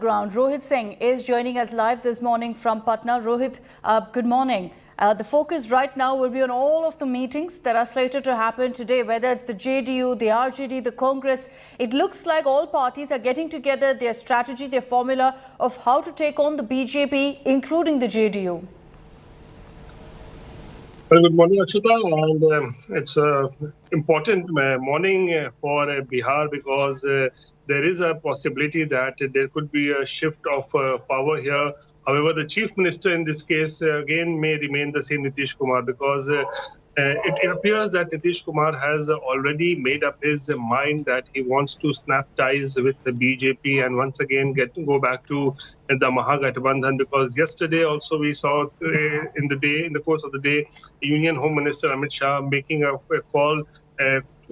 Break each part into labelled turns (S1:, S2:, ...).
S1: ground. Rohit Singh is joining us live this morning from Patna. Rohit, good morning. The focus right now will be on all of the meetings that are slated to happen today, whether it's the JDU, the RJD, the Congress. It looks like all parties are getting together their strategy, their formula of how to take on the BJP, including the JDU.
S2: Well, good morning, Akshita. And it's an important morning for Bihar because there is a possibility that there could be a shift of power here. However, the chief minister in this case again may remain the same, Nitish Kumar, because it appears that Nitish Kumar has already made up his mind that he wants to snap ties with the BJP and once again go back to the Mahagathbandhan, because yesterday also we saw in the course of the day, Union Home Minister Amit Shah making a call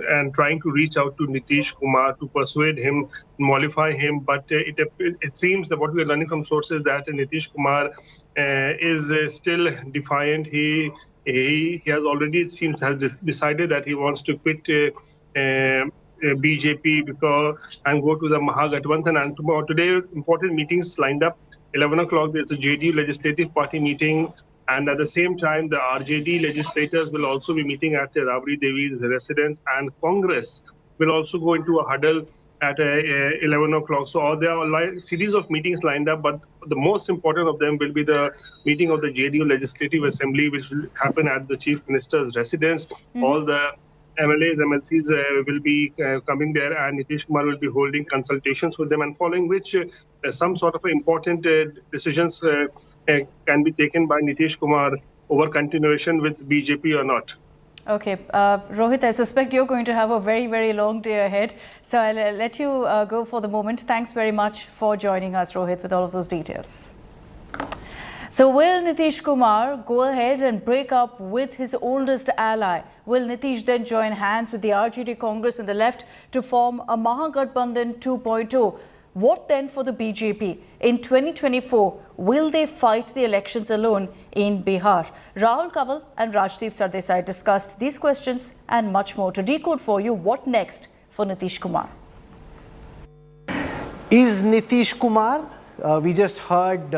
S2: and trying to reach out to Nitish Kumar to persuade him, mollify him. But it seems that what we are learning from sources that Nitish Kumar is still defiant. He has already, it seems, has decided that he wants to quit BJP and go to the Mahagathbandhan. And today, important meetings lined up. 11 o'clock, there's a JDU Legislative Party meeting. And at the same time, the RJD legislators will also be meeting at Rabri Devi's residence, and Congress will also go into a huddle at 11 o'clock. So there are a series of meetings lined up, but the most important of them will be the meeting of the JDU Legislative Assembly, which will happen at the Chief Minister's residence. All the MLAs, MLCs will be coming there, and Nitish Kumar will be holding consultations with them, and following which some sort of important decisions can be taken by Nitish Kumar over continuation with BJP or not.
S1: Okay, Rohit, I suspect you're going to have a very, very long day ahead. So I'll let you go for the moment. Thanks very much for joining us, Rohit, with all of those details. So will Nitish Kumar go ahead and break up with his oldest ally? Will Nitish then join hands with the RJD Congress and the left to form a Mahagathbandhan 2.0? What then for the BJP? In 2024, will they fight the elections alone in Bihar? Rahul Kanwal and Rajdeep Sardesai discussed these questions and much more to decode for you what next for Nitish Kumar.
S3: Is Nitish Kumar? We just heard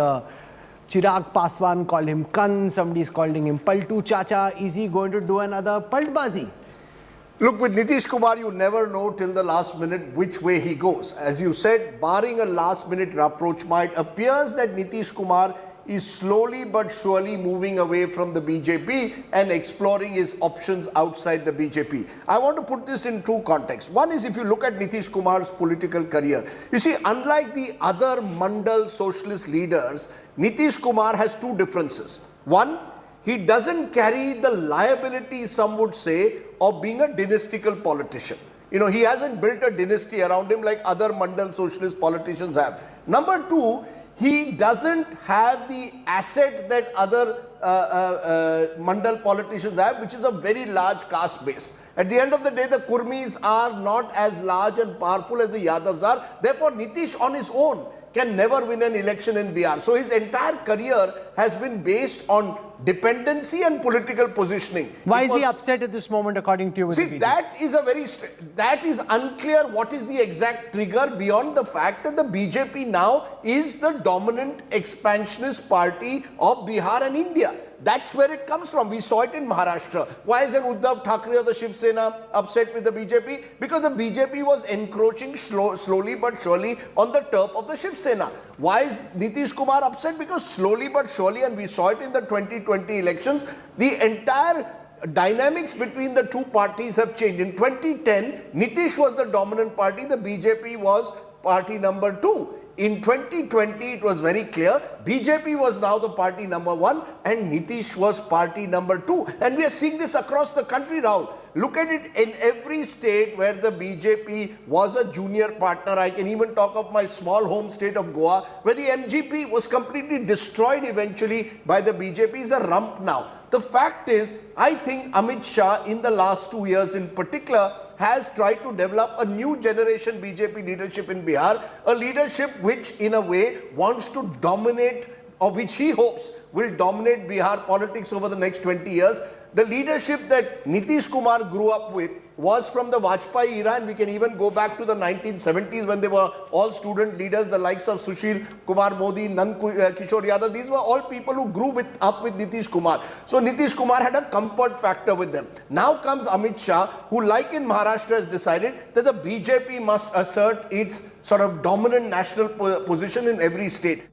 S3: Chirag Paswan called him Kan, somebody's calling him Paltu Chacha. Is he going to do another Paltbazi?
S4: Look, with Nitish Kumar, you never know till the last minute which way he goes. As you said, barring a last minute rapprochement, it appears that Nitish Kumar is slowly but surely moving away from the BJP and exploring his options outside the BJP. I want to put this in two contexts. One is, if you look at Nitish Kumar's political career, you see, unlike the other Mandal socialist leaders, Nitish Kumar has two differences. One, he doesn't carry the liability, some would say, of being a dynastical politician. You know, he hasn't built a dynasty around him like other Mandal socialist politicians have. Number two, he doesn't have the asset that other Mandal politicians have, which is a very large caste base. At the end of the day, the Kurmis are not as large and powerful as the Yadavs are. Therefore, Nitish on his own can never win an election in Bihar. So his entire career has been based on dependency and political positioning.
S3: Why is he upset at this moment, according to you?
S4: See, that is unclear what is the exact trigger beyond the fact that the BJP now is the dominant expansionist party of Bihar and India. That's where it comes from. We saw it in Maharashtra. Why is Uddhav Thackeray of the Shiv Sena upset with the BJP? Because the BJP was encroaching slowly but surely on the turf of the Shiv Sena. Why is Nitish Kumar upset? Because slowly but surely, and we saw it in the 2020 elections, the entire dynamics between the two parties have changed. In 2010, Nitish was the dominant party, the BJP was party number 2. In 2020, it was very clear, BJP was now the party number 1 and Nitish was party number 2. And we are seeing this across the country now. Look at it in every state where the BJP was a junior partner. I can even talk of my small home state of Goa, where the MGP was completely destroyed eventually by the BJP, is a rump now. The fact is, I think Amit Shah in the last 2 years in particular has tried to develop a new generation BJP leadership in Bihar, a leadership which in a way wants to dominate, or which he hopes will dominate Bihar politics over the next 20 years. The leadership that Nitish Kumar grew up with was from the Vajpayee era, and we can even go back to the 1970s when they were all student leaders, the likes of Sushil Kumar Modi, Nand Kishore Yadav. These were all people who grew up with Nitish Kumar. So Nitish Kumar had a comfort factor with them. Now comes Amit Shah, who, like in Maharashtra, has decided that the BJP must assert its sort of dominant national position in every state.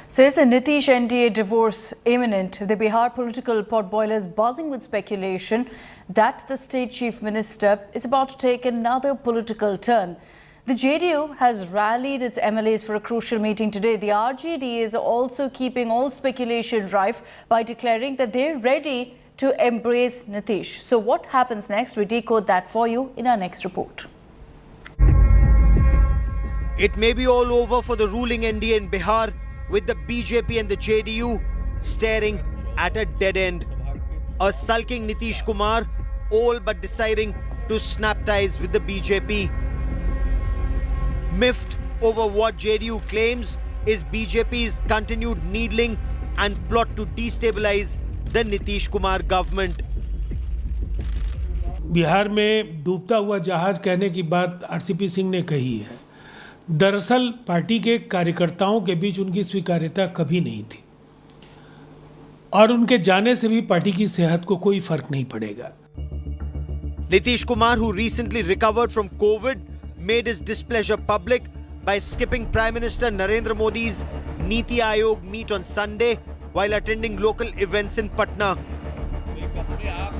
S1: Says a Nitish NDA divorce imminent. The Bihar political potboiler is buzzing with speculation that the state chief minister is about to take another political turn. The JDU has rallied its MLAs for a crucial meeting today. The RJD is also keeping all speculation rife by declaring that they're ready to embrace Nitish. So what happens next? We decode that for you in our next report.
S5: It may be all over for the ruling NDA in Bihar, with the BJP and the JDU staring at a dead end. A sulking Nitish Kumar, all but deciding to snap ties with the BJP. Miffed over what JDU claims is BJP's continued needling and plot to destabilize the Nitish Kumar government.
S6: Bihar में डूबता हुआ जहाज कहने की बात RCP Singh ने कही है। दरअसल पार्टी के कार्यकर्ताओं के बीच उनकी स्वीकार्यता कभी नहीं थी और उनके जाने से भी पार्टी की सेहत को कोई फर्क नहीं पड़ेगा।
S5: Nitish Kumar, who recently recovered from COVID, made his displeasure public by skipping Prime Minister Narendra Modi's Niti Aayog meet on Sunday while attending local events in Patna.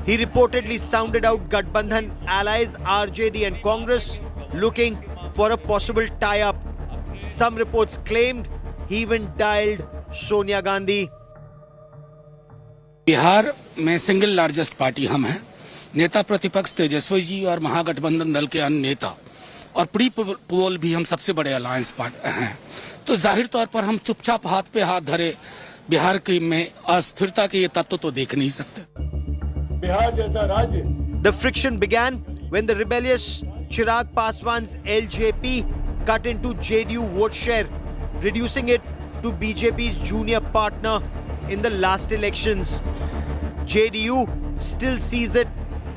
S5: He reportedly sounded out Gathbandhan allies RJD and Congress, looking for a possible tie-up. Some reports claimed he even dialed Sonia Gandhi.
S7: Bihar में single largest party हम हैं। नेता प्रतिपक्ष तेजस्वी जी और महागठबंधन दल के अन्य नेता और प्री पोल भी हम सबसे बड़े अलायंस पार्टी हैं। तो जाहिर तौर पर हम चुपचाप हाथ पे हाथ धरे बिहार की में अस्थिरता के ये तत्व तो देख नहीं सकते।
S8: बिहार जैसा राज्य।
S5: The friction began when the rebellious Chirag Paswan's LJP cut into JDU vote share, reducing it to BJP's junior partner in the last elections. JDU still sees it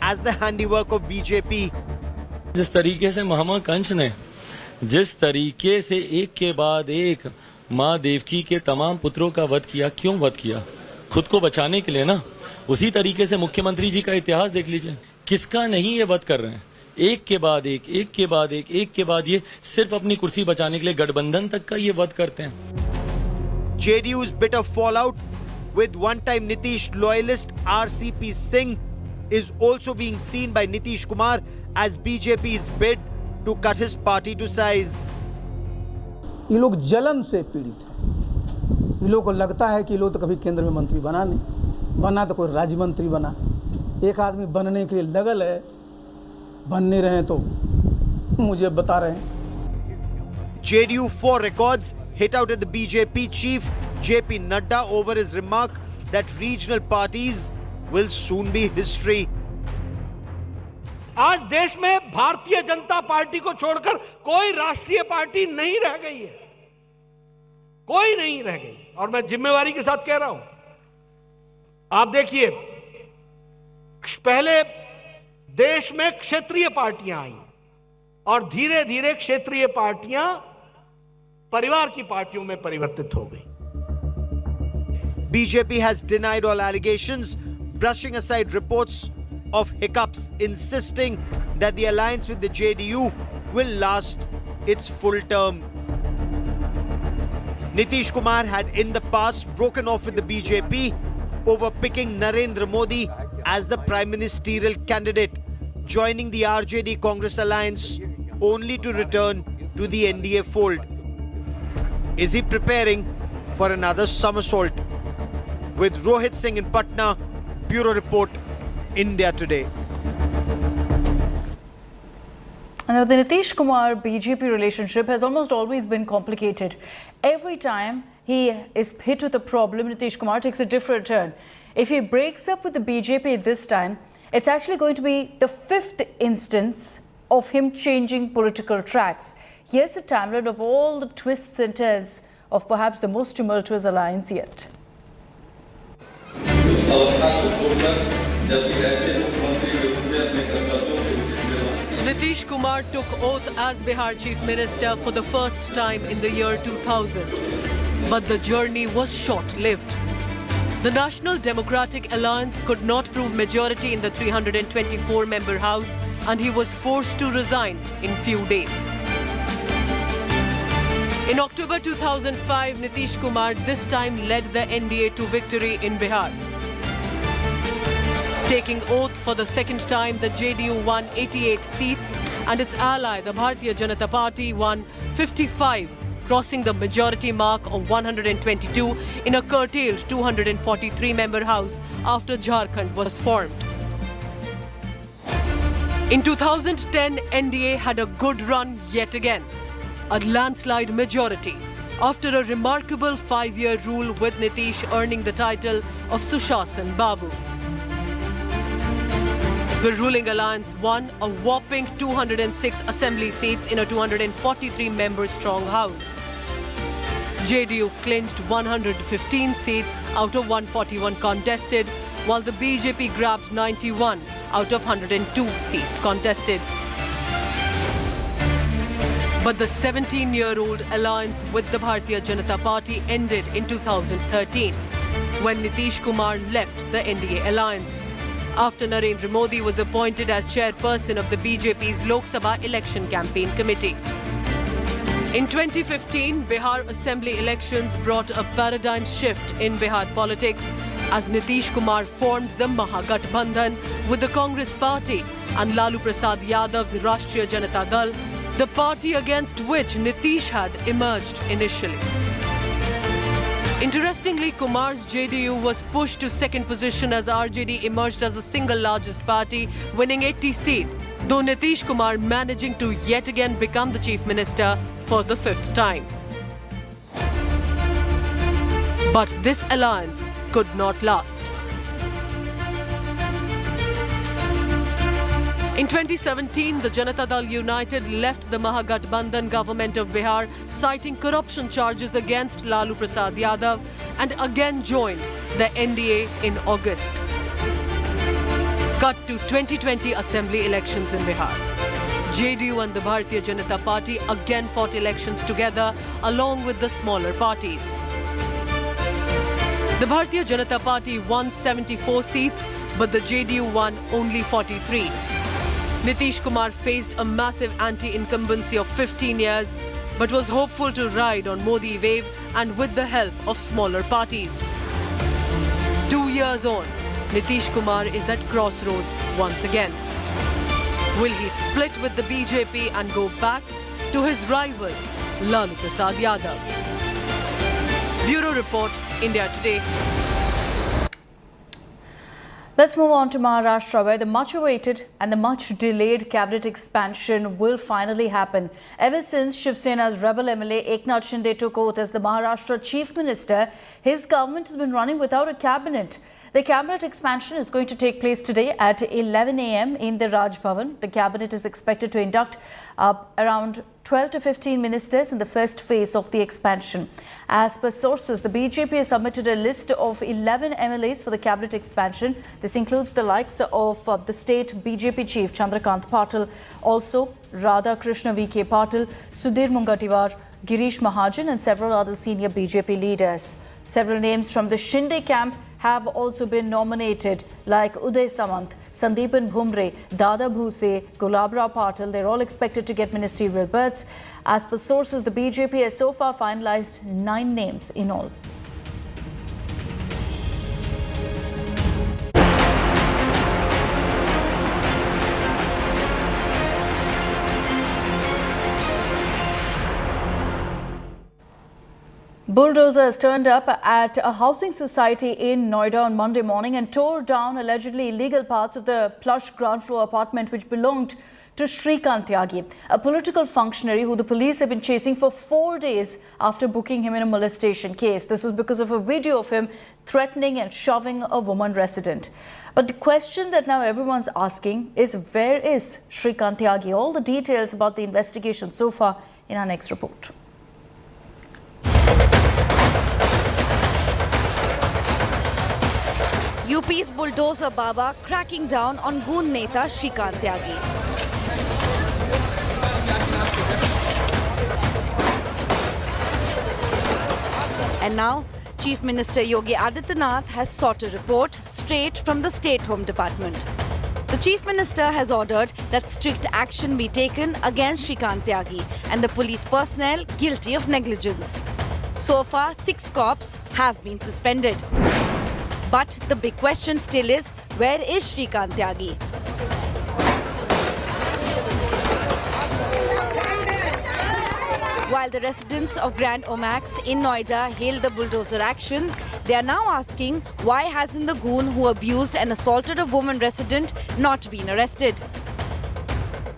S5: as the handiwork of BJP.
S8: जिस तरीके से महामंस ने जिस तरीके से एक के बाद एक माँ देवकी के तमाम पुत्रों का वध किया, क्यों वध किया? खुद को बचाने के लिए ना। उसी तरीके से मुख्यमंत्री जी का इतिहास देख लीजिए, किसका नहीं ये वध कर रहे हैं, एक के बाद एक, एक के बाद एक, एक के बाद ये, सिर्फ अपनी कुर्सी बचाने के लिए गठबंधन तक का ये वध करते हैं।
S5: JDU's bitter fallout with one-time Nitish loyalist RCP Singh is also being seen by Nitish Kumar as BJP's bid to cut his party to size.
S9: ये लोग जलन से पीड़ित हैं। ये लोग को लगता है कि ये लोग तो कभी केंद्र में मंत्री बना नहीं, बना तो कोई राज्य मंत्री बना। एक आदमी बनने के लिए लगल है, बन नहीं रहे तो मुझे बता रहे हैं।
S5: JDU for records hit out at the BJP chief JP Nadda over his remark that regional parties will soon be history.
S10: आज देश में भारतीय जनता पार्टी को छोड़कर कोई राष्ट्रीय पार्टी नहीं रह गई है, कोई नहीं रह गई। और मैं जिम्मेवारी के साथ कह रहा हूं, आप देखिए, पहले देश में क्षेत्रीय पार्टियां आई और धीरे धीरे क्षेत्रीय पार्टियां परिवार की पार्टियों में परिवर्तित हो गई।
S5: BJP has denied all allegations, brushing aside reports of hiccups, insisting that the alliance with the JDU will last its full term. Nitish Kumar had in the past broken off with the BJP over picking Narendra Modi as the prime ministerial candidate, joining the RJD Congress alliance only to return to the NDA fold. Is he preparing for another somersault? With Rohit Singh in Patna, Bureau Report, India Today.
S1: Now, the Nitish Kumar BJP relationship has almost always been complicated. Every time he is hit with a problem, Nitish Kumar takes a different turn. If he breaks up with the BJP this time, it's actually going to be the 5th instance of him changing political tracks. Here's a timeline of all the twists and turns of perhaps the most tumultuous alliance yet.
S11: अवस्था को छोड़कर जबकि ऐसे मुख्यमंत्री के रूप में Nitish Kumar took oath as Bihar Chief Minister for the first time in the year 2000. But the journey was short-lived. The National Democratic Alliance could not prove majority in the 324-member House, and he was forced to resign in few days. In October 2005, Nitish Kumar this time led the NDA to victory in Bihar. Taking oath for the second time, the JDU won 88 seats and its ally, the Bharatiya Janata Party, won 55, crossing the majority mark of 122 in a curtailed 243-member House after Jharkhand was formed. In 2010, NDA had a good run yet again, a landslide majority, after a remarkable 5-year rule with Nitish earning the title of Sushasan Babu. The ruling alliance won a whopping 206 assembly seats in a 243-member strong House. JDU clinched 115 seats out of 141 contested, while the BJP grabbed 91 out of 102 seats contested. But the 17-year-old alliance with the Bharatiya Janata Party ended in 2013, when Nitish Kumar left the NDA alliance, after Narendra Modi was appointed as chairperson of the BJP's Lok Sabha Election Campaign Committee. In 2015, Bihar Assembly elections brought a paradigm shift in Bihar politics as Nitish Kumar formed the Mahagathbandhan with the Congress Party and Lalu Prasad Yadav's Rashtriya Janata Dal, the party against which Nitish had emerged initially. Interestingly, Kumar's JDU was pushed to second position as RJD emerged as the single largest party, winning 80 seats, though Nitish Kumar managing to yet again become the Chief Minister for the 5th time. But this alliance could not last. In 2017, the Janata Dal United left the Mahagathbandhan government of Bihar, citing corruption charges against Lalu Prasad Yadav, and again joined the NDA in August. Cut to 2020 assembly elections in Bihar. JDU and the Bharatiya Janata Party again fought elections together along with the smaller parties. The Bharatiya Janata Party won 74 seats, but the JDU won only 43. Nitish Kumar faced a massive anti-incumbency of 15 years, but was hopeful to ride on Modi wave and with the help of smaller parties. 2 years on, Nitish Kumar is at crossroads once again. Will he split with the BJP and go back to his rival, Lalu Prasad Yadav? Bureau Report, India Today.
S1: Let's move on to Maharashtra, where the much-awaited and the much-delayed cabinet expansion will finally happen. Ever since Shiv Sena's rebel MLA Eknath Shinde took oath as the Maharashtra Chief Minister, his government has been running without a cabinet. The cabinet expansion is going to take place today at 11 a.m. in the Raj Bhavan. The cabinet is expected to induct around 12 to 15 ministers in the first phase of the expansion. As per sources, the BJP has submitted a list of 11 MLAs for the cabinet expansion. This includes the likes of the state BJP chief Chandrakant Patil, also Radha Krishna V.K. Patil, Sudhir Mungatiwar, Girish Mahajan and several other senior BJP leaders. Several names from the Shinde camp have also been nominated, like Uday Samant, Sandeepan Bhumre, Dada Bhuse, Gulabra Patil. They're all expected to get ministerial berths. As per sources, the BJP has so far finalized 9 names in all. Bulldozers turned up at a housing society in Noida on Monday morning and tore down allegedly illegal parts of the plush ground floor apartment which belonged to Shrikant Tyagi, a political functionary who the police have been chasing for 4 days after booking him in a molestation case. This was because of a video of him threatening and shoving a woman resident. But the question that now everyone's asking is, where is Shrikant Tyagi? All the details about the investigation so far in our next report.
S12: UP's bulldozer Baba cracking down on Goon Neta Shrikant Tyagi. And now, Chief Minister Yogi Adityanath has sought a report straight from the State Home Department. The Chief Minister has ordered that strict action be taken against Shrikant Tyagi and the police personnel guilty of negligence. So far, 6 cops have been suspended. But the big question still is, where is Shrikant Tyagi? While the residents of Grand Omax in Noida hailed the bulldozer action, they are now asking why hasn't the goon who abused and assaulted a woman resident not been arrested?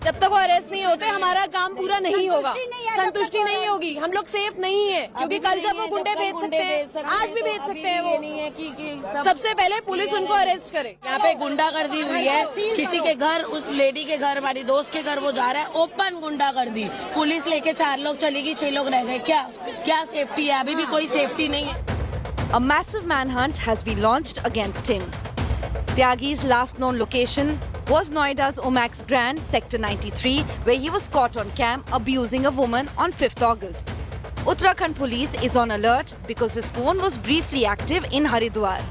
S13: जब तक वो arrest नहीं होते हमारा काम पूरा नहीं होगा, संतुष्टि नहीं होगी, हम लोग सेफ नहीं है क्योंकि कल जब वो गुंडे भेज सकते हैं, आज भी भेज सकते हैं वो। सबसे पहले पुलिस उनको अरेस्ट करे।
S14: यहाँ पे गुंडागर्दी हुई है, किसी के घर, उस लेडी के घर, हमारी दोस्त के घर वो जा रहा है, ओपन गुंडागर्दी, पुलिस लेके 4 लोग चली गई, 6 लोग रह गए। क्या सेफ्टी है? अभी भी कोई सेफ्टी नहीं है।
S12: A massive manhunt has been launched against him. Tyagi's last known location was Noida's Omax Grand, Sector 93, where he was caught on cam abusing a woman on 5th August. Uttarakhand police is on alert because his phone was briefly active in Haridwar.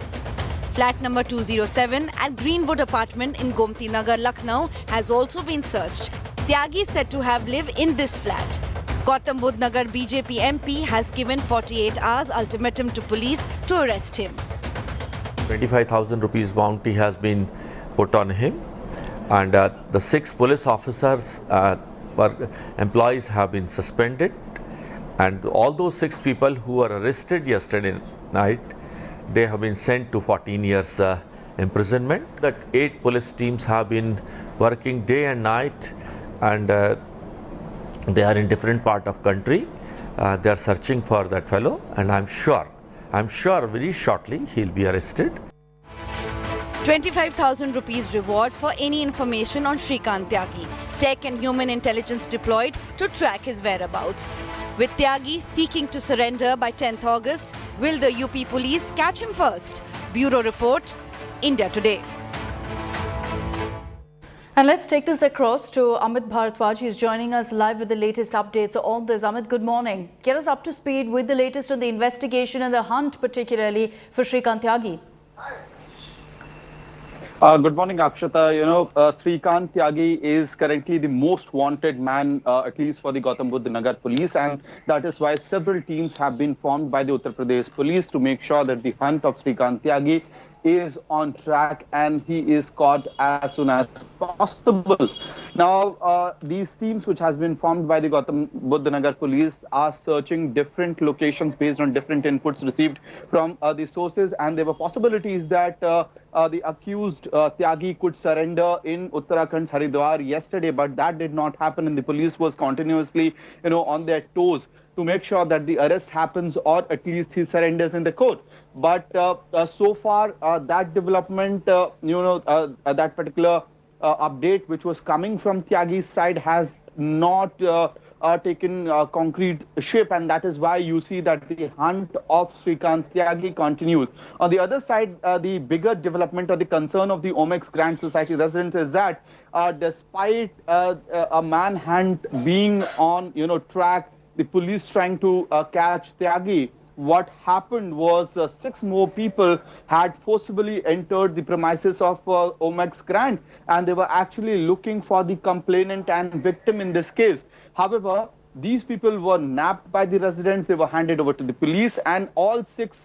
S12: Flat number 207 at Greenwood apartment in Gomti Nagar, Lucknow has also been searched. Tyagi is said to have lived in this flat. Gautam Budh Nagar BJP MP has given 48 hours ultimatum to police to arrest him.
S15: 25,000 rupees bounty has been put on him, and the 6 police officers employees have been suspended, and all those 6 people who were arrested yesterday night, they have been sent to 14 years imprisonment. That 8 police teams have been working day and night, and they are in different part of country. They are searching for that fellow, and I'm sure very shortly he'll be arrested.
S12: 25,000 rupees reward for any information on Shrikant Tyagi. Tech and human intelligence deployed to track his whereabouts. With Tyagi seeking to surrender by 10th August, will the UP police catch him first? Bureau Report, India Today.
S1: And let's take this across to Amit Bharadwaj. He's joining us live with the latest updates on this. Amit, good morning. Get us up to speed with the latest on the investigation and the hunt, particularly for Shrikant Tyagi.
S16: Good morning, Akshata. Shrikant Tyagi is currently the most wanted man, at least for the Gautam Budh Nagar police, and that is why several teams have been formed by the Uttar Pradesh police to make sure that the hunt of Shrikant Tyagi is on track and he is caught as soon as possible. Now, these teams which has been formed by the Gautam Budh Nagar police are searching different locations based on different inputs received from the sources, and there were possibilities that the accused Tyagi could surrender in Uttarakhand's Haridwar yesterday, but that did not happen, and the police was continuously, on their toes to make sure that the arrest happens or at least he surrenders in the court. But so far, that development, that particular update which was coming from Tyagi's side has not taken concrete shape, and that is why you see that the hunt of Shrikant Tyagi continues. On the other side, the bigger development or the concern of the Omax Grand Society residents is that despite a manhunt being on track, the police trying to catch Tyagi, what happened was 6 more people had forcibly entered the premises of Omax Grand, and they were actually looking for the complainant and victim in this case. However, these people were nabbed by the residents, they were handed over to the police, and all 6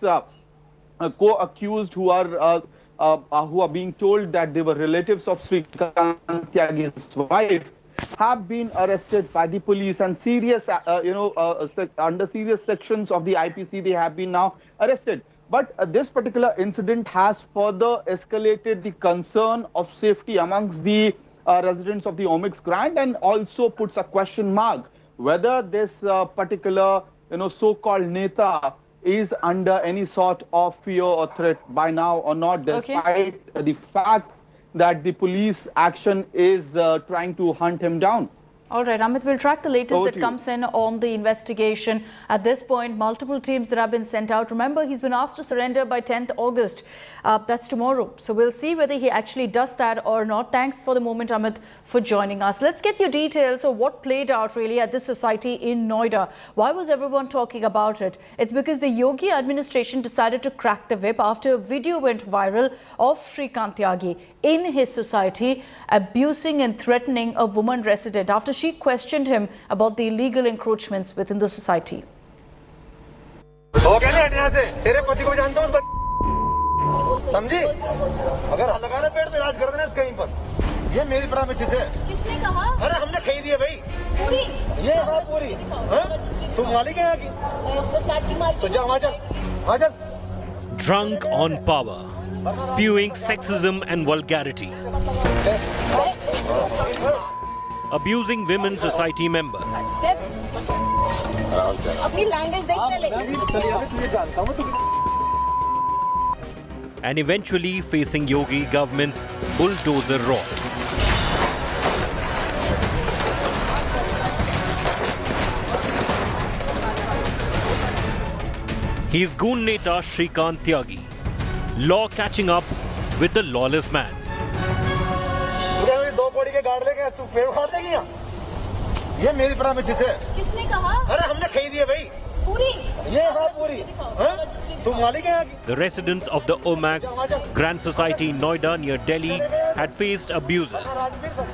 S16: co-accused who are being told that they were relatives of Shrikant Tyagi's wife have been arrested by the police, and serious, under serious sections of the IPC, they have been now arrested. But this particular incident has further escalated the concern of safety amongst the residents of the Omax Grand, and also puts a question mark whether this particular, so-called Neta is under any sort of fear or threat by now or not, despite the fact that the police action is trying to hunt him down.
S1: All right, Amit, we'll track the latest that comes in on the investigation. At this point, multiple teams that have been sent out. Remember, he's been asked to surrender by 10th August. That's tomorrow. So we'll see whether he actually does that or not. Thanks for the moment, Amit, for joining us. Let's get your details of what played out really at this society in Noida. Why was everyone talking about it? It's because the Yogi administration decided to crack the whip after a video went viral of Shrikant Tyagi in his society abusing and threatening a woman resident after she questioned him about the illegal encroachments within the society.
S17: समझी? अगर लगाना पेड़ पे राज कर देना इस कहीं पर। ये मेरी प्रॉमिस है। किसने कहा? अरे हमने खरीदी है भाई। पूरी? ये हाँ पूरी। हाँ? तुम मालिक है यहाँ की? तो जाओ आजा।
S18: Drunk on power, spewing sexism and vulgarity, abusing women society members.
S13: अपनी लैंग्वेज देखते
S18: and eventually facing Yogi government's bulldozer rod. He's goon neta Shrikant Tyagi, law catching up with the lawless man.
S17: दो पौड़ी के गाड़ लेके तू पेड़ उखाड़ देगी यहाँ? ये मेरी प्रॉमिस है। किसने कहा? अरे हमने खरीदी है भाई। पूरी? ये हाँ पूरी। हाँ? तुम मालिक है यहाँ की?
S18: The residents of the Omax Grand Society in Noida near Delhi had faced abuses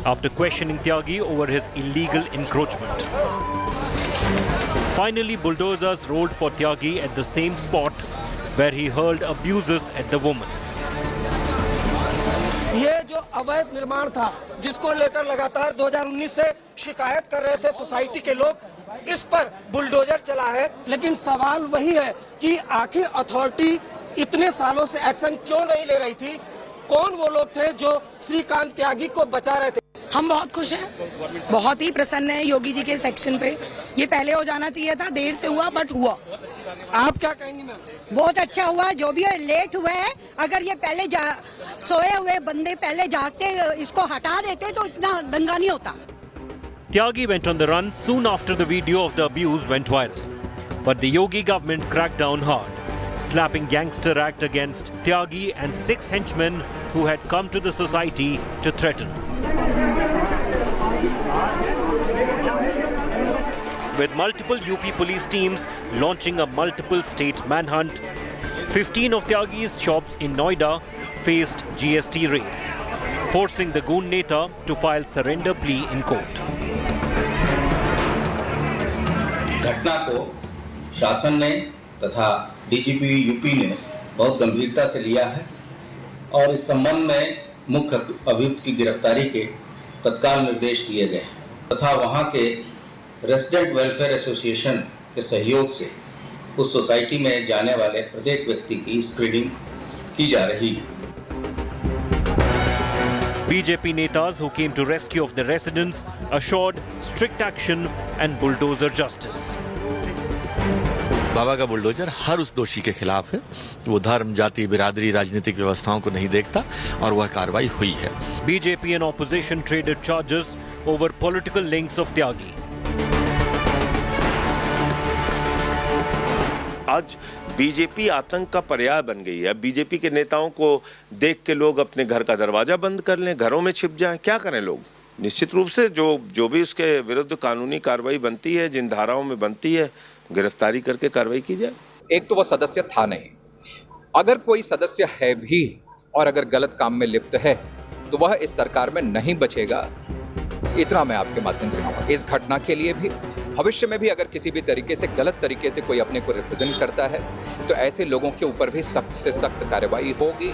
S18: after questioning Tyagi over his illegal encroachment. Finally, bulldozers rolled for Tyagi at the same spot where he hurled abuses at the woman.
S19: ये जो अवैध निर्माण था, जिसको लेकर लगातार 2019 से शिकायत कर रहे थे सोसाइटी के लोग, इस पर बुलडोजर चला है। लेकिन सवाल वही है कि आखिर अथॉरिटी इतने सालों से एक्शन क्यों नहीं ले रही थी? कौन वो लोग थे जो श्रीकांत त्यागी को बचा रहे थे?
S14: हम बहुत खुश हैं, बहुत ही प्रसन्न हैं योगी जी के सेक्शन पे। ये पहले हो जाना चाहिए था, देर से हुआ बट हुआ।
S19: आप क्या कहेंगी मैम?
S20: बहुत अच्छा हुआ, जो भी लेट हुआ है। अगर ये पहले सोए हुए बंदे पहले जागते इसको हटा देते तो इतना दंगा नहीं होता।
S18: Tyagi went on the run soon after the video of the abuse went viral. But the Yogi government cracked down hard, slapping gangster act against Tyagi and 6 henchmen who had come to the society to threaten. With multiple UP police teams launching a multiple state manhunt, 15 of Tyagi's shops in Noida faced GST raids, forcing the goon neta to file surrender plea in court.
S21: घटना को शासन ने तथा DGP UP ने बहुत गंभीरता से लिया है और इस संबंध में मुख्य अभियुक्त की गिरफ्तारी के तत्काल निर्देश दिए गए तथा वहां के रेसिडेंट वेलफेयर एसोसिएशन के सहयोग से उस सोसाइटी में जाने वाले प्रत्येक व्यक्ति की स्क्रीनिंग की जा रही है।
S18: BJP netas who came to rescue of the residents assured strict action and bulldozer justice.
S15: बाबा का बुलडोजर हर उस दोषी के खिलाफ है। वो धर्म, जाति, बिरादरी, राजनीतिक व्यवस्थाओं को नहीं देखता और वह कार्रवाई हुई है।
S18: BJP and opposition traded charges over political links of Tyagi.
S22: आज बीजेपी आतंक का पर्याय बन गई है। बीजेपी के नेताओं को देख के लोग अपने घर का दरवाजा बंद कर लें, घरों में छिप जाएं। क्या करें लोग? निश्चित रूप से जो भी उसके विरुद्ध कानूनी कार्रवाई बनती है, जिन धाराओं में बनती है, गिरफ्तारी करके कार्रवाई की जाए।
S23: एक तो वह सदस्य था नहीं, अगर कोई सदस्य है भी और अगर गलत काम में लिप्त है तो वह इस सरकार में नहीं बचेगा। इतना मैं आपके माध्यम से कहूँगा। इस घटना के लिए भी, भविष्य में भी अगर किसी भी तरीके से गलत तरीके से कोई अपने को रिप्रेजेंट करता है तो ऐसे लोगों के ऊपर भी सख्त से सख्त कार्रवाई होगी।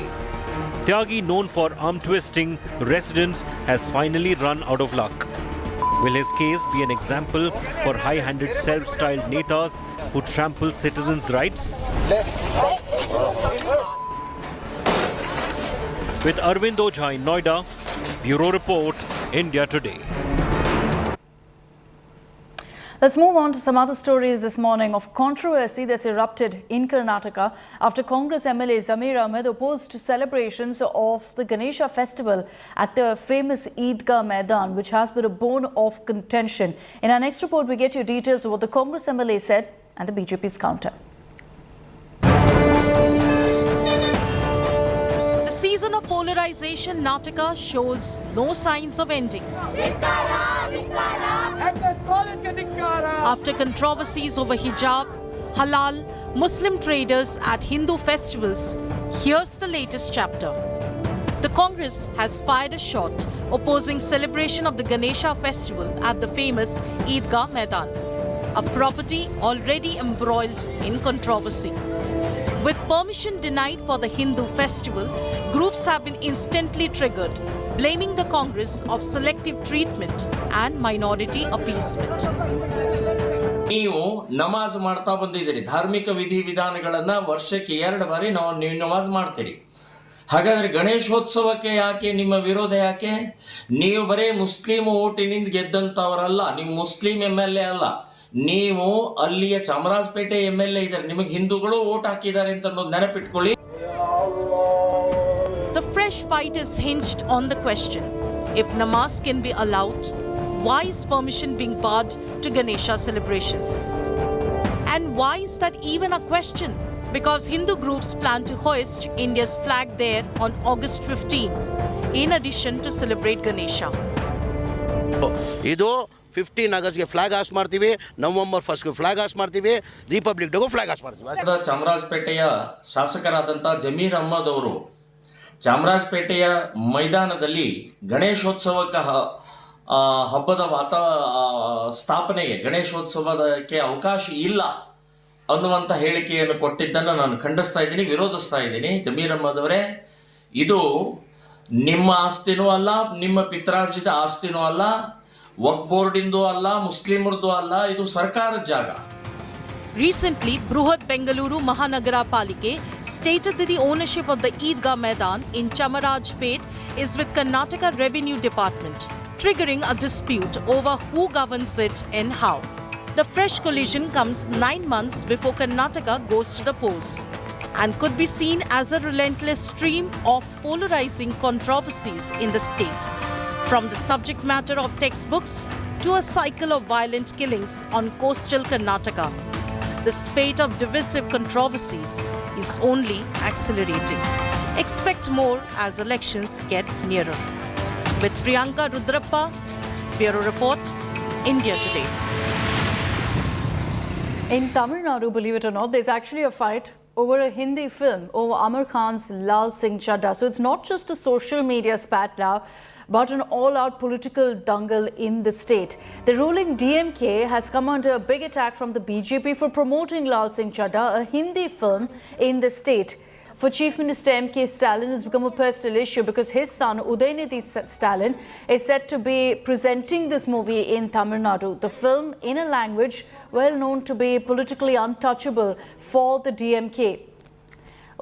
S18: Tyagi, known for arm twisting residents, has finally run out of luck. Will his case be an example for high-handed self-styled netas who trample citizens' rights? With Arvind Ojha in Noida, Bureau Report, India Today.
S1: Let's move on to some other stories this morning of controversy that's erupted in Karnataka after Congress MLA Zamir Ahmed opposed celebrations of the Ganesha festival at the famous Eidgah Maidan, which has been a bone of contention. In our next report, we get you details of what the Congress MLA said and the BJP's counter.
S2: The season of polarization Karnataka shows no signs of ending. After controversies over hijab, halal, Muslim traders at Hindu festivals, here's the latest chapter. The Congress has fired a shot opposing celebration of the Ganesha festival at the famous Eidgah Maidan, a property already embroiled in controversy. With permission denied for the Hindu festival, groups have been instantly triggered, blaming the Congress of selective treatment and minority appeasement.
S3: ನೀವು ನಮಾಜ್ ಮಾಡ್ತಾ ಬಂದಿದ್ದೀರಿ, ಧಾರ್ಮಿಕ ವಿಧಿವಿಧಾನಗಳನ್ನು ವರ್ಷಕ್ಕೆ 2 ಬಾರಿ ನೀವು ನಮಾಜ್ ಮಾಡ್ತೀರಿ. ಹಾಗಾದ್ರೆ ಗಣೇಶೋತ್ಸವಕ್ಕೆ ಯಾಕೆ ನಿಮ್ಮ ವಿರೋಧ ಯಾಕೆ? ನೀವು ಬರೀ ಮುಸ್ಲಿಂ ಓಟಿನಿಂದ ಗೆದ್ದಂತವರಲ್ಲ, ನೀವು ಮುಸ್ಲಿಂ MLA ಅಲ್ಲ, ನೀವು ಅಲ್ಲಿಯ ಚಾಮರಾಜಪೇಟೆ MLA ಇದ್ದಾರೆ, ನಿಮಗೆ ಹಿಂದೂಗಳು ವೋಟ್ ಹಾಕಿದ್ದಾರೆ ಅಂತ ನೆನಪಿಟ್ಕೊಳ್ಳಿ.
S2: The fresh fight is hinged on the question: if namaz can be allowed, why is permission being barred to Ganesha celebrations? And why is that even a question? Because Hindu groups plan to hoist India's flag there on August 15, in addition to celebrate Ganesha.
S4: ಇದು 15 ಆಗಸ್ಟ್ಗೆ flag ಹಾಸ್ ಮಾಡ್ತೀವಿ, November 1ಗೆ flag ಹಾಸ್ ಮಾಡ್ತೀವಿ, republic ಡೇಗೂ flag ಹಾಸ್ ಮಾಡ್ತೀವಿ.
S3: ಚಾಮರಾಜಪೇಟೆಯ ಶಾಸಕರಾದಂಥ ಜಮೀರ್ ಅಹ್ಮದ್ ಅವರು ಚಾಮರಾಜಪೇಟೆಯ ಮೈದಾನದಲ್ಲಿ ಗಣೇಶೋತ್ಸವಕ್ಕೆ ಹಬ್ಬದ ಸ್ಥಾಪನೆಗೆ ಗಣೇಶೋತ್ಸವಕ್ಕೆ ಅವಕಾಶ ಇಲ್ಲ ಅನ್ನುವಂಥ ಹೇಳಿಕೆಯನ್ನು ಕೊಟ್ಟಿದ್ದನ್ನು ನಾನು ಖಂಡಿಸ್ತಾ ಇದ್ದೀನಿ, ವಿರೋಧಿಸ್ತಾ ಇದ್ದೀನಿ. ಜಮೀರ್ ಅಹ್ಮದ್ ಅವರೇ, ಇದು ನಿಮ್ಮ ಆಸ್ತಿನೂ ಅಲ್ಲ, ನಿಮ್ಮ ಪಿತ್ರಾರ್ಜಿತ ಆಸ್ತಿನೂ ಅಲ್ಲ, ವಕ್ಫ್ ಬೋರ್ಡಿಂದು ಅಲ್ಲ, ಮುಸ್ಲಿಮರದು ಅಲ್ಲ, ಇದು ಸರ್ಕಾರದ ಜಾಗ.
S2: Recently, Bruhat Bengaluru Mahanagara Palike stated that the ownership of the Eidgah Maidan in Chamarajpet is with Karnataka Revenue Department, triggering a dispute over who governs it and how. The fresh collision comes 9 months before Karnataka goes to the polls and could be seen as a relentless stream of polarizing controversies in the state, from the subject matter of textbooks to a cycle of violent killings on coastal Karnataka. The spate of divisive controversies is only accelerating. Expect more as elections get nearer. With Priyanka Rudrappa, Bureau Report, India Today.
S1: In Tamil Nadu, believe it or not, there's actually a fight over a Hindi film, over Amar Khan's Lal Singh Chadda. So it's not just a social media spat now, but an all-out political dangle in the state. The ruling DMK has come under a big attack from the BJP for promoting Lal Singh Chadda, a Hindi film, in the state. For Chief Minister M.K. Stalin, it's become a personal issue because his son, Udaynidhi Stalin, is said to be presenting this movie in Tamil Nadu. The film, in a language well known to be politically untouchable for the DMK.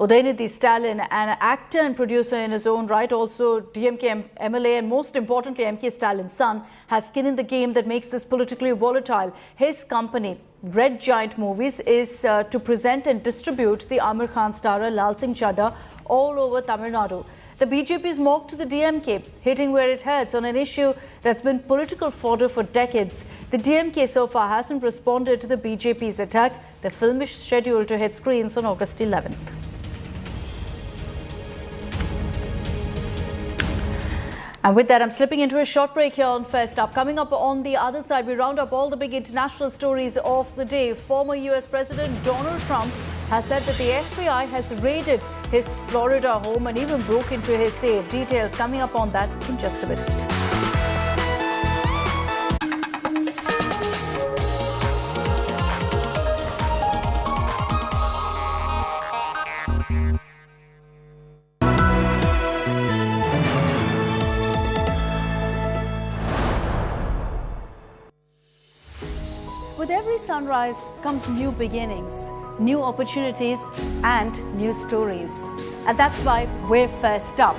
S1: Udaynidhi Stalin, an actor and producer in his own right, also DMK MLA, and most importantly M.K. Stalin's son, has skin in the game that makes this politically volatile. His company, Red Giant Movies, is to present and distribute the Amar Khan starrer Lal Singh Chadda all over Tamil Nadu. The BJP's mocked to the DMK, hitting where it hurts on an issue that's been political fodder for decades. The DMK so far hasn't responded to the BJP's attack. The film is scheduled to hit screens on August 11th. And with that, I'm slipping into a short break here on First Up. Coming up on the other side, we round up all the big international stories of the day. Former US President Donald Trump has said that the FBI has raided his Florida home and even broke into his safe. Details coming up on that in just a minute. With every sunrise comes new beginnings, new opportunities and new stories. And that's why we're First Up.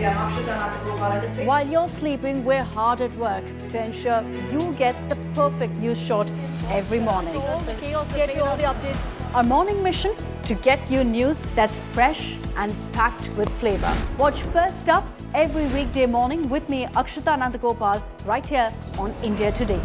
S1: India. I'm Akshita Nandagopal. While you're sleeping, we're hard at work to ensure you get the perfect news shot every morning. Get you all the updates. Our morning mission to get you news that's fresh and packed with flavor. Watch First Up every weekday morning with me, Akshita Nandagopal, right here on India Today.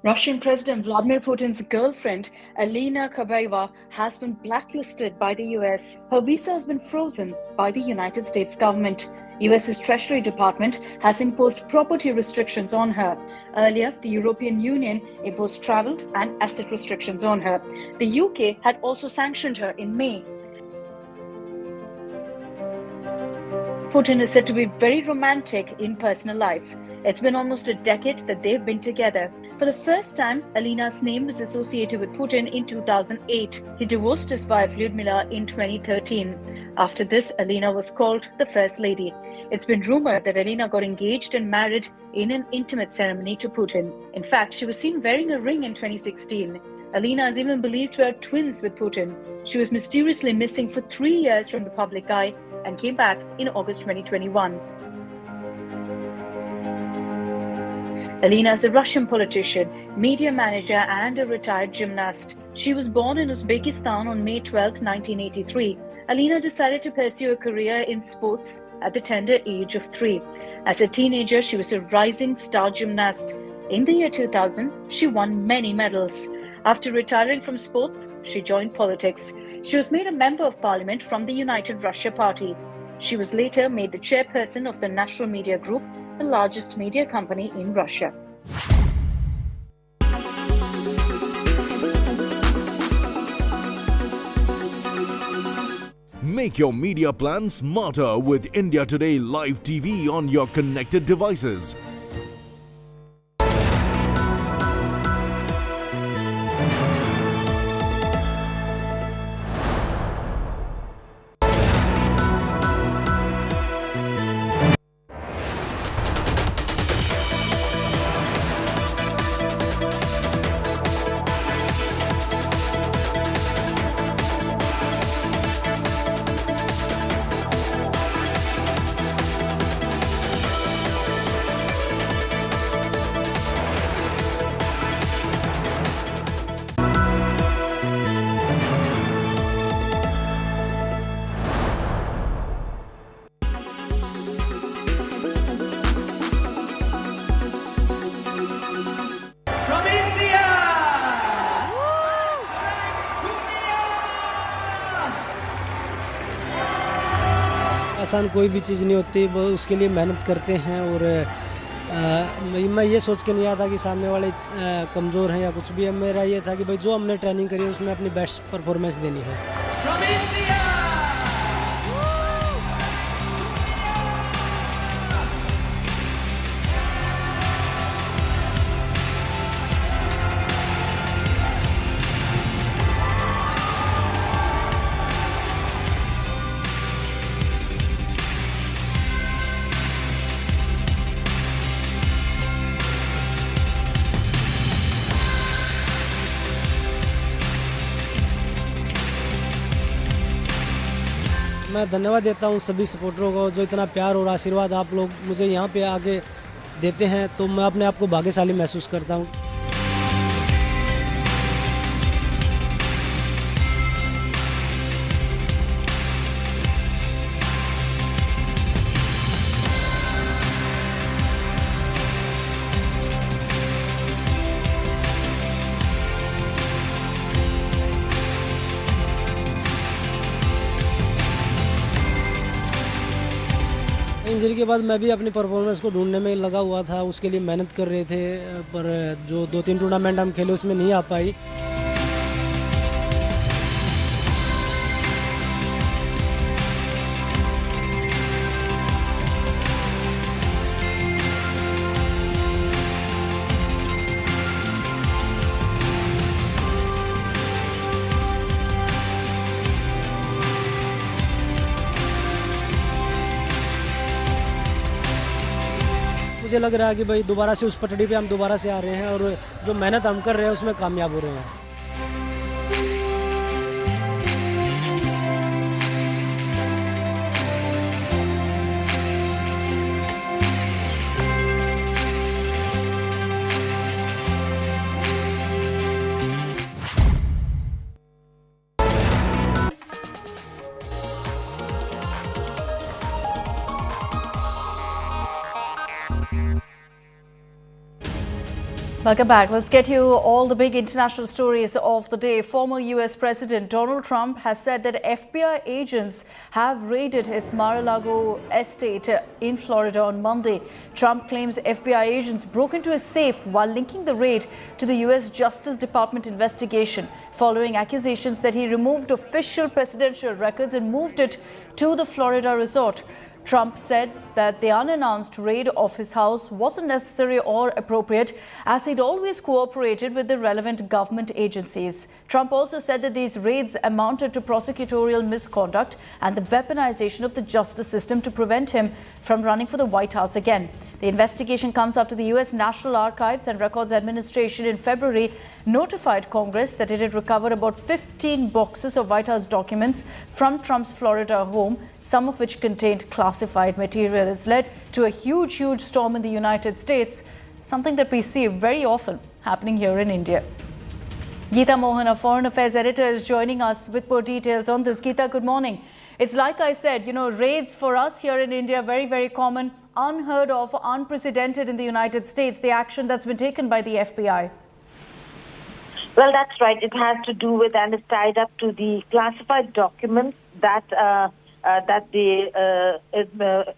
S1: Russian President Vladimir Putin's girlfriend, Alina Kabayeva, has been blacklisted by the US. Her visa has been frozen by the United States government. US's Treasury Department has imposed property restrictions on her. Earlier, the European Union imposed travel and asset restrictions on her. The UK had also sanctioned her in May. Putin is said to be very romantic in personal life. It's been almost a decade that they've been together. For the first time, Alina's name was associated with Putin in 2008. He divorced his wife Lyudmila in 2013. After this, Alina was called the First Lady. It's been rumored that Alina got engaged and married in an intimate ceremony to Putin. In fact, she was seen wearing a ring in 2016. Alina is even believed to have twins with Putin. She was mysteriously missing for 3 years from the public eye and came back in August 2021. Alina is a Russian politician, media manager and a retired gymnast. She was born in Uzbekistan on May 12, 1983. Alina decided to pursue a career in sports at the tender age of 3. As a teenager, she was a rising star gymnast. In the year 2000, she won many medals. After retiring from sports, she joined politics. She was made a member of parliament from the United Russia Party. She was later made the chairperson of the National Media Group, the largest media company in Russia.
S6: Make your media plan smarter with India Today Live TV on your connected devices.
S7: आसान कोई भी चीज़ नहीं होती, वो उसके लिए मेहनत करते हैं और मैं ये सोच के नहीं आता कि सामने वाले कमज़ोर हैं या कुछ भी है। मेरा ये था कि भाई जो हमने ट्रेनिंग करी है उसमें अपनी बेस्ट परफॉर्मेंस देनी है। मैं धन्यवाद देता हूं सभी सपोर्टरों को, जो इतना प्यार और आशीर्वाद आप लोग मुझे यहां पे आके देते हैं, तो मैं अपने आप को भाग्यशाली महसूस करता हूं। इंजरी के बाद मैं भी अपनी परफॉर्मेंस को ढूंढने में लगा हुआ था, उसके लिए मेहनत कर रहे थे, पर जो 2-3 टूर्नामेंट हम खेले उसमें नहीं आ पाई। मुझे लग रहा है कि भाई दोबारा से उस पटड़ी पे हम दोबारा से आ रहे हैं और जो मेहनत हम कर रहे हैं उसमें कामयाब हो रहे हैं।
S1: Welcome back. Let's get you all the big international stories of the day. Former US President Donald Trump has said that FBI agents have raided his Mar-a-Lago estate in Florida on Monday. Trump claims FBI agents broke into his safe while linking the raid to the US Justice Department investigation, following accusations that he removed official presidential records and moved it to the Florida resort. Trump said that the unannounced raid of his house wasn't necessary or appropriate, as he'd always cooperated with the relevant government agencies. Trump also said that these raids amounted to prosecutorial misconduct and the weaponization of the justice system to prevent him from running for the White House again. The investigation comes after the U.S. National Archives and Records Administration in February notified Congress that it had recovered about 15 boxes of White House documents from Trump's Florida home, some of which contained classified material. It's led to a huge storm in the United States, something that we see very often happening here in India. Geeta Mohan, our Foreign Affairs editor, is joining us with more details on this. Geeta, good morning. It's like I said, raids for us here in India, very common, unheard of, unprecedented in the United States, the action that's been taken by the FBI.
S8: Well, that's right. It has to do with and is tied up to the classified documents that the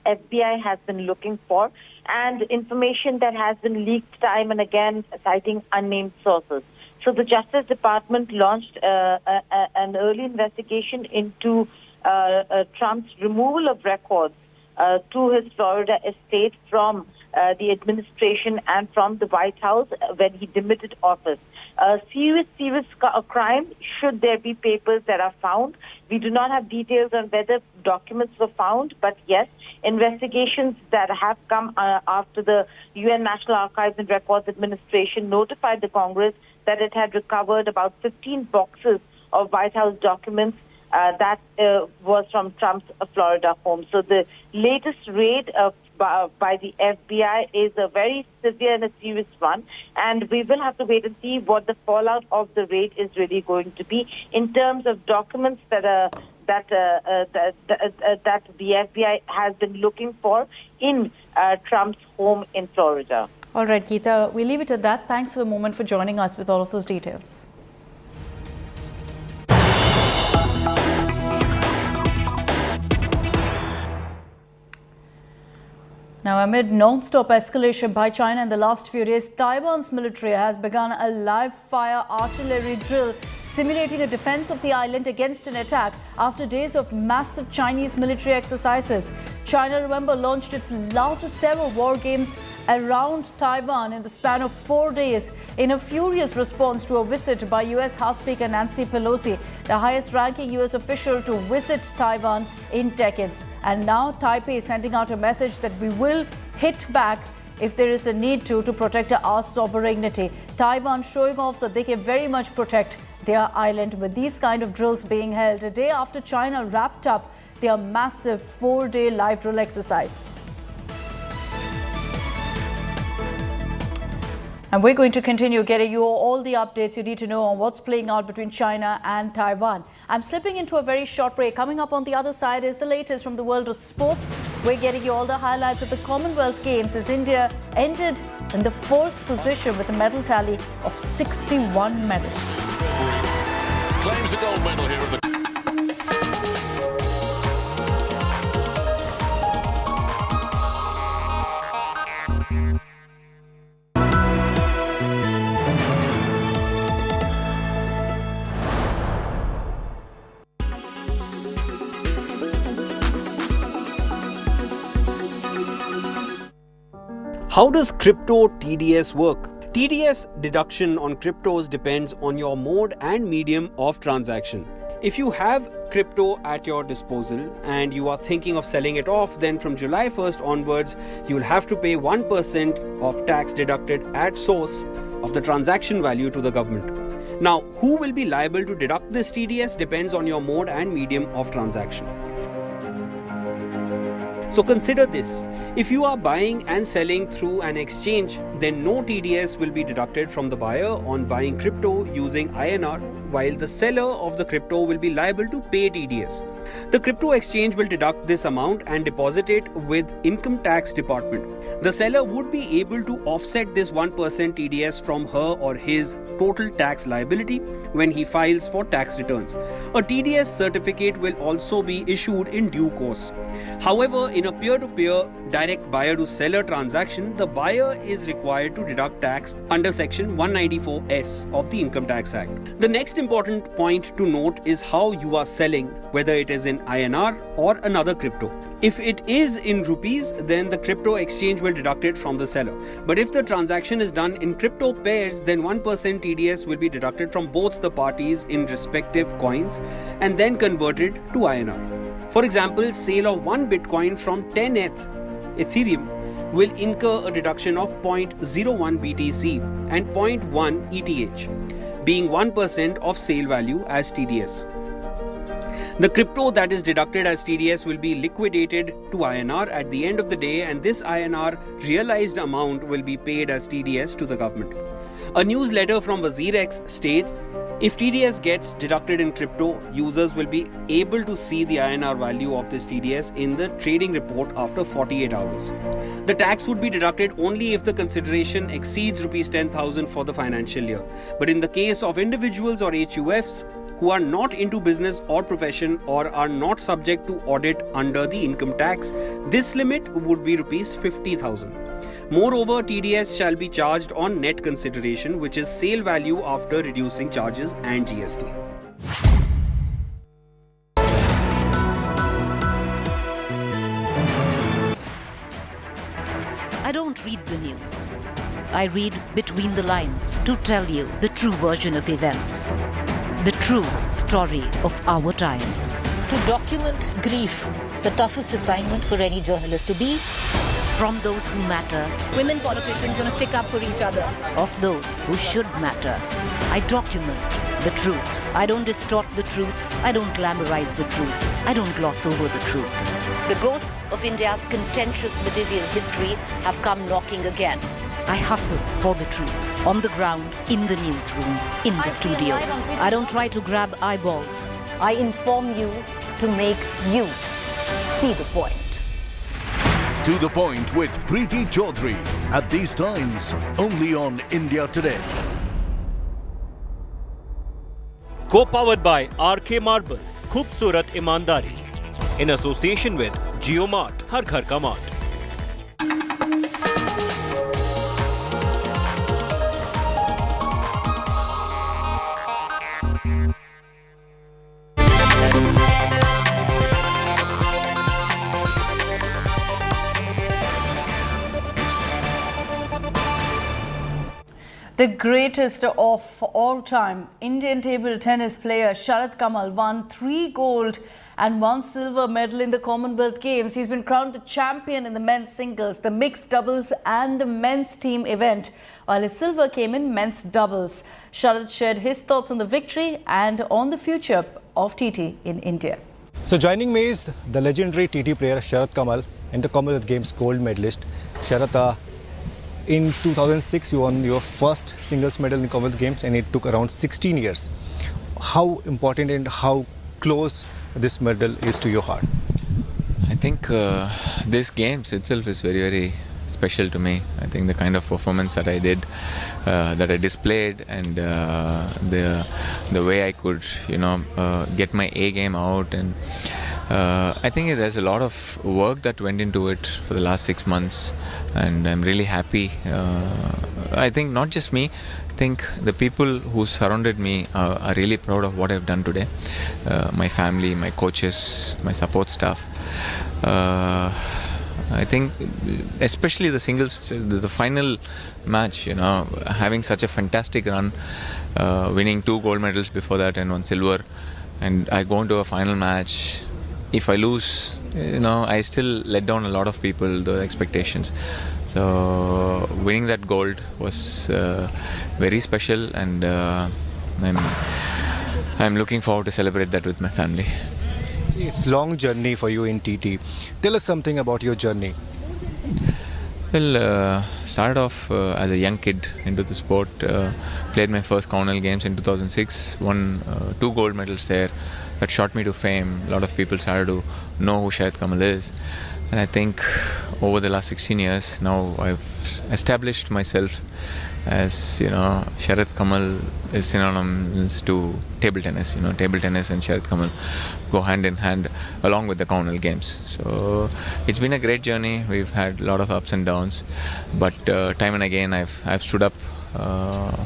S8: FBI has been looking for, and information that has been leaked time and again, citing unnamed sources. So the Justice Department launched an early investigation into Trump's removal of records to his Florida estate from the administration and from the White House when he demitted office. Serious crime should there be papers that are found. We do not have details on whether documents were found, but yes, investigations that have come after the UN National Archives and Records Administration notified the Congress that it had recovered about 15 boxes of White House documents that was from Trump's Florida home. So the latest raid by the FBI is a very severe and a serious one, and we will have to wait and see what the fallout of the raid is really going to be in terms of documents that the FBI has been looking for in Trump's home in Florida.
S1: All right, Geeta, we'll leave it at that. Thanks for the moment for joining us with all of those details. Now, amid non-stop escalation by China in the last few days, Taiwan's military has begun a live-fire artillery drill simulating a defense of the island against an attack after days of massive Chinese military exercises. China, remember, launched its largest ever war games around Taiwan in the span of 4 days in a furious response to a visit by US House Speaker Nancy Pelosi, the highest-ranking US official to visit Taiwan in decades. And now Taipei is sending out a message that we will hit back if there is a need to protect our sovereignty. Taiwan showing off that they can very much protect their island with these kind of drills being held a day after China wrapped up their massive 4-day live drill exercise. And we're going to continue getting you all the updates you need to know on what's playing out between China and Taiwan. I'm slipping into a very short break. Coming up on the other side is the latest from the world of sports. We're getting you all the highlights of the Commonwealth Games as India ended in the 4th position with a medal tally of 61 medals.
S9: Claims the gold medal here at the...
S10: How does crypto TDS work? TDS deduction on cryptos depends on your mode and medium of transaction. If you have crypto at your disposal and you are thinking of selling it off, then from July 1st onwards, you will have to pay 1% of tax deducted at source of the transaction value to the government. Now, who will be liable to deduct this TDS depends on your mode and medium of transaction. So consider this. If you are buying and selling through an exchange, then no TDS will be deducted from the buyer on buying crypto using INR, while the seller of the crypto will be liable to pay TDS. The crypto exchange will deduct this amount and deposit it with income tax department. The seller would be able to offset this 1% TDS from her or his total tax liability when he files for tax returns. A TDS certificate will also be issued in due course. However, in a peer-to-peer direct buyer-to-seller transaction, the buyer is required to deduct tax under Section 194S of the Income Tax Act. The next important point to note is how you are selling, whether it is in INR or another crypto. If it is in rupees, then the crypto exchange will deduct it from the seller. But if the transaction is done in crypto pairs, then 1% TDS will be deducted from both the parties in respective coins and then converted to INR. For example, sale of 1 Bitcoin from 10 Ethereum will incur a deduction of 0.01 BTC and 0.1 ETH, being 1% of sale value as TDS. The crypto that is deducted as TDS will be liquidated to INR at the end of the day, and this INR realized amount will be paid as TDS to the government. A newsletter from WazirX states, if TDS gets deducted in crypto, users will be able to see the INR value of this TDS in the trading report after 48 hours. The tax would be deducted only if the consideration exceeds Rs 10,000 for the financial year. But in the case of individuals or HUFs who are not into business or profession or are not subject to audit under the income tax, this limit would be Rs 50,000. Moreover, TDS shall be charged on net consideration, which is sale value after reducing charges and GST.
S5: I don't read the news. I read between the lines to tell you the true version of events, the true story of our times.
S11: To document grief, the toughest assignment for any journalist to be.
S5: From those who matter,
S13: Women politicians going to stick up for each other.
S5: Of those who should matter, I document the truth. I don't distort the truth. I don't glamorize the truth. I don't gloss over the truth.
S11: The ghosts of India's contentious material history have come knocking again.
S5: I hustle for the truth. On the ground, in the newsroom, in the studio. I don't try to grab eyeballs.
S11: I inform you to make you see the point.
S6: To the Point with Preeti Chaudhary. At these times, only on India Today.
S18: Co-powered by RK Marble, Khoobsurat Imandari. In association with JioMart, Har Ghar Ka Mart.
S1: The greatest of all time, Indian table tennis player Sharat Kamal won 3 gold and 1 silver medal in the Commonwealth Games. He's been crowned the champion in the men's singles, the mixed doubles and the men's team event, while his silver came in men's doubles. Sharat shared his thoughts on the victory and on the future of TT in India.
S12: So joining me is the legendary TT player Sharat Kamal and the Commonwealth Games gold medalist. Sharat, in 2006 you won your first singles medal in the Commonwealth Games, and it took around 16 years. How important and how close this medal is to your heart?
S24: I think this games itself is very, very special to me. I think the kind of performance that I did, that I displayed, and the way I could, get my A game out, and I think there's a lot of work that went into it for the last 6 months, and I'm really happy. I think not just me, I think the people who surrounded me are really proud of what I've done today. My family, my coaches, my support staff. I think especially the singles, the final match, having such a fantastic run, winning 2 gold medals before that and 1 silver, and I go into a final match. If I lose, I still let down a lot of people, the expectations. So winning that gold was very special, and I'm looking forward to celebrate that with my family.
S12: It's a long journey for you in TT. Tell us something about your journey.
S24: Well, started off as a young kid into the sport. Played my first Commonwealth Games in 2006. Won 2 gold medals there. That shot me to fame. A lot of people started to know who Shahid Kamal is. And I think over the last 16 years, now I've established myself as, Shahid Kamal is synonymous to table tennis. Table tennis and Shahid Kamal go hand in hand along with the Commonwealth Games. So it's been a great journey. We've had a lot of ups and downs, but time and again I've stood up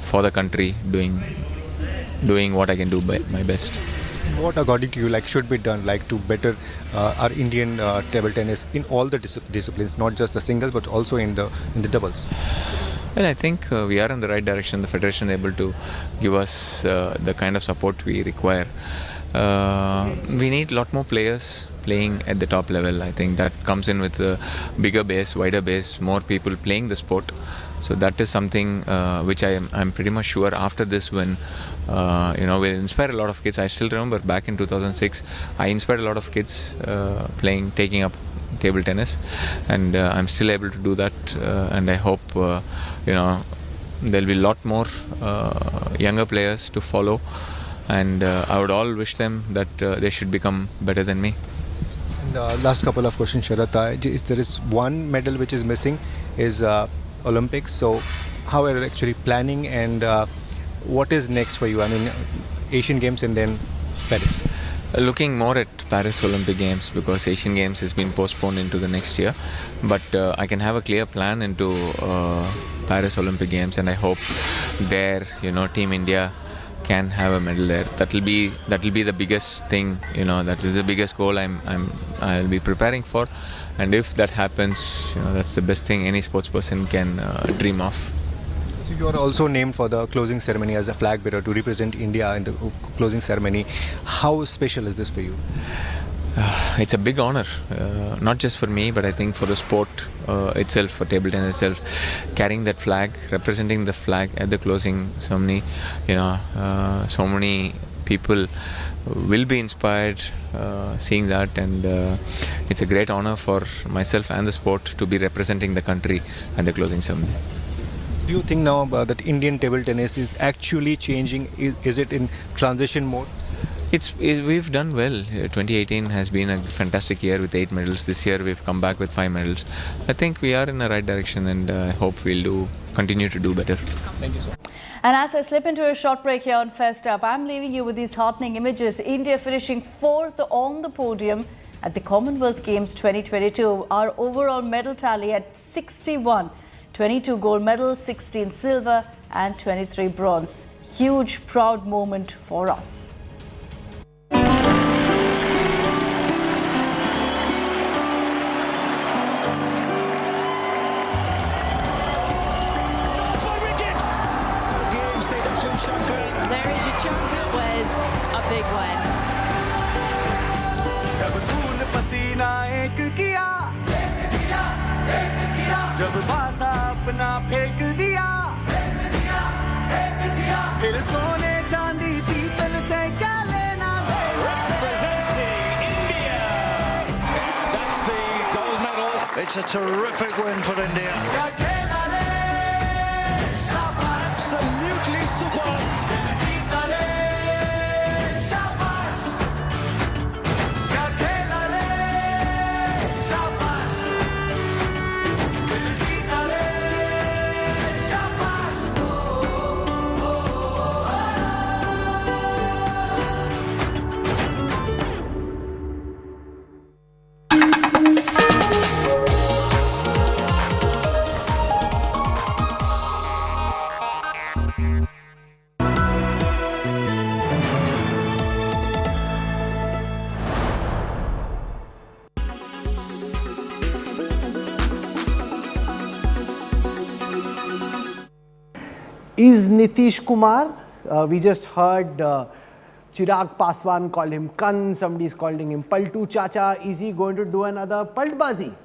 S24: for the country, doing what I can do by my best.
S12: What according to you should be done to better our Indian table tennis in all the disciplines, not just the singles but also in the doubles?
S24: Well, I think we are in the right direction. The federation is able to give us the kind of support we require. We need a lot more players playing at the top level. I think that comes in with a bigger base, wider base, more people playing the sport. So that is something which I'm pretty much sure after this win, will inspire a lot of kids. I still remember back in 2006, I inspired a lot of kids taking up table tennis, and I'm still able to do that, and I hope there'll be a lot more younger players to follow, and I would all wish them that they should become better than me.
S12: And last couple of questions, Sharath. There is one medal which is missing, is Olympics. So how are you actually planning, and what is next for you? I mean, Asian Games and then Paris.
S24: Looking more at Paris Olympic Games, because Asian Games has been postponed into the next year. But I can have a clear plan into Paris Olympic Games, and I hope there, Team India can have a medal there. That will be the biggest thing. That is the biggest goal I'll be preparing for. And if that happens, that's the best thing any sports person can dream of.
S12: So you are also named for the closing ceremony as a flag bearer to represent India in the closing ceremony. How special is this for you?
S24: It's a big honor, not just for me, but I think for the sport itself, for table tennis itself. Carrying that flag, representing the flag at the closing ceremony, so many people will be inspired seeing that, and it's a great honor for myself and the sport to be representing the country at the closing ceremony.
S12: Do you think now that Indian table tennis is actually changing? Is it in transition mode?
S24: We've done well. 2018 has been a fantastic year with 8 medals. This year we've come back with 5 medals. I think we are in the right direction, and I hope we'll continue to do better.
S12: Thank you so much.
S1: And as I slip into a short break here on Fest Up, I'm leaving you with these heartening images. India finishing 4th on the podium at the Commonwealth Games 2022. Our overall medal tally at 61. 22 gold medals, 16 silver and 23 bronze. Huge, proud moment for us.
S13: There is your chunk. It was a big one.
S14: जब भाषा अपना फेंक दिया फिर सोने चांदी पीतल से क्या लेना देना representing India that's the gold medal. It's a terrific win for India. Absolutely superb.
S16: Is Nitish Kumar. We just heard Chirag Paswan called him Kan, somebody's calling him Paltu Chacha. Is he going to do another Paltbazi?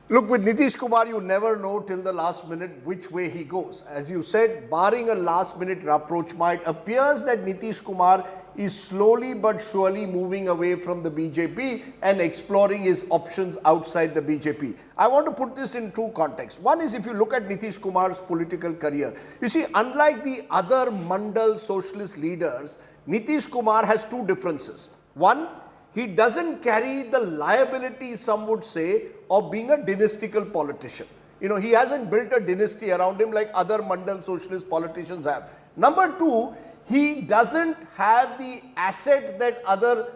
S17: Look, with Nitish Kumar, you never know till the last minute which way he goes. As you said, barring a last minute rapprochement, it appears that Nitish Kumar is slowly but surely moving away from the BJP and exploring his options outside the BJP. I want to put this in two contexts. One is if you look at Nitish Kumar's political career, you see, unlike the other Mandal socialist leaders, Nitish Kumar has two differences. One, he doesn't carry the liability, some would say, of being a dynastical politician. You know, he hasn't built a dynasty around him like other Mandal socialist politicians have. Number two, he doesn't have the asset that other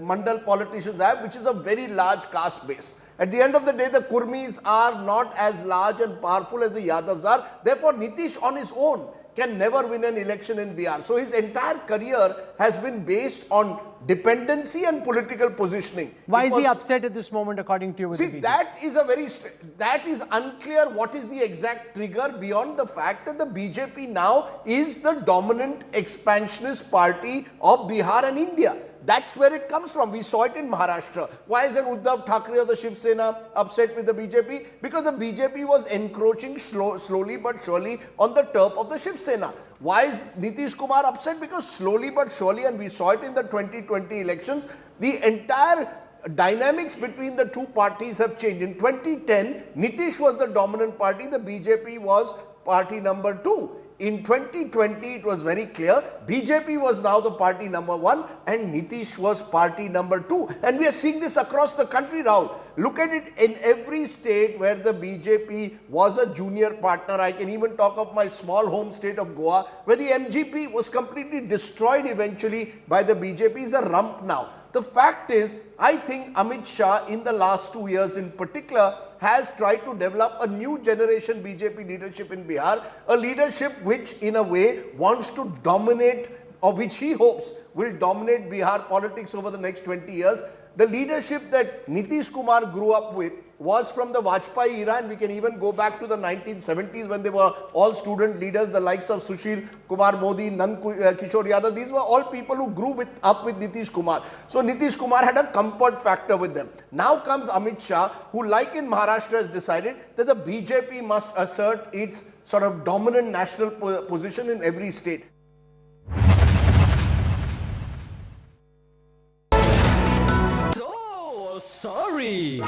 S17: Mandal politicians have, which is a very large caste base. At the end of the day, the Kurmis are not as large and powerful as the Yadavs are. Therefore, Nitish on his own can never win an election in Bihar. So his entire career has been based on dependency and political positioning.
S16: Why is he upset at this moment, according to you?
S17: See, that is unclear what is the exact trigger beyond the fact that the BJP now is the dominant expansionist party of Bihar and India. That's where it comes from. We saw it in Maharashtra. Why is then Uddhav Thackeray or the Shiv Sena upset with the BJP? Because the BJP was encroaching slowly but surely on the turf of the Shiv Sena. Why is Nitish Kumar upset? Because slowly but surely, and we saw it in the 2020 elections, the entire dynamics between the two parties have changed. In 2010, Nitish was the dominant party, the BJP was party number 2. In 2020, it was very clear, BJP was now the party number 1 and Nitish was party number 2. And we are seeing this across the country now. Look at it in every state where the BJP was a junior partner. I can even talk of my small home state of Goa, where the MGP was completely destroyed eventually by the BJP. Is a rump now. The fact is, I think Amit Shah in the last 2 years in particular has tried to develop a new generation BJP leadership in Bihar, a leadership which in a way wants to dominate, or which he hopes will dominate Bihar politics over the next 20 years. The leadership that Nitish Kumar grew up with was from the Vajpayee era, and we can even go back to the 1970s when they were all student leaders, the likes of Sushil Kumar Modi, Nand Kishore Yadav. These were all people who grew up with Nitish Kumar. So Nitish Kumar had a comfort factor with them. Now comes Amit Shah, who like in Maharashtra has decided that the BJP must assert its sort of dominant national position in every state.
S16: So sorry.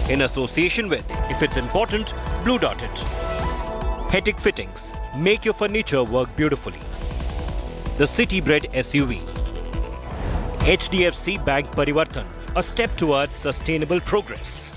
S18: in association with. If it's important, blue dot it. Hetic Fittings. Make your furniture work beautifully. The city-bred SUV. HDFC Bank Parivartan. A step towards sustainable progress.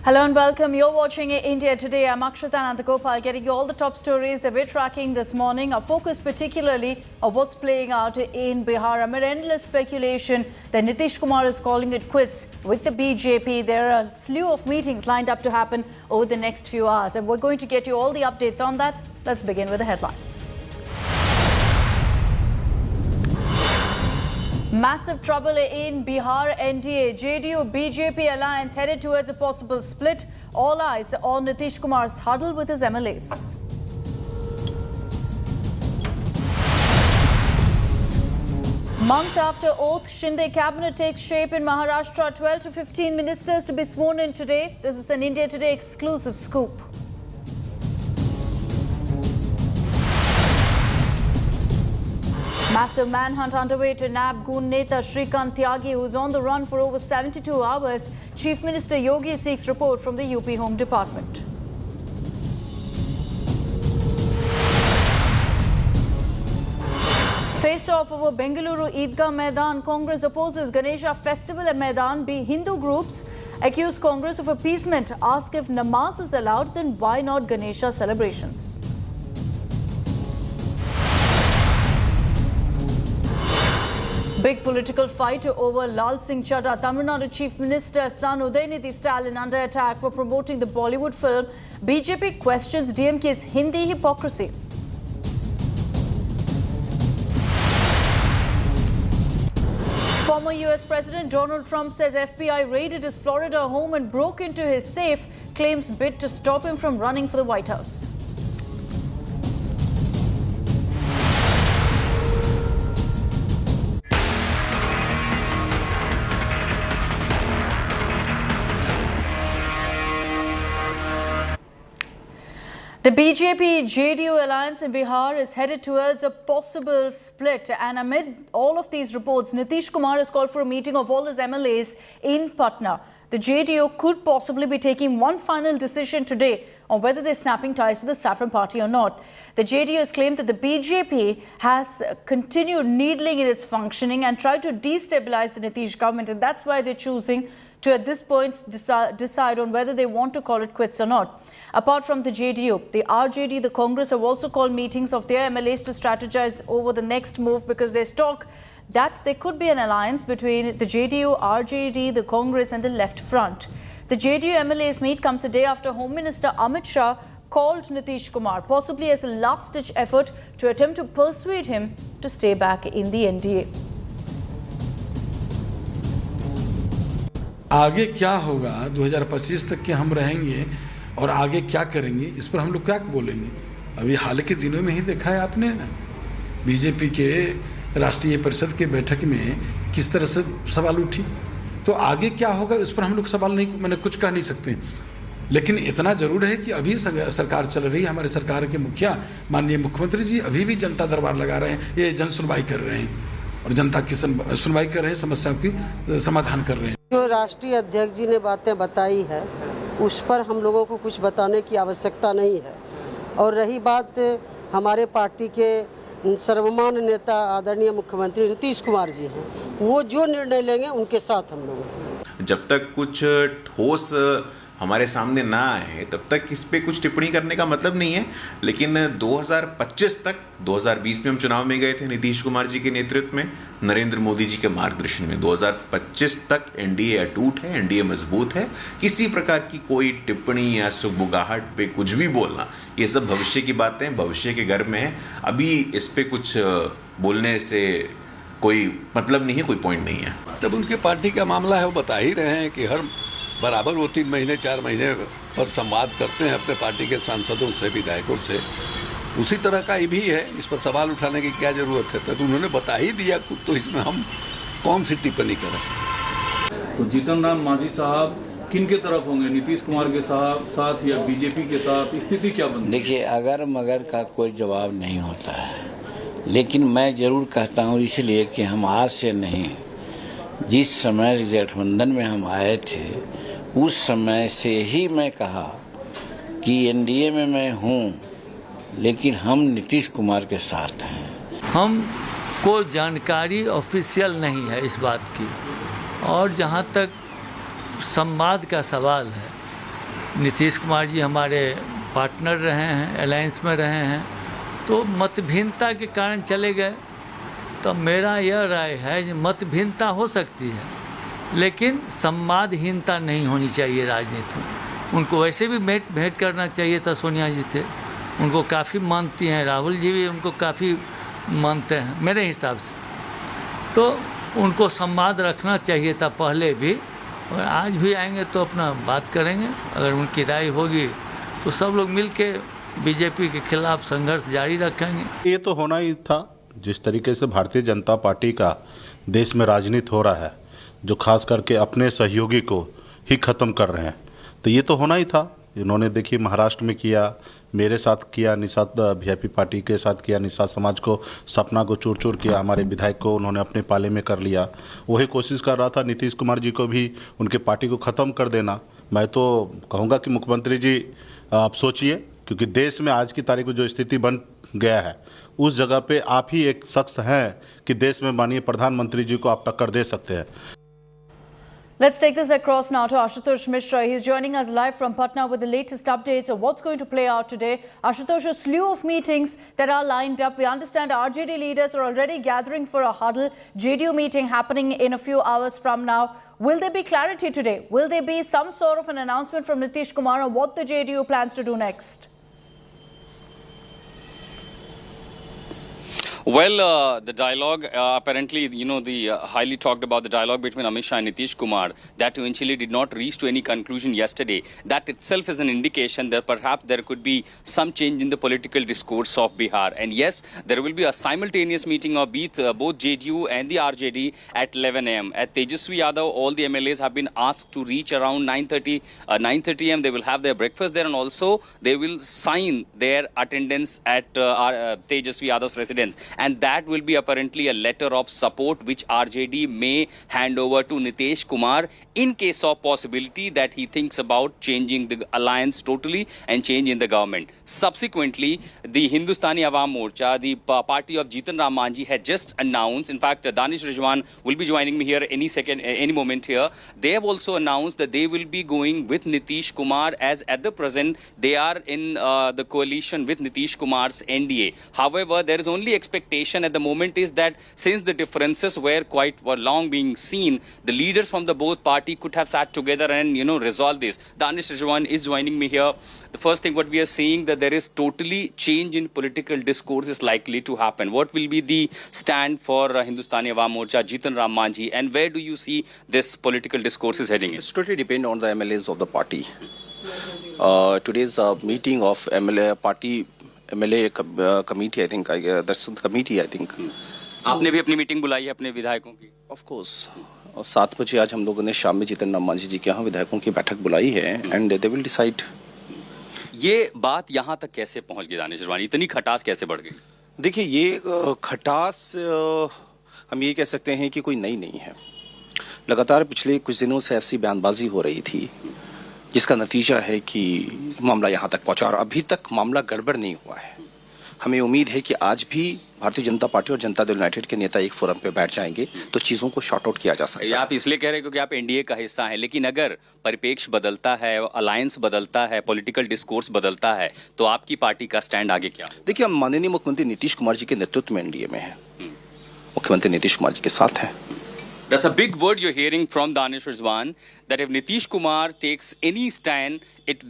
S1: Hello and welcome. You're watching India Today. I'm Akshita Nandagopal, getting you all the top stories that we're tracking this morning. Our focus particularly on what's playing out in Bihar. Amid endless speculation that Nitish Kumar is calling it quits with the BJP. There are a slew of meetings lined up to happen over the next few hours. And we're going to get you all the updates on that. Let's begin with the headlines. Massive trouble in Bihar. NDA, JDU, BJP alliance headed towards a possible split. All eyes on Nitish Kumar's huddle with his MLAs. Month after oath, Shinde cabinet takes shape in Maharashtra. 12 to 15 ministers to be sworn in today. This is an India Today exclusive scoop. Massive manhunt underway to nab Goon Neta Shrikant Tyagi, who's on the run for over 72 hours. Chief Minister Yogi seeks report from the UP Home Department. Face-off over Bengaluru Eidgah Maidan. Congress opposes Ganesha festival at Maidan. Hindu groups accuse Congress of appeasement. Ask if namaz is allowed, then why not Ganesha celebrations? Big political fight over Lal Singh Chadha. Tamil Nadu Chief Minister son Udayanidhi Stalin under attack for promoting the Bollywood film. BJP questions DMK's Hindi hypocrisy. Former US President Donald Trump says FBI raided his Florida home and broke into his safe. Claims bid to stop him from running for the White House. The BJP-JDU alliance in Bihar is headed towards a possible split, and amid all of these reports, Nitish Kumar has called for a meeting of all his MLAs in Patna. The JDU could possibly be taking one final decision today on whether they're snapping ties with the Saffron Party or not. The JDU has claimed that the BJP has continued needling in its functioning and tried to destabilize the Nitish government, and that's why they're choosing to, at this point, decide on whether they want to call it quits or not. Apart from the JDU, the RJD, the Congress have also called meetings of their MLAs to strategize over the next move, because there's talk that there could be an alliance between the JDU, RJD, the Congress and the Left Front. The JDU MLAs meet comes a day after Home Minister Amit Shah called Nitish Kumar, possibly as a last-ditch effort to attempt to persuade him to stay back in the NDA.
S15: आगे क्या होगा 2025 तक के हम रहेंगे और आगे क्या करेंगे, इस पर हम लोग क्या बोलेंगे। अभी हाल के दिनों में ही देखा है आपने ना, बीजेपी के राष्ट्रीय परिषद के बैठक में किस तरह से सवाल उठी। तो आगे क्या होगा इस पर हम लोग सवाल नहीं, मैंने कुछ कह नहीं सकते, लेकिन इतना जरूर है कि अभी सरकार चल रही है, हमारे सरकार के मुखिया माननीय मुख्यमंत्री जी अभी भी जनता दरबार लगा रहे हैं, ये जन सुनवाई कर रहे हैं और जनता की सुनवाई कर रहे हैं, समस्याओं की समाधान कर रहे हैं।
S19: जो राष्ट्रीय अध्यक्ष जी ने बातें बताई है उस पर हम लोगों को कुछ बताने की आवश्यकता नहीं है। और रही बात हमारे पार्टी के सर्वमान्य नेता आदरणीय मुख्यमंत्री नीतीश कुमार जी हैं, वो जो निर्णय लेंगे उनके साथ हम लोग।
S20: जब तक कुछ ठोस हमारे सामने ना आए तब तक इस पे कुछ टिप्पणी करने का मतलब नहीं है, लेकिन 2025 तक, 2020 में हम चुनाव में गए थे नीतीश कुमार जी के नेतृत्व में, नरेंद्र मोदी जी के मार्गदर्शन में। 2025 तक एनडीए अटूट है, एनडीए मजबूत है। किसी प्रकार की कोई टिप्पणी या सुगबुगाहट पे कुछ भी बोलना, ये सब भविष्य की बातें, भविष्य के गर्भ में है। अभी इस पे कुछ बोलने से कोई मतलब नहीं है, कोई पॉइंट नहीं है।
S21: तब उनके पार्टी का मामला है, वो बता ही रहे हैं कि हर बराबर वो 3 महीने 4 महीने पर संवाद करते हैं अपने पार्टी के सांसदों से, विधायकों से। उसी तरह का ये भी है, इस पर सवाल उठाने की क्या जरूरत है। तो उन्होंने बता ही दिया खुद, तो इसमें हम कौन सी टिप्पणी करें।
S25: तो जीतन राम मांझी साहब किन के तरफ होंगे, नीतीश कुमार के साथ या बीजेपी के साथ, स्थिति क्या बनी?
S26: देखिए, अगर मगर का कोई जवाब नहीं होता है,
S2: लेकिन मैं जरूर कहता हूँ इसलिए कि हम आज से नहीं, जिस समय गठबंधन में हम आए थे उस समय से ही मैं कहा कि एनडीए में मैं हूँ, लेकिन हम नीतीश कुमार के साथ हैं।
S3: हमको जानकारी ऑफिशियल नहीं है इस बात की, और जहाँ तक संवाद का सवाल है, नीतीश कुमार जी हमारे पार्टनर रहे हैं, अलायंस में रहे हैं, तो मतभिन्नता के कारण चले गए। तो मेरा यह राय है कि मतभिन्नता हो सकती है, लेकिन संवादहीनता नहीं होनी चाहिए राजनीति में। उनको वैसे भी भेंट करना चाहिए था सोनिया जी से, उनको काफ़ी मानती हैं, राहुल जी भी उनको काफ़ी मानते हैं मेरे हिसाब से, तो उनको संवाद रखना चाहिए था पहले भी, और आज भी आएंगे तो अपना बात करेंगे। अगर उनकी राय होगी तो सब लोग मिल के बीजेपी के खिलाफ संघर्ष जारी रखेंगे।
S4: ये तो होना ही था। जिस तरीके से भारतीय जनता पार्टी का देश में राजनीति हो रहा है, जो खास करके अपने सहयोगी को ही ख़त्म कर रहे हैं, तो ये तो होना ही था। इन्होंने देखिए महाराष्ट्र में किया, मेरे साथ किया, निषाद वीआईपी पार्टी के साथ किया, निषाद समाज को, सपना को चूर चूर किया, हमारे विधायक को उन्होंने अपने पाले में कर लिया। वही कोशिश कर रहा था नीतीश कुमार जी को भी उनके पार्टी को ख़त्म कर देना। मैं तो कहूँगा कि मुख्यमंत्री जी आप सोचिए, क्योंकि देश में आज की तारीख में जो स्थिति बन गया है, उस जगह पे आप ही एक शख्स हैं कि देश में माननीय प्रधानमंत्री जी को आप टक्कर दे सकते हैं।
S1: Let's take this across now to Ashutosh Mishra. He's joining us live from Patna with the latest updates of what's going to play out today. Ashutosh, a slew of meetings that are lined up. We understand RJD leaders are already gathering for a huddle. JDU meeting happening in a few hours from now. Will there be clarity today? Will there be some sort of an announcement from Nitish Kumar on what the JDU plans to do next?
S22: Well, the dialogue, apparently, the highly talked about the dialogue between Amit Shah and Nitish Kumar, that eventually did not reach to any conclusion yesterday. That itself is an indication that perhaps there could be some change in the political discourse of Bihar. And yes, there will be a simultaneous meeting of both JDU and the RJD at 11 a.m. At Tejaswi Yadav, all the MLAs have been asked to reach around 9:30 a.m. They will have their breakfast there, and also they will sign their attendance at Tejaswi Yadav's residence. And that will be apparently a letter of support which RJD may hand over to Nitish Kumar in case of possibility that he thinks about changing the alliance totally and change in the government. Subsequently, the Hindustani Awam Morcha, the party of Jitan Ram Manjhi, had just announced, in fact, Danish Rizwan will be joining me here any moment here. They have also announced that they will be going with Nitish Kumar, as at the present they are in the coalition with Nitish Kumar's NDA. However, there is only expectation at the moment is that since the differences were long being seen, the leaders from the both party could have sat together and resolve this. Danish Rizwan is joining me here. The first thing what we are seeing that there is totally change in political discourse is likely to happen. What will be the stand for Hindustani Awam Morcha, Jitan Ram Manjhi, and where do you see this political discourse is heading?
S23: It's totally depend on the MLAs of the party. Today's meeting of MLA committee, I think, that's the committee, I think.
S22: आपने भी अपनी meeting बुलाई है अपने विधायकों की?
S23: Of course. और 7 बजे आज हम लोगों ने शाम में जीतन राम मांझी जी के यहाँ विधायकों की बैठक बुलाई है, and they will decide.
S22: ये बात यहाँ तक कैसे पहुँच गई दानिश रजवानी? इतनी खटास कैसे बढ़ गई?
S23: देखिए, ये खटास हम ये कह सकते हैं कि कोई नई नहीं है। लगातार पिछले कुछ दिनों से ऐसी बयानबाजी हो रही थी जिसका नतीजा है कि मामला यहाँ तक पहुँचा, और अभी तक मामला गड़बड़ नहीं हुआ है। हमें उम्मीद है कि आज भी भारतीय जनता पार्टी और जनता दल यूनाइटेड के नेता एक फोरम पे बैठ जाएंगे तो चीज़ों को शॉर्ट आउट किया जा सकता है।
S22: आप इसलिए कह रहे हैं क्योंकि आप एनडीए का हिस्सा हैं, लेकिन अगर परिप्रेक्ष्य बदलता है, अलायंस बदलता है, पॉलिटिकल डिस्कोर्स बदलता है, तो आपकी पार्टी का स्टैंड आगे क्या?
S23: देखिए, हम माननीय मुख्यमंत्री नीतीश कुमार जी के नेतृत्व में एनडीए में हैं, मुख्यमंत्री नीतीश कुमार जी के साथ हैं।
S22: That's a big word you're hearing from Danish Rizwan, that if Nitish Kumar takes any stand,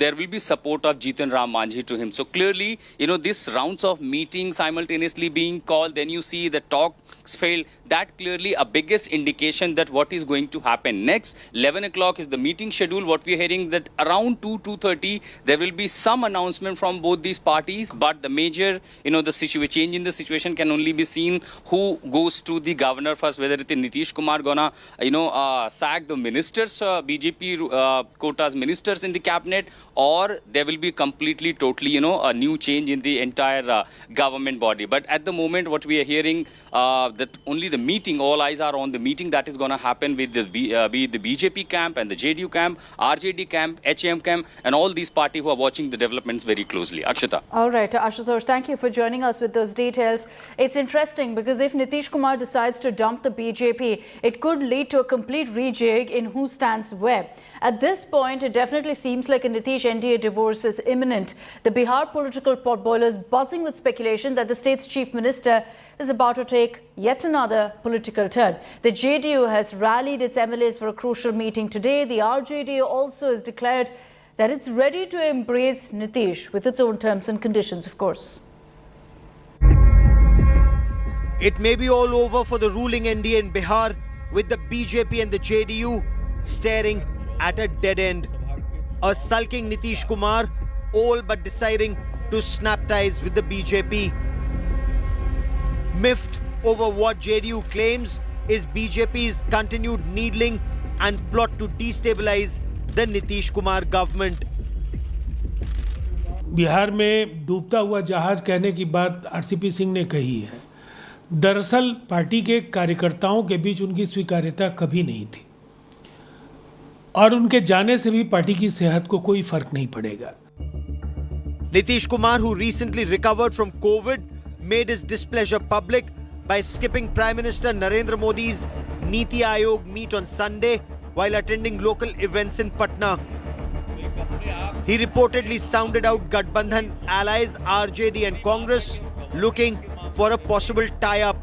S22: there will be support of Jitan Ram Manjhi to him. So clearly, this rounds of meetings simultaneously being called, then you see the talks fail. That clearly a biggest indication that what is going to happen next. 11 o'clock is the meeting schedule. What we are hearing that around 2:30 there will be some announcement from both these parties. But the major, the change in the situation can only be seen who goes to the governor first. Whether it is Nitish Kumar gonna, sack the ministers, BJP quotas ministers in the cabinet, cabinet, or there will be completely, totally, a new change in the entire government body. But at the moment, what we are hearing, that only the meeting, all eyes are on the meeting that is going to happen with the BJP camp and the JDU camp, RJD camp, HM camp, and all these parties who are watching the developments very closely. Akshata.
S1: All right, Ashutosh, thank you for joining us with those details. It's interesting because if Nitish Kumar decides to dump the BJP, it could lead to a complete rejig in who stands where. At this point, it definitely seems like a Nitish NDA divorce is imminent. The Bihar political potboiler is buzzing with speculation that the state's chief minister is about to take yet another political turn. The JDU has rallied its MLAs for a crucial meeting today. The RJD also has declared that it's ready to embrace Nitish with its own terms and conditions, of course.
S5: It may be all over for the ruling NDA in Bihar, with the BJP and the JDU staring at a dead end. A sulking Nitish Kumar, all but deciding to snap ties with the BJP. Miffed over what JDU claims is BJP's continued needling and plot to destabilize the Nitish Kumar government.
S7: Bihar में डूबता हुआ जहाज कहने की बात RCP Singh ने कही है। दरअसल पार्टी के कार्यकर्ताओं के बीच उनकी स्वीकार्यता कभी नहीं थी और उनके जाने से भी पार्टी की सेहत को कोई फर्क नहीं पड़ेगा।
S5: Nitish Kumar, who recently recovered from COVID, made his displeasure public by skipping Prime Minister Narendra Modi's Niti Aayog meet on Sunday while attending local events in Patna. He reportedly sounded out Gathbandhan allies RJD and Congress, looking for a possible tie-up.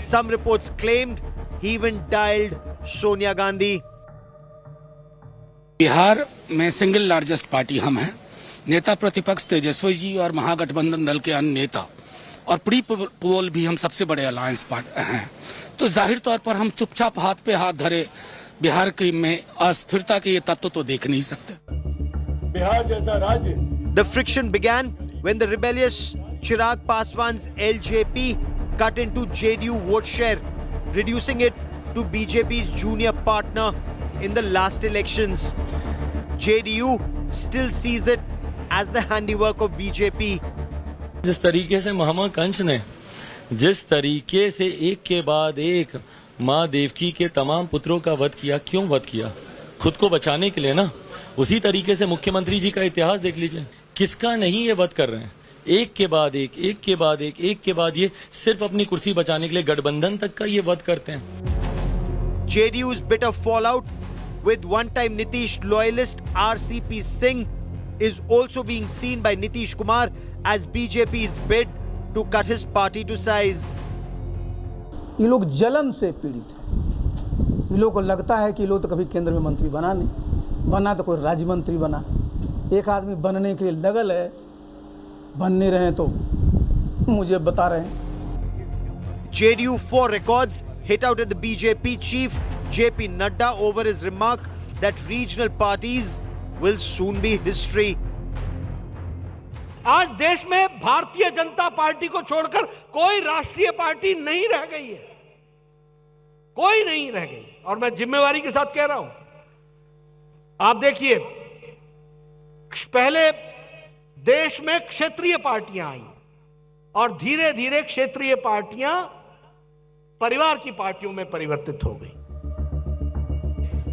S5: Some reports claimed he even dialed Sonia Gandhi.
S8: Bihar में single largest party हम हैं। नेता प्रतिपक्ष तेजस्वी जी और महागठबंधन दल के अन्य नेता और प्री पोल भी हम सबसे बड़े अलायंस पार्टी हैं। तो जाहिर तौर पर हम चुपचाप हाथ पे हाथ धरे बिहार की में अस्थिरता के ये तत्व तो देख नहीं सकते।
S7: बिहार जैसा राज्य।
S5: The friction began when the rebellious Chirag Paswan's LJP cut into JDU vote share, reducing it to BJP's junior partner in the last elections. JDU still sees it as the handiwork of BJP.
S9: जिस तरीके से महामना कंस ने जिस तरीके से एक के बाद एक माँ देवकी के तमाम पुत्रों का वध किया, क्यों वध किया? खुद को बचाने के लिए ना। उसी तरीके से मुख्यमंत्री जी का इतिहास देख लीजिए, किसका नहीं ये वध कर रहे हैं, एक के बाद एक, एक के बाद एक, एक के बाद ये, सिर्फ अपनी कुर्सी बचाने के लिए गठबंधन तक का ये वध करते हैं।
S5: JDU's bitter fallout with one-time Nitish loyalist RCP Singh is also being seen by Nitish Kumar as BJP's bid to cut his party to size.
S10: ये लोग जलन से पीड़ित हैं। ये लोग को लगता है कि ये लोग तो कभी केंद्र में मंत्री बना नहीं, बना तो कोई राज्य मंत्री बना। एक आदमी बनने के लिए लगल है, बन नहीं रहे तो मुझे बता रहे हैं।
S5: JDU for records hit out at the BJP chief JP Nadda over his remark that regional parties will soon be history.
S7: आज देश में भारतीय जनता पार्टी को छोड़कर कोई राष्ट्रीय पार्टी नहीं रह गई है, कोई नहीं रह गई। और मैं जिम्मेवारी के साथ कह रहा हूं, आप देखिए, पहले देश में क्षेत्रीय पार्टियां आई और धीरे धीरे क्षेत्रीय पार्टियां परिवार की पार्टियों में परिवर्तित हो गई।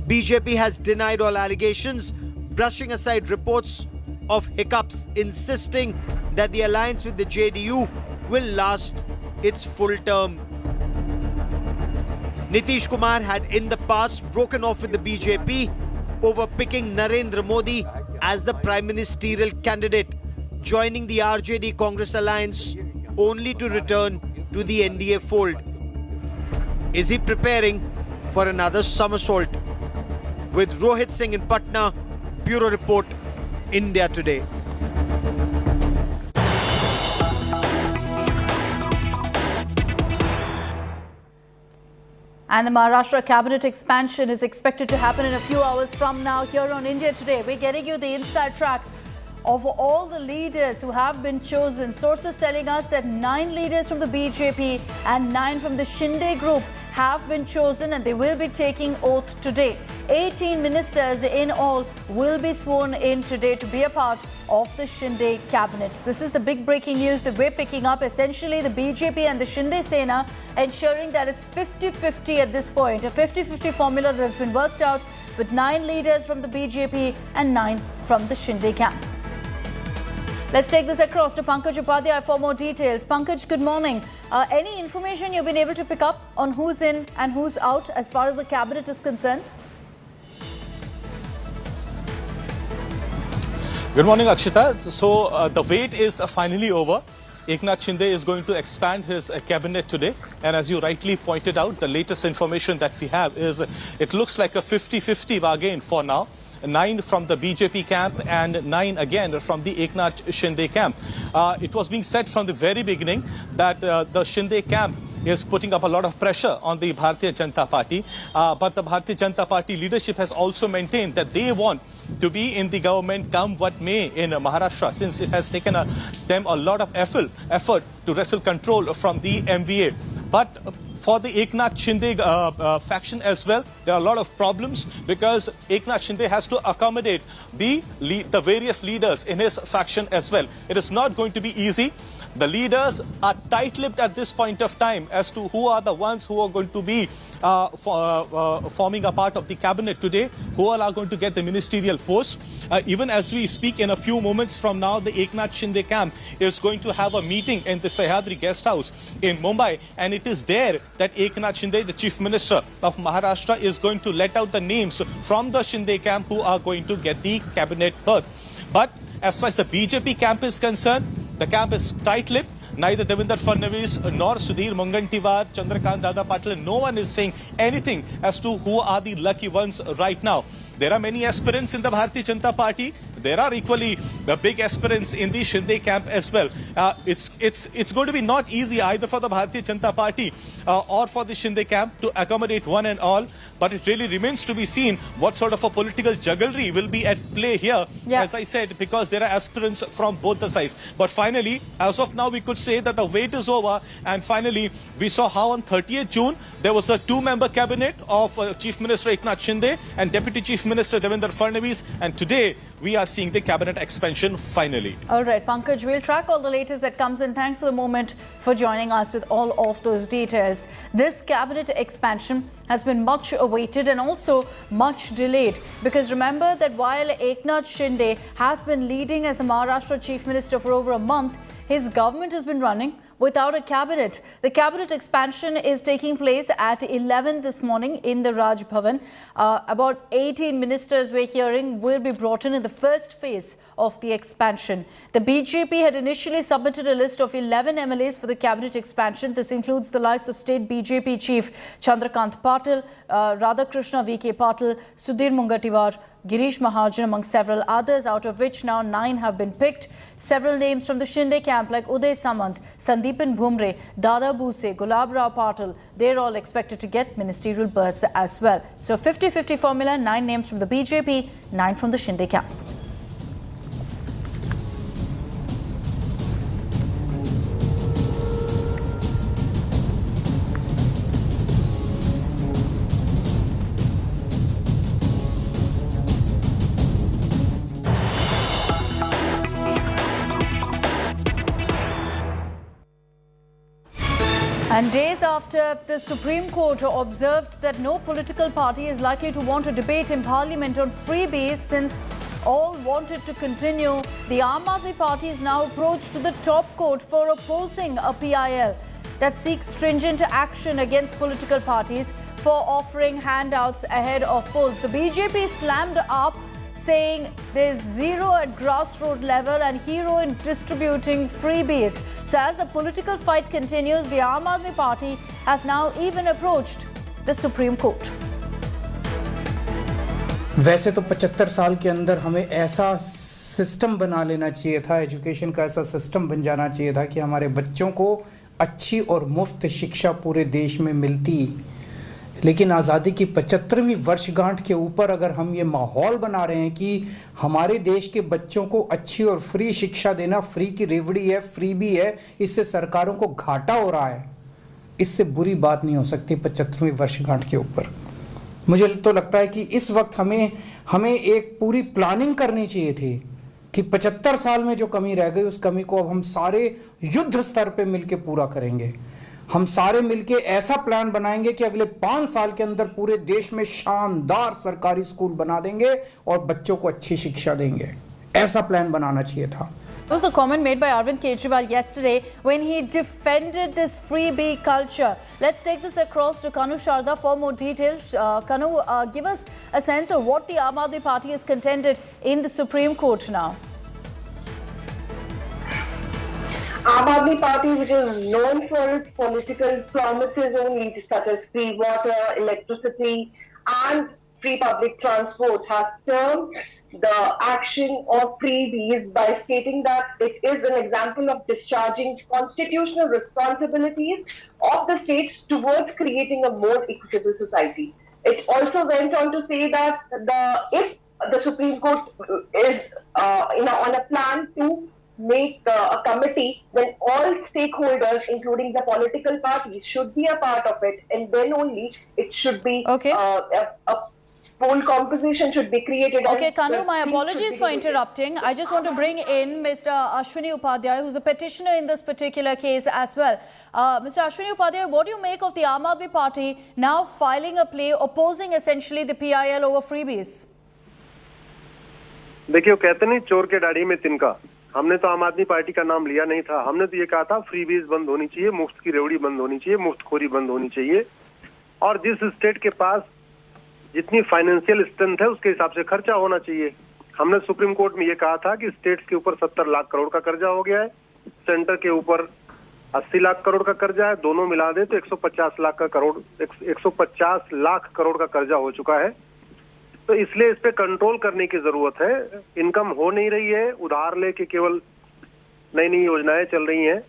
S5: BJP has denied all allegations, brushing aside reports of hiccups, insisting that the alliance with the JDU will last its full term. Nitish Kumar had in the past broken off with the BJP over picking Narendra Modi as the prime ministerial candidate, joining the RJD Congress alliance only to return to the NDA fold. Is he preparing for another somersault? With Rohit Singh in Patna, Bureau Report, India Today.
S1: And the Maharashtra cabinet expansion is expected to happen in a few hours from now here on India Today. We're getting you the inside track of all the leaders who have been chosen. Sources telling us that 9 leaders from the BJP and 9 from the Shinde group have been chosen and they will be taking oath today. 18 ministers in all will be sworn in today to be a part of the Shinde cabinet. This is the big breaking news that we're picking up. Essentially, the BJP and the Shinde Sena ensuring that it's 50-50 at this point. A 50-50 formula that has been worked out with 9 leaders from the BJP and 9 from the Shinde camp. Let's take this across to Pankaj Upadhyay for more details. Pankaj, good morning. Any information you've been able to pick up on who's in and who's out as far as the cabinet is concerned?
S6: Good morning, Akshita. So the wait is finally over. Eknath Shinde is going to expand his cabinet today. And as you rightly pointed out, the latest information that we have is it looks like a 50-50 bargain for now. 9 from the BJP camp and 9 again from the Eknath Shinde camp. It was being said from the very beginning that the Shinde camp is putting up a lot of pressure on the Bharatiya Janata Party. But the Bharatiya Janata Party leadership has also maintained that they want to be in the government come what may in Maharashtra, since it has taken them a lot of effort to wrestle control from the MVA. But for the Eknath Shinde faction as well, there are a lot of problems because Eknath Shinde has to accommodate the various leaders in his faction as well. It is not going to be easy. The leaders are tight-lipped at this point of time as to who are the ones who are going to be forming a part of the cabinet today, who all are going to get the ministerial post. Even as we speak, in a few moments from now, the Eknath Shinde camp is going to have a meeting in the Sahyadri guest house in Mumbai, and it is there that Eknath Shinde, the Chief Minister of Maharashtra, is going to let out the names from the Shinde camp who are going to get the cabinet berth. But as far as the BJP camp is concerned, the camp is tight-lipped. Neither Devendra Fadnavis nor Sudhir Mungantiwar, Chandrakant Dada Patil, no one is saying anything as to who are the lucky ones right now. There are many aspirants in the Bharatiya Janata Party. There are equally the big aspirants in the Shinde camp as well. It's going to be not easy either for the Bharatiya Janata Party or for the Shinde camp to accommodate one and all. But it really remains to be seen what sort of a political jugglery will be at play here, as I said, because there are aspirants from both the sides. But finally, as of now, we could say that the wait is over. And finally, we saw how on 30th June, there was a 2-member cabinet of Chief Minister Eknath Shinde and Deputy Chief Minister Devendra Fadnavis. And today, we are seeing the cabinet expansion finally.
S1: All right, Pankaj, we'll track all the latest that comes in. Thanks for the moment for joining us with all of those details. This cabinet expansion has been much awaited and also much delayed, because remember that while Eknath Shinde has been leading as the Maharashtra Chief Minister for over a month, his government has been running without a cabinet. The cabinet expansion is taking place at 11 this morning in the Raj Bhavan. About 18 ministers we're hearing will be brought in the first phase of the expansion. The BJP had initially submitted a list of 11 MLAs for the cabinet expansion. This includes the likes of State BJP Chief Chandrakant Patil, Radhakrishna VK Patil, Sudhir Mungantiwar, Girish Mahajan, among several others, out of which now 9 have been picked. Several names from the Shinde camp like Uday Samant, Sandeepan Bhumre, Dada Buse, Gulab Rao Patil, they're all expected to get ministerial berths as well. So 50-50 formula, 9 names from the BJP, 9 from the Shinde camp. And days after the Supreme Court observed that no political party is likely to want to debate in Parliament on freebies since all wanted to continue, the Aam Aadmi Party is now approached to the top court for opposing a PIL that seeks stringent action against political parties for offering handouts ahead of polls. The BJP slammed up, saying there's zero at grassroots level and hero in distributing freebies. So as the political fight continues, the Aam Aadmi Party has now even approached the Supreme Court.
S10: वैसे तो 75 साल के अंदर हमें ऐसा system बना लेना चाहिए था, एजुकेशन का ऐसा सिस्टम बन जाना चाहिए था कि हमारे बच्चों को अच्छी और मुफ्त शिक्षा पूरे देश में मिलती। लेकिन आज़ादी की 75वीं वर्षगांठ के ऊपर अगर हम ये माहौल बना रहे हैं कि हमारे देश के बच्चों को अच्छी और फ्री शिक्षा देना, फ्री की रेवड़ी है, फ्री भी है, इससे सरकारों को घाटा हो रहा है,
S11: इससे बुरी बात नहीं हो सकती 75वीं वर्षगांठ के ऊपर। मुझे तो लगता है कि इस वक्त हमें एक पूरी प्लानिंग करनी चाहिए थी कि 75 साल में जो कमी रह गई उस कमी को अब हम सारे युद्ध स्तर पे मिलके पूरा करेंगे। हम सारे मिलके ऐसा प्लान बनाएंगे कि अगले 5 साल के अंदर पूरे देश में शानदार सरकारी स्कूल बना देंगे और बच्चों को अच्छी शिक्षा देंगे। ऐसा प्लान बनाना चाहिए था।
S1: That was the comment made by Arvind Kejriwal yesterday when he defended this freebie culture. Let's take this across to Kanu Sharda for more details. Kanu, give us a sense of what the Aam Aadmi Party has contended in the Supreme Court now.
S12: Aam Aadmi Party, which is known for its political promises only, such as free water, electricity and free public transport, has termed the action of freebies by stating that it is an example of discharging constitutional responsibilities of the states towards creating a more equitable society. It also went on to say that if the Supreme Court is on a plan to make a committee, then all stakeholders, including the political parties, should be a part of it, and then only it should be a poll composition should be created.
S1: Okay, Kanu, my apologies for interrupting. I just want to bring in Mr. Ashwini Upadhyay, who's a petitioner in this particular case as well. Mr. Ashwini Upadhyay, what do you make of the Aam Aadmi Party now filing a plea opposing essentially the PIL over freebies?
S13: देखिए, कहते नहीं चोर के दाढ़ी में तिनका। हमने तो आम आदमी पार्टी का नाम लिया नहीं था। हमने तो ये कहा था फ्रीबीज बंद होनी चाहिए, मुफ्त की रेवड़ी बंद होनी चाहिए, मुफ्तखोरी बंद होनी चाहिए, और जिस स्टेट के पास जितनी फाइनेंशियल स्ट्रेंथ है उसके हिसाब से खर्चा होना चाहिए। हमने सुप्रीम कोर्ट में ये कहा था कि स्टेट्स के ऊपर 70 लाख करोड़ का कर्जा हो गया है, सेंटर के ऊपर 80 लाख करोड़ का कर्जा है, दोनों मिला दे तो 150 लाख करोड़ का कर्जा हो चुका है। तो इसलिए इस पे कंट्रोल करने की जरूरत है। इनकम हो नहीं रही है, उधार लेके केवल नई नई योजनाएं चल रही हैं।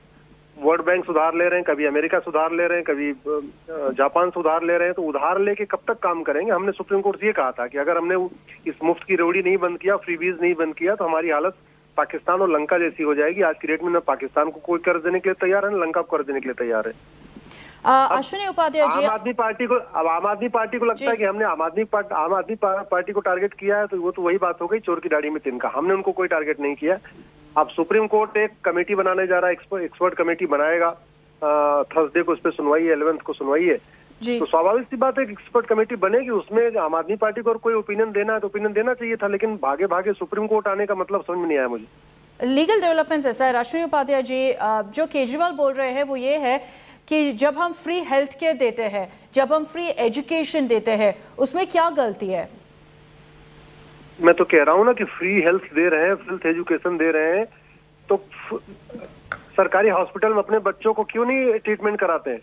S13: वर्ल्ड बैंक सुधार ले रहे हैं, कभी अमेरिका सुधार ले रहे हैं, कभी जापान सुधार ले रहे हैं। तो उधार लेके कब तक काम करेंगे? हमने सुप्रीम कोर्ट से ये कहा था कि अगर हमने इस मुफ्त की रेवड़ी नहीं बंद किया, फ्रीबीज नहीं बंद किया, तो हमारी हालत पाकिस्तान और लंका जैसी हो जाएगी। आज की डेट में न पाकिस्तान को कोई कर्ज देने के लिए तैयार है, न लंका को कर्ज देने के लिए तैयार है।
S1: अश्विनी उपाध्याय जी,
S13: आम आदमी पार्टी को लगता है कि हमने आम आदमी पार्टी को टारगेट किया है, तो वो तो वही बात हो गई चोर की दाढ़ी में तिनका। हमने उनको कोई टारगेट नहीं किया। अब सुप्रीम कोर्ट एक कमेटी बनाने जा रहा है, एक्सपर्ट कमेटी बनाएगा। थर्सडे को उस पर सुनवाई है, 11th को सुनवाई है। तो स्वाभाविक सी बात है कि एक्सपर्ट कमेटी बनेगी, उसमें आम आदमी पार्टी को और कोई ओपिनियन देना है तो ओपिनियन देना चाहिए था, लेकिन भागे भागे सुप्रीम कोर्ट आने का मतलब समझ में नहीं आया मुझे।
S1: लीगल डेवलपमेंट्स ऐसा है अश्विनी उपाध्याय जी, जो केजरीवाल बोल रहे हैं वो ये है कि जब हम फ्री हेल्थ केयर देते हैं, जब हम फ्री एजुकेशन देते हैं, उसमें क्या गलती है?
S13: मैं तो कह रहा हूँ ना कि फ्री हेल्थ दे रहे हैं, हेल्थ एजुकेशन दे रहे हैं, तो सरकारी हॉस्पिटल में अपने बच्चों को क्यों नहीं ट्रीटमेंट कराते हैं?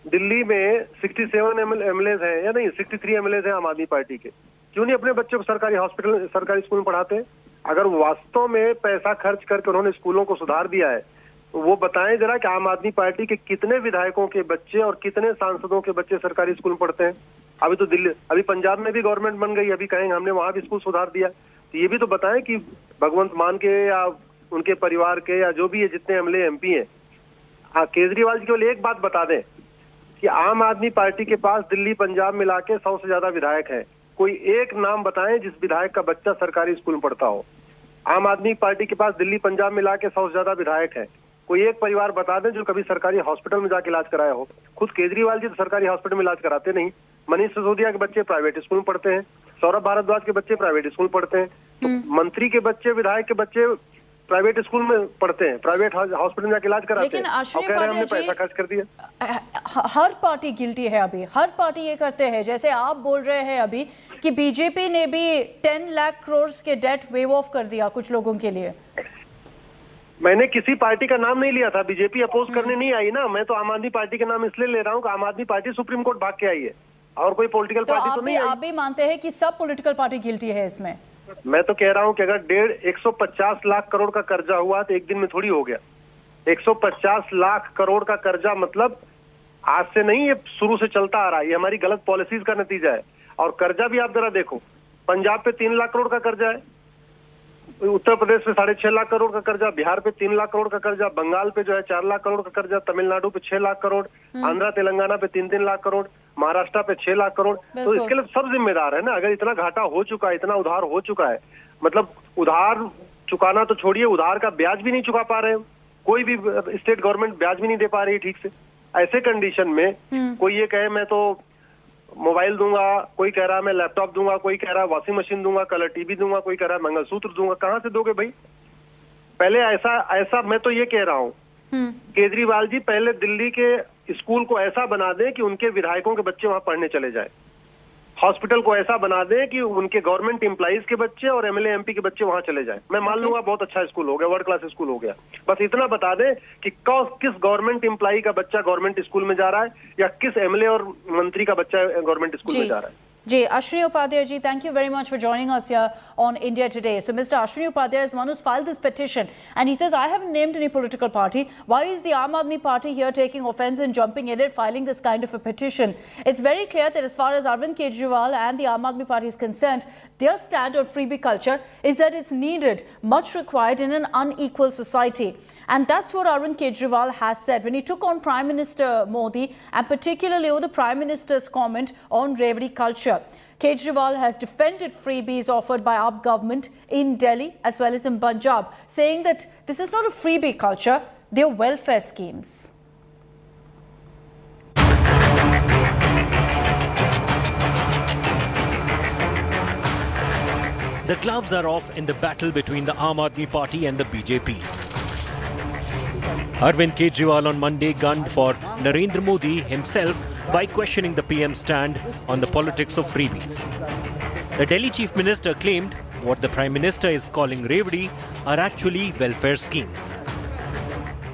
S13: दिल्ली में 67 MLAs हैं या नहीं, 63 MLAs हैं आम आदमी पार्टी के, क्यों नहीं अपने बच्चों को सरकारी स्कूल में पढ़ाते हैं? अगर वास्तव में पैसा खर्च करके उन्होंने स्कूलों को सुधार दिया है, वो बताएं जरा कि आम आदमी पार्टी के कितने विधायकों के बच्चे और कितने सांसदों के बच्चे सरकारी स्कूल में पढ़ते हैं? अभी पंजाब में भी गवर्नमेंट बन गई, अभी कहेंगे हमने वहां भी स्कूल सुधार दिया। तो ये भी तो बताएं कि भगवंत मान के या उनके परिवार के या जो भी है जितने MLA MP हैं, केजरीवाल जी केवल एक बात बता दें कि आम आदमी पार्टी के पास दिल्ली पंजाब मिला के 100 से ज्यादा विधायक हैं। कोई एक नाम बताएं जिस विधायक का बच्चा सरकारी स्कूल में पढ़ता हो। आम आदमी पार्टी के पास दिल्ली पंजाब मिला के 100 से ज्यादा विधायक हैं। कोई एक परिवार बता दें जो कभी सरकारी हॉस्पिटल में जाके इलाज कराया हो। खुद केजरीवाल जी तो सरकारी हॉस्पिटल में इलाज कराते नहीं। मनीष सिसोदिया के बच्चे प्राइवेट स्कूल में पढ़ते हैं, सौरभ भारद्वाज के बच्चे प्राइवेट स्कूल में पढ़ते हैं, तो मंत्री के बच्चे, विधायक के बच्चे प्राइवेट स्कूल में पढ़ते हैं, प्राइवेट हॉस्पिटल में जाके इलाज कराते हैं, और कह रहे हैं हमने पैसा खर्च कर दिया।
S1: हर पार्टी गिल्टी है अभी, हर पार्टी ये करते हैं। जैसे आप बोल रहे हैं अभी कि बीजेपी ने भी 10 लाख करोड़ के डेट वेव ऑफ कर दिया कुछ लोगों के लिए।
S13: मैंने किसी पार्टी का नाम नहीं लिया था, बीजेपी अपोज करने नहीं आई ना। मैं तो आम आदमी पार्टी के नाम इसलिए ले रहा हूँ कि आम आदमी पार्टी सुप्रीम कोर्ट भाग के आई है और कोई पॉलिटिकल पार्टी तो नहीं आई।
S1: आप भी मानते हैं कि सब पॉलिटिकल पार्टी गिल्टी है इसमें?
S13: मैं तो कह रहा हूं कि अगर 150 लाख करोड़ का कर्जा हुआ तो एक दिन में थोड़ी हो गया। 150 लाख करोड़ का कर्जा मतलब आज से नहीं, ये शुरू से चलता आ रहा है। ये हमारी गलत पॉलिसीज का नतीजा है। और कर्जा भी आप जरा देखो, पंजाब पे 3 लाख करोड़ का कर्जा है, उत्तर प्रदेश पे 6.5 लाख करोड़ का कर्जा, बिहार पे 3 लाख करोड़ का कर्जा, बंगाल पे जो है 4 लाख करोड़ का कर्जा, तमिलनाडु पे 6 लाख करोड़, आंध्रा तेलंगाना पे 3-3 लाख करोड़, महाराष्ट्र पे 6 लाख करोड़। तो इसके लिए सब जिम्मेदार है ना। अगर इतना घाटा हो चुका है, इतना उधार हो चुका है, मतलब उधार चुकाना तो छोड़िए, उधार का ब्याज भी नहीं चुका पा रहे हैं, कोई भी स्टेट गवर्नमेंट ब्याज भी नहीं दे पा रही है ठीक से। ऐसे कंडीशन में कोई ये कहे मैं तो मोबाइल दूंगा, कोई कह रहा है मैं लैपटॉप दूंगा, कोई कह रहा है वॉशिंग मशीन दूंगा, कलर टीवी दूंगा, कोई कह रहा है मंगलसूत्र दूंगा, कहां से दोगे भाई? पहले ऐसा मैं तो ये कह रहा हूँ केजरीवाल जी, पहले दिल्ली के स्कूल को ऐसा बना दें कि उनके विधायकों के बच्चे वहां पढ़ने चले जाए, हॉस्पिटल को ऐसा बना दें कि उनके गवर्नमेंट एम्प्लॉइज के बच्चे और एमएलए एमपी के बच्चे वहां चले जाएं। मैं मान लूंगा बहुत अच्छा स्कूल हो गया, वर्ल्ड क्लास स्कूल हो गया। बस इतना बता दें कि किस गवर्नमेंट एम्प्लॉई का बच्चा गवर्नमेंट स्कूल में जा रहा है या किस एमएलए और मंत्री का बच्चा गवर्नमेंट स्कूल में जा रहा है।
S1: Ji, Ashwini Upadhyay ji, thank you very much for joining us here on India Today. So Mr. Ashwini Upadhyay is the one who's filed this petition and he says, I haven't named any political party. Why is the Aam Aadmi Party here taking offense and jumping in it, filing this kind of a petition? It's very clear that as far as Arvind Kejriwal and the Aam Aadmi Party is concerned, their stand on freebie culture is that it's needed, much required in an unequal society. And that's what Arvind Kejriwal has said when he took on Prime Minister Modi and particularly over the Prime Minister's comment on Revdi culture. Kejriwal has defended freebies offered by AAP government in Delhi as well as in Punjab, saying that this is not a freebie culture, they are welfare schemes.
S14: The gloves are off in the battle between the Aam Aadmi Party and the BJP. Arvind Kejriwal on Monday gunned for Narendra Modi himself by questioning the PM's stand on the politics of freebies. The Delhi Chief Minister claimed what the Prime Minister is calling Revdi are actually welfare schemes.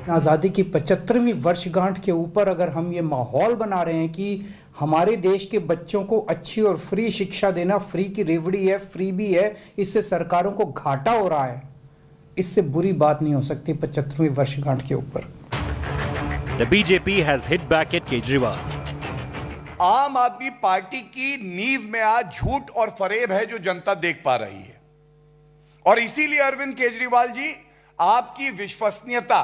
S11: आज़ादी की 75वीं वर्षगांठ के ऊपर अगर हम ये माहौल बना रहे हैं कि हमारे देश के बच्चों को अच्छी और फ्री शिक्षा देना, फ्री की रेवड़ी है, फ्री भी है, इससे सरकारों को घाटा हो रहा है, इससे बुरी बात नहीं हो सकती 75वीं वर्षगांठ के ऊपर।
S14: The BJP has hit back at Kejriwal.
S16: आम आदमी पार्टी की नींव में आज झूठ और फरेब है जो जनता देख पा रही है और इसीलिए अरविंद केजरीवाल जी आपकी विश्वसनीयता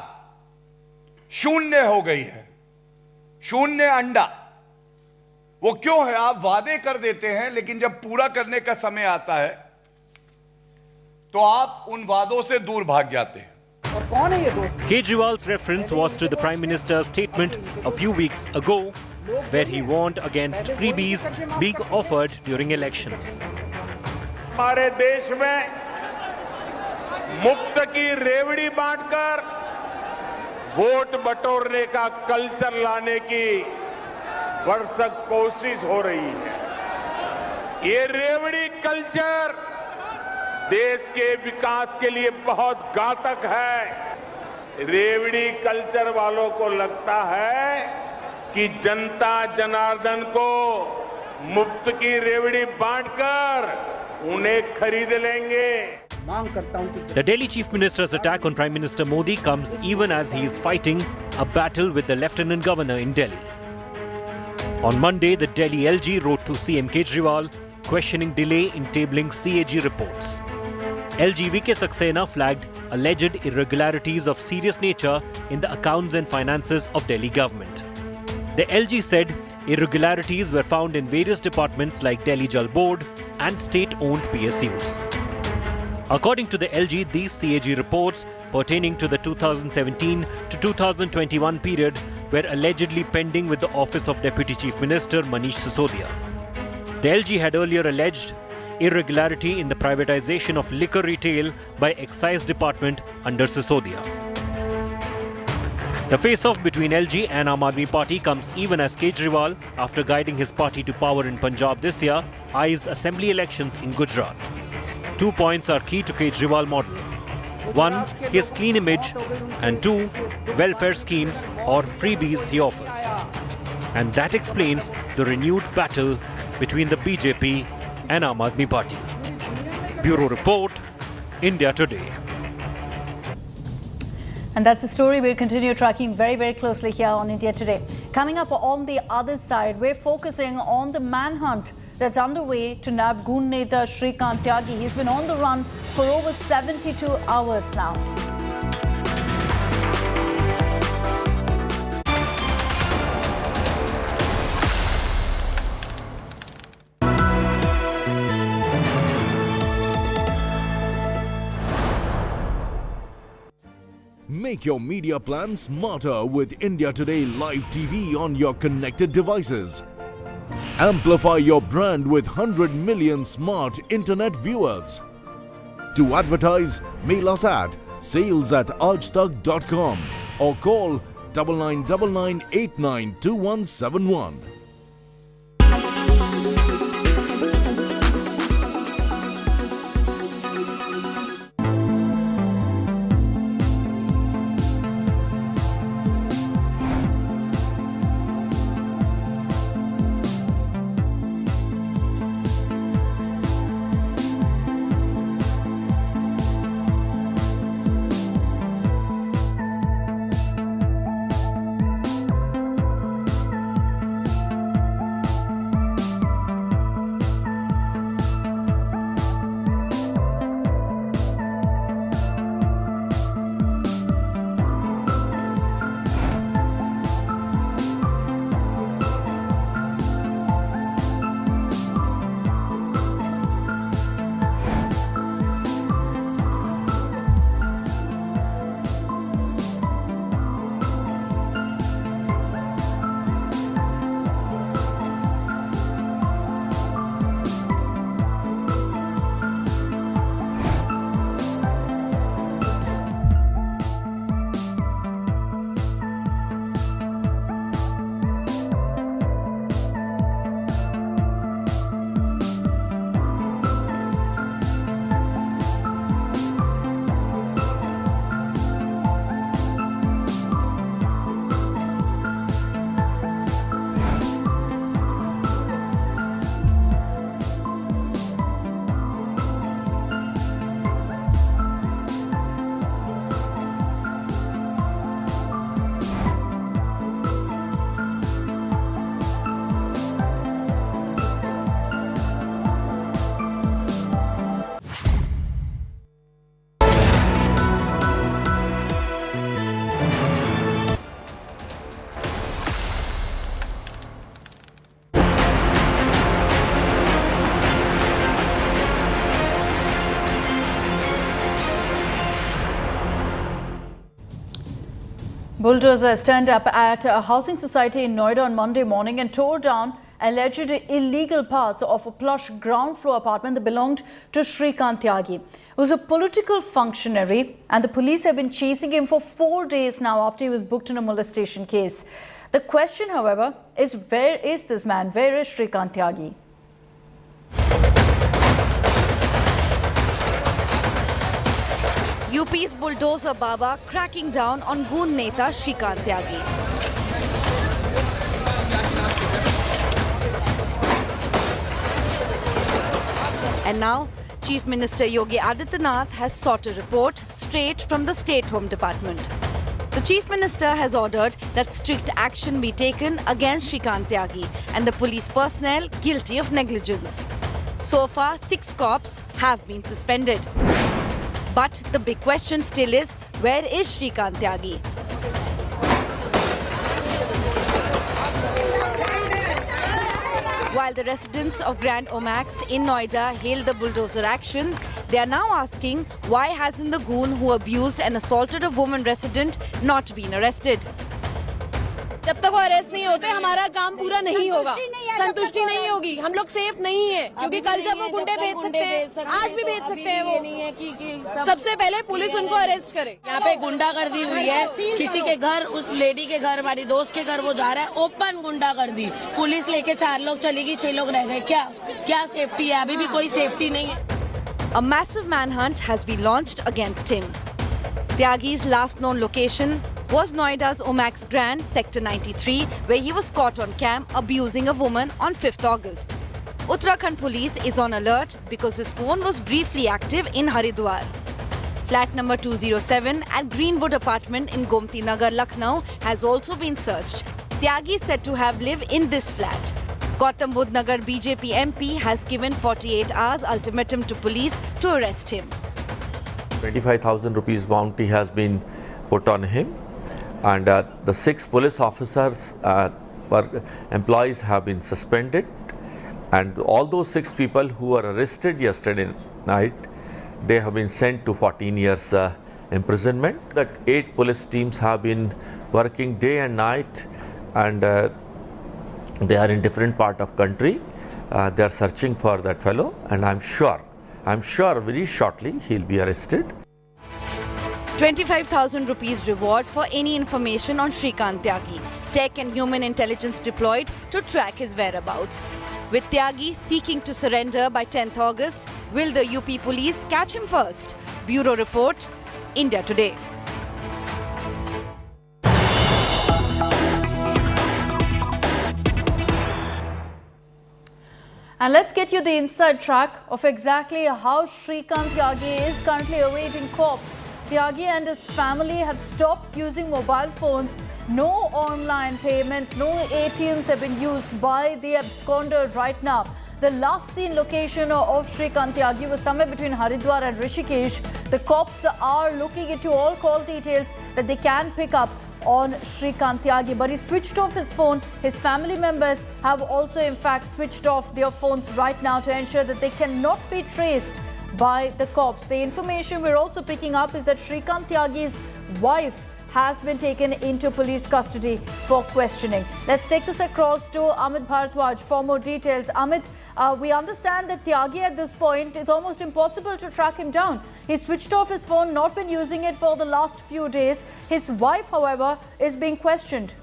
S16: शून्य हो गई है, शून्य अंडा। वो क्यों है? आप वादे कर देते हैं लेकिन जब पूरा करने का समय आता है तो आप उन वादों से दूर भाग जाते हैं।
S11: और कौन है ये दोस्त?
S14: Kejriwal's reference was to the Prime Minister's statement a few weeks ago where he warned against freebies being offered during elections.
S17: हमारे देश में मुफ्त की रेवड़ी बांटकर वोट बटोरने का कल्चर लाने की भरसक कोशिश हो रही है। ये रेवड़ी कल्चर देश के विकास के लिए बहुत घातक है। रेवड़ी कल्चर वालों को लगता है कि जनता जनार्दन को मुफ्त की रेवड़ी बांटकर उन्हें खरीद लेंगे।
S11: मांग करता हूं कि
S14: The Delhi Chief Minister's attack on Prime Minister Modi comes even as he is fighting a battle with the Lieutenant Governor in Delhi. On Monday, the Delhi LG wrote to CM Kejriwal questioning delay in tabling CAG reports. LG V.K. Saxena flagged alleged irregularities of serious nature in the accounts and finances of Delhi government. The LG said irregularities were found in various departments like Delhi Jal Board and state-owned PSUs. According to the LG, these CAG reports pertaining to the 2017 to 2021 period were allegedly pending with the Office of Deputy Chief Minister Manish Sisodia. The LG had earlier alleged irregularity in the privatization of liquor retail by Excise Department under Sisodia. The face-off between LG and Aam Aadmi Party comes even as Kejriwal, after guiding his party to power in Punjab this year, eyes assembly elections in Gujarat. 2 points are key to Kejriwal model. 1, his clean image, and 2, welfare schemes or freebies he offers. And that explains the renewed battle between the BJP and Aam Aadmi Party. Bureau Report, India Today.
S1: And that's a story we'll continue tracking very, very closely here on India Today. Coming up on the other side, we're focusing on the manhunt that's underway to nab Goon Neta Shrikant Tyagi. He's been on the run for over 72 hours now.
S15: Make your media plan smarter with India Today Live TV on your connected devices. Amplify your brand with 100 million smart internet viewers. To advertise, mail us at sales@aajtak.com or call 9999892171.
S1: Bulldozers turned up at a housing society in Noida on Monday morning and tore down alleged illegal parts of a plush ground floor apartment that belonged to Shrikant Tyagi, who's a political functionary, and the police have been chasing him for 4 days now after he was booked in a molestation case. The question, however, is where is this man? Where is Shrikant Tyagi?
S18: UP's bulldozer Baba cracking down on Goon Neta Shrikant Tyagi. And now, Chief Minister Yogi Adityanath has sought a report straight from the State Home Department. The Chief Minister has ordered that strict action be taken against Shrikant Tyagi and the police personnel guilty of negligence. So far, 6 cops have been suspended. But the big question still is, where is Shrikant Tyagi? While the residents of Grand Omax in Noida hailed the bulldozer action, they are now asking why hasn't the goon who abused and assaulted a woman resident not been arrested?
S19: जब तक वो arrest नहीं होते हमारा काम पूरा नहीं होगा, संतुष्टि नहीं होगी, हम लोग सेफ नहीं है क्योंकि कल जब वो गुंडे भेज सकते हैं, आज भी भेज सकते हैं वो। सबसे पहले पुलिस उनको अरेस्ट करे।
S20: यहाँ पे गुंडागर्दी हुई है, किसी के घर, उस लेडी के घर, हमारी दोस्त के घर वो जा रहा है, ओपन गुंडागर्दी, पुलिस लेके 4 लोग चली गई, 6 लोग रह गए। क्या सेफ्टी है? अभी भी कोई सेफ्टी नहीं है।
S18: A massive manhunt has been launched against him. Tyagi's last known location was Noida's Omax Grand, Sector 93, where he was caught on cam abusing a woman on 5th August. Uttarakhand police is on alert because his phone was briefly active in Haridwar. Flat number 207 at Greenwood apartment in Gomti Nagar, Lucknow has also been searched. Tyagi is said to have lived in this flat. Gautam Budh Nagar BJP MP has given 48 hours ultimatum to police to arrest him.
S2: 25,000 rupees bounty has been put on him, and the 6 police officers employees have been suspended, and all those 6 people who were arrested yesterday night, they have been sent to 14 years imprisonment. That 8 police teams have been working day and night, and they are in different part of country. They are searching for that fellow, and I'm sure very shortly he'll be arrested.
S18: 25,000 rupees reward for any information on Shrikant Tyagi. Tech and human intelligence deployed to track his whereabouts. With Tyagi seeking to surrender by 10th August, will the UP police catch him first? Bureau Report, India Today.
S1: And let's get you the inside track of exactly how Shrikant Tyagi is currently awaiting corpse. Tyagi and his family have stopped using mobile phones. No online payments, no ATMs have been used by the absconder right now. The last seen location of Shrikant Tyagi was somewhere between Haridwar and Rishikesh. The cops are looking into all call details that they can pick up on Shrikant Tyagi, but he switched off his phone. His family members have also in fact switched off their phones right now to ensure that they cannot be traced by the cops. The information we're also picking up is that Shrikant Tyagi's wife has been taken into police custody for questioning. Let's take this across to Amit Bharadwaj for more details. Amit, we understand that Tyagi at this point, it's almost impossible to track him down. He switched off his phone, not been using it for the last few days. His wife, however, is being questioned.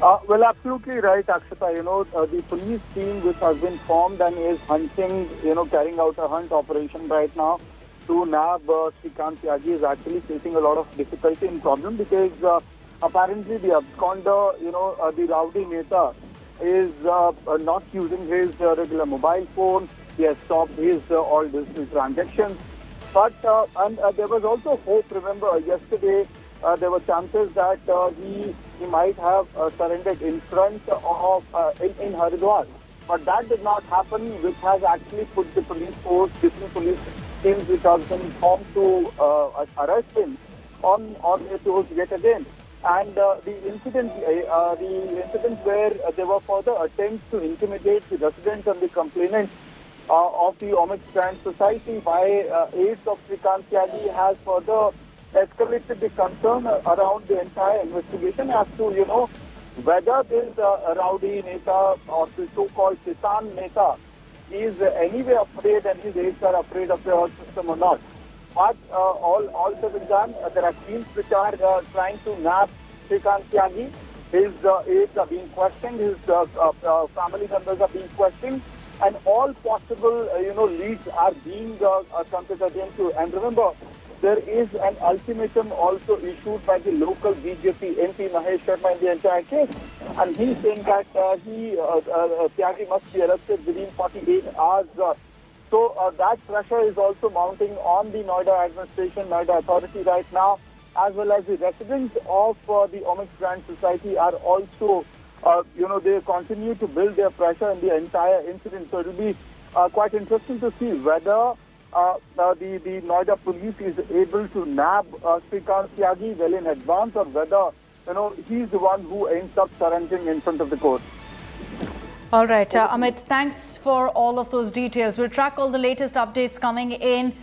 S3: Well, absolutely right, Akshata. The police team which has been formed and is hunting, carrying out a hunt operation right now to nab Shrikant Tyagi is actually facing a lot of difficulty and problem because apparently the absconder, the rowdy Neta is not using his regular mobile phone. He has stopped his all digital transactions. But and there was also hope. Remember, yesterday there were chances that he might have surrendered in front of in Haridwar. But that did not happen, which has actually put the police force, different police teams which have been formed to arrest him on their toes yet again. And the incident where there were further attempts to intimidate the residents and the complainants of the Omid Strand Society by aides of Shrikant Tyagi has further escalated the concern around the entire investigation as to, whether this rowdy Neta or the so-called Kisan Neta is anyway afraid and his aides are afraid of the whole system or not. But all said and done, there are teams which are trying to nab Shrikant Tyagi. His aides are being questioned, his family members are being questioned, and all possible leads are being considered into. And remember, there is an ultimatum also issued by the local BJP MP Mahesh Sharma in the entire case, and he's saying that Tyagi must be arrested within 48 hours. So that pressure is also mounting on the Noida administration, Noida authority right now, as well as the residents of the Omid Strand Society are also, they continue to build their pressure in the entire incident. So it will be quite interesting to see whether the Noida police is able to nab Shrikant Tyagi well in advance, or whether he's the one who ends up surrendering in front of the court.
S1: All right, Amit, thanks for all of those details. We'll track all the latest updates coming in.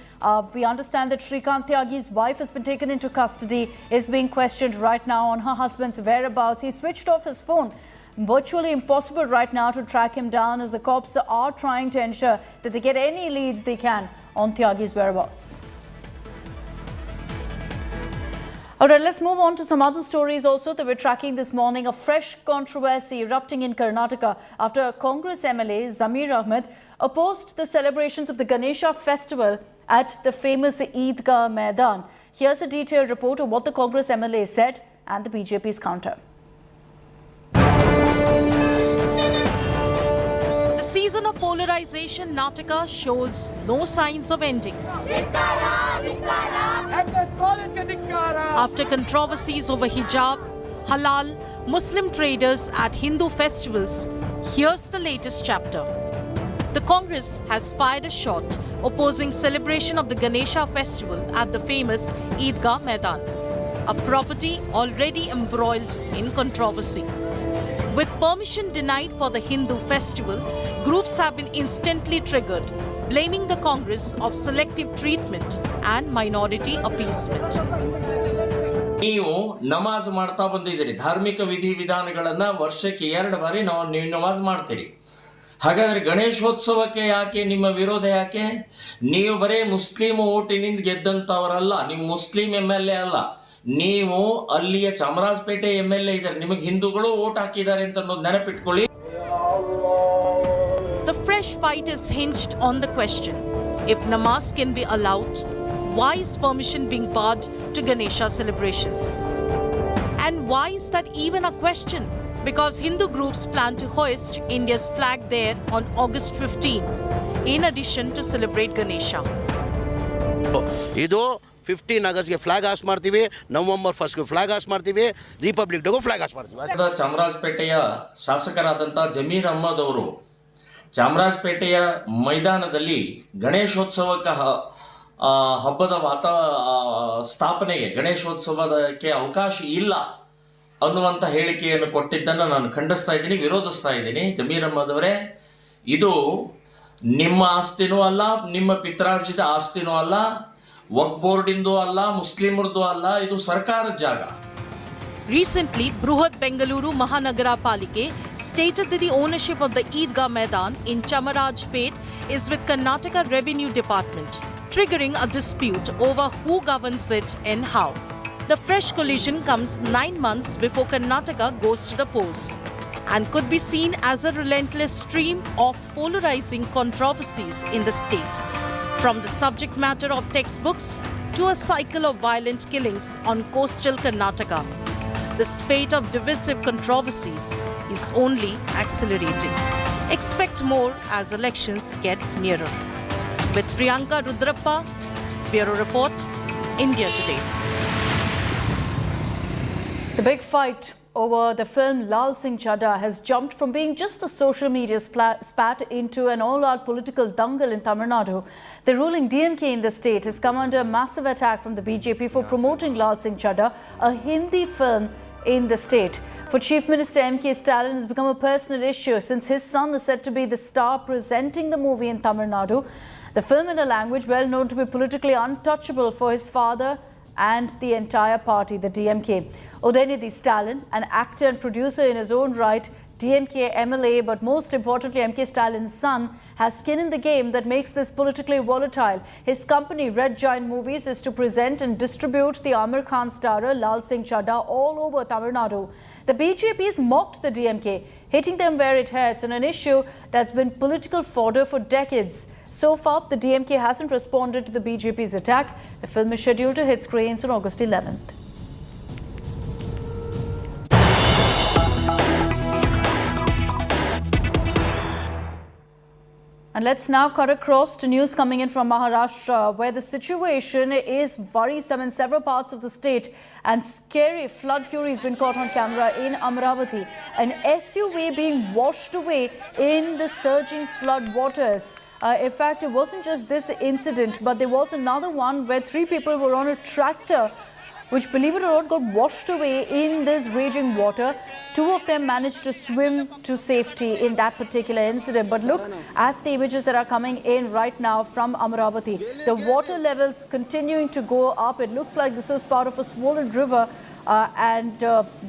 S1: We understand that Shrikant Tyagi's wife has been taken into custody, is being questioned right now on her husband's whereabouts. He switched off his phone. Virtually impossible right now to track him down, as the cops are trying to ensure that they get any leads they can on Tyagi's whereabouts. All right, let's move on to some other stories also that we're tracking this morning. A fresh controversy erupting in Karnataka after a Congress MLA, Zamir Ahmed, opposed the celebrations of the Ganesha festival at the famous Eidgah Maidan. Here's a detailed report of what the Congress MLA said and the BJP's counter.
S21: The season of polarization Karnataka shows no signs of ending. After controversies over hijab, halal, Muslim traders at Hindu festivals, here's the latest chapter. The Congress has fired a shot opposing celebration of the Ganesha festival at the famous Eidgah Maidan, a property already embroiled in controversy. With permission denied for the Hindu festival, groups have been instantly triggered, blaming the Congress of selective treatment and minority appeasement.
S4: ನೀವು ನಮಾಜ್ ಮಾಡ್ತಾ ಬಂದಿದ್ದೀರಿ, ಧಾರ್ಮಿಕ ವಿಧಿವಿಧಾನಗಳನ್ನ ವರ್ಷಕ್ಕೆ 2 ಬಾರಿ ನೀವು ನಮಾಜ್ ಮಾಡ್ತೀರಿ. ಹಾಗಾದ್ರೆ ಗಣೇಶೋತ್ಸವಕ್ಕೆ ಯಾಕೆ ನಿಮ್ಮ ವಿರೋಧ? ಯಾಕೆ? ನೀವು ಬರೇ ಮುಸ್ಲಿಂ ಓಟಿನಿಂದ ಗೆದ್ದಂತವರಲ್ಲ, ನೀವು ಮುಸ್ಲಿಂ MLA ಅಲ್ಲ, ನೀವು ಅಲ್ಲಿಯ ಚಾಮರಾಜಪೇಟೆ MLA ಇದ್ದಾರೆ, ನಿಮಗೆ ಹಿಂದೂಗಳು ಓಟ್ ಹಾಕಿದ್ದಾರೆ ಅಂತ ಅನ್ನೋದು ನೆನಪಿಟ್ಕೊಳ್ಳಿ.
S21: The fresh fight is hinged on the question: if namaz can be allowed, why is permission being barred to Ganesha celebrations? And why is that even a question? Because Hindu groups plan to hoist India's flag there on August 15, in addition to celebrate Ganesha.
S22: ಇದು 15 ಆಗಸ್ಟ್ಗೆ flag ಹಾಸ್ ಮಾಡ್ತೀವಿ, November 1ಗೆ flag ಹಾಸ್ ಮಾಡ್ತೀವಿ, republic ಡೇಗೂ flag ಹಾಸ್ ಮಾಡ್ತೀವಿ.
S4: ಚಾಮರಾಜಪೇಟೆಯ ಶಾಸಕರಾದಂಥ ಜಮೀರ್ ಅಹ್ಮದ್ ಅವರು ಚಾಮರಾಜಪೇಟೆಯ ಮೈದಾನದಲ್ಲಿ ಗಣೇಶೋತ್ಸವಕ್ಕೆ ಹಬ್ಬದ ಸ್ಥಾಪನೆಗೆ ಗಣೇಶೋತ್ಸವಕ್ಕೆ ಅವಕಾಶ ಇಲ್ಲ ಅನ್ನುವಂಥ ಹೇಳಿಕೆಯನ್ನು ಕೊಟ್ಟಿದ್ದನ್ನು ನಾನು ಖಂಡಿಸ್ತಾ ಇದ್ದೀನಿ, ವಿರೋಧಿಸ್ತಾ ಇದ್ದೀನಿ. ಜಮೀರ್ ಅಹ್ಮದ್ ಅವರೇ, ಇದು ನಿಮ್ಮ ಆಸ್ತಿನೂ ಅಲ್ಲ, ನಿಮ್ಮ ಪಿತ್ರಾರ್ಜಿತ ಆಸ್ತಿನೂ ಅಲ್ಲ, ವಕ್ಫ್ ಬೋರ್ಡಿಂದು ಅಲ್ಲ, ಮುಸ್ಲಿಮರದು ಅಲ್ಲ, ಇದು ಸರ್ಕಾರದ ಜಾಗ.
S21: Recently, Bruhat Bengaluru Mahanagara Palike stated that the ownership of the Eidgah Maidan in Chamarajpet is with Karnataka Revenue Department, triggering a dispute over who governs it and how. The fresh collision comes 9 months before Karnataka goes to the polls and could be seen as a relentless stream of polarizing controversies in the state, from the subject matter of textbooks to a cycle of violent killings on coastal Karnataka. The spate of divisive controversies is only accelerating. Expect more as elections get nearer. With Priyanka Rudrappa, Bureau Report, India Today.
S1: The big fight over the film Lal Singh Chadha has jumped from being just a social media spat into an all-out political dangle in Tamil Nadu. The ruling DMK in the state has come under a massive attack from the BJP for promoting Lal Singh Chadha, a Hindi film in the state. For Chief Minister MK Stalin, has become a personal issue since his son is said to be the star presenting the movie in Tamil Nadu. The film in a language well known to be politically untouchable for his father and the entire party, the DMK. Udayanidhi Stalin, an actor and producer in his own right, DMK MLA, but most importantly MK Stalin's son, has skin in the game that makes this politically volatile. His company Red Giant Movies is to present and distribute the Amir Khan starrer Lal Singh Chadha all over Tamil Nadu. The BJP's mocked the DMK, hitting them where it hurts on an issue that's been political fodder for decades. So far, the DMK hasn't responded to the BJP's attack. The film is scheduled to hit screens on August 11th. And let's now cut across to news coming in from Maharashtra, where the situation is worrisome in several parts of the state and scary flood fury has been caught on camera in Amravati. An SUV being washed away in the surging flood waters. In fact, it wasn't just this incident, but there was another one where 3 people were on a tractor, which, believe it or not, got washed away in this raging water. 2 of them managed to swim to safety in that particular incident. But look at the images that are coming in right now from Amravati. The water levels continuing to go up. It looks like this is part of a swollen river.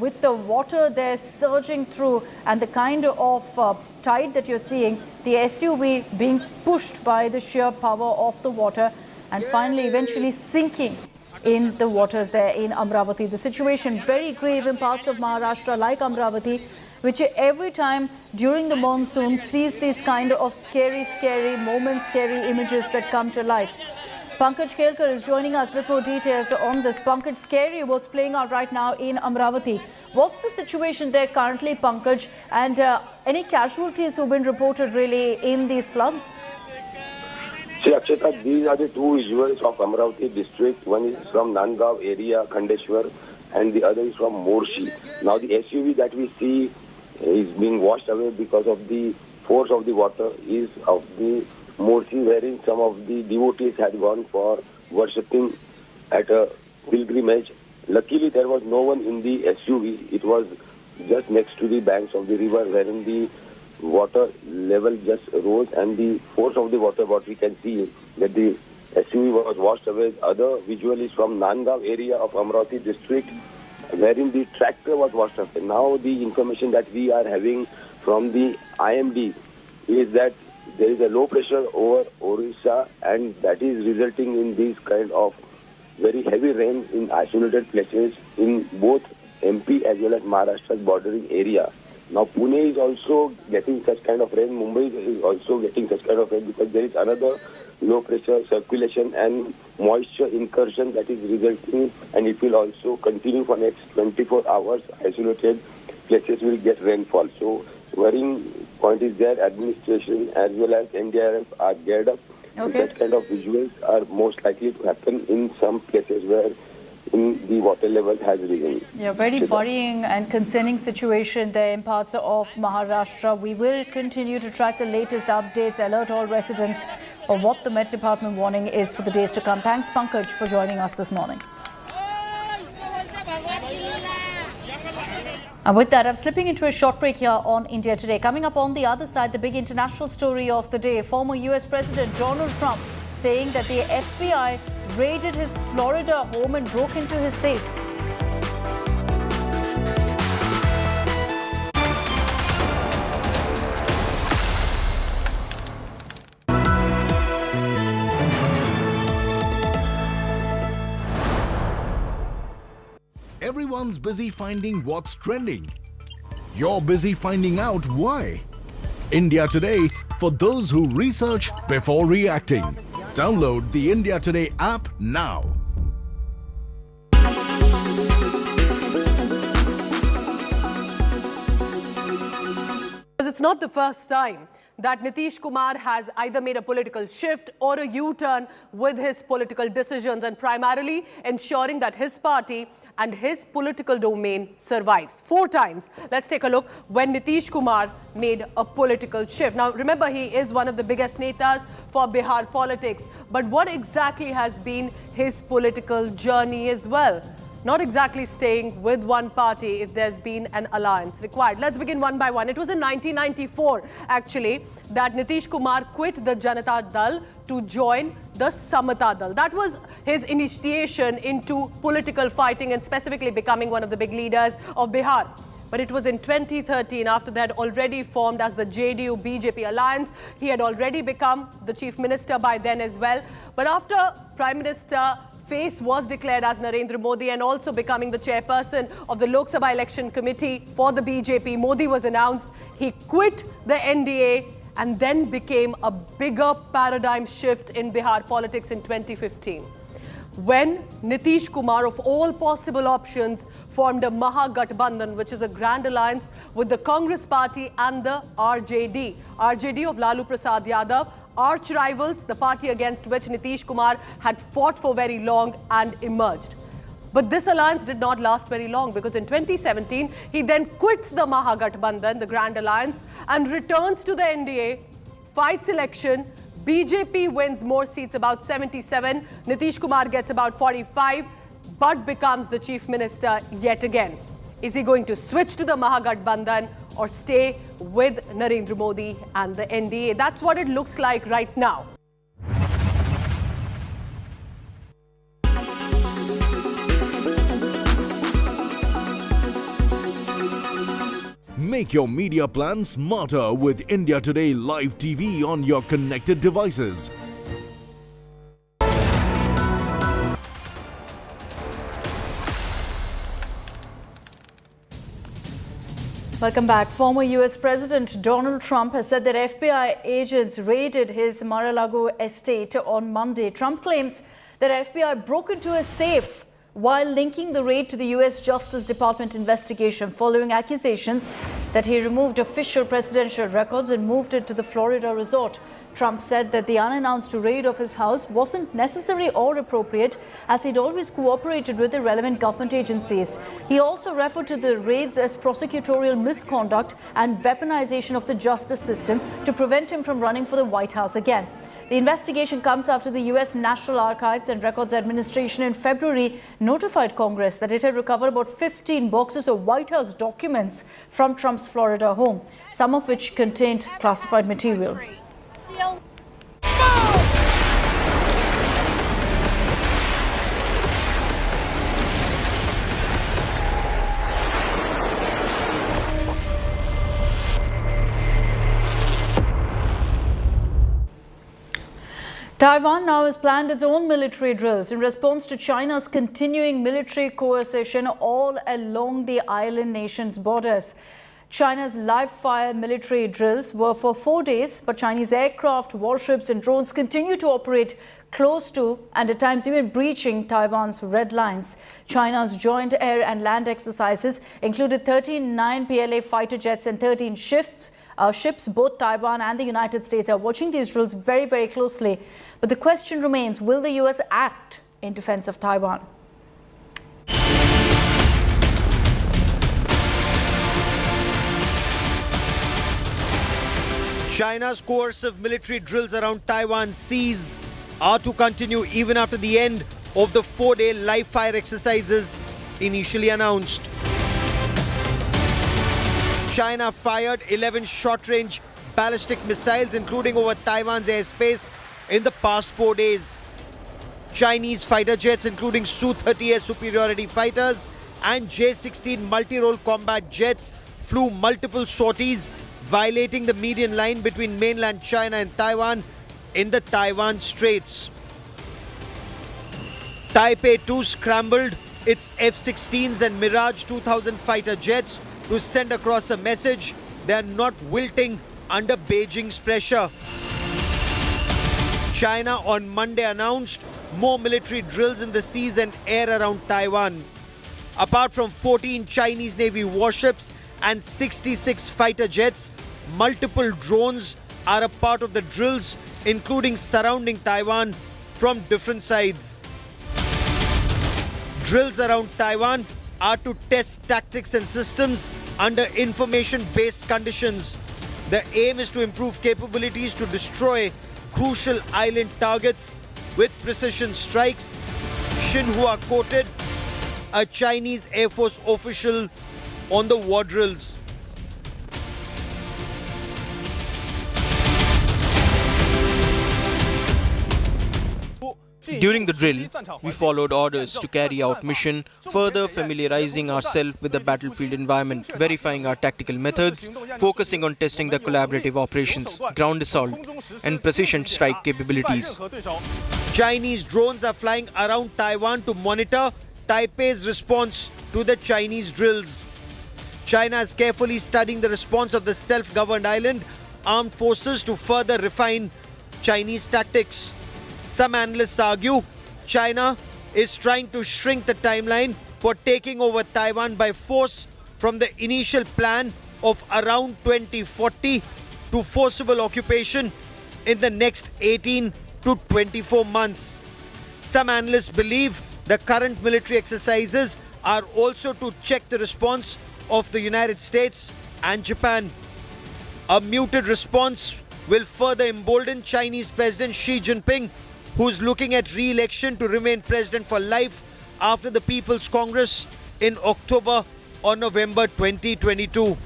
S1: With the water there surging through and the kind of tide that you're seeing, the SUV being pushed by the sheer power of the water and finally eventually sinking in the waters there in Amravati. The situation very grave in parts of Maharashtra like Amravati, which every time during the monsoon sees these kind of scary moments, scary images that come to light. Pankaj Kelkar is joining us with more details on this. Pankaj, scary what's playing out right now in Amravati. What's the situation there currently, Pankaj, and any casualties who've been reported really in these floods?
S23: See, Akshata, these are the 2 visuals of Amravati district. One is from Nangav area, Khandeshwar.
S7: and the other is from Morshi. Now the SUV that we see is being washed away because of the force of the water is of the Morshi, wherein some of the devotees had gone for worshipping at a pilgrimage. Luckily, there was no one in the SUV. It was just next to the banks of the river, wherein the water level just rose, and the force of the water, what we can see, that the SUV was washed away. Other visual is from Nangaon area of Amravati district, wherein the tractor was washed away. Now, the information that we are having from the IMD is that there is a low pressure over Orissa, and that is resulting in these kind of very heavy rain in isolated places in both MP as well as Maharashtra's bordering area. Now Pune is also getting such kind of rain, Mumbai is also getting such kind of rain, because there is another low pressure circulation and moisture incursion that is resulting, and it will also continue for next 24 hours. Isolated places will get rainfall. So worrying point is there, administration as well as NDRF are geared up.
S1: Okay.
S7: Such kind of visuals are most likely to happen in some places where the water level has risen.
S1: Yeah, very worrying and concerning situation there in parts of Maharashtra. We will continue to track the latest updates, alert all residents of what the Met Department warning is for the days to come. Thanks, Pankaj, for joining us this morning. And with that, I'm slipping into a short break here on India Today. Coming up on the other side, the big international story of the day. Former US President Donald Trump saying that the FBI raided his Florida home and broke into his safe.
S15: Everyone's busy finding what's trending. You're busy finding out why. India Today, for those who research before reacting. Download the India Today app now.
S8: It's not the first time that Nitish Kumar has either made a political shift or a U-turn with his political decisions, and primarily ensuring that his party and his political domain survives. 4 times. Let's take a look when Nitish Kumar made a political shift. Now, remember, he is one of the biggest netas for Bihar politics. But what exactly has been his political journey as well? Not exactly staying with one party if there's been an alliance required. Let's begin one by one. It was in 1994, actually, that Nitish Kumar quit the Janata Dal to join the Samata Dal. That was his initiation into political fighting and specifically becoming one of the big leaders of Bihar. But it was in 2013, after they had already formed as the JDU-BJP alliance. He had already become the chief minister by then as well. But after Prime Minister face was declared as Narendra Modi and also becoming the chairperson of the Lok Sabha election committee for the BJP, Modi was announced. He quit the NDA and then became a bigger paradigm shift in Bihar politics in 2015. When Nitish Kumar, of all possible options, formed a Mahagathbandhan, which is a grand alliance with the Congress party and the RJD. RJD of Lalu Prasad Yadav, arch rivals, the party against which Nitish Kumar had fought for very long and emerged. But this alliance did not last very long, because in 2017, he then quits the Mahagathbandhan, the grand alliance, and returns to the NDA, fights election. BJP wins more seats, about 77. Nitish Kumar gets about 45, but becomes the chief minister yet again. Is he going to switch to the Mahagathbandhan or stay with Narendra Modi and the NDA? That's what it looks like right now.
S15: Make your media plan smarter with India Today Live TV on your connected devices.
S1: Welcome back. Former US President Donald Trump has said that FBI agents raided his Mar-a-Lago estate on Monday. Trump claims that FBI broke into a safe while linking the raid to the US Justice Department investigation, following accusations that he removed official presidential records and moved it to the Florida resort. Trump said that the unannounced raid of his house wasn't necessary or appropriate, as he'd always cooperated with the relevant government agencies. He also referred to the raids as prosecutorial misconduct and weaponization of the justice system to prevent him from running for the White House again. The investigation comes after the U.S. National Archives and Records Administration in February notified Congress that it had recovered about 15 boxes of White House documents from Trump's Florida home, some of which contained classified material. Taiwan now has planned its own military drills in response to China's continuing military coercion all along the island nation's borders. China's live-fire military drills were for 4 days, but Chinese aircraft, warships and drones continue to operate close to and at times even breaching Taiwan's red lines. China's joint air and land exercises included 13 9PLA fighter jets and 13 ships. Both Taiwan and the United States are watching these drills very, very closely. But the question remains, will the US act in defense of Taiwan?
S5: China's coercive military drills around Taiwan seas are to continue even after the end of the 4-day live-fire exercises initially announced. China fired 11 short-range ballistic missiles, including over Taiwan's airspace, in the past 4 days. Chinese fighter jets, including Su-30 air superiority fighters and J-16 multi-role combat jets, flew multiple sorties, violating the median line between mainland China and Taiwan in the Taiwan Straits. Taipei too scrambled its F-16s and Mirage 2000 fighter jets to send across a message they are not wilting under Beijing's pressure. China on Monday announced more military drills in the seas and air around Taiwan. Apart from 14 Chinese Navy warships and 66 fighter jets, multiple drones are a part of the drills, including surrounding Taiwan from different sides. Drills around Taiwan are to test tactics and systems under information-based conditions. The aim is to improve capabilities to destroy crucial island targets with precision strikes, Xinhua quoted a Chinese Air Force official on the war drills.
S6: During the drill, we followed orders to carry out mission, further familiarizing ourselves with the battlefield environment, verifying our tactical methods, focusing on testing the collaborative operations, ground assault, and precision strike capabilities.
S5: Chinese drones are flying around Taiwan to monitor Taipei's response to the Chinese drills. China is carefully studying the response of the self-governed island armed forces to further refine Chinese tactics. Some analysts argue China is trying to shrink the timeline for taking over Taiwan by force from the initial plan of around 2040 to forcible occupation in the next 18 to 24 months. Some analysts believe the current military exercises are also to check the response of the United States and Japan. A muted response will further embolden Chinese President Xi Jinping, who's looking at re-election to remain president for life after the People's Congress in October or November 2022.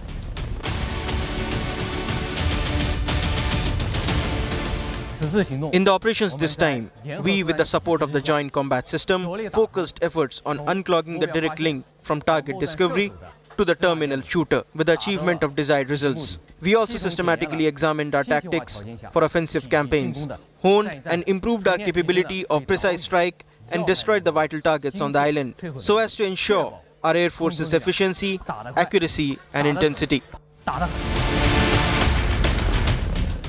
S6: In the operations this time, we, with the support of the Joint Combat System, focused efforts on unclogging the direct link from target discovery to the terminal shooter with the achievement of desired results. We also systematically examined our tactics for offensive campaigns, honed and improved our capability of precise strike and destroyed the vital targets on the island so as to ensure our Air Force's efficiency, accuracy and intensity.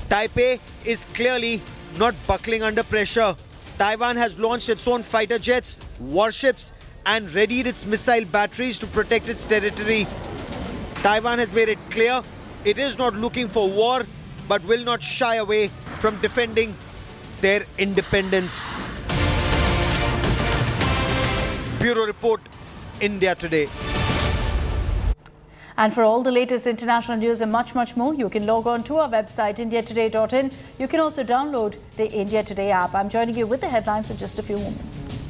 S5: Taipei is clearly not buckling under pressure. Taiwan has launched its own fighter jets, warships and readied its missile batteries to protect its territory. Taiwan has made it clear it is not looking for war but will not shy away from defending their independence. Bureau Report, India Today.
S1: And for all the latest international news and much, much more, you can log on to our website, indiatoday.in. You can also download the India Today app. I'm joining you with the headlines in just a few moments.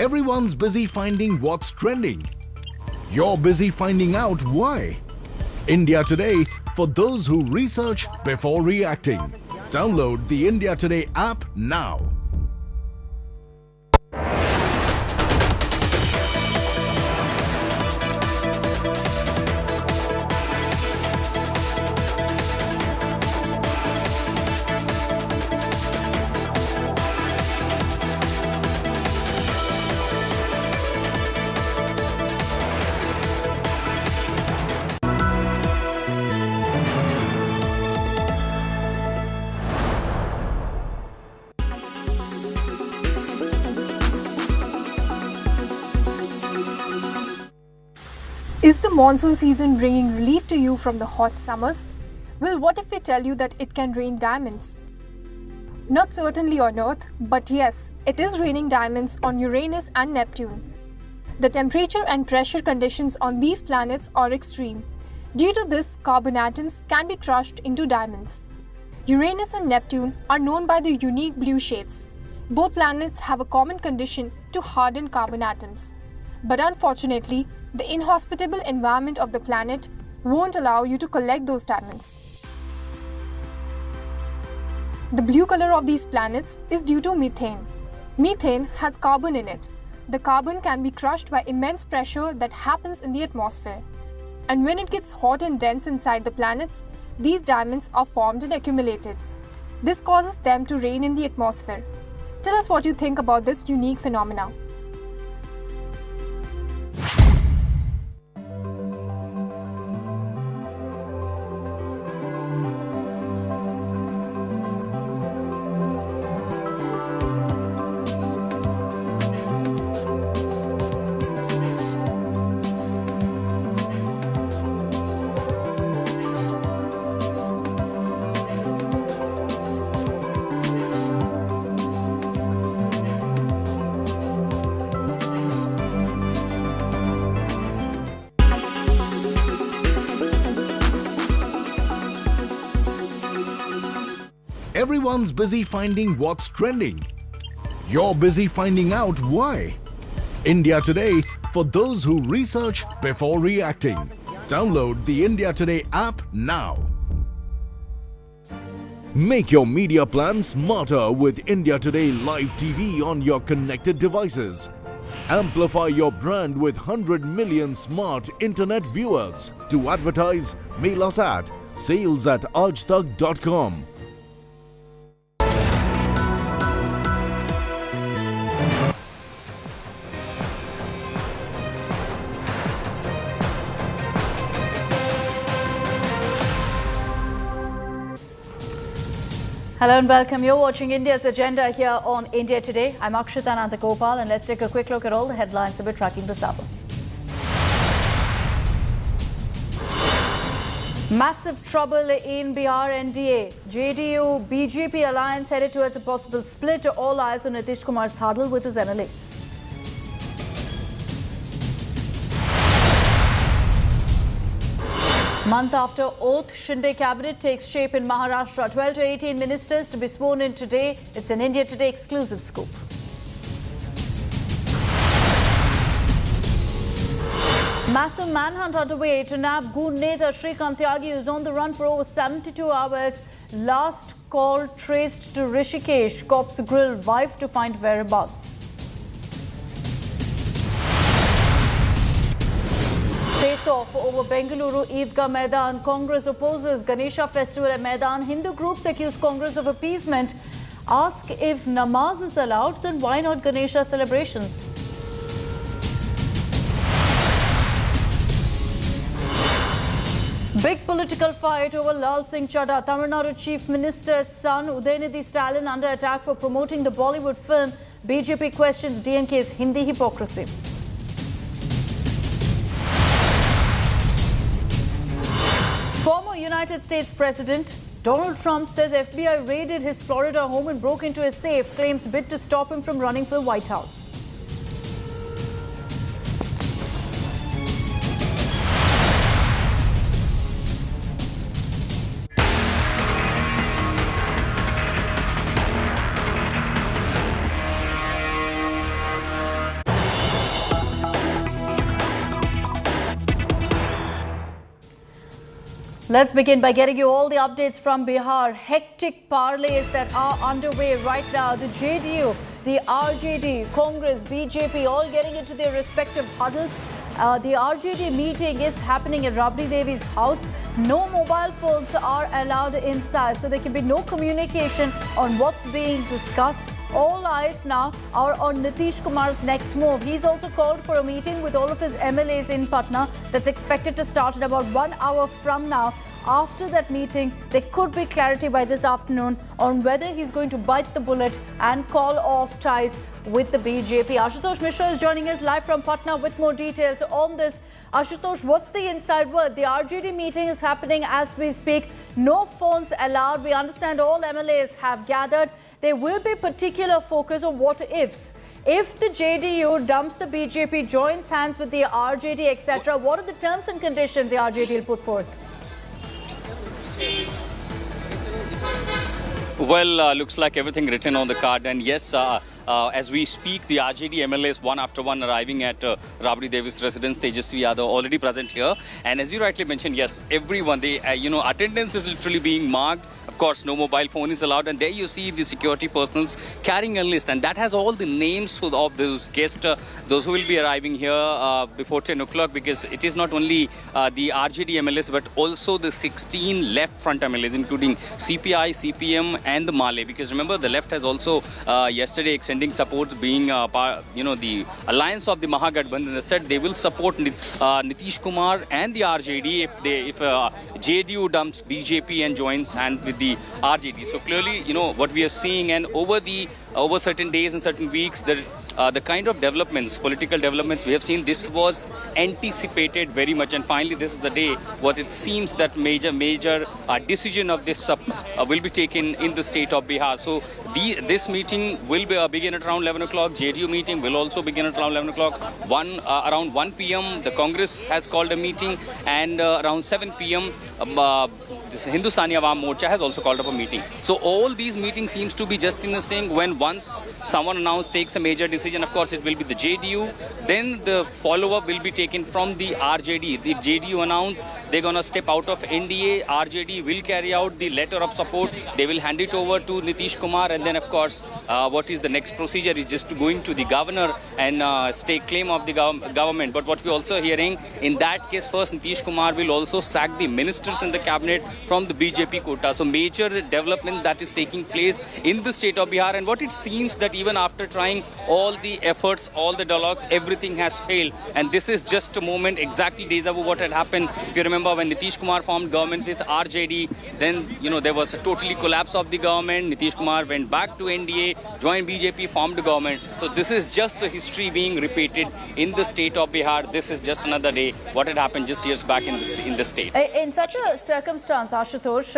S15: Everyone's busy finding what's trending. You're busy finding out why. India Today, for those who research before reacting. Download the India Today app now.
S9: Is the monsoon season bringing relief to you from the hot summers? Well, what if we tell you that it can rain diamonds? Not certainly on Earth, but yes, it is raining diamonds on Uranus and Neptune. The temperature and pressure conditions on these planets are extreme. Due to this, carbon atoms can be crushed into diamonds. Uranus and Neptune are known by their unique blue shades. Both planets have a common condition to harden carbon atoms. But unfortunately, the inhospitable environment of the planet won't allow you to collect those diamonds. The blue color of these planets is due to methane. Methane has carbon in it. The carbon can be crushed by immense pressure that happens in the atmosphere. And when it gets hot and dense inside the planets, these diamonds are formed and accumulated. This causes them to rain in the atmosphere. Tell us what you think about this unique phenomena.
S15: Everyone's busy finding what's trending. You're busy finding out why. India Today, for those who research before reacting. Download the India Today app now. Make your media plan smarter with India Today Live TV on your connected devices. Amplify your brand with 100 million smart internet viewers. To advertise, mail us at sales@aajtak.com.
S1: Hello and welcome. You're watching India's Agenda here on India Today. I'm Akshita Nandagopal, and let's take a quick look at all the headlines that we're tracking this hour. Massive trouble in Bihar NDA. JDU-BJP alliance headed towards a possible split. All eyes on Nitish Kumar's huddle with his MLAs. Month after oath, Shinde cabinet takes shape in Maharashtra. 12 to 18 ministers to be sworn in today. It's an India Today exclusive scoop. Massive manhunt underway to nab Goon Neta Shrikant Tyagi, who's on the run for over 72 hours. Last call traced to Rishikesh. Cops grill wife to find whereabouts. Face-off over Bengaluru Eidgah Maidan. Congress opposes Ganesha festival at Maidan. Hindu groups accuse Congress of appeasement. Ask if namaz is allowed, then why not Ganesha celebrations? Big political fight over Lal Singh Chadha. Tamil Nadu Chief Minister's son Udayanidhi Stalin under attack for promoting the Bollywood film. BJP questions DMK's Hindi hypocrisy. Former United States President Donald Trump says FBI raided his Florida home and broke into his safe, claims bid to stop him from running for the White House. Let's begin by getting you all the updates from Bihar. Hectic parlays that are underway right now. The JDU, the RJD, Congress, BJP all getting into their respective huddles. The RJD meeting is happening at Rabri Devi's house. No mobile phones are allowed inside, so there can be no communication on what's being discussed. All eyes now are on Nitish Kumar's next move. He's also called for a meeting with all of his MLAs in Patna that's expected to start in about 1 hour from now. After that meeting, there could be clarity by this afternoon on whether he's going to bite the bullet and call off ties with the BJP. Ashutosh Mishra is joining us live from Patna with more details on this. Ashutosh, what's the inside word? The RJD meeting is happening as we speak. No phones allowed. We understand all MLAs have gathered. There will be particular focus on what ifs. If the JDU dumps the BJP, joins hands with the RJD, etc., what are the terms and conditions the RJD will put forth?
S10: Well, looks like everything written on the card. And yes, as we speak, the RJD MLAs one after one arriving at Rabri Devi's residence. Tejasvi Yadav already present here. And as you rightly mentioned, yes, everyone, attendance is literally being marked. Of course, no mobile phone is allowed. And there you see the security persons carrying a list. And that has all the names of those guests, those who will be arriving here before 10 o'clock. Because it is not only the RJD MLAs, but also the 16 left front MLAs, including CPI, CPM and the MLA. Because remember, the left has also yesterday extending support, being the alliance of the Mahagathbandhan said they will support Nitish Kumar and the RJD if JDU dumps BJP and joins hand with the RJD. So clearly, what we are seeing, and over certain days and certain weeks, the kind of developments, political developments we have seen, this was anticipated very much, and finally this is the day what it seems that major decision of this will be taken in the state of Bihar. So this meeting will begin at around 11 o'clock. JDU meeting will also begin at around 11 o'clock. Around 1 p.m. the Congress has called a meeting, and around 7 p.m. this Hindustani Awam Morcha has also called up a meeting. So all these meetings seems to be just in a sync. When once someone takes a major decision, of course it will be the JDU. Then the follow-up will be taken from the RJD. If JDU announce they're going to step out of NDA, RJD will carry out the letter of support. They will hand it over to Nitish Kumar, and then of course what is the next procedure is just going to the governor and stake claim of the government. But what we're also hearing, in that case first Nitish Kumar will also sack the ministers in the cabinet from the BJP quota. So major development that is taking place in the state of Bihar, and what it seems that even after trying all the efforts, all the dialogues, everything has failed. And this is just a moment, exactly deja vu what had happened. If you remember when Nitish Kumar formed government with RJD, then there was a totally collapse of the government. Nitish Kumar went back to NDA, joined BJP, formed the government. So this is just a history being repeated in the state of Bihar. This is just another day what had happened just years back in the state.
S1: In such a circumstance, Ashutosh,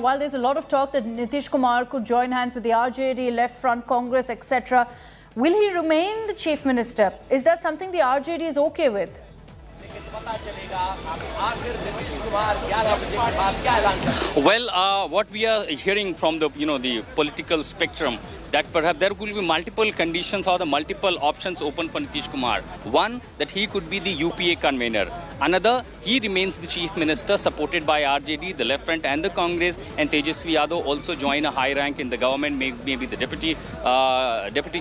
S1: while there's a lot of talk that Nitish Kumar could join hands with the RJD, Left Front, Congress, etc., will he remain the chief minister? Is that something the RJD is okay with?
S10: Well, what we are hearing from the the political spectrum, that perhaps there will be multiple conditions or the multiple options open for Nitish Kumar. One, that he could be the UPA convener. Another, he remains the chief minister supported by RJD, the Left Front and the Congress, and Tejasvi Yadav also join a high rank in the government, maybe the deputy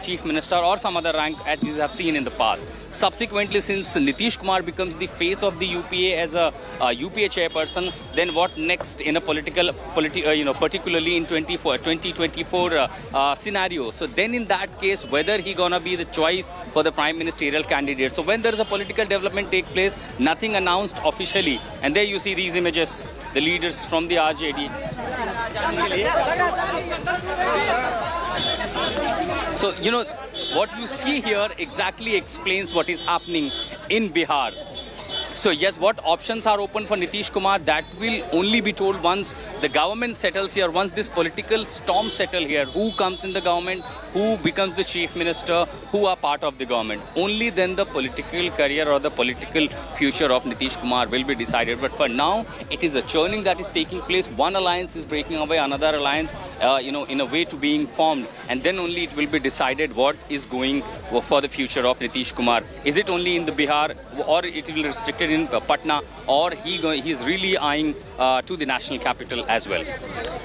S10: chief minister or some other rank as we have seen in the past. Subsequently, since Nitish Kumar becomes the face of the UPA as a UPA chairperson, then what next in a particularly in 2024 scenario? So then in that case, whether he gonna be the choice for the prime ministerial candidate. So when there is a political development take place, nothing announced officially, and there you see these images, the leaders from the RJD. So what you see here exactly explains what is happening in Bihar. So yes, what options are open for Nitish Kumar, that will only be told once the government settles here, once this political storm settle here, who comes in the government, who becomes the chief minister, who are part of the government. Only then the political career or the political future of Nitish Kumar will be decided. But for now, it is a churning that is taking place. One alliance is breaking away, another alliance, in a way to being formed. And then only it will be decided what is going for the future of Nitish Kumar. Is it only in the Bihar, or it will be restricted in Patna, or he is really eyeing to the national capital as well.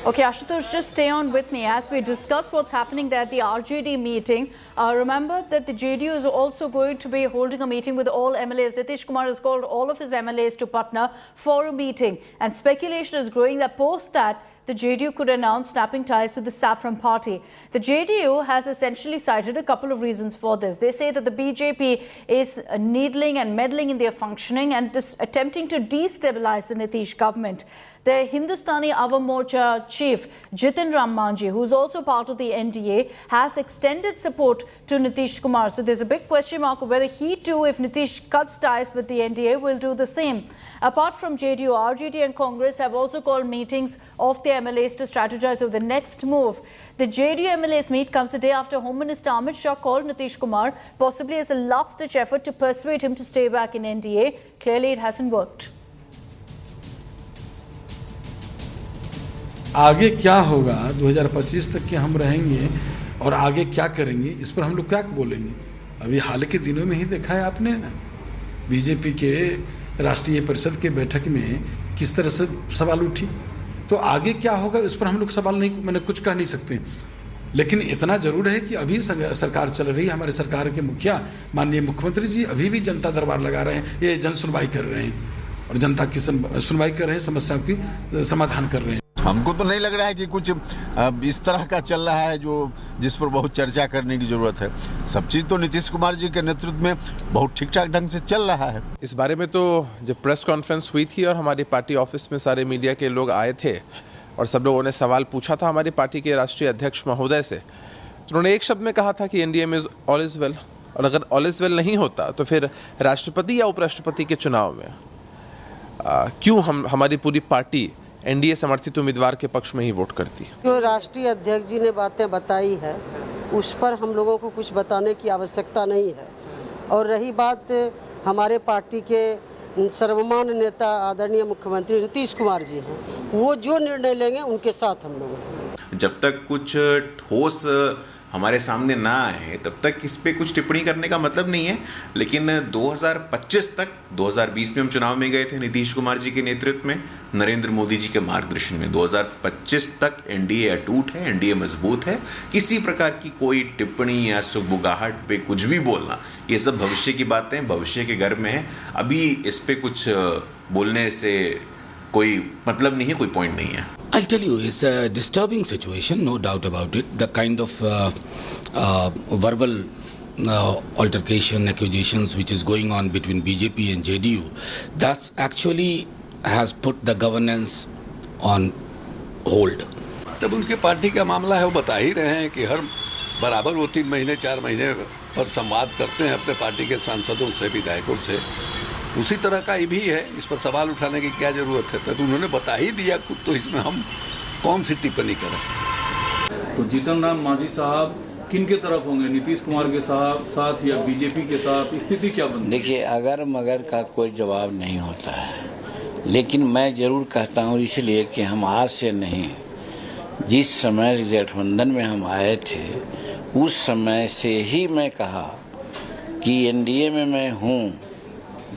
S1: Okay, Ashutosh, just stay on with me as we discuss what's happening there at the RJD meeting. Remember that the JDU is also going to be holding a meeting with all MLAs. Nitish Kumar has called all of his MLAs to Patna for a meeting, and speculation is growing that post that the JDU could announce snapping ties with the Saffron Party. The JDU has essentially cited a couple of reasons for this. They say that the BJP is needling and meddling in their functioning and attempting to destabilize the Nitish government. The Hindustani Awam Morcha chief, Jitin Ram Manjhi, who is also part of the NDA, has extended support to Nitish Kumar. So there's a big question mark of whether he too, if Nitish cuts ties with the NDA, will do the same. Apart from JDU, RJD and Congress have also called meetings of the MLAs to strategize over the next move. The JDU MLAs meet comes a day after Home Minister Amit Shah called Nitish Kumar, possibly as a last-ditch effort to persuade him to stay back in NDA. Clearly, it hasn't worked.
S12: आगे क्या होगा 2025 तक के हम रहेंगे और आगे क्या करेंगे, इस पर हम लोग क्या बोलेंगे? अभी हाल के दिनों में ही देखा है आपने ना, बीजेपी के राष्ट्रीय परिषद के बैठक में किस तरह से सवाल उठी. तो आगे क्या होगा इस पर हम लोग सवाल नहीं, मैंने कुछ कह नहीं सकते. लेकिन इतना जरूर है कि अभी सरकार चल रही है, हमारे सरकार के मुखिया माननीय मुख्यमंत्री जी अभी भी जनता दरबार लगा रहे हैं, ये जन सुनवाई कर रहे हैं और जनता की सुनवाई कर रहे हैं, समस्याओं की समाधान कर रहे हैं.
S13: हमको तो नहीं लग रहा है कि कुछ इस तरह का चल रहा है जिस पर बहुत चर्चा करने की जरूरत है. सब चीज़ तो नीतीश कुमार जी के नेतृत्व में बहुत ठीक ठाक ढंग से चल रहा है.
S16: इस बारे में तो जब प्रेस कॉन्फ्रेंस हुई थी और हमारी पार्टी ऑफिस में सारे मीडिया के लोग आए थे और सब लोगों ने सवाल पूछा था हमारी पार्टी के राष्ट्रीय अध्यक्ष महोदय से, तो उन्होंने एक शब्द में कहा था कि एनडीए में ऑल इज वेल. और अगर ऑल इज वेल नहीं होता तो फिर राष्ट्रपति या उपराष्ट्रपति के चुनाव में क्यों हमारी पूरी पार्टी एनडीए समर्थित उम्मीदवार के पक्ष में ही वोट करती है.
S24: जो राष्ट्रीय अध्यक्ष जी ने बातें बताई है उस पर हम लोगों को कुछ बताने की आवश्यकता नहीं है. और रही बात हमारे पार्टी के सर्वमान्य नेता आदरणीय मुख्यमंत्री नीतीश कुमार जी हैं, वो जो निर्णय लेंगे उनके साथ हम लोग हैं।
S11: जब तक कुछ ठोस हमारे सामने ना आए तब तक इस पे कुछ टिप्पणी करने का मतलब नहीं है। लेकिन 2025 तक, 2020 में हम चुनाव में गए थे नीतीश कुमार जी के नेतृत्व में, नरेंद्र मोदी जी के मार्गदर्शन में। 2025 तक एनडीए अटूट है, एनडीए मजबूत है। किसी प्रकार की कोई टिप्पणी या सुगबुगाहट पे कुछ भी बोलना, ये सब भविष्य की बातें, भविष्य के गर्भ में है। अभी इस पे कुछ बोलने से कोई मतलब नहीं है, कोई पॉइंट नहीं है।
S14: I'll tell you, it's a disturbing situation, no doubt about it. The kind of verbal altercation, accusations which is going on between BJP and JDU, that's actually has put the governance on hold.
S17: तब उनके party का मामला है, वो बता ही रहे हैं कि हर बराबर वो 3 महीने 4 महीने पर संवाद करते हैं अपने पार्टी के सांसदों से, विधायकों से। उसी तरह का ये भी है, इस पर सवाल उठाने की क्या जरूरत है? तो उन्होंने बता ही दिया खुद, तो इसमें हम कौन सी टिप्पणी करें?
S19: तो जीतन राम मांझी साहब किन के तरफ होंगे, नीतीश कुमार के साथ या बीजेपी के साथ? स्थिति क्या बनी?
S25: देखिए, अगर मगर का कोई जवाब नहीं होता है, लेकिन मैं जरूर कहता हूँ इसलिए कि हम आज से नहीं, जिस समय गठबंधन में हम आए थे उस समय से ही मैं कहा कि एनडीए में मैं हूँ,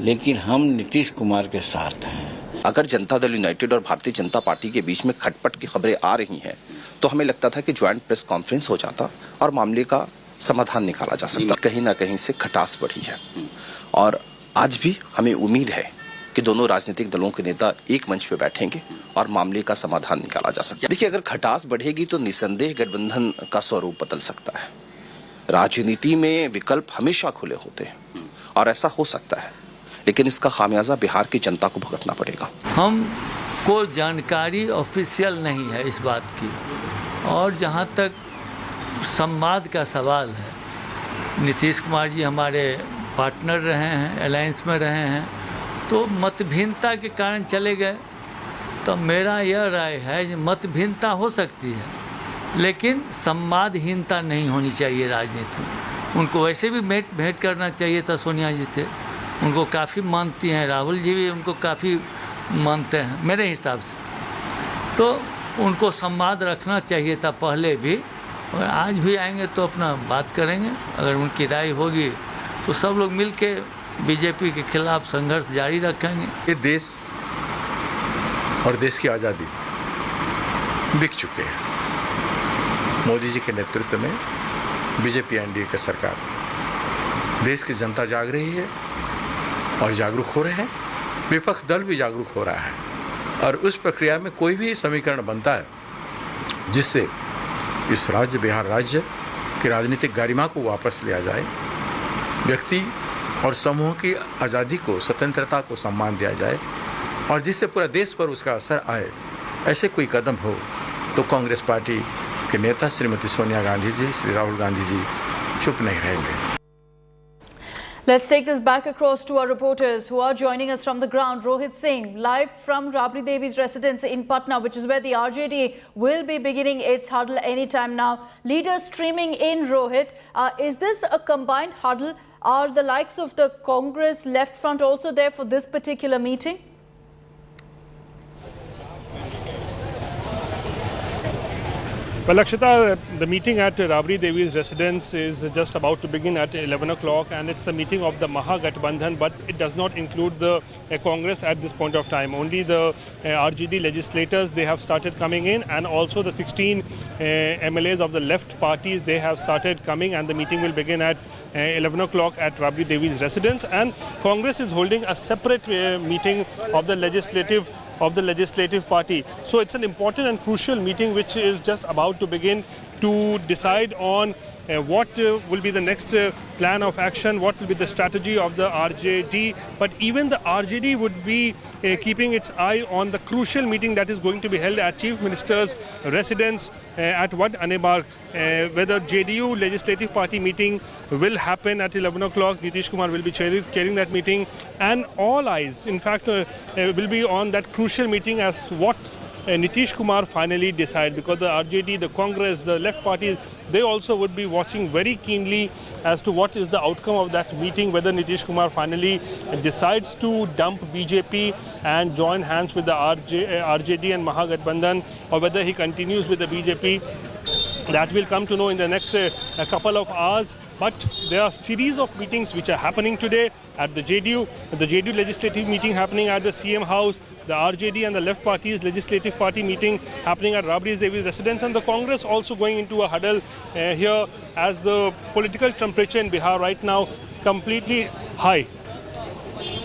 S25: लेकिन हम नीतीश कुमार के साथ हैं।
S26: अगर जनता दल यूनाइटेड और भारतीय जनता पार्टी के बीच में खटपट की खबरें आ रही हैं, तो हमें लगता था कि ज्वाइंट प्रेस कॉन्फ्रेंस हो जाता और मामले का समाधान निकाला जा सकता। कहीं ना कहीं से खटास बढ़ी है और आज भी हमें उम्मीद है कि दोनों राजनीतिक दलों के नेता एक मंच पे बैठेंगे और मामले का समाधान निकाला जा सकता है। देखिए, अगर खटास बढ़ेगी तो निसंदेह गठबंधन का स्वरूप बदल सकता है। राजनीति में विकल्प हमेशा खुले होते हैं और ऐसा हो सकता है, लेकिन इसका खामियाजा बिहार की जनता को भुगतना पड़ेगा।
S27: हमको जानकारी ऑफिशियल नहीं है इस बात की, और जहाँ तक संवाद का सवाल है, नीतीश कुमार जी हमारे पार्टनर रहे हैं, अलायंस में रहे हैं, तो मतभिन्नता के कारण चले गए। तो मेरा यह राय है कि मतभिन्नता हो सकती है, लेकिन संवादहीनता नहीं होनी चाहिए राजनीति में। उनको वैसे भी भेंट करना चाहिए था सोनिया जी से, उनको काफ़ी मानती हैं, राहुल जी भी उनको काफ़ी मानते हैं मेरे हिसाब से। तो उनको संवाद रखना चाहिए था पहले भी, और आज भी आएंगे तो अपना बात करेंगे। अगर उनकी राय होगी तो सब लोग मिल के बीजेपी के खिलाफ संघर्ष जारी रखेंगे।
S28: ये देश और देश की आज़ादी बिक चुके हैं। मोदी जी के नेतृत्व में बीजेपी एनडीए की सरकार, देश की जनता जाग रही है और जागरूक हो रहे हैं, विपक्ष दल भी जागरूक हो रहा है, और उस प्रक्रिया में कोई भी समीकरण बनता है जिससे इस राज्य, बिहार राज्य की राजनीतिक गरिमा को वापस लिया जाए, व्यक्ति और समूह की आज़ादी को, स्वतंत्रता को सम्मान दिया जाए, और जिससे पूरा देश पर उसका असर आए, ऐसे कोई कदम हो तो कांग्रेस पार्टी के नेता श्रीमती सोनिया गांधी जी, श्री राहुल गांधी जी चुप नहीं रहेंगे।
S1: Let's take this back across to our reporters who are joining us from the ground. Rohit Singh, live from Rabri Devi's residence in Patna, which is where the RJD will be beginning its huddle anytime now. Leaders streaming in, Rohit. Is this a combined huddle? Are the likes of the Congress left front also there for this particular meeting?
S29: Well, Akshita, the meeting at Rabri Devi's residence is just about to begin at 11 o'clock, and it's the meeting of the Mahagathbandhan, but it does not include the Congress at this point of time. Only the RJD legislators, they have started coming in, and also the 16 MLAs of the left parties, they have started coming, and the meeting will begin at 11 o'clock at Rabri Devi's residence. And Congress is holding a separate meeting of the legislative party. So it's an important and crucial meeting which is just about to begin to decide on what will be the next plan of action, what will be the strategy of the RJD. But even the RJD would be keeping its eye on the crucial meeting that is going to be held at Chief Minister's residence at Wad Anebar, where the JDU Legislative Party meeting will happen at 11 o'clock. Nitish Kumar will be chairing that meeting, and all eyes, in fact, will be on that crucial meeting as what Nitish Kumar finally decide, because the RJD, the Congress, the left parties, they also would be watching very keenly as to what is the outcome of that meeting, whether Nitish Kumar finally decides to dump BJP and join hands with the RJD and Mahagathbandhan, or whether he continues with the BJP. That will come to know in the next couple of hours. But there are a series of meetings which are happening today at the JDU legislative meeting happening at the CM House, the RJD and the Left Party's legislative party meeting happening at Rabri Devi's residence, and the Congress also going into a huddle here as the political temperature in Bihar right now completely high.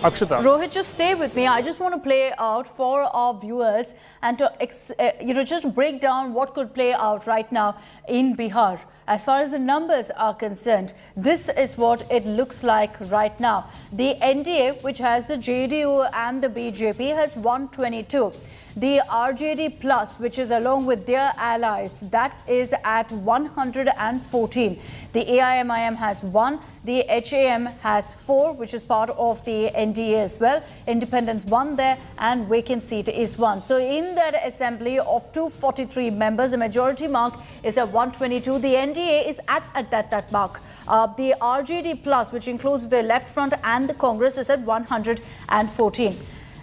S29: Akshita.
S1: Rohit, just stay with me. I just want to play out for our viewers and to just break down what could play out right now in Bihar. As far as the numbers are concerned, this is what it looks like right now. The NDA, which has the JDU and the BJP, has 122. The RJD Plus, which is along with their allies, that is at 114. The AIMIM has 1. The HAM has 4, which is part of the NDA as well. Independence 1 there, and vacant seat is 1. So in that assembly of 243 members, the majority mark is at 122. The NDA is at that mark. The RJD Plus, which includes the Left Front and the Congress, is at 114.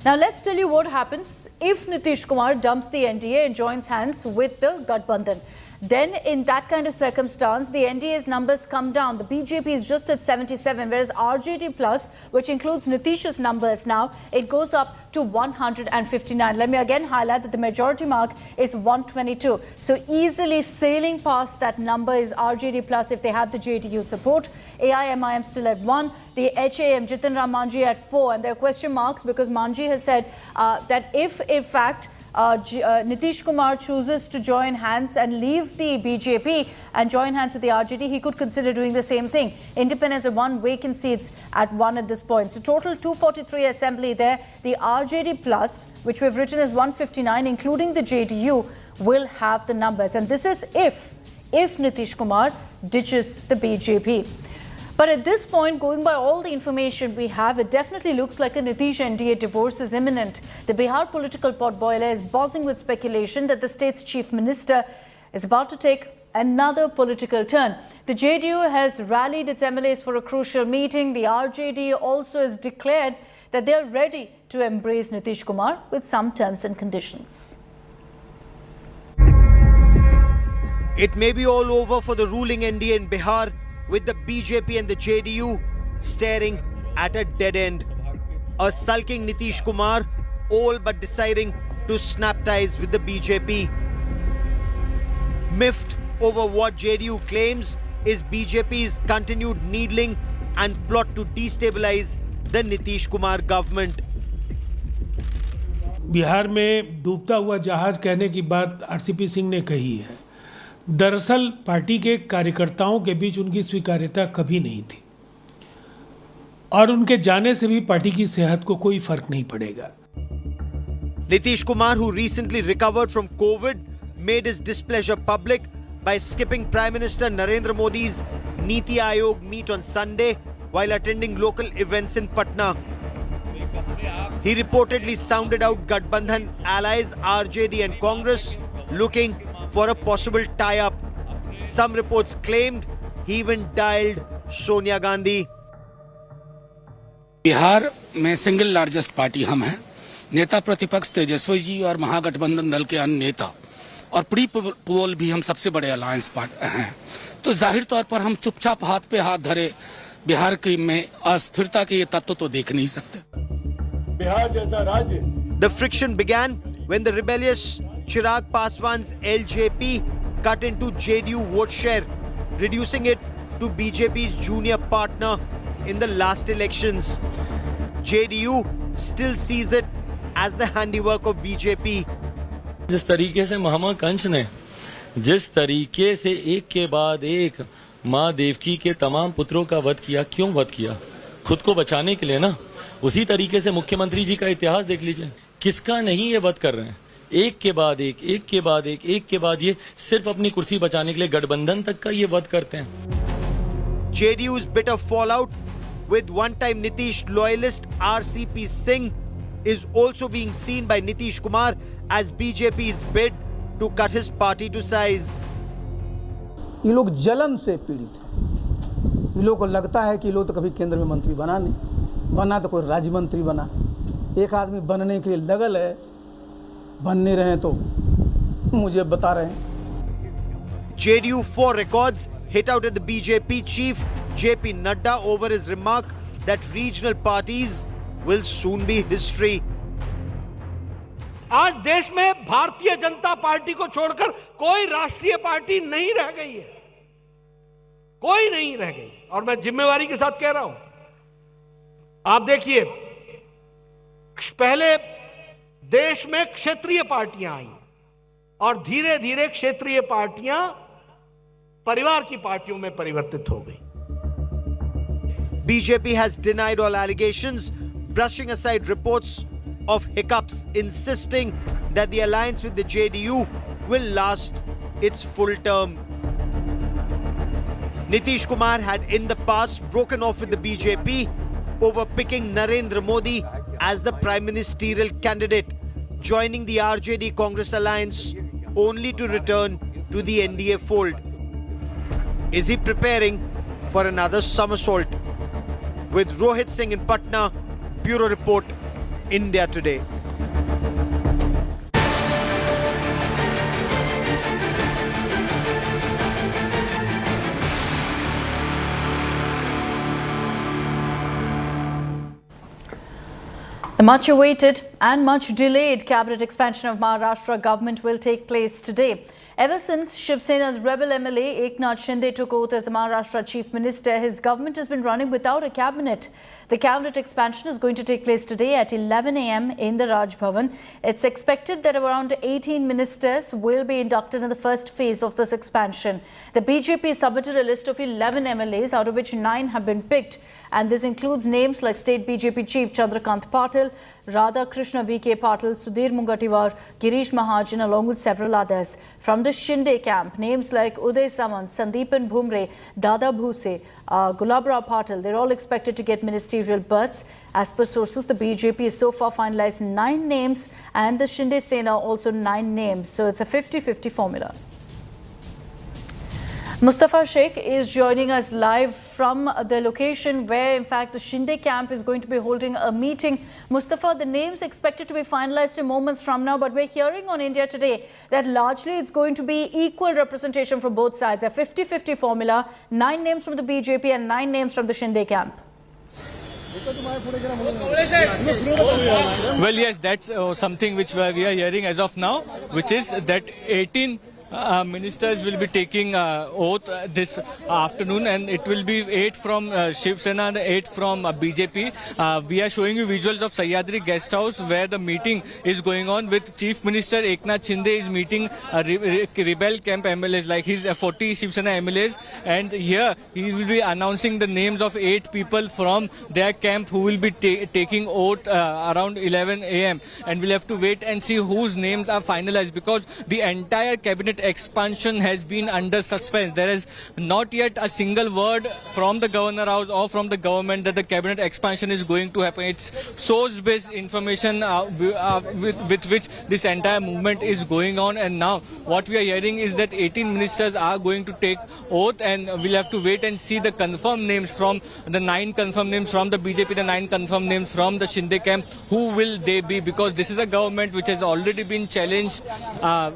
S1: Now let's tell you what happens if Nitish Kumar dumps the NDA and joins hands with the Gathbandhan. Then in that kind of circumstance, the NDA's numbers come down. The BJP is just at 77, whereas RJD Plus, which includes Nitish's numbers now, it goes up to 159. Let me again highlight that the majority mark is 122. So easily sailing past that number is RJD Plus if they have the JDU support. AIMIM still at 1. The HAM, Jitin Ram Manjhi at 4. And there are question marks because Manjhi has said that if in fact Nitish Kumar chooses to join hands and leave the BJP and join hands with the RJD, he could consider doing the same thing. Independence at 1, vacant seats at 1 at this point. So total 243 assembly there. The RJD Plus, which we've written as 159, including the JDU, will have the numbers. And this is if Nitish Kumar ditches the BJP. But at this point, going by all the information we have, it definitely looks like a Nitish NDA divorce is imminent. The Bihar political potboiler is buzzing with speculation that the state's chief minister is about to take another political turn. The JDU has rallied its MLAs for a crucial meeting. The RJD also has declared that they are ready to embrace Nitish Kumar with some terms and conditions.
S5: It may be all over for the ruling NDA in Bihar, with the BJP and the JDU staring at a dead end. A sulking Nitish Kumar, all but deciding to snap ties with the BJP. Miffed over what JDU claims is BJP's continued needling and plot to destabilize the Nitish Kumar government.
S2: Bihar में डूबता हुआ जहाज कहने की बात RCP Singh ने कही है। दरअसल पार्टी के कार्यकर्ताओं के बीच उनकी स्वीकार्यता कभी नहीं थी और उनके जाने से भी पार्टी की सेहत को कोई फर्क नहीं पड़ेगा।
S5: Nitish Kumar, who recently recovered from COVID, made his displeasure public by skipping Prime Minister Narendra Modi's Niti Aayog meet on Sunday while attending local events in Patna. He reportedly sounded out Gathbandhan allies RJD and Congress, looking for a possible tie-up. Some reports claimed he even dialed Sonia Gandhi.
S14: Bihar में single largest party हम हैं। नेता प्रतिपक्ष तेजस्वी जी और महागठबंधन दल के अन्य नेता और प्री पोल भी हम सबसे बड़े अलायंस पार्टनर हैं। तो जाहिर तौर पर हम चुपचाप हाथ पे हाथ धरे बिहार की में अस्थिरता के ये तत्व तो देख नहीं सकते।
S2: बिहार जैसा राज्य।
S5: The friction began when the rebellious Chirag Paswan's LJP cut into JDU vote share, reducing it to BJP's junior partner in the last elections. JDU still sees it as the handiwork of BJP.
S27: जिस तरीके से महामना कंस ने जिस तरीके से एक के बाद एक माँ देवकी के तमाम पुत्रों का वध किया, क्यों वध किया? खुद को बचाने के लिए ना। उसी तरीके से मुख्यमंत्री जी का इतिहास देख लीजिए, किसका नहीं ये वध कर रहे हैं, एक के बाद एक, एक के बाद एक, एक के बाद ये, सिर्फ अपनी कुर्सी बचाने के लिए गठबंधन तक का ये वध करते हैं।
S5: JDU's bitter fallout with one-time Nitish loyalist RCP Singh is also being seen by Nitish Kumar as BJP's bid to cut his party to size.
S3: ये लोग जलन से पीड़ित हैं। ये लोग को लगता है कि ये लोग तो कभी केंद्र में मंत्री बना नहीं, बना तो कोई राज्य मंत्री बना। एक आदमी बनने के लिए लगल है, बन नहीं रहे तो मुझे बता रहे हैं।
S5: JDU for records hit out at the BJP chief JP Nadda over his remark that regional parties will soon be history.
S4: आज देश में भारतीय जनता पार्टी को छोड़कर कोई राष्ट्रीय पार्टी नहीं रह गई है, कोई नहीं रह गई। और मैं जिम्मेवारी के साथ कह रहा हूं, आप देखिए पहले देश में क्षेत्रीय पार्टियां आई और धीरे धीरे क्षेत्रीय पार्टियां परिवार की पार्टियों में परिवर्तित हो गई।
S5: BJP has denied all allegations, brushing aside reports of hiccups, insisting that the alliance with the JDU will last its full term. Nitish Kumar had in the past broken off with the BJP over picking Narendra Modi as the prime ministerial candidate, joining the RJD Congress alliance only to return to the NDA fold. Is he preparing for another somersault? With Rohit Singh in Patna, Bureau Report, India Today.
S1: The much awaited and much delayed cabinet expansion of Maharashtra government will take place today. Ever since Shiv Sena's rebel MLA Eknath Shinde took oath as the Maharashtra Chief Minister, his government has been running without a cabinet. The cabinet expansion is going to take place today at 11 a.m. in the Raj Bhavan. It's expected that around 18 ministers will be inducted in the first phase of this expansion. The BJP submitted a list of 11 MLAs, out of which 9 have been picked. And this includes names like State BJP Chief Chandrakant Patil, Radha Krishna VK Patil, Sudhir Mungatiwar, Girish Mahajan, along with several others. From the Shinde camp, names like Uday Samant, Sandeepan Bhumre, Dada Bhuse, Gulabra Patil, they're all expected to get ministerial berths. As per sources, the BJP has so far finalized 9 names and the Shinde Sena also 9 names. So it's a 50-50 formula. Mustafa Sheikh is joining us live from the location where, in fact, the Shinde camp is going to be holding a meeting. Mustafa, the names expected to be finalized in moments from now, but we're hearing on India Today that largely it's going to be equal representation from both sides, a 50-50 formula, 9 names from the BJP and 9 names from the Shinde camp.
S7: Well, yes, that's something which we are hearing as of now, which is that 18 ministers will be taking oath this afternoon, and it will be 8 from Shiv Sena and 8 from BJP. We are showing you visuals of Sahyadri guest house where the meeting is going on with Chief Minister Eknath Shinde is meeting rebel camp MLAs like his 40 Shiv Sena MLAs, and here he will be announcing the names of 8 people from their camp who will be taking oath around 11 a.m. and we'll have to wait and see whose names are finalized, because the entire cabinet expansion has been under suspense. There is not yet a single word from the governor house or from the government that the cabinet expansion is going to happen. It's source-based information with which this entire movement is going on, and now what we are hearing is that 18 ministers are going to take oath, and we'll have to wait and see the confirmed names from the 9 confirmed names from the BJP, the 9 confirmed names from the Shinde camp. Who will they be? Because this is a government which has already been challenged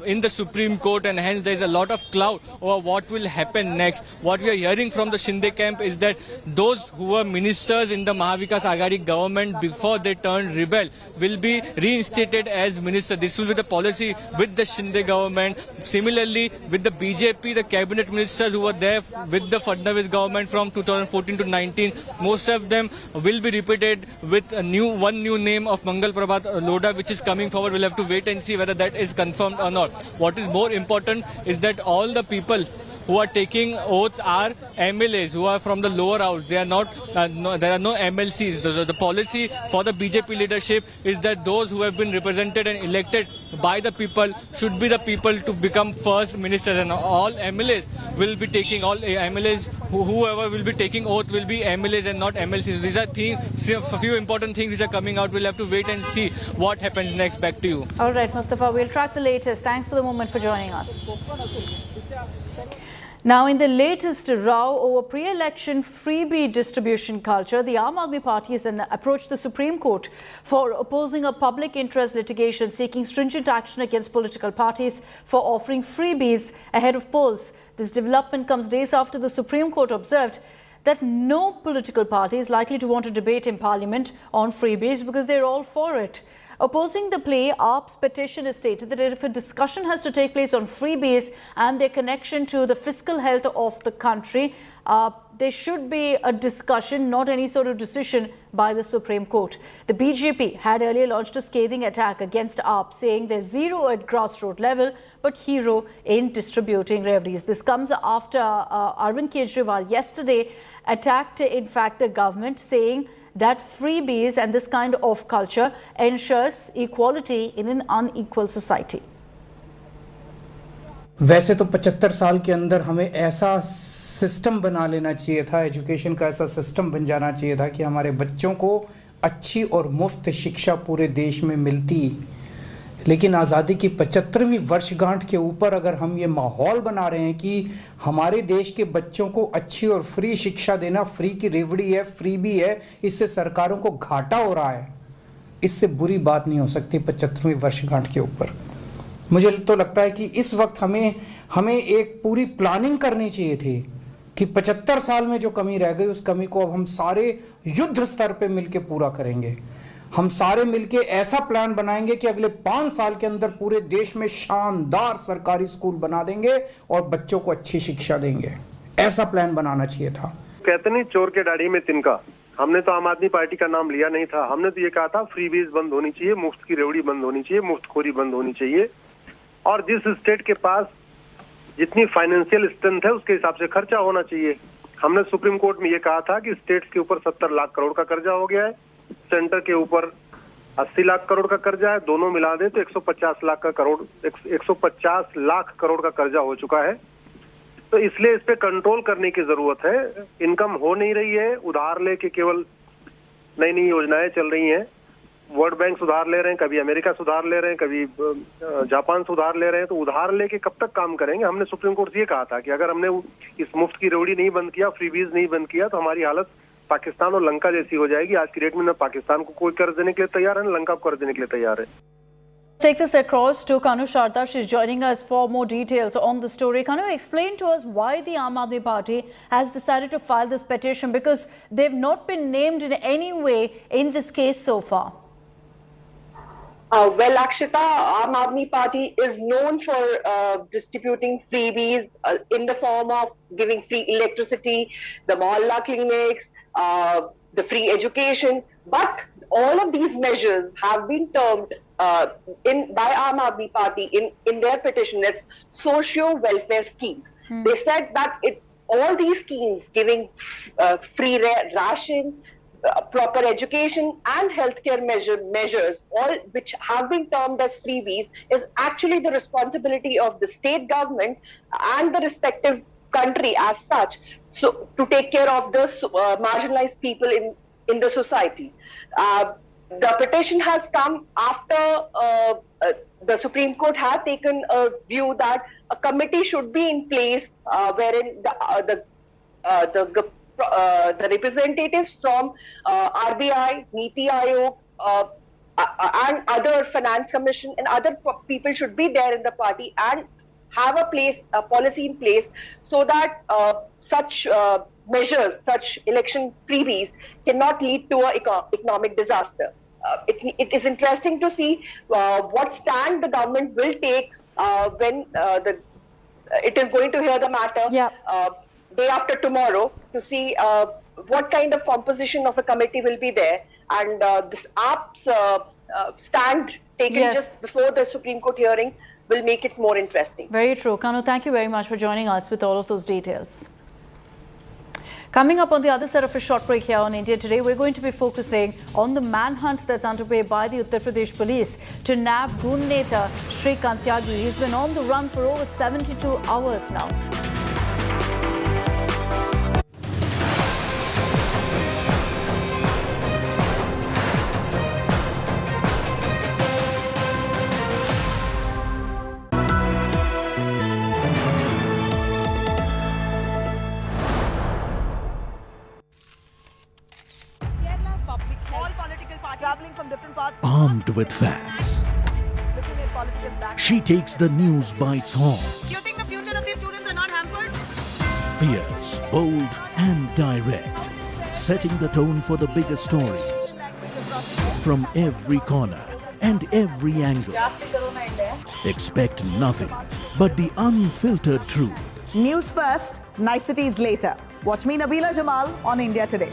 S7: in the Supreme Court, and hence there is a lot of cloud over what will happen next. What we are hearing from the Shinde camp is that those who were ministers in the Mahavikas Aghadi government before they turned rebel will be reinstated as minister. This will be the policy with the Shinde government. Similarly, with the BJP, the cabinet ministers who were there with the Fadnavis government from 2014 to 19, most of them will be repeated with one new name of Mangal Prabhat Lodha, which is coming forward. We'll have to wait and see whether that is confirmed or not. What is more important is that all the people who are taking oaths are MLAs who are from the lower house. They are not, there are no MLCs. The policy for the BJP leadership is that those who have been represented and elected by the people should be the people to become first ministers, and all MLAs will be taking, all MLAs, whoever will be taking oath will be MLAs and not MLCs. These are a few important things which are coming out. We'll have to wait and see what happens next. Back to you.
S1: All right, Mustafa, we'll track the latest. Thanks for the moment for joining us. Now, in the latest row over pre-election freebie distribution culture, the Aam Aadmi Party has approached the Supreme Court for opposing a public interest litigation seeking stringent action against political parties for offering freebies ahead of polls. This development comes days after the Supreme Court observed that no political party is likely to want to debate in Parliament on freebies because they're all for it. Opposing the play, AAP's petition has stated that if a discussion has to take place on freebies and their connection to the fiscal health of the country, there should be a discussion, not any sort of decision by the Supreme Court. The BJP had earlier launched a scathing attack against AAP, saying they're zero at grassroots level but hero in distributing revenues. This comes after Arvind Kejriwal yesterday attacked, in fact, the government, saying that freebies and this kind of culture ensures equality in an unequal society.
S3: वैसे तो 75 साल के अंदर हमें ऐसा system बना लेना चाहिए था, एजुकेशन का ऐसा सिस्टम बन जाना चाहिए था कि हमारे बच्चों को अच्छी और मुफ्त शिक्षा पूरे देश में मिलती। लेकिन आज़ादी की 75वीं वर्षगांठ के ऊपर अगर हम ये माहौल बना रहे हैं कि हमारे देश के बच्चों को अच्छी और फ्री शिक्षा देना, फ्री की रेवड़ी है, फ्री भी है, इससे सरकारों को घाटा हो रहा है, इससे बुरी बात नहीं हो सकती 75वीं वर्षगांठ के ऊपर। मुझे तो लगता है कि इस वक्त हमें एक पूरी प्लानिंग करनी चाहिए थी कि 75 साल में जो कमी रह गई उस कमी को अब हम सारे युद्ध स्तर पे मिलके पूरा करेंगे। हम सारे मिलके ऐसा प्लान बनाएंगे कि अगले 5 साल के अंदर पूरे देश में शानदार सरकारी स्कूल बना देंगे और बच्चों को अच्छी शिक्षा देंगे। ऐसा प्लान बनाना चाहिए था।
S6: कहते नहीं चोर के दाढ़ी में तिनका। हमने तो आम आदमी पार्टी का नाम लिया नहीं था, हमने तो ये कहा था फ्रीबीज बंद होनी चाहिए, मुफ्त की रेवड़ी बंद होनी चाहिए, मुफ्तखोरी बंद होनी चाहिए और जिस स्टेट के पास जितनी फाइनेंशियल स्ट्रेंथ है उसके हिसाब से खर्चा होना चाहिए। हमने सुप्रीम कोर्ट में ये कहा था कि स्टेट्स के ऊपर 70 लाख करोड़ का कर्जा हो गया है, सेंटर के ऊपर 80 लाख करोड़ का कर्जा है, दोनों मिला दें तो 150 लाख करोड़ का कर्जा हो चुका है। तो इसलिए इस पे कंट्रोल करने की जरूरत है। इनकम हो नहीं रही है, उधार लेके केवल नई नई योजनाएं चल रही हैं। वर्ल्ड बैंक सुधार ले रहे हैं, कभी अमेरिका सुधार ले रहे हैं, कभी जापान सुधार ले रहे हैं, तो उधार लेके कब तक काम करेंगे। हमने सुप्रीम कोर्ट से ये कहा था कि अगर हमने इस मुफ्त की रेवड़ी नहीं बंद किया, फ्रीबीज नहीं बंद किया, तो हमारी हालत पाकिस्तान और लंका जैसी हो जाएगी। आज की डेट में न पाकिस्तान को कोई कर्ज देने के लिए तैयार है, न लंका को कर्ज देने के लिए तैयार है।
S1: Take this across to Kanu Sharda. She's joining us for more details on the story. Kanu, explain to us why the Aam Aadmi Party has decided to file this petition, because they've not been named in any way in this case so far.
S8: Well, Akshita, Aam Aadmi Party is known for distributing freebies in the form of giving free electricity, the mohalla clinics, the free education. But all of these measures have been termed by Aam Aadmi Party in their petition as socio-welfare schemes. They said that all these schemes giving free ration, proper education and healthcare measures, all which have been termed as freebies, is actually the responsibility of the state government and the respective country as such, so to take care of the marginalized people in the society. The petition has come after the Supreme Court had taken a view that a committee should be in place wherein the representatives from RBI, Niti Aayog, and other finance commission and other people should be there in the party and have a policy in place so that such measures, such election freebies cannot lead to an economic disaster. It is interesting to see what stand the government will take when it is going to hear the matter day after tomorrow, to see what kind of composition of a committee will be there, and this AAP's stand taken just before the Supreme Court hearing will make it more interesting.
S1: Very true. Kanu, thank you very much for joining us with all of those details. Coming up on the other side of a short break here on India Today, we're going to be focusing on the manhunt that's underway by the Uttar Pradesh police to nab Gun Neta Shrikant Tyagi. He's been on the run for over 72 hours now.
S9: armed with facts. She takes the news by its horns.
S10: You think the future of these students are not hampered?
S9: Fierce, bold, and direct, setting the tone for the biggest stories from every corner and every angle. Expect nothing but the unfiltered truth.
S10: News first, niceties later. Watch me, Nabila Jamal, on India Today.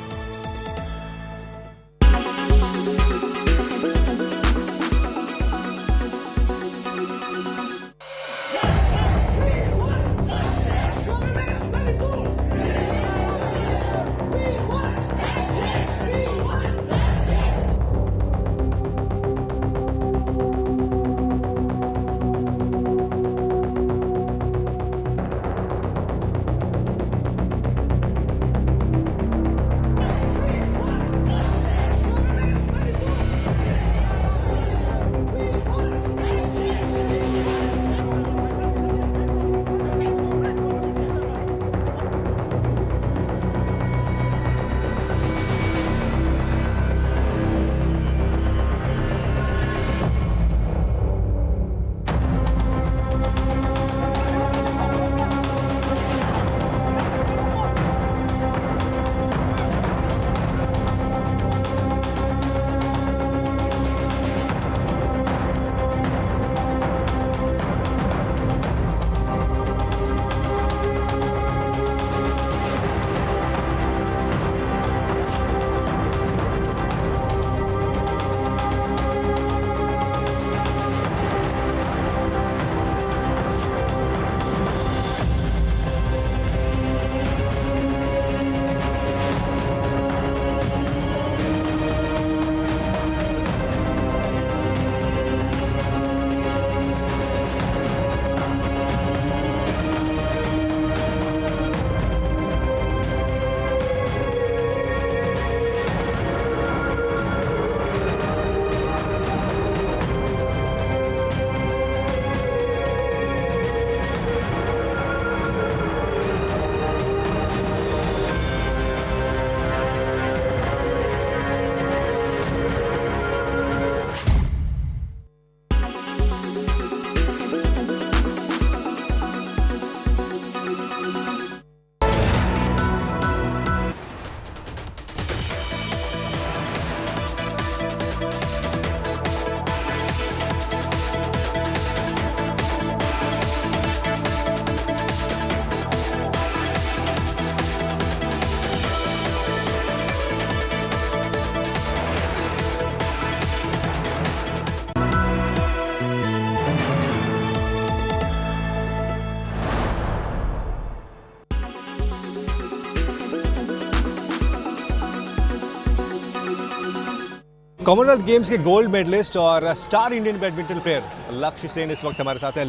S12: Commonwealth games के gold medallist और star Indian badminton player लक्ष्य सेन इस वक्त हमारे साथ हैं।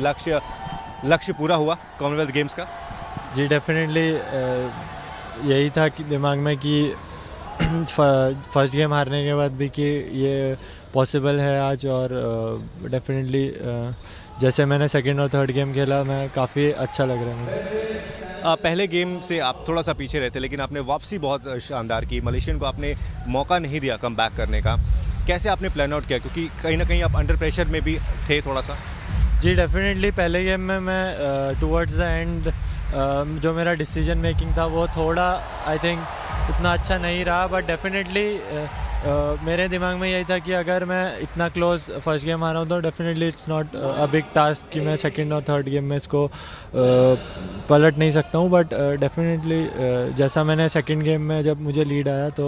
S12: लक्ष्य पूरा हुआ कॉमनवेल्थ गेम्स का?
S15: जी डेफिनेटली यही था कि दिमाग में कि फर्स्ट गेम हारने के बाद भी कि ये पॉसिबल है आज, और डेफिनेटली जैसे मैंने सेकंड और थर्ड गेम खेला मैं काफ़ी अच्छा लग रहा है मुझे।
S12: पहले गेम से आप थोड़ा सा पीछे रहते, लेकिन आपने वापसी बहुत शानदार की। मलेशियन को आपने मौका नहीं दिया कम बैक करने का। कैसे आपने प्लान आउट किया, क्योंकि कहीं ना कहीं आप अंडर प्रेशर में भी थे थोड़ा सा?
S15: जी डेफिनेटली पहले गेम में मैं टुवर्ड्स द एंड जो मेरा डिसीजन मेकिंग था वो थोड़ा आई थिंक उतना अच्छा नहीं रहा, बट डेफिनेटली मेरे दिमाग में यही था कि अगर मैं इतना क्लोज फर्स्ट गेम आ रहा हूँ तो definitely it's not a big task कि मैं सेकंड और थर्ड गेम में इसको पलट नहीं सकता हूँ। बट डेफिनेटली जैसा मैंने सेकंड गेम में जब मुझे लीड आया तो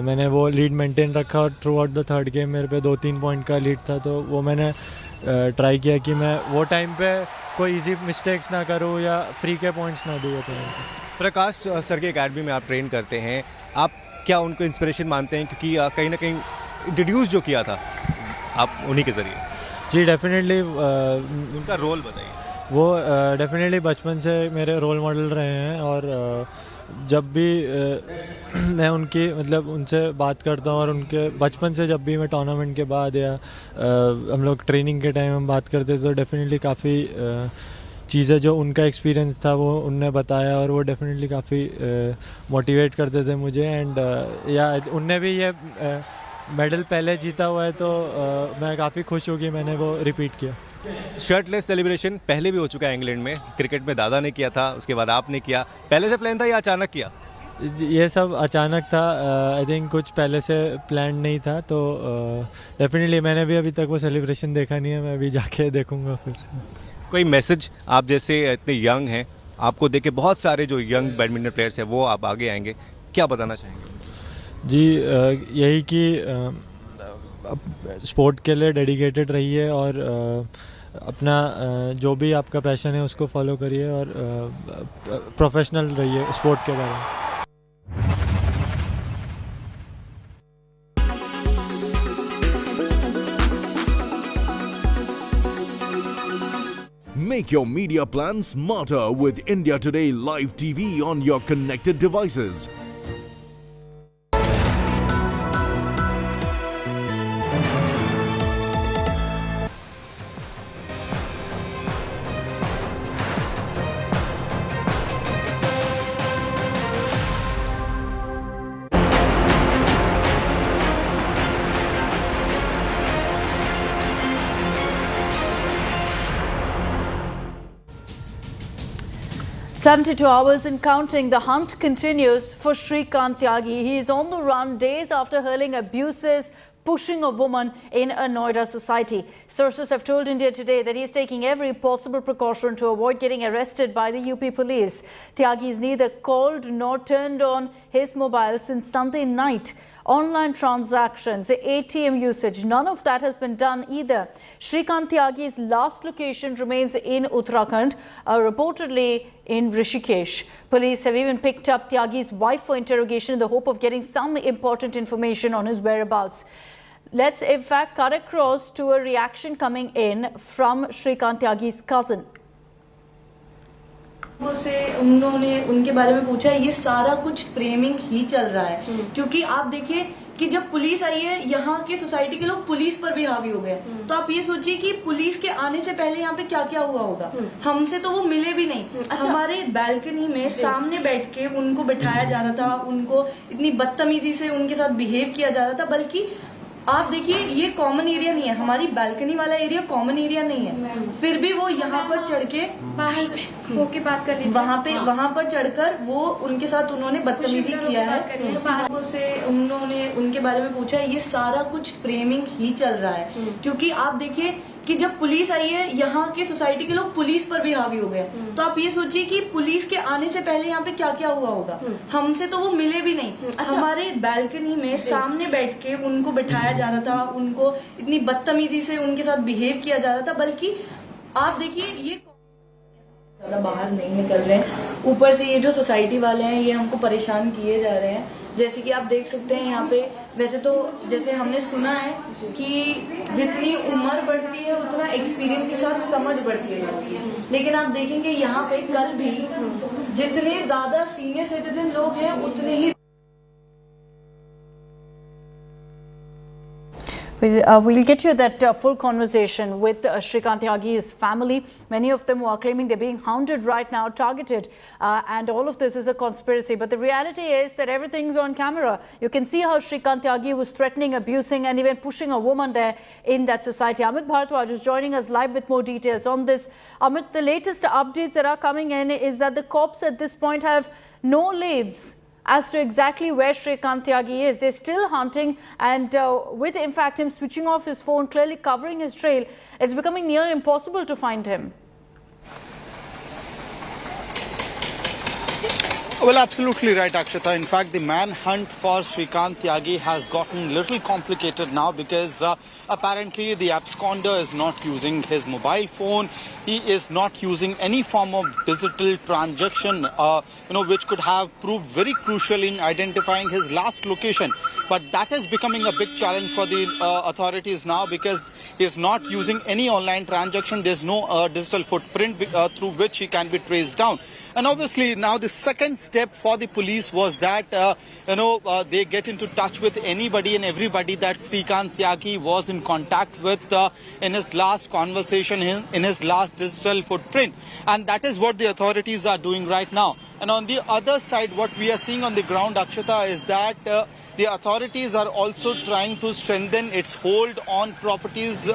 S15: मैंने वो लीड मेंटेन रखा, और through out the third game मेरे पे 2-3 पॉइंट का लीड था, तो वो मैंने ट्राई किया कि मैं वो टाइम पे कोई इजी मिस्टेक्स ना करूँ या फ्री के पॉइंट्स ना दूँ।
S12: प्रकाश सर के एकेडमी में आप ट्रेन करते हैं, आप क्या उनको इंस्पिरेशन मानते हैं? क्योंकि कहीं ना कहीं इंट्रोड्यूस जो किया था आप उन्हीं के ज़रिए।
S15: जी डेफिनेटली
S12: उनका रोल बताइए।
S15: वो डेफिनेटली बचपन से मेरे रोल मॉडल रहे हैं, और जब भी मैं उनकी मतलब उनसे बात करता हूँ और उनके बचपन से जब भी मैं टूर्नामेंट के बाद या हम लोग ट्रेनिंग के टाइम हम बात करते तो डेफिनेटली काफ़ी चीज़ें जो उनका एक्सपीरियंस था वो उनने बताया, और वो डेफिनेटली काफ़ी मोटिवेट करते थे मुझे। एंड या उनने भी ये मेडल पहले जीता हुआ है तो मैं काफ़ी खुश हूँ कि मैंने वो रिपीट किया।
S12: शर्टलेस सेलिब्रेशन पहले भी हो चुका है इंग्लैंड में, क्रिकेट में दादा ने किया था, उसके बाद आपने किया, पहले से प्लान था या अचानक किया?
S15: ये सब अचानक था, आई थिंक कुछ पहले से प्लान नहीं था, तो डेफिनेटली मैंने भी अभी तक वो सेलिब्रेशन देखा नहीं है, मैं अभी जाके देखूंगा फिर।
S12: कोई मैसेज, आप जैसे इतने यंग हैं, आपको देख के बहुत सारे जो यंग बैडमिंटन प्लेयर्स हैं वो आप आगे आएंगे, क्या बताना चाहेंगे?
S15: जी यही कि स्पोर्ट के लिए डेडिकेटेड रहिए और अपना जो भी आपका पैशन है उसको फॉलो करिए और प्रोफेशनल रहिए स्पोर्ट के बारे में।
S9: Make your media plan smarter with India Today Live TV on your connected devices.
S1: "72 hours and counting, the hunt continues for Shrikant Tyagi. He is on the run days after hurling abuses, pushing a woman in a Noida society. Sources have told India Today that he is taking every possible precaution to avoid getting arrested by the UP police. Tyagi is neither called nor turned on his mobile since Sunday night. Online transactions, ATM usage, none of that has been done either. Shrikant Tyagi's last location remains in Uttarakhand, reportedly in Rishikesh. Police have even picked up Tyagi's wife for interrogation in the hope of getting some important information on his whereabouts. Let's in fact cut across to a reaction coming in from Shrikant Tyagi's cousin.
S11: से उन्होंने उनके बारे में पूछा, ये सारा कुछ framing ही चल रहा है, क्योंकि आप देखिए कि जब पुलिस आई है यहाँ के सोसाइटी के लोग पुलिस पर भी हावी हो गए, तो आप ये सोचिए कि पुलिस के आने से पहले यहाँ पे क्या क्या हुआ होगा। हमसे तो वो मिले भी नहीं, हमारे बालकनी में सामने बैठ के उनको बिठाया जा रहा था, उनको इतनी बदतमीजी से उनके साथ बिहेव किया जा रहा था। बल्कि आप देखिए ये कॉमन एरिया नहीं है, हमारी बालकनी वाला एरिया कॉमन एरिया नहीं है, फिर भी वो यहाँ पर चढ़ के बाहर होके बात कर ली, वहाँ पर चढ़कर वो उनके साथ उन्होंने बदतमीजी किया है। से उन्होंने उनके बारे में पूछा, ये सारा कुछ फ्रेमिंग ही चल रहा है, क्योंकि आप देखिए कि जब पुलिस आई है यहाँ के सोसाइटी के लोग पुलिस पर भी हावी हो गए, तो आप ये सोचिए कि पुलिस के आने से पहले यहाँ पे क्या क्या हुआ होगा। हमसे तो वो मिले भी नहीं, हमारे बालकनी में सामने बैठ के उनको बिठाया जा रहा था, उनको इतनी बदतमीजी से उनके साथ बिहेव किया जा रहा था। बल्कि आप देखिए ये ज्यादा बाहर नहीं निकल रहे हैं, ऊपर से ये जो सोसाइटी वाले हैं ये हमको परेशान किए जा रहे हैं। जैसे कि आप देख सकते हैं यहाँ पे, वैसे तो जैसे हमने सुना है कि जितनी उम्र बढ़ती है उतना एक्सपीरियंस के साथ समझ बढ़ती है, लेकिन आप देखेंगे यहाँ पे कल भी जितने ज्यादा सीनियर सिटीजन लोग हैं उतने ही
S1: We'll get you that full conversation with Shrikant Tyagi's family. Many of them who are claiming they're being hounded right now, targeted, and all of this is a conspiracy. But the reality is that everything's on camera. You can see how Shrikant Tyagi was threatening, abusing, and even pushing a woman there in that society. Amit Bharadwaj is joining us live with more details on this. Amit, the latest updates that are coming in is that the cops at this point have no leads as to exactly where Shrikant Tyagi is. They're still hunting, and with in fact him switching off his phone, clearly covering his trail, it's becoming near impossible to find him.
S13: Well, absolutely right, Akshata. In fact, the manhunt for Shrikant Tyagi has gotten a little complicated now because apparently the absconder is not using his mobile phone. He is not using any form of digital transaction, which could have proved very crucial in identifying his last location. But that is becoming a big challenge for the authorities now because he is not using any online transaction. There's no digital footprint through which he can be traced down. And obviously now the second step for the police was that, they get into touch with anybody and everybody that Shrikant Tyagi was in contact with in his last conversation, in his last digital footprint. And that is what the authorities are doing right now. And on the other side, what we are seeing on the ground, Akshata, is that the authorities are also trying to strengthen its hold on properties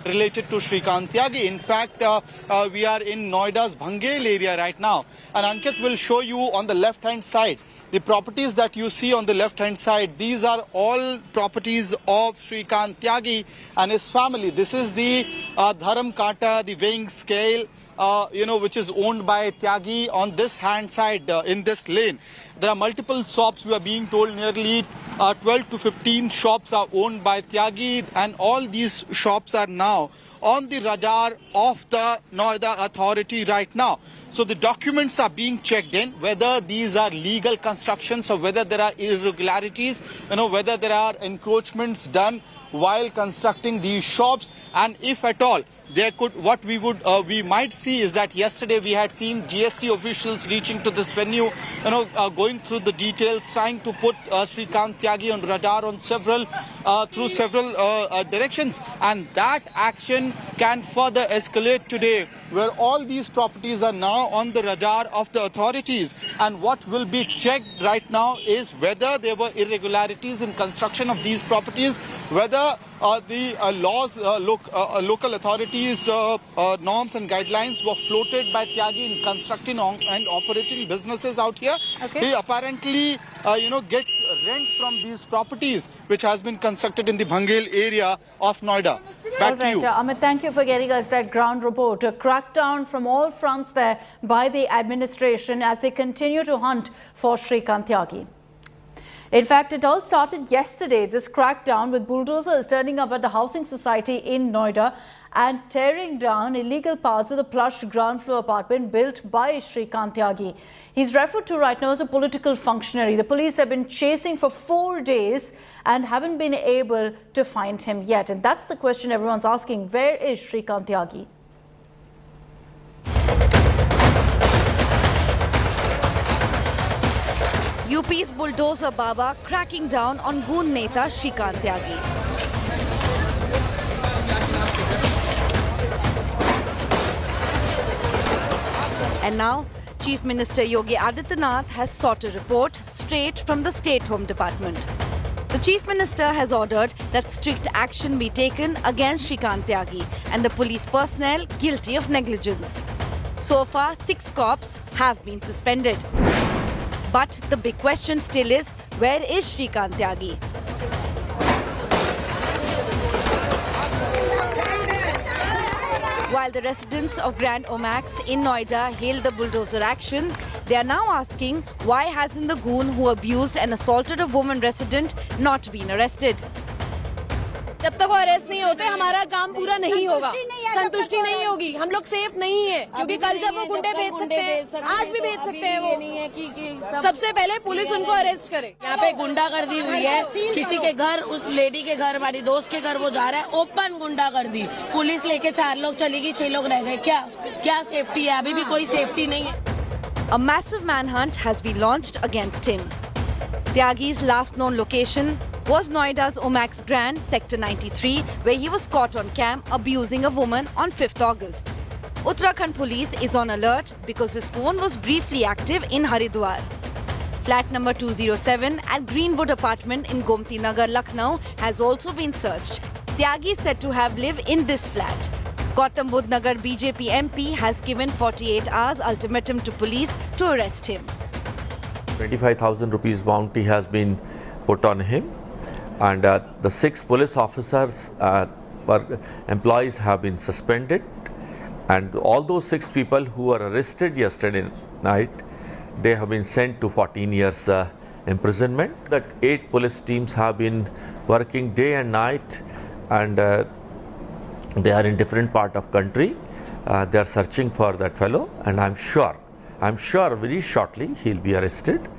S13: related to Shrikant Tyagi. In fact, we are in Noida's Bhangel area right now. And Ankit will show you on the left-hand side. The properties that you see on the left-hand side, these are all properties of Shrikant Tyagi and his family. This is the Dharam Kata, the weighing scale, which is owned by Tyagi on this hand side in this lane. There are multiple shops. We are being told nearly 12 to 15 shops are owned by Tyagi, and all these shops are now on the radar of the Noida authority right now. So the documents are being checked in, whether these are legal constructions or whether there are irregularities, whether there are encroachments done while constructing these shops, and if at all there could, what we might see is that yesterday we had seen GST officials reaching to this venue, going through the details, trying to put Shrikant Tyagi on radar on several directions, and that action can further escalate today, where all these properties are now on the radar of the authorities. And what will be checked right now is whether there were irregularities in construction of these properties, whether the local authorities' norms and guidelines were floated by Tyagi in constructing and operating businesses out here. Okay. He apparently, gets rent from these properties, which has been constructed in the Bhangel area of Noida. Back to you.
S1: Amit, thank you for getting us that ground report. A crackdown from all fronts there by the administration as they continue to hunt for Shrikant Tyagi. In fact, it all started yesterday, this crackdown, with bulldozers turning up at the housing society in Noida and tearing down illegal parts of the plush ground floor apartment built by Shrikant Tyagi. He's referred to right now as a political functionary. The police have been chasing for 4 days and haven't been able to find him yet. And that's the question everyone's asking. Where is Shrikant Tyagi?
S16: UP's bulldozer Baba cracking down on goon neta Shrikant Tyagi. And now, Chief Minister Yogi Adityanath has sought a report straight from the State Home Department. The Chief Minister has ordered that strict action be taken against Shrikant Tyagi and the police personnel guilty of negligence. So far, 6 cops have been suspended. But the big question still is, where is Shrikant Tyagi? While the residents of Grand Omax in Noida hailed the bulldozer action, they are now asking why hasn't the goon who abused and assaulted a woman resident not been arrested?
S17: जब तक वो arrest नहीं होते हमारा काम पूरा नहीं होगा, संतुष्टि नहीं होगी, हम लोग सेफ नहीं है, क्योंकि कल जब वो गुंडे भेज सकते हैं, आज भी भेज सकते हैं वो। सबसे पहले पुलिस उनको अरेस्ट करे।
S18: यहाँ पे गुंडागर्दी हुई है, किसी के घर, उस लेडी के घर, हमारी दोस्त के घर वो जा रहा है, ओपन गुंडागर्दी, पुलिस लेके 4 लोग चली गई, 6 लोग रह गए, क्या सेफ्टी है? अभी भी कोई सेफ्टी नहीं है।
S16: A massive manhunt has been launched against him. Tyagi's last known location was Noida's Omax Grand, Sector 93, where he was caught on cam abusing a woman on 5th August. Uttarakhand police is on alert because his phone was briefly active in Haridwar. Flat number 207 at Greenwood apartment in Gomti Nagar, Lucknow has also been searched. Tyagi is said to have lived in this flat. Gautam Budh Nagar BJP MP has given 48 hours ultimatum to police to arrest him.
S19: 25,000 rupees bounty has been put on him, and the 6 police officers employees have been suspended, and all those 6 people who were arrested yesterday night, they have been sent to 14 years imprisonment. That 8 police teams have been working day and night, and they are in different part of country. They are searching for that fellow, and I'm sure very shortly he'll be arrested.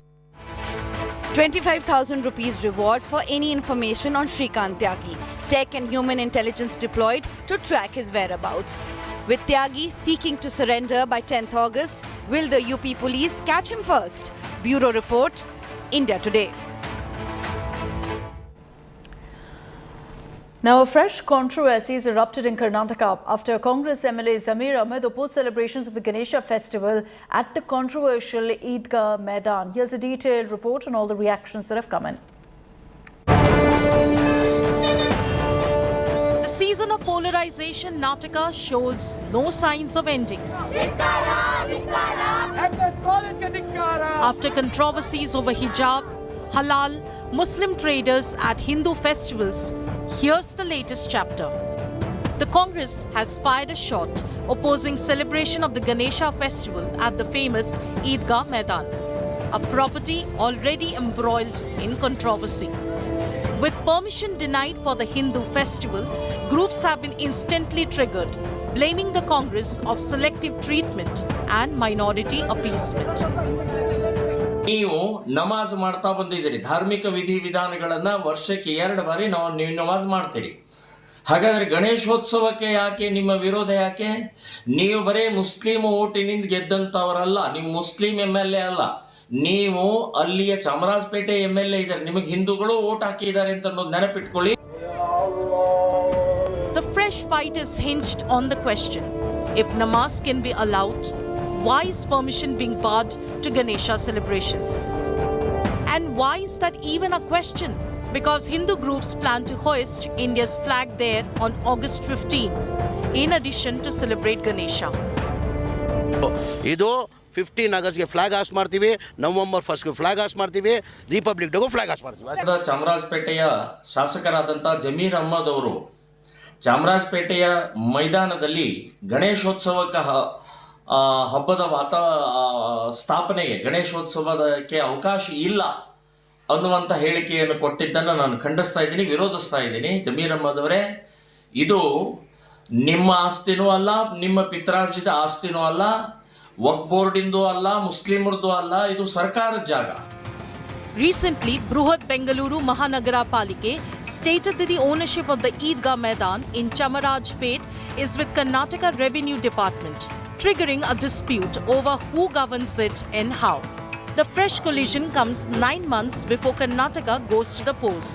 S16: 25,000 rupees reward for any information on Shrikant Tyagi. Tech and human intelligence deployed to track his whereabouts. With Tyagi seeking to surrender by 10th August, will the UP police catch him first? Bureau Report, India Today.
S1: Now, a fresh controversy has erupted in Karnataka after Congress MLA Zamir Ahmed opposed celebrations of the Ganesha festival at the controversial Eidgah Maidan. Here's a detailed report on all the reactions that have come in.
S20: The season of polarization Nataka shows no signs of ending. After controversies over hijab, halal, Muslim traders at Hindu festivals, here's the latest chapter. The Congress has fired a shot opposing celebration of the Ganesha festival at the famous Eidgah Maidan, a property already embroiled in controversy. With permission denied for the Hindu festival, groups have been instantly triggered, blaming the Congress of selective treatment and minority appeasement.
S21: ನೀವು ನಮಾಜ್ ಮಾಡ್ತಾ ಬಂದಿದ್ದೀರಿ, ಧಾರ್ಮಿಕ ವಿಧಿವಿಧಾನಗಳನ್ನು ವರ್ಷಕ್ಕೆ 2 ಬಾರಿ ನೀವು ನಮಾಜ್ ಮಾಡ್ತೀರಿ. ಹಾಗಾದರೆ ಗಣೇಶೋತ್ಸವಕ್ಕೆ ಯಾಕೆ ನಿಮ್ಮ ವಿರೋಧ ಯಾಕೆ? ನೀವು ಬರೀ ಮುಸ್ಲಿಂ ಓಟಿನಿಂದ ಗೆದ್ದಂಥವರಲ್ಲ, ನೀವು ಮುಸ್ಲಿಂ MLA ಅಲ್ಲ, ನೀವು ಅಲ್ಲಿಯ ಚಾಮರಾಜಪೇಟೆ MLA ಇದ್ದಾರೆ, ನಿಮಗೆ ಹಿಂದೂಗಳು ಓಟ್ ಹಾಕಿದ್ದಾರೆ ಅಂತ ಅನ್ನೋದು ನೆನಪಿಟ್ಕೊಳ್ಳಿ.
S20: The fresh fight is hinged on the question, if namaz can be allowed, why is permission being barred to Ganesha celebrations? And why is that even a question? Because Hindu groups plan to hoist India's flag there on August 15, in addition to celebrate Ganesha.
S22: ಇದು 15 ಆಗಸ್ಟ್ಗೆ flag ಹಾಸ್ ಮಾಡ್ತೀವಿ, November 1ಗೆ flag ಹಾಸ್ ಮಾಡ್ತೀವಿ, republic ಡೇಗೂ flag ಹಾಸ್ ಮಾಡ್ತೀವಿ.
S21: ಚಾಮರಾಜಪೇಟೆಯ ಶಾಸಕರಾದಂಥ ಜಮೀರ್ ಅಹ್ಮದ್ ಅವರು ಚಾಮರಾಜಪೇಟೆಯ ಮೈದಾನದಲ್ಲಿ ಗಣೇಶೋತ್ಸವಕ್ಕೆ ಹಬ್ಬದ ಸ್ಥಾಪನೆಗೆ ಗಣೇಶೋತ್ಸವಕ್ಕೆ ಅವಕಾಶ ಇಲ್ಲ ಅನ್ನುವಂಥ ಹೇಳಿಕೆಯನ್ನು ಕೊಟ್ಟಿದ್ದನ್ನು ನಾನು ಖಂಡಿಸ್ತಾ ಇದ್ದೀನಿ, ವಿರೋಧಿಸ್ತಾ ಇದ್ದೀನಿ. ಜಮೀರ್ ಅಹ್ಮದ್ ಅವರೇ, ಇದು ನಿಮ್ಮ ಆಸ್ತಿನೂ ಅಲ್ಲ, ನಿಮ್ಮ ಪಿತ್ರಾರ್ಜಿತ ಆಸ್ತಿನೂ ಅಲ್ಲ, ವಕ್ಫ್ ಬೋರ್ಡಿಂದು ಅಲ್ಲ, ಮುಸ್ಲಿಮರದು ಅಲ್ಲ, ಇದು ಸರ್ಕಾರದ ಜಾಗ.
S20: Recently, Bruhat Bengaluru Mahanagara Palike stated that the ownership of the Eidgah Maidan in Chamarajpet is with Karnataka Revenue Department, triggering a dispute over who governs it and how. The fresh collision comes 9 months before Karnataka goes to the polls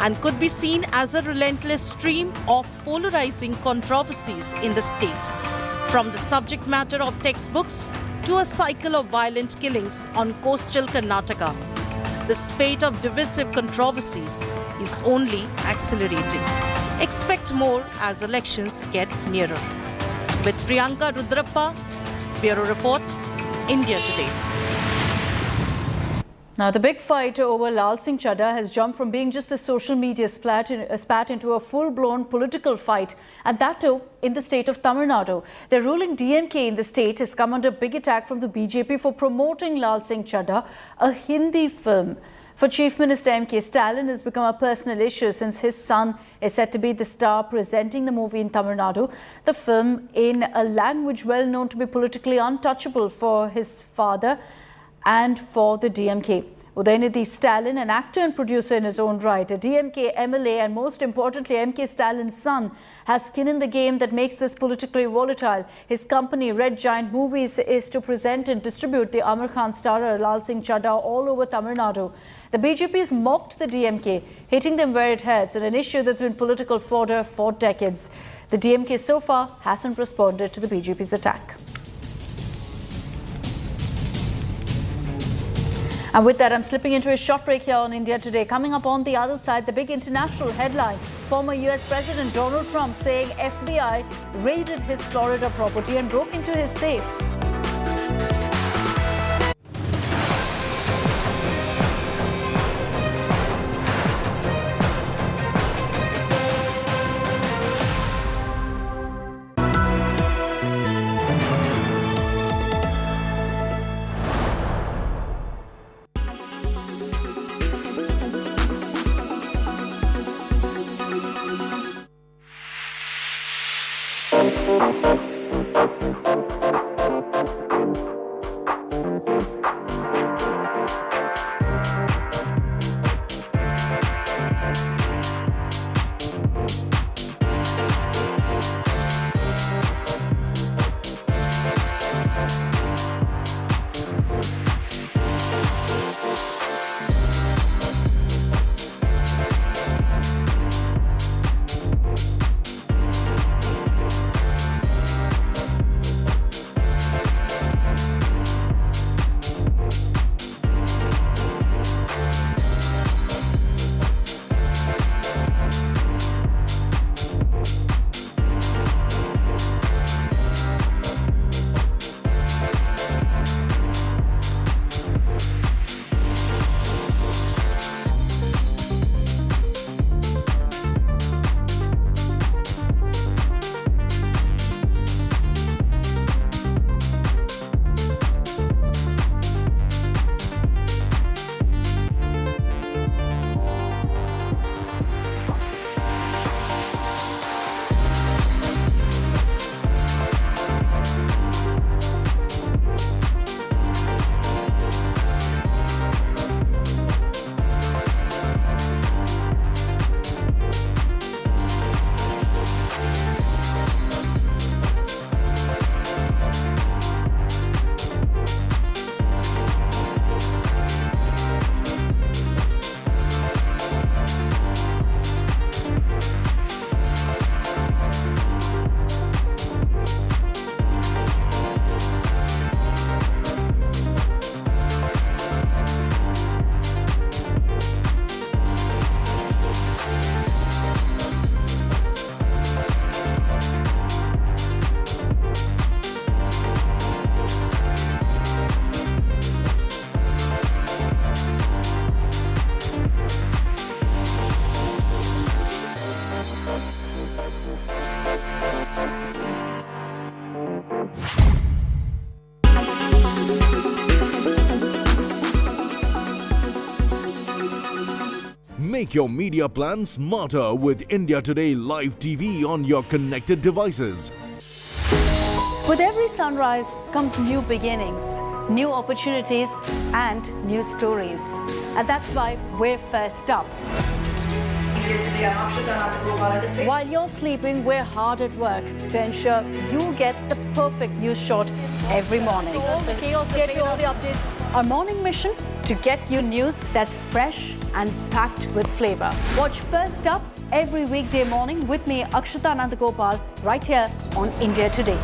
S20: and could be seen as a relentless stream of polarizing controversies in the state, from the subject matter of textbooks to a cycle of violent killings on coastal Karnataka. The spate of divisive controversies is only accelerating. Expect more as elections get nearer. With Priyanka Rudrappa, Bureau Report, India Today.
S1: Now, the big fight over Lal Singh Chadha has jumped from being just a social media spat into a full-blown political fight, and that too in the state of Tamil Nadu. The ruling DMK in the state has come under big attack from the BJP for promoting Lal Singh Chadha, a Hindi film. For Chief Minister M.K. Stalin has become a personal issue since his son is said to be the star presenting the movie in Tamil Nadu, the film in a language well known to be politically untouchable for his father and for the DMK. Udayanidhi Stalin, an actor and producer in his own right, a DMK MLA and most importantly M.K. Stalin's son, has skin in the game that makes this politically volatile. His company Red Giant Movies is to present and distribute the Amar Khan starrer Lal Singh Chadha all over Tamil Nadu. The BJP has mocked the DMK, hitting them where it hurts, in an issue that's been political fodder for decades. The DMK so far hasn't responded to the BJP's attack. And with that, I'm slipping into a short break here on India Today. Coming up on the other side, the big international headline. Former US President Donald Trump saying FBI raided his Florida property and broke into his safe.
S2: Make your media plan smarter with India Today Live TV on your connected devices.
S1: With every sunrise comes new beginnings, new opportunities and new stories. And that's why we're first up. While you're sleeping, we're hard at work to ensure you get the perfect news shot every morning. Get you all the updates. Our morning mission to get you news that's fresh and packed with flavor. Watch First Up every weekday morning with me, Akshata Nandagopal, right here on India Today.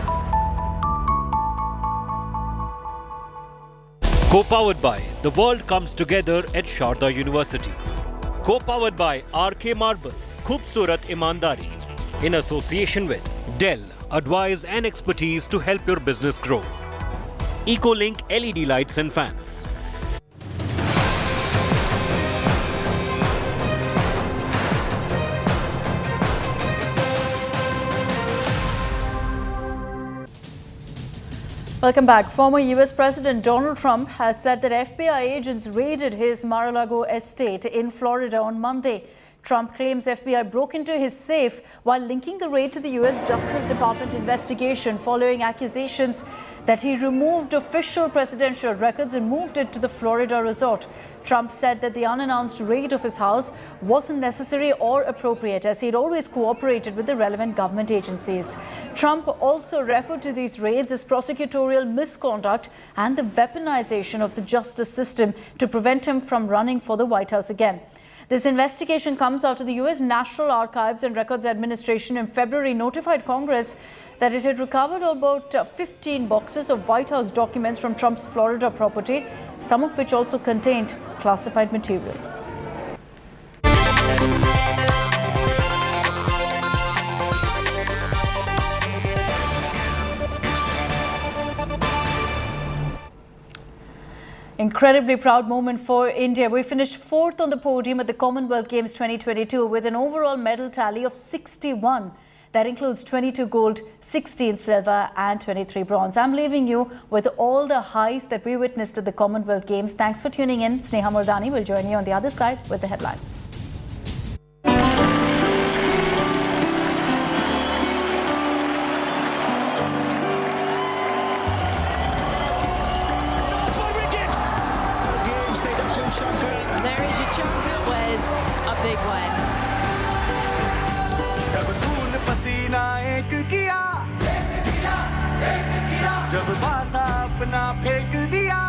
S14: Co-powered by The World Comes Together at Sharda University. Co-powered by RK Marble, Khoobsurat Imandari. In association with Dell, advice and expertise to help your business grow. EcoLink LED lights and fans.
S1: Welcome back. Former US President Donald Trump has said that FBI agents raided his Mar-a-Lago estate in Florida on Monday. Trump claims FBI broke into his safe while linking the raid to the US Justice Department investigation following accusations that he removed official presidential records and moved it to the Florida resort. Trump said that the unannounced raid of his house wasn't necessary or appropriate, as he'd always cooperated with the relevant government agencies. Trump also referred to these raids as prosecutorial misconduct and the weaponization of the justice system to prevent him from running for the White House again. This investigation comes after the U.S. National Archives and Records Administration in February notified Congress that it had recovered about 15 boxes of White House documents from Trump's Florida property, some of which also contained classified material. Incredibly proud moment for India. We finished 4th on the podium at the Commonwealth Games 2022 with an overall medal tally of 61. That includes 22 gold, 16 silver and 23 bronze. I'm leaving you with all the highs that we witnessed at the Commonwealth Games. Thanks for tuning in. Sneha Murdani will join you on the other side with the headlines.
S23: There is your chunk. That was a big one.
S24: जब खून पसीना एक किया, जब बासा अपना फेंक दिया,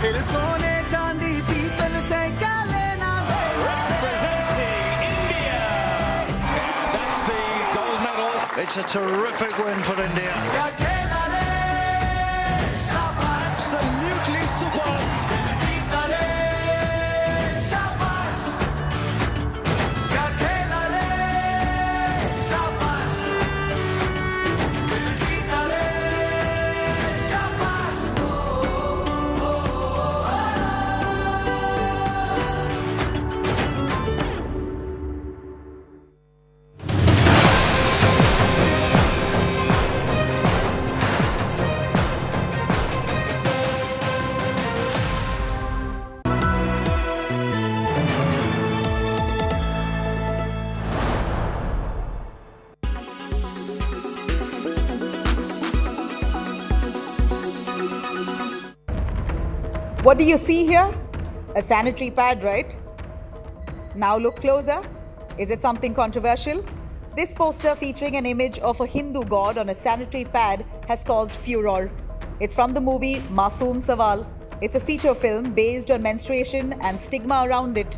S24: फिर सोने चांदी पीतल से क्या लेना देना.
S25: Representing India, that's the gold medal. It's a terrific win for India. Absolutely superb.
S10: What do you see here? A sanitary pad, right? Now look closer. Is it something controversial? This poster featuring an image of a Hindu god on a sanitary pad has caused furor. It's from the movie Masoom Sawal. It's a feature film based on menstruation and stigma around it.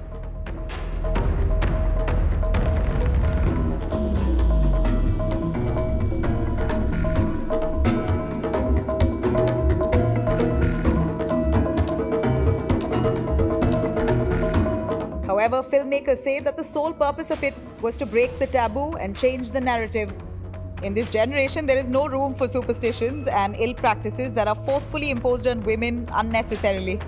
S10: However, filmmakers say that the sole purpose of it was to break the taboo and change the narrative. In this generation, there is no room for superstitions and ill practices that are forcefully imposed on women unnecessarily.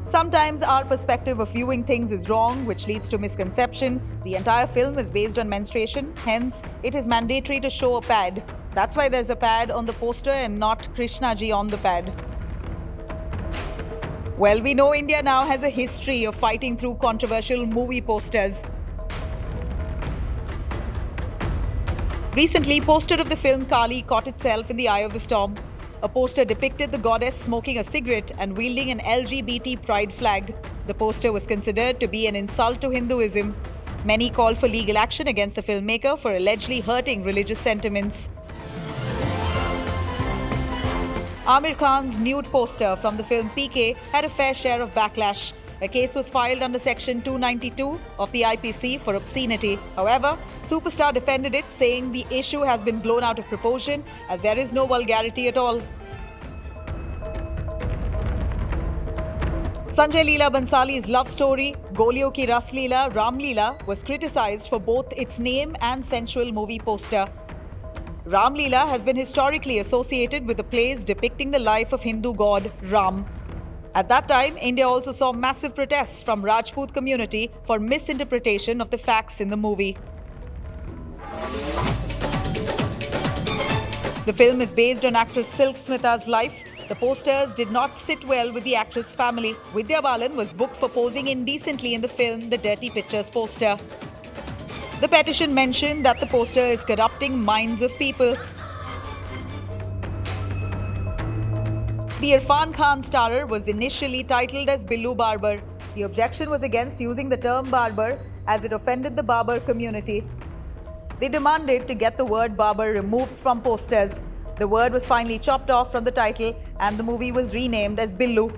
S10: Sometimes our perspective of viewing things is wrong, which leads to misconception. The entire film is based on menstruation, hence it is mandatory to show a pad. That's why there's a pad on the poster and not Krishna ji on the pad. Well, we know India now has a history of fighting through controversial movie posters. Recently, poster of the film Kali caught itself in the eye of the storm. A poster depicted the goddess smoking a cigarette and wielding an LGBT pride flag. The poster was considered to be an insult to Hinduism. Many called for legal action against the filmmaker for allegedly hurting religious sentiments. Amir Khan's nude poster from the film PK had a fair share of backlash. A case was filed under Section 292 of the IPC for obscenity. However, Superstar defended it, saying the issue has been blown out of proportion as there is no vulgarity at all. Sanjay Leela Bansali's love story, Goliyon Ki Ras Leela, Ram Leela, was criticized for both its name and sensual movie poster. Ram Leela has been historically associated with the plays depicting the life of Hindu god Ram. At that time, India also saw massive protests from Rajput community for misinterpretation of the facts in the movie. The film is based on actress Silk Smitha's life. The posters did not sit well with the actress' family. Vidya Balan was booked for posing indecently in the film The Dirty Pictures poster. The petition mentioned that the poster is corrupting minds of people. The Irfan Khan starrer was initially titled as Billu Barber. The objection was against using the term barber as it offended the barber community. They demanded to get the word barber removed from posters. The word was finally chopped off from the title and the movie was renamed as Billu.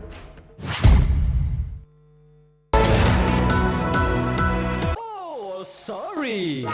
S24: Oh, sorry.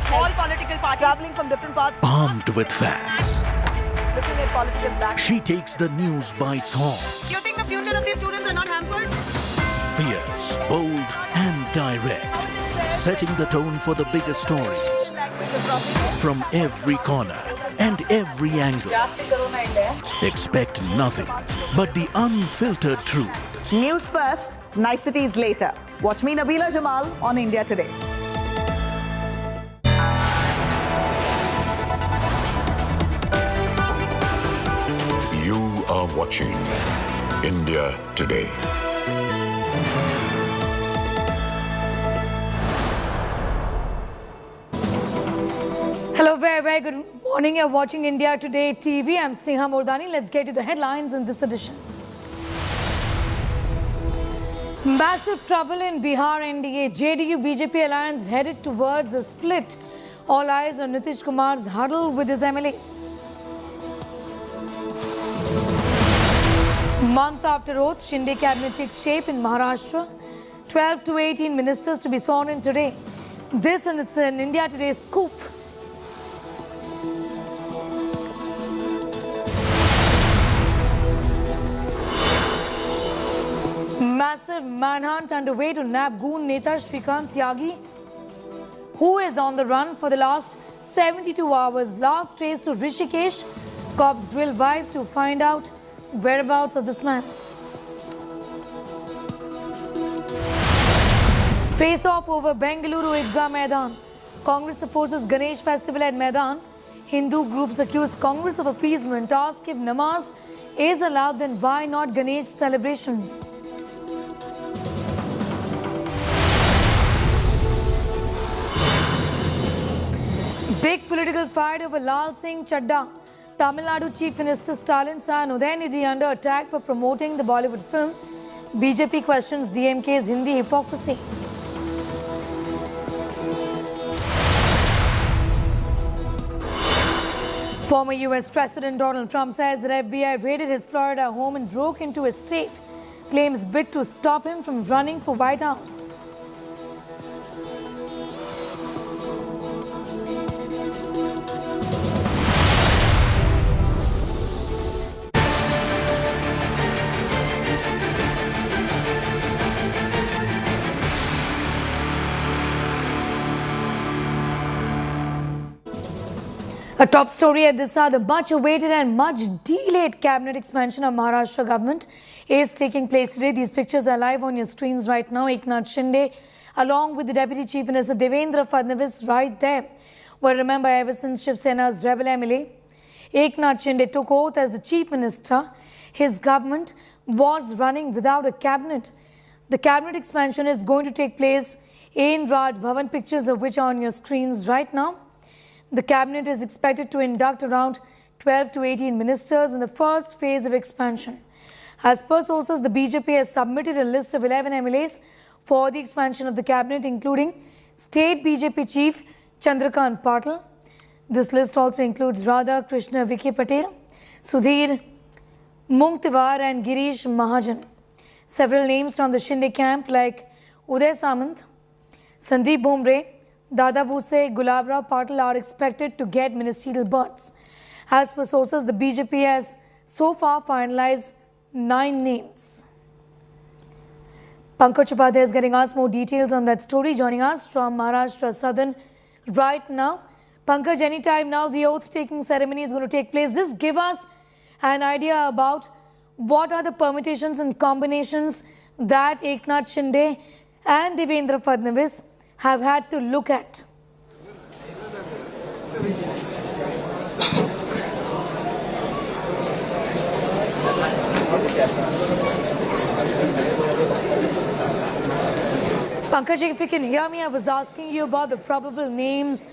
S10: All political parties traveling from different parts.
S9: Armed with facts,
S10: Looking at political back.
S9: she takes the news by its horns.
S10: You think the future of these students are not hampered?
S9: Fierce, bold, and direct, setting the tone for the biggest stories from every corner and every angle. Expect nothing but the unfiltered truth.
S10: News first, niceties later. Watch me, Nabila Jamal, on India Today.
S3: You are watching India Today.
S4: Hello, very good morning. You're watching India Today TV. I'm Sneha Mordani. Let's get to the headlines in this edition. Massive trouble in Bihar NDA. JDU BJP alliance headed towards a split. All eyes on Nitish Kumar's huddle with his MLAs. Month after oath, Shinde cabinet takes shape in Maharashtra. 12 to 18 ministers to be sworn in today. This is an India Today scoop. Massive manhunt underway to nab goon Neta Shrikant Tyagi, who is on the run for the last 72 hours. Last trace to Rishikesh. Cops drill wife to find out whereabouts of this man. Face-off over Bengaluru Idgah Maidan. Congress opposes Ganesh festival at Maidan. Hindu groups accuse Congress of appeasement. Ask if namaz is allowed, then why not Ganesh celebrations? Big political fight over Lal Singh Chadda. Tamil Nadu Chief Minister Stalin son Udayanidhi under attack for promoting the Bollywood film. BJP questions DMK's Hindi hypocrisy. Former US President Donald Trump says that FBI raided his Florida home and broke into his safe. Claims bid to stop him from running for White House. A top story at this hour, the much awaited and much delayed cabinet expansion of Maharashtra government is taking place today. These pictures are live on your screens right now. Eknath Shinde along with the Deputy Chief Minister Devendra Fadnavis right there. Well, remember, ever since Shiv Sena's rebel MLA Eknath Shinde took oath as the Chief Minister, his government was running without a cabinet. The cabinet expansion is going to take place in Raj Bhavan, pictures of which are on your screens right now. The cabinet is expected to induct around 12 to 18 ministers in the first phase of expansion. As per sources, the BJP has submitted a list of 11 MLAs for the expansion of the cabinet, including State BJP Chief Chandrakant Patil. This list also includes Radha Krishna Vicky Patel, Sudhir Mungtiwar and Girish Mahajan. Several names from the Shinde camp like Uday Samant, Sandeep Bhumre, Dada Bhuse, Gulabrao Patil are expected to get ministerial berths. As per sources, the BJP has so far finalized 9 names. Pankaj Upadhyay is getting us more details on that story, joining us from Maharashtra Southern right now. Pankaj, anytime now the oath-taking ceremony is going to take place. Just give us an idea about what are the permutations and combinations that Eknath Shinde and Devendra Fadnavis have had to look at. Pankaj, if you can hear me, I was asking you about the probable names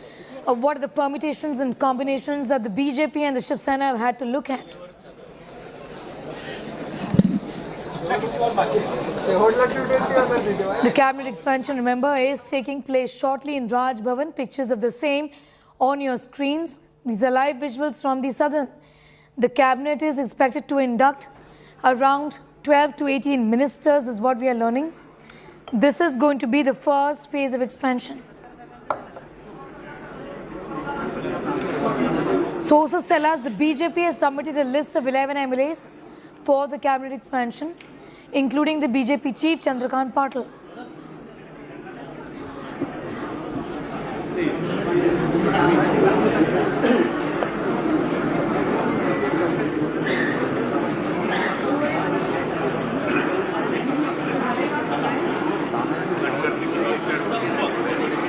S4: of what are the permutations and combinations that the BJP and the Shiv Sena have had to look at. The cabinet expansion, remember, is taking place shortly in Raj Bhavan. Pictures of the same on your screens. These are live visuals from the southern. The cabinet is expected to induct around 12 to 18 ministers, is what we are learning. This is going to be the first phase of expansion. Sources tell us the BJP has submitted a list of 11 MLAs for the cabinet expansion, including the BJP Chief Chandrakant Patil.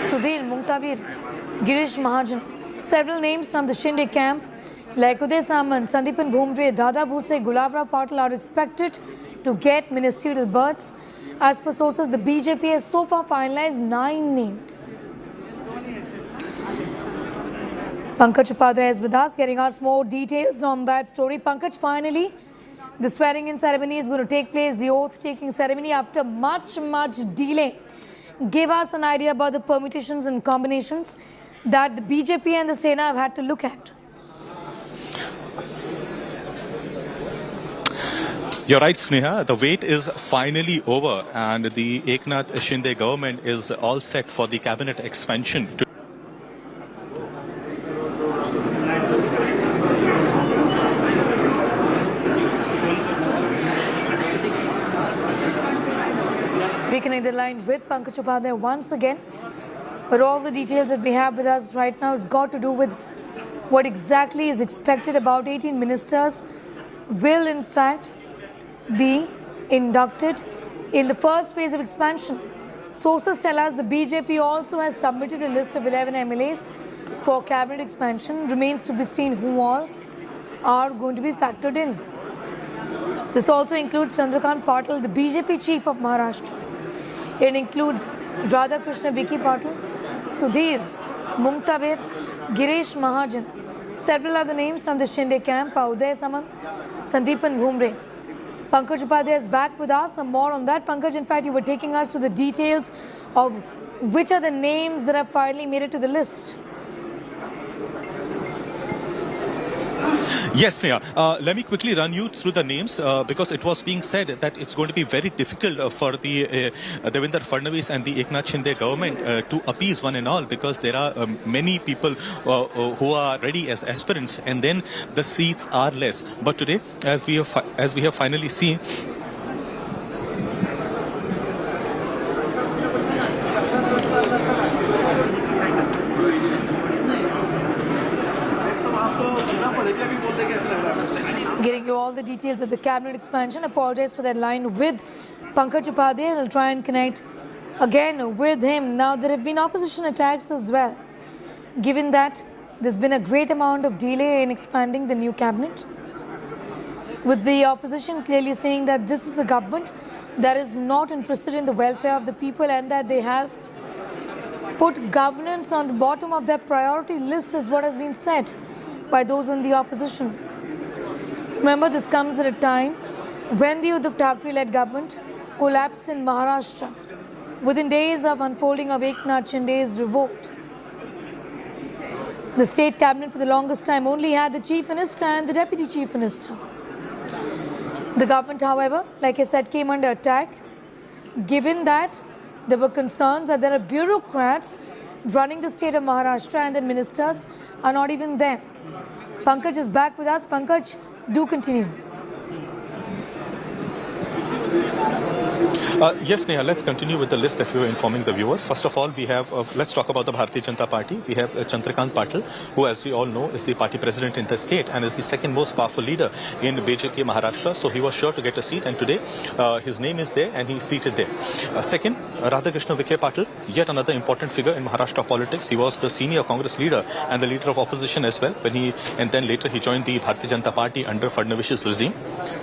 S4: Sudhir Mungtiwar, Girish Mahajan. Several names from the Shinde camp like Uday Samant, Sandeepan Bhumre, Dada Bhuse, Gulabrao Patil are expected to get ministerial berths. As per sources, the BJP has so far finalized 9 names. Pankaj Upadhyay is with us, getting us more details on that story. Pankaj, finally, The swearing-in ceremony is going to take place, the oath-taking ceremony, after much delay. Give us an idea about the permutations and combinations that the BJP and the Sena have had to look at.
S5: You're right, Sneha. The wait is finally over, and the Eknath Shinde government is all set for the cabinet expansion.
S4: Reconnect the line with Pankaj Upadhyay once again. But all the details that we have with us right now has got to do with what exactly is expected. About 18 ministers will in fact be inducted in the first phase of expansion. Sources tell us the BJP also has submitted a list of 11 MLAs for cabinet expansion. Remains to be seen who all are going to be factored in. This also includes Chandrakant Patil, the BJP chief of Maharashtra. It includes Radhakrishna Vicky Patil, Sudhir Mungtavir, Girish Mahajan, several other names from the Shinde camp, Uday Samant, Sandeepan Bhumre. Pankaj Upadhyay is back with us. Some more on that. Pankaj, in fact, you were taking us to the details of which are the names that have finally made it to the list.
S5: Yes, Sneha. Let me quickly run you through the names because it was being said that it's going to be very difficult for the Devendra Fadnavis and the Eknath Shinde government to appease one and all, because there are many people who are ready as aspirants, and then the seats are less. But today, as we have finally seen,
S4: Getting you all the details of the cabinet expansion. Apologize for that line with Pankaj Upadhyay. I'll try and connect again with him. Now, there have been opposition attacks as well, given that there's been a great amount of delay in expanding the new cabinet, with the opposition clearly saying that this is a government that is not interested in the welfare of the people, and that they have put governance on the bottom of their priority list, is what has been said by those in the opposition. Remember, this comes at a time when the Uddhav Thackeray-led government collapsed in Maharashtra within days of unfolding of Eknath Shinde's revolt. The state cabinet for the longest time only had the chief minister and the deputy chief minister. The government, however, like I said, came under attack, given that there were concerns that there are bureaucrats running the state of Maharashtra and the ministers are not even there. Pankaj is back with us. Pankaj, do continue.
S5: Yes, Neha, let's continue with the list that we were informing the viewers. First of all, we have, let's talk about the Bharatiya Janata Party. We have Chandrakant Patil, who, as we all know, is the party president in the state and is the second most powerful leader in BJP Maharashtra. So he was sure to get a seat, and today his name is there and he's seated there. Second, Radhakrishna Vicky Patil, yet another important figure in Maharashtra politics. He was the senior Congress leader and the leader of opposition as well, and then later he joined the Bharatiya Janata Party under Fadnavis's regime.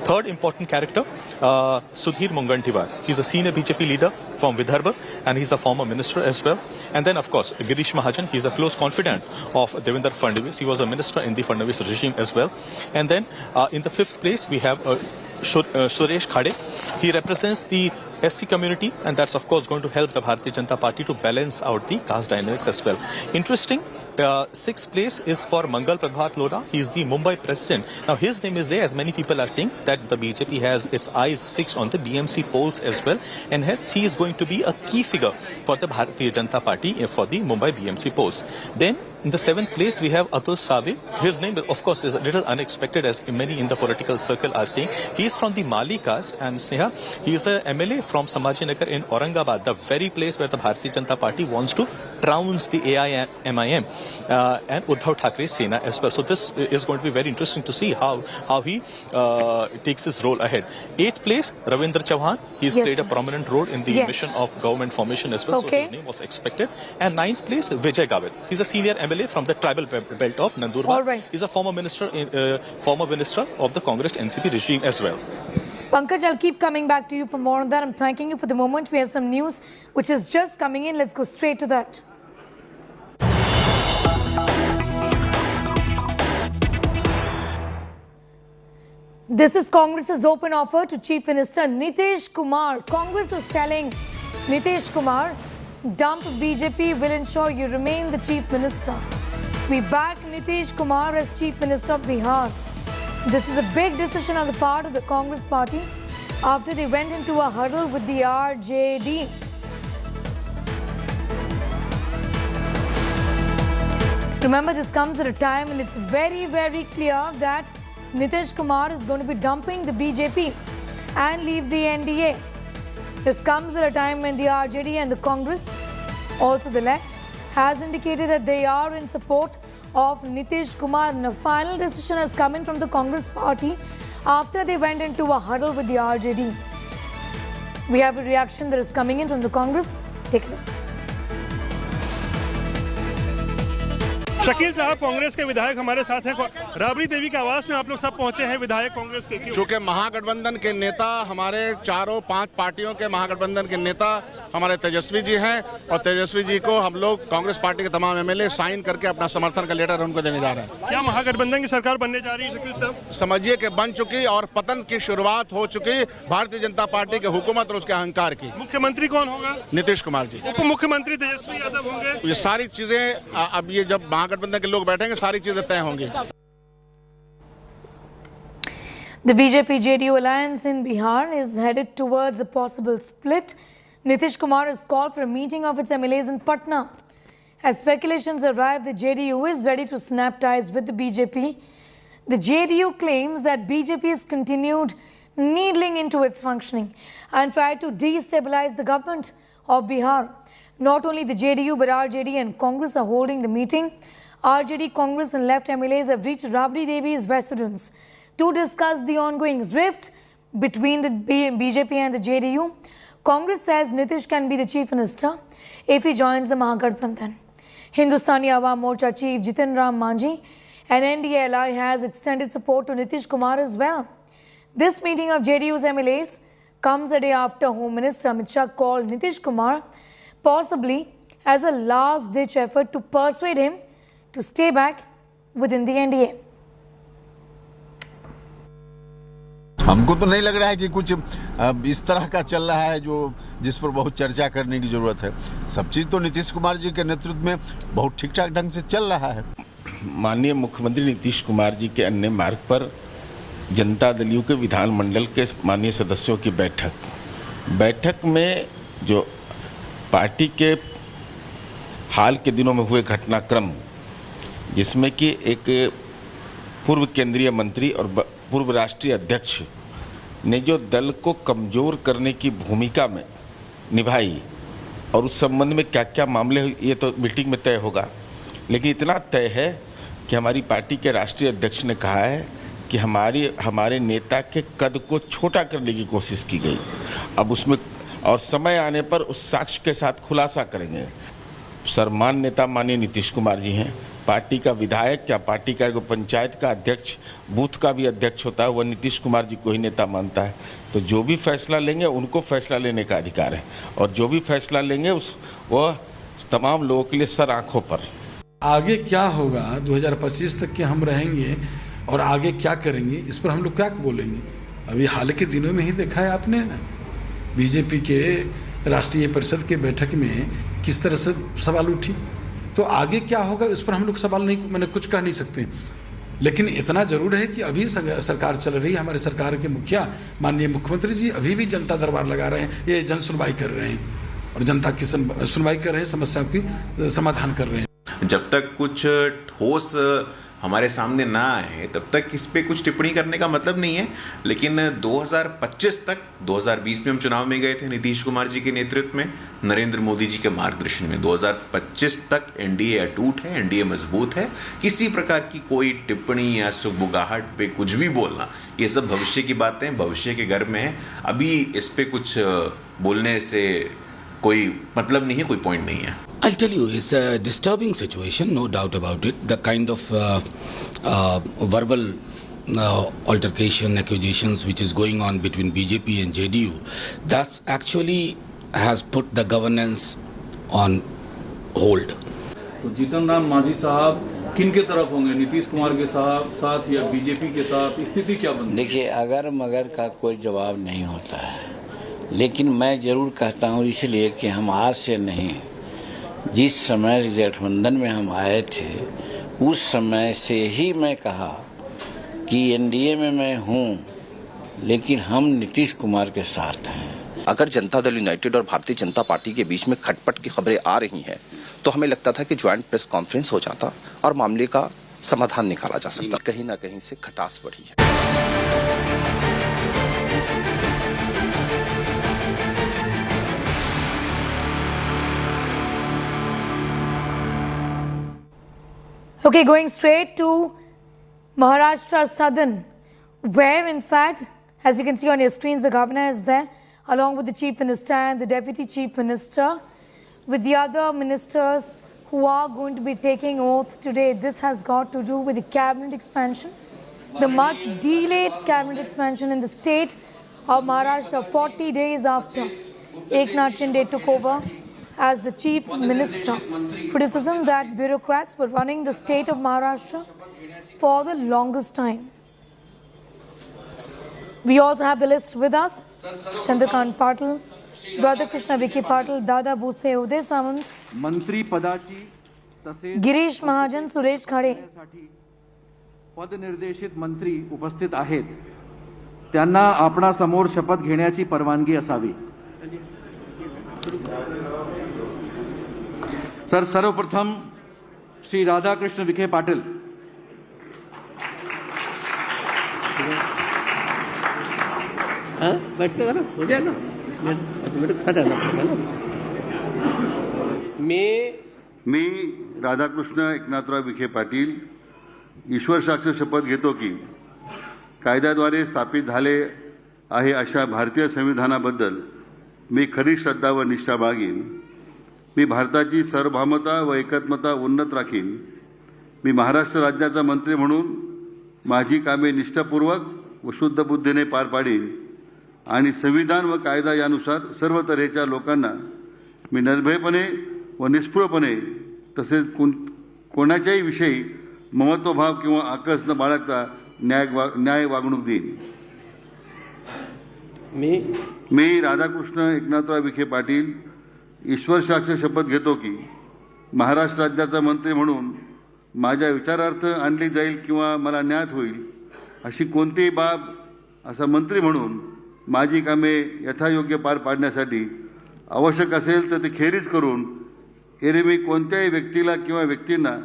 S5: Third important character, Sudhir Mungantiwar. He's a senior BJP leader from Vidarbha, and he's a former minister as well. And then, of course, Girish Mahajan. He's a close confidant of Devendra Fadnavis. He was a minister in the Fadnavis regime as well. And then, in the fifth place, we have Suresh Khade. He represents the SC community, and that's of course going to help the Bharatiya Janata Party to balance out the caste dynamics as well. Interesting, sixth place is for Mangal Prabhat Lodha. He is the Mumbai president. Now his name is there, as many people are saying that the BJP has its eyes fixed on the BMC polls as well, and hence he is going to be a key figure for the Bharatiya Janata Party for the Mumbai BMC polls. Then in the seventh place, we have Atul Save. His name, of course, is a little unexpected, as many in the political circle are saying. He is from the Mali caste, and Sneha, he is a MLA from Samajinagar in Aurangabad, the very place where the Bharatiya Janata Party wants to trounce the AIMIM and Uddhav Thackeray Sena as well. So this is going to be very interesting to see how he takes his role ahead. Eighth place, Ravindra Chauhan. He's played a prominent role in the mission of government formation as well. So his name was expected. And ninth place, Vijay Gavit. He's a senior MLA from the tribal belt of Nandurbar. He's a former minister of the Congress NCP regime as well.
S4: Pankaj, I'll keep coming back to you for more on that. I'm thanking you for the moment. We have some news which is just coming in. Let's go straight to that. This is Congress's open offer to Chief Minister Nitish Kumar. Congress is telling Nitish Kumar, dump BJP, will ensure you remain the Chief Minister. We back Nitish Kumar as Chief Minister of Bihar. This is a big decision on the part of the Congress party after they went into a huddle with the RJD. Remember, this comes at a time when it's very, very clear that Nitish Kumar is going to be dumping the BJP and leave the NDA. This comes at a time when the RJD and the Congress, also the left, has indicated that they are in support of Nitish Kumar. And a final decision has come in from the Congress party after they went into a huddle with the RJD. We have a reaction that is coming in from the Congress. Take a look.
S6: Shakeel साहब, कांग्रेस के विधायक हमारे साथ हैं। राबड़ी देवी के आवास में आप लोग सब पहुंचे हैं, विधायक कांग्रेस के।
S7: चूंकि महागठबंधन के नेता, हमारे 4-5 पार्टियों के महागठबंधन के नेता हमारे तेजस्वी जी हैं और तेजस्वी जी को हम लोग कांग्रेस पार्टी के तमाम एमएलए साइन करके अपना समर्थन का लेटर उनको देने जा रहे हैं।
S6: क्या महागठबंधन की सरकार बनने जा रही है शकील साहब?
S7: समझिए कि बन चुकी और पतन की शुरुआत हो चुकी भारतीय जनता पार्टी की हुकूमत और उसके अहंकार की।
S6: मुख्यमंत्री कौन होगा?
S7: नीतीश कुमार जी।
S6: उप मुख्यमंत्री तेजस्वी यादव होंगे।
S7: ये सारी चीजें अब ये जब महागठबंधन के लोग बैठेंगे सारी चीजें तय होंगी।
S4: The BJP-JDU alliance in Bihar is headed towards a possible split. Nitish Kumar has called for a meeting of its MLAs in Patna. As speculations arrive, the JDU is ready to snap ties with the BJP. The JDU claims that BJP has continued needling into its functioning and tried to destabilize the government of Bihar. Not only the JDU but RJD and Congress are holding the meeting. RJD, Congress and left MLAs have reached Rabri Devi's residence to discuss the ongoing rift between the BJP and the JDU. Congress says Nitish can be the Chief Minister if he joins the Mahagठबंधन. Hindustani Awam Morcha Chief Jitin Ram Manjhi, an NDA ally, has extended support to Nitish Kumar as well. This meeting of JDU's MLAs comes a day after Home Minister Amit Shah called Nitish Kumar possibly as a last-ditch effort to persuade him to stay back within the NDA.
S8: हमको तो नहीं लग रहा है कि कुछ इस तरह का चल रहा है जो जिस पर बहुत चर्चा करने की जरूरत है। सब चीज तो नीतीश कुमार जी के नेतृत्व में बहुत ठीक ठाक ढंग से चल रहा है।
S12: माननीय मुख्यमंत्री नीतीश कुमार जी के अन्य मार्ग पर जनता दलियों के विधानमंडल के माननीय सदस्यों की बैठक में जो पार्टी के हाल के दिनों में हुए घटनाक्रम, जिसमें कि एक पूर्व केंद्रीय मंत्री और पूर्व राष्ट्रीय अध्यक्ष ने जो दल को कमज़ोर करने की भूमिका में निभाई और उस संबंध में क्या क्या मामले ये तो मीटिंग में तय होगा, लेकिन इतना तय है कि हमारी पार्टी के राष्ट्रीय अध्यक्ष ने कहा है कि हमारे नेता के कद को छोटा करने की कोशिश की गई। अब उसमें और समय आने पर उस साक्ष्य के साथ खुलासा करेंगे। सम्मान नेता माननीय नीतीश कुमार जी हैं। पार्टी का विधायक क्या पार्टी का एक पंचायत का अध्यक्ष, बूथ का भी अध्यक्ष होता है, वह नीतीश कुमार जी को ही नेता मानता है। तो जो भी फैसला लेंगे उनको फैसला लेने का अधिकार है और जो भी फैसला लेंगे वह तमाम लोगों के लिए सर आंखों पर।
S15: आगे क्या होगा 2025 तक के हम रहेंगे और आगे क्या करेंगे, इस पर हम लोग क्या बोलेंगे। अभी हाल के दिनों में ही देखा है आपने ना, बीजेपी के राष्ट्रीय परिषद के बैठक में किस तरह से सवाल उठी। तो आगे क्या होगा इस पर हम लोग सवाल नहीं, मैंने कुछ कह नहीं सकते, लेकिन इतना जरूर है कि अभी सरकार चल रही है, हमारे सरकार के मुखिया माननीय मुख्यमंत्री जी अभी भी जनता दरबार लगा रहे हैं, ये जन सुनवाई कर रहे हैं और जनता की सुनवाई कर रहे हैं, समस्या की समाधान कर रहे हैं।
S26: जब तक कुछ ठोस हमारे सामने ना आए तब तक इस पे कुछ टिप्पणी करने का मतलब नहीं है। लेकिन 2025 तक, 2020 में हम चुनाव में गए थे नीतीश कुमार जी के नेतृत्व में, नरेंद्र मोदी जी के मार्गदर्शन में। 2025 तक एनडीए अटूट है, एनडीए मजबूत है। किसी प्रकार की कोई टिप्पणी या सुगबुगाहट पे कुछ भी बोलना, ये सब भविष्य की बातें, भविष्य के गर्भ में है। अभी इस पे कुछ बोलने से कोई मतलब नहीं है, कोई पॉइंट नहीं है।
S27: I'll tell you, it's a disturbing situation, no doubt about it. The kind of verbal altercation, accusations which is going on between BJP and JDU, that's actually has put the governance on hold.
S28: तो जीतन राम मांझी साहब
S11: किन के तरफ होंगे, नीतीश कुमार के साथ या BJP के साथ? स्थिति क्या बनी?
S13: देखिए, अगर मगर का कोई जवाब नहीं होता है, लेकिन मैं जरूर कहता हूँ इसलिए कि हम आज से नहीं, जिस समय गठबंधन में हम आए थे उस समय से ही मैं कहा कि एनडीए में मैं हूँ, लेकिन हम नीतीश कुमार के साथ हैं।
S16: अगर जनता दल यूनाइटेड और भारतीय जनता पार्टी के बीच में खटपट की खबरें आ रही हैं तो हमें लगता था कि ज्वाइंट प्रेस कॉन्फ्रेंस हो जाता और मामले का समाधान निकाला जा सकता। कहीं ना कहीं से खटास बढ़ी है।
S4: Okay, going straight to Maharashtra Southern, where in fact, as you can see on your screens, the governor is there along with the chief minister and the deputy chief minister, with the other ministers who are going to be taking oath today. This has got to do with the cabinet expansion, the much delayed cabinet expansion in the state of Maharashtra 40 days after Eknath Shinde took over as the chief minister. Criticism that bureaucrats were running the state of Maharashtra for the longest time. We also have the list with us. Chandrakant Patil, Radhakrishna Vicky Patil, Dada Bhuse, Uday Samant,
S11: मंत्री पदाची तसेच
S4: Girish Mahajan, Suresh Khade.
S11: पदनिर्देशित मंत्री उपस्थित आहेत, त्यांना आपणासमोर शपथ घेण्याची परवानगी असावी. सर, सर्वप्रथम श्री राधाकृष्ण विखे पाटील.
S17: बैठते जरा हो जाएगा,
S18: मी राधाकृष्ण एकनाथराव विखे पाटील ईश्वर साक्ष शपथ घेतो की कायद्याद्वारे स्थापित झाले आहे अशा भारतीय संविधानाबद्दल मी खरी श्रद्धा व निष्ठा बाळगीन. मी भारताची सार्वभौमता व एकात्मता उन्नत राखीन. मी महाराष्ट्र राज्याचा मंत्री म्हणून माझी कामे निष्ठापूर्वक व शुद्ध बुद्धीने पार पाडीन आणि संविधान व कायदा यानुसार सर्व तऱ्हेच्या लोकांना मी निर्भयपणे व निष्ठुरपणे तसेच कोणाच्याही विषयी ममत्वभाव किंवा आकस न बाळगता न्याय वागणूक देईन. मी राधाकृष्ण एकनाथराव विखे पाटील ईश्वर साक्ष शपथ घेतो की महाराष्ट्र राज्याचा मंत्री म्हणून माझ्या विचारार्थ आणली जाईल किंवा मला ज्ञात होईल अशी कोणतीही बाब असा मंत्री म्हणून माझी कामे यथायोग्य पार पाडण्यासाठी आवश्यक असेल तर ती खेरीज करून एरवी कोणत्याही व्यक्तीला किंवा व्यक्तींना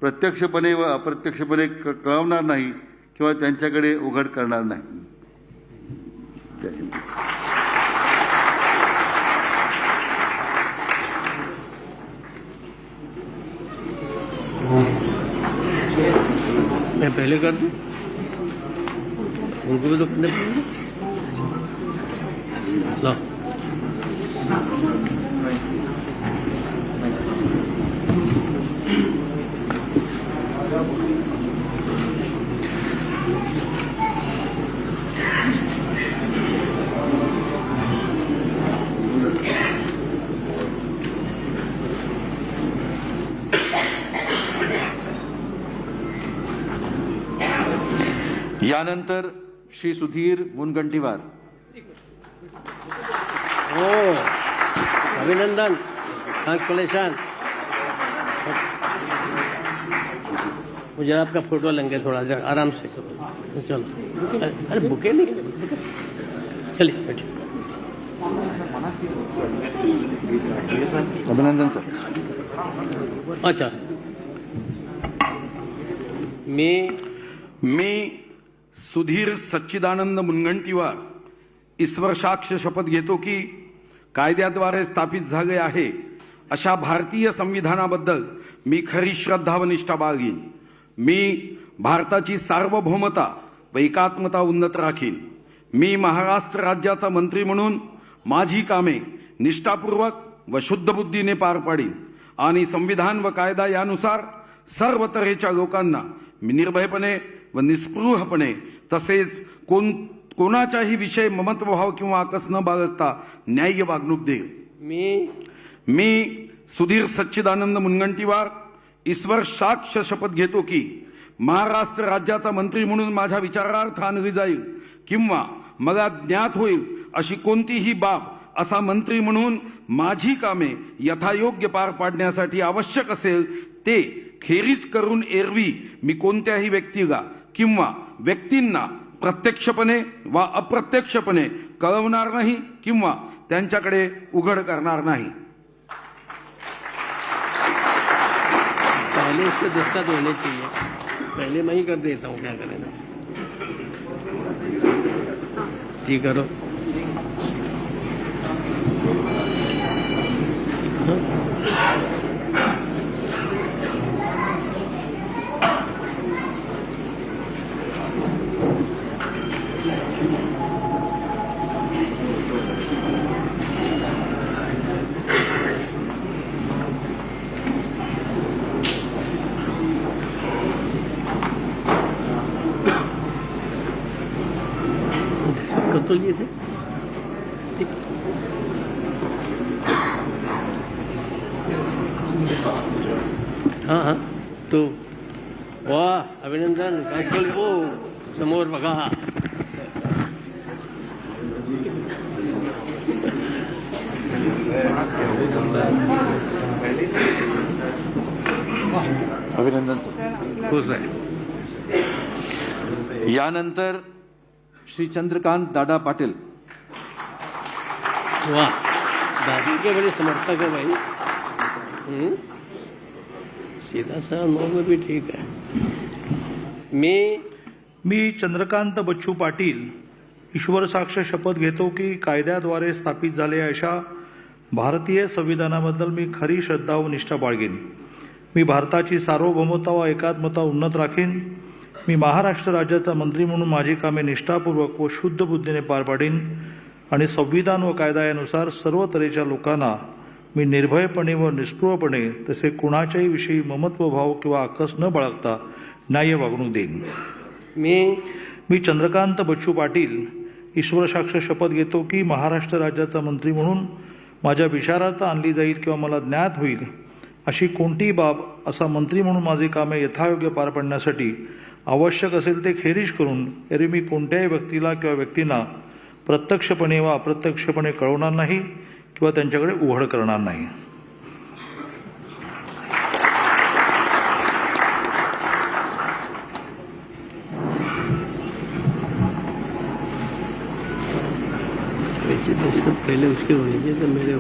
S18: प्रत्यक्षपणे व अप्रत्यक्षपणे कळवणार नाही किंवा त्यांच्याकडे उघड करणार नाही.
S17: मैं पहले कर दूं, उनको भी तो अपने ला.
S11: यानंतर श्री सुधीर मुनगंटीवार.
S17: ओ अभिनंदन, कॉन्ग्रेचुलेशन. मुझे आपका फोटो लेंगे थोड़ा देर आराम से. चलो, अरे बुके नहीं, चलिए बैठिए.
S11: अभिनंदन सर.
S17: अच्छा,
S11: मी सुधीर सच्चिदानंद मुनगंटीवार ईश्वर साक्ष शपथ घेतो की कायद्याद्वारे स्थापित झाले आहे अशा भारतीय संविधानाबद्दल मी खरी श्रद्धा व निष्ठा बाळगीन. मी भारताची सार्वभौमता व एकात्मता उन्नत राखीन. मी महाराष्ट्र राज्याचा मंत्री म्हणून माझी कामे निष्ठापूर्वक व शुद्ध बुद्धीने पार पाडीन आणि संविधान व कायदा यानुसार सर्व तऱ्हेच्या लोकांना मी निर्भयपणे व निस्पृहपणे तसेच कोणाच्याही विषय ममत्वभाव किंवा आकस न बाळगता न्याय्य वागणूक देईल.
S17: मी
S11: सुधीर सच्चिदानंद मुनगंटीवार ईश्वर साक्ष शपथ घेतो की महाराष्ट्र राज्याचा मंत्री म्हणून माझ्या विचारार्थ आणली जाईल किंवा मला ज्ञात होईल अशी कोणतीही बाब असा मंत्री म्हणून माझी कामे यथायोग्य पार पाडण्यासाठी आवश्यक असेल ते खेरीज करून एरवी मी कोणत्याही व्यक्तीला किंवा व्यक्तींना प्रत्यक्षपणे वा अप्रत्यक्षपणे कळवणार नाही किंवा त्यांच्याकडे उघड करणार नाही.
S17: पहले इसको दस्तखत होने चाहिए, पहले मैं ही कर देता हूँ, क्या करें ना. ठीक करो. तो ये थे. हाँ हाँ तो वाह अभिनंदन. ओ समोर बघा.
S1: अभिनंदन.
S17: खुश आहे.
S1: यानंतर श्री चंद्रकांत दादा पाटिल.
S17: वाह, दादी के बड़े समर्थक है भाई. सीधा सा नौ में भी ठीक है.
S2: मी चंद्रकांत बच्चू पाटील ईश्वर साक्ष शपथ घेतो की कायद्याद्वारे स्थापित झालेल्या अशा भारतीय संविधानाबद्दल मी खरी श्रद्धा व निष्ठा बाळगेन. मी भारताची सार्वभौमता व एकात्मता उन्नत राखीन. मी महाराष्ट्र राज्याचा मंत्री म्हणून माझी कामे निष्ठापूर्वक व शुद्ध बुद्धीने पार पाडीन आणि संविधान व कायदा यानुसार सर्व तऱ्हेच्या लोकांना मी निर्भयपणे व निस्पृहपणे तसे कुणाच्याही विषयी ममत्व भाव किंवा आकस न बाळगता न्याय्य वागणूक देईन. मी चंद्रकांत बच्चू पाटील ईश्वर साक्ष शपथ घेतो की महाराष्ट्र राज्याचा मंत्री म्हणून माझ्या विचारार्थ आणली जाईल किंवा मला ज्ञात होईल अशी कोणतीही बाब असा मंत्री म्हणून माझी कामे यथायोग्य पार पाडण्यासाठी आवश्यक असेल ते खेरीज करून एरवी मी कोणत्याही व्यक्तीला किंवा व्यक्तींना प्रत्यक्षपणे वा अप्रत्यक्षपणे कळवणार नाही किंवा त्यांच्याकडे उघड करणार नाही.
S17: पहले उसके होने चाहिए तो मेरे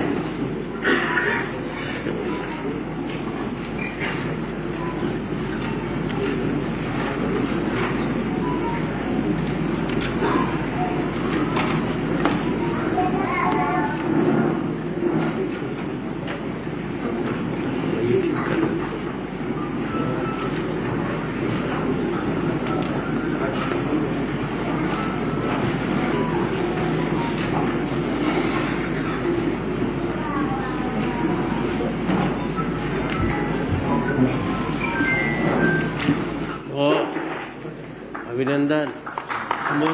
S17: अभिनंदन.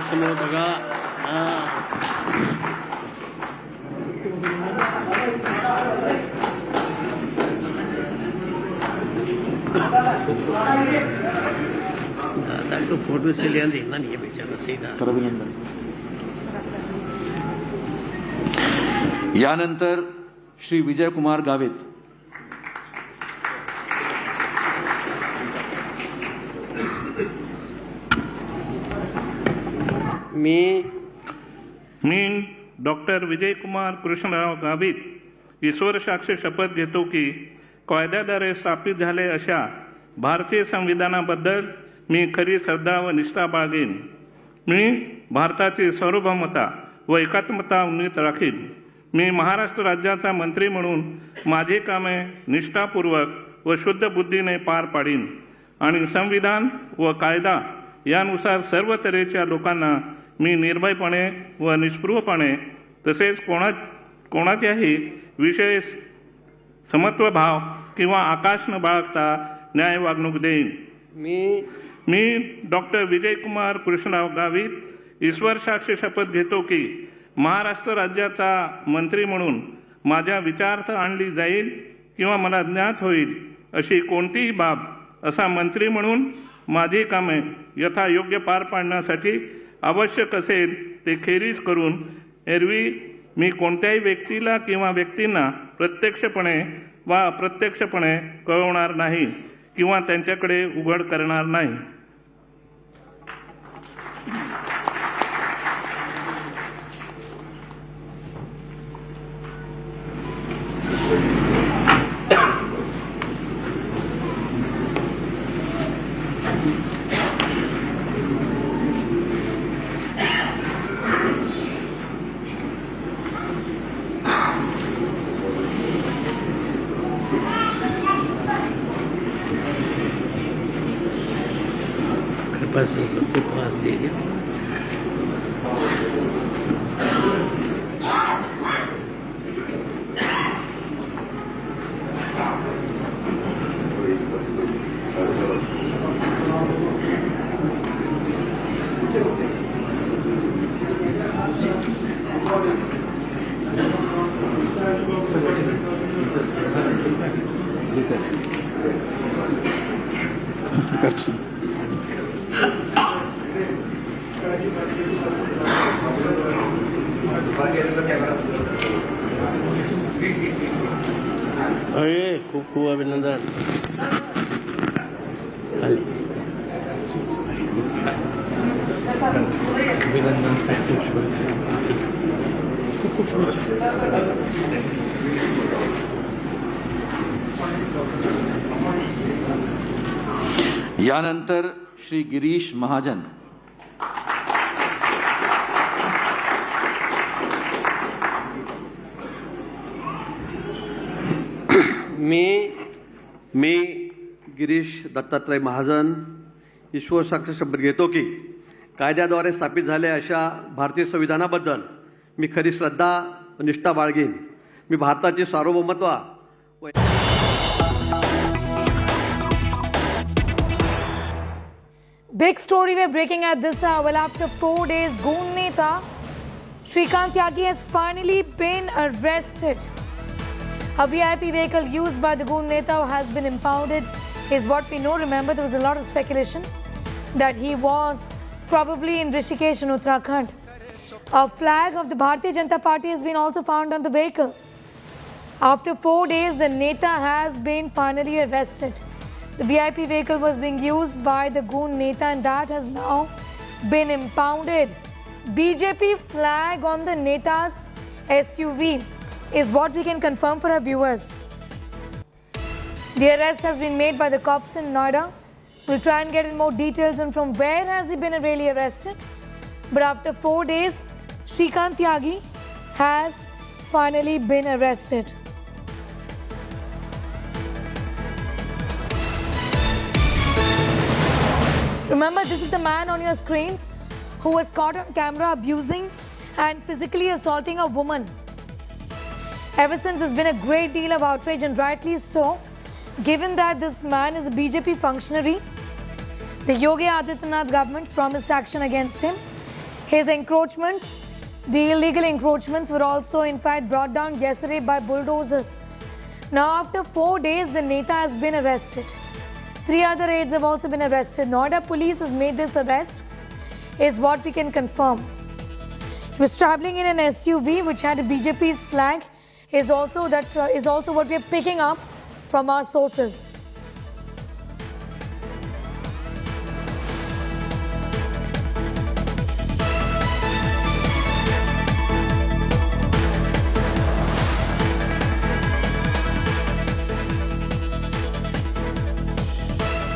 S17: समोर बघा. दादा को फोटो से लिया देखना नहीं है बेचारा सीधा.
S1: सर अभिनंदन. यानंतर श्री विजय कुमार गावित.
S6: मी डॉक्टर विजय कुमार कृष्णराव गावित ईश्वर साक्ष शपथ घेतो की कायद्याद्वारे स्थापित झाले अशा भारतीय संविधानाबद्दल मी खरी श्रद्धा व निष्ठा बाळगेन. मी भारताची सार्वभौमता व एकात्मता उन्नत राखीन. मी महाराष्ट्र राज्याचा मंत्री म्हणून माझी कामे निष्ठापूर्वक व शुद्ध बुद्धीने पार पाडीन आणि संविधान व कायदा यानुसार सर्व तऱ्हेच्या लोकांना मी निर्भयपणे व निस्पृहपणे तसेच कोणाच्याही विषयी समत्वभाव किंवा आकाश न बाळगता न्याय वागणूक देईन. मी डॉक्टर विजय कुमार कृष्णराव गावित ईश्वर साक्ष शपथ घेतो की महाराष्ट्र राज्याचा मंत्री म्हणून माझ्या विचारार्थ आणली जाईल किंवा मला ज्ञात होईल अशी कोणतीही बाब असा मंत्री म्हणून माझी कामे यथायोग्य पार पाडण्यासाठी आवश्यक असेल ते खेरीज करून एरवी मी कोणत्याही व्यक्तीला किंवा व्यक्तींना प्रत्यक्षपणे वा अप्रत्यक्षपणे कळवणार नाही किंवा त्यांच्याकडे उघड करणार नाही.
S17: सबके पास दे दिया. अरे खूप खूप अभिनंदन.
S1: यानंतर श्री गिरीश महाजन.
S14: मी गिरीश दत्तात्रय महाजन ईश्वर साक्ष शपथ घेतो की कायद्याद्वारे स्थापित झालेल्या अशा भारतीय संविधानाबद्दल मी खरी श्रद्धा व निष्ठा बाळगेन. मी भारताचे सार्वभौमत्व
S4: Big story we're breaking at this hour. Well, after 4 days, Goon Neta Shrikant Tyagi has finally been arrested. A VIP vehicle used by the Goon Neta has been impounded, is what we know. Remember, there was a lot of speculation that he was probably in Rishikesh in Uttarakhand. A flag of the Bharatiya Janata Party has been also found on the vehicle. After 4 days, the Neta has been finally arrested. The VIP vehicle was being used by the Goon Neta and that has now been impounded. BJP flag on the Neta's SUV is what we can confirm for our viewers. The arrest has been made by the cops in Noida. We'll try and get in more details and from where has he been really arrested. But after 4 days, Shrikant Tyagi has finally been arrested. Remember, this is the man on your screens who was caught on camera abusing and physically assaulting a woman. Ever since, there's been a great deal of outrage, and rightly so, given that this man is a BJP functionary. The Yogi Adityanath government promised action against him. His encroachment, the illegal encroachments were also in fact brought down yesterday by bulldozers. Now, after 4 days, the Neta has been arrested. 3 other aides have also been arrested. Noida police has made this arrest, is what we can confirm. He was travelling in an SUV which had a BJP's flag, is also what we are picking up from our sources.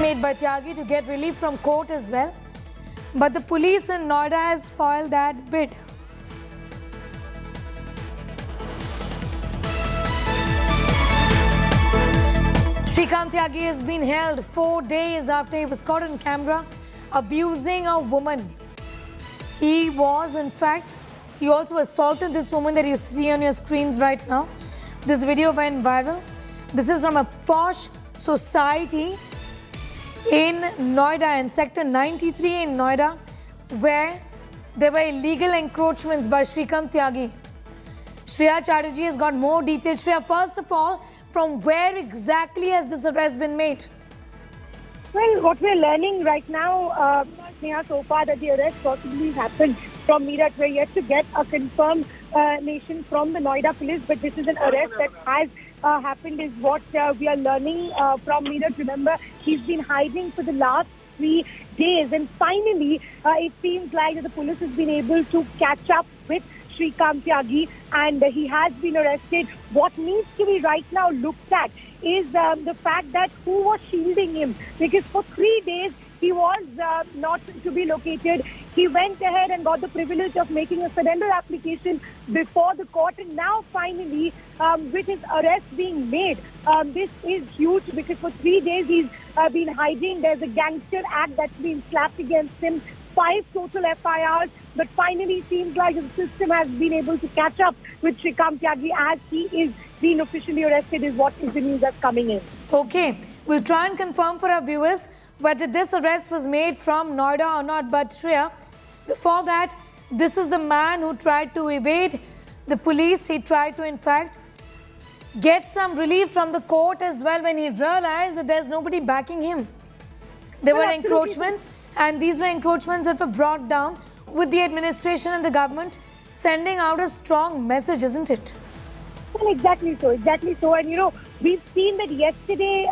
S4: Made by Tyagi to get relief from court as well. But the police in Noida has foiled that bid. Shrikant Tyagi has been held 4 days after he was caught on camera abusing a woman. He also assaulted this woman that you see on your screens right now. This video went viral. This is from a posh society in Noida, in sector 93 in Noida, where there were illegal encroachments by Shrikant Tyagi. Shreya Chatterjee has got more details. Shreya, first of all, from where exactly has this arrest been made?
S19: Well, what we're learning right now, Sneha, so far that the arrest possibly happened from Meerut. We're yet to get a confirmation from the Noida police, but this is an arrest that has happened is what we are learning from Meerut. Remember, he's been hiding for the last 3 days, and finally it seems like that the police has been able to catch up with Shrikant Tyagi, and he has been arrested. What needs to be right now looked at is the fact that who was shielding him, because for 3 days he was not to be located. He went ahead and got the privilege of making a surrender application before the court, and now finally with his arrest being made, this is huge because for 3 days he's been hiding. There's a gangster act that's been slapped against him, 5 total FIRs, but finally seems like the system has been able to catch up with Shrikant Tyagi as he is being officially arrested, is what is the news that's coming in.
S4: Okay, we'll try and confirm for our viewers whether this arrest was made from Noida or not, but Shreya, before that, this is the man who tried to evade the police. He tried to, in fact, get some relief from the court as well when he realized that there's nobody backing him. There were encroachments, and these were encroachments that were brought down with the administration and the government sending out a strong message, isn't it?
S19: Well, exactly so. And you know, we've seen that yesterday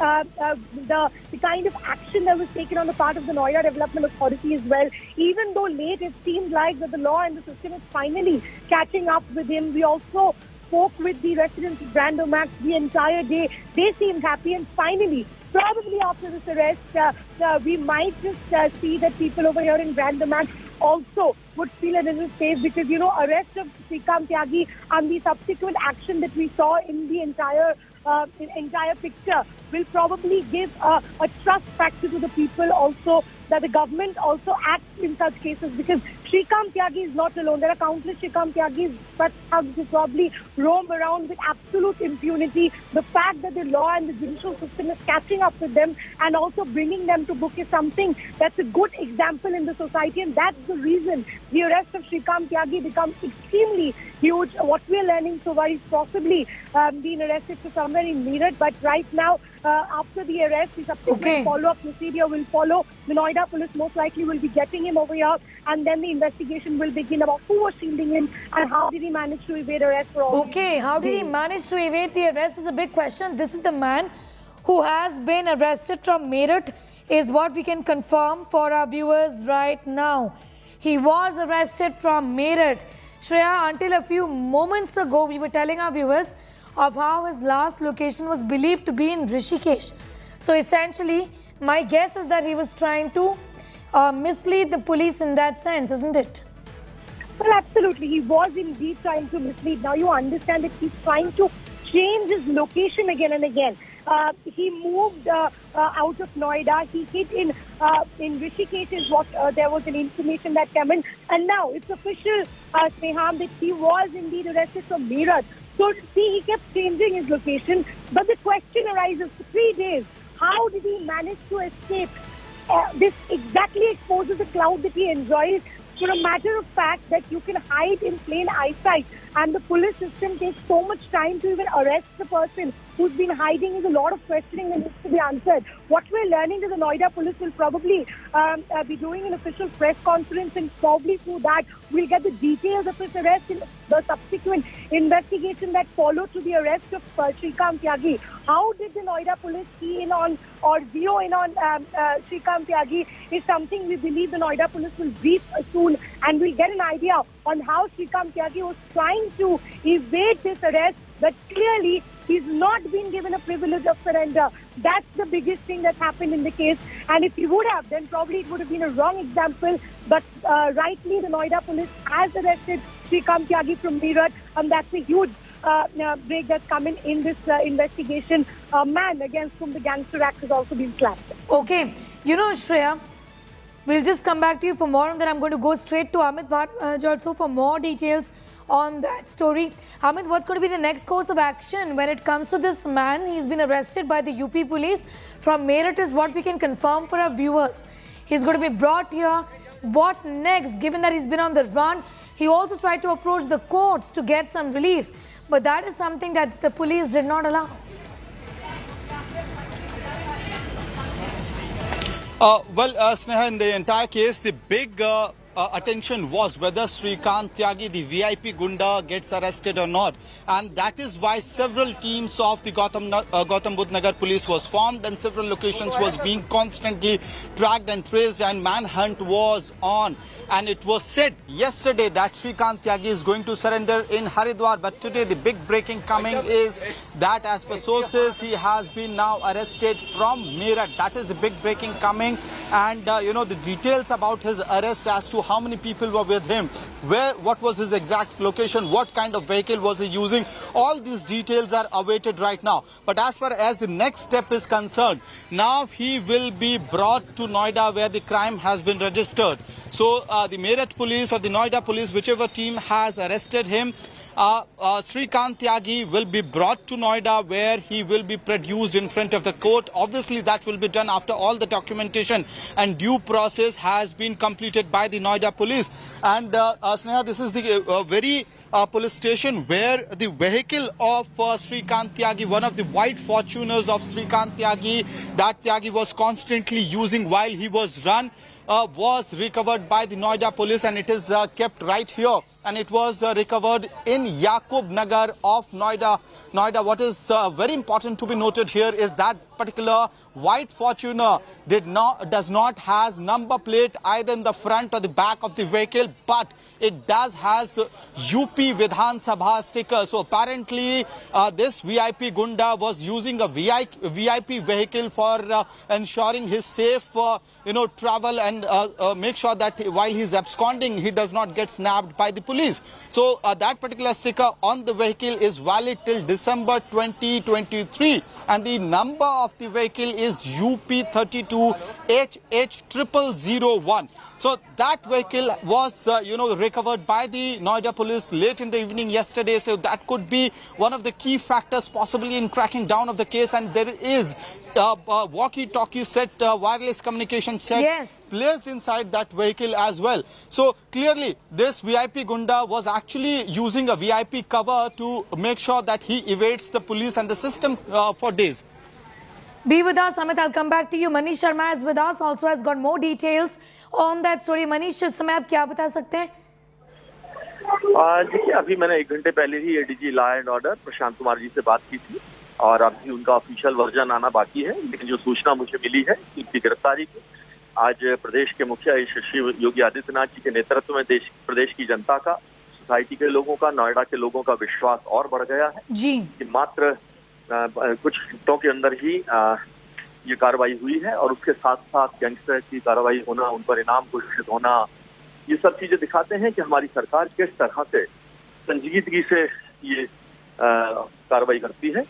S19: the kind of action that was taken on the part of the Noida Development Authority as well. Even though late, it seems like that the law and the system is finally catching up with him. We also spoke with the residents of Brandomax the entire day. They seemed happy, and finally, probably after this arrest, we might just see that people over here in Brandomax also would feel a little safe, because, you know, arrest of Shrikant Tyagi and the subsequent action that we saw in the entire picture will probably give a trust factor to the people also, that the government also acts in such cases, because Shrikant Tyagi is not alone. There are countless Shrikant Tyagis, but thugs who probably roam around with absolute impunity. The fact that the law and the judicial system is catching up with them and also bringing them to book is something that's a good example in the society, and that's the reason the arrest of Shrikant Tyagi becomes extremely huge. What we're learning so far is possibly being arrested for somewhere in Meerut, but right now, after the arrest, the subsequent follow-up procedure will follow. The Noida police most likely will be getting him over here, and then the investigation will begin about who was shielding him and how did he manage to evade arrest for all.
S4: Okay, how did he manage to evade the arrest is a big question. This is the man who has been arrested from Meerut, is what we can confirm for our viewers right now. He was arrested from Meerut. Shreya, until a few moments ago, we were telling our viewers of how his last location was believed to be in Rishikesh. So essentially, my guess is that he was trying to mislead the police in that sense, isn't it?
S19: Well, absolutely. He was indeed trying to mislead. Now you understand that he's trying to change his location again and again. He moved out of Noida. He hid in Rishikesh is what there was an information that came in. And now it's official, Sneham, that he was indeed arrested from Meerut. So see, he kept changing his location. But the question arises, for 3 days, how did he manage to escape? This exactly exposes the clout that he enjoys. For a matter of fact that you can hide in plain eyesight, and the police system takes so much time to even arrest the person who's been hiding, is a lot of questioning that needs to be answered. What we're learning is the Noida police will probably be doing an official press conference, and probably through that we'll get the details of his arrest in the subsequent investigation that followed to the arrest of Shrikant Tyagi. How did the Noida police key in on or zero in on Shrikant Tyagi is something we believe the Noida police will brief soon, and we'll get an idea on how Shrikant Tyagi was trying to evade this arrest, but clearly he's not been given a privilege of surrender. That's the biggest thing that happened in the case, and if he would have, then probably it would have been a wrong example, but rightly the Noida police has arrested Shrikant Tyagi from Meerut, and that's a huge break that's coming in this investigation. A man against whom the Gangster Act has also been slapped.
S4: Okay, you know, Shreya, we'll just come back to you for more, and then I'm going to go straight to Amit Bhatt also for more details on that story. Amit, what's going to be the next course of action when it comes to this man? He's been arrested by the UP police from Meerut is what we can confirm for our viewers. He's going to be brought here. What next, given that he's been on the run? He also tried to approach the courts to get some relief, but that is something that the police did not allow.
S9: Sneha, in the entire case, the big attention was whether Srikanth Tyagi, the VIP Gunda, gets arrested or not. And that is why several teams of the Gautam Budh Nagar police was formed and several locations was being constantly tracked and traced and manhunt was on. And it was said yesterday that Srikanth Tyagi is going to surrender in Haridwar. But today the big breaking coming is that as per sources, he has been now arrested from Meerut. That is the big breaking coming. And, the details about his arrest as to how many people were with him, what was his exact location, what kind of vehicle was he using, all these details are awaited right now. But as far as the next step is concerned, now he will be brought to Noida where the crime has been registered. So the Meerut police or the Noida police, whichever team has arrested him, Srikanth Tyagi will be brought to Noida where he will be produced in front of the court. Obviously, that will be done after all the documentation and due process has been completed by the Noida police. And Sneha, this is the very police station where the vehicle of Srikanth Tyagi, one of the white Fortuners of Srikanth Tyagi, that Tyagi was constantly using while he was run, was recovered by the Noida police, and it is kept right here. And it was recovered in Yakub Nagar of Noida. What is very important to be noted here is that particular white Fortuner does not has number plate either in the front or the back of the vehicle, but it does has UP Vidhan Sabha sticker. So apparently this VIP Gunda was using a VIP vehicle for ensuring his safe travel and make sure that while he's absconding he does not get snapped by the police. So that particular sticker on the vehicle is valid till December 2023 and the number of the vehicle is UP32HH0001. So that vehicle was recovered by the Noida police late in the evening yesterday. So that could be one of the key factors possibly in cracking down of the case. And there is walkie-talkie set, wireless communication set placed inside that vehicle as well. So clearly this VIP Gunda was actually using a VIP cover to make sure that he evades the police and the system for days.
S4: Be with us, Amit. I'll come back to you. Manish Sharma is with us, also has got more details on that story. Manish, इस समय आप क्या बता सकते हैं?
S20: देखिए, अभी मैंने 1 घंटे पहले ही ADG law and order Prashant Kumar ji से बात की थी और अभी उनका ऑफिशियल वर्जन आना बाकी है, लेकिन जो सूचना मुझे मिली है उनकी गिरफ्तारी की आज प्रदेश के मुखिया श्री योगी आदित्यनाथ जी के नेतृत्व में प्रदेश की जनता का, सोसाइटी के लोगों का, नोएडा के लोगों का विश्वास और बढ़ गया है
S4: जी
S20: कि मात्र कुछ घंटों के अंदर ही ये कार्रवाई हुई है और उसके साथ साथ गैंगस्टर की कार्रवाई होना, उन पर इनाम घोषित होना, ये सब चीजें दिखाते हैं कि हमारी सरकार किस तरह से संजीदगी से ये कार्रवाई करती है।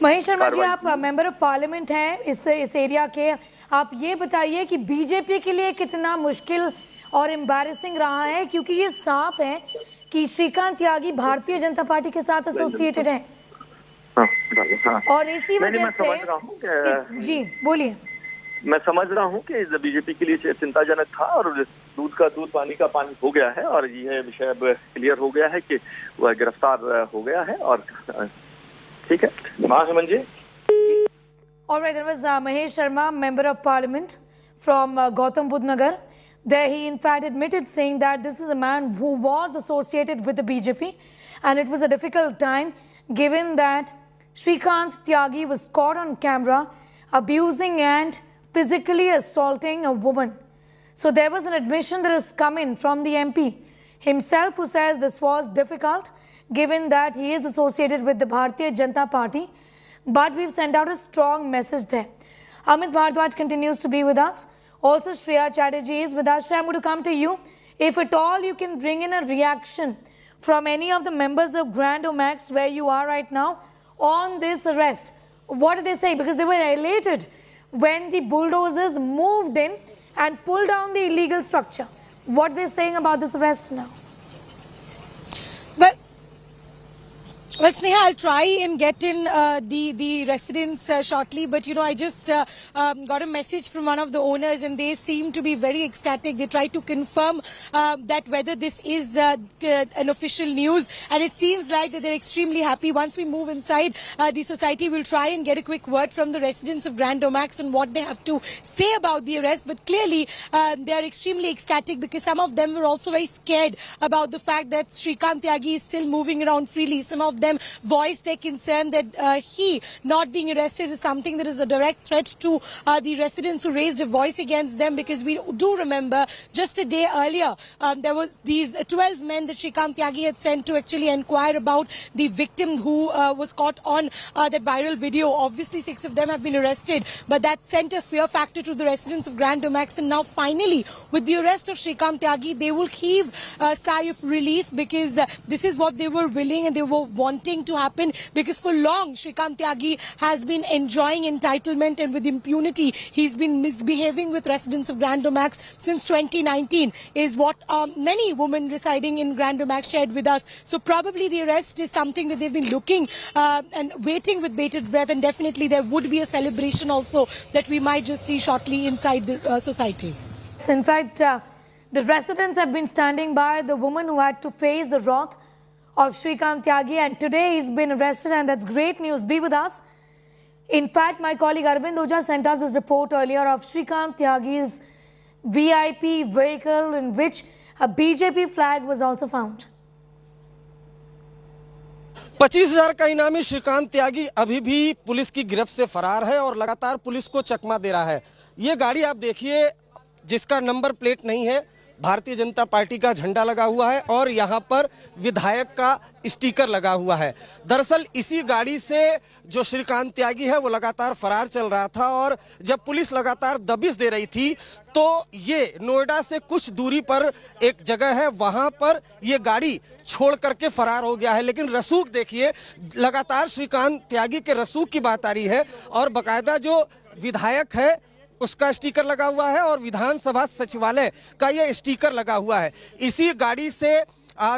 S4: महेश शर्मा जी, आप मेंबर ऑफ पार्लियामेंट हैं इस एरिया के, आप ये बताइए कि बीजेपी के लिए कितना मुश्किल और एम्बैरेसिंग रहा है, क्योंकि ये साफ है कि श्रीकांत त्यागी भारतीय जनता पार्टी के साथ एसोसिएटेड है और इसी वजह से जी बोलिए।
S20: मैं समझ रहा हूँ कि बीजेपी के लिए चिंताजनक था और दूध का दूध पानी का पानी हो गया है और यह विषय अब क्लियर हो गया है कि वह गिरफ्तार हो गया है और ठीक है। हेमंत जी।
S4: All right, there was Mahesh Sharma, member of parliament from Gautam Budh Nagar. There he in fact admitted saying that this is a man who was associated with the BJP and it was a difficult time given that Srikanth Tyagi was caught on camera abusing and physically assaulting a woman. So there was an admission that has come in from the MP himself who says this was difficult given that he is associated with the Bharatiya Janata Party, but we've sent out a strong message there. Amit Bhardwaj continues to be with us. Also Shreya Chatterjee is with us. Shreya, I'm going to come to you. If at all you can bring in a reaction from any of the members of Grand Omax where you are right now on this arrest. What did they say? Because they were elated when the bulldozers moved in and pulled down the illegal structure. What are they saying about this arrest now?
S21: Well,
S3: Well, Sneha, I'll try and get in the residents shortly, but I just got a message from one of the owners and they seem to be very ecstatic. They try to confirm that whether this is an official news, and it seems like that they're extremely happy. Once we move inside the society, we'll try and get a quick word from the residents of Grand Domax and what they have to say about the arrest, but clearly they are extremely ecstatic because some of them were also very scared about the fact that Shrikant Tyagi is still moving around freely. Some of them voiced their concern that he not being arrested is something that is a direct threat to the residents who raised a voice against them, because we do remember just a day earlier there was these 12 men that Shrikant Tyagi had sent to actually inquire about the victim who was caught on that viral video. Obviously 6 of them have been arrested, but that sent a fear factor to the residents of Grand Domax, and now finally with the arrest of Shrikant Tyagi they will heave a sigh of relief, because this is what they were willing and they were wanting to happen, because for long Shrikant Tyagi has been enjoying entitlement, and with impunity he's been misbehaving with residents of Grand Domax since 2019 is what many women residing in Grand Domax shared with us. So probably the arrest is something that they've been looking and waiting with bated breath, and definitely there would be a celebration also that we might just see shortly inside the society.
S4: In fact, the residents have been standing by the woman who had to face the wrath of Shrikant Tyagi, and today he's been arrested, and that's great news. Be with us. In fact, my colleague Arvind Oja sent us his report earlier of Shrikant Tyagi's VIP vehicle in which a BJP flag was also found.
S10: 25,000 का इनामी श्रीकांत त्यागी अभी भी police की गिरफ्त से फरार है और लगातार पुलिस को चकमा दे रहा है। ये गाड़ी आप देखिए जिसका नंबर प्लेट नहीं है, भारतीय जनता पार्टी का झंडा लगा हुआ है और यहाँ पर विधायक का स्टिकर लगा हुआ है। दरअसल इसी गाड़ी से जो श्रीकांत त्यागी है वो लगातार फरार चल रहा था, और जब पुलिस लगातार दबिश दे रही थी तो ये नोएडा से कुछ दूरी पर एक जगह है, वहां पर ये गाड़ी छोड़ करके फरार हो गया है। लेकिन रसूख देखिए, लगातार श्रीकांत त्यागी के रसूख की बात आ रही है और बाकायदा जो विधायक है उसका स्टिकर लगा हुआ है और विधानसभा सचिवालय का ये स्टिकर लगा हुआ है। इसी गाड़ी से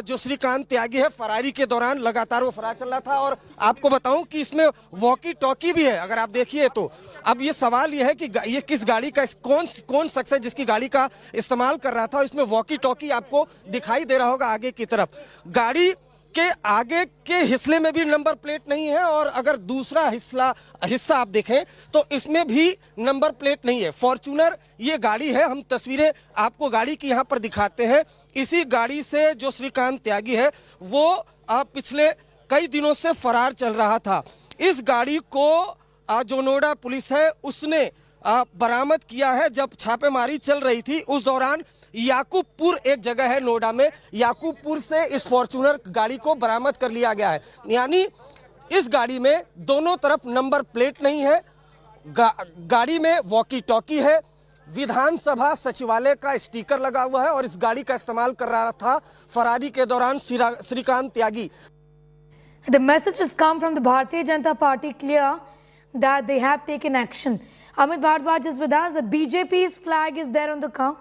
S10: जो श्रीकांत त्यागी है फरारी के दौरान लगातार वो फरार चल रहा था, और आपको बताऊं कि इसमें वॉकी टॉकी भी है। अगर आप देखिए तो अब ये सवाल ये है कि ये किस गाड़ी का, कौन शख्स है जिसकी गाड़ी का इस्तेमाल कर रहा था। इसमें वॉकी टॉकी आपको दिखाई दे रहा होगा आगे की तरफ। गाड़ी के आगे के हिस्से में भी नंबर प्लेट नहीं है, और अगर दूसरा हिस्सा आप देखें तो इसमें भी नंबर प्लेट नहीं है। फॉर्च्यूनर ये गाड़ी है, हम तस्वीरें आपको गाड़ी की यहाँ पर दिखाते हैं। इसी गाड़ी से जो श्रीकांत त्यागी है वो पिछले कई दिनों से फरार चल रहा था। इस गाड़ी को जो नोएडा पुलिस है उसने बरामद किया है। जब छापेमारी चल रही थी उस दौरान याकूबपुर एक जगह है नोएडा में, याकूबपुर से इस फॉर्च्यूनर गाड़ी को बरामद कर लिया गया है। यानी इस गाड़ी में दोनों तरफ नंबर प्लेट नहीं है, गाड़ी में वॉकी टॉकी है, विधानसभा सचिवालय का स्टिकर लगा हुआ है और इस गाड़ी का इस्तेमाल कर रहा था फरारी के दौरान श्रीकांत त्यागी।
S4: The message has come from the Bharatiya Janata Party clear that they have taken action. Amit Bhardwaj is with us. The BJP's flag is there on the car.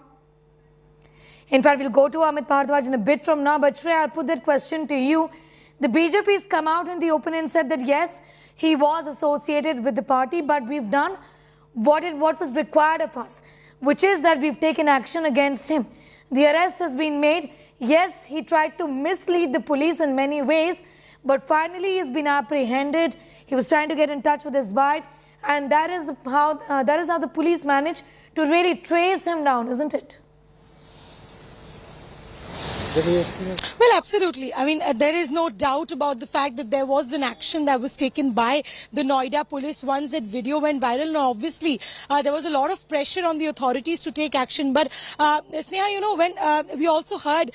S4: In fact, we'll go to Amit Bhardwaj in a bit from now, but Shreya, I'll put that question to you. The BJP's come out in the open and said that yes, he was associated with the party, but we've done what was required of us, which is that we've taken action against him. The arrest has been made. Yes, he tried to mislead the police in many ways, but finally he's been apprehended. He was trying to get in touch with his wife, and that is how the police managed to really trace him down, isn't it?
S3: Well, absolutely. I mean, there is no doubt about the fact that there was an action that was taken by the Noida police once that video went viral. Now, obviously, there was a lot of pressure on the authorities to take action. But, Sneha, when we also heard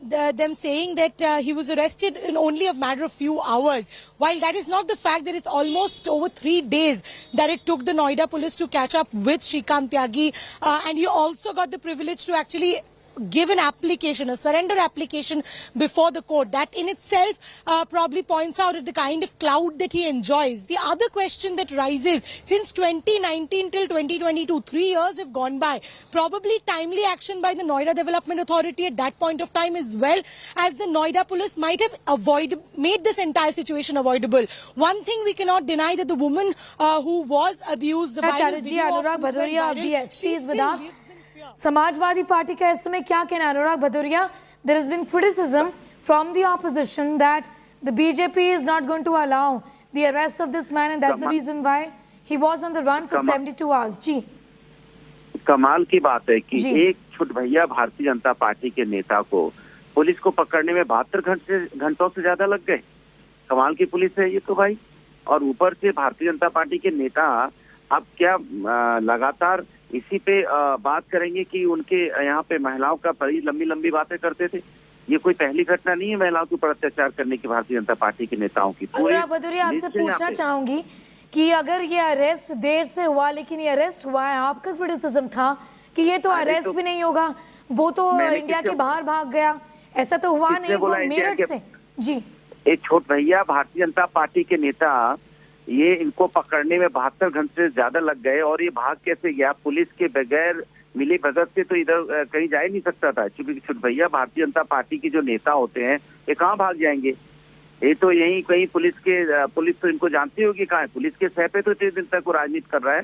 S3: them saying that he was arrested in only a matter of few hours. While that is not the fact that it's almost over 3 days that it took the Noida police to catch up with Shrikant Tyagi. And he also got the privilege to actually give an application, a surrender application before the court. That in itself probably points out at the kind of clout that he enjoys. The other question that rises, since 2019 till 2022, 3 years have gone by. Probably timely action by the Noida Development Authority at that point of time, as well as the Noida police, might have made this entire situation avoidable. One thing we cannot deny, that the woman who was abused, the viral video of
S4: Anurag
S3: whose went
S4: Bhadauria of
S3: viral,
S4: the SP is
S3: she
S4: with
S3: still
S4: us.
S3: lives in fear.
S4: Samajwadi party का इस समय क्या कहना है अनुराग Bhadauria? There has been criticism from the opposition that the BJP is not going to allow the arrest of this man, and that's the reason why he was on the run for 72 hours. जी
S5: कमाल की बात है कि एक छुट भैया Bharatiya Janata party के नेता को पुलिस को पकड़ने में 72 घंटों से ज्यादा लग गए। कमाल की पुलिस है ये तो भाई। और ऊपर से भारतीय जनता पार्टी के नेता अब क्या लगातार इसी पे बात करेंगे कि उनके यहाँ पे महिलाओं का बड़ी लंबी लंबी बातें करते थे। ये कोई पहली घटना नहीं है महिलाओं के ऊपर अत्याचार करने की भारतीय जनता पार्टी के नेताओं की।
S4: अनुराग भदौरिया, आपसे पूछना चाहूंगी कि अगर ये अरेस्ट देर से हुआ, लेकिन ये अरेस्ट हुआ है, आपका क्रिटिसिज्म था कि ये तो अरेस्ट भी नहीं होगा, वो तो इंडिया के बाहर भाग गया, ऐसा तो हुआ नहीं, वो मेरठ से। जी
S5: एक छोट भैया भारतीय जनता पार्टी के नेता, ये इनको पकड़ने में 72 घंटे से ज्यादा लग गए और ये भाग कैसे गया? पुलिस के बगैर मिली भगत से तो इधर कहीं जा ही नहीं सकता था, क्योंकि छोट भैया भारतीय जनता पार्टी के जो नेता होते हैं ये कहाँ भाग जाएंगे? ये तो यही कहीं पुलिस तो इनको जानती होगी कहाँ है। पुलिस के सह पे तो 3 दिन तक वो राजनीति कर रहा है।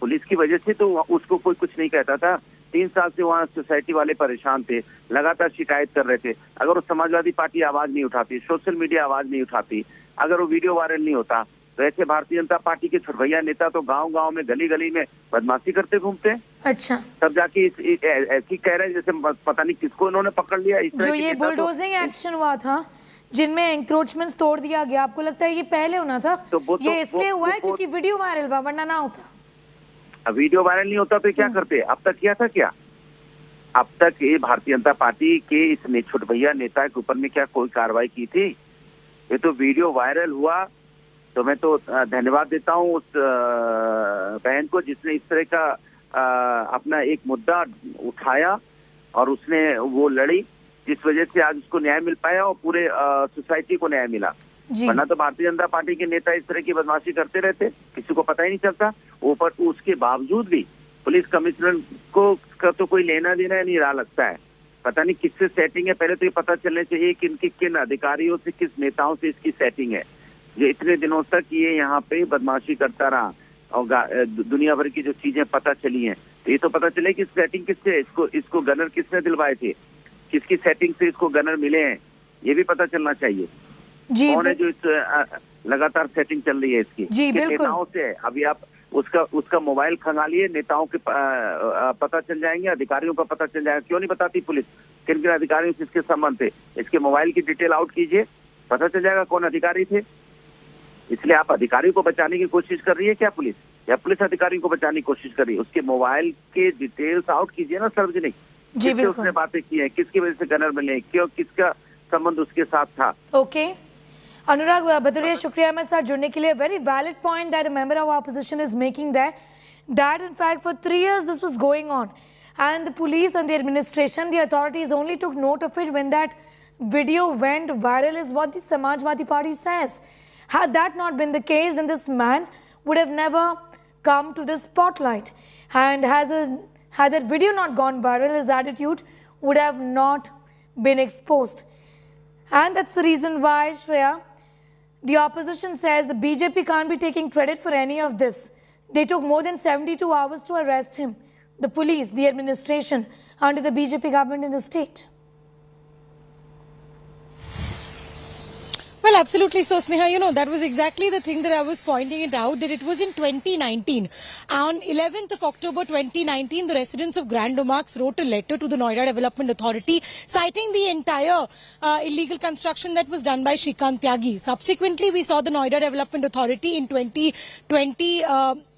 S5: पुलिस की वजह से तो उसको कोई कुछ नहीं कहता था। 3 साल से वहाँ सोसाइटी वाले परेशान थे, लगातार शिकायत कर रहे थे। अगर वो समाजवादी पार्टी आवाज नहीं उठाती, सोशल मीडिया आवाज नहीं उठाती, अगर वो वीडियो वायरल नहीं होता, तो ऐसे भारतीय जनता पार्टी के छुटभैया नेता तो गांव-गांव में, गली-गली में बदमाशी करते घूमते हैं।
S4: अच्छा,
S5: तब जाके ऐसी कह रहे हैं जैसे पता नहीं किसको इन्होंने पकड़ लिया।
S4: जो ये बुलडोजिंग एक्शन हुआ था, जिनमें एंक्रोचमेंट्स तोड़ दिया गया, आपको लगता है ये पहले होना था? ये इसलिए हुआ है क्योंकि वीडियो वायरल हुआ, वरना ना होता।
S5: वीडियो वायरल नहीं होता तो क्या करते? अब तक किया था क्या? अब तक ये भारतीय जनता पार्टी के इस छोट भैया नेता के ऊपर में क्या कोई कार्रवाई की थी? ये तो वीडियो वायरल हुआ तो मैं तो धन्यवाद देता हूँ उस बहन को जिसने इस तरह का अपना एक मुद्दा उठाया और उसने वो लड़ी, जिस वजह से आज उसको न्याय मिल पाया और पूरे सोसाइटी को न्याय मिला। वरना तो भारतीय जनता पार्टी के नेता इस तरह की बदमाशी करते रहते, किसी को पता ही नहीं चलता। ऊपर उसके बावजूद भी पुलिस कमिश्नर को का तो कोई लेना देना नहीं रहा लगता है। पता नहीं किससे सेटिंग है, पहले तो ये पता चलना चाहिए कि इनके किन अधिकारियों से, किस नेताओं से इसकी सेटिंग है, जो इतने दिनों तक ये यहाँ पे बदमाशी करता रहा और दुनिया भर की जो चीजें पता चली हैं। तो ये तो पता चले कि सेटिंग किससे, इसको गनर किसने दिलवाए थे, किसकी सेटिंग से इसको गनर मिले हैं, ये भी पता चलना चाहिए। कौन है जो इस लगातार सेटिंग चल रही है इसकी?
S4: जी बिल्कुल।
S5: नेताओं से है। अभी आप उसका मोबाइल खंगालिए, नेताओं के पता चल जाएंगे, अधिकारियों का पता चल जाएगा। क्यों नहीं बताती पुलिस किन किन अधिकारियों से इसके संबंध थे? इसके मोबाइल की डिटेल आउट कीजिए, पता चल जाएगा कौन अधिकारी थे। इसलिए आप अधिकारियों को बचाने की कोशिश कर रही है क्या पुलिस, या पुलिस अधिकारियों को बचाने की कोशिश कर रही है? उसके मोबाइल के डिटेल्स आउट कीजिए ना सार्वजनिक।
S4: जी बिल्कुल।
S5: उसने बातें की है, किसकी वजह से गनर मिले, क्यों, किसका संबंध उसके साथ था।
S4: ओके अनुराग भदौरिया, शुक्रिया हमारे साथ जुड़ने के लिए। Very valid point that a member of opposition is making that in fact for 3 years this was going on and the police and the administration, the authorities only took note of it when that video went viral, is what the Samajwadi Party says. Had that not been the case, then this man would have never come to the spotlight, and had that video not gone viral, his attitude would have not been exposed. And that's the reason why, Shreya, the opposition says the BJP can't be taking credit for any of this. They took more than 72 hours to arrest him. The police, the administration, under the BJP government in the state.
S3: Well, absolutely so, Sneha. You know, that was exactly the thing that I was pointing it out, that it was in 2019. On 11th of October 2019, the residents of Grand Domarks wrote a letter to the Noida Development Authority citing the entire illegal construction that was done by Shrikant Tyagi. Subsequently, we saw the Noida Development Authority in 2020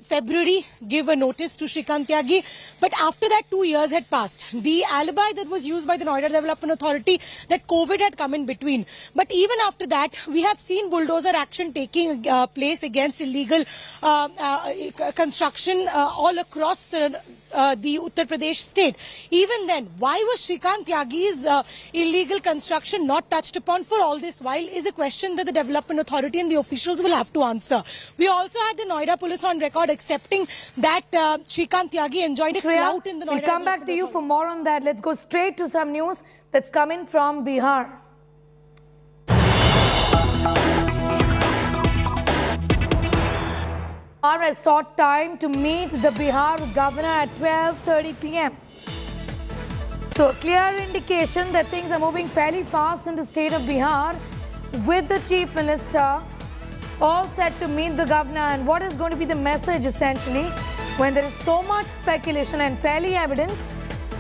S3: February, give a notice to Shrikant Tyagi. But after that, 2 years had passed. The alibi that was used by the Noida Development Authority that COVID had come in between. But even after that, we have seen bulldozer action taking place against illegal construction all across the Uttar Pradesh state. Even then, why was Shrikant Tyagi's illegal construction not touched upon for all this while is a question that the Development Authority and the officials will have to answer. We also had the Noida police on record accepting that Shrikant Tyagi enjoyed a clout in the Noida.
S4: We'll come back to you for more on that. Let's go straight to some news that's coming from Bihar. Bihar has sought time to meet the Bihar governor at 12:30 p.m. So a clear indication that things are moving fairly fast in the state of Bihar, with the chief minister all set to meet the governor. And what is going to be the message essentially when there is so much speculation and fairly evident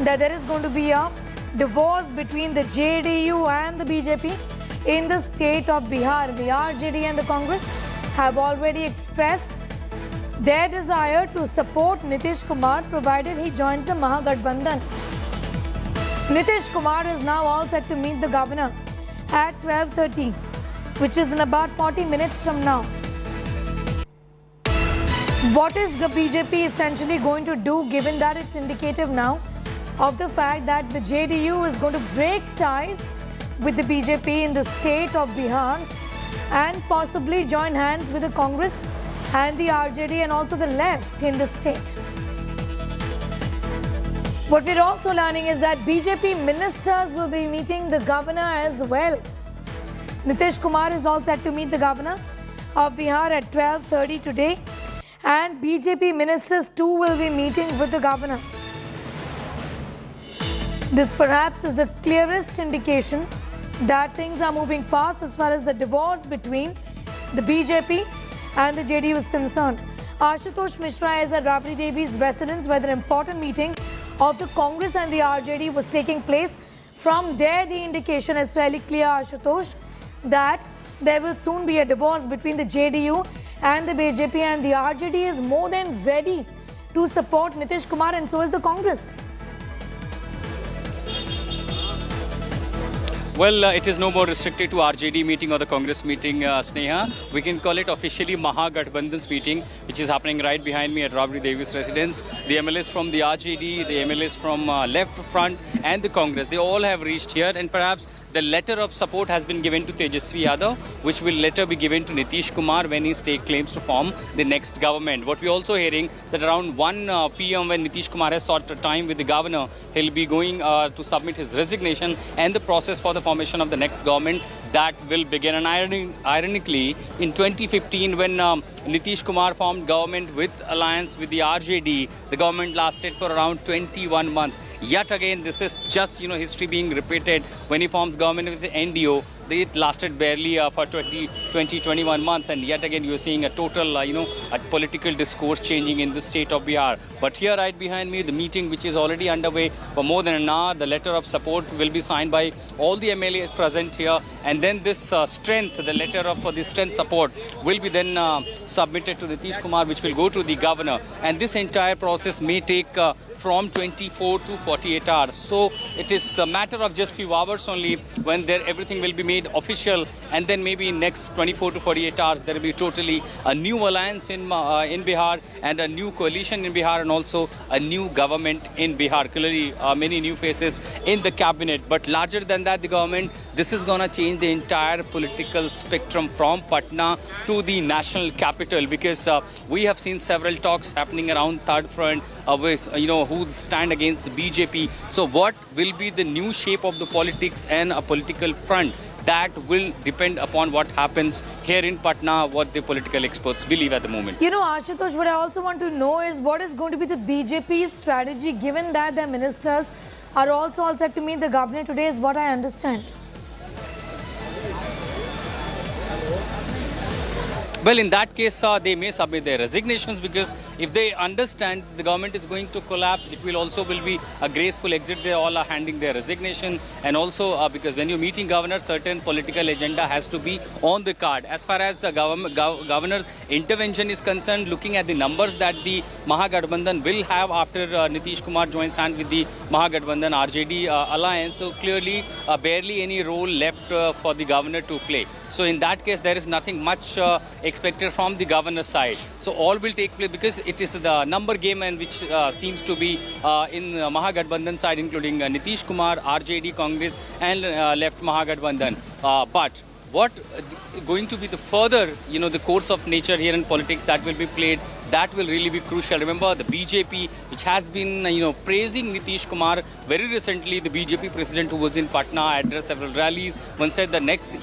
S4: that there is going to be a divorce between the JDU and the BJP in the state of Bihar? The RJD and the Congress have already expressed their desire to support Nitish Kumar provided he joins the Mahagathbandhan. Nitish Kumar is now all set to meet the governor at 12:30, which is in about 40 minutes from now. What is the BJP essentially going to do, given that it's indicative now of the fact that the JDU is going to break ties with the BJP in the state of Bihar and possibly join hands with the Congress and the RJD and also the left in the state? What we're also learning is that BJP ministers will be meeting the governor as well. Nitish Kumar is all set to meet the governor of Bihar at 12:30 today, and BJP ministers too will be meeting with the governor. This perhaps is the clearest indication that things are moving fast as far as the divorce between the BJP and the JDU is concerned. Ashutosh Mishra is at Rabri Devi's residence, where the important meeting of the Congress and the RJD was taking place. From there, the indication is fairly clear, Ashutosh, that there will soon be a divorce between the JDU and the BJP, and the RJD is more than ready to support Nitish Kumar, and so is the Congress.
S7: Well, it is no more restricted to RJD meeting or the Congress meeting, Sneha. We can call it officially Mahagathbandhan's meeting, which is happening right behind me at Rabri Davis residence. The MLAs from the RJD, the MLAs from Left Front and the Congress, they all have reached here, and perhaps the letter of support has been given to Tejasvi Yadav, which will later be given to Nitish Kumar when he state claims to form the next government. What we're also hearing that around 1 p.m. when Nitish Kumar has sought time with the governor, he'll be going to submit his resignation, and the process for the formation of the next government that will begin. And ironically, in 2015, when Nitish Kumar formed government with alliance with the RJD, the government lasted for around 21 months. Yet again, this is just, history being repeated. When he forms government with the NDA, it lasted barely for 21 months, and yet again you're seeing a total, a political discourse changing in the state of Bihar. But here right behind me, the meeting which is already underway for more than an hour, the letter of support will be signed by all the MLAs present here, and then this the letter of the strength support will be then submitted to Nitish Kumar, which will go to the governor, and this entire process may take from 24 to 48 hours. So it is a matter of just few hours only when everything will be made official, and then maybe in next 24 to 48 hours there will be totally a new alliance in Bihar, and a new coalition in Bihar, and also a new government in Bihar. Clearly many new faces in the cabinet, but larger than that, the government, this is going to change the entire political spectrum from Patna to the national capital, because we have seen several talks happening around third front with who stand against the BJP. So what will be the new shape of the politics and a political front? That will depend upon what happens here in Patna, what the political experts believe at the moment.
S4: Ashutosh, what I also want to know is what is going to be the BJP's strategy, given that their ministers are also all set to meet the governor today, is what I understand.
S7: Well, in that case, they may submit their resignations, because if they understand the government is going to collapse, it will be a graceful exit. They all are handing their resignation, and also because when you're meeting governors, certain political agenda has to be on the card. As far as the governor's intervention is concerned, looking at the numbers that the Mahagathbandhan will have after Nitish Kumar joins hand with the Mahagathbandhan RJD alliance, so clearly barely any role left for the governor to play. So in that case, there is nothing much expected from the governor's side. So all will take place, because it is the number game, and which seems to be in Mahagathbandhan side, including Nitish Kumar, RJD, Congress, and left Mahagathbandhan. But what going to be the further, the course of nature here in politics that will be played, that will really be crucial. Remember, the BJP, which has been, praising Nitish Kumar very recently, the BJP president who was in Patna, addressed several rallies. One said the next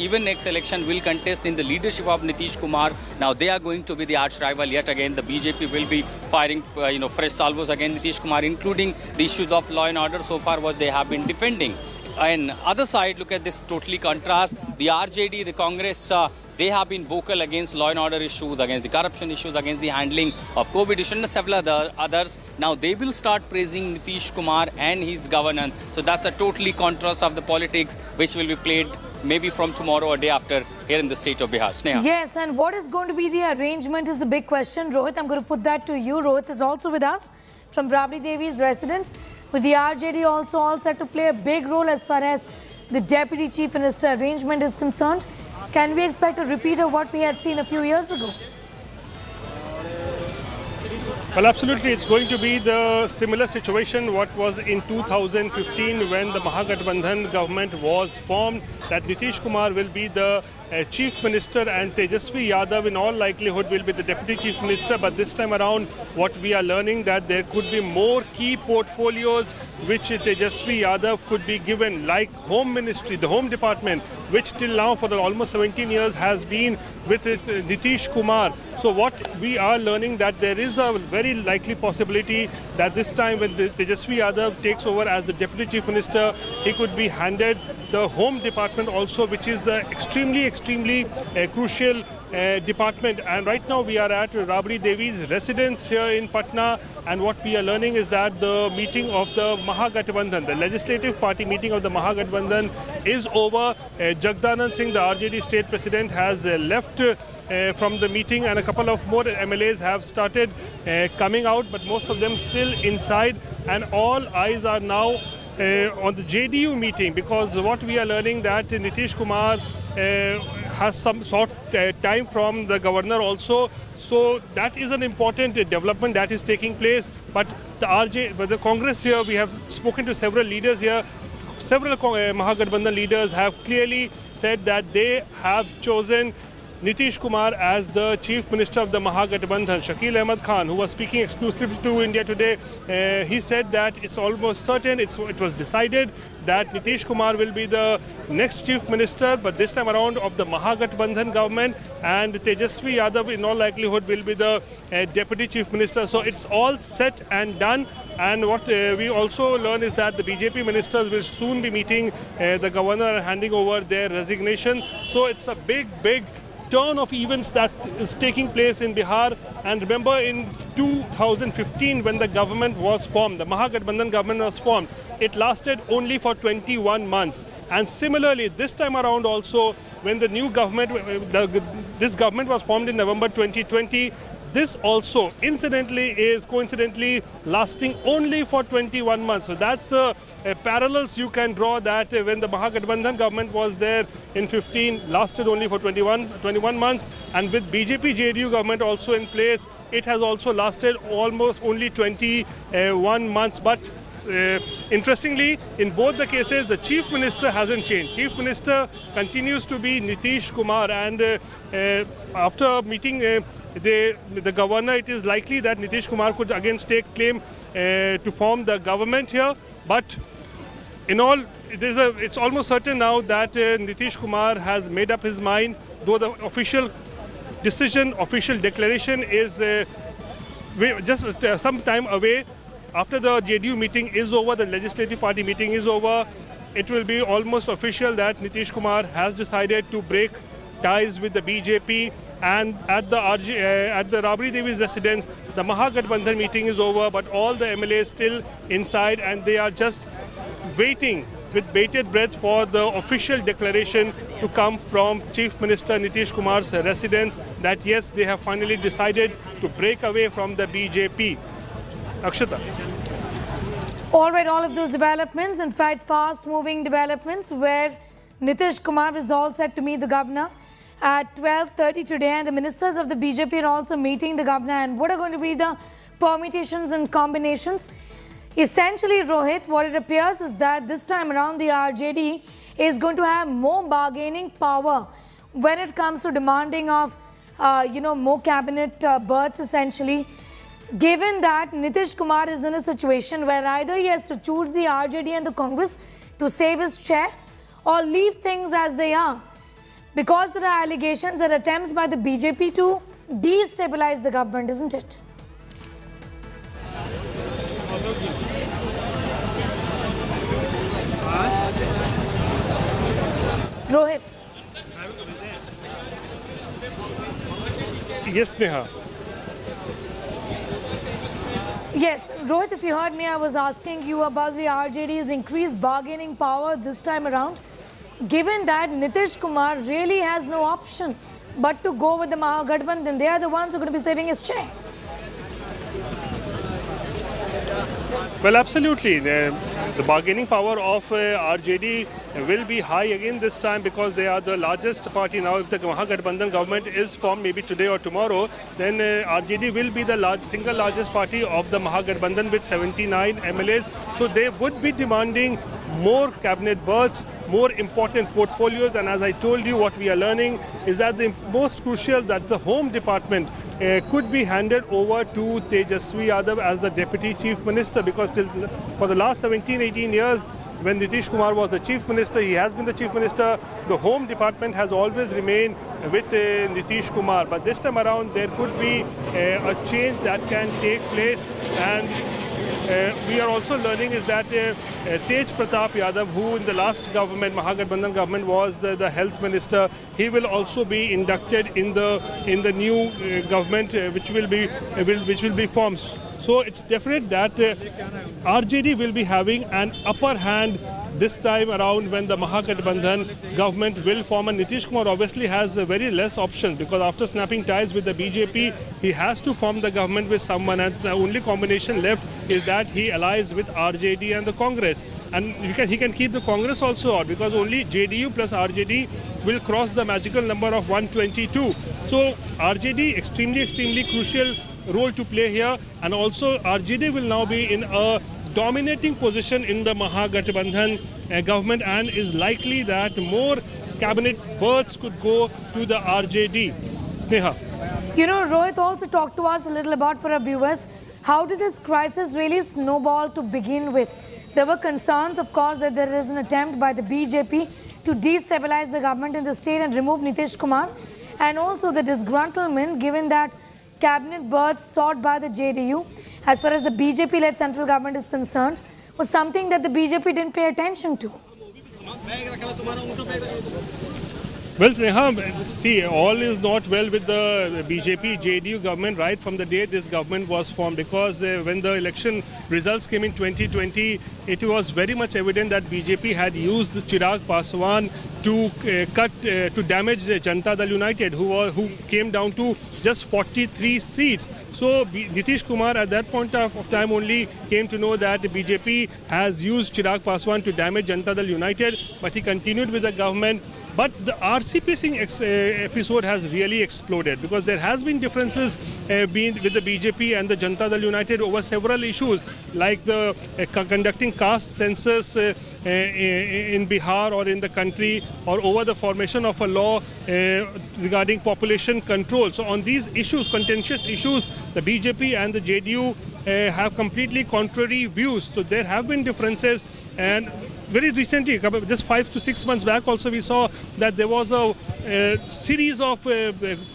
S7: election will contest in the leadership of Nitish Kumar. Now they are going to be the arch rival yet again. The BJP will be firing, fresh salvos against Nitish Kumar, including the issues of law and order so far what they have been defending. And other side, look at this totally contrast. The RJD, the Congress, they have been vocal against law and order issues, against the corruption issues, against the handling of COVID issues, and several others. Now they will start praising Nitish Kumar and his governance. So that's a totally contrast of the politics which will be played maybe from tomorrow or day after here in the state of Bihar. Sneha.
S4: Yes, and what is going to be the arrangement is the big question. Rohit, I'm going to put that to you. Rohit is also with us from Rabri Devi's residence, with the RJD also all set to play a big role as far as the Deputy Chief Minister arrangement is concerned. Can we expect a repeat of what we had seen a few years ago?
S8: Well, absolutely. It's going to be the similar situation what was in 2015 when the Mahagathbandhan government was formed, that Nitish Kumar will be the Chief Minister and Tejasvi Yadav in all likelihood will be the Deputy Chief Minister. But this time around, what we are learning that there could be more key portfolios which Tejasvi Yadav could be given, like Home Ministry, the Home Department, which till now for the almost 17 years has been with Nitish Kumar. So what we are learning that there is a very likely possibility that this time when Tejasvi Yadav takes over as the Deputy Chief Minister, he could be handed the Home Department also, which is the extremely crucial department. And right now we are at Rabri Devi's residence here in Patna, and what we are learning is that the meeting of the Mahagathbandhan, the legislative party meeting of the Mahagathbandhan is over. Jagdanand Singh, the RJD state president, has left from the meeting, and a couple of more MLAs have started coming out, but most of them still inside, and all eyes are now on the JDU meeting, because what we are learning that Nitish Kumar has some sort of time from the governor also. So that is an important development that is taking place. But the Congress here, we have spoken to several leaders here. Several Mahagathbandhan leaders have clearly said that they have chosen Nitish Kumar as the Chief Minister of the Mahagathbandhan. Shakil Ahmed Khan, who was speaking exclusively to India Today, he said that it's almost certain, it was decided that Nitish Kumar will be the next Chief Minister, but this time around of the Mahagathbandhan government, and Tejasvi Yadav in all likelihood will be the Deputy Chief Minister. So it's all set and done. And what we also learn is that the BJP ministers will soon be meeting the governor and handing over their resignation. So it's a big turn of events that is taking place in Bihar. And remember, in 2015 when the government was formed, the Mahagathbandhan government was formed, it lasted only for 21 months. And similarly, this time around also, when the new government, this government was formed in November 2020, this also coincidentally lasting only for 21 months. So that's the parallels you can draw, that when the Mahagathbandhan government was there in 15, lasted only for 21 months. And with BJP JDU government also in place, it has also lasted almost only 21 months. But interestingly, in both the cases, the Chief Minister hasn't changed. Chief Minister continues to be Nitish Kumar. And after meeting the governor, it is likely that Nitish Kumar could again stake claim to form the government here. But in all, it's almost certain now that Nitish Kumar has made up his mind, though the official decision, official declaration is just some time away. After the JDU meeting is over, the legislative party meeting is over, it will be almost official that Nitish Kumar has decided to break ties with the BJP and at the Rabri Devi's residence, the Mahagathbandhan meeting is over, but all the MLAs still inside, and they are just waiting with bated breath for the official declaration to come from Chief Minister Nitish Kumar's residence that yes, they have finally decided to break away from the BJP. Akshata.
S4: All right, all of those developments, in fact, fast-moving developments where Nitish Kumar is all set to meet the governor at 12:30 today, and the ministers of the BJP are also meeting the governor. And what are going to be the permutations and combinations? Essentially, Rohit, what it appears is that this time around the RJD is going to have more bargaining power when it comes to demanding of, more cabinet berths, essentially. Given that Nitish Kumar is in a situation where either he has to choose the RJD and the Congress to save his chair or leave things as they are, because there are allegations and attempts by the BJP to destabilize the government, isn't it? Rohit.
S8: Yes, Neha.
S4: Yes, Rohit, if you heard me, I was asking you about the RJD's increased bargaining power this time around. Given that Nitish Kumar really has no option but to go with the Mahagathbandhan, they are the ones who are going to be saving his chair.
S8: Well, absolutely. The bargaining power of RJD will be high again this time because they are the largest party. Now, if the Mahagathbandhan government is formed maybe today or tomorrow, then RJD will be the single largest party of the Mahagathbandhan with 79 MLAs. So they would be demanding more cabinet berths, more important portfolios. And as I told you, what we are learning is that the most crucial, that's the Home Department, could be handed over to Tejaswi Yadav as the Deputy Chief Minister, because for the last 17-18 years, when Nitish Kumar was the Chief Minister, he has been the Chief Minister, the Home Department has always remained with Nitish Kumar. But this time around, there could be a change that can take place. And we are also learning is that Tej Pratap Yadav, who in the last government, Mahagathbandhan government, was the health minister, he will also be inducted in the new government which will be formed. So it's definite that RJD will be having an upper hand this time around when the Mahagathbandhan government will form. And Nitish Kumar obviously has very less options, because after snapping ties with the BJP, he has to form the government with someone, and the only combination left is that he allies with RJD and the Congress. And he can keep the Congress also out, because only JDU plus RJD will cross the magical number of 122. So RJD extremely crucial role to play here, and also RJD will now be in a dominating position in the Mahagathbandhan government, and is likely that more cabinet berths could go to the RJD. Sneha.
S4: You know, Rohit also talked to us a little about, for our viewers, how did this crisis really snowball to begin with? There were concerns, of course, that there is an attempt by the BJP to destabilize the government in the state and remove Nitish Kumar, and also the disgruntlement given that cabinet berths sought by the JDU, as far as the BJP-led central government is concerned, was something that the BJP didn't pay attention to.
S8: Well, Sneha, see, all is not well with the BJP, JDU government right from the day this government was formed, because when the election results came in 2020, it was very much evident that BJP had used Chirag Paswan to damage Janata Dal United, who came down to just 43 seats. So Nitish Kumar at that point of time only came to know that the BJP has used Chirag Paswan to damage Janata Dal United, but he continued with the government. But the RCP Singh episode has really exploded, because there has been differences with the BJP and the Janata Dal United over several issues, like the conducting caste census in Bihar or in the country, or over the formation of a law regarding population control. So on these issues, contentious issues, the BJP and the JDU have completely contrary views. So there have been differences, and very recently, just 5 to 6 months back also, we saw that there was a series of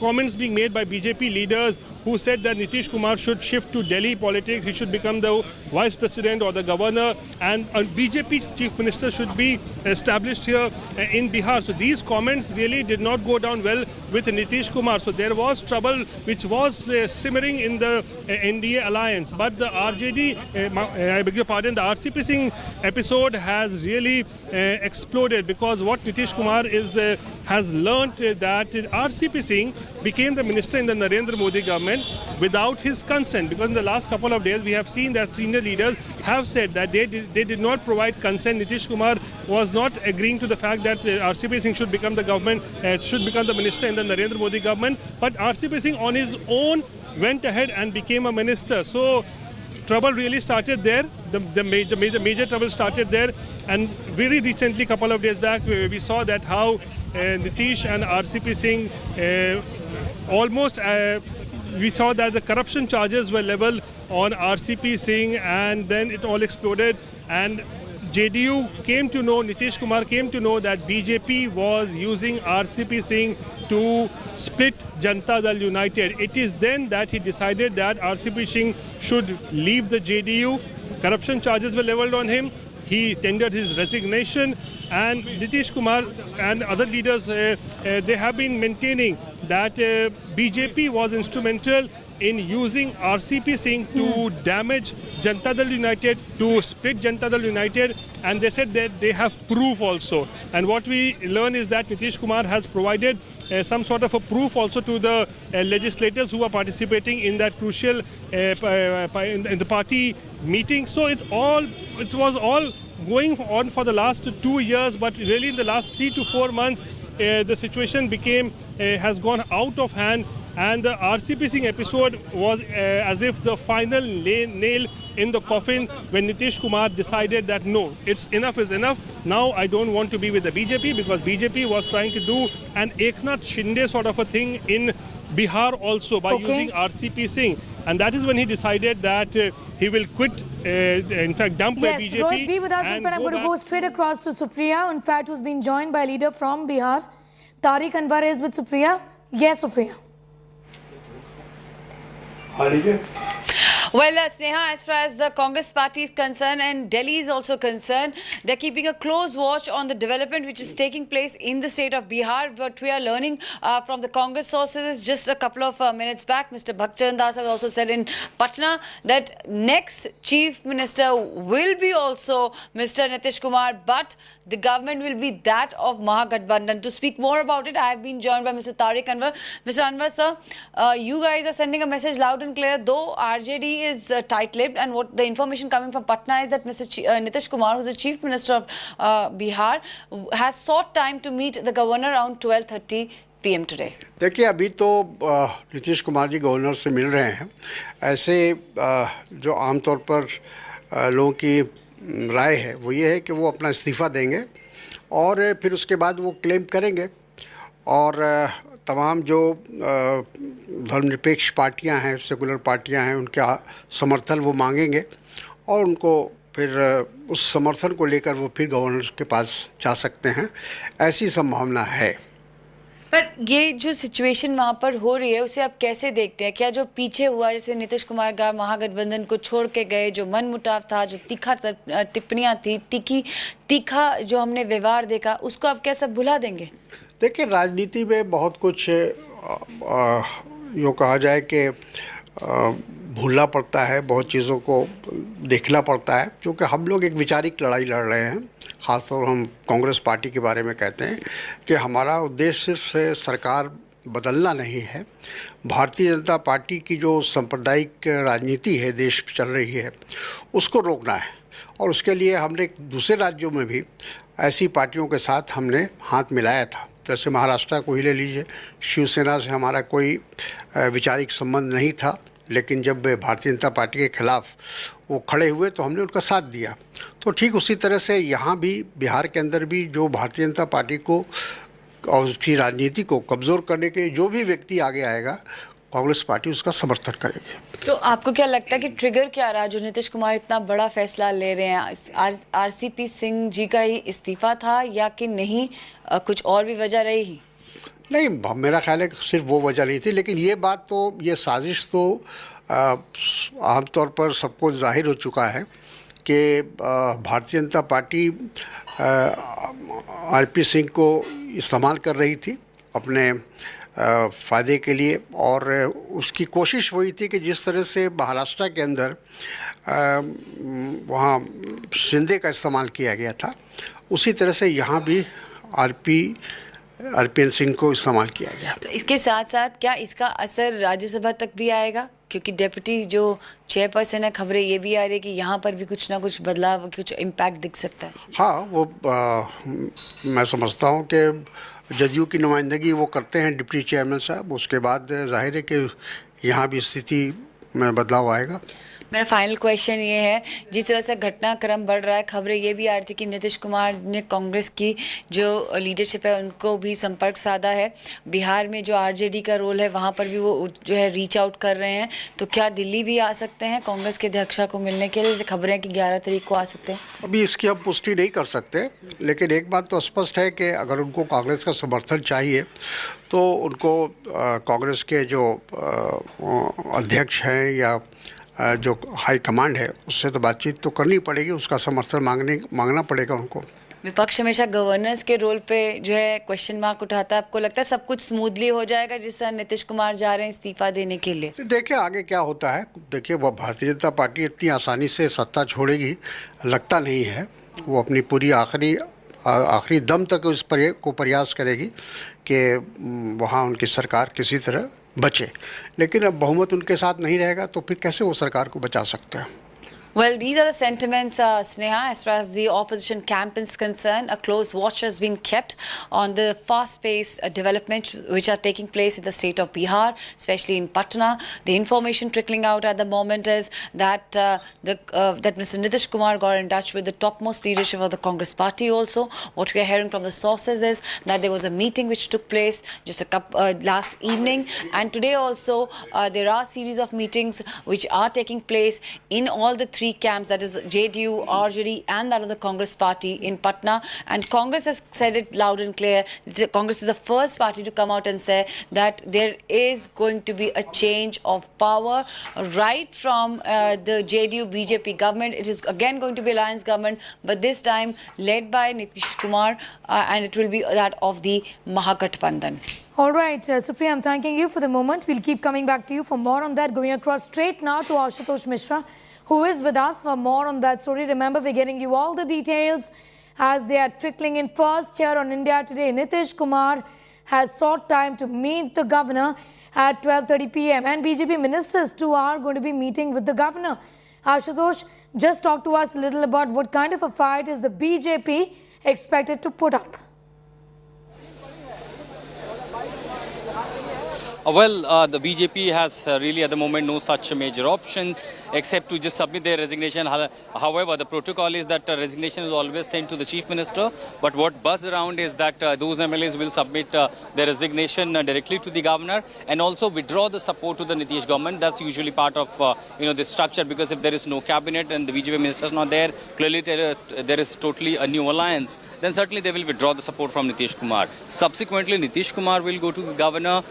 S8: comments being made by BJP leaders who said that Nitish Kumar should shift to Delhi politics, he should become the vice president or the governor, and a BJP chief minister should be established here in Bihar. So these comments really did not go down well with Nitish Kumar. So there was trouble which was simmering in the NDA alliance. But the RJD, I beg your pardon, the RCP Singh episode has really exploded, because what Nitish Kumar has learnt that RCP Singh became the minister in the Narendra Modi government without his consent. Because in the last couple of days we have seen that senior leaders have said that they did not provide consent. Nitish Kumar was not agreeing to the fact that RCP Singh should become the minister in the Narendra Modi government. But RCP Singh on his own went ahead and became a minister. So trouble really started there. The major trouble started there. And very recently, couple of days back, we saw that how Nitish and RCP Singh we saw that the corruption charges were leveled on RCP Singh, and then it all exploded. And JDU came to know, Nitish Kumar came to know that BJP was using RCP Singh to split Janata Dal United. It is then that he decided that RCP Singh should leave the JDU. Corruption charges were leveled on him. He tendered his resignation, and Nitish Kumar and other leaders, they have been maintaining that BJP was instrumental in using RCP Singh to damage Janata Dal United, to split Janata Dal United, and they said that they have proof also. And what we learn is that Nitish Kumar has provided some sort of a proof also to the legislators who are participating in that crucial in the party meeting. So it was all going on for the last 2 years, but really in the last 3 to 4 months the situation has gone out of hand. And the RCP Singh episode was as if the final nail in the coffin, when Nitish Kumar decided that no, enough is enough. Now I don't want to be with the BJP, because BJP was trying to do an Eknath Shinde sort of a thing in Bihar also by using RCP Singh. And that is when he decided that he will quit, in fact dump BJP.
S4: Yes, Rohit, be with us. In fact, I'm going to go straight across to Supriya, in fact, who's been joined by a leader from Bihar. Tariq Anwar is with Supriya. Yes, Supriya.
S12: Well, Sneha, as far as the Congress party is concerned and Delhi is also concerned, they're keeping a close watch on the development which is taking place in the state of Bihar. But we are learning from the Congress sources just a couple of minutes back, Mr. Bhakcharan Das has also said in Patna that next chief minister will be also Mr. Nitish Kumar, but the government will be that of Mahagathbandhan. To speak more about it, I have been joined by Mr. Tariq Anwar. Mr. Anwar, sir, you guys are sending a message loud and clear, though RJD is tight-lipped, and what the information coming from Patna is that Mr. Nitish Kumar, who is the Chief Minister of Bihar, has sought time to meet the governor around 12:30 PM today.
S15: देखिए, अभी तो Nitish Kumar ji governor से मिल रहे हैं. ऐसे जो आमतौर पर लोगों की राय है वो ये है कि वो अपना इस्तीफ़ा देंगे और फिर उसके बाद वो क्लेम करेंगे, और तमाम जो धर्मनिरपेक्ष पार्टियां हैं, सेकुलर पार्टियां हैं, उनका समर्थन वो मांगेंगे और उनको फिर उस समर्थन को लेकर वो फिर गवर्नर के पास जा सकते हैं. ऐसी संभावना है.
S12: पर ये जो सिचुएशन वहाँ पर हो रही है उसे आप कैसे देखते हैं? क्या जो पीछे हुआ, जैसे नीतीश कुमार का महागठबंधन को छोड़ के गए, जो मनमुटाव था, जो तीखा टिप्पणियाँ थी, तीखा जो हमने व्यवहार देखा, उसको आप कैसे भुला देंगे?
S15: देखिए, राजनीति में बहुत कुछ यूँ कहा जाए कि भूलना पड़ता है, बहुत चीज़ों को देखना पड़ता है, क्योंकि हम लोग एक वैचारिक लड़ाई लड़ रहे हैं. ख़ासतौर हम कांग्रेस पार्टी के बारे में कहते हैं कि हमारा उद्देश्य सिर्फ सरकार बदलना नहीं है. भारतीय जनता पार्टी की जो सांप्रदायिक राजनीति है देश में चल रही है उसको रोकना है, और उसके लिए हमने दूसरे राज्यों में भी ऐसी पार्टियों के साथ हमने हाथ मिलाया था. जैसे महाराष्ट्र को ही ले लीजिए, शिवसेना से हमारा कोई वैचारिक संबंध नहीं था, लेकिन जब भारतीय जनता पार्टी के खिलाफ वो खड़े हुए तो हमने उनका साथ दिया. तो ठीक उसी तरह से यहाँ भी बिहार के अंदर भी जो भारतीय जनता पार्टी को और उसकी राजनीति को कमज़ोर करने के जो भी व्यक्ति आगे आएगा, कांग्रेस पार्टी उसका समर्थन करेगी.
S12: तो आपको क्या लगता है कि ट्रिगर क्या रहा जो नीतीश कुमार इतना बड़ा फैसला ले रहे हैं? आरसीपी सिंह जी का ही इस्तीफा था या कि नहीं, कुछ और भी वजह रही?
S15: नहीं, मेरा ख्याल है कि सिर्फ वो वजह नहीं थी, लेकिन ये बात तो, ये साजिश तो आमतौर पर सबको जाहिर हो चुका है कि भारतीय जनता पार्टी आरपी सिंह को इस्तेमाल कर रही थी अपने फ़ायदे के लिए, और उसकी कोशिश वही थी कि जिस तरह से महाराष्ट्र के अंदर वहाँ शिंदे का इस्तेमाल किया गया था, उसी तरह से यहाँ भी RPN सिंह को इस्तेमाल किया गया।
S12: तो इसके साथ साथ क्या इसका असर राज्यसभा तक भी आएगा? क्योंकि डेप्यूटी जो चेयरपर्सन है, खबरें ये भी आ रही है कि यहाँ पर भी कुछ ना कुछ बदलाव, कुछ इम्पैक्ट दिख सकता है।
S15: हाँ, वो मैं समझता हूँ कि जदयू की नुमाइंदगी वो करते हैं डिप्टी चेयरमैन साहब, उसके बाद जाहिर है कि यहाँ भी स्थिति में बदलाव आएगा।
S12: मेरा फाइनल क्वेश्चन ये है, जिस तरह से घटनाक्रम बढ़ रहा है, खबरें ये भी आ रही थी कि नीतीश कुमार ने कांग्रेस की जो लीडरशिप है उनको भी संपर्क साधा है। बिहार में जो RJD का रोल है वहाँ पर भी वो जो है रीच आउट कर रहे हैं, तो क्या दिल्ली भी आ सकते हैं कांग्रेस के अध्यक्ष को मिलने के लिए? जैसे खबरें कि 11 तारीख को आ सकते हैं।
S15: अभी इसकी हम पुष्टि नहीं कर सकते, लेकिन एक बात तो स्पष्ट है कि अगर उनको कांग्रेस का समर्थन चाहिए तो उनको कांग्रेस के जो अध्यक्ष हैं या जो हाई कमांड है उससे तो बातचीत तो करनी पड़ेगी, उसका समर्थन मांगना पड़ेगा उनको।
S12: विपक्ष हमेशा गवर्नेंस के रोल पे जो है क्वेश्चन मार्क उठाता है। आपको लगता है सब कुछ स्मूथली हो जाएगा जिस तरह नीतीश कुमार जा रहे हैं इस्तीफा देने के लिए?
S15: देखिए आगे क्या होता है। देखिए वो भारतीय जनता पार्टी इतनी आसानी से सत्ता छोड़ेगी लगता नहीं है। वो अपनी पूरी आखिरी दम तक उस पर को प्रयास करेगी कि वहाँ उनकी सरकार किसी तरह बचे, लेकिन अब बहुमत उनके साथ नहीं रहेगा तो फिर कैसे वो सरकार को बचा सकते हैं?
S12: Well, these are the sentiments, Sneha, as far as the opposition camp is concerned. A close watch has been kept on the fast-paced developments which are taking place in the state of Bihar, especially in Patna. The information trickling out at the moment is that that Mr. Nitish Kumar got in touch with the topmost leadership of the Congress party also. What we are hearing from the sources is that there was a meeting which took place just last evening, and today also there are a series of meetings which are taking place in all the three camps, that is JDU, RJD and that of the Congress party in Patna. And Congress has said it loud and clear. Congress is the first party to come out and say that there is going to be a change of power right from the JDU BJP government. It is again going to be alliance government, but this time led by Nitish Kumar and it will be that of the Mahagathbandhan.
S4: All right, Supriya, I'm thanking you for the moment. We'll keep coming back to you for more on that. Going across straight now to Ashutosh Mishra, who is with us for more on that story. Remember, we're getting you all the details as they are trickling in. First here on India Today, Nitish Kumar has sought time to meet the governor at 12:30 p.m. and BJP ministers too are going to be meeting with the governor. Ashutosh, just talk to us a little about what kind of a fight is the BJP expected to put up.
S7: Well, the BJP has really at the moment no such major options except to just submit their resignation. However, the protocol is that resignation is always sent to the Chief Minister. But what buzz around is that those MLAs will submit their resignation directly to the governor and also withdraw the support to the Nitish government. That's usually part of the structure, because if there is no cabinet and the BJP minister is not there, clearly there is totally a new alliance. Then certainly they will withdraw the support from Nitish Kumar. Subsequently, Nitish Kumar will go to the governor,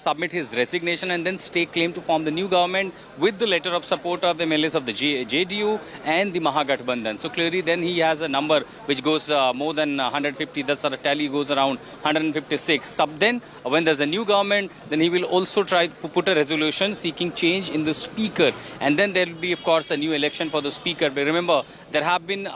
S7: submit his resignation and then stake claim to form the new government with the letter of support of the MLAs of the JDU and the Mahagathbandhan. So clearly then he has a number which goes more than 150, that's our tally goes around 156. Then when there's a new government, then he will also try to put a resolution seeking change in the speaker, and then there will be of course a new election for the speaker. But remember, there have been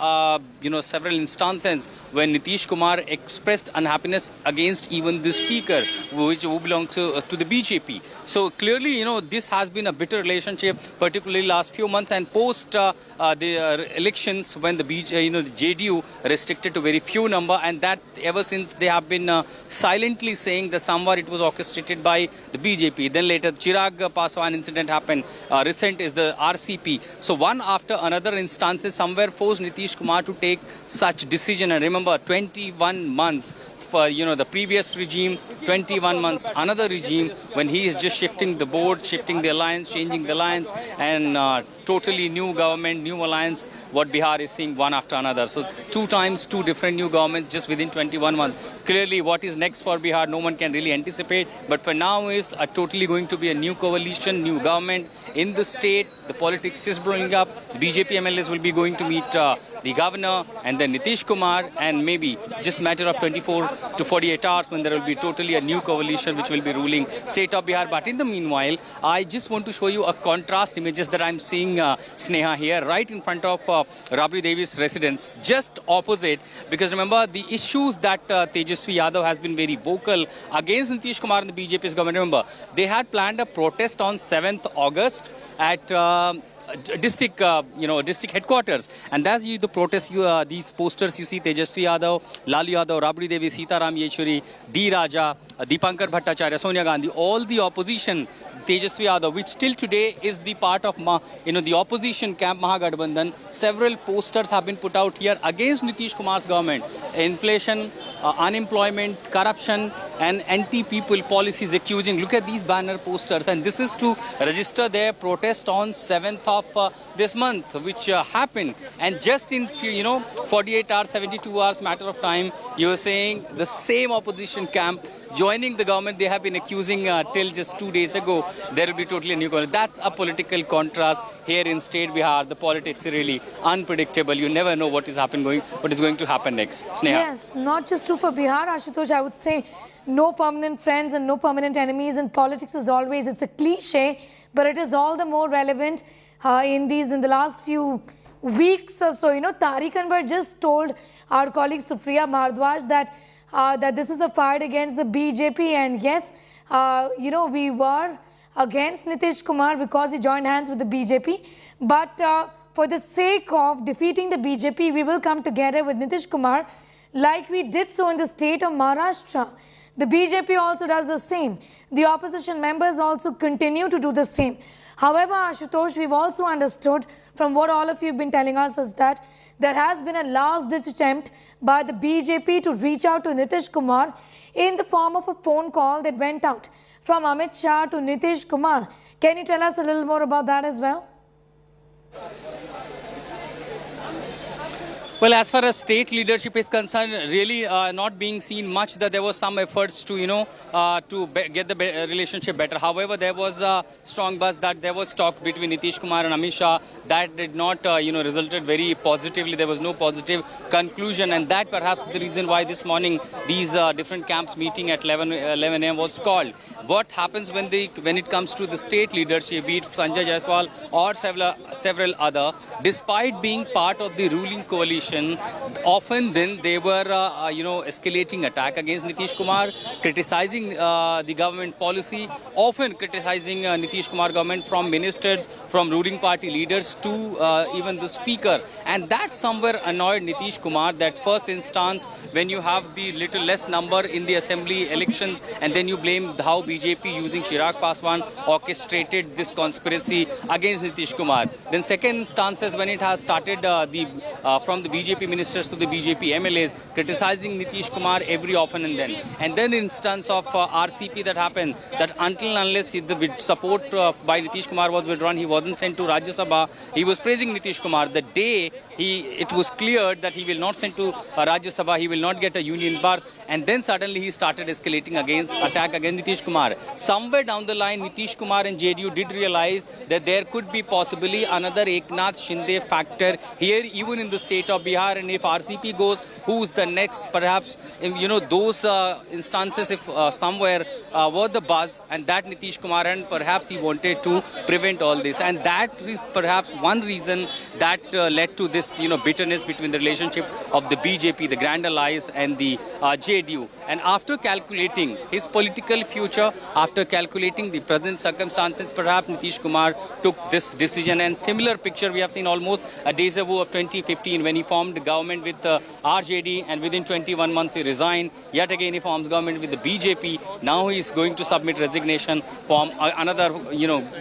S7: several instances when Nitish Kumar expressed unhappiness against even the speaker who belongs to the BJP. So clearly, this has been a bitter relationship, particularly last few months and post the elections when the JDU restricted to very few number, and that ever since they have been silently saying that somewhere it was orchestrated by the BJP. Then later, Chirag Paswan incident happened. Recent is the RCP. So one after another instances somewhere forced Nitish Kumar to take such decision. And remember, 21 months. The previous regime, 21 months, another regime, when he is just shifting the board, shifting the alliance, changing the alliance, and totally new government, new alliance, what Bihar is seeing one after another. So 2 times, 2 different new governments just within 21 months. Clearly, what is next for Bihar, no one can really anticipate. But for now is totally going to be a new coalition, new government, in the state. The politics is blowing up. BJP MLAs will be going to meet the governor and then Nitish Kumar, and maybe just matter of 24 to 48 hours when there will be totally a new coalition which will be ruling state of Bihar. But in the meanwhile, I just want to show you a contrast images that I'm seeing, Sneha, here right in front of Rabri Devi's residence, just opposite, because remember the issues that Tejasvi Yadav has been very vocal against Nitish Kumar and the BJP's government. Remember, they had planned a protest on 7th August at district headquarters, and that's the protest. These posters you see: Tejasvi Yadav, Lalu Yadav, Rabri Devi, Sitaram Yechuri, D. Raja, Deepankar Bhattacharya, Sonia Gandhi, all the opposition. Tejasvi Yadav, which till today is the part of the opposition camp Mahagathbandhan. Several posters have been put out here against Nitish Kumar's government. Inflation, unemployment, corruption, and anti-people policies accusing. Look at these banner posters, and this is to register their protest on 7th of this month, which happened. And just in 48 hours, 72 hours matter of time, you were saying the same opposition camp joining the government. They have been accusing till just 2 days ago there will be totally a new government. That's a political contrast here in state Bihar. The politics is really unpredictable. You never know what is going to happen next. Sneha.
S4: Yes, not just true for Bihar, Ashutosh. I would say no permanent friends and no permanent enemies in politics is always, it's a cliche, but it is all the more relevant in the last few weeks or so. Tariq Anwar just told our colleague Supriya Bhardwaj that this is a fight against the BJP, and yes, we were against Nitish Kumar because he joined hands with the BJP, but for the sake of defeating the BJP, we will come together with Nitish Kumar like we did so in the state of Maharashtra. The BJP also does the same. The opposition members also continue to do the same. However, Ashutosh, we've also understood from what all of you have been telling us is that there has been a last-ditch attempt by the BJP to reach out to Nitish Kumar in the form of a phone call that went out from Amit Shah to Nitish Kumar. Can you tell us a little more about that as well?
S7: Well, as far as state leadership is concerned, really not being seen much that there was some efforts to, get the relationship better. However, there was a strong buzz that there was talk between Nitish Kumar and Amit Shah that did not, resulted very positively. There was no positive conclusion, and that perhaps the reason why this morning these different camps meeting at 11 a.m. was called. What happens when it comes to the state leadership, be it Sanjay Jaiswal or several other, despite being part of the ruling coalition, often then they were, escalating attack against Nitish Kumar, criticizing the government policy, often criticizing Nitish Kumar government from ministers, from ruling party leaders to even the speaker. And that somewhere annoyed Nitish Kumar, that first instance when you have the little less number in the assembly elections and then you blame how BJP using Chirag Paswan orchestrated this conspiracy against Nitish Kumar. Then second instances when it has started from the BJP ministers to the BJP MLAs criticizing Nitish Kumar every often and then. And then instance of RCP that happened, that until and unless the support by Nitish Kumar was withdrawn, he wasn't sent to Rajya Sabha. He was praising Nitish Kumar. The day it was cleared that he will not send to Rajya Sabha, he will not get a union berth, and then suddenly he started escalating attack against Nitish Kumar. Somewhere down the line, Nitish Kumar and JDU did realize that there could be possibly another Eknath Shinde factor here, even in the state of Bihar. And if RCP goes, who's the next? Perhaps, those instances, if somewhere were the buzz, and that Nitish Kumar, and perhaps he wanted to prevent all this. And that is perhaps one reason that led to this, bitterness between the relationship of the BJP, the Grand Alliance, and the JDU. And after calculating his political future, after calculating the present circumstances, perhaps Nitish Kumar took this decision. And similar picture we have seen almost a deja vu of 2015 when he formed the government with RJD, and within 21 months he resigned. Yet again he forms government with the BJP. Now he is going to submit resignation, form another,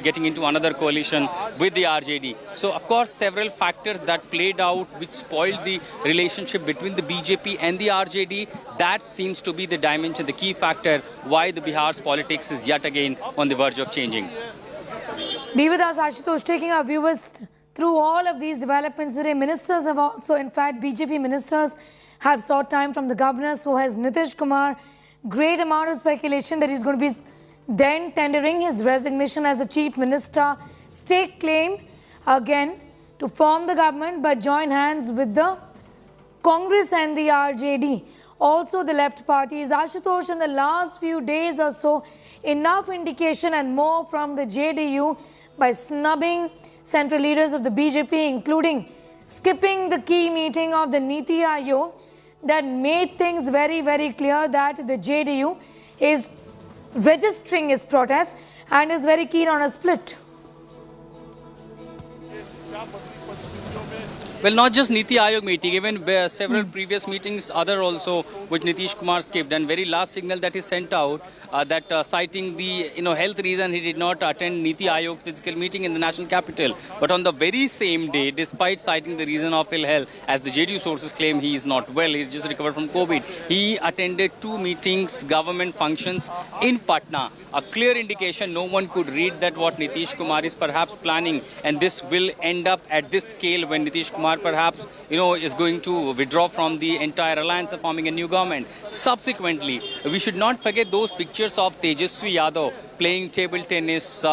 S7: getting into another coalition with the RJD. So of course several factors that played out which spoiled the relationship between the BJP and the RJD, that seems to be the dimension, the key factor why the Bihar's politics is yet again on the verge of changing.
S4: Be with us, Ashutosh, taking our viewers through all of these developments today. Ministers have also, in fact, BJP ministers have sought time from the governor. So has Nitish Kumar. Great amount of speculation that he's going to be then tendering his resignation as the chief minister stake claim again to form the government but join hands with the Congress and the RJD. Also the left parties. Ashutosh, in the last few days or so, enough indication and more from the JDU by snubbing central leaders of the BJP, including skipping the key meeting of the Niti Aayog, that made things very, very clear that the JDU is registering its protest and is very keen on a split.
S7: Well, not just Niti Aayog meeting, even several previous meetings, other also, which Nitish Kumar skipped. And very last signal that he sent out, that citing the health reason, he did not attend Niti Aayog's physical meeting in the national capital. But on the very same day, despite citing the reason of ill health, as the JDU sources claim he is not well, he just recovered from COVID, he attended 2 meetings, government functions in Patna. A clear indication, no one could read that what Nitish Kumar is perhaps planning, and this will end up at this scale when Nitish Kumar perhaps, is going to withdraw from the entire alliance of forming a new government. Subsequently, we should not forget those pictures of Tejasvi Yadav playing table tennis,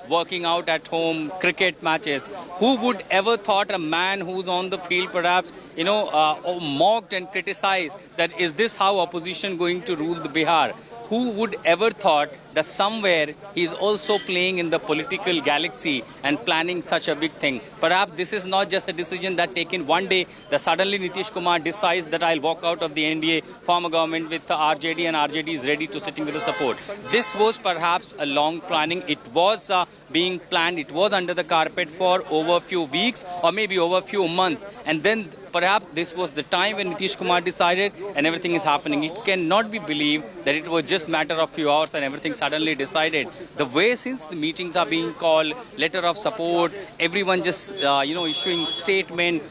S7: working out at home, cricket matches. Who would ever thought a man who's on the field perhaps, mocked and criticized that is this how opposition going to rule the Bihar? Who would ever thought that somewhere he is also playing in the political galaxy and planning such a big thing? Perhaps this is not just a decision that taken one day, that suddenly Nitish Kumar decides that I'll walk out of the NDA, form a government with the RJD, and RJD is ready to sitting with the support. This was perhaps a long planning. It was being planned. It was under the carpet for over a few weeks or maybe over a few months. And then perhaps this was the time when Nitish Kumar decided and everything is happening. It cannot be believed that it was just matter of few hours and everything suddenly decided. The way since the meetings are being called, letter of support, everyone just, issuing statement,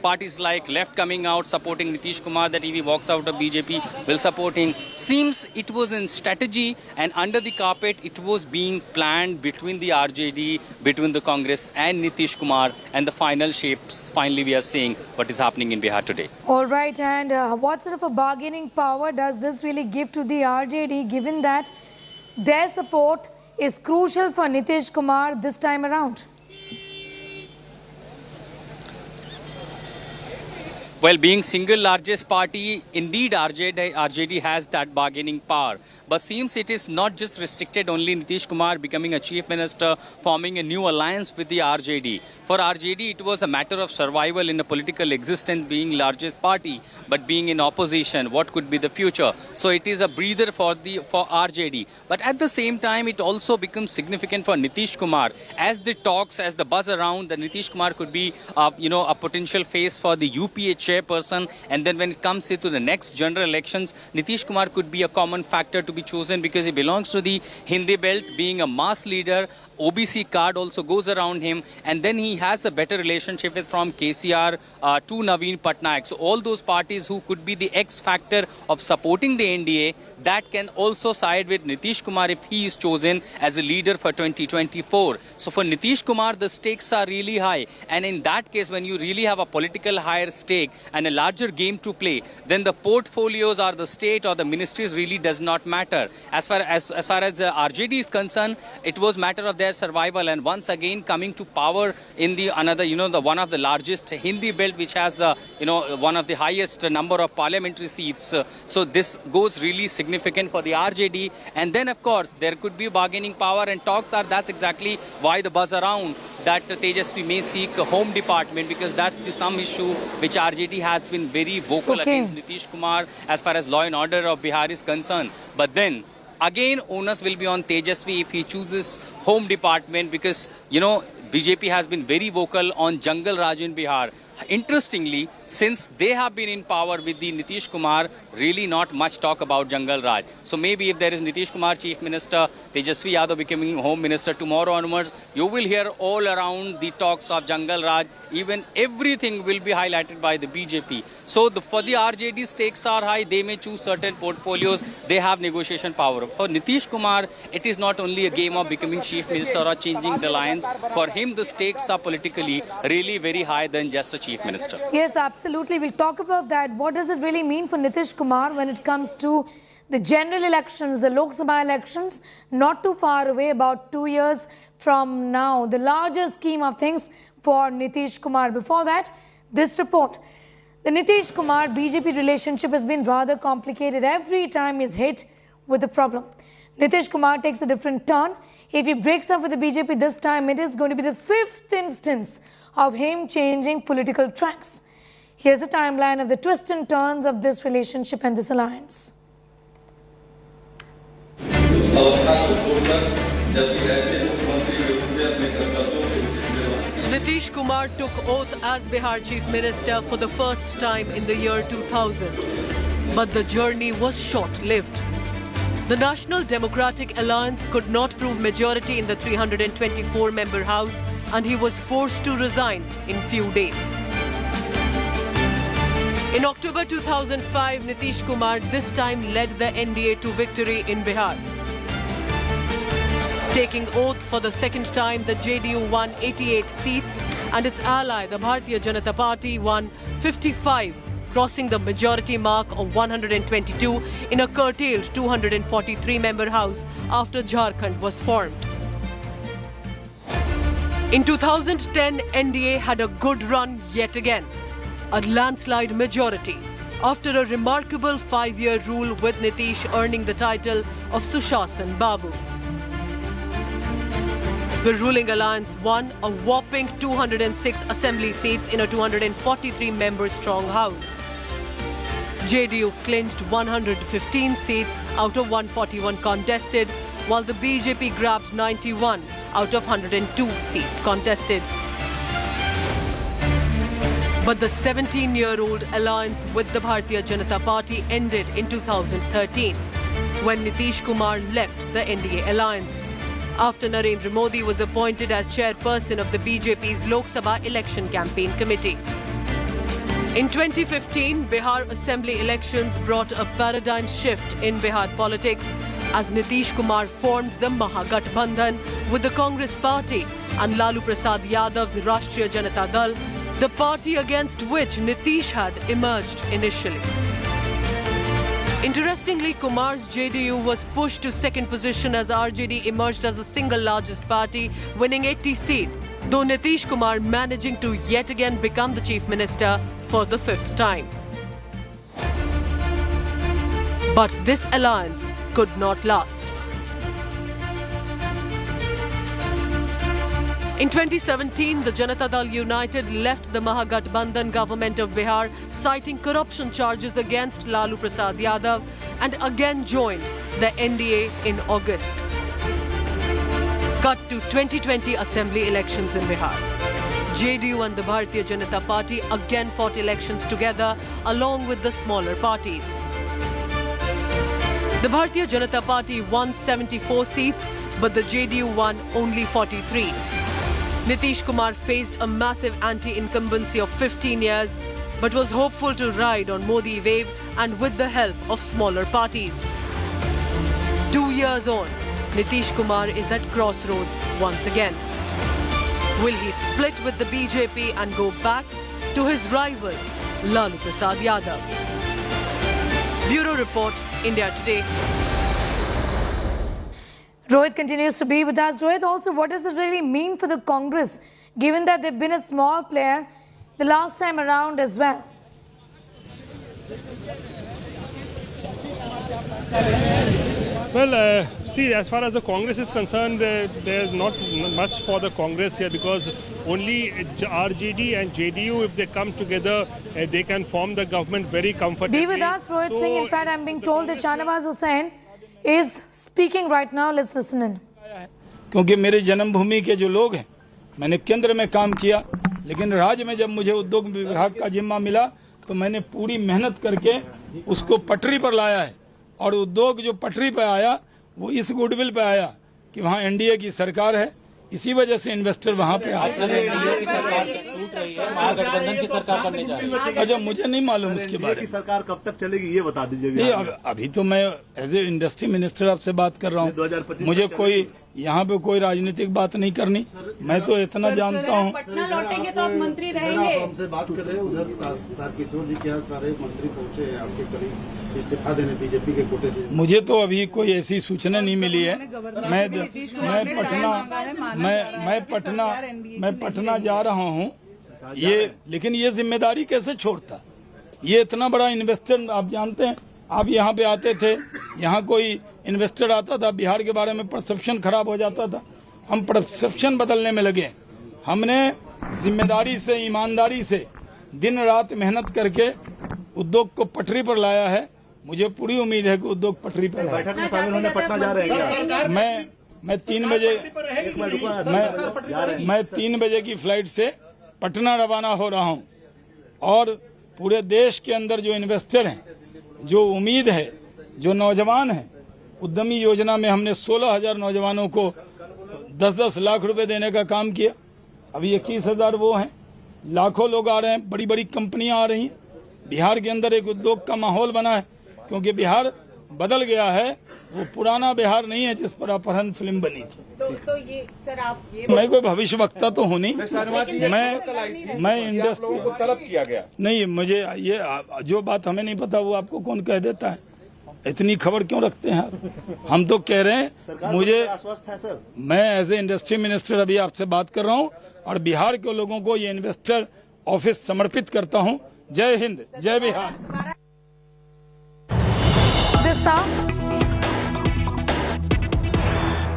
S7: parties like left coming out supporting Nitish Kumar that if he walks out of BJP, will support him. Seems it was in strategy and under the carpet it was being planned between the RJD, between the Congress and Nitish Kumar, and the final shapes, finally we are seeing what is happening in Bihar today.
S4: All right, and what sort of a bargaining power does this really give to the RJD, given that their support is crucial for Nitish Kumar this time around?
S7: Well, being single largest party, indeed RJD has that bargaining power. But seems it is not just restricted only Nitish Kumar becoming a chief minister, forming a new alliance with the RJD. For RJD, it was a matter of survival in a political existence, being largest party, but being in opposition, what could be the future? So it is a breather for RJD. But at the same time, it also becomes significant for Nitish Kumar. As the talks, as the buzz around, that Nitish Kumar could be, a potential face for the UPA chairperson. And then when it comes to the next general elections, Nitish Kumar could be a common factor to be chosen because he belongs to the Hindi belt, being a mass leader. OBC card also goes around him, and then he has a better relationship with from KCR to Naveen Patnaik. So all those parties who could be the X factor of supporting the NDA, that can also side with Nitish Kumar if he is chosen as a leader for 2024. So for Nitish Kumar, the stakes are really high. And in that case, when you really have a political higher stake and a larger game to play, then the portfolios or the state or the ministries really does not matter. As far as RJD is concerned, it was matter of their survival, and once again coming to power in the the one of the largest Hindi belt, which has one of the highest number of parliamentary seats. So this goes really significant for the RJD. And then of course there could be bargaining power, and talks are, that's exactly why the buzz around that Tejasvi may seek a home department, because that's some issue which RJD has been very vocal against Nitish Kumar as far as law and order of Bihar is concerned. But then again, onus will be on Tejasvi if he chooses home department, because, BJP has been very vocal on Jungle Raj in Bihar. Interestingly, since they have been in power with the Nitish Kumar, really not much talk about Jungle Raj. So maybe if there is Nitish Kumar Chief Minister, Tejasvi Yadav becoming Home Minister tomorrow onwards, you will hear all around the talks of Jungle Raj. Even everything will be highlighted by the BJP. So for the RJD, stakes are high. They may choose certain portfolios. They have negotiation power. For Nitish Kumar, it is not only a game of becoming Chief Minister or changing the lines. For him, the stakes are politically really very high than just a Chief Minister.
S4: Yes, absolutely. We'll talk about that. What does it really mean for Nitish Kumar when it comes to the general elections, the Lok Sabha elections, not too far away, about 2 years from now. The larger scheme of things for Nitish Kumar. Before that, this report. The Nitish Kumar BJP relationship has been rather complicated. Every time he's hit with a problem, Nitish Kumar takes a different turn. If he breaks up with the BJP this time, it is going to be the 5th instance of him changing political tracks. Here's a timeline of the twists and turns of this relationship and this alliance.
S21: Nitish Kumar took oath as Bihar Chief Minister for the first time in the year 2000. But the journey was short-lived. The National Democratic Alliance could not prove majority in the 324-member House, and he was forced to resign in few days. In October 2005, Nitish Kumar this time led the NDA to victory in Bihar. Taking oath for the second time, the JDU won 88 seats and its ally, the Bharatiya Janata Party, won 55, crossing the majority mark of 122 in a curtailed 243-member House after Jharkhand was formed. In 2010, NDA had a good run yet again, a landslide majority, after a remarkable 5-year rule with Nitish earning the title of Sushasan Babu. The ruling alliance won a whopping 206 assembly seats in a 243-member strong house. JDU clinched 115 seats out of 141 contested, while the BJP grabbed 91 out of 102 seats contested. But the 17-year-old alliance with the Bharatiya Janata Party ended in 2013, when Nitish Kumar left the NDA alliance, after Narendra Modi was appointed as chairperson of the BJP's Lok Sabha Election Campaign Committee. In 2015, Bihar Assembly elections brought a paradigm shift in Bihar politics as Nitish Kumar formed the Mahagathbandhan with the Congress Party and Lalu Prasad Yadav's Rashtriya Janata Dal, the party against which Nitish had emerged initially. Interestingly, Kumar's JDU was pushed to second position as RJD emerged as the single largest party, winning 80 seats, though Nitish Kumar managing to yet again become the Chief Minister for the 5th time. But this alliance could not last. In 2017, the Janata Dal United left the Mahagathbandhan government of Bihar, citing corruption charges against Lalu Prasad Yadav, and again joined the NDA in August. Cut to 2020 assembly elections in Bihar. JDU and the Bharatiya Janata Party again fought elections together along with the smaller parties. The Bharatiya Janata Party won 74 seats, but the JDU won only 43. Nitish Kumar faced a massive anti-incumbency of 15 years, but was hopeful to ride on Modi wave and with the help of smaller parties. 2 years on, Nitish Kumar is at crossroads once again. Will he split with the BJP and go back to his rival, Lalu Prasad Yadav? Bureau Report, India Today.
S4: Rohit continues to be with us. Rohit, also, what does this really mean for the Congress, given that they've been a small player the last time around as well?
S8: Well, see, as far as the Congress is concerned, there's not much for the Congress here because only RJD and JDU, if they come together, they can form the government very comfortably.
S4: Be with us, Rohit Singh. In fact, I'm being told that Shahnawaz Hussain is speaking right now. Let's listen in.
S22: क्योंकि मेरे जन्मभूमि के जो लोग हैं, मैंने केंद्र में काम किया, लेकिन राज्य में जब मुझे उद्योग विभाग का जिम्मा मिला तो मैंने पूरी मेहनत करके उसको पटरी पर लाया है। और उद्योग जो पटरी पर आया वो इस गुडविल पे आया कि वहाँ एनडीए की सरकार है, इसी वजह से इन्वेस्टर वहाँ पे आते हैं।
S23: महागठबंधन की सरकार करने जा रही है।
S22: अच्छा, मुझे नहीं मालूम उसके बारे में।
S23: सरकार कब तक चलेगी ये बता दीजिए।
S22: नहीं, अभी तो मैं एज ए इंडस्ट्री मिनिस्टर आपसे बात कर रहा हूँ। मुझे कोई यहाँ पे कोई राजनीतिक बात नहीं करनी। मैं तो इतना जानता हूँ।
S13: पटना लौटेंगे तो आप मंत्री रहेंगे।
S23: आप हमसे बात कर रहे हैं, उधर तारकिशोर जी के यहाँ सारे मंत्री पहुंचे हैं आपके करीब इस्तीफा देने बीजेपी के कोटे से।
S22: मुझे तो अभी कोई ऐसी सूचना नहीं मिली है। मैं पटना जा रहा हूँ। लेकिन ये जिम्मेदारी कैसे छोड़ता? ये इतना बड़ा इन्वेस्टर, आप जानते हैं, आप यहाँ पे आते थे, यहाँ कोई इन्वेस्टर आता था, बिहार के बारे में परसेप्शन खराब हो जाता था। हम परसेप्शन बदलने में लगे। हमने जिम्मेदारी से, ईमानदारी से दिन रात मेहनत करके उद्योग को पटरी पर लाया है। मुझे पूरी उम्मीद है कि उद्योग पटरी पर
S23: बैठक में शामिल होने पटना जा रहे हैं।
S22: मैं 3 बजे की फ्लाइट से पटना रवाना हो रहा हूँ और पूरे देश के अंदर जो इन्वेस्टर हैं, जो उम्मीद है, जो नौजवान हैं, उद्यमी योजना में हमने 16,000 नौजवानों को 10-10 लाख रुपए देने का काम किया। अभी 21,000 वो हैं। लाखों लोग आ रहे हैं, बड़ी बड़ी कंपनियां आ रही हैं। बिहार के अंदर एक उद्योग का माहौल बना है, क्योंकि बिहार बदल गया है। वो पुराना बिहार नहीं है जिस पर अपहरण फिल्म बनी थी।
S13: तो ये सर आप
S22: मैं कोई भविष्यवक्ता तो हूँ नहीं। मैं इंडस्ट्री
S23: को तलब किया गया
S22: नहीं। मुझे ये जो बात हमें नहीं पता वो आपको कौन कह देता है? इतनी खबर क्यों रखते हैं आप? हम तो कह रहे हैं, मुझे
S23: आश्वस्त है सर।
S22: मैं एज ए इंडस्ट्री मिनिस्टर अभी आपसे बात कर रहा हूँ और बिहार के लोगों को ये इन्वेस्टर ऑफिस समर्पित करता हूँ। जय हिंद, जय Bihar.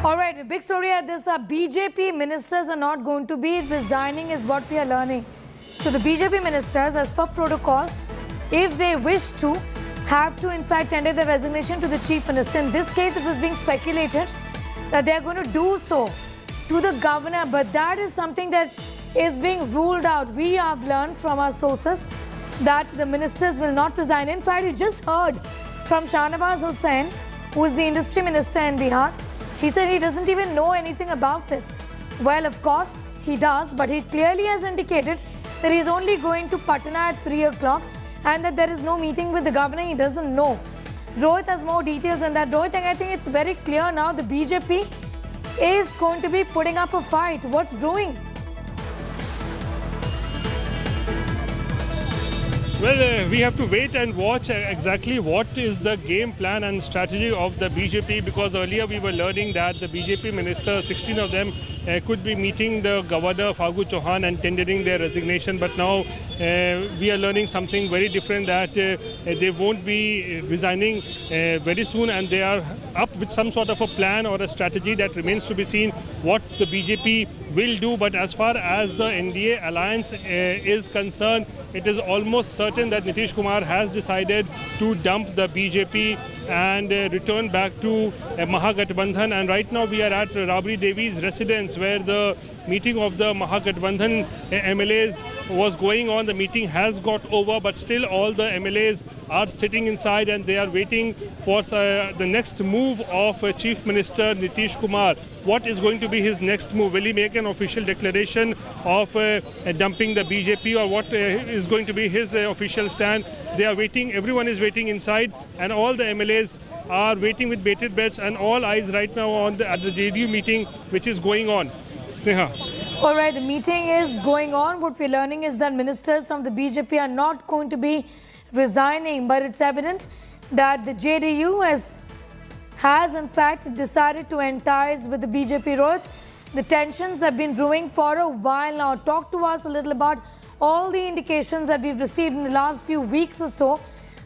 S4: All right, big story at this. BJP ministers are not going to be resigning is what we are learning. So the BJP ministers, as per protocol, if they wish to, have to in fact tender their resignation to the chief minister. In this case, it was being speculated that they are going to do so to the governor, but that is something that is being ruled out. We have learned from our sources that the ministers will not resign. In fact, you just heard from Shahnawaz Hussain, who is the industry minister in Bihar. He said he doesn't even know anything about this. Well, of course, he does, but he clearly has indicated that he's only going to Patna at 3 o'clock and that there is no meeting with the governor. He doesn't know. Rohit has more details on that. Rohit, I think it's very clear now the BJP is going to be putting up a fight. What's brewing?
S8: Well, we have to wait and watch exactly what is the game plan and strategy of the BJP, because earlier we were learning that the BJP ministers, 16 of them, could be meeting the governor Fagu Chauhan and tendering their resignation. But now we are learning something very different, that they won't be resigning very soon, and they are up with some sort of a plan or a strategy. That remains to be seen what the BJP will do. But as far as the NDA alliance is concerned, it is almost certain that Nitish Kumar has decided to dump the BJP and return back to Mahagathbandhan. And right now we are at Rabri Devi's residence, where the meeting of the Mahagathbandhan MLAs was going on. The meeting has got over, but still all the MLAs are sitting inside and they are waiting for the next move of Chief Minister Nitish Kumar. What is going to be his next move? Will he make an official declaration of dumping the BJP, or what is going to be his official stand? They are waiting. Everyone is waiting inside, and all the MLAs are waiting with bated breath, and all eyes right now on at the JDU meeting which is going on. Sneha.
S4: All right, the meeting is going on. What we're learning is that ministers from the BJP are not going to be resigning, but it's evident that the JDU has in fact decided to end ties with the BJP. Rohit, the tensions have been brewing for a while now. Talk to us a little about all the indications that we've received in the last few weeks or so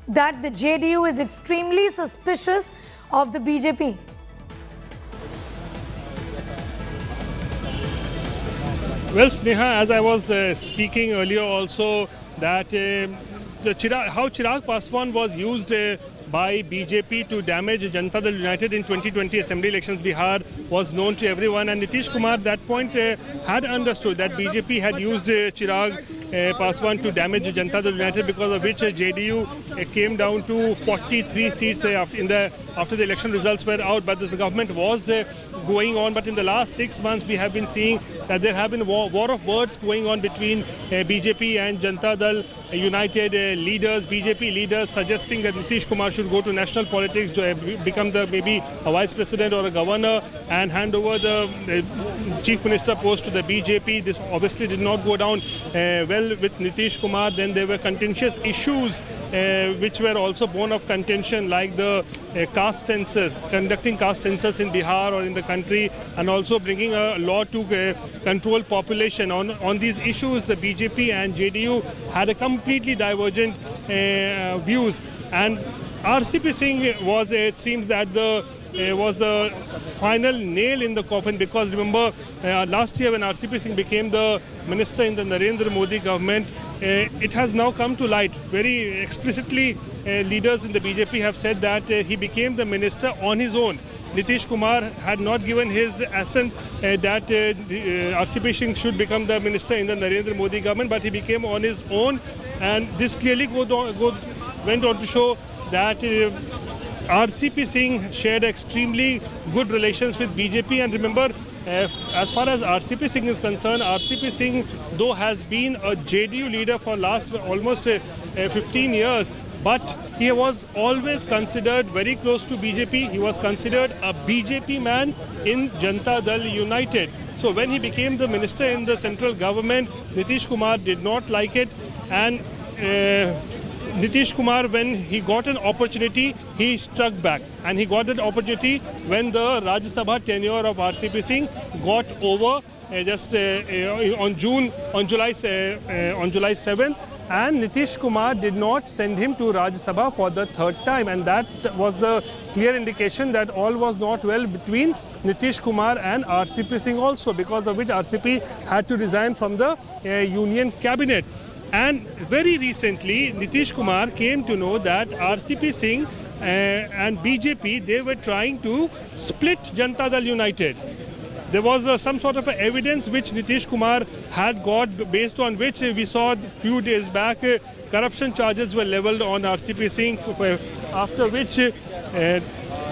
S4: that the JDU is extremely suspicious of the BJP.
S8: Well, Sneha, as I was speaking earlier also, that how Chirag Paswan was used by BJP to damage Janata Dal United in 2020 Assembly elections, Bihar, was known to everyone. And Nitish Kumar at that point had understood that BJP had used Chirag Paswan to damage Janata Dal United, because of which JDU came down to 43 seats after the election results were out. But this government was going on. But in the last 6 months, we have been seeing that there have been war of words going on between BJP and Janata Dal United leaders, BJP leaders suggesting that Nitish Kumar should go to national politics, to become maybe a vice president or a governor and hand over the chief minister post to the BJP. This obviously did not go down well with Nitish Kumar. Then there were contentious issues which were also born of contention, like the caste census, conducting caste census in Bihar or in the country, and also bringing a law to control population. On these issues, the BJP and JDU had a completely divergent views, and RCP Singh was, it seems that was the final nail in the coffin, because remember last year when RCP Singh became the minister in the Narendra Modi government, it has now come to light very explicitly. Leaders in the BJP have said that he became the minister on his own. Nitish Kumar had not given his assent that RCP Singh should become the minister in the Narendra Modi government, but he became on his own, and this clearly went on to show that RCP Singh shared extremely good relations with BJP. And remember, as far as RCP Singh is concerned, RCP Singh, though has been a JDU leader for last almost 15 years, but he was always considered very close to BJP. He was considered a BJP man in Janata Dal United. So when he became the minister in the central government, Nitish Kumar did not like it, and Nitish Kumar, when he got an opportunity, he struck back, and he got that opportunity when the Rajya Sabha tenure of RCP Singh got over on July 7th, and Nitish Kumar did not send him to Rajya Sabha for the third time, and that was the clear indication that all was not well between Nitish Kumar and RCP Singh also, because of which RCP had to resign from the union cabinet. And very recently, Nitish Kumar came to know that RCP Singh and BJP, they were trying to split Janata Dal United. There was some sort of evidence which Nitish Kumar had got, based on which we saw a few days back corruption charges were leveled on RCP Singh, after which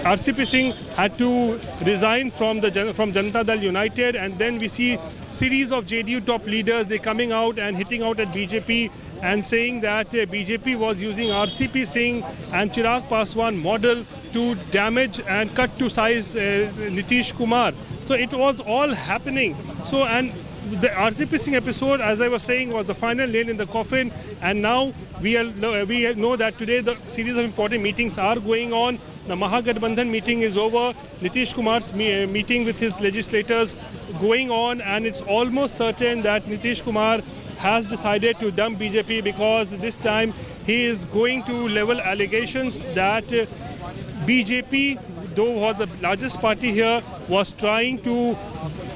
S8: RCP Singh had to resign from Janata Dal United. And then we see series of JDU top leaders, they coming out and hitting out at BJP and saying that BJP was using RCP Singh and Chirag Paswan model to damage and cut to size Nitish Kumar. So it was all happening. So, and the RCP Singh episode, as I was saying, was the final nail in the coffin. And now we know that today the series of important meetings are going on. The Mahagathbandhan meeting is over. Nitish Kumar's meeting with his legislators going on, and it's almost certain that Nitish Kumar has decided to dump BJP, because this time he is going to level allegations that BJP, though was the largest party here, was trying to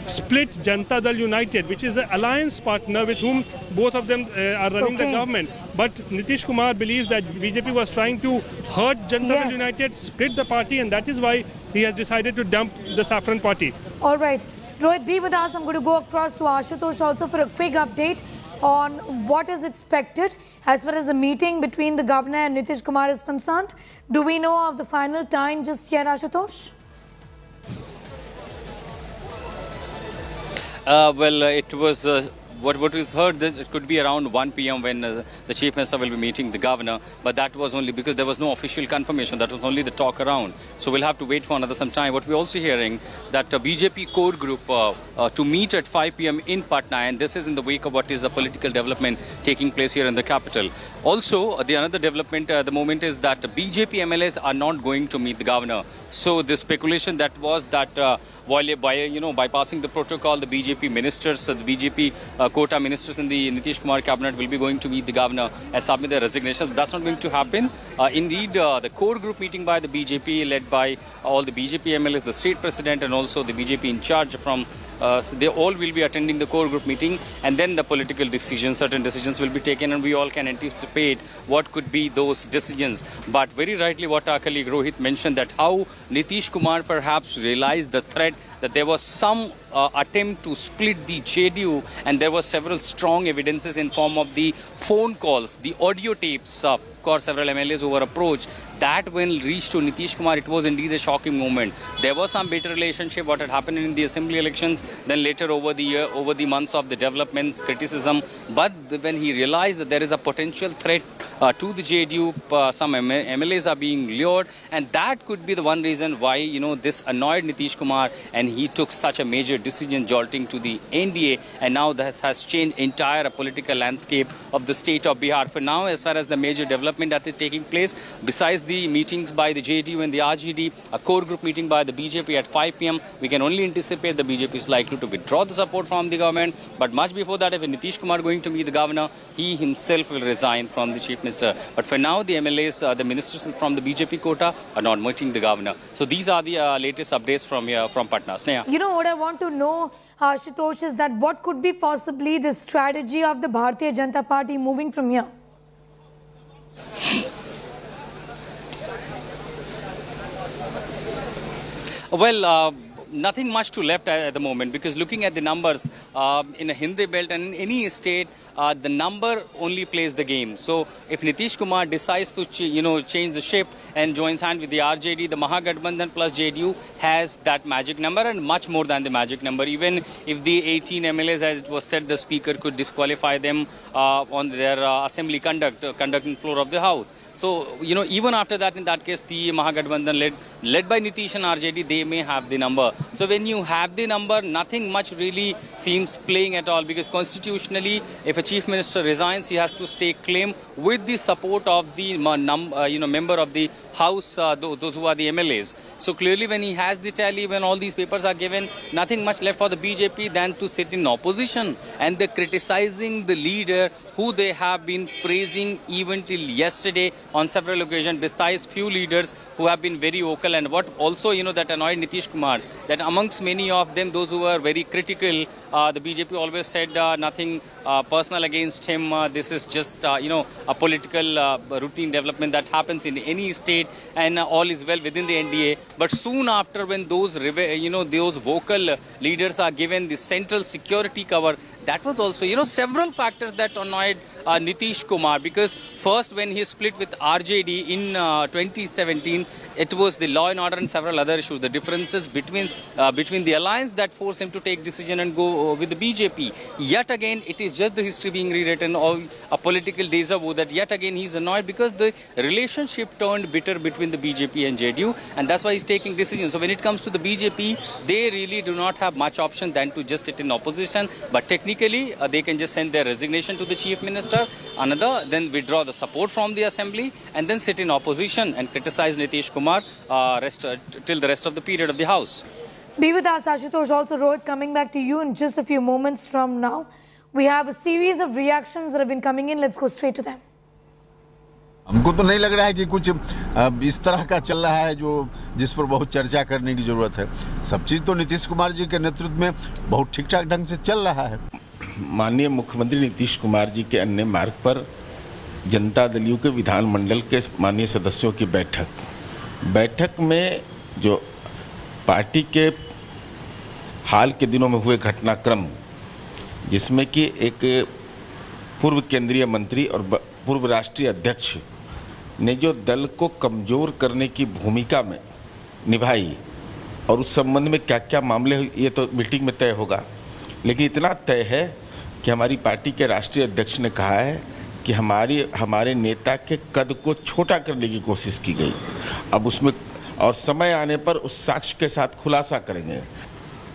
S8: split Janata Dal United, which is an alliance partner with whom both of them are running the government. But Nitish Kumar believes that BJP was trying to hurt Janata Dal United, split the party, and that is why he has decided to dump the Saffron party.
S4: All right. Rohit, be with us. I'm going to go across to Ashutosh also for a quick update on what is expected as far as the meeting between the governor and Nitish Kumar is concerned. Do we know of the final time just yet, Ashutosh?
S7: Well, it was what was heard that it could be around 1 p.m. when the Chief Minister will be meeting the Governor, but that was only because there was no official confirmation. That was only the talk around. So we'll have to wait for another some time. But we're also hearing that BJP core group to meet at 5 p.m. in Patna, and this is in the wake of what is the political development taking place here in the capital. Also, the another development at the moment is that BJP MLAs are not going to meet the Governor. So the speculation that was that while bypassing the protocol, the BJP ministers, the BJP quota ministers in the Nitish Kumar cabinet will be going to meet the Governor and submit their resignation. That's not going to happen. Indeed, the core group meeting by the BJP, led by all the BJP MLAs, the state president, and also the BJP in charge from they all will be attending the core group meeting, and then the political decisions, certain decisions will be taken, and we all can anticipate what could be those decisions. But very rightly what our colleague Rohit mentioned, that how Nitish Kumar perhaps realized the threat that there was some attempt to split the JDU, and there were several strong evidences in form of the phone calls, the audio tapes of course, several MLAs who were approached. That when reached to Nitish Kumar, it was indeed a shocking moment. There was some bitter relationship, what had happened in the assembly elections, then later over the year, over the months of the developments, criticism. But when he realized that there is a potential threat to the JDU, some MLAs are being lured, and that could be the one reason why, this annoyed Nitish Kumar, and he took such a major decision jolting to the NDA, and now that has changed entire political landscape of the state of Bihar. For now, as far as the major development that is taking place, besides the meetings by the JDU and the RJD, a core group meeting by the BJP at 5 p.m. We can only anticipate the BJP is likely to withdraw the support from the government. But much before that, if Nitish Kumar going to meet the governor, he himself will resign from the chief minister. But for now, the MLAs, the ministers from the BJP quota are not meeting the governor. So these are the latest updates from here, from Patna. Sneha.
S4: You know what I want to know, Ashutosh, is that what could be possibly the strategy of the Bharatiya Janata Party moving from here?
S7: Well, nothing much to left at the moment, because looking at the numbers in a Hindi belt and in any state, the number only plays the game. So if Nitish Kumar decides to change the ship and joins hand with the RJD, the Mahagathbandhan plus JDU has that magic number and much more than the magic number. Even if the 18 MLAs, as it was said, the speaker could disqualify them on their assembly conducting floor of the house. So, even after that, in that case, the Mahagathbandhan led by Nitish and RJD, they may have the number. So when you have the number, nothing much really seems playing at all, because constitutionally, if a chief minister resigns, he has to stake claim with the support of the member of the house, those who are the MLAs. So clearly, when he has the tally, when all these papers are given, nothing much left for the BJP than to sit in opposition, and they're criticizing the leader who they have been praising even till yesterday on several occasions, besides few leaders who have been very vocal. And what also, that annoyed Nitish Kumar, that amongst many of them, those who were very critical, the BJP always said nothing personal against him. This is just, a political routine development that happens in any state, and all is well within the NDA. But soon after, when those, those vocal leaders are given the central security cover, that was also, several factors that annoyed Nitish Kumar, because first when he split with RJD in 2017, it was the law and order and several other issues, the differences between the alliance that forced him to take decision and go with the BJP. Yet again, it is just the history being rewritten, or a political deja vu, that yet again he's annoyed because the relationship turned bitter between the BJP and JDU, and that's why he's taking decisions. So when it comes to the BJP, they really do not have much option than to just sit in opposition, but technically they can just send their resignation to the chief minister, then withdraw the support from the assembly, and then sit in opposition and criticize Nitish Kumar till the rest of the period of the house.
S4: Be with us, Ashutosh. Also, Rohit, coming back to you in just a few moments from now. We have a series of reactions that have been coming in. Let's go straight to them.
S11: हमको तो नहीं लग रहा है कि कुछ इस तरह का चल रहा है जो जिस पर बहुत चर्चा करने की जरूरत है। सब चीज तो नीतीश कुमार जी के नेतृत्व में बहुत ठीक ठाक ढंग से चल रहा है।
S16: माननीय मुख्यमंत्री नीतीश कुमार जी के अन्य मार्ग पर जनता दल के विधानमंडल के माननीय सदस्यों की बैठक में जो पार्टी के हाल के दिनों में हुए घटनाक्रम, जिसमें कि एक पूर्व केंद्रीय मंत्री और पूर्व राष्ट्रीय अध्यक्ष ने जो दल को कमजोर करने की भूमिका में निभाई, और उस संबंध में क्या क्या मामले ये तो मीटिंग में तय होगा, लेकिन इतना तय है कि हमारी पार्टी के राष्ट्रीय अध्यक्ष ने कहा है कि हमारे नेता के कद को छोटा करने की कोशिश की गई। अब उसमें और समय आने पर उस साक्ष्य के साथ खुलासा करेंगे।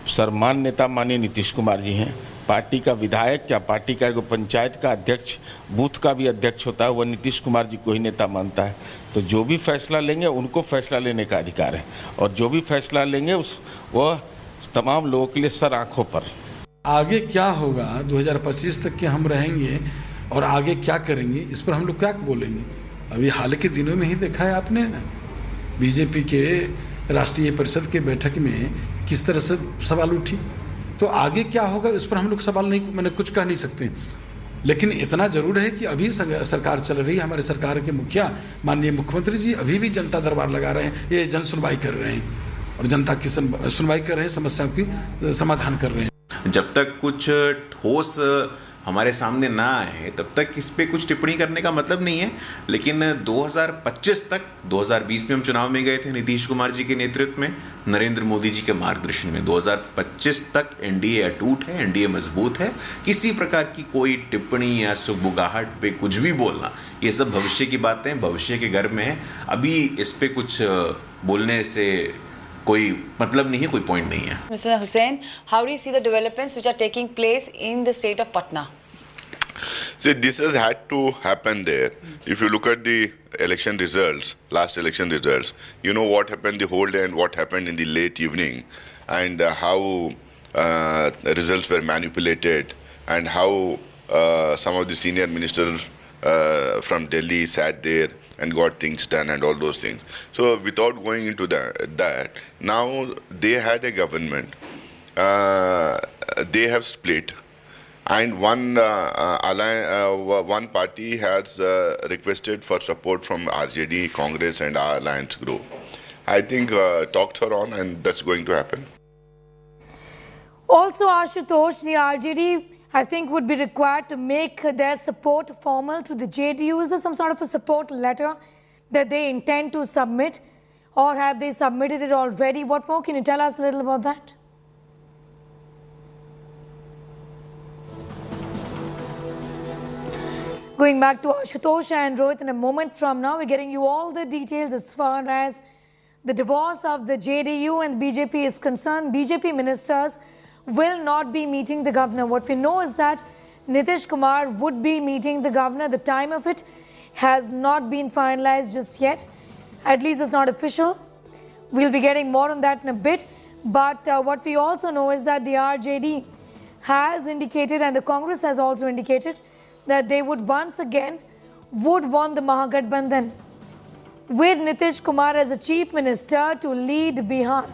S16: सम्मान नेता माननीय नीतीश कुमार जी हैं। पार्टी का विधायक या पार्टी का जो पंचायत का अध्यक्ष, बूथ का भी अध्यक्ष होता है, वह नीतीश कुमार जी को ही नेता मानता है। तो जो भी फैसला लेंगे उनको फैसला लेने का अधिकार है, और जो भी फैसला लेंगे वह तमाम लोगों के लिए सर आंखों पर।
S18: आगे क्या होगा, 2025 तक के हम रहेंगे और आगे क्या करेंगे, इस पर हम लोग क्या बोलेंगे। अभी हाल के दिनों में ही देखा है आपने ना, बीजेपी के राष्ट्रीय परिषद के बैठक में किस तरह से सवाल उठी। तो आगे क्या होगा इस पर हम लोग सवाल नहीं, मैंने कुछ कह नहीं सकते, लेकिन इतना जरूर है कि अभी सरकार चल रही है, हमारे सरकार के मुखिया माननीय मुख्यमंत्री जी अभी भी जनता दरबार लगा रहे हैं, ये जन सुनवाई कर रहे हैं और जनता की सुनवाई कर रहे हैं, समस्याओं की समाधान कर रहे हैं।
S24: जब तक कुछ ठोस
S2: हमारे सामने ना आए तब तक इस पे कुछ टिप्पणी करने का मतलब नहीं है। लेकिन 2025 तक, 2020 में हम चुनाव में गए थे नीतीश कुमार जी के नेतृत्व में, नरेंद्र मोदी जी के मार्गदर्शन में। 2025 तक एनडीए अटूट है, एनडीए मजबूत है। किसी प्रकार की कोई टिप्पणी या सुगबुगाहट पे कुछ भी बोलना, ये सब भविष्य की बातें, भविष्य के गर्भ में है। अभी इस पे कुछ बोलने से कोई मतलब नहीं है, कोई पॉइंट नहीं है।
S12: Mr. Hussain, how do you see the developments which are taking place in the state of Patna?
S6: See, this has had to happen there. If you look at the election results, last election results, you know what happened the whole day and what happened in the late evening, and how results were manipulated, and how some of the senior ministers from Delhi sat there and got things done and all those things. So without going into that, now they had a government. They have split, and one party has requested for support from RJD, Congress and our alliance group. I think talks are on, and that's going to happen.
S4: Also, Ashutosh, the RJD, I think, would be required to make their support formal to the JDU. Is there some sort of a support letter that they intend to submit, or have they submitted it already? What more? Can you tell us a little about that? Going back to Ashutosh and Rohit in a moment from now, we're getting you all the details as far as the divorce of the JDU and BJP is concerned. BJP ministers will not be meeting the governor. What we know is that Nitish Kumar would be meeting the governor. The time of it has not been finalized just yet. At least it's not official. We'll be getting more on that in a bit. But what we also know is that the RJD has indicated, and the Congress has also indicated, that they would once again want the Mahagathbandhan with Nitish Kumar as a chief minister to lead Bihar.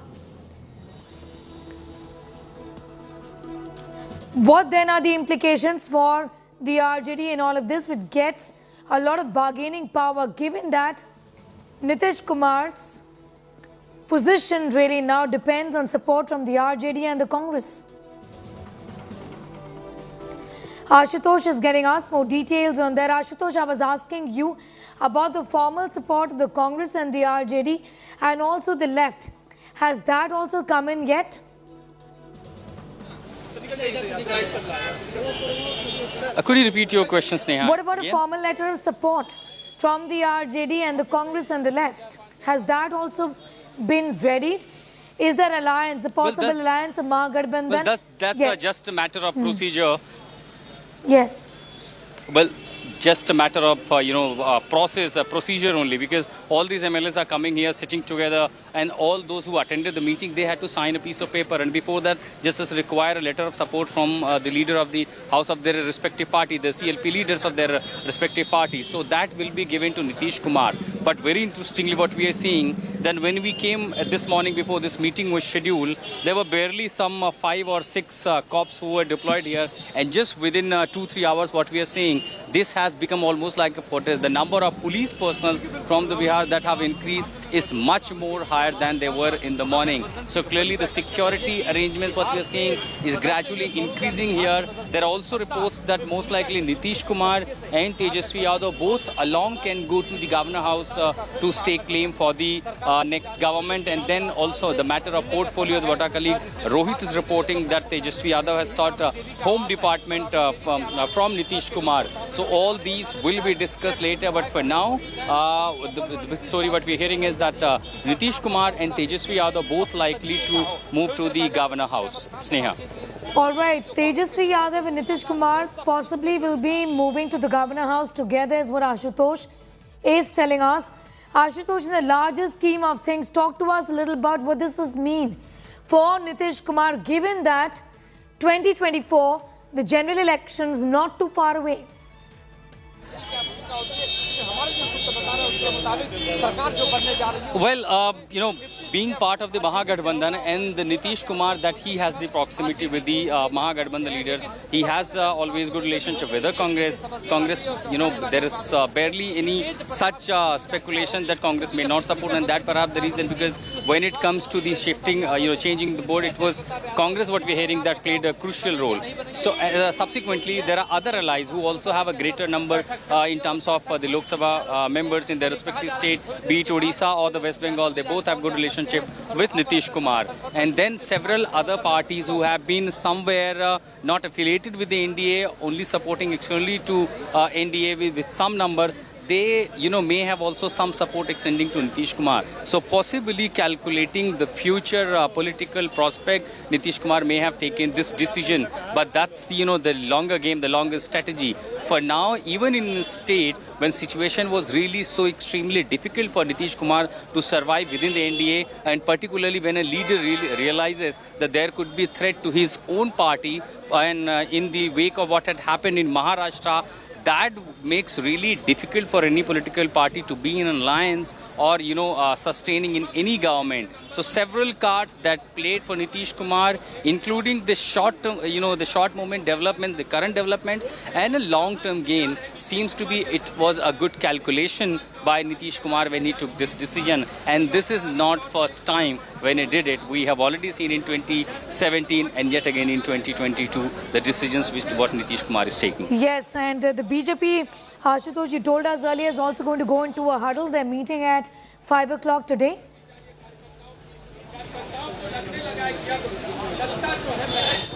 S4: What then are the implications for the RJD in all of this, which gets a lot of bargaining power, given that Nitish Kumar's position really now depends on support from the RJD and the Congress? Ashutosh is getting us more details on that. Ashutosh, I was asking you about the formal support of the Congress and the RJD and also the left. Has that also come in yet?
S7: Could you repeat your question, Sneha?
S4: What about a formal letter of support from the RJD and the Congress and the left? Has that also been readied? Is there alliance, a possible alliance of Mahagathbandhan?
S7: Well, that's just a matter of procedure.
S4: Yes.
S7: Well, just a matter of, procedure only, because all these MLAs are coming here, sitting together, and all those who attended the meeting, they had to sign a piece of paper. And before that, just require a letter of support from the leader of the house of their respective party, the CLP leaders of their respective parties. So that will be given to Nitish Kumar. But very interestingly, what we are seeing, then when we came this morning before this meeting was scheduled, there were barely some 5 or 6 cops who were deployed here. And just within 2-3 hours, what we are seeing, this has become almost like a fortress. The number of police personnel from the Bihar that have increased is much more higher than they were in the morning. So clearly the security arrangements, what we are seeing, is gradually increasing here. There are also reports that most likely Nitish Kumar and Tejasvi Yadav both along can go to the governor house to stake claim for the next government. And then also the matter of portfolios, what our colleague Rohit is reporting, that Tejasvi Yadav has sought home department from Nitish Kumar. So all these will be discussed later, but for now, the big story what we're hearing is that Nitish Kumar and Tejasvi Yadav both likely to move to the governor house. Sneha.
S4: All right, Tejasvi Yadav and Nitish Kumar possibly will be moving to the governor house together, is what Ashutosh is telling us. Ashutosh, in the larger scheme of things, talk to us a little about what this does mean for Nitish Kumar, given that 2024, the general elections not too far away.
S7: Well, being part of the Mahagathbandhan and the Nitish Kumar, that he has the proximity with the Mahagathbandhan leaders. He has always good relationship with the Congress. There is barely any such speculation that Congress may not support, and that perhaps the reason, because when it comes to the shifting, changing the board, it was Congress, what we're hearing, that played a crucial role. So subsequently, there are other allies who also have a greater number in terms of the Lok Sabha members in their respective state, be it Odisha or the West Bengal. They both have good relationship with Nitish Kumar. And then several other parties who have been somewhere not affiliated with the NDA, only supporting externally to NDA with some numbers. They, may have also some support extending to Nitish Kumar. So possibly calculating the future political prospect, Nitish Kumar may have taken this decision. But that's, the longer game, the longer strategy. For now, even in the state, when situation was really so extremely difficult for Nitish Kumar to survive within the NDA, and particularly when a leader really realizes that there could be threat to his own party, and in the wake of what had happened in Maharashtra, that makes really difficult for any political party to be in an alliance or, sustaining in any government. So several cards that played for Nitish Kumar, including the short-term, the short moment development, the current developments, and a long-term gain, seems to be it was a good calculation by Nitish Kumar when he took this decision. And this is not first time when he did it. We have already seen in 2017 and yet again in 2022 the decisions which what Nitish Kumar is taking.
S4: Yes, and the BJP, Ashutosh, you told us earlier, is also going to go into a huddle. They're meeting at 5 o'clock today.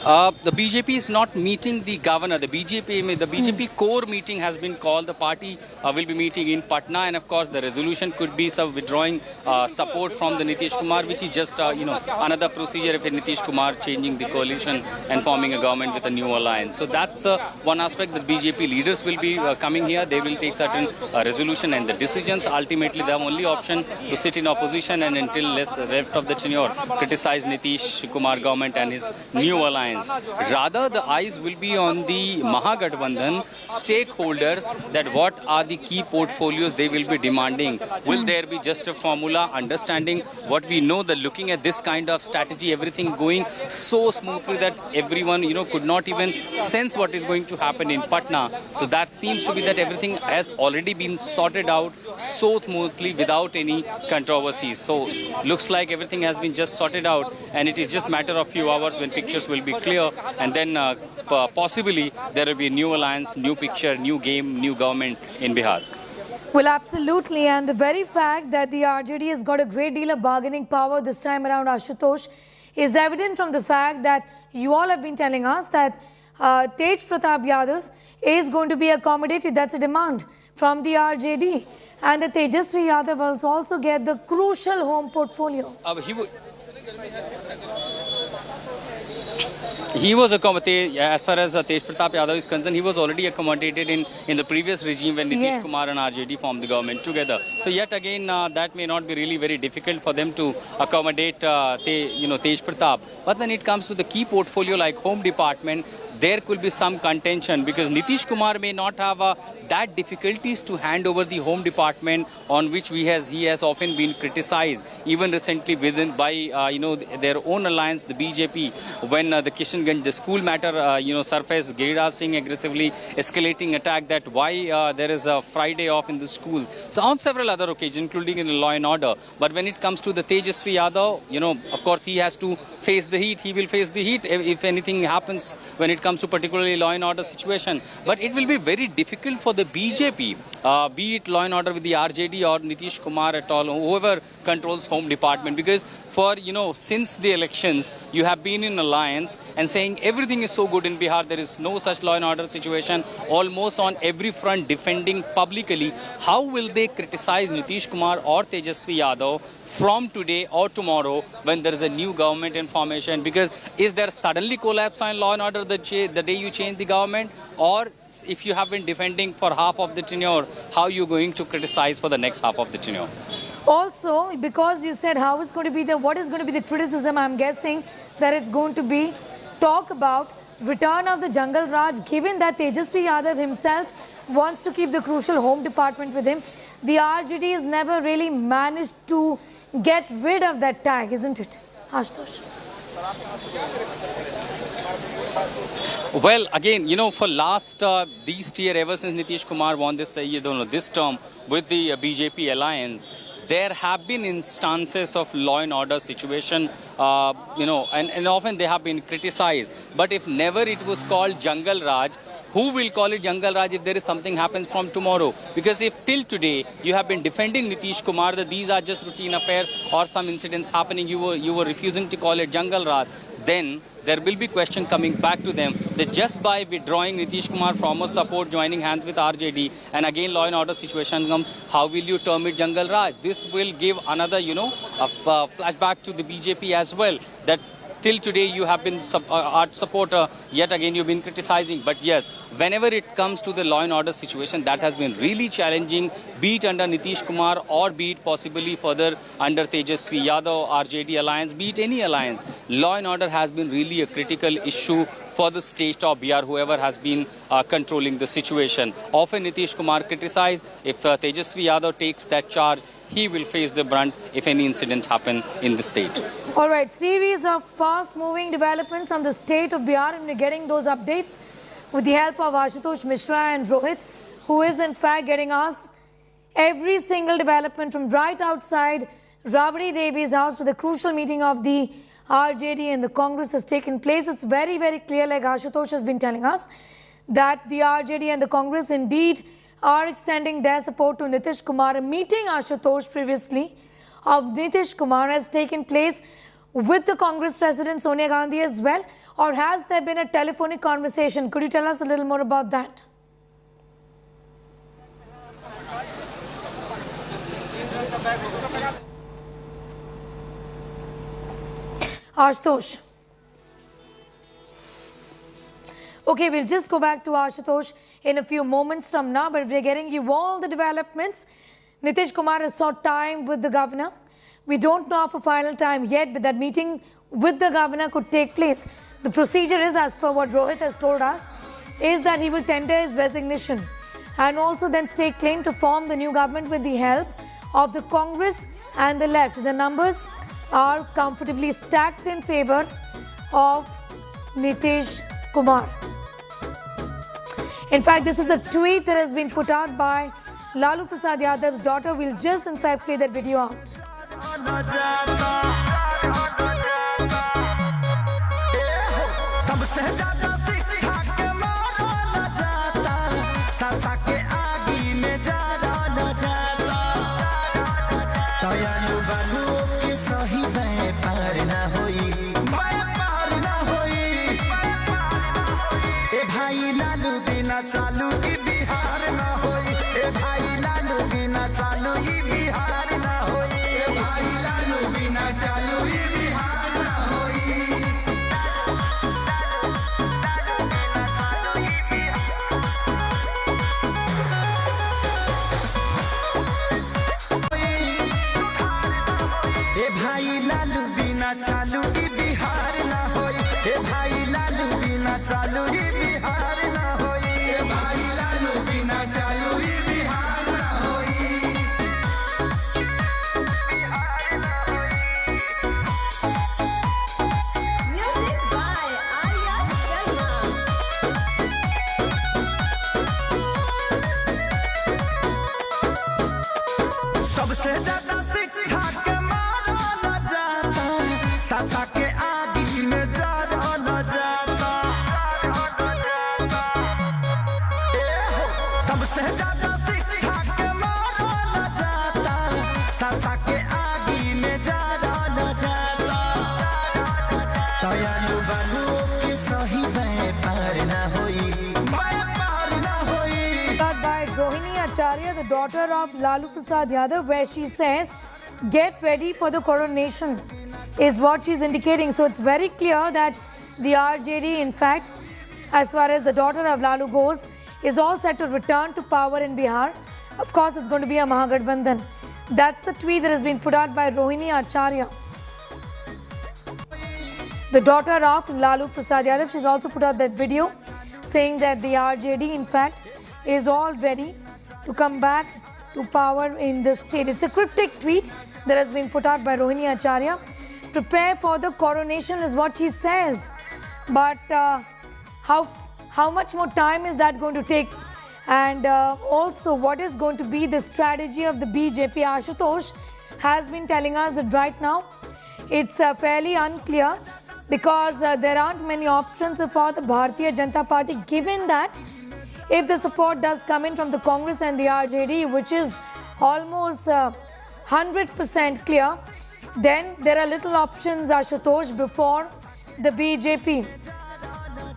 S7: The BJP is not meeting the governor. The BJP core meeting has been called. The party will be meeting in Patna, and of course the resolution could be some withdrawing support from the Nitish Kumar, which is just another procedure if Nitish Kumar changing the coalition and forming a government with a new alliance. So that's one aspect. The BJP leaders will be coming here. They will take certain resolution, and the decisions ultimately the only option to sit in opposition and until left of the tenure criticize Nitish Kumar government and his new alliance. Rather, the eyes will be on the Mahagathbandhan stakeholders, that what are the key portfolios they will be demanding. Will there be just a formula, understanding what we know, that looking at this kind of strategy, everything going so smoothly that everyone, could not even sense what is going to happen in Patna. So that seems to be that everything has already been sorted out so smoothly without any controversies. So looks like everything has been just sorted out, and it is just matter of few hours when pictures will be clear, and then possibly there will be a new alliance, new picture, new game, new government in Bihar.
S4: Well, absolutely. And the very fact that the RJD has got a great deal of bargaining power this time around, Ashutosh, is evident from the fact that you all have been telling us that Tej Pratap Yadav is going to be accommodated. That's a demand from the RJD. And the Tejasvi Yadav will also get the crucial home portfolio.
S7: He was accommodated, as far as Tej Pratap Yadav is concerned, he was already accommodated in the previous regime when Nitish Kumar and RJD formed the government together. So yet again, that may not be really very difficult for them to accommodate, Tej Pratap. But when it comes to the key portfolio like home department, there could be some contention, because Nitish Kumar may not have that difficulties to hand over the home department, on which he has often been criticized, even recently by their own alliance, the BJP, when the Kishanganj, the school matter surfaced, Giriraj Singh aggressively escalating attack that why there is a Friday off in the school. So on several other occasions, including in the law and order. But when it comes to the Tejasvi Yadav, of course he has to face the heat. He will face the heat if anything happens when it comes to particularly law and order situation. But it will be very difficult for the BJP, be it law and order with the RJD or Nitish Kumar at all, whoever controls home department, because for, since the elections, you have been in alliance and saying everything is so good in Bihar, there is no such law and order situation, almost on every front defending publicly. How will they criticize Nitish Kumar or Tejasvi Yadav from today or tomorrow when there is a new government in formation? Because is there suddenly collapse on law and order the day you change the government? Or if you have been defending for half of the tenure, how are you going to criticize for the next half of the tenure?
S4: Also, because you said how is going to be what is going to be the criticism, I'm guessing that it's going to be talk about return of the Jungle Raj, given that Tejasvi Yadav himself wants to keep the crucial home department with him. The RJD has never really managed to get rid of that tag, isn't it, Ashutosh?
S7: Well, again, for last this year, ever since Nitish Kumar won this term with the BJP alliance, there have been instances of law and order situation, and often they have been criticized. But if never it was called Jungle Raj, who will call it Jungle Raj if there is something happens from tomorrow? Because if till today you have been defending Nitish Kumar that these are just routine affairs or some incidents happening, you were refusing to call it Jungle Raj, then there will be question coming back to them that just by withdrawing Nitish Kumar from a support, joining hands with RJD, and again law and order situation comes, how will you term it Jungle Raj? This will give another, a flashback to the BJP as well, that till today you have been our supporter, yet again you've been criticizing. But yes, whenever it comes to the law and order situation, that has been really challenging, be it under Nitish Kumar or be it possibly further under Tejasvi Yadav, RJD alliance, be it any alliance. Law and order has been really a critical issue for the state of Bihar, whoever has been controlling the situation. Often Nitish Kumar criticized, if Tejasvi Yadav takes that charge, he will face the brunt if any incident happen in the state.
S4: All right, series of fast-moving developments from the state of Bihar, and we're getting those updates with the help of Ashutosh Mishra and Rohit, who is in fact getting us every single development from right outside Rabri Devi's house, where the crucial meeting of the RJD and the Congress has taken place. It's very, very clear, like Ashutosh has been telling us, that the RJD and the Congress indeed are extending their support to Nitish Kumar. A meeting, Ashutosh, previously of Nitish Kumar has taken place with the Congress President Sonia Gandhi as well, or has there been a telephonic conversation? Could you tell us a little more about that? Ashutosh. Okay, we'll just go back to Ashutosh in a few moments from now, but we're getting you all the developments. Nitish Kumar has sought time with the governor. We don't know of a final time yet, but that meeting with the governor could take place. The procedure is, as per what Rohit has told us, is that he will tender his resignation and also then stake claim to form the new government with the help of the Congress and the left. The numbers are comfortably stacked in favor of Nitish Kumar. In fact, this is a tweet that has been put out by Lalu Prasad Yadav's daughter. We'll just in fact play that video out.
S1: चालू की बिहार ना होई, ए भाई लालू बिना चालू ही बिहार ना होई, ए भाई लालू बिना चालू ही बिहार ना होई। ए भाई लालू बिना चालू ही बिहार ना होई, ए भाई लालू बिना चालू ही बिहार ना होई, ए भाई लालू बिना चालू ही बिहार ना होई। Music by Arya Sharma. सबसे ज्यादा शिक्षा के मारा न जाता, सासा के आगे में जरा न जाता। सबसे ज्यादा शिक्षा के मारा न जाता, सासा के आगे में जरा न जाता। दयालु बनू के सही व्यापार न होई, व्यापार न होई।
S4: By Rohini Acharya, the daughter of Lalu Prasad Yadav, where she says, get ready for the coronation, is what she's indicating. So it's very clear that the RJD, in fact, as far as the daughter of Lalu goes, is all set to return to power in Bihar. Of course, it's going to be a Mahagadbandhan. That's the tweet that has been put out by Rohini Acharya, the daughter of Lalu Prasad Yadav. She's also put out that video saying that the RJD, in fact, is all ready to come back to power in the state. It's a cryptic tweet that has been put out by Rohini Acharya. Prepare for the coronation is what she says. But how much more time is that going to take? And also, what is going to be the strategy of the BJP? Ashutosh, has been telling us that right now it's fairly unclear because there aren't many options for the Bharatiya Janata Party, given that if the support does come in from the Congress and the RJD, which is almost 100% clear, then there are little options, Ashutosh, before the BJP.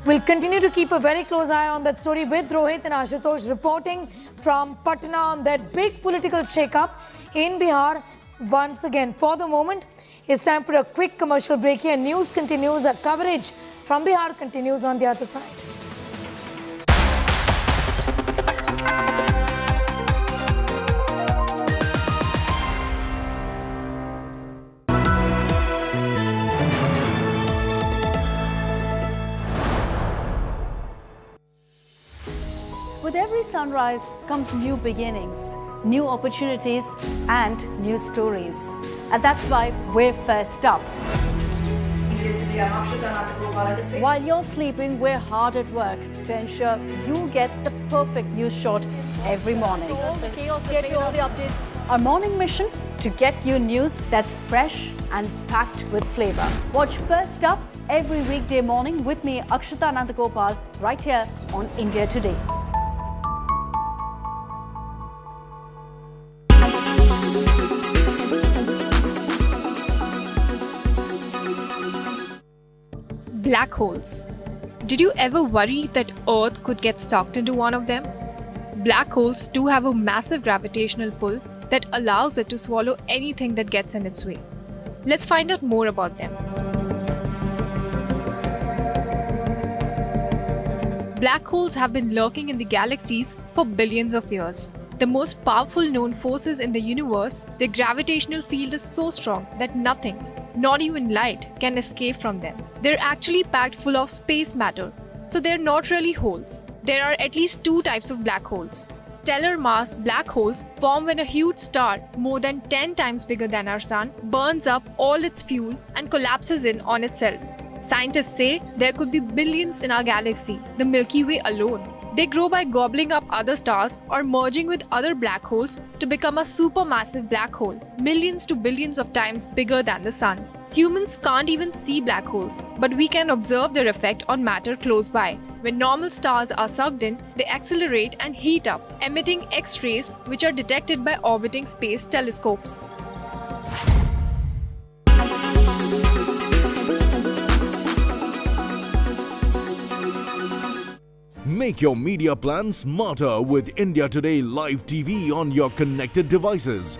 S4: We'll continue to keep a very close eye on that story with Rohit and Ashutosh reporting from Patna on that big political shake-up in Bihar once again. For the moment, it's time for a quick commercial break here. News continues, our coverage from Bihar continues on the other side.
S14: With every sunrise comes new beginnings, new opportunities and new stories. And that's why we're first up. While you're sleeping, we're hard at work to ensure you get the perfect news shot every morning. Get you all the updates. Our morning mission, to get you news that's fresh and packed with flavor. Watch First Up every weekday morning with me, Akshita Nandagopal, right here on India Today.
S17: Black holes. Did you ever worry that Earth could get sucked into one of them? Black holes do have a massive gravitational pull that allows it to swallow anything that gets in its way. Let's find out more about them. Black holes have been lurking in the galaxies for billions of years. The most powerful known forces in the universe, their gravitational field is so strong that nothing, not even light, can escape from them. They're actually packed full of space matter, so they're not really holes. There are at least two types of black holes. Stellar mass black holes form when a huge star, more than 10 times bigger than our sun, burns up all its fuel and collapses in on itself. Scientists say there could be billions in our galaxy, the Milky Way alone. They grow by gobbling up other stars or merging with other black holes to become a supermassive black hole, millions to billions of times bigger than the sun. Humans can't even see black holes, but we can observe their effect on matter close by. When normal stars are sucked in, they accelerate and heat up, emitting X-rays which are detected by orbiting space telescopes.
S19: Make your media plan smarter with India Today Live TV on your connected devices.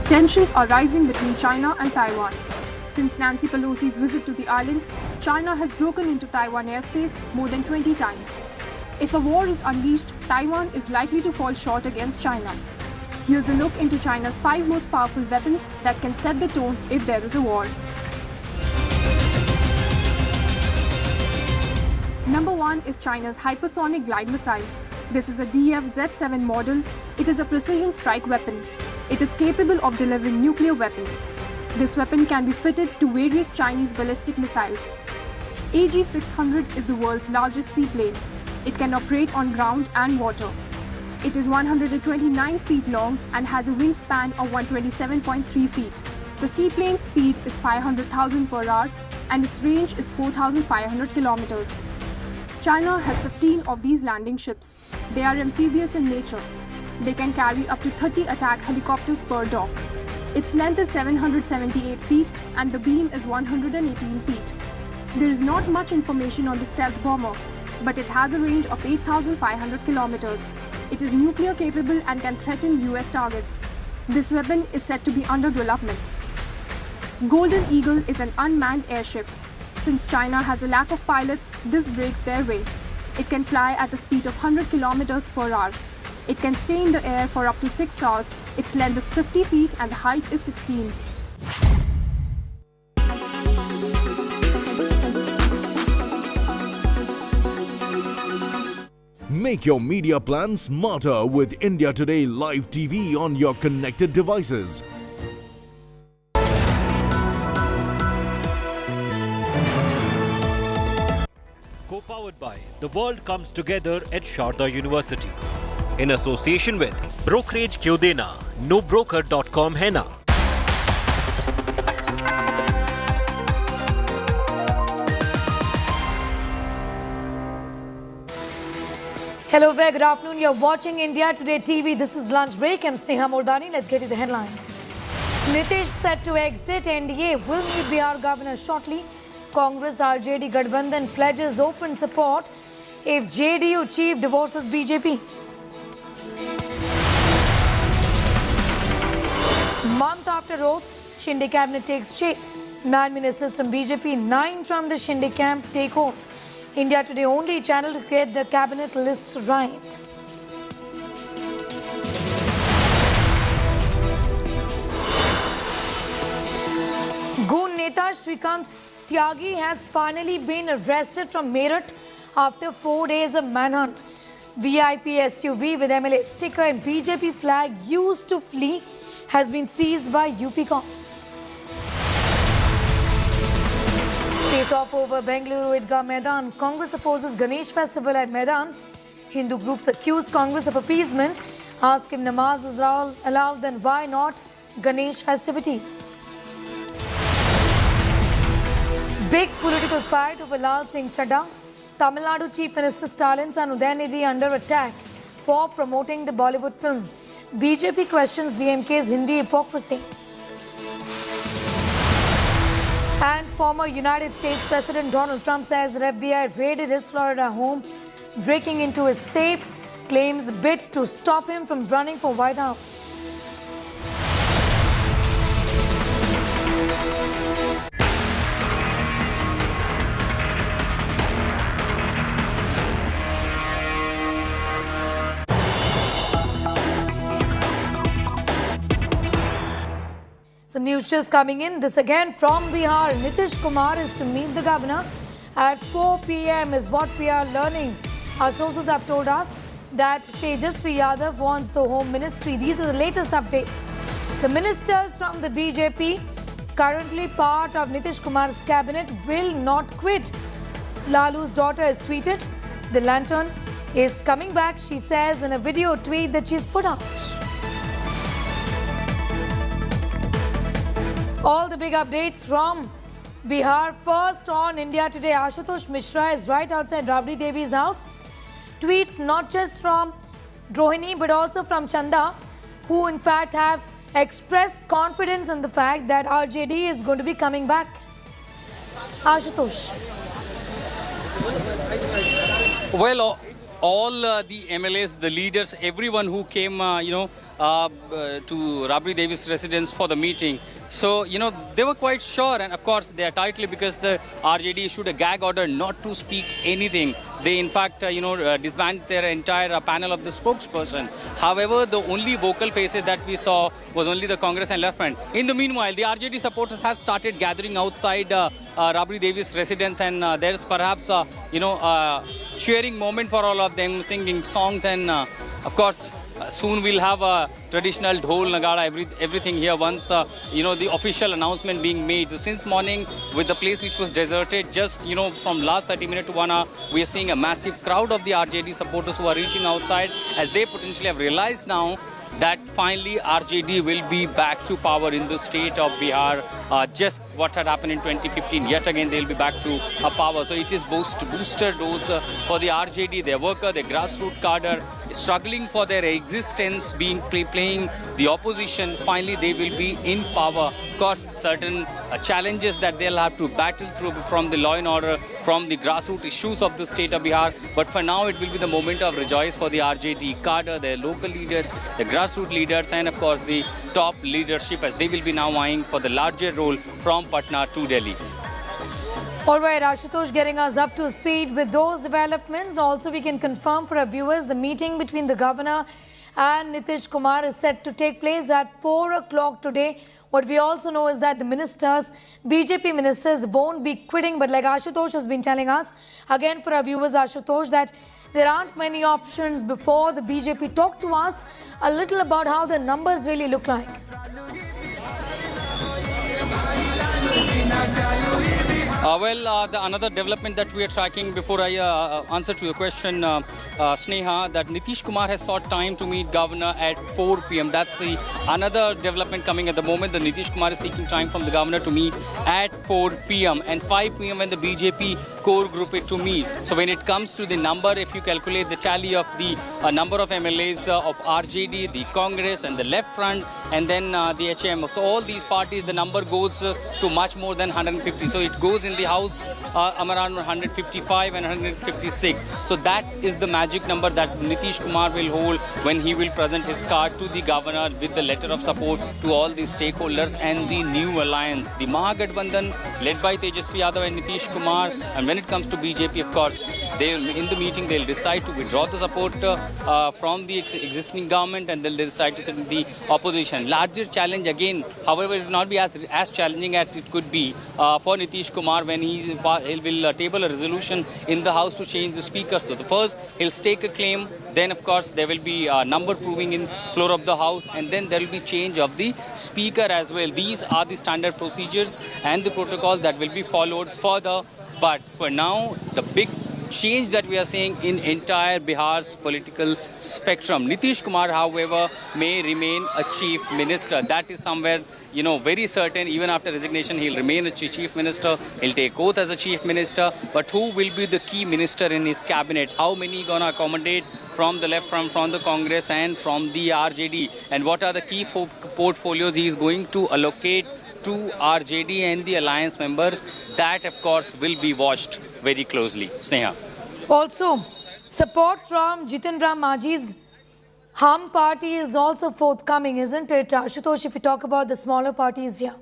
S24: Tensions are rising between China and Taiwan. Since Nancy Pelosi's visit to the island, China has broken into Taiwan airspace more than 20 times. If a war is unleashed, Taiwan is likely to fall short against China. Here's a look into China's 5 most powerful weapons that can set the tone if there is a war. Number 1 is China's hypersonic glide missile. This is a DF-Z7 model. It is a precision strike weapon. It is capable of delivering nuclear weapons. This weapon can be fitted to various Chinese ballistic missiles. AG-600 is the world's largest seaplane. It can operate on ground and water. It is 129 feet long and has a wingspan of 127.3 feet. The seaplane's speed is 500,000 per hour and its range is 4,500 kilometers. China has 15 of these landing ships. They are amphibious in nature. They can carry up to 30 attack helicopters per dock. Its length is 778 feet and the beam is 118 feet. There is not much information on the stealth bomber, but it has a range of 8,500 kilometers. It is nuclear capable and can threaten US targets. This weapon is said to be under development. Golden Eagle is an unmanned airship. Since China has a lack of pilots, this breaks their way. It can fly at a speed of 100 kilometers per hour. It can stay in the air for up to 6 hours. Its length is 50 feet and the height is 16.
S19: Make your media plan smarter with India Today Live TV on your connected devices.
S5: Co-powered by The World Comes Together at Sharda University. In association with Brokerage Kyun Dena, nobroker.com hai na.
S4: Hello, very good afternoon. You're watching India Today TV. This is Lunch Break. I'm Sneha Mordani. Let's get to the headlines. Nitish set to exit NDA. Will meet Bihar governor shortly. Congress RJD Gadbandhan pledges open support if JDU chief divorces BJP. Month after oath, Shinde cabinet takes shape. 9 ministers from BJP, 9 from the Shinde camp take oath. India Today only channel to get the cabinet list right. Goon Neta Shrikant Tyagi has finally been arrested from Meerut after 4 days of manhunt. VIP SUV with MLA sticker and BJP flag used to flee has been seized by UP cops. Face off over Bengaluru Idgah Maidan. Congress opposes Ganesh festival at Maidan. Hindu groups accuse Congress of appeasement. Ask if namaz is allowed, then why not Ganesh festivities? Big political fight over Lal Singh Chadha. Tamil Nadu Chief Minister Stalin's son Udayanidhi under attack for promoting the Bollywood film. BJP questions DMK's Hindi hypocrisy. And former United States President Donald Trump says that FBI raided his Florida home, breaking into his safe, claims bid to stop him from running for White House. Some news just coming in. This again from Bihar. Nitish Kumar is to meet the governor at 4 p.m. is what we are learning. Our sources have told us that Tejasvi Yadav wants the Home Ministry. These are the latest updates. The ministers from the BJP, currently part of Nitish Kumar's cabinet, will not quit. Lalu's daughter has tweeted, "The lantern is coming back," she says in a video tweet that she's put out. All the big updates from Bihar. First on India Today, Ashutosh Mishra is right outside Rabri Devi's house. Tweets not just from Rohini but also from Chanda, who in fact have expressed confidence in the fact that RJD is going to be coming back. Ashutosh.
S7: Well, all the MLAs, the leaders, everyone who came, to Rabri Devi's residence for the meeting. So, they were quite sure, and of course they are tightly because the RJD issued a gag order not to speak anything. They in fact, disbanded their entire panel of the spokesperson. However, the only vocal faces that we saw was only the Congress and left front. In the meanwhile, the RJD supporters have started gathering outside Rabri Devi's residence, and there's perhaps, cheering moment for all of them, singing songs, and of course, soon we'll have a traditional dhol, nagada, everything here once, the official announcement being made. So since morning, with the place which was deserted, just, from last 30 minutes to 1 hour, we are seeing a massive crowd of the RJD supporters who are reaching outside as they potentially have realized now that finally RJD will be back to power in the state of Bihar. Just what had happened in 2015, yet again they'll be back to power. So it is booster dose for the RJD, their worker, their grassroots cadre, struggling for their existence, playing the opposition. Finally they will be in power. Of course, certain challenges that they'll have to battle through from the law and order, from the grassroots issues of the state of Bihar. But for now, it will be the moment of rejoice for the RJD cadre, their local leaders, the grassroots leaders, and of course the top leadership, as they will be now vying for the larger role from Patna to Delhi.
S4: All right, Ashutosh getting us up to speed with those developments. Also, we can confirm for our viewers the meeting between the governor and Nitish Kumar is set to take place at 4 o'clock today. What we also know is that the ministers, BJP ministers, won't be quitting. But like Ashutosh has been telling us, again for our viewers, Ashutosh, that there aren't many options before the BJP. Talk to us a little about how the numbers really look like.
S7: Another development that we are tracking before I answer to your question, Sneha, that Nitish Kumar has sought time to meet governor at 4 p.m. That's the another development coming at the moment. The Nitish Kumar is seeking time from the governor to meet at 4 p.m. and 5 p.m. when the BJP core group is to meet. So when it comes to the number, if you calculate the tally of the number of MLAs of RJD, the Congress and the Left Front, and then the HM, so all these parties, the number goes to much more than 150. So it goes in the House around 155 and 156. So that is the magic number that Nitish Kumar will hold when he will present his card to the governor with the letter of support to all the stakeholders and the new alliance. The Mahagathbandhan led by Tejasvi Yadav and Nitish Kumar. And when it comes to BJP, of course, in the meeting they'll decide to withdraw the support from the existing government, and they'll decide to sit in the opposition. Larger challenge again, however, it will not be as challenging as it could be for Nitish Kumar when he will table a resolution in the House to change the speaker. So the first, he'll stake a claim. Then, of course, there will be number proving in floor of the House, and then there will be change of the speaker as well. These are the standard procedures and the protocol that will be followed further. But for now, the big change that we are seeing in entire Bihar's political spectrum. Nitish Kumar, however, may remain a chief minister. That is somewhere, very certain. Even after resignation, he'll remain a chief minister. He'll take oath as a chief minister. But who will be the key minister in his cabinet? How many gonna accommodate from the left front, from the Congress and from the RJD? And what are the key portfolios he is going to allocate to RJD and the alliance members? That, of course, will be watched very closely. Sneha.
S4: Also, support from Jitin Ram Majhi's Hum party is also forthcoming, isn't it? Ashutosh, if you talk about the smaller parties here.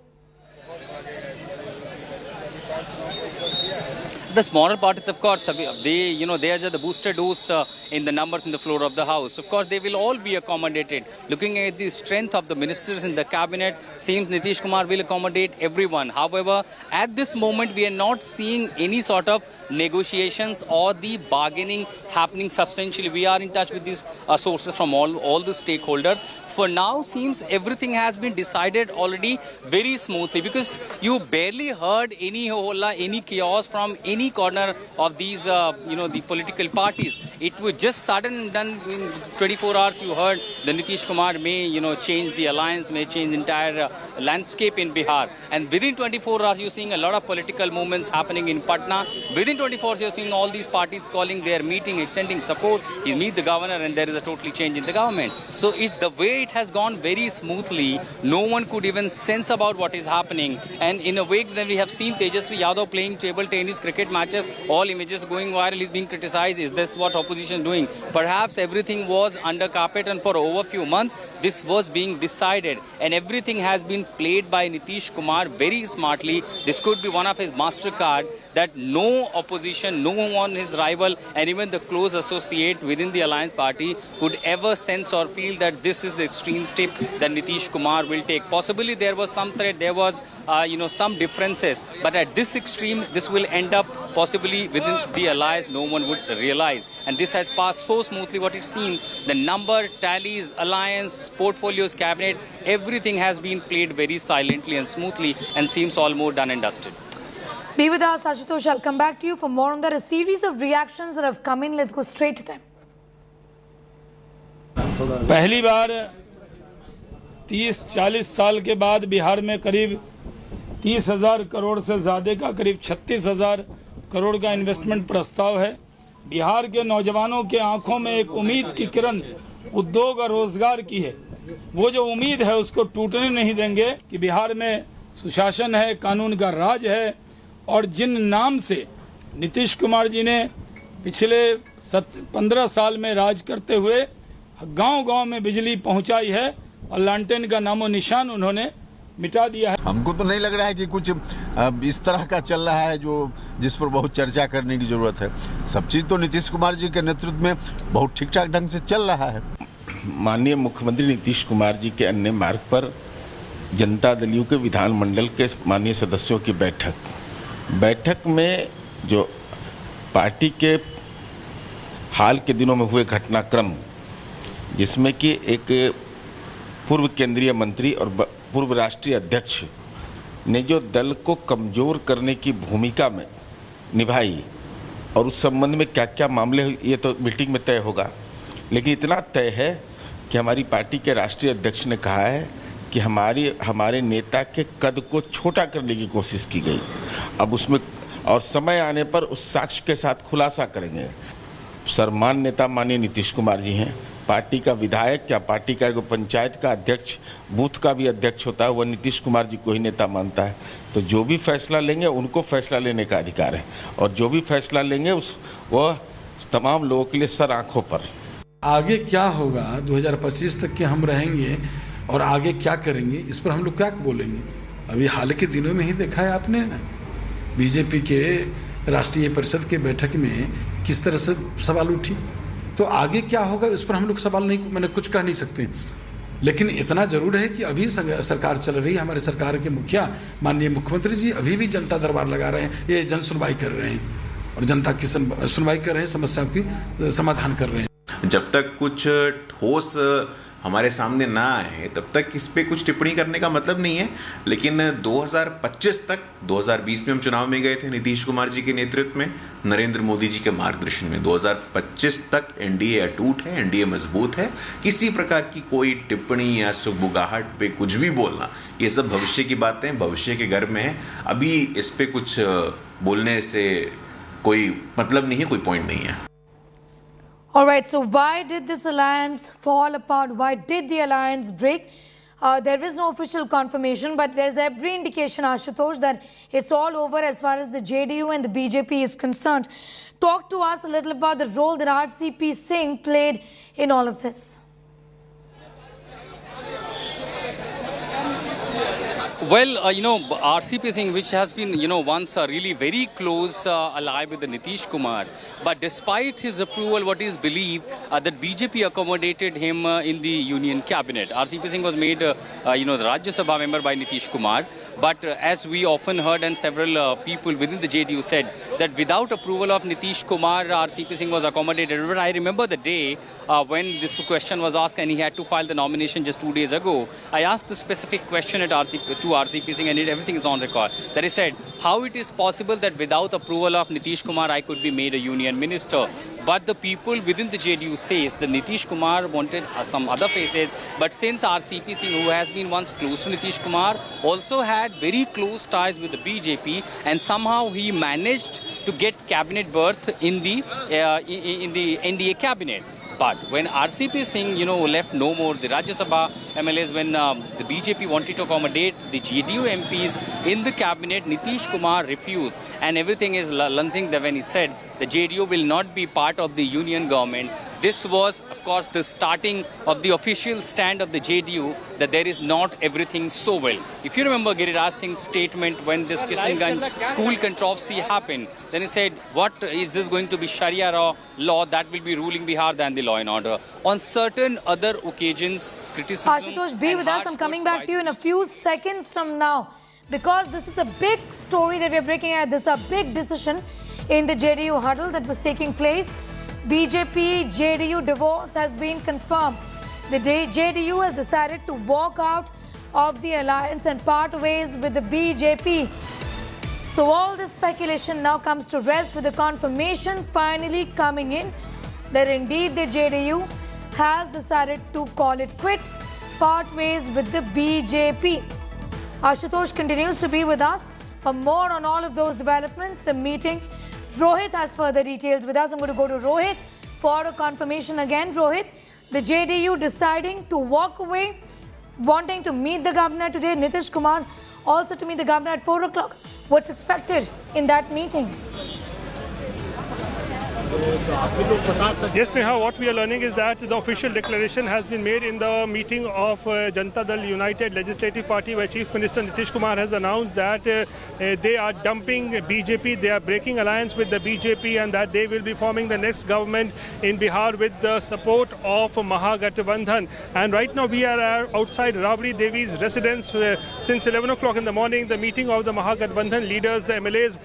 S7: The smaller parties, of course, they are just the booster dose in the numbers in the floor of the House. Of course, they will all be accommodated. Looking at the strength of the ministers in the cabinet, seems Nitish Kumar will accommodate everyone. However, at this moment, we are not seeing any sort of negotiations or the bargaining happening substantially. We are in touch with these sources from all the stakeholders. For now, seems everything has been decided already very smoothly, because you barely heard any holla, any chaos from any corner of these, the political parties. It was just sudden and done in 24 hours. You heard the Nitish Kumar may, change the alliance, may change entire landscape in Bihar. And within 24 hours, you're seeing a lot of political movements happening in Patna. Within 24 hours, you're seeing all these parties calling their meeting, extending support. You meet the governor, and there is a totally change in the government. So it's the way it has gone very smoothly. No one could even sense about what is happening. And in a way, then we have seen Tejasvi Yadav playing table tennis, cricket matches, all images going viral. He's being criticized. Is this what opposition is doing? Perhaps everything was under carpet, and for over a few months, this was being decided. And everything has been played by Nitish Kumar very smartly. This could be one of his MasterCard, that no opposition, no one, his rival, and even the close associate within the alliance party could ever sense or feel that this is the extreme step that Nitish Kumar will take. Possibly there was some threat, there was, some differences, but at this extreme, this will end up possibly within the alliance, no one would realize. And this has passed so smoothly. What it seems, the number, tallies, alliance, portfolios, cabinet, everything has been played very silently and smoothly, and seems all more done and dusted.
S4: Be with us, Ashutosh. I'll come back to you for more on that. A series of reactions that have come in. Let's go straight to them.
S22: पहली बार 30-40 साल के बाद बिहार में करीब 30,000 करोड़ से ज्यादा का, करीब 36,000 करोड़ का इन्वेस्टमेंट प्रस्ताव है। बिहार के नौजवानों के आंखों में एक उम्मीद की किरण उद्योग और रोजगार की है। वो जो उम्मीद है उसको टूटने नहीं देंगे कि बिहार में सुशासन है, कानून का राज है, और जिन नाम से नीतीश कुमार जी ने पिछले 15 साल में राज करते हुए गांव-गांव में बिजली पहुंचाई है और लालटेन का नामो निशान उन्होंने मिटा दिया है।
S11: हमको तो नहीं लग रहा है कि कुछ इस तरह का चल रहा है जो जिस पर बहुत चर्चा करने की जरूरत है। सब चीज़ तो नीतीश कुमार जी के नेतृत्व में बहुत ठीक ठाक ढंग से चल रहा है।
S16: माननीय मुख्यमंत्री नीतीश कुमार जी के अन्य मार्ग पर जनता दल के विधानमंडल के माननीय सदस्यों की बैठक में जो पार्टी के हाल के दिनों में हुए घटनाक्रम, जिसमें कि एक पूर्व केंद्रीय मंत्री और पूर्व राष्ट्रीय अध्यक्ष ने जो दल को कमज़ोर करने की भूमिका में निभाई, और उस संबंध में क्या क्या मामले ये तो मीटिंग में तय होगा, लेकिन इतना तय है कि हमारी पार्टी के राष्ट्रीय अध्यक्ष ने कहा है कि हमारे नेता के कद को छोटा करने की कोशिश की गई। अब उसमें और समय आने पर उस साक्ष्य के साथ खुलासा करेंगे। सम्मान्य नेता माननीय नीतीश कुमार जी हैं, पार्टी का विधायक या पार्टी का एक पंचायत का अध्यक्ष, बूथ का भी अध्यक्ष होता है, वह नीतीश कुमार जी को ही नेता मानता है। तो जो भी फैसला लेंगे उनको फैसला लेने का अधिकार है, और जो भी फैसला लेंगे वह तमाम लोगों के लिए सर आंखों पर।
S18: आगे क्या होगा 2025 तक के हम रहेंगे और आगे क्या करेंगे, इस पर हम लोग क्या बोलेंगे। अभी हाल के दिनों में ही देखा है आपने ना, बीजेपी के राष्ट्रीय परिषद के बैठक में किस तरह से सवाल उठी। तो आगे क्या होगा इस पर हम लोग सवाल नहीं, मैंने कुछ कह नहीं सकते, लेकिन इतना जरूर है कि अभी सरकार चल रही है, हमारे सरकार के मुखिया माननीय मुख्यमंत्री जी अभी भी जनता दरबार लगा रहे हैं, ये जन सुनवाई कर रहे हैं और जनता की सुनवाई कर रहे हैं, समस्याओं की समाधान कर रहे हैं।
S2: जब तक कुछ ठोस हमारे सामने ना आए तब तक इस पे कुछ टिप्पणी करने का मतलब नहीं है। लेकिन 2025 तक, 2020 में हम चुनाव में गए थे नीतीश कुमार जी के नेतृत्व में, नरेंद्र मोदी जी के मार्गदर्शन में। 2025 तक एनडीए अटूट है, एनडीए मजबूत है। किसी प्रकार की कोई टिप्पणी या सुगबुगाहट पे कुछ भी बोलना, ये सब भविष्य की बातें, भविष्य के घर में है। अभी इस पे कुछ बोलने से कोई मतलब नहीं है, कोई पॉइंट नहीं है।
S4: All right, so why did this alliance fall apart? Why did the alliance break? There is no official confirmation, but there's every indication, Ashutosh, that it's all over as far as the JDU and the BJP is concerned. Talk to us a little about the role that RCP Singh played in all of this.
S7: Well, RCP Singh, which has been, once really very close ally with the Nitish Kumar, but despite his approval, what is believed that BJP accommodated him in the union cabinet. RCP Singh was made, the Rajya Sabha member by Nitish Kumar, but as we often heard and several people within the JDU said that without approval of Nitish Kumar, RCP Singh was accommodated. But I remember the day when this question was asked and he had to file the nomination just 2 days ago. I asked the specific question to RCP Singh, and everything is on record, that he said how it is possible that without approval of Nitish Kumar I could be made a union minister. But the people within the JDU says that Nitish Kumar wanted some other faces, but since RCP Singh, who has been once close to Nitish Kumar, also had very close ties with the BJP, and somehow he managed to get cabinet berth in the NDA cabinet. But when RCP Singh, left no more the Rajya Sabha MLAs, when the BJP wanted to accommodate the JDU MPs in the cabinet, Nitish Kumar refused. And everything is launching when he said the JDU will not be part of the union government. This was, of course, the starting of the official stand of the JDU that there is not everything so well. If you remember Giriraj Singh's statement when this Kishanganj school controversy happened, then he said, what is this going to be Sharia law that will be ruling Bihar than the law and order? On certain other occasions, criticism...
S4: Ashutosh, be with us. I'm coming back to you in a few seconds from now, because this is a big story that we're breaking at. This is a big decision in the JDU huddle that was taking place. BJP-JDU divorce has been confirmed. The JDU has decided to walk out of the alliance and part ways with the BJP. So all this speculation now comes to rest with the confirmation finally coming in that indeed the JDU has decided to call it quits, part ways with the BJP. Ashutosh continues to be with us for more on all of those developments, the meeting. Rohit has further details with us. I'm going to go to Rohit for a confirmation again. Rohit, the JDU deciding to walk away, wanting to meet the governor today. Nitish Kumar also to meet the governor at 4 o'clock. What's expected in that meeting?
S8: Yes, Neha, what we are learning is that the official declaration has been made in the meeting of Janata Dal United Legislative Party, where Chief Minister Nitish Kumar has announced that they are dumping BJP, they are breaking alliance with the BJP, and that they will be forming the next government in Bihar with the support of Mahagathbandhan. And right now we are outside Rabri Devi's residence since 11 o'clock in the morning. The meeting of the Mahagathbandhan leaders, the MLAs,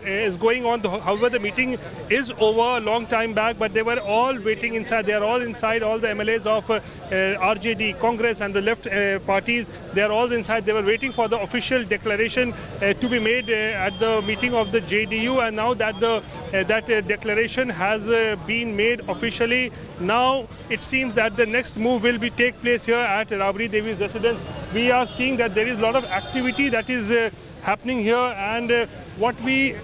S8: is going on. However, the meeting is over a long time back, but they were all waiting inside. They are all inside. All the MLAs of RJD, Congress and the left parties, they are all inside. They were waiting for the official declaration to be made at the meeting of the JDU, and now that that declaration has been made officially, now it seems that the next move will take place here at Rabri Devi's residence. We are seeing that there is a lot of activity that is happening here, and what we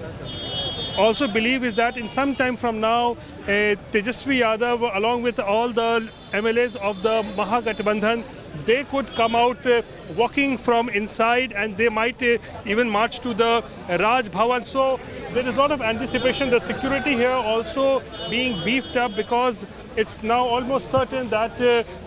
S8: also believe is that in some time from now, Tejasvi Yadav, along with all the MLAs of the Mahagathbandhan, they could come out walking from inside, and they might even march to the Raj Bhavan. So there is a lot of anticipation. The security here also being beefed up, because it's now almost certain that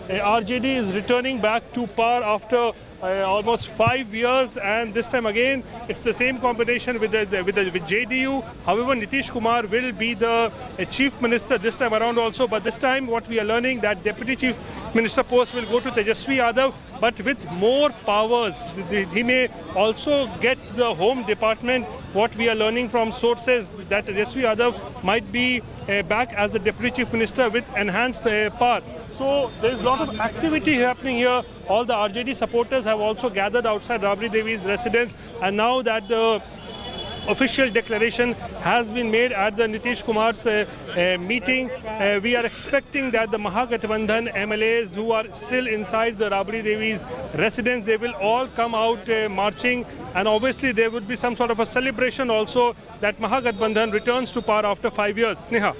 S8: RJD is returning back to power after almost 5 years, and this time again it's the same combination with JDU. However, Nitish Kumar will be the chief minister this time around also, but this time what we are learning that deputy chief minister post will go to Tejasvi Yadav, but with more powers. He may also get the home department. What we are learning from sources that Tejasvi Yadav might be back as the deputy chief minister with enhanced power. So there is a lot of activity happening here. All the RJD supporters have also gathered outside Rabri Devi's residence, and now that the official declaration has been made at the Nitish Kumar's meeting, we are expecting that the Mahagathbandhan MLAs who are still inside the Rabri Devi's residence, they will all come out marching, and obviously there would be some sort of a celebration also that Mahagathbandhan returns to power after 5 years. Neha.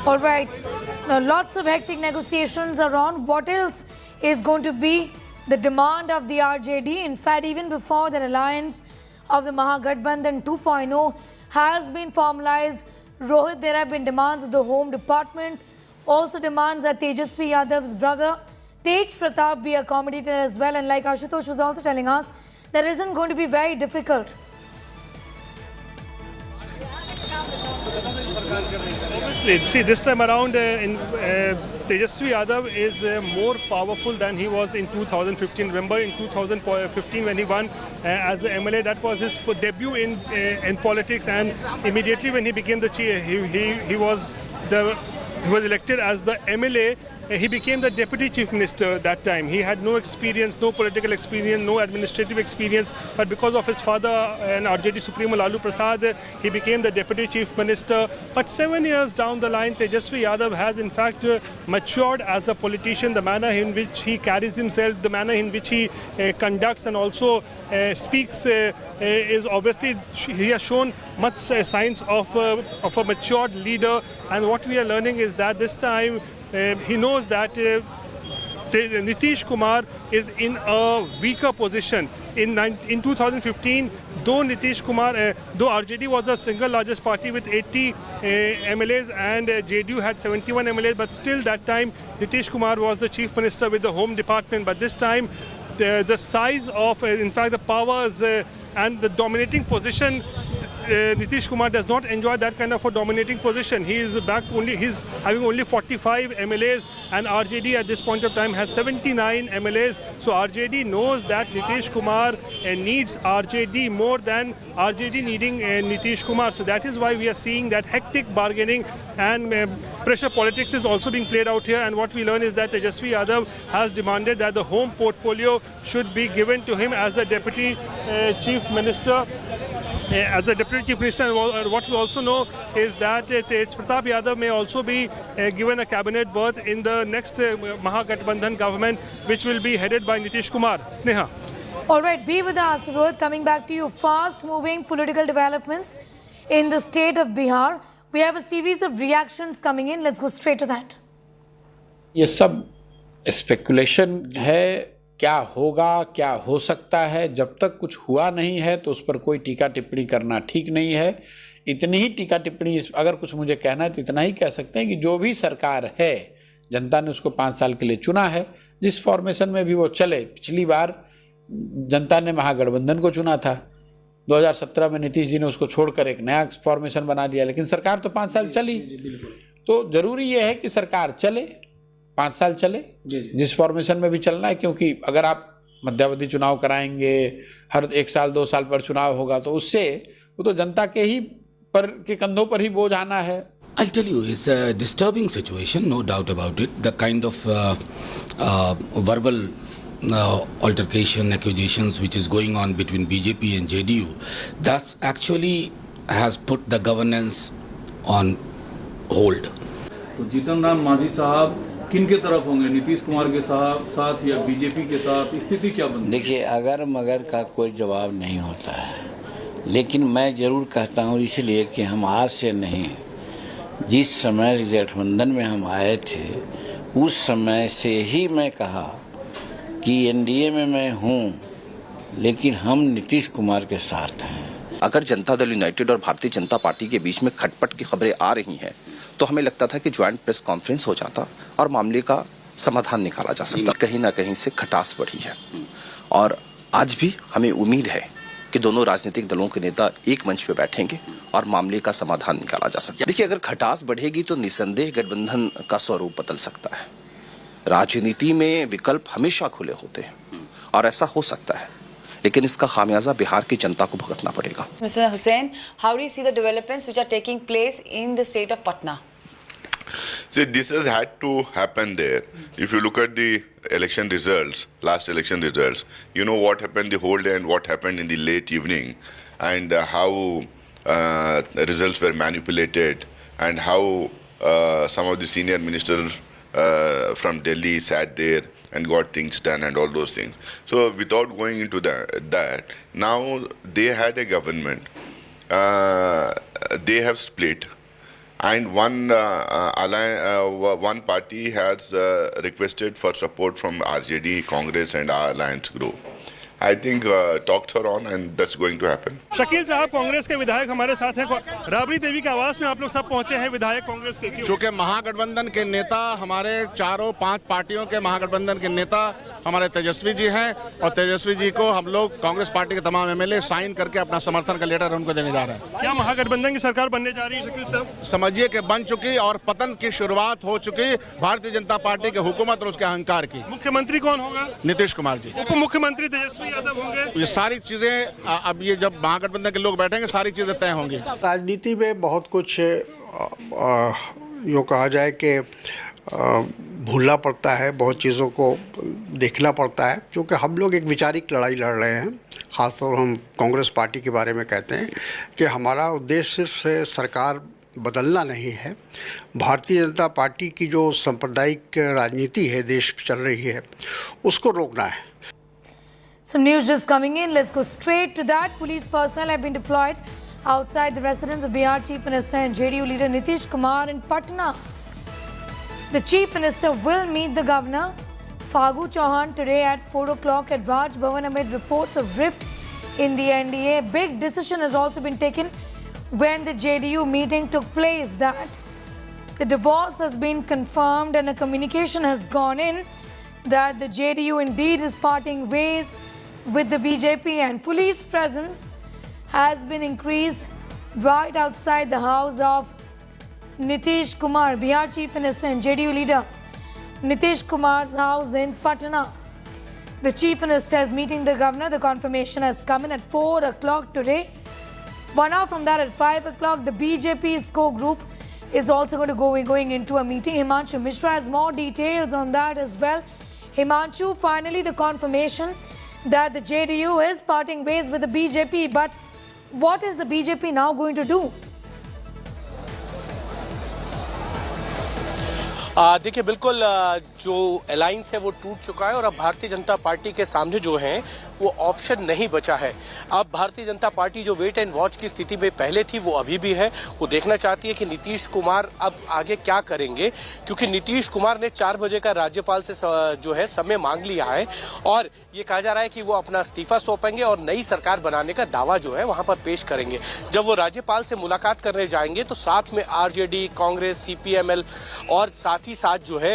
S4: All right. Now, lots of hectic negotiations are on. What else is going to be the demand of the RJD? In fact, even before the alliance of the Mahagathbandhan 2.0 has been formalized, Rohit, there have been demands of the Home Department, also demands that Tejasvi Yadav's brother Tej Pratap be accommodated as well. And like Ashutosh was also telling us, that isn't going to be very difficult.
S8: Obviously, see, this time around, Tejasvi Yadav is more powerful than he was in 2015. Remember, in 2015 when he won as an MLA, that was his debut in politics, and immediately when he became the chief, he was elected as the MLA. He became the deputy chief minister that time. He had no experience, no political experience, no administrative experience, but because of his father and RJD Supremo Lalu Prasad, he became the deputy chief minister. But 7 years down the line, Tejasvi Yadav has in fact matured as a politician. The manner in which he carries himself, the manner in which he conducts and also speaks is obviously, he has shown much signs of a matured leader. And what we are learning is that this time he knows that Nitish Kumar is in a weaker position. In 2015, though Nitish Kumar, though RJD was the single largest party with 80 MLAs and JDU had 71 MLAs, but still that time Nitish Kumar was the chief minister with the Home Department. But this time, the size of, in fact, the powers and the dominating position, Nitish Kumar does not enjoy that kind of a dominating position. He is back only, he's having only 45 MLAs, and RJD at this point of time has 79 MLAs. So RJD knows that Nitish Kumar needs RJD more than RJD needing Nitish Kumar. So that is why we are seeing that hectic bargaining and pressure politics is also being played out here. And what we learn is that Tejasvi Yadav has demanded that the home portfolio should be given to him as the deputy chief minister. As the deputy chief minister, and what we also know is that Tej Pratap Yadav may also be given a cabinet berth in the next Mahagathbandhan government, which will be headed by Nitish Kumar. Sneha.
S4: All right, be with us, Rohit. Coming back to you, fast-moving political developments in the state of Bihar. We have a series of reactions coming in. Let's go straight to that.
S3: ये सब speculation है. क्या होगा, क्या हो सकता है, जब तक कुछ हुआ नहीं है तो उस पर कोई टीका टिप्पणी करना ठीक नहीं है. इतनी ही टीका टिप्पणी, अगर कुछ मुझे कहना है तो इतना ही कह सकते हैं कि जो भी सरकार है, जनता ने उसको 5 साल के लिए चुना है, जिस फॉर्मेशन में भी वो चले। पिछली बार जनता ने महागठबंधन को चुना था, 2017 में नीतीश जी ने उसको छोड़कर एक नया फॉर्मेशन बना दिया, लेकिन सरकार तो 5 साल चली। तो जरूरी ये है कि सरकार चले, 5 साल चले, जिस फॉर्मेशन में भी चलना है, क्योंकि अगर आप मध्यावधि चुनाव कराएंगे, हर 1 साल 2 साल पर चुनाव होगा, तो उससे वो तो जनता के कंधों पर ही बोझ आना है।
S9: I'll tell you, it's a disturbing situation, no doubt about it. The kind of verbal altercation, accusations which is going on between BJP and JDU, that's actually has put the governance on hold.
S10: तो जीतन राम मांझी साहब किन के तरफ होंगे, नीतीश कुमार के साथ या BJP के साथ, स्थिति क्या बनी?
S3: देखिए, अगर मगर का कोई जवाब नहीं होता है, लेकिन मैं जरूर कहता हूँ इसलिए कि हम आज से नहीं, जिस समय गठबंधन में हम आए थे उस समय से ही मैं कहा कि एनडीए में मैं हूँ, लेकिन हम नीतीश कुमार के साथ हैं।
S15: अगर जनता दल यूनाइटेड और भारतीय जनता पार्टी के बीच में खटपट की खबरें आ रही हैं, तो हमें लगता था कि ज्वाइंट प्रेस कॉन्फ्रेंस हो जाता और मामले का समाधान निकाला जा सकता। कहीं ना कहीं से खटास बढ़ी है और आज भी हमें उम्मीद है कि दोनों राजनीतिक दलों के नेता एक मंच पे बैठेंगे और मामले का समाधान निकाला जा सकता है। देखिए, अगर खटास बढ़ेगी तो निसंदेह गठबंधन का स्वरूप बदल सकता है। राजनीति में विकल्प हमेशा खुले होते हैं और ऐसा हो सकता है, लेकिन इसका खामियाजा बिहार की जनता को भुगतना पड़ेगा।
S12: Mr. Hussain, how do you see the developments which are taking place in the state of Patna?
S6: See, this has had to happen there. If you look at the election results, last election results, you know what happened the whole day and what happened in the late evening, and how results were manipulated, and how some of the senior ministers from Delhi sat there and got things done and all those things. So without going into that, now they had a government. They have split. And one party has requested for support from RJD, Congress and our alliance group. I think talks are on and that's going to happen.
S8: Shakeel साहब, कांग्रेस के विधायक हमारे साथ हैं। राबड़ी देवी के आवास में आप लोग सब पहुंचे हैं, विधायक कांग्रेस के।
S23: क्योंकि महागठबंधन के नेता, हमारे 4-5 पार्टियों के महागठबंधन के नेता हमारे तेजस्वी जी हैं, और तेजस्वी जी को हम लोग कांग्रेस पार्टी के तमाम एमएलए साइन करके अपना समर्थन का लेटर उनको देने जा रहे हैं।
S8: क्या महागठबंधन की सरकार बनने जा रही है शकील साहब?
S23: समझिए कि बन चुकी और पतन की शुरुआत हो चुकी भारतीय जनता पार्टी की हुकूमत और उसके अहंकार की।
S8: मुख्यमंत्री कौन होगा?
S23: नीतीश कुमार जी।
S8: उप मुख्यमंत्री तेजस्वी यादव होंगे।
S23: ये सारी चीजें अब ये जब महागठबंधन के लोग बैठेंगे सारी चीजें तय होंगी।
S20: राजनीति में बहुत कुछ यूँ कहा जाए कि भूलना पड़ता है, बहुत चीज़ों को देखना पड़ता है, क्योंकि हम लोग एक वैचारिक लड़ाई लड़ रहे हैं। ख़ासतौर हम कांग्रेस पार्टी के बारे में कहते हैं कि हमारा उद्देश्य सिर्फ सरकार बदलना नहीं है, भारतीय जनता पार्टी की जो सांप्रदायिक राजनीति है देश में चल रही है उसको रोकना है।
S4: Some news just coming in. Let's go straight to that. Police personnel have been deployed outside the residence of Bihar Chief Minister and JDU leader Nitish Kumar in Patna. The Chief Minister will meet the Governor Fagu Chauhan today at 4 o'clock at Raj Bhavan amid reports of rift in the NDA. A big decision has also been taken when the JDU meeting took place that the divorce has been confirmed and a communication has gone in that the JDU indeed is parting ways with the BJP, and police presence has been increased right outside the house of Nitish Kumar, Bihar Chief Minister and JDU leader Nitish Kumar's house in Patna. The Chief Minister is meeting the Governor. The confirmation has come in at 4 o'clock today. 1 hour from that at 5 o'clock, the BJP's core group is also going to going into a meeting. Himanshu Mishra has more details on that as well. Himanshu, finally the confirmation that the JDU is parting ways with the BJP, but what is the BJP now going to do?
S1: देखिए बिल्कुल जो alliance है वो टूट चुका है और अब भारतीय जनता पार्टी के सामने जो है वो ऑप्शन नहीं बचा है। अब भारतीय जनता पार्टी जो वेट एंड वॉच की स्थिति में पहले थी वो अभी भी है। वो देखना चाहती है कि नीतीश कुमार अब आगे क्या करेंगे, क्योंकि नीतीश कुमार ने 4 बजे का राज्यपाल से जो है समय मांग लिया है और ये कहा जा रहा है कि वो अपना इस्तीफा सौंपेंगे और नई सरकार बनाने का दावा जो है वहां पर पेश करेंगे। जब वो राज्यपाल से मुलाकात करने जाएंगे तो साथ में आरजेडी, कांग्रेस, सीपीएमएल और साथ ही साथ जो है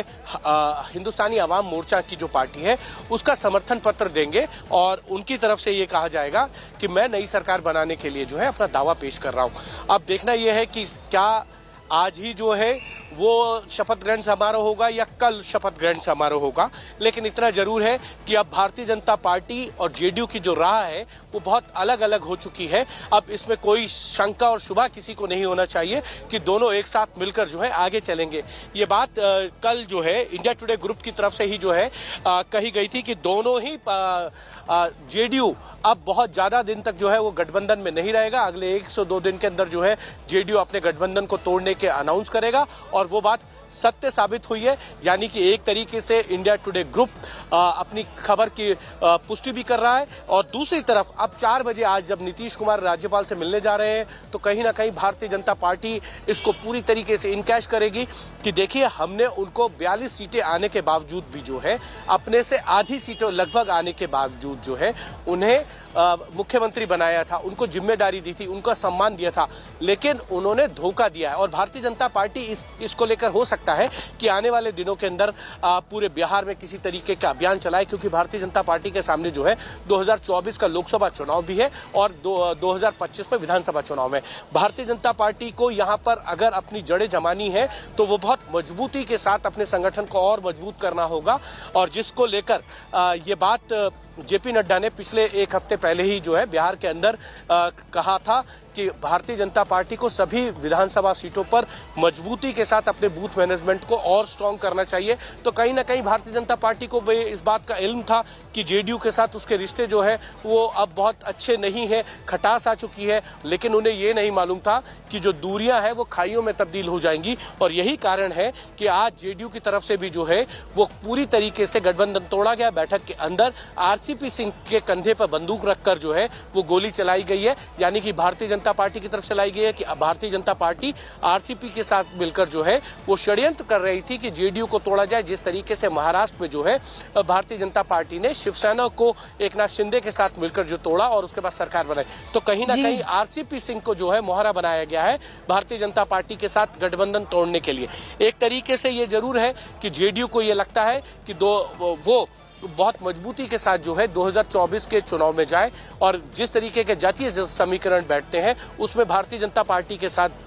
S1: हिंदुस्तानी अवाम मोर्चा की जो पार्टी है उसका समर्थन पत्र देंगे और उनकी तरफ से ये कहा जाएगा कि मैं नई सरकार बनाने के लिए जो है अपना दावा पेश कर रहा हूं। अब देखना यह है कि क्या आज ही जो है वो शपथ ग्रहण समारोह होगा या कल शपथ ग्रहण समारोह होगा, लेकिन इतना जरूर है कि अब भारतीय जनता पार्टी और जेडीयू की जो राह है वो बहुत अलग अलग हो चुकी है। अब इसमें कोई शंका और शुबा किसी को नहीं होना चाहिए कि दोनों एक साथ मिलकर जो है आगे चलेंगे। ये बात कल जो है इंडिया टुडे ग्रुप की तरफ से ही जो है कही गई थी कि दोनों ही जेडीयू अब बहुत ज्यादा दिन तक जो है वो गठबंधन में नहीं रहेगा। अगले 102 दिन के अंदर जो है जेडीयू अपने गठबंधन को तोड़ने के अनाउंस करेगा और वो बात सत्य साबित हुई है। यानी कि एक तरीके से इंडिया टुडे ग्रुप अपनी खबर की पुष्टि भी कर रहा है और दूसरी तरफ अब 4 बजे आज जब नीतीश कुमार राज्यपाल से मिलने जा रहे हैं तो कहीं ना कहीं भारतीय जनता पार्टी इसको पूरी तरीके से इनकैश करेगी कि देखिए हमने उनको 42 सीटें आने के बावजूद भी जो है अपने से आधी सीटें लगभग आने के बावजूद जो है उन्हें मुख्यमंत्री बनाया था, उनको जिम्मेदारी दी थी, उनका सम्मान दिया था, लेकिन उन्होंने धोखा दिया है। और भारतीय जनता पार्टी इसको लेकर हो सकता है कि आने वाले दिनों के अंदर पूरे बिहार में किसी तरीके का अभियान चलाए, क्योंकि भारतीय जनता पार्टी के सामने जो है 2024 का लोकसभा चुनाव भी है और 2025 में विधानसभा चुनाव में भारतीय जनता पार्टी को यहाँ पर अगर अपनी जड़ें जमानी है तो वो बहुत मजबूती के साथ अपने संगठन को और मजबूत करना होगा। और जिसको लेकर ये बात जेपी नड्डा ने पिछले 1 हफ्ते पहले ही जो है बिहार के अंदर कहा था कि भारतीय जनता पार्टी को सभी विधानसभा सीटों पर मजबूती के साथ अपने बूथ मैनेजमेंट को और स्ट्रांग करना चाहिए। तो कहीं ना कहीं भारतीय जनता पार्टी को इस बात का इल्म था कि जेडीयू के साथ उसके रिश्ते जो है वो अब बहुत अच्छे नहीं है, खटास आ चुकी है, लेकिन उन्हें ये नहीं मालूम था कि जो दूरियां हैं वो खाइयों में तब्दील हो जाएंगी। और यही कारण है कि आज जेडीयू की तरफ से भी जो है वो पूरी तरीके से गठबंधन तोड़ा गया। बैठक के अंदर आरसीपी सिंह के कंधे पर बंदूक रखकर जो है वो गोली चलाई गई है, यानी कि भारतीय जनता पार्टी की तरफ से लाई गई है कि भारतीय जनता पार्टी आरसीपी के साथ मिलकर जो है वो षड्यंत्र कर रही थी कि जेडीयू को तोड़ा जाए। जिस तरीके से महाराष्ट्र में जो है भारतीय जनता पार्टी ने शिवसेना को एकनाथ शिंदे के साथ मिलकर जो तोड़ा और उसके बाद सरकार बनाई, तो कहीं ना कहीं आरसीपी सिंह को जो है मोहरा बनाया गया है भारतीय जनता पार्टी के साथ गठबंधन तोड़ने के लिए। एक तरीके से ये जरूर है कि जेडीयू को ये लगता है कि वो बहुत मजबूती के साथ जो है 2024 के चुनाव में जाए और जिस तरीके के जातीय समीकरण बैठते हैं उसमें भारतीय जनता पार्टी के साथ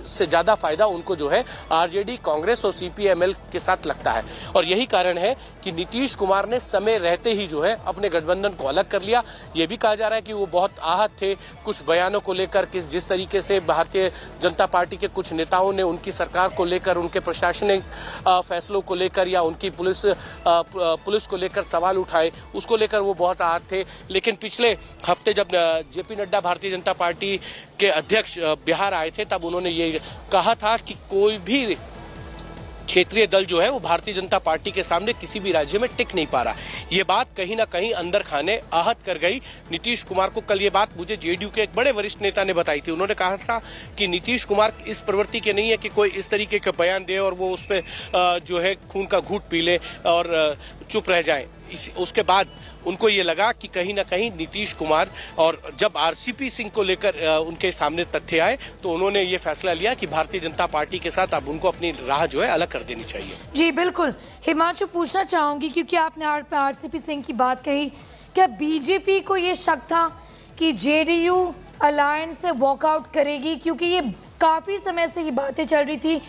S1: से ज्यादा फायदा उनको जो है आरजेडी, कांग्रेस और सीपीएमएल के साथ लगता है। और यही कारण है कि नीतीश कुमार ने समय रहते ही जो है अपने गठबंधन को अलग कर लिया। ये भी कहा जा रहा है कि वो बहुत आहत थे कुछ बयानों को लेकर कि जिस तरीके से भारतीय जनता पार्टी के कुछ नेताओं ने उनकी सरकार को लेकर, उनके प्रशासनिक फैसलों को लेकर या उनकी पुलिस को लेकर सवाल उठाए, उसको लेकर वो बहुत आहत थे। लेकिन पिछले हफ्ते जब जेपी नड्डा भारतीय जनता पार्टी के अध्यक्ष बिहार आए थे तब उन्होंने ये कहा था कि कोई भी क्षेत्रीय दल जो है वो भारतीय जनता पार्टी के सामने किसी भी राज्य में टिक नहीं पा रहा। ये बात कहीं ना कहीं अंदर खाने आहत कर गई नीतीश कुमार को। कल ये बात मुझे जेडीयू के एक बड़े वरिष्ठ नेता ने बताई थी। उन्होंने कहा था कि नीतीश कुमार इस प्रवृत्ति के नहीं है कि कोई इस तरीके का बयान दे और वो उस पर जो है खून का घूंट पी ले और चुप रह जाए। उसके बाद उनको ये लगा कि कहीं ना कहीं नीतीश कुमार, और जब आरसीपी सिंह को लेकर उनके सामने तथ्य आए तो उन्होंने ये फैसला लिया कि भारतीय जनता पार्टी के साथ अब उनको अपनी राह जो है अलग कर देनी चाहिए। जी
S4: बिल्कुल, हिमांशु पूछना चाहूंगी क्योंकि आपने आरसीपी सिंह की बात कही, क्या बीजेपी को ये शक था कि जेडीयू अलायंस से वॉकआउट करेगी? क्योंकि ये काफी समय से ये बातें चल रही थी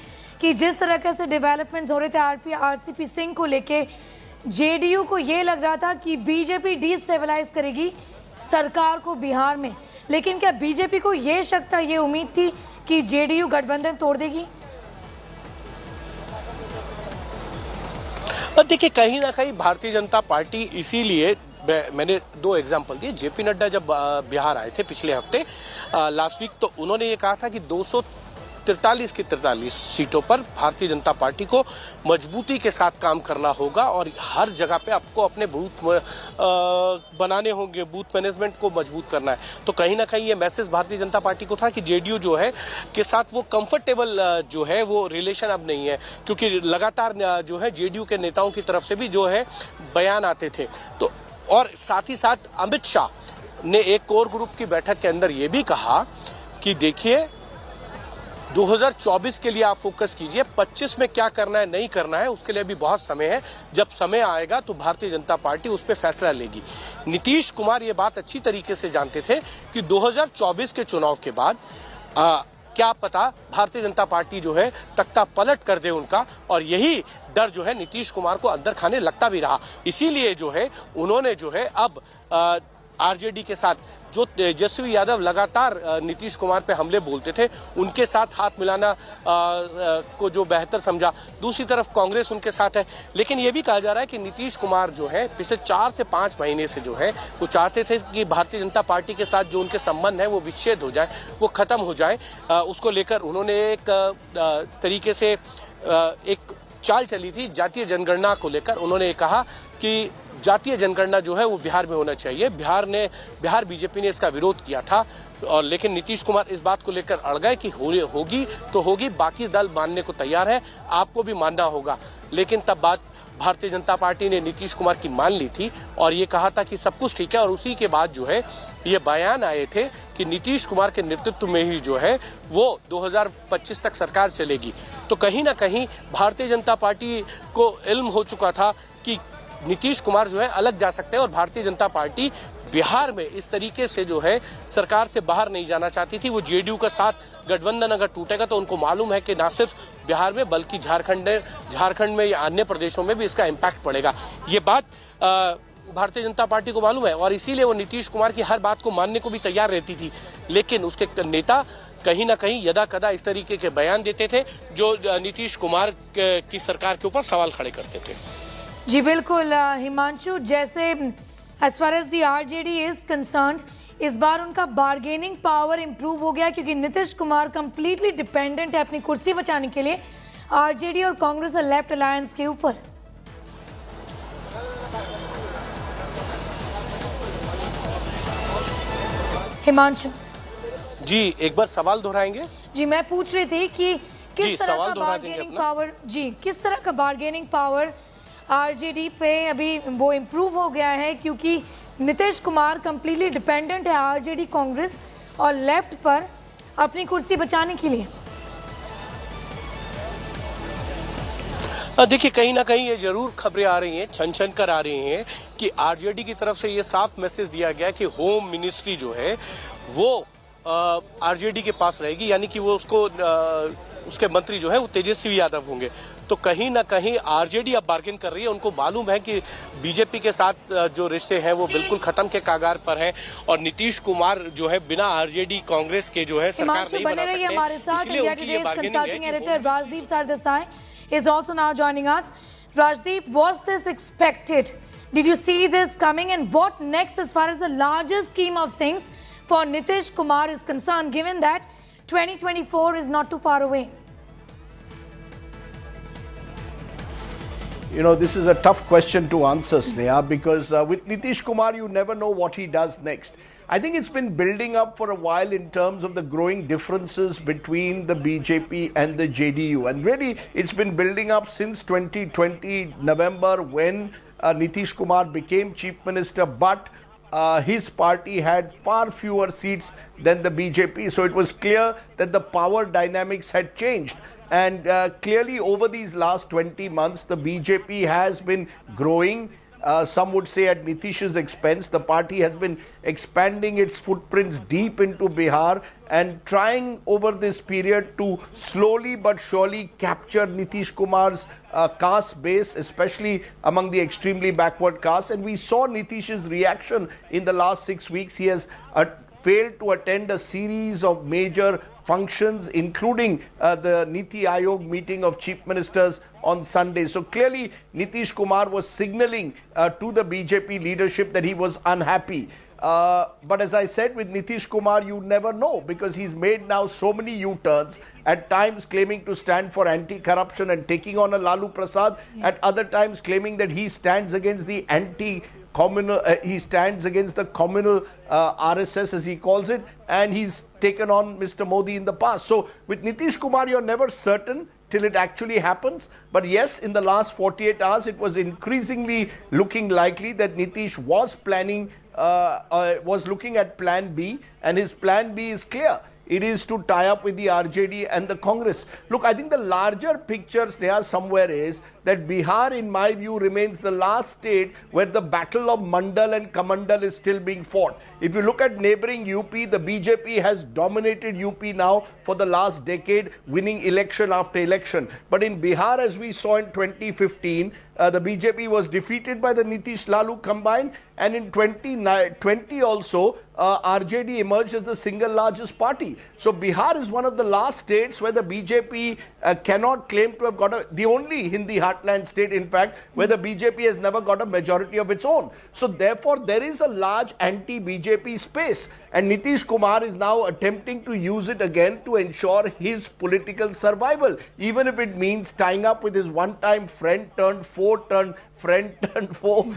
S4: कि जिस तरह से डेवलपमेंट्स हो रहे थे आरसीपी सिंह को लेके, जेडीयू को ये लग रहा था कि बीजेपी डिस्टेबलाइज करेगी सरकार को बिहार में। लेकिन क्या बीजेपी को ये शक था, ये उम्मीद थी कि जेडीयू गठबंधन तोड़ देगी?
S1: देखिए कहीं ना कहीं भारतीय जनता पार्टी, इसीलिए मैंने 2 एग्जाम्पल दिए। जेपी नड्डा जब बिहार आए थे पिछले हफ्ते लास्ट वीक, तो उन्होंने ये कहा था कि 43 की 43 सीटों पर भारतीय जनता पार्टी को मजबूती के साथ काम करना होगा और हर जगह पे आपको अपने बूथ बनाने होंगे, बूथ मैनेजमेंट को मजबूत करना है। तो कहीं ना कहीं ये मैसेज भारतीय जनता पार्टी को था कि जेडीयू जो है के साथ वो कंफर्टेबल जो है वो रिलेशन अब नहीं है, क्योंकि लगातार जो है जेडीयू के नेताओं की तरफ से भी जो है बयान आते थे। तो और साथ ही साथ अमित शाह ने एक कोर ग्रुप की बैठक के अंदर ये भी कहा कि देखिए 2024 के लिए आप फोकस कीजिए, 25 में क्या करना है नहीं करना है उसके लिए भी बहुत समय है, जब समय आएगा तो भारतीय जनता पार्टी उस पर फैसला लेगी। नीतीश कुमार ये बात अच्छी तरीके से जानते थे कि 2024 के चुनाव के बाद क्या पता भारतीय जनता पार्टी जो है तख्ता पलट कर दे उनका, और यही डर जो है नीतीश कुमार को अंदर खाने लगता भी रहा। इसीलिए जो है उन्होंने जो है अब आरजेडी के साथ जो तेजस्वी यादव लगातार नीतीश कुमार पे हमले बोलते थे उनके साथ हाथ मिलाना को जो बेहतर समझा। दूसरी तरफ कांग्रेस उनके साथ है, लेकिन ये भी कहा जा रहा है कि नीतीश कुमार जो है पिछले 4 से 5 महीने से जो है वो चाहते थे कि भारतीय जनता पार्टी के साथ जो उनके संबंध है वो विच्छेद हो जाए, वो खत्म हो जाए। उसको लेकर उन्होंने एक तरीके से एक चाल चली थी जातीय जनगणना को लेकर। उन्होंने कहा कि जातीय जनगणना जो है वो बिहार में होना चाहिए। बिहार बीजेपी ने इसका विरोध किया था, और लेकिन नीतीश कुमार इस बात को लेकर अड़ गए कि होगी तो होगी, बाकी दल मानने को तैयार है, आपको भी मानना होगा। लेकिन तब बात भारतीय जनता पार्टी ने नीतीश कुमार की मान ली थी और ये कहा था कि सब कुछ ठीक है, और उसी के बाद जो है ये बयान आए थे कि नीतीश कुमार के नेतृत्व में ही जो है वो 2025 तक सरकार चलेगी। तो कहीं ना कहीं भारतीय जनता पार्टी को इल्म हो चुका था कि नीतीश कुमार जो है अलग जा सकते हैं, और भारतीय जनता पार्टी बिहार में इस तरीके से जो है सरकार से बाहर नहीं जाना चाहती थी। वो जेडीयू का साथ गठबंधन अगर टूटेगा तो उनको मालूम है कि ना सिर्फ बिहार में बल्कि झारखंड में या अन्य प्रदेशों में भी इसका इम्पैक्ट पड़ेगा। ये बात भारतीय जनता पार्टी को मालूम है, और इसीलिए वो नीतीश कुमार की हर बात को मानने को भी तैयार रहती थी। लेकिन उसके नेता कहीं ना कहीं यदा कदा इस तरीके के बयान देते थे जो नीतीश कुमार की सरकार के ऊपर सवाल खड़े करते थे।
S4: जी बिल्कुल हिमांशु, जैसे as far as the RJD is concerned, इस बार उनका बार्गेनिंग पावर इंप्रूव हो गया क्योंकि नीतीश कुमार कंप्लीटली डिपेंडेंट है अपनी कुर्सी बचाने के लिए आरजेडी और कांग्रेस और लेफ्ट अलायंस के ऊपर। हिमांशु जी
S1: एक बार सवाल दोहराएंगे?
S4: जी मैं पूछ रही थी कि किस तरह का बार्गेनिंग पावर, जी किस तरह का बार्गेनिंग पावर आरजेडी पे अभी वो इम्प्रूव हो गया है, क्योंकि नीतीश कुमार कंप्लीटली डिपेंडेंट है आरजेडी कांग्रेस और लेफ्ट पर अपनी कुर्सी बचाने के लिए।
S1: देखिए कहीं ना कहीं ये जरूर खबरें आ रही हैं, छन छन कर आ रही हैं कि आरजेडी की तरफ से ये साफ मैसेज दिया गया कि होम मिनिस्ट्री जो है वो आरजेडी के पास रहेगी, यानी कि वो उसके मंत्री जो है वो तेजस्वी यादव होंगे। तो कहीं ना कहीं आरजेडी अब बार्गेन कर रही है। उनको मालूम है कि बीजेपी के साथ जो रिश्ते हैं वो बिल्कुल खत्म के कागार पर हैं, और नीतीश कुमार जो है बिना आरजेडी कांग्रेस के जो है सरकार नहीं बना सकते।
S4: हमारे साथ India Today's consulting editor Rajdeep Sardesai is also now joining us. Rajdeep, was this expected? Did you see this coming? And what next as far as the larger scheme of things for Nitish Kumar is concerned, given that 2024 is not too far away?
S13: You know, this is a tough question to answer, Sneha, because with Nitish Kumar, you never know what he does next. I think it's been building up for a while in terms of the growing differences between the BJP and the JDU. And really, it's been building up since 2020 November when Nitish Kumar became Chief Minister, but his party had far fewer seats than the BJP. So it was clear that the power dynamics had changed. And clearly over these last 20 months, the BJP has been growing. Some would say at Nitish's expense. The party has been expanding its footprints deep into Bihar and trying over this period to slowly but surely capture Nitish Kumar's caste base, especially among the extremely backward castes. And we saw Nitish's reaction in the last 6 weeks. He has failed to attend a series of major functions, including the Niti Aayog meeting of chief ministers on Sunday. So clearly Nitish Kumar was signaling to the BJP leadership that he was unhappy. But as I said, with Nitish Kumar, you never know, because he's made now so many U-turns, at times claiming to stand for anti-corruption and taking on a Lalu Prasad, at other times claiming that he stands against the communal, he stands against the communal RSS, as he calls it, and he's taken on Mr. Modi in the past. So with Nitish Kumar, you're never certain till it actually happens. But yes, in the last 48 hours, it was increasingly looking likely that Nitish was planning, was looking at plan B, and his plan B is clear. It is to tie up with the RJD and the Congress. Look, I think the larger picture, Sneha, somewhere is that Bihar, in my view, remains the last state where the battle of Mandal and Kamandal is still being fought. If you look at neighboring UP, the BJP has dominated UP now for the last decade, winning election after election. But in Bihar, as we saw in 2015, the BJP was defeated by the Nitish Lalu combined, and in 2020 also, RJD emerged as the single largest party. So Bihar is one of the last states where the BJP cannot claim to have got the only Hindi heartland state, in fact, where the BJP has never got a majority of its own. So therefore, there is a large anti-BJP space, and Nitish Kumar is now attempting to use it again to ensure his political survival, even if it means tying up with his one-time friend turned foe turned friend turned foe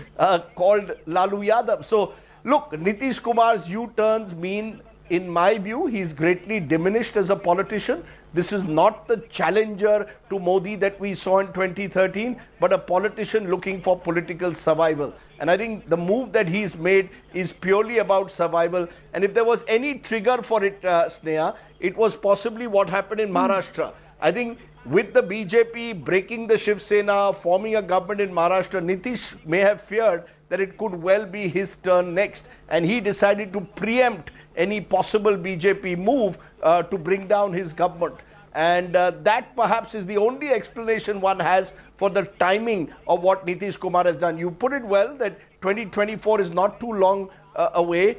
S13: called Lalu Yadav. So look, Nitish Kumar's U-turns mean, in my view, he's greatly diminished as a politician. This is not the challenger to Modi that we saw in 2013, but a politician looking for political survival. And I think the move that he's made is purely about survival. And if there was any trigger for it, Sneha, it was possibly what happened in Maharashtra. I think with the BJP breaking the Shiv Sena, forming a government in Maharashtra, Nitish may have feared that it could well be his turn next. And he decided to preempt any possible BJP move to bring down his government. And that perhaps is the only explanation one has for the timing of what Nitish Kumar has done. You put it well that 2024 is not too long away.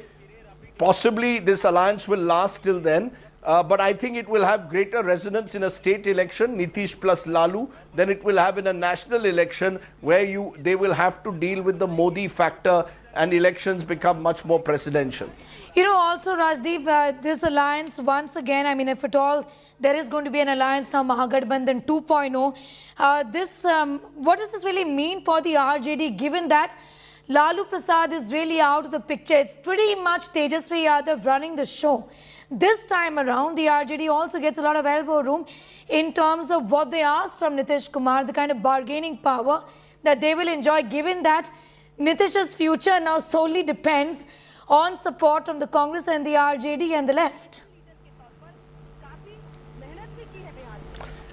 S13: Possibly this alliance will last till then. But I think it will have greater resonance in a state election, Nitish plus Lalu, than it will have in a national election where they will have to deal with the Modi factor and elections become much more presidential.
S4: You know, also, Rajdeep, this alliance, once again, I mean, if at all there is going to be an alliance now, Mahagathbandhan 2.0, what does this really mean for the RJD, given that Lalu Prasad is really out of the picture? It's pretty much Tejasvi Yadav running the show. This time around, the RJD also gets a lot of elbow room in terms of what they asked from Nitish Kumar, the kind of bargaining power that they will enjoy, given that Nitish's future now solely depends on support from the Congress and the RJD and the left.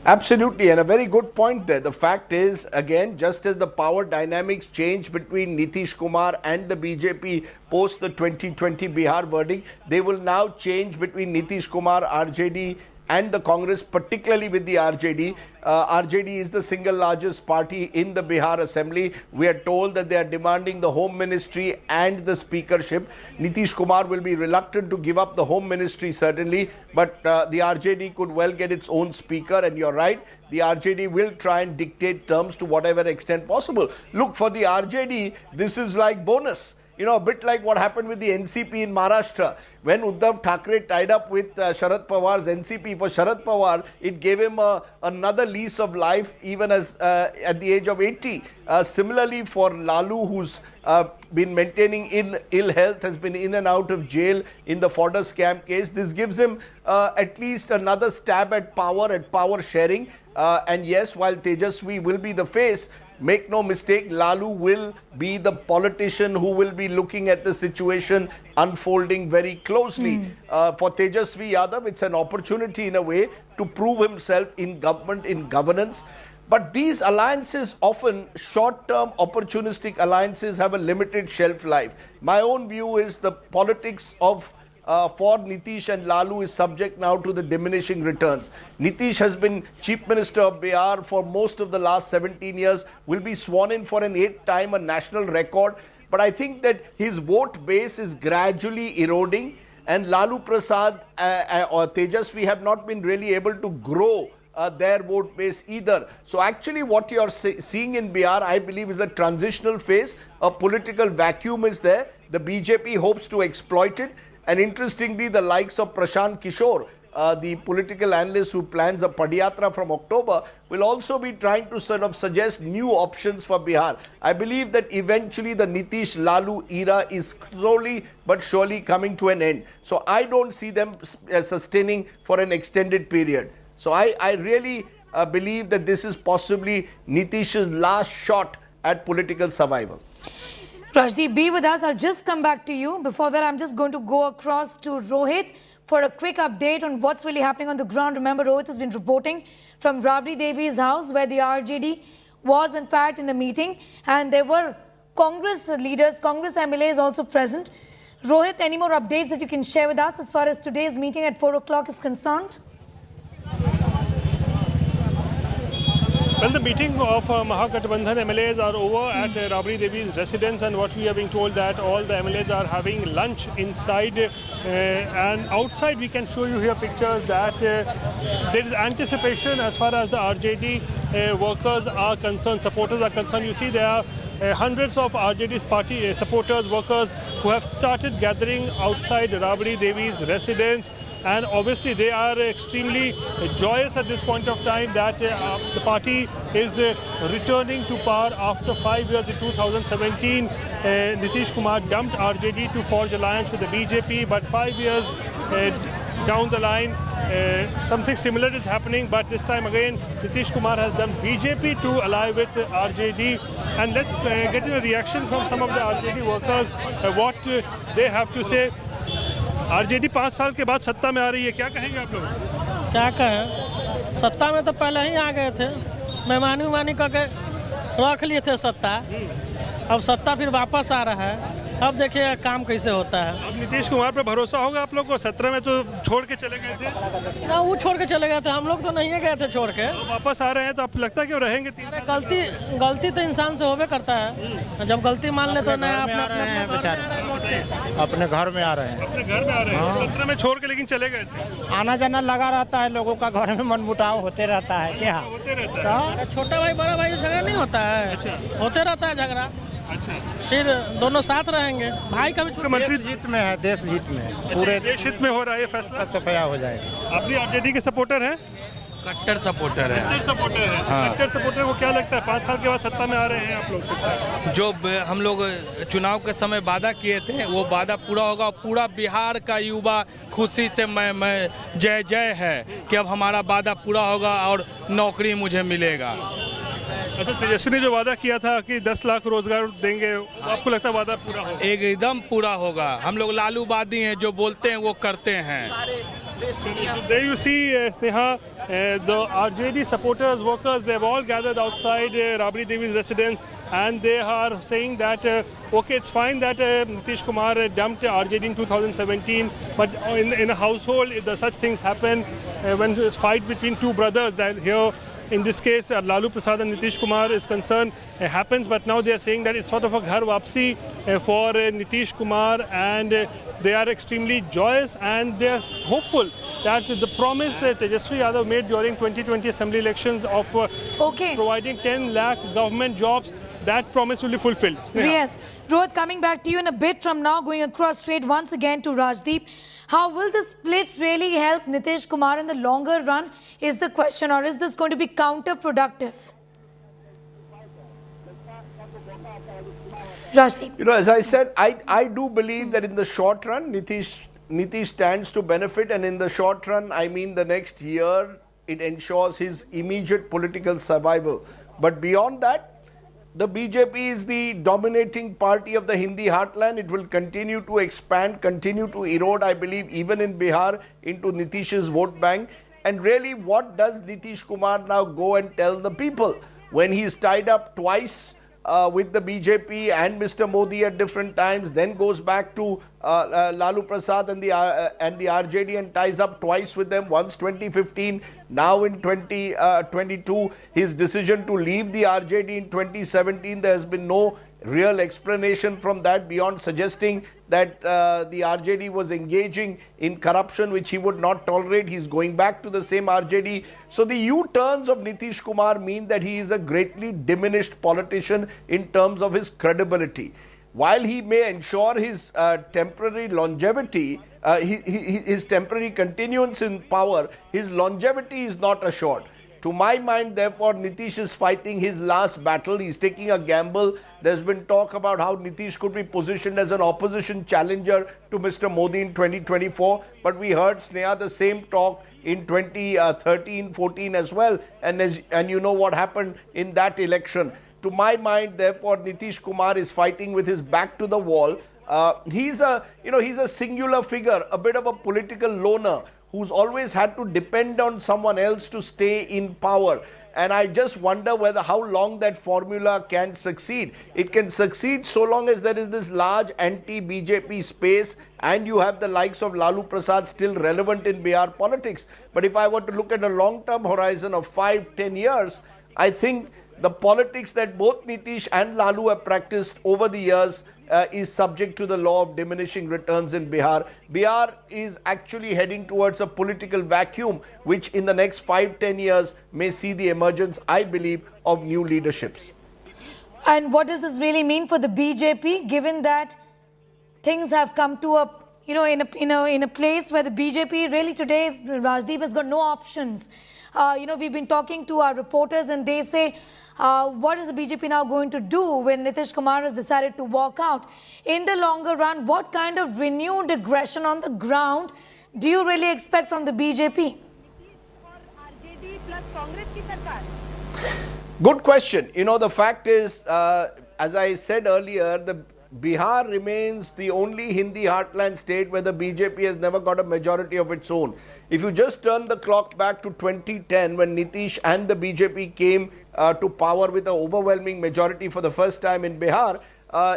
S13: Absolutely, and a very good point there. The fact is, again, just as the power dynamics change between Nitish Kumar and the BJP post the 2020 Bihar verdict, they will now change between Nitish Kumar, RJD and the Congress, particularly with the RJD. RJD is the single largest party in the Bihar Assembly. We are told that they are demanding the Home Ministry and the Speakership. Nitish Kumar will be reluctant to give up the Home Ministry, certainly, but the RJD could well get its own Speaker, and you're right, the RJD will try and dictate terms to whatever extent possible. Look, for the RJD, this is like bonus. You know, a bit like what happened with the NCP in Maharashtra. When Uddhav Thackeray tied up with Sharad Pawar's NCP, for Sharad Pawar, it gave him another lease of life, even as at the age of 80. Similarly, for Lalu, who's been maintaining ill health, has been in and out of jail in the fodder scam case, this gives him at least another stab at power sharing. And yes, while Tejasvi will be the face, make no mistake, Lalu will be the politician who will be looking at the situation unfolding very closely. For Tejasvi Yadav, it's an opportunity in a way to prove himself in government, in governance. But these alliances, often short-term opportunistic alliances, have a limited shelf life. My own view is the politics of for Nitish and Lalu is subject now to the diminishing returns. Nitish has been Chief Minister of Bihar for most of the last 17 years, will be sworn in for an 8th time, a national record. But I think that his vote base is gradually eroding, and Lalu Prasad or Tejasvi have not been really able to grow their vote base either. So actually what you are seeing in Bihar, I believe, is a transitional phase. A political vacuum is there. the BJP hopes to exploit it. And interestingly, the likes of Prashant Kishore, the political analyst who plans a Padayatra from October, will also be trying to sort of suggest new options for Bihar. I believe that eventually the Nitish Lalu era is slowly but surely coming to an end. So I don't see them sustaining for an extended period. So I really believe that this is possibly Nitish's last shot at political survival.
S4: Rajdeep, be with us. I'll just come back to you. Before that, I'm just going to go across to Rohit for a quick update on what's really happening on the ground. Remember, Rohit has been reporting from Rabri Devi's house, where the RJD was in fact in a meeting, and there were Congress leaders, Congress MLAs also present. Rohit, any more updates that you can share with us as far as today's meeting at 4 o'clock is concerned?
S8: Well, the meeting of Mahagathbandhan MLAs are over at Rabri Devi's residence, and what we are being told that all the MLAs are having lunch inside, and outside we can show you here pictures that there is anticipation as far as the RJD workers are concerned, supporters are concerned. You see there are hundreds of RJD party supporters, workers who have started gathering outside Rabri Devi's residence. And obviously they are extremely joyous at this point of time that the party is returning to power after 5 years. In 2017, Nitish Kumar dumped RJD to forge alliance with the BJP, but 5 years down the line, something similar is happening, but this time again Nitish Kumar has done BJP to ally with RJD. And let's get a reaction from some of the RJD workers, what they have to say. RJD 5 साल के बाद सत्ता में आ रही है, क्या कहेंगे आप लोग?
S14: क्या कहें, सत्ता में तो पहले ही आ गए थे, मेहमानी करके रख लिए थे सत्ता, अब सत्ता फिर वापस आ रहा है, अब देखिए काम कैसे होता है।
S8: अब नीतीश कुमार पे भरोसा होगा आप लोग को? 17 में तो छोड़ के चले गए थे
S14: ना, वो छोड़ के चले गए थे, हम लोग तो नहीं गए थे छोड़ के,
S8: वापस आ रहे हैं, तो आप लगता है कि वो रहेंगे?
S14: गलती तो इंसान से होवे करता है, जब गलती मान ले तो नया अपने घर में आ रहे हैं,
S8: अपने घर में आ रहे हैं। 17 में छोड़ के लेकिन चले गए थे।
S14: आना जाना लगा रहता है, लोगों का घर में मनमुटाव होते रहता है, क्या होते रहता है? छोटा भाई बड़ा भाई झगड़ा नहीं होता है, होते रहता है झगड़ा।
S8: अच्छा,
S14: फिर दोनों साथ रहेंगे, भाई का भी
S8: मंत्री
S14: जीत में है, देश जीत में है,
S8: पूरे देश हित में हो रहा है ये फैसला,
S14: सफाया हो जाएगा।
S8: आप भी आरजेडी के सपोर्टर हैं?
S14: कट्टर सपोर्टर है।
S8: कट्टर सपोर्टर है।
S14: हाँ।
S8: कट्टर सपोर्टर को क्या लगता है 5 साल के बाद सत्ता में आ रहे हैं आप लोग?
S22: जो हम लोग चुनाव के समय वादा किए थे वो वादा पूरा होगा। पूरा बिहार का युवा खुशी से मैं जय जय है कि अब हमारा वादा पूरा होगा और नौकरी मुझे मिलेगा।
S8: अच्छा, तेजस्वी ने जो वादा किया था कि 10 लाख रोजगार देंगे, आपको लगता है वादा पूरा होगा?
S22: एकदम पूरा होगा। हम लोग लालूवादी हैं, जो बोलते हैं वो करते हैं।
S8: There you see, Sneha, the RJD supporters, workers, they've all gathered outside Rabri Devi's residence, and they are saying that, okay, it's fine that Nitish Kumar dumped RJD in 2017, but in a household, such things happen when there's a fight between two brothers, that here, in this case, Lalu Prasad and Nitish Kumar is concerned, happens, but now they are saying that it's sort of a ghar wapsi for Nitish Kumar, and they are extremely joyous, and they are hopeful that the promise Tejasvi Yadav made during 2020 assembly elections of providing 10 lakh government jobs, that promise will be fulfilled. Sneha.
S4: Yes. Rohit, coming back to you in a bit from now, going across straight once again to Rajdeep. How will the split really help Nitish Kumar in the longer run is the question, or is this going to be counterproductive? Rajdeep.
S13: You know, as I said, I do believe that in the short run, Nitish stands to benefit, and in the short run, I mean the next year, it ensures his immediate political survival. But beyond that, the BJP is the dominating party of the Hindi heartland. It will continue to expand, continue to erode, I believe, even in Bihar, into Nitish's vote bank. And really, what does Nitish Kumar now go and tell the people when he's tied up twice with the BJP and Mr. Modi at different times, then goes back to Lalu Prasad and the RJD and ties up twice with them, once 2015, now in 2022. His decision to leave the RJD in 2017, there has been no real explanation from that beyond suggesting that the RJD was engaging in corruption, which he would not tolerate. He's going back to the same RJD. So the U-turns of Nitish Kumar mean that he is a greatly diminished politician in terms of his credibility. while he may ensure his temporary longevity, his temporary continuance in power, his longevity is not assured. To my mind, therefore, Nitish is fighting his last battle. He's taking a gamble. There's been talk about how Nitish could be positioned as an opposition challenger to Mr. Modi in 2024. But we heard, Sneha, the same talk in 2013-14 as well. And you know what happened in that election. To my mind, therefore, Nitish Kumar is fighting with his back to the wall. He's a singular figure, a bit of a political loner, who's always had to depend on someone else to stay in power. And I just wonder how long that formula can succeed. It can succeed so long as there is this large anti-BJP space and you have the likes of Lalu Prasad still relevant in Bihar politics. But if I were to look at a long-term horizon of 5-10 years, I think the politics that both Nitish and Lalu have practiced over the years is subject to the law of diminishing returns in Bihar. Bihar is actually heading towards a political vacuum, which in the next 5-10 years may see the emergence, I believe, of new leaderships.
S4: And what does this really mean for the BJP, given that things have come to a, in a place where the BJP really today, Rajdeep, has got no options. We've been talking to our reporters and they say, what is the BJP now going to do when Nitish Kumar has decided to walk out? In the longer run, what kind of renewed aggression on the ground do you really expect from the BJP?
S13: Good question. The fact is, as I said earlier, the Bihar remains the only Hindi heartland state where the BJP has never got a majority of its own. If you just turn the clock back to 2010, when Nitish and the BJP came to power with an overwhelming majority for the first time in Bihar,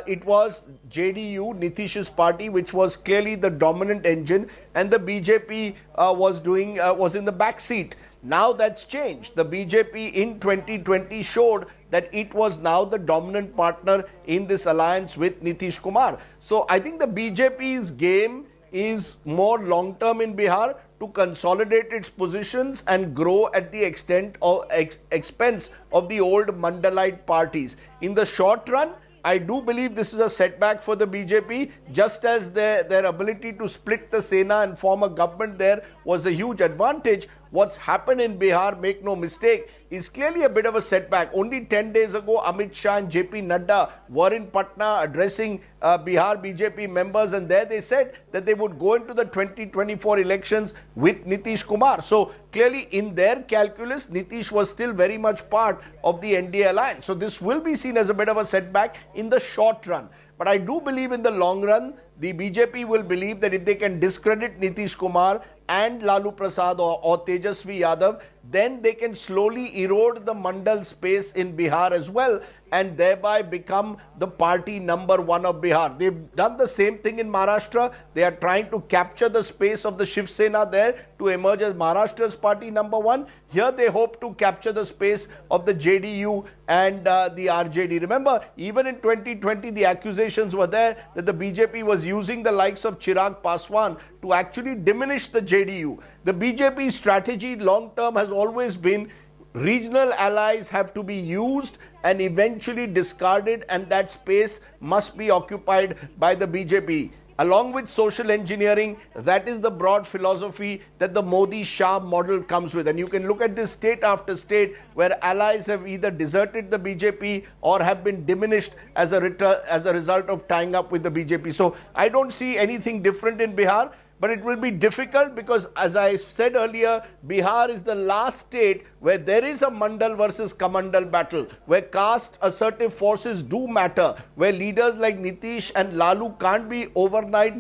S13: it was JDU, Nitish's party, which was clearly the dominant engine, and the BJP was in the back seat. Now that's changed. The BJP in 2020 showed that it was now the dominant partner in this alliance with Nitish Kumar. So I think the BJP's game is more long-term in Bihar to consolidate its positions and grow at the extent of expense of the old Mandalite parties. In the short run, I do believe this is a setback for the BJP, just as their ability to split the Sena and form a government there was a huge advantage. What's happened in Bihar, make no mistake, is clearly a bit of a setback. Only 10 days ago, Amit Shah and JP Nadda were in Patna addressing Bihar BJP members, and there they said that they would go into the 2024 elections with Nitish Kumar. So clearly in their calculus, Nitish was still very much part of the NDA alliance. So this will be seen as a bit of a setback in the short run. But I do believe in the long run, the BJP will believe that if they can discredit Nitish Kumar and Lalu Prasad or Tejasvi Yadav, then they can slowly erode the Mandal space in Bihar as well and thereby become the party number one of Bihar. They've done the same thing in Maharashtra. They are trying to capture the space of the Shiv Sena there to emerge as Maharashtra's party number one. Here they hope to capture the space of the JDU and the RJD. Remember, even in 2020, the accusations were there that the BJP was using the likes of Chirag Paswan to actually diminish the JDU. The BJP strategy long term has always been regional allies have to be used and eventually discarded, and that space must be occupied by the BJP. Along with social engineering, that is the broad philosophy that the Modi-Shah model comes with. And you can look at this state after state where allies have either deserted the BJP or have been diminished as a result of tying up with the BJP. So I don't see anything different in Bihar. But it will be difficult because, as I said earlier, Bihar is the last state where there is a Mandal versus Kamandal battle, where caste assertive forces do matter, where leaders like Nitish and Lalu can't be overnight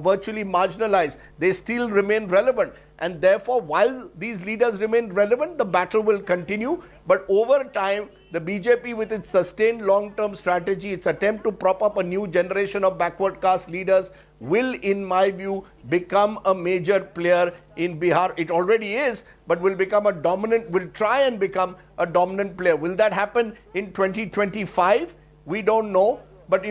S13: virtually marginalized. They still remain relevant. And therefore, while these leaders remain relevant, the battle will continue. But over time, the BJP, with its sustained long-term strategy, its attempt to prop up a new generation of backward caste leaders, will, in my view, become a major player in Bihar. It already is, but will try and become a dominant player. Will that happen in 2025? We don't know. But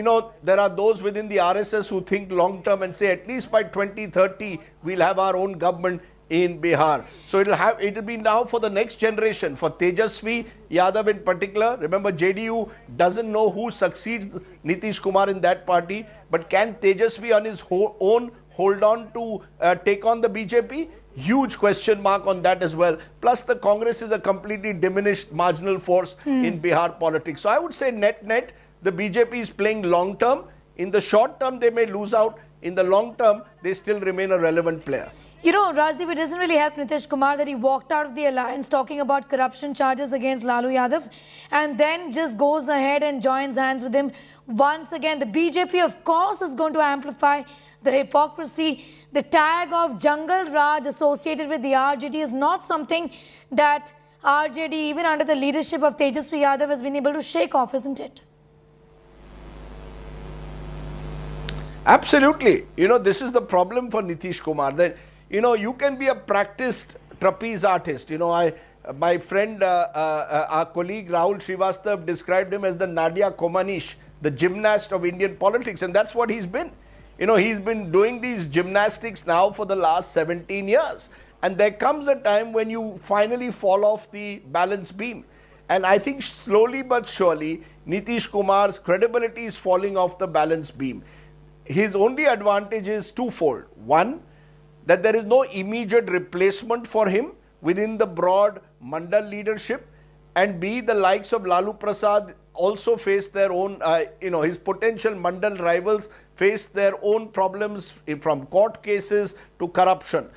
S13: there are those within the RSS who think long term and say at least by 2030 we'll have our own government in Bihar. So it'll be now for the next generation, for Tejasvi Yadav in particular. Remember, JDU doesn't know who succeeds Nitish Kumar in that party, but can Tejasvi on his own hold on to take on the BJP? Huge question mark on that as well. Plus, the Congress is a completely diminished marginal force in Bihar politics. So I would say net, the BJP is playing long term. In the short term, they may lose out. In the long term, they still remain a relevant player.
S4: You know, Rajdeep, it doesn't really help Nitish Kumar that he walked out of the alliance talking about corruption charges against Lalu Yadav and then just goes ahead and joins hands with him once again. The BJP, of course, is going to amplify the hypocrisy. The tag of Jungle Raj associated with the RJD is not something that RJD, even under the leadership of Tejasvi Yadav, has been able to shake off, isn't it?
S13: Absolutely. You know, this is the problem for Nitish Kumar, that, you know, you can be a practiced trapeze artist. You know, my friend, our colleague Rahul Srivastav described him as the Nadia Comaneci, the gymnast of Indian politics, and that's what he's been. You know, he's been doing these gymnastics now for the last 17 years. And there comes a time when you finally fall off the balance beam. And I think slowly but surely, Nitish Kumar's credibility is falling off the balance beam. His only advantage is twofold. One, that there is no immediate replacement for him within the broad Mandal leadership. And B, the likes of Lalu Prasad also face their own, his potential Mandal rivals face their own problems from court cases to corruption.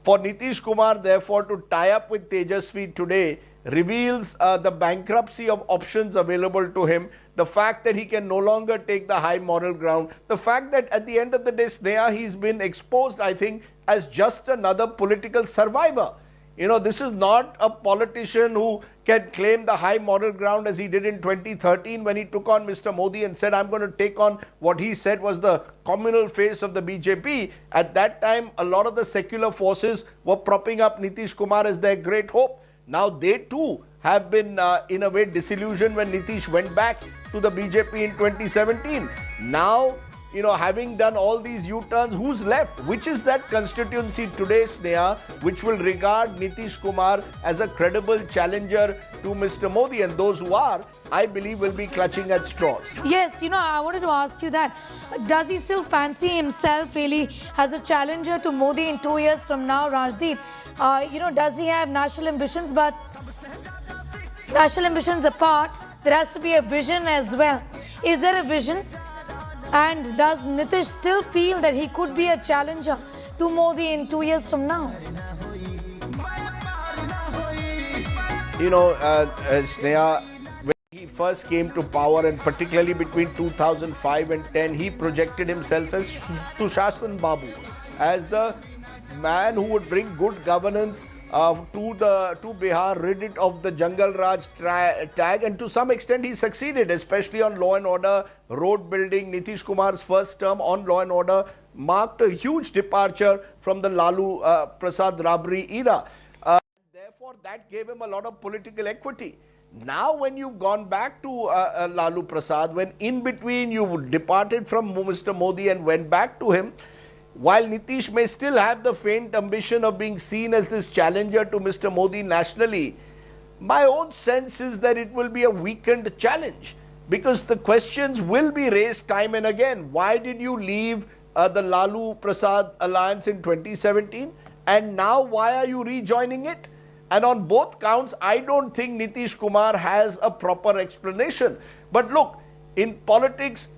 S13: For Nitish Kumar, therefore, to tie up with Tejasvi today reveals the bankruptcy of options available to him, the fact that he can no longer take the high moral ground, the fact that at the end of the day, Sneha, he's been exposed, I think, as just another political survivor. You know, this is not a politician who can claim the high moral ground as he did in 2013 when he took on Mr. Modi and said, I'm going to take on what he said was the communal face of the BJP. At that time, a lot of the secular forces were propping up Nitish Kumar as their great hope. Now they too have been in a way disillusioned when Nitish went back to the BJP in 2017. Now, you know, having done all these U-turns, who's left? Which is that constituency today, Sneha, which will regard Nitish Kumar as a credible challenger to Mr. Modi? And those who are, I believe, will be clutching at straws.
S4: Yes, you know, I wanted to ask you that. Does he still fancy himself really as a challenger to Modi in 2 years from now, Rajdeep? Does he have national ambitions? But national ambitions apart, there has to be a vision as well. Is there a vision? And does Nitish still feel that he could be a challenger to Modi in 2 years from now?
S13: You know, Sneha, when he first came to power, and particularly between 2005 and 10, he projected himself as Sushashan Babu, as the man who would bring good governance to Bihar, rid it of the Jungle Raj tag, and to some extent he succeeded, especially on law and order, road building. Nitish Kumar's first term on law and order marked a huge departure from the Lalu Prasad Rabri era. Therefore, that gave him a lot of political equity. Now, when you've gone back to Lalu Prasad, when in between you departed from Mr. Modi and went back to him, while Nitish may still have the faint ambition of being seen as this challenger to Mr. Modi nationally, my own sense is that it will be a weakened challenge, because the questions will be raised time and again. Why did you leave the Lalu Prasad alliance in 2017? And now why are you rejoining it? And on both counts, I don't think Nitish Kumar has a proper explanation. But look, in politics,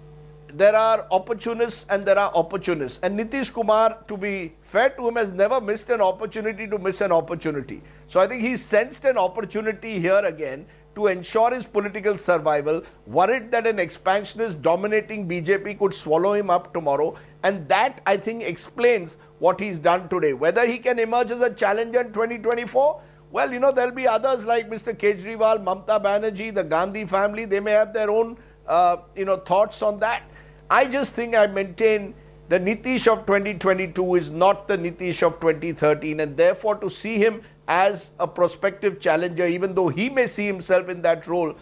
S13: there are opportunists and there are opportunists. And Nitish Kumar, to be fair to him, has never missed an opportunity to miss an opportunity. So I think he sensed an opportunity here again to ensure his political survival, worried that an expansionist dominating BJP could swallow him up tomorrow. And that, I think, explains what he's done today. Whether he can emerge as a challenger in 2024, well, you know, there'll be others like Mr. Kejriwal, Mamta Banerjee, the Gandhi family. They may have their own, thoughts on that. I just think I maintain the Nitish of 2022 is not the Nitish of 2013, and therefore to see him as a prospective challenger, even though he may see himself in that role,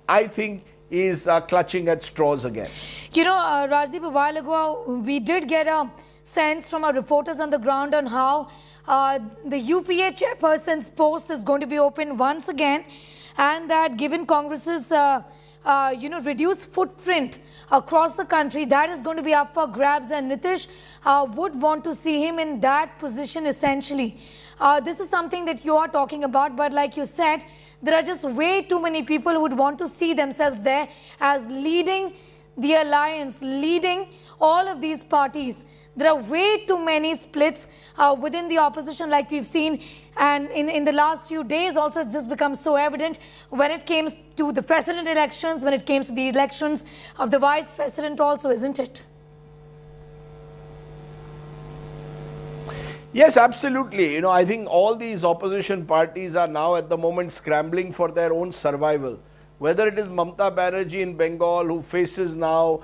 S13: I think is clutching at straws again.
S4: You know, Rajdeep, a while ago, we did get a sense from our reporters on the ground on how the UPA chairperson's post is going to be opened once again, and that given Congress's reduced footprint across the country, that is going to be up for grabs, and Nitish would want to see him in that position essentially. This is something that you are talking about, but like you said, there are just way too many people who would want to see themselves there as leading the alliance, leading all of these parties. There are way too many splits within the opposition, like we've seen, and in the last few days also it's just become so evident when it came to the president elections, when it came to the elections of the vice president also, isn't it?
S13: Yes, absolutely. I think all these opposition parties are now at the moment scrambling for their own survival. Whether it is Mamata Banerjee in Bengal, who faces now,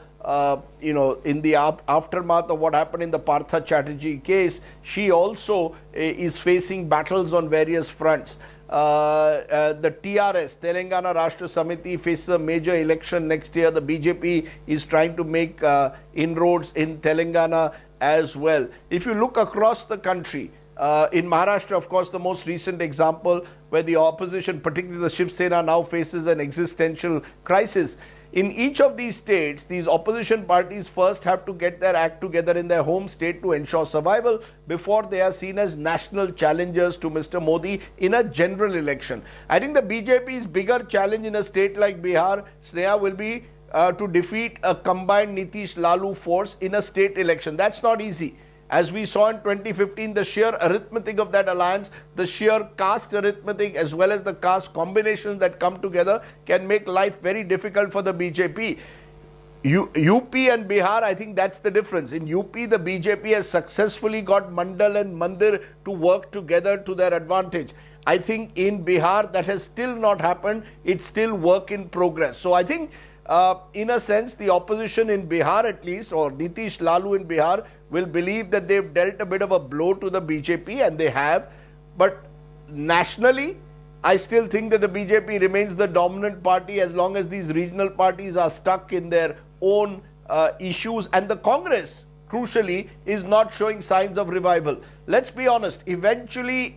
S13: in the aftermath of what happened in the Partha Chatterjee case, she also is facing battles on various fronts. The TRS, Telangana Rashtra Samiti, faces a major election next year. The BJP is trying to make inroads in Telangana as well. If you look across the country, in Maharashtra, of course, the most recent example where the opposition, particularly the Shiv Sena, now faces an existential crisis. In each of these states, these opposition parties first have to get their act together in their home state to ensure survival before they are seen as national challengers to Mr. Modi in a general election. I think the BJP's bigger challenge in a state like Bihar, Sneha, will be to defeat a combined Nitish-Lalu force in a state election. That's not easy. As we saw in 2015, the sheer arithmetic of that alliance, the sheer caste arithmetic as well as the caste combinations that come together can make life very difficult for the BJP. UP and Bihar, I think that's the difference. In UP, the BJP has successfully got Mandal and Mandir to work together to their advantage. I think in Bihar, that has still not happened. It's still work in progress. So I think in a sense, the opposition in Bihar at least, or Nitish Lalu in Bihar, will believe that they've dealt a bit of a blow to the BJP, and they have. But nationally, I still think that the BJP remains the dominant party as long as these regional parties are stuck in their own issues. And the Congress, crucially, is not showing signs of revival. Let's be honest, eventually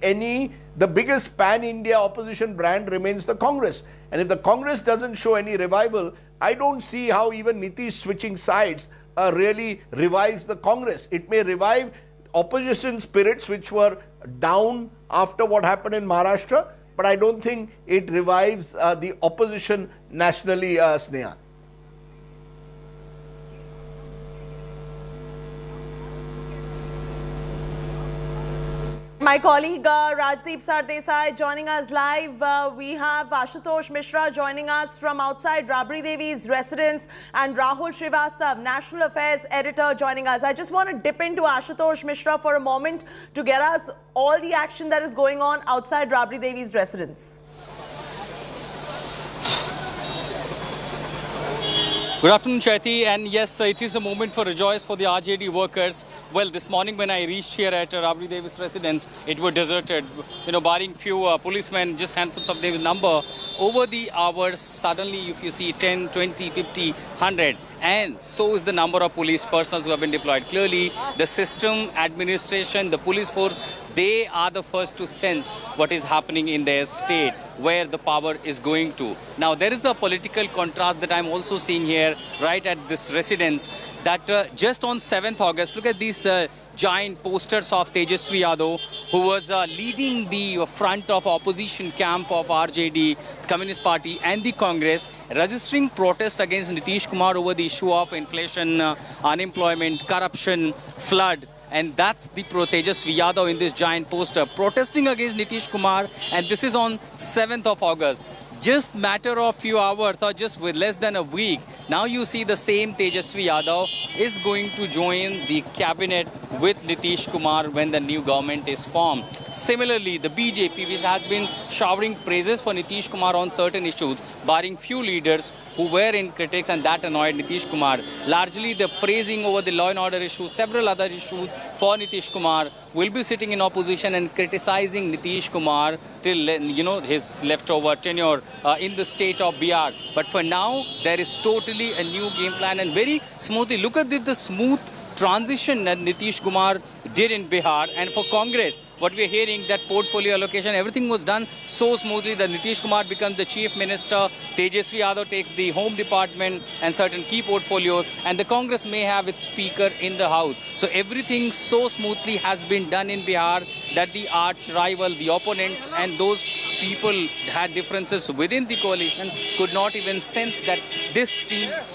S13: the biggest pan-India opposition brand remains the Congress. And if the Congress doesn't show any revival, I don't see how even Nitish switching sides really revives the Congress. It may revive opposition spirits which were down after what happened in Maharashtra, but I don't think it revives the opposition nationally, Sneha.
S17: My colleague Rajdeep Sardesai joining us live. We have Ashutosh Mishra joining us from outside Rabri Devi's residence, and Rahul Srivastav, National Affairs Editor, joining us. I just want to dip into Ashutosh Mishra for a moment to get us all the action that is going on outside Rabri Devi's residence.
S7: Good afternoon, Chaiti. And yes, it is a moment for rejoice for the RJD workers. Well, this morning when I reached here at Rabri Davis residence, it was deserted. Barring few policemen, just handfuls of their number. Over the hours, suddenly if you see 10, 20, 50, 100, and so is the number of police personnel who have been deployed. Clearly, the system, administration, the police force, they are the first to sense what is happening in their state, where the power is going to. Now, there is a political contrast that I'm also seeing here, right at this residence, that just on 7th August, look at these giant posters of Tejasvi Yadav, who was leading the front of opposition camp of RJD, the Communist Party, and the Congress, registering protest against Nitish Kumar over the issue of inflation, unemployment, corruption, flood. And that's the Tejasvi Yadav in this giant poster, protesting against Nitish Kumar. And this is on 7th of August. Just matter of few hours, or just with less than a week, now you see the same Tejasvi Yadav is going to join the cabinet with Nitish Kumar when the new government is formed. Similarly, the BJP, which has been showering praises for Nitish Kumar on certain issues, barring few leaders who were in critics, and that annoyed Nitish Kumar. Largely the praising over the law and order issue, several other issues for Nitish Kumar, will be sitting in opposition and criticizing Nitish Kumar till his leftover tenure in the state of Bihar. But for now, there is totally a new game plan and very smoothly. Look at the smooth transition that Nitish Kumar did in Bihar, and for Congress, what we are hearing, that portfolio allocation, everything was done so smoothly that Nitish Kumar becomes the chief minister, Tejasvi Yadav takes the home department and certain key portfolios, and the Congress may have its speaker in the house. So everything so smoothly has been done in Bihar that the arch rival, the opponents, and those people had differences within the coalition could not even sense that this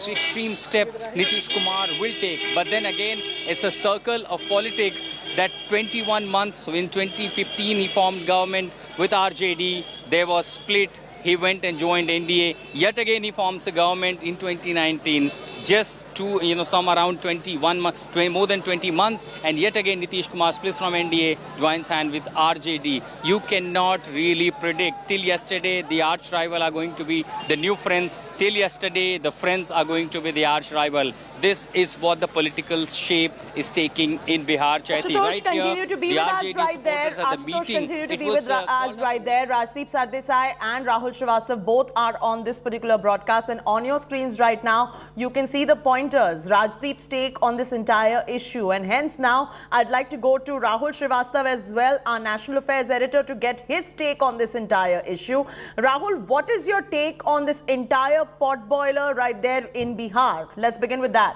S7: extreme step Nitish Kumar will take. But then again, it's a circle of politics that 21 months, in 2015 he formed government with RJD, there was split, he went and joined NDA, yet again he forms a government in 2019, just to, some around 21 months, more than 20 months, and yet again Nitish Kumar splits from NDA, joins hand with RJD. You cannot really predict. Till yesterday, the arch rival are going to be the new friends. Till yesterday, the friends are going to be the arch rival. This is what the political shape is taking in Bihar. Chaiti, right
S17: continue
S7: here,
S17: to be
S7: the
S17: with us
S7: RJD
S17: right there.
S7: supporters at the meeting.
S17: Continue to
S7: It
S17: be
S7: was,
S17: with us right there. Rajdeep Sardesai and Rahul Srivastava both are on this particular broadcast, and on your screens right now, you can see the pointers, Rajdeep's take on this entire issue, and hence now I'd like to go to Rahul Srivastava as well, our National Affairs editor, to get his take on this entire issue. Rahul, what is your take on this entire potboiler right there in Bihar? Let's begin with that.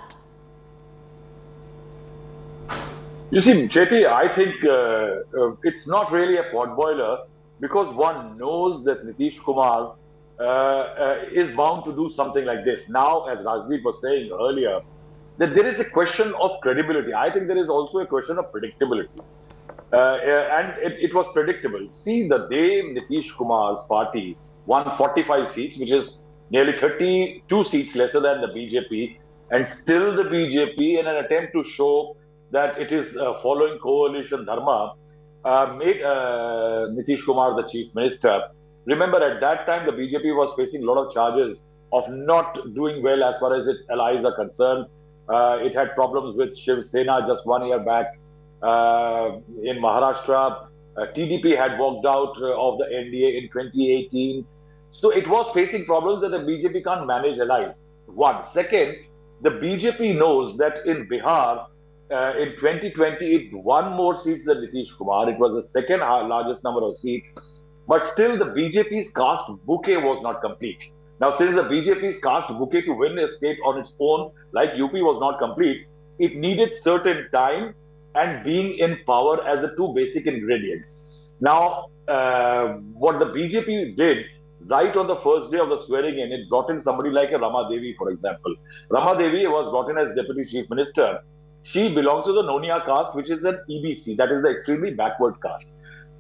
S5: You see, Chaiti, I think it's not really a potboiler because one knows that Nitish Kumar is bound to do something like this. Now, as Rajdeep was saying earlier, that there is a question of credibility. I think there is also a question of predictability. And it was predictable. See, the day Nitish Kumar's party won 45 seats, which is nearly 32 seats lesser than the BJP, and still the BJP, in an attempt to show that it is following coalition dharma, made Nitish Kumar the chief minister. Remember, at that time, the BJP was facing a lot of charges of not doing well as far as its allies are concerned. It had problems with Shiv Sena just 1 year back. In Maharashtra, TDP had walked out of the NDA in 2018. So it was facing problems that the BJP can't manage allies. One. Second, the BJP knows that in Bihar, in 2020, it won more seats than Nitish Kumar. It was the second largest number of seats. But still, the BJP's caste bouquet was not complete. Now, since the BJP's caste bouquet to win a state on its own, like UP, was not complete, it needed certain time and being in power as the two basic ingredients. Now, what the BJP did, right on the first day of the swearing in, it brought in somebody like a Rama Devi, for example. Rama Devi was brought in as Deputy Chief Minister. She belongs to the Nonia caste, which is an EBC, that is the extremely backward caste.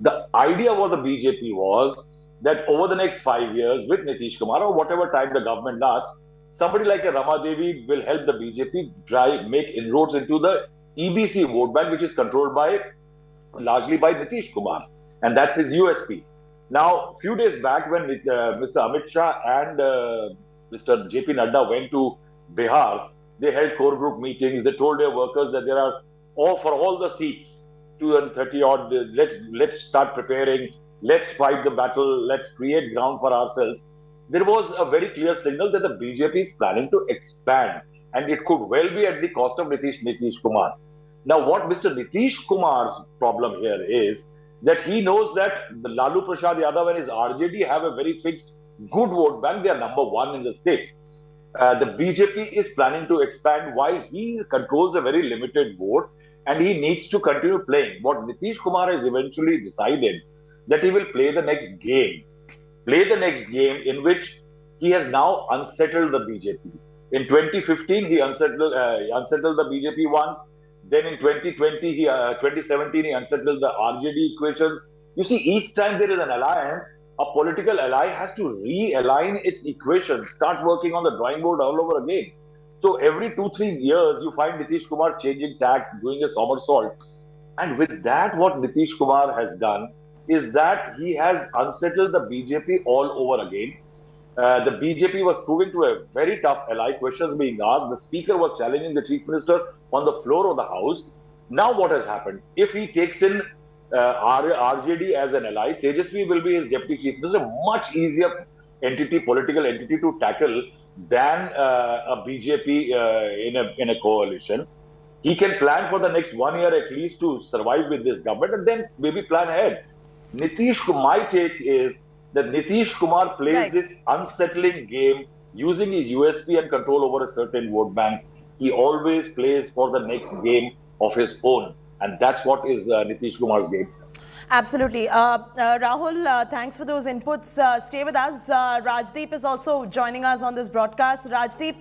S5: The idea of the BJP was that over the next 5 years, with Nitish Kumar or whatever time the government lasts, somebody like a Rama Devi will help the BJP make inroads into the EBC vote bank, which is controlled largely by Nitish Kumar, and that's his USP. Now, a few days back, when Mr. Amit Shah and Mr. JP Nadda went to Bihar, they held core group meetings. They told their workers that there are for all the seats, 230 odd, let's start preparing, let's fight the battle, let's create ground for ourselves. There was a very clear signal that the BJP is planning to expand, and it could well be at the cost of Nitish Kumar. Now, what Mr. Nitish Kumar's problem here is that he knows that the Lalu Prasad Yadav and his RJD have a very fixed, good vote bank. They are number one in the state. The BJP is planning to expand while he controls a very limited vote, and he needs to continue playing. What Nitish Kumar has eventually decided that he will play the next game. Play the next game in which he has now unsettled the BJP. In 2015, he unsettled the BJP once. Then in 2017, he unsettled the RJD equations. You see, each time there is an alliance, a political ally has to realign its equations, start working on the drawing board all over again. So every 2-3 years, you find Nitish Kumar changing tack, doing a somersault. And with that, what Nitish Kumar has done is that he has unsettled the BJP all over again. The BJP was proving to a very tough ally, questions being asked. The speaker was challenging the chief minister on the floor of the house. Now what has happened? If he takes in RJD as an ally, Tejasvi will be his deputy chief minister, much easier political entity to tackle than a BJP in a coalition. he can plan for the next 1 year at least to survive with this government and then maybe plan ahead. My take is that Nitish Kumar plays this unsettling game using his USP and control over a certain vote bank. He always plays for the next game of his own. And that's what is Nitish Kumar's game.
S17: Absolutely. Rahul, thanks for those inputs. Stay with us. Rajdeep is also joining us on this broadcast. Rajdeep,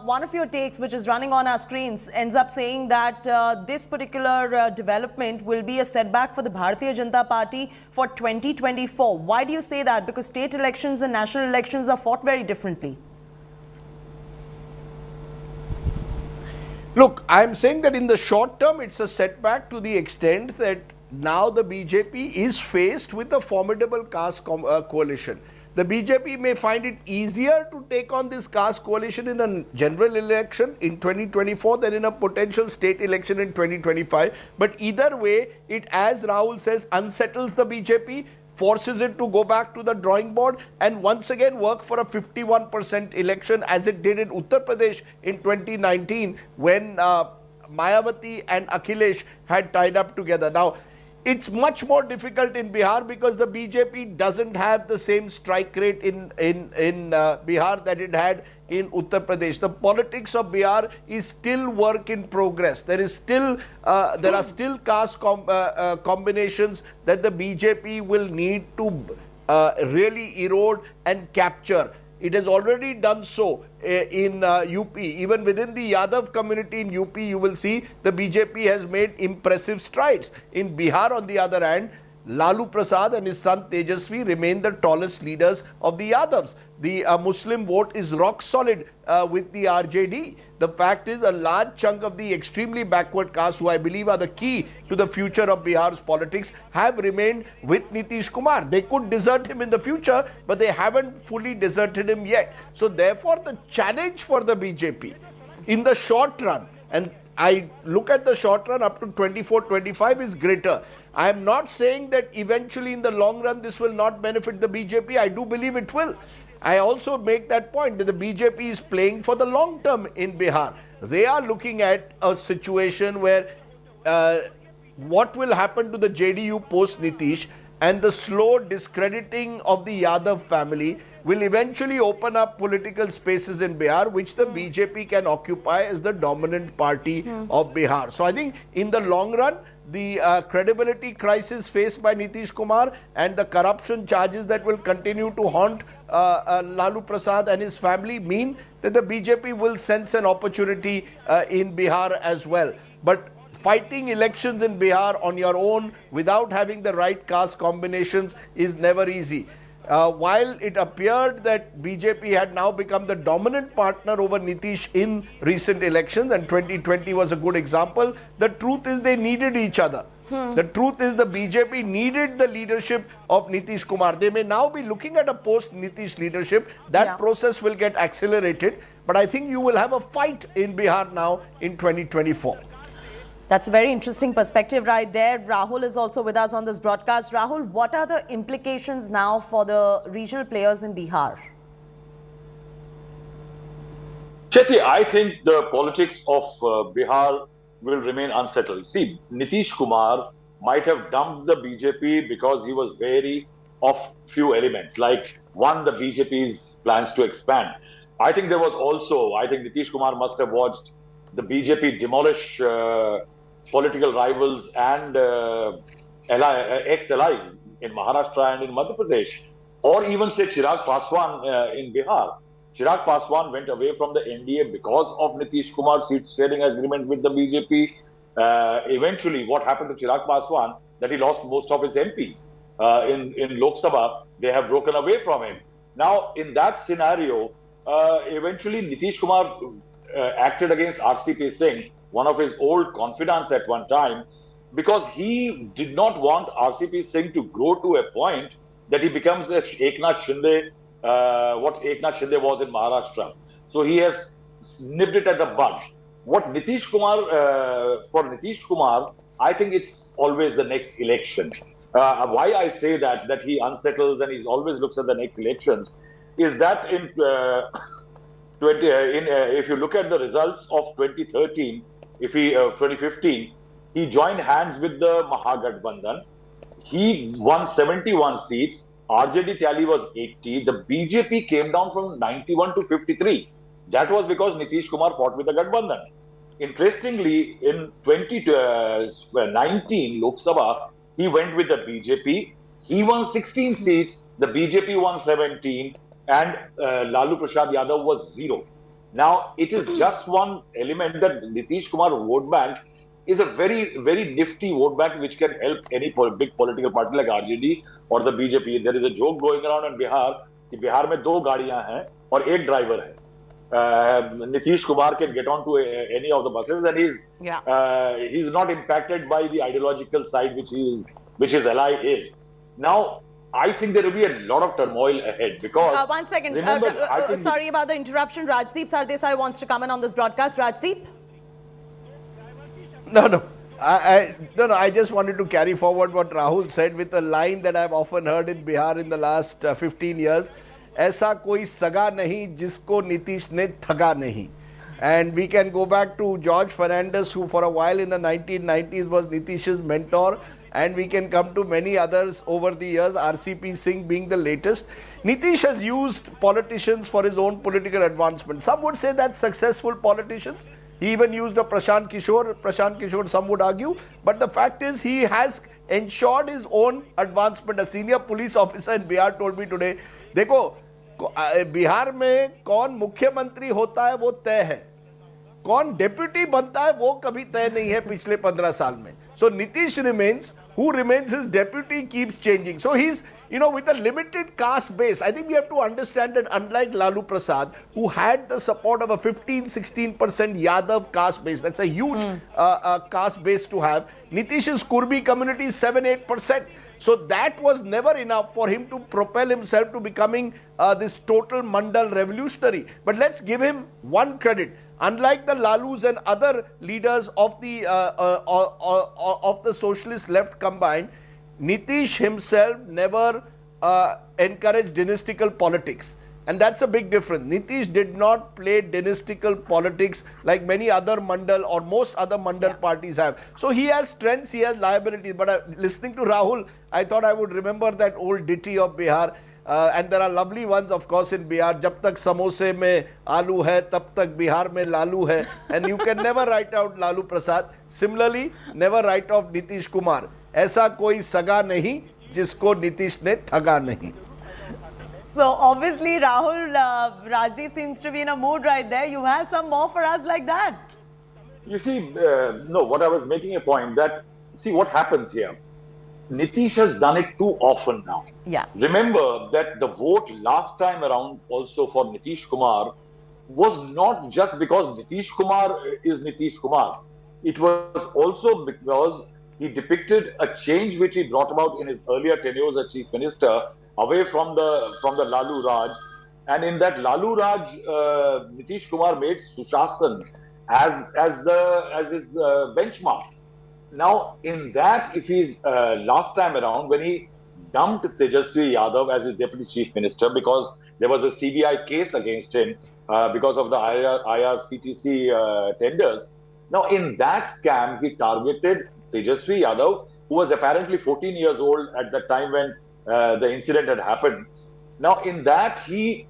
S17: one of your takes, which is running on our screens, ends up saying that this particular development will be a setback for the Bharatiya Janata Party for 2024. Why do you say that? Because state elections and national elections are fought very differently.
S13: Look, I'm saying that in the short term, it's a setback to the extent that now the BJP is faced with a formidable caste coalition. The BJP may find it easier to take on this caste coalition in a general election in 2024 than in a potential state election in 2025. But either way, it, as Rahul says, unsettles the BJP, forces it to go back to the drawing board and once again work for a 51% election as it did in Uttar Pradesh in 2019 when Mayawati and Akhilesh had tied up together. Now, it's much more difficult in Bihar because the BJP doesn't have the same strike rate in Bihar that it had in Uttar Pradesh. The politics of Bihar is still work in progress. There are still caste combinations that the BJP will need to really erode and capture. It has already done so in UP. Even within the Yadav community in UP, you will see the BJP has made impressive strides. In Bihar, on the other hand, Lalu Prasad and his son Tejasvi remain the tallest leaders of the Yadavs. The Muslim vote is rock solid with the RJD. The fact is a large chunk of the extremely backward castes, who I believe are the key to the future of Bihar's politics, have remained with Nitish Kumar. They could desert him in the future, but they haven't fully deserted him yet. So therefore, the challenge for the BJP in the short run, and I look at the short run up to 24-25, is greater. I am not saying that eventually in the long run this will not benefit the BJP. I do believe it will. I also make that point that the BJP is playing for the long term in Bihar. They are looking at a situation where what will happen to the JDU post Nitish and the slow discrediting of the Yadav family will eventually open up political spaces in Bihar, which the BJP can occupy as the dominant party of Bihar. So I think in the long run, the credibility crisis faced by Nitish Kumar and the corruption charges that will continue to haunt Lalu Prasad and his family mean that the BJP will sense an opportunity in Bihar as well. But fighting elections in Bihar on your own without having the right caste combinations is never easy. While it appeared that BJP had now become the dominant partner over Nitish in recent elections, and 2020 was a good example, the truth is they needed each other. The truth is the BJP needed the leadership of Nitish Kumar. They may now be looking at a post-Nitish leadership. That process will get accelerated. But I think you will have a fight in Bihar now in 2024.
S17: That's a very interesting perspective right there. Rahul is also with us on this broadcast. Rahul, what are the implications now for the regional players in Bihar?
S5: Chethi, I think the politics of Bihar will remain unsettled. See, Nitish Kumar might have dumped the BJP because he was wary of few elements, like one, the BJP's plans to expand. I think there was also, Nitish Kumar must have watched the BJP demolish political rivals and ex-allies in Maharashtra and in Madhya Pradesh, or even say Chirag Paswan in Bihar. Chirag Paswan went away from the NDA because of Nitish Kumar's seat-sharing agreement with the BJP. Eventually, what happened to Chirag Paswan, that he lost most of his MPs. In Lok Sabha, they have broken away from him. Now, in that scenario, eventually Nitish Kumar acted against RCP Singh, one of his old confidants at one time, because he did not want RCP Singh to grow to a point that he becomes a Eknath Shinde, what Eknath Shinde was in Maharashtra. So he has nipped it at the bud. What Nitish Kumar, for Nitish Kumar, I think it's always the next election. Why I say that he unsettles and he always looks at the next elections, is that if you look at the results of 2013, 2015, he joined hands with the Mahagathbandhan. He won 71 seats. RJD tally was 80. The BJP came down from 91 to 53. That was because Nitish Kumar fought with the Gathbandhan. Interestingly, in 2019 Lok Sabha, he went with the BJP. He won 16 seats. The BJP won 17, and Lalu Prasad Yadav was 0. Now, it is just one element that Nitish Kumar vote bank is a very, very nifty vote bank which can help any big political party like RJD or the BJP. There is a joke going around in Bihar कि बिहार में 2 गाड़ियां हैं और 1 driver है. Nitish Kumar can get on to any of the buses, and he's not impacted by the ideological side which his ally is. Now, I think there will be a lot of turmoil ahead because...
S17: one second.
S5: Remember,
S17: sorry about the interruption. Rajdeep Sardesai wants to come in on this broadcast. Rajdeep?
S13: No. I just wanted to carry forward what Rahul said with a line that I've often heard in Bihar in the last 15 years. ऐसा कोई सगा नहीं जिसको नीतीश ने ठगा नहीं. And we can go back to George Fernandez, who for a while in the 1990s was Nitish's mentor. And we can come to many others over the years, RCP Singh being the latest. Nitish has used politicians for his own political advancement. Some would say that's successful politicians. He even used a Prashant Kishore, some would argue. But the fact is, he has ensured his own advancement. A senior police officer in Bihar told me today, देखो, बिहार में कौन मुख्यमंत्री होता है वो तय है, कौन डेप्यूटी बनता है वो कभी तय नहीं है पिछले 15 साल में. So Nitish remains, who remains his deputy keeps changing. So he's, with a limited caste base. I think we have to understand that unlike Lalu Prasad, who had the support of a 15-16% Yadav caste base, that's a huge caste base to have. Nitish's Kurbi community is 7-8%. So that was never enough for him to propel himself to becoming this total Mandal revolutionary. But let's give him one credit. Unlike the Lalus and other leaders of the socialist left combined, Nitish himself never encouraged dynastical politics. And that's a big difference. Nitish did not play dynastical politics like many other Mandal or most other Mandal parties have. So he has strengths, he has liabilities. But listening to Rahul, I thought I would remember that old ditty of Bihar. And there are lovely ones, of course, in Bihar. Jab tak samose mein aloo hai, tab tak Bihar mein lalu hai. And you can never write out Lalu Prasad. Similarly, never write off Nitish Kumar. Aisa koi saga nahi, jisko Nitish ne thaga nahi.
S17: So obviously, Rahul, Rajdeep seems to be in a mood right there. You have some more for us like that.
S5: You see, no, what I was making a point that, see what happens here. Nitish has done it too often now.
S17: Yeah.
S5: Remember that the vote last time around also for Nitish Kumar was not just because Nitish Kumar is Nitish Kumar. It was also because he depicted a change which he brought about in his earlier tenure as Chief Minister away from the Lalu Raj. And in that Lalu Raj, Nitish Kumar made Sushasan as his benchmark. Now, in that, if he's last time around, when he dumped Tejasvi Yadav as his Deputy Chief Minister because there was a CBI case against him because of the IRCTC tenders. Now, in that scam, he targeted Tejasvi Yadav, who was apparently 14 years old at the time when the incident had happened. Now, in that, he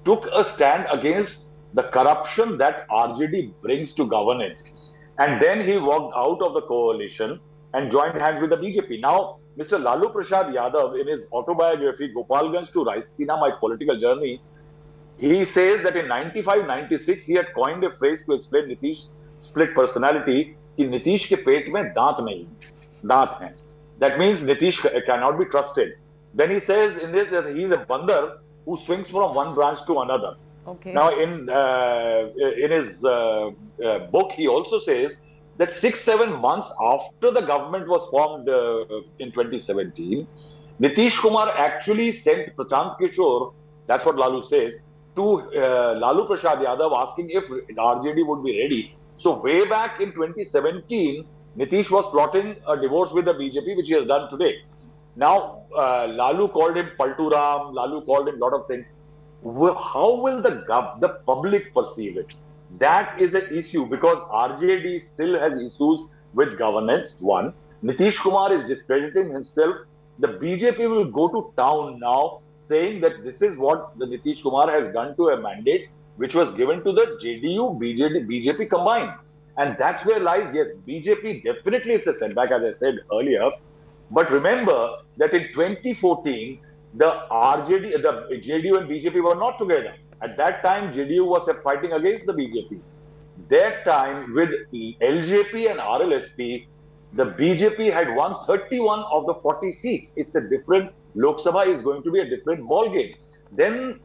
S5: took a stand against the corruption that RJD brings to governance. And then he walked out of the coalition and joined hands with the BJP. Now, Mr. Lalu Prasad Yadav, in his autobiography, Gopalganj to Raisina, My Political Journey, he says that in 95-96, he had coined a phrase to explain Nitish's split personality, कि Nitish के पेट में दांत नहीं, दांत हैं. That means Nitish cannot be trusted. Then he says in this that he is a bandar who swings from one branch to another.
S17: Okay.
S5: Now, in his book, he also says that 6-7 months after the government was formed in 2017, Nitish Kumar actually sent Prashant Kishore, that's what Lalu says, to Lalu Prasad Yadav asking if RJD would be ready. So way back in 2017, Nitish was plotting a divorce with the BJP, which he has done today. Now, Lalu called him Palturam, Lalu called him a lot of things. How will the public perceive it? That is an issue because RJD still has issues with governance. One, Nitish Kumar is discrediting himself. The BJP will go to town now saying that this is what the Nitish Kumar has done to a mandate which was given to the JDU, BJP combined. And that's where lies, yes, BJP, definitely it's a setback, as I said earlier. But remember that in 2014, the RJD, the JDU and BJP were not together. At that time, JDU was fighting against the BJP. That time, with LJP and RLSP, the BJP had won 31 of the 40 seats. It's a different, Lok Sabha is going to be a different ballgame. Then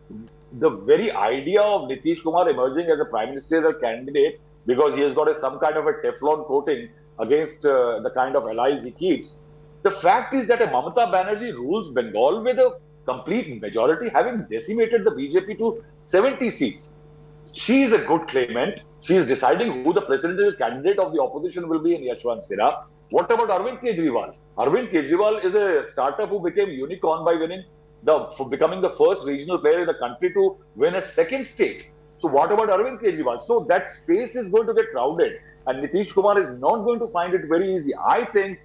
S5: the very idea of Nitish Kumar emerging as a prime ministerial candidate, because he has got some kind of a Teflon coating against the kind of allies he keeps. The fact is that a Mamata Banerjee rules Bengal with a complete majority, having decimated the BJP to 70 seats. She is a good claimant. She is deciding who the presidential candidate of the opposition will be in Yashwant Sinha. What about Arvind Kejriwal? Arvind Kejriwal is a startup who became unicorn by becoming the first regional player in the country to win a second state. So what about Arvind Kejriwal? So that space is going to get crowded, and Nitish Kumar is not going to find it very easy. I think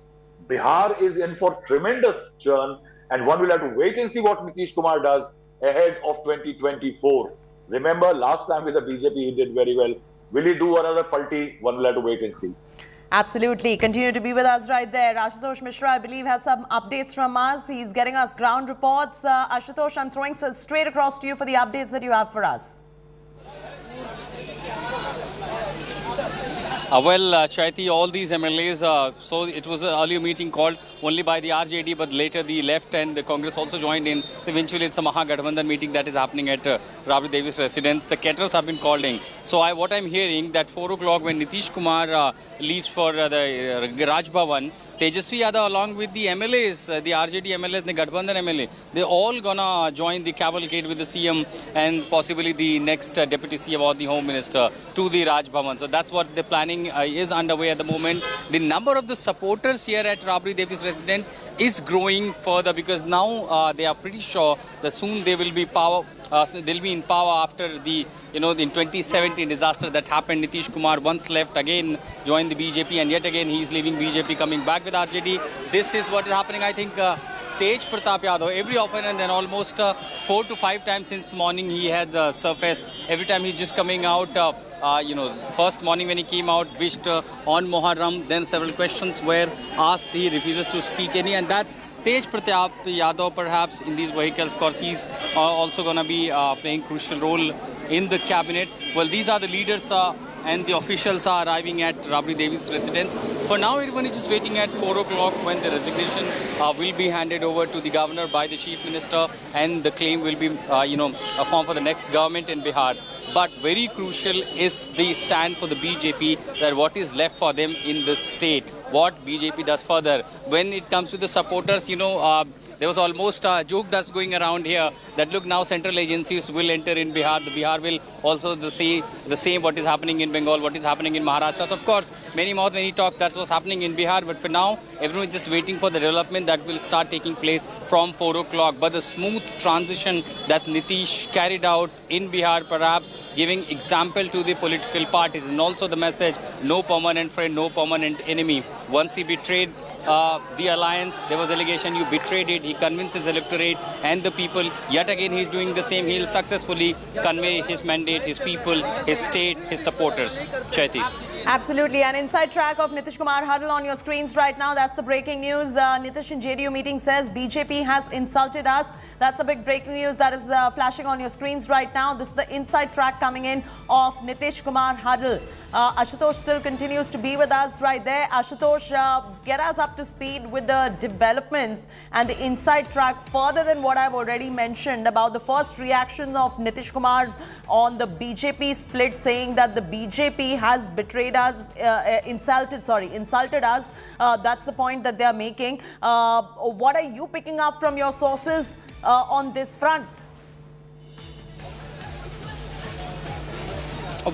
S5: Bihar is in for tremendous churn, and one will have to wait and see what Nitish Kumar does ahead of 2024. Remember, last time with the BJP, he did very well. Will he do another palti? One will have to wait and see.
S17: Absolutely. Continue to be with us right there. Ashutosh Mishra, I believe, has some updates from us. He's getting us ground reports. Ashutosh, I'm throwing straight across to you for the updates that you have for us.
S7: Chaiti, all these MLAs, so it was an earlier meeting called only by the RJD, but later the left and the Congress also joined in. Eventually, it's a Mahagathbandhan meeting that is happening at Rabri Devi's residence. The caterers have been called in. So what I'm hearing that 4 o'clock when Nitish Kumar leaves for the Raj Bhavan, Tejasvi Yadav along with the MLAs, the RJD MLAs, the Gathbandhan MLA, they're all gonna join the cavalcade with the CM and possibly the next Deputy CM or the Home Minister to the Raj Bhavan. So that's what the planning is underway at the moment. The number of the supporters here at Rabri Devi's residence is growing further because now they are pretty sure that soon they will be they'll be in power after the in 2017 disaster that happened. Nitish Kumar once left, again joined the BJP, and yet again he's leaving BJP, coming back with RJD. This is what is happening. I think Tej Pratap Yadav, every often and then almost 4 to 5 times since morning he had surfaced. Every time he's just coming out, first morning when he came out, wished on Muharram, then several questions were asked, he refuses to speak any, and that's Tej Pratap Yadav perhaps in these vehicles. Of course, he's also going to be playing crucial role in the cabinet. Well, these are the leaders and the officials are arriving at Rabri Devi's residence. For now, everyone is just waiting at 4 o'clock when the resignation will be handed over to the governor by the chief minister, and the claim will be, formed for the next government in Bihar. But very crucial is the stand for the BJP, that what is left for them in this state, what BJP does further. When it comes to the supporters, there was almost a joke that's going around here that look, now central agencies will enter in Bihar. The Bihar will also see the same what is happening in Bengal, what is happening in Maharashtra. So of course, many mouth, many talk, that's what's happening in Bihar. But for now, everyone is just waiting for the development that will start taking place from 4 o'clock. But the smooth transition that Nitish carried out in Bihar, perhaps giving example to the political parties, and also the message, no permanent friend, no permanent enemy. Once he betrayed the alliance, there was allegation you betrayed it. He convinced his electorate and the people. Yet again, he's doing the same. He'll successfully convey his mandate, his people, his state, his supporters. Chaiti.
S17: Absolutely. An inside track of Nitish Kumar huddle on your screens right now. That's the breaking news. Nitish in JDU meeting says BJP has insulted us. That's the big breaking news that is flashing on your screens right now. This is the inside track coming in of Nitish Kumar huddle. Ashutosh still continues to be with us right there. Ashutosh, get us up to speed with the developments and the inside track further than what I've already mentioned about the first reaction of Nitish Kumar on the BJP split, saying that the BJP has betrayed us, insulted us. That's the point that they're making. What are you picking up from your sources on this front?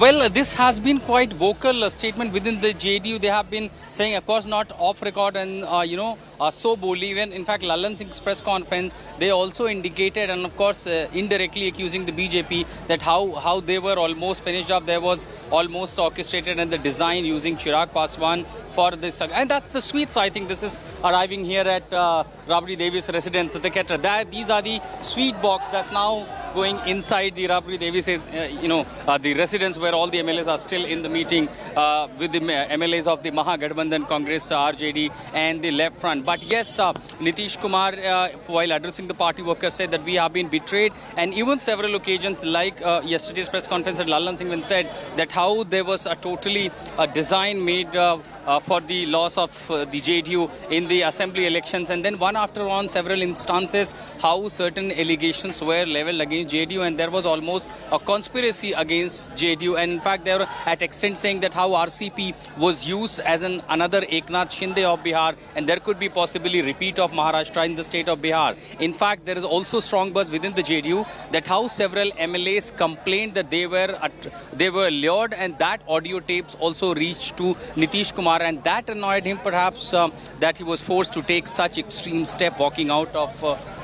S7: Well, this has been quite vocal statement within the JDU. They have been saying, of course, not off record and, so boldly. Even, in fact, Lallan Singh's press conference, they also indicated and, of course, indirectly accusing the BJP that how they were almost finished up. There was almost orchestrated and the design using Chirag Paswan for this. And that's the sweets. I think this is arriving here at Rabri Devi's residence. These are the sweet box that now going inside the Rabri Devi's, the residence where all the MLAs are still in the meeting with the MLAs of the Mahagathbandhan Congress, RJD and the left front. But yes, Nitish Kumar, while addressing the party workers, said that we have been betrayed. And even several occasions like yesterday's press conference at Lallan Singh said that how there was a totally design made for the loss of the JDU in the assembly elections, and then one after one several instances how certain allegations were leveled against JDU, and there was almost a conspiracy against JDU. And in fact they were at extent saying that how RCP was used as another Eknath Shinde of Bihar, and there could be possibly repeat of Maharashtra in the state of Bihar. In fact, there is also strong buzz within the JDU that how several MLAs complained that they were lured, and that audio tapes also reached to Nitish Kumar, and that annoyed him perhaps that he was forced to take such extreme step walking out of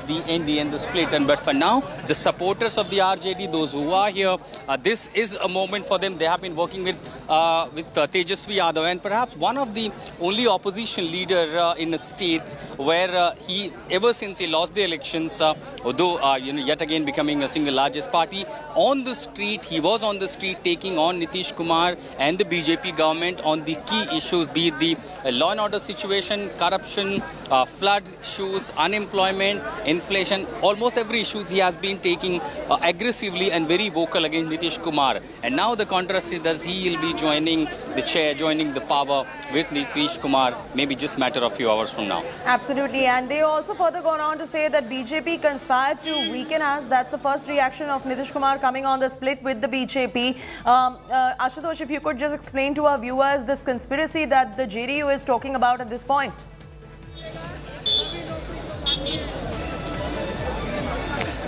S7: the NDA and the split. But for now, the supporters of the RJD, those who are here, this is a moment for them. They have been working with Tejasvi Yadav, and perhaps one of the only opposition leader in the states where he, ever since he lost the elections, although yet again becoming a single largest party, on the street, he was on the street taking on Nitish Kumar and the BJP government on the key issues, be it the law and order situation, corruption, flood issues, unemployment, inflation, almost every issue he has been taking aggressively and very vocal against Nitish Kumar. And now the contrast is that he will be joining the chair, joining the power with Nitish Kumar, maybe just a matter of few hours from now.
S17: Absolutely. And they also further gone on to say that BJP conspired to weaken us. That's the first reaction of Nitish Kumar coming on the split with the BJP. Ashutosh, if you could just explain to our viewers this conspiracy that the JDU is talking about at this point.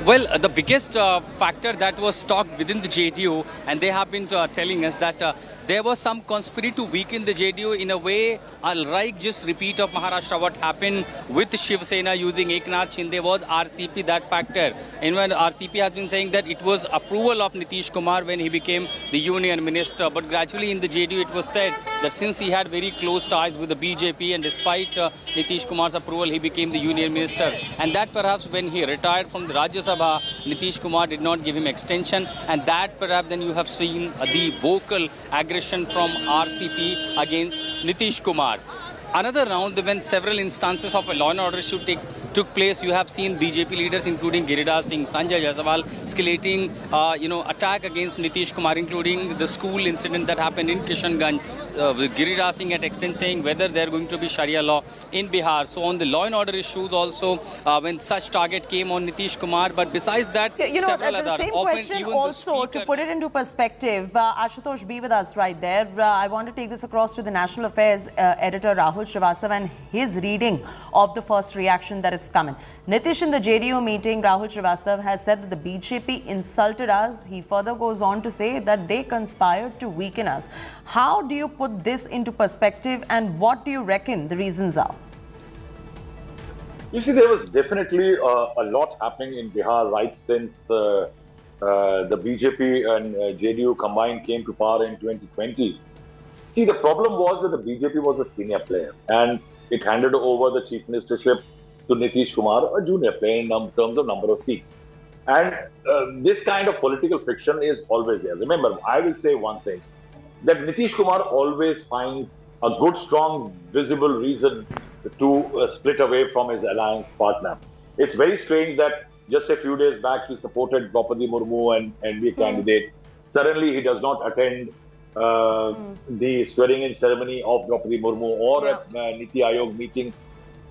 S7: Well, the biggest factor that was talked within the JDU, and they have been telling us that there was some conspiracy to weaken the JDU in a way, like just repeat of Maharashtra, what happened with Shiv Sena using Eknath Shinde was RCP, that factor. And when RCP has been saying that it was approval of Nitish Kumar when he became the union minister, but gradually in the JDU it was said that since he had very close ties with the BJP and despite Nitish Kumar's approval, he became the union minister. And that perhaps when he retired from the Rajya Sabha, Nitish Kumar did not give him extension, and that perhaps then you have seen the vocal aggression from RCP against Nitish Kumar. Another round when several instances of a law and order issue took place, you have seen BJP leaders including Giriraj Singh, Sanjay Jaiswal escalating attack against Nitish Kumar, including the school incident that happened in Kishanganj. Giriraj Singh at extent saying whether there are going to be Sharia law in Bihar. So on the law and order issues also, when such target came on Nitish Kumar, but besides that, several other.
S17: The same question also, to put it into perspective, Ashutosh, be with us right there. I want to take this across to the National Affairs editor Rahul Srivastav and his reading of the first reaction that is coming. Nitish in the JDU meeting, Rahul Srivastav has said that the BJP insulted us. He further goes on to say that they conspired to weaken us. How do you put this into perspective, and what do you reckon the reasons are?
S5: You see, there was definitely a lot happening in Bihar right since the BJP and JDU combined came to power in 2020. See, the problem was that the BJP was a senior player and it handed over the chief ministership to Nitish Kumar, a junior player in terms of number of seats. And this kind of political friction is always there. Remember, I will say one thing, that Nitish Kumar always finds a good, strong, visible reason to split away from his alliance partner. It's very strange that just a few days back he supported Draupadi Murmu and NDA candidate. Suddenly he does not attend the swearing-in ceremony of Draupadi Murmu or a Niti Aayog meeting.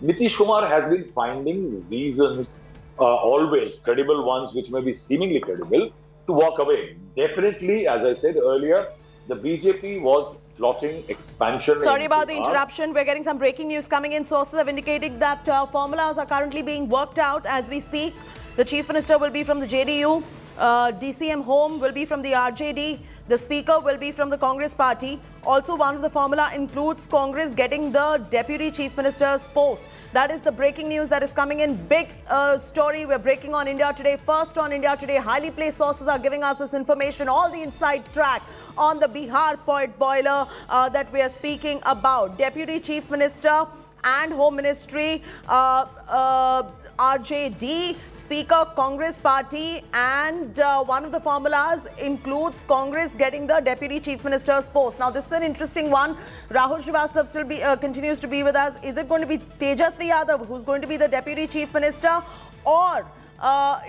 S5: Nitish Kumar has been finding reasons, always credible ones, which may be seemingly credible, to walk away. Definitely, as I said earlier, the BJP was plotting expansion.
S17: Sorry about the interruption. We're getting some breaking news coming in. Sources have indicated that formulas are currently being worked out as we speak. The Chief Minister will be from the JDU. DCM Home will be from the RJD. The speaker will be from the Congress party. Also, one of the formula includes Congress getting the deputy chief minister's post. That is the breaking news that is coming in. Big story we're breaking on India Today. First on India Today, highly placed sources are giving us this information, all the inside track on the Bihar pot boiler that we are speaking about. Deputy Chief Minister and Home Ministry, RJD, Speaker, Congress Party, and one of the formulas includes Congress getting the Deputy Chief Minister's post. Now, this is an interesting one. Rahul Srivastava still continues to be with us. Is it going to be Tejasvi Yadav who's going to be the Deputy Chief Minister, or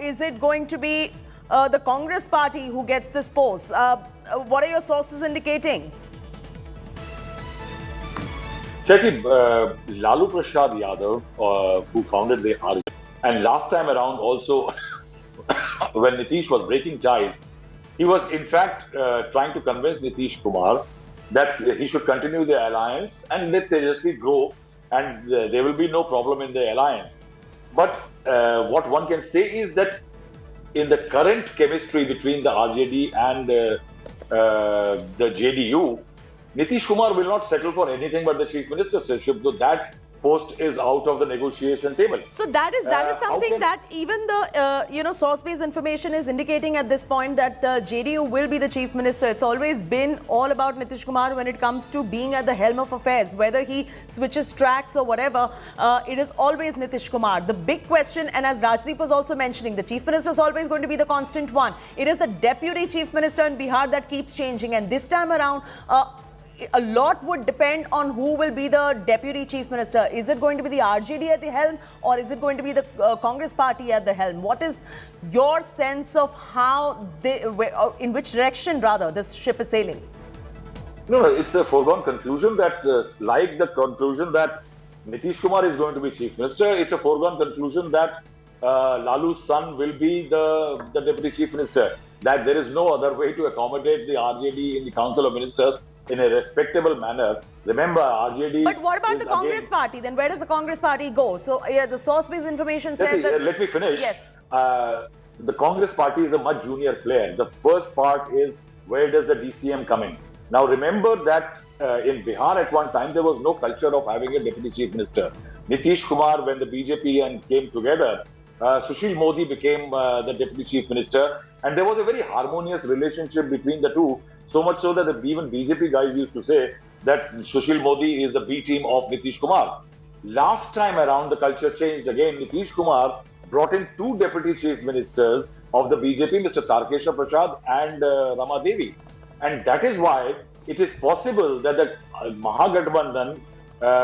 S17: is it going to be the Congress Party who gets this post? What are your sources indicating?
S5: Chetty, Lalu Prasad Yadav, who founded the RJD, and last time around also, when Nitish was breaking ties, he was in fact trying to convince Nitish Kumar that he should continue the alliance and let Tejasvi grow, and there will be no problem in the alliance. But what one can say is that in the current chemistry between the RJD and the JDU, Nitish Kumar will not settle for anything but the chief ministership, so that post is out of the negotiation table.
S17: So that is something that even the source-based information is indicating at this point, that JDU will be the chief minister. It's always been all about Nitish Kumar when it comes to being at the helm of affairs, whether he switches tracks or whatever. It is always Nitish Kumar. The big question, and as Rajdeep was also mentioning, the chief minister is always going to be the constant one. It is the deputy chief minister in Bihar that keeps changing, and this time around, a lot would depend on who will be the deputy chief minister. Is it going to be the RJD at the helm, or is it going to be the Congress party at the helm? What is your sense of how in which direction rather this ship is sailing?
S5: No, it's a foregone conclusion that, like the conclusion that Nitish Kumar is going to be chief minister, it's a foregone conclusion that Lalu's son will be the deputy chief minister. That there is no other way to accommodate the RJD in the Council of Ministers in a respectable manner. Remember, RJD.
S17: But what about the Congress party? Then where does the Congress party go? So, yeah, the source-based information says that.
S5: Let me finish.
S17: Yes.
S5: The Congress party is a much junior player. The first part is, where does the DCM come in? Now, remember that in Bihar at one time there was no culture of having a deputy chief minister. Nitish Kumar, when the BJP came together, Sushil Modi became the deputy chief minister, and there was a very harmonious relationship between the two, so much so that even BJP guys used to say that Sushil Modi is the B team of Nitish Kumar. Last time around, the culture changed again. Nitish Kumar brought in two deputy chief ministers of the BJP, Mr. Tarkesha Prasad and Rama Devi. And that is why it is possible that the Mahagathbandhan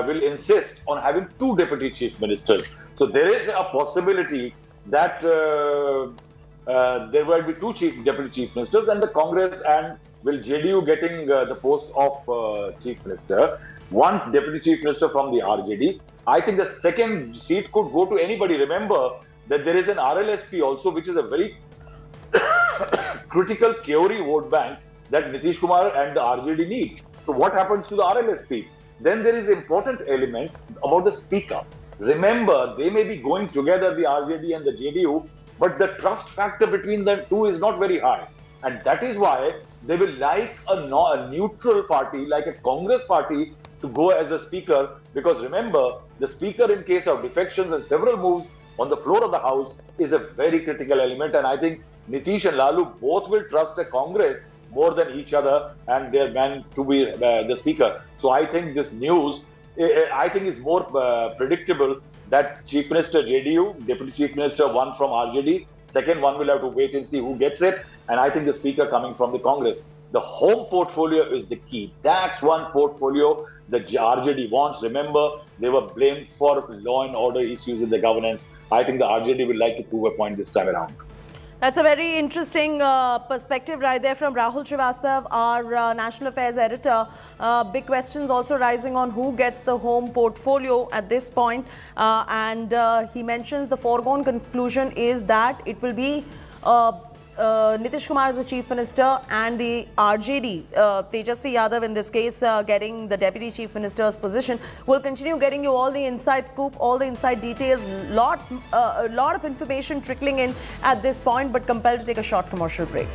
S5: will insist on having two deputy chief ministers. So there is a possibility that there will be two deputy chief ministers, and the Congress and JDU getting the post of chief minister, one deputy chief minister from the RJD. I think the second seat could go to anybody. Remember that there is an RLSP also, which is a very critical Keori vote bank that Nitish Kumar and the RJD need. So what happens to the RLSP? Then there is an important element about the speaker. Remember, they may be going together, the RJD and the JDU, but the trust factor between the two is not very high. And that is why they will like a neutral party, like a Congress party, to go as a speaker. Because remember, the speaker in case of defections and several moves on the floor of the House is a very critical element. And I think Nitish and Lalu both will trust a Congress more than each other, and their man to be the speaker. So I think this news, I think is more predictable that Chief Minister JDU, Deputy Chief Minister one from RJD, second one will have to wait and see who gets it, and I think the speaker coming from the Congress. The home portfolio is the key. That's one portfolio that RJD wants. Remember, they were blamed for law and order issues in the governance. I think the RJD will like to prove a point this time around.
S17: That's a very interesting perspective right there from Rahul Srivastava, our National Affairs editor. Big questions also rising on who gets the home portfolio at this point. And he mentions the foregone conclusion is that it will be Nitish Kumar as the Chief Minister and the RJD, Tejasvi Yadav in this case, getting the Deputy Chief Minister's position. We'll continue getting you all the inside scoop, all the inside details, a lot of information trickling in at this point, but compelled to take a short commercial break.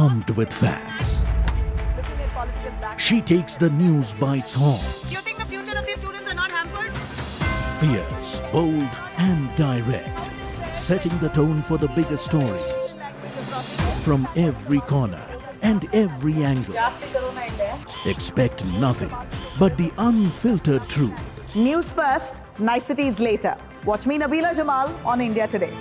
S11: armed with facts. She takes the news by its horns.
S17: You think the future of these students are not hampered?
S11: Fierce, bold, and direct, setting the tone for the biggest stories from every corner and every angle. Expect nothing but the unfiltered truth.
S17: News first, niceties later. Watch me, Nabila Jamal, on India Today.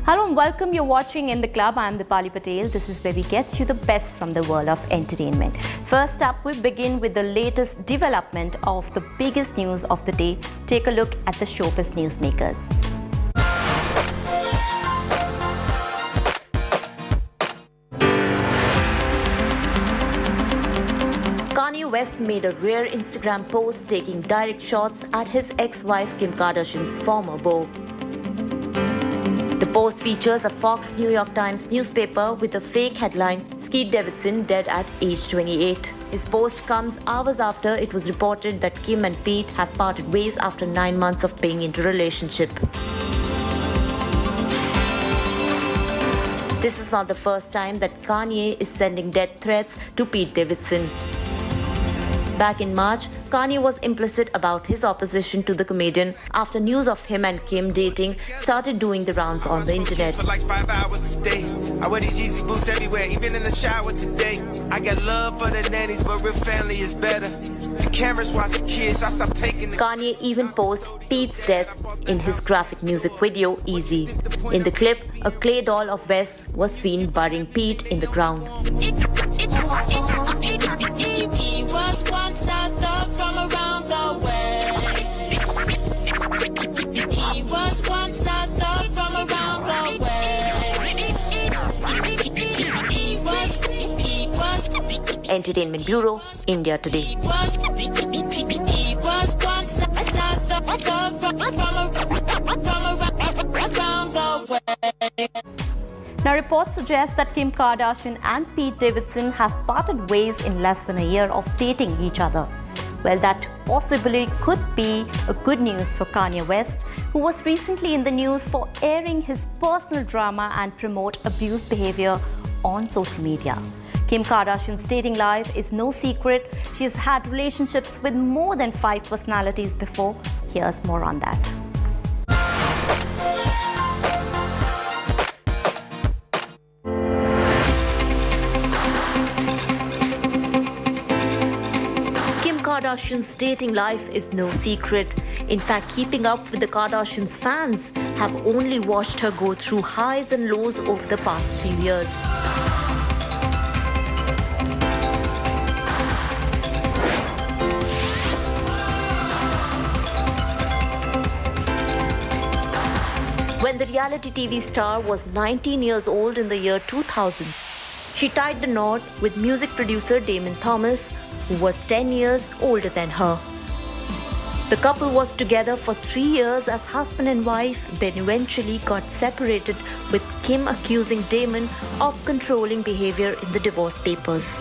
S19: Hello and welcome. You're watching In the Club. I'm Dipali Patel. This is where we get you the best from the world of entertainment. First up, we begin with the latest development of the biggest news of the day. Take a look at the showbiz newsmakers. Kanye West made a rare Instagram post taking direct shots at his ex-wife Kim Kardashian's former beau. The post features a Fox New York Times newspaper with a fake headline, Skeet Davidson dead at age 28. His post comes hours after it was reported that Kim and Pete have parted ways after 9 months of being into a relationship. This is not the first time that Kanye is sending death threats to Pete Davidson. Back in March, Kanye was implicit about his opposition to the comedian after news of him and Kim dating started doing the rounds on the internet.
S21: For like 5 hours today. I wear these Yeezy boots everywhere, even in the shower today. I got love for the nannies, but real family is better. The cameras watch the kids, I stopped taking the...
S19: Kanye even posed Pete's death in his graphic music video, Easy. In the clip, a clay doll of West was seen burying Pete in the ground.
S24: He was one size up from around the way. He was one size up from around the way. He was
S19: Entertainment Bureau, India Today.
S24: He was one size up from around the way.
S19: Now, reports suggest that Kim Kardashian and Pete Davidson have parted ways in less than a year of dating each other. Well, that possibly could be a good news for Kanye West, who was recently in the news for airing his personal drama and promote abuse behavior on social media. Kim Kardashian's dating life is no secret. She has had relationships with more than 5 personalities before. Here's more on that. Kim Kardashian's dating life is no secret. In fact, keeping up with the Kardashians' fans have only watched her go through highs and lows over the past few years. When the reality TV star was 19 years old in the year 2000, she tied the knot with music producer Damon Thomas, who was 10 years older than her. The couple was together for 3 years as husband and wife, then eventually got separated, with Kim accusing Damon of controlling behavior in the divorce papers.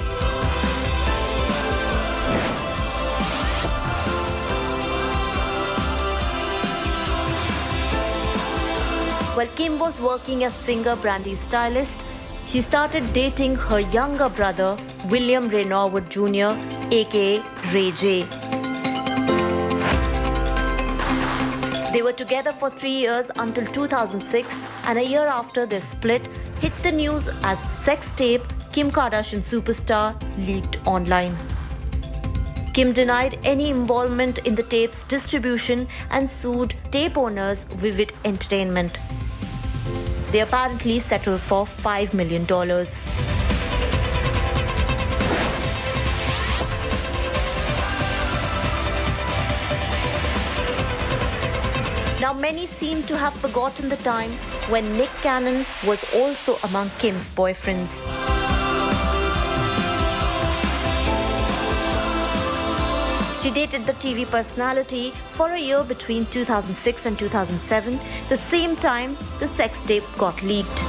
S19: While Kim was working as singer Brandy's stylist, she started dating her younger brother, William Ray Norwood Jr., aka Ray J. They were together for 3 years until 2006, and a year after their split, hit the news as sex tape Kim Kardashian superstar leaked online. Kim denied any involvement in the tape's distribution and sued tape owners Vivid Entertainment. They apparently settled for $5 million. Now, many seem to have forgotten the time when Nick Cannon was also among Kim's boyfriends. She dated the TV personality for a year between 2006 and 2007, the same time the sex tape got leaked.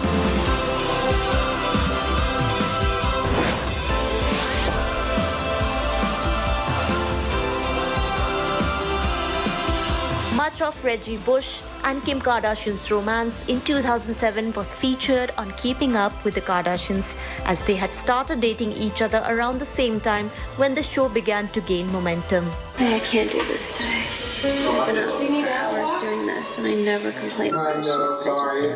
S19: Much of Reggie Bush and Kim Kardashian's romance in 2007 was featured on Keeping Up with the Kardashians, as they had started dating each other around the same time when the show began to gain momentum.
S2: I can't do this today. I've been up for hours doing this and I never complain about it. So sorry.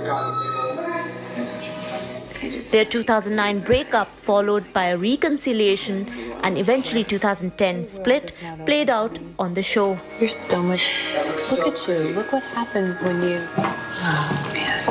S19: Their 2009 breakup, followed by a reconciliation and eventually 2010 split, played out on the show.
S2: You're so much... Look at you. Look what happens when you... Oh, man.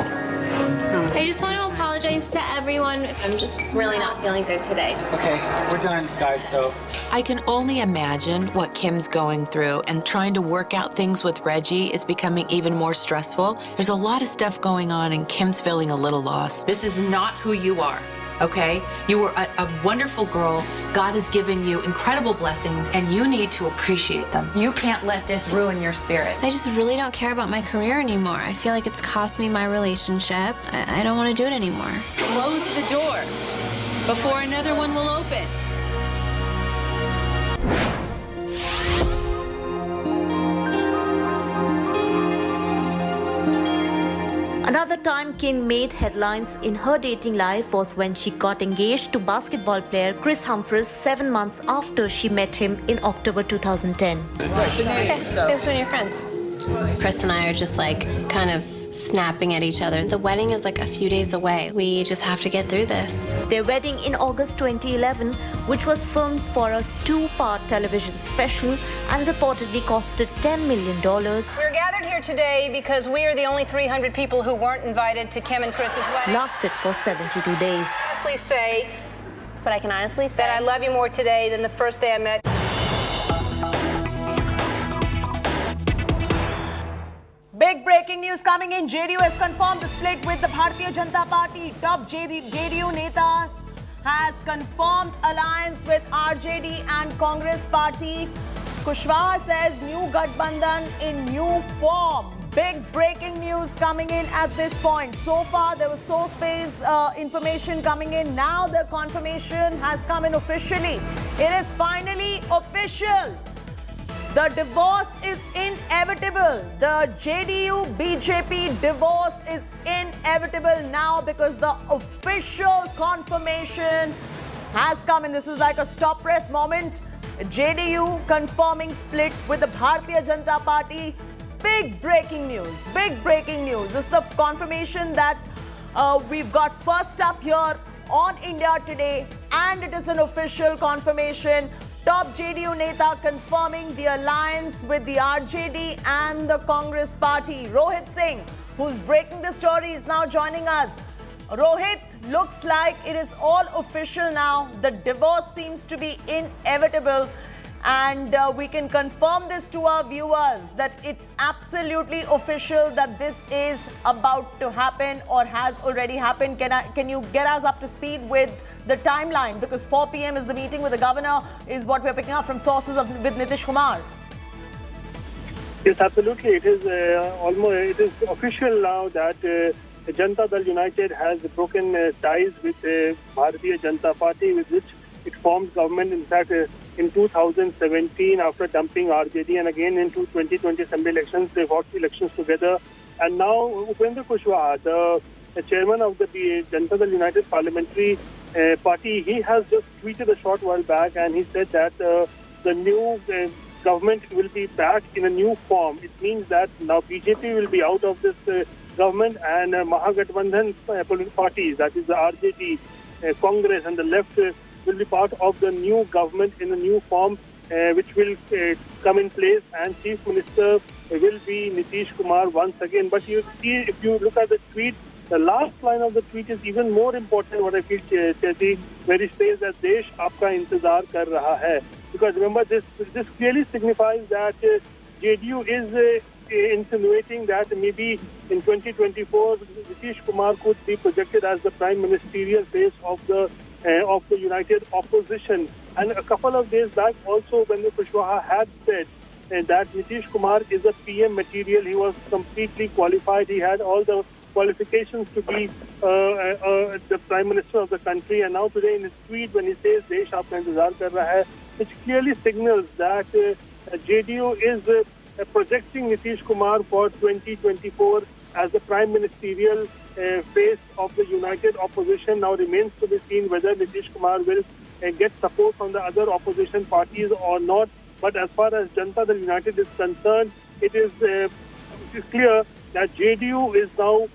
S9: I just want to apologize to everyone. I'm just really not feeling good today.
S16: Okay, we're done, guys, so...
S18: I can only imagine what Kim's going through, and trying to work out things with Reggie is becoming even more stressful. There's a lot of stuff going on, and Kim's feeling a little lost.
S25: This is not who you are, okay? You were a wonderful girl. God has given you incredible blessings, and you need to appreciate them. You can't let this ruin your spirit.
S9: I just really don't care about my career anymore. I feel like it's cost me my relationship. I don't want to do it anymore.
S25: Close the door before another one will open.
S19: Another time Kim made headlines in her dating life was when she got engaged to basketball player Chris Humphries 7 months after she met him in October 2010.
S9: Okay, so who are your friends? Chris and I are just like kind of snapping at each other. The wedding is like a few days away. We just have to get through this.
S19: Their wedding in August 2011, which was filmed for a 2-part television special and reportedly costed $10 million.
S26: We're gathered here today because we are the only 300 people who weren't invited to Kim and Chris's wedding.
S19: Lasted for 72 days.
S26: Honestly say,
S9: but I can honestly say
S26: that I love you more today than the first day I met. Big breaking news coming in. JDU has confirmed the split with the Bharatiya Janata Party. Top JDU Neta has confirmed alliance with RJD and Congress Party. Kushwaha says new Gathbandhan in new form. Big breaking news coming in at this point. So far, there was source-based information coming in. Now the confirmation has come in officially. It is finally official. The divorce is inevitable. The JDU-BJP divorce is inevitable now because the official confirmation
S17: has come, and this is like a stop press moment. JDU confirming split with the Bharatiya Janata Party. Big breaking news. Big breaking news. This is the confirmation that we've got first up here on India Today, and it is an official confirmation. Top JDU Neta confirming the alliance with the RJD and the Congress Party. Rohit Singh, who's breaking the story, is now joining us. Rohit, looks like it is all official now. The divorce seems to be inevitable. And we can confirm this to our viewers that it's absolutely official that this is about to happen or has already happened. Can you get us up to speed with the timeline? Because 4 p.m. is the meeting with the governor, is what we're picking up from sources with Nitish Kumar.
S8: Yes, absolutely. It is official now that Janata Dal United has broken ties with Bharatiya Janata Party, with which it formed government, in fact, in 2017 after dumping RJD, and again in 2020 assembly elections, they fought elections together. And now Upendra Kushwaha, the chairman of the Janata Dal United Parliamentary Party, he has just tweeted a short while back, and he said that the new government will be back in a new form. It means that now BJP will be out of this government, and Mahagathbandhan political parties, that is the RJD, Congress and the left, will be part of the new government in a new form, which will come in place, and Chief Minister will be Nitish Kumar once again. But you see, if you look at the tweet, the last line of the tweet is even more important, what I feel, Chaiti, where he says that Desh aapka intezar kar raha hai. Because remember, this clearly signifies that JDU is insinuating that maybe in 2024, Nitish Kumar could be projected as the prime ministerial face of the united opposition. And a couple of days back also, when Kushwaha had said that Nitish Kumar is a PM material, he was completely qualified, he had all the qualifications to be the prime minister of the country. And now today in his tweet, when he says Desh aapka intezar kar raha hai, which clearly signals that JDU is projecting Nitish Kumar for 2024 as the prime ministerial face of the united opposition. Now remains to be seen whether Nitish Kumar will get support from the other opposition parties or not. But as far as Janata Dal United is concerned, it is clear that JDU is now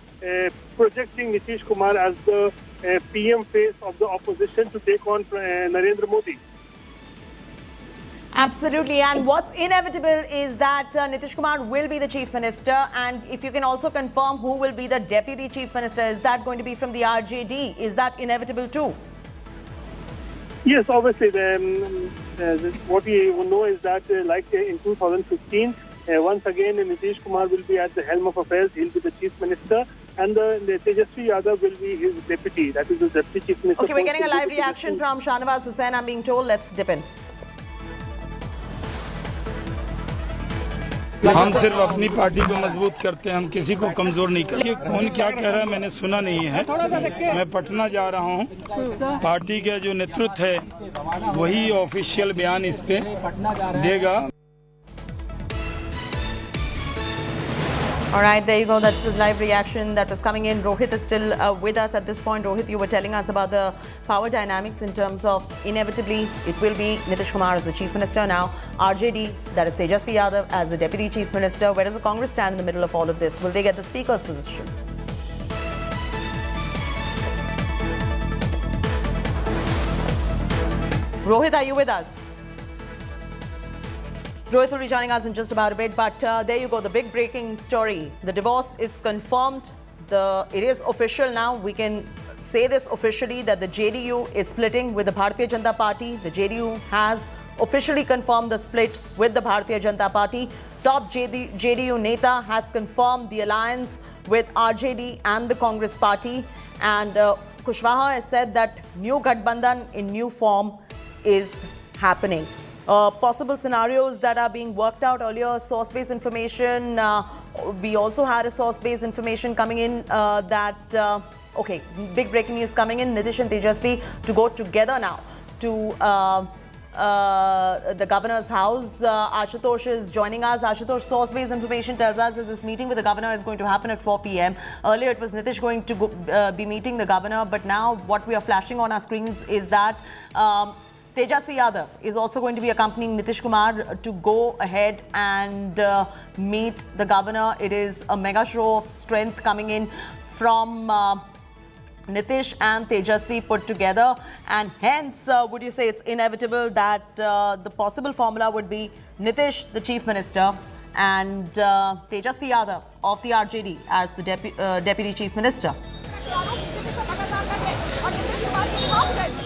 S8: projecting Nitish Kumar as the PM face of the opposition to take on Narendra Modi.
S17: Absolutely. And what's inevitable is that Nitish Kumar will be the chief minister. And if you can also confirm who will be the deputy chief minister, is that going to be from the RJD? Is that inevitable too?
S8: Yes, obviously. What we know is that like in 2015, once again Nitish Kumar will be at the helm of affairs. He'll be the chief minister. And the Tejasvi Yadav will be his deputy. That is the deputy chief minister.
S17: Okay, we're getting a live reaction from Shahnawaz Hussain, I'm being told. Let's dip in.
S22: हम सिर्फ अपनी party को मजबूत करते हैं, हम किसी को कमजोर नहीं करते। कौन क्या कह रहा है मैंने सुना नहीं है। मैं पटना जा रहा हूं, पार्टी का जो नेतृत्व है वही ऑफिशियल बयान इस पे देगा।
S17: All right, there you go. That's the live reaction that was coming in. Rohit is still with us at this point. Rohit, you were telling us about the power dynamics in terms of inevitably it will be Nitish Kumar as the chief minister now. RJD, that is Tejasvi Yadav, as the deputy chief minister. Where does the Congress stand in the middle of all of this? Will they get the speaker's position? Rohit, are you with us? Rohit will be joining us in just about a bit, but there you go, the big breaking story. The divorce is confirmed. It is official now. We can say this officially that the JDU is splitting with the Bharatiya Janata Party. The JDU has officially confirmed the split with the Bharatiya Janata Party. Top JDU Neta has confirmed the alliance with RJD and the Congress Party. And Kushwaha has said that new Gathbandhan in new form is happening. Possible scenarios that are being worked out earlier, source-based information. We also had a source-based information coming in okay, big breaking news coming in. Nitish and Tejasvi to go together now to the governor's house. Ashutosh is joining us. Ashutosh, source-based information tells us that this meeting with the governor is going to happen at 4 p.m. Earlier, it was Nitish going to be meeting the governor, but now what we are flashing on our screens is that Tejasvi Yadav is also going to be accompanying Nitish Kumar to go ahead and meet the governor. It is a mega show of strength coming in from Nitish and Tejasvi put together, and hence would you say it's inevitable that the possible formula would be Nitish, the Chief Minister, and Tejasvi Yadav of the RJD as the Deputy Chief Minister?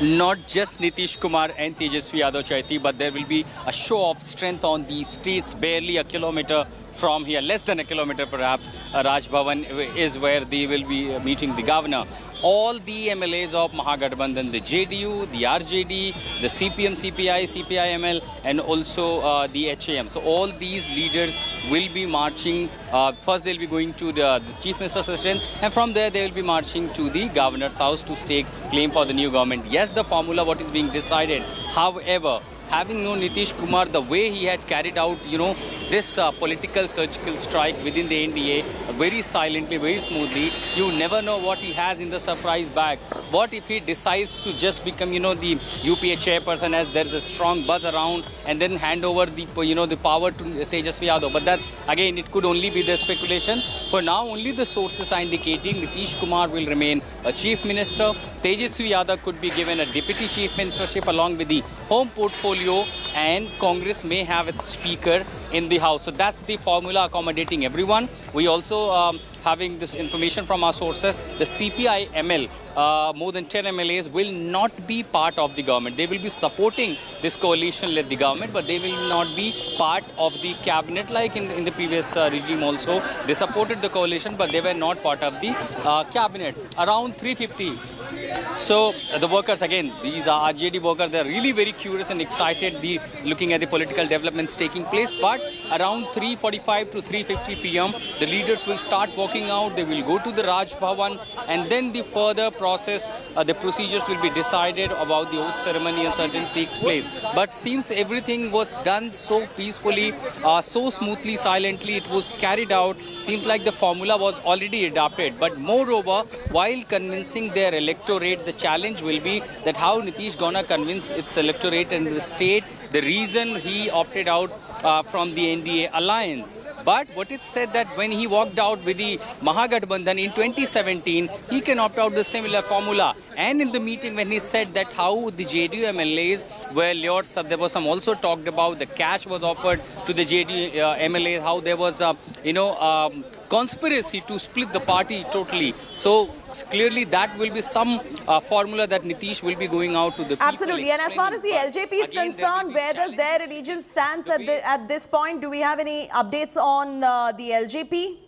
S7: Not just Nitish Kumar and Tejasvi Yadav, Chaiti, but there will be a show of strength on the streets, barely a kilometer from here, less than a kilometer perhaps. Raj Bhavan is where they will be meeting the governor. All the MLAs of Mahagathbandhan, the JDU, the RJD, the CPM, CPI, CPI-ML, and also the HAM. So all these leaders will be marching. First they'll be going to the Chief Minister's residence, and from there they will be marching to the governor's house to stake claim for the new government. Yes, the formula, what is being decided. However, having known Nitish Kumar, the way he had carried out, this political surgical strike within the NDA, very silently, very smoothly, you never know what he has in the surprise bag. What if he decides to just become, the UPA chairperson, as there is a strong buzz around, and then hand over the, the power to Tejasvi Yadav? But that's, again, it could only be the speculation. For now, only the sources are indicating Nitish Kumar will remain a chief minister. Tejasvi Yadav could be given a deputy chief ministership along with the home portfolio, and Congress may have its speaker in the house. So that's the formula accommodating everyone. We also having this information from our sources, the CPI-ML, more than 10 MLAs will not be part of the government. They will be supporting this coalition-led the government, but they will not be part of the cabinet like in the previous regime also. They supported the coalition, but they were not part of the cabinet. Around 350. So the workers, again, these are RJD workers, they're really very curious and excited looking at the political developments taking place. But around 3:45 to 3:50 p.m, the leaders will start walking out. They will go to the Raj Bhavan, and then the further process, the procedures will be decided about the oath ceremony and certain takes place. But seems everything was done so peacefully, so smoothly, silently, it was carried out. Seems like the formula was already adopted. But moreover, while convincing their electorate, the challenge will be that how Nitish gonna convince its electorate and the state the reason he opted out from the NDA alliance. But what it said that when he walked out with the Mahagathbandhan in 2017, he can opt out the similar formula. And in the meeting when he said that how the JDU MLAs were lured, there was some also talked about the cash was offered to the JDU MLA, how there was conspiracy to split the party totally. So clearly that will be some formula that Nitish will be going out to the people.
S17: Absolutely. And as far as the LJP is concerned, where does their allegiance stand at this point? Do we have any updates on the LJP?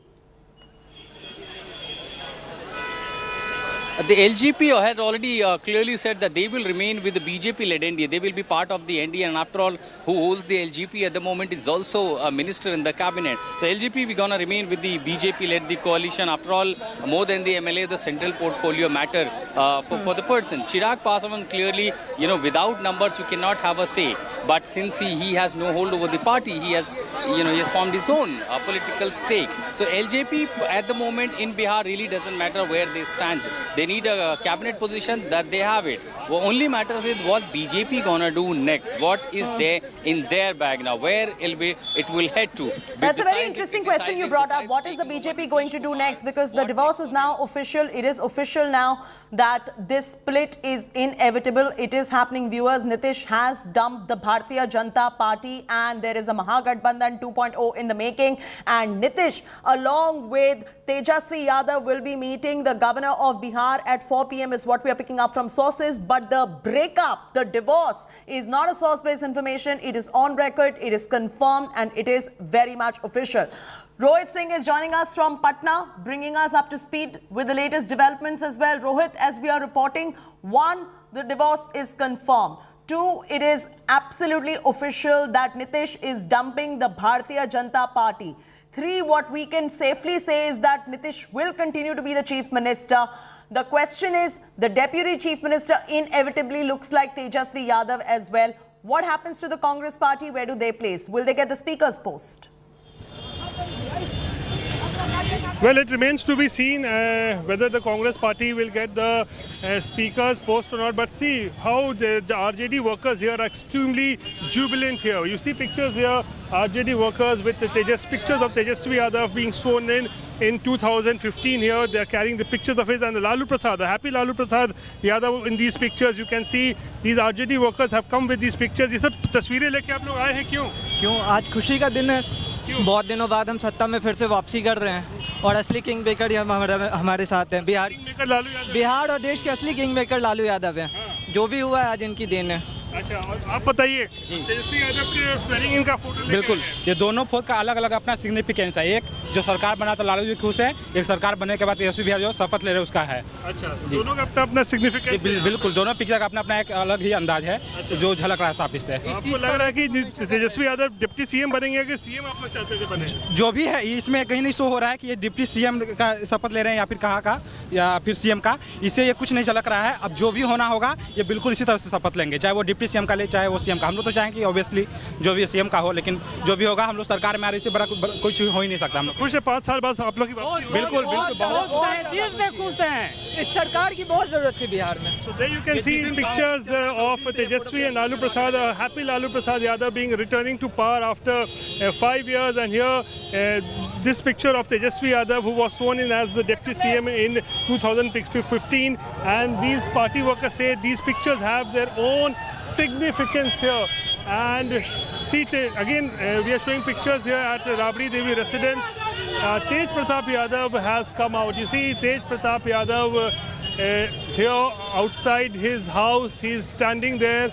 S7: The LGP had already clearly said that they will remain with the BJP-led NDA. They will be part of the NDA, and after all, who holds the LGP at the moment is also a minister in the cabinet. The LGP, we're going to remain with the BJP-led the coalition. After all, more than the MLA, the central portfolio matter for the person. Chirag Paswan clearly, without numbers, you cannot have a say. But since he has no hold over the party, he has, he has formed his own political stake. So LJP at the moment in Bihar really doesn't matter where they stand. They need a cabinet position, that they have it. What only matters is what BJP gonna do next. What is there in their bag now? Where it will head to?
S17: That's a very interesting question you brought up. What is the BJP going to do next? Because the divorce is now official. It is official now that this split is inevitable. It is happening, viewers. Nitish has dumped the Bharatiya Janata Party, and there is a Mahagathbandhan 2.0 in the making. And Nitish, along with Tejasvi Yadav, will be meeting the governor of Bihar at 4 p.m. is what we are picking up from sources. But the breakup, the divorce, is not a source-based information. It is on record, it is confirmed, and it is very much official. Rohit Singh is joining us from Patna, bringing us up to speed with the latest developments as well. Rohit, as we are reporting, 1, the divorce is confirmed. 2, it is absolutely official that Nitish is dumping the Bharatiya Janata Party. 3, what we can safely say is that Nitish will continue to be the chief minister. The question is, the deputy chief minister inevitably looks like Tejasvi Yadav as well. What happens to the Congress party? Where do they place? Will they get the speaker's post?
S8: Well, it remains to be seen whether the Congress party will get the speaker's post or not. But see how the RJD workers here are extremely jubilant here. You see pictures here, RJD workers with the pictures of Tejasvi Yadav being sworn in 2015 here. They are carrying the pictures of his and the Lalu Prasad, the happy Lalu Prasad Yadav in these pictures. You can see these RJD workers have come with these pictures. ये सब तस्वीरें लेके आप लोग आए हैं क्यों?
S3: क्यों आज खुशी का दिन है, बहुत दिनों बाद हम सत्ता में फिर से वापसी कर रहे हैं और असली किंग मेकर हमारे साथ हैं। बिहार और देश के असली किंग मेकर लालू यादव हैं। जो भी हुआ है आज इनकी देन है।
S8: अच्छा, और आप बताइए तेजस्वी यादव के स्वेरिंग इन का फोटो
S6: बिल्कुल, ये दोनों फोटो का अलग अलग अपना सिग्निफिकेंस है। एक जो सरकार बना तो लालू जी खुश है, एक सरकार बनने के बाद तेजस्वी भैया जो शपथ ले रहे उसका है।
S8: अच्छा, दोनों का अपना अपना सिग्निफिकेंस
S6: बिल्कुल, दोनों पिक्चर का अपना अपना एक अलग ही अंदाज है। अच्छा, जो झलक रहा है साफ इससे।
S8: आपको लग रहा है कि तेजस्वी यादव डिप्टी सीएम बनेंगे कि सीएम आप लोग चाहते थे बने?
S6: जो भी है इसमें कहीं नहीं शो हो रहा है कि ये डिप्टी सीएम का शपथ ले रहे हैं या फिर कहाँ का या फिर सीएम का, इससे ये कुछ नहीं झलक रहा है। अब जो भी होना होगा ये बिल्कुल इसी तरह से शपथ लेंगे, चाहे वो डिप्टी सीएम का ले चाहे वो सीएम का। हम लोग तो चाहेंगे ऑब्वियसली जो भी सीएम का हो, लेकिन जो भी होगा हम लोग सरकार में आ रही से बड़ा कोई चीज हो ही नहीं सकता। हम लोग
S8: खुश है 5 साल बाद आप लोग की बात।
S6: बिल्कुल बिल्कुल, बहुत
S3: दिल से खुश हैं। इस सरकार की बहुत जरूरत थी बिहार में।
S8: So there you can see pictures of Tejasvi and Lalu Prasad, happy Lalu Prasad Yadav being returning to power after 5 years. And here this picture of Tejasvi Yadav, who was sworn in as the deputy CM in 2015. And these party workers say these pictures have their own significance here. And see, again, we are showing pictures here at Rabri Devi residence. Tej Pratap Yadav has come out. You see Tej Pratap Yadav here outside his house. He's standing there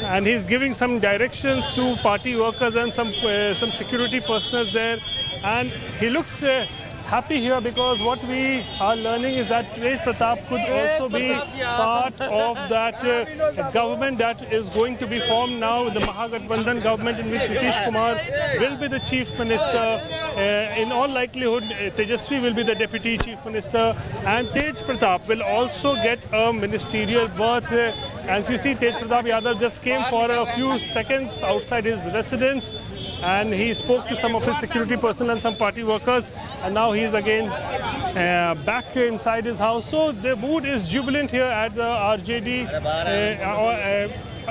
S8: and he's giving some directions to party workers and some security personnel there. And he looks happy here because what we are learning is that Tej Pratap could also be part of that government that is going to be formed now, the Mahagathbandhan government, in which Nitish Kumar will be the chief minister. In all likelihood, Tejasvi will be the deputy chief minister, and Tej Pratap will also get a ministerial berth. As you see, Tej Pratap Yadav just came for a few seconds outside his residence, and he spoke to some of his security personnel and some party workers, and now he is again back inside his house. So the mood is jubilant here at the RJD,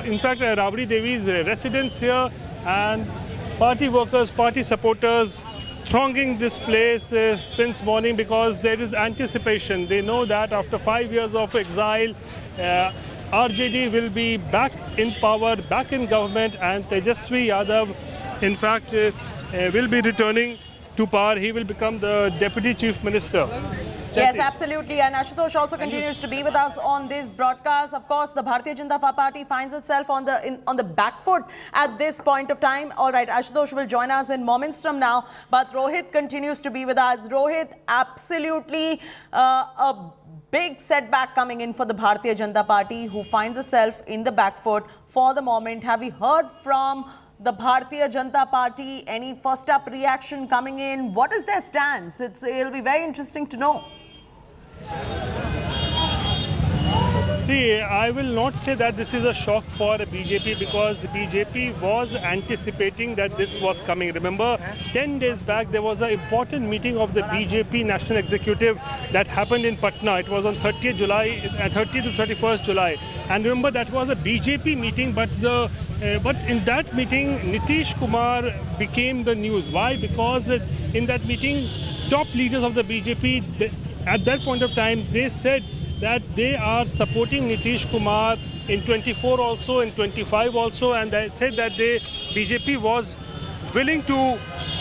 S8: in fact Rabri Devi's residence here, and party workers, party supporters thronging this place since morning because there is anticipation. They know that after 5 years of exile, RJD will be back in power, back in government, and Tejasvi Yadav in fact will be returning to power. He will become the deputy chief minister.
S17: Yes, absolutely. And Ashutosh also continues to be with us on this broadcast. Of course, the Bharatiya Janata Party finds itself on the back foot at this point of time. All right, Ashutosh will join us in moments from now. But Rohit continues to be with us. Rohit, absolutely a big setback coming in for the Bharatiya Janata Party, who finds itself in the back foot for the moment. Have we heard from the Bharatiya Janata Party? Any first up reaction coming in? What is their stance? It'll be very interesting to know.
S8: See, I will not say that this is a shock for BJP because BJP was anticipating that this was coming. Remember, 10 days back, there was an important meeting of the BJP National Executive that happened in Patna. It was on 30th July, 30 to 31st July. And remember, that was a BJP meeting, but in that meeting, Nitish Kumar became the news. Why? Because in that meeting, top leaders of the BJP, at that point of time, they said that they are supporting Nitish Kumar in 24 also, in 25 also, and they said that BJP was willing to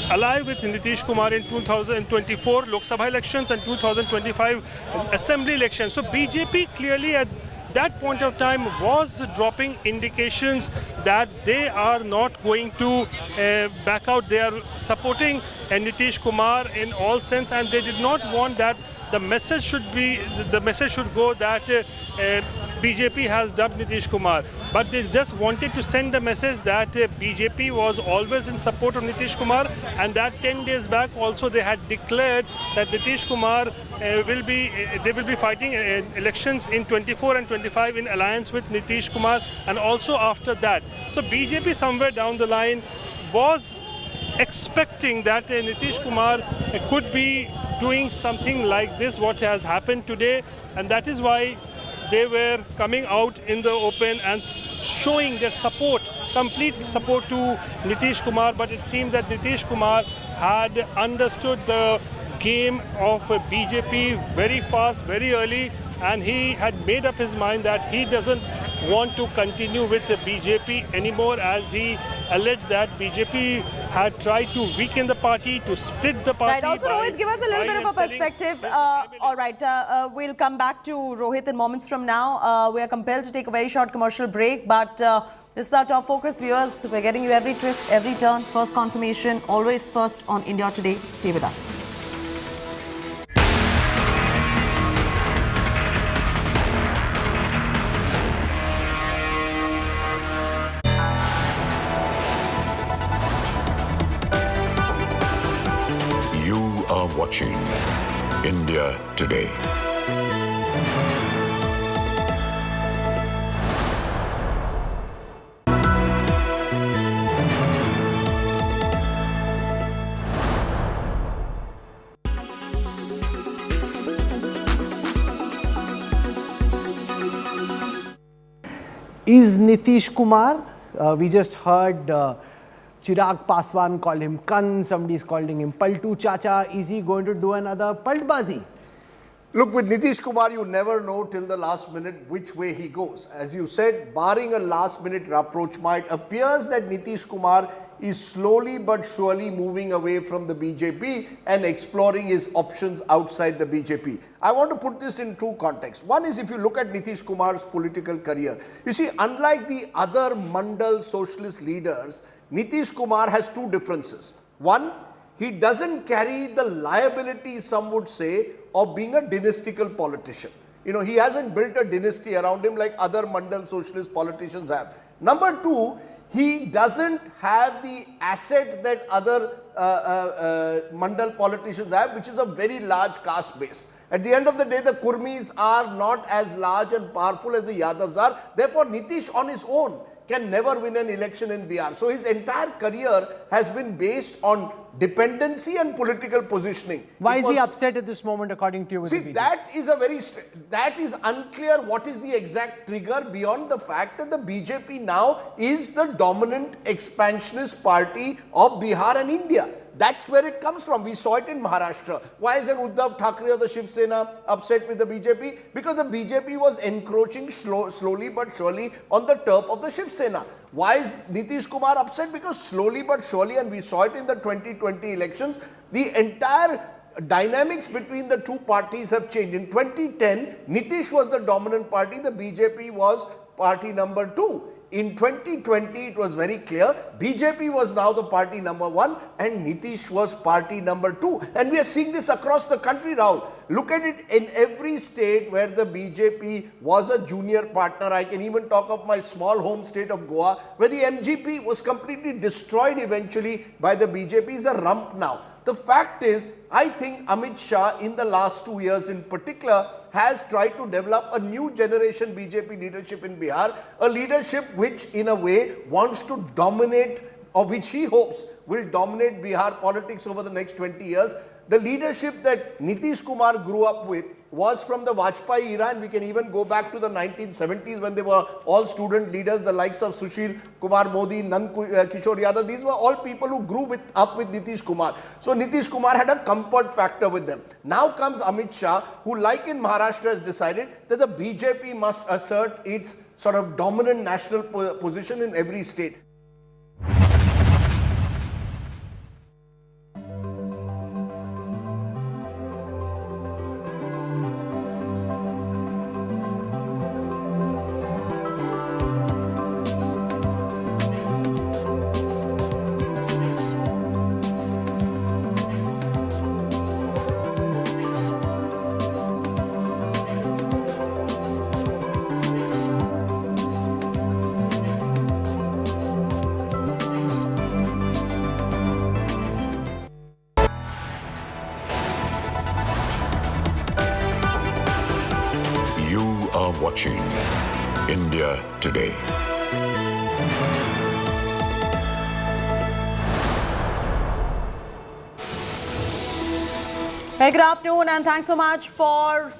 S8: ally with Nitish Kumar in 2024 Lok Sabha elections and 2025 assembly elections. So BJP clearly at that point of time was dropping indications that they are not going to back out. They are supporting Nitish Kumar in all sense, and they did not want that the message should go that BJP has dubbed Nitish Kumar. But they just wanted to send the message that BJP was always in support of Nitish Kumar, and that 10 days back also they had declared that Nitish Kumar will be fighting elections in 24 and 25 in alliance with Nitish Kumar, and also after that. So BJP somewhere down the line was expecting that Nitish Kumar could be doing something like this, what has happened today, and that is why they were coming out in the open and showing their support, complete support to Nitish Kumar. But it seems that Nitish Kumar had understood the game of BJP very fast, very early, and he had made up his mind that he doesn't want to continue with the BJP anymore, as he alleged that BJP had tried to weaken the party, to split the party.
S17: Right, also Rohit, give us a little bit of a perspective. All right, we'll come back to Rohit in moments from now. We are compelled to take a very short commercial break, but this is our top focus, viewers. We're getting you every twist, every turn, first confirmation, always first on India Today. Stay with us.
S1: Are watching India Today.
S10: Is Nitish Kumar, we just heard Chirag Paswan call him Kan, somebody's calling him Paltu Chacha. Is he going to do another Paltbazi?
S13: Look, with Nitish Kumar, you never know till the last minute which way he goes. As you said, barring a last minute rapprochement, it appears that Nitish Kumar is slowly but surely moving away from the BJP and exploring his options outside the BJP. I want to put this in two contexts. One is, if you look at Nitish Kumar's political career, you see, unlike the other Mandal socialist leaders, Nitish Kumar has two differences. One, he doesn't carry the liability, some would say, of being a dynastical politician. You know, he hasn't built a dynasty around him like other Mandal socialist politicians have. Number two, he doesn't have the asset that other Mandal politicians have, which is a very large caste base. At the end of the day, the Kurmis are not as large and powerful as the Yadavs are. Therefore, Nitish on his own can never win an election in Bihar. So his entire career has been based on dependency and political positioning.
S10: Why is he upset at this moment, according to you?
S13: See, that is unclear what is the exact trigger, beyond the fact that the BJP now is the dominant expansionist party of Bihar and India. That's where it comes from. We saw it in Maharashtra. Why is Uddhav Thackeray or the Shiv Sena upset with the BJP? Because the BJP was encroaching slowly but surely on the turf of the Shiv Sena. Why is Nitish Kumar upset? Because slowly but surely, and we saw it in the 2020 elections, the entire dynamics between the two parties have changed. In 2010, Nitish was the dominant party, the BJP was party number 2. In 2020, it was very clear, BJP was now the party number 1 and Nitish was party number 2. And we are seeing this across the country now. Look at it in every state where the BJP was a junior partner. I can even talk of my small home state of Goa, where the MGP was completely destroyed eventually by the BJP. Is a rump now. The fact is, I think Amit Shah in the last 2 years in particular has tried to develop a new generation BJP leadership in Bihar, a leadership which in a way wants to dominate, or which he hopes will dominate Bihar politics over the next 20 years. The leadership that Nitish Kumar grew up with was from the Vajpayee era, and we can even go back to the 1970s when they were all student leaders, the likes of Sushil Kumar Modi, Nand Kishore Yadav. These were all people who grew up with Nitish Kumar. So Nitish Kumar had a comfort factor with them. Now comes Amit Shah, who, like in Maharashtra, has decided that the BJP must assert its sort of dominant national position in every state.
S1: are watching India Today.
S17: Hey, good afternoon and thanks so much for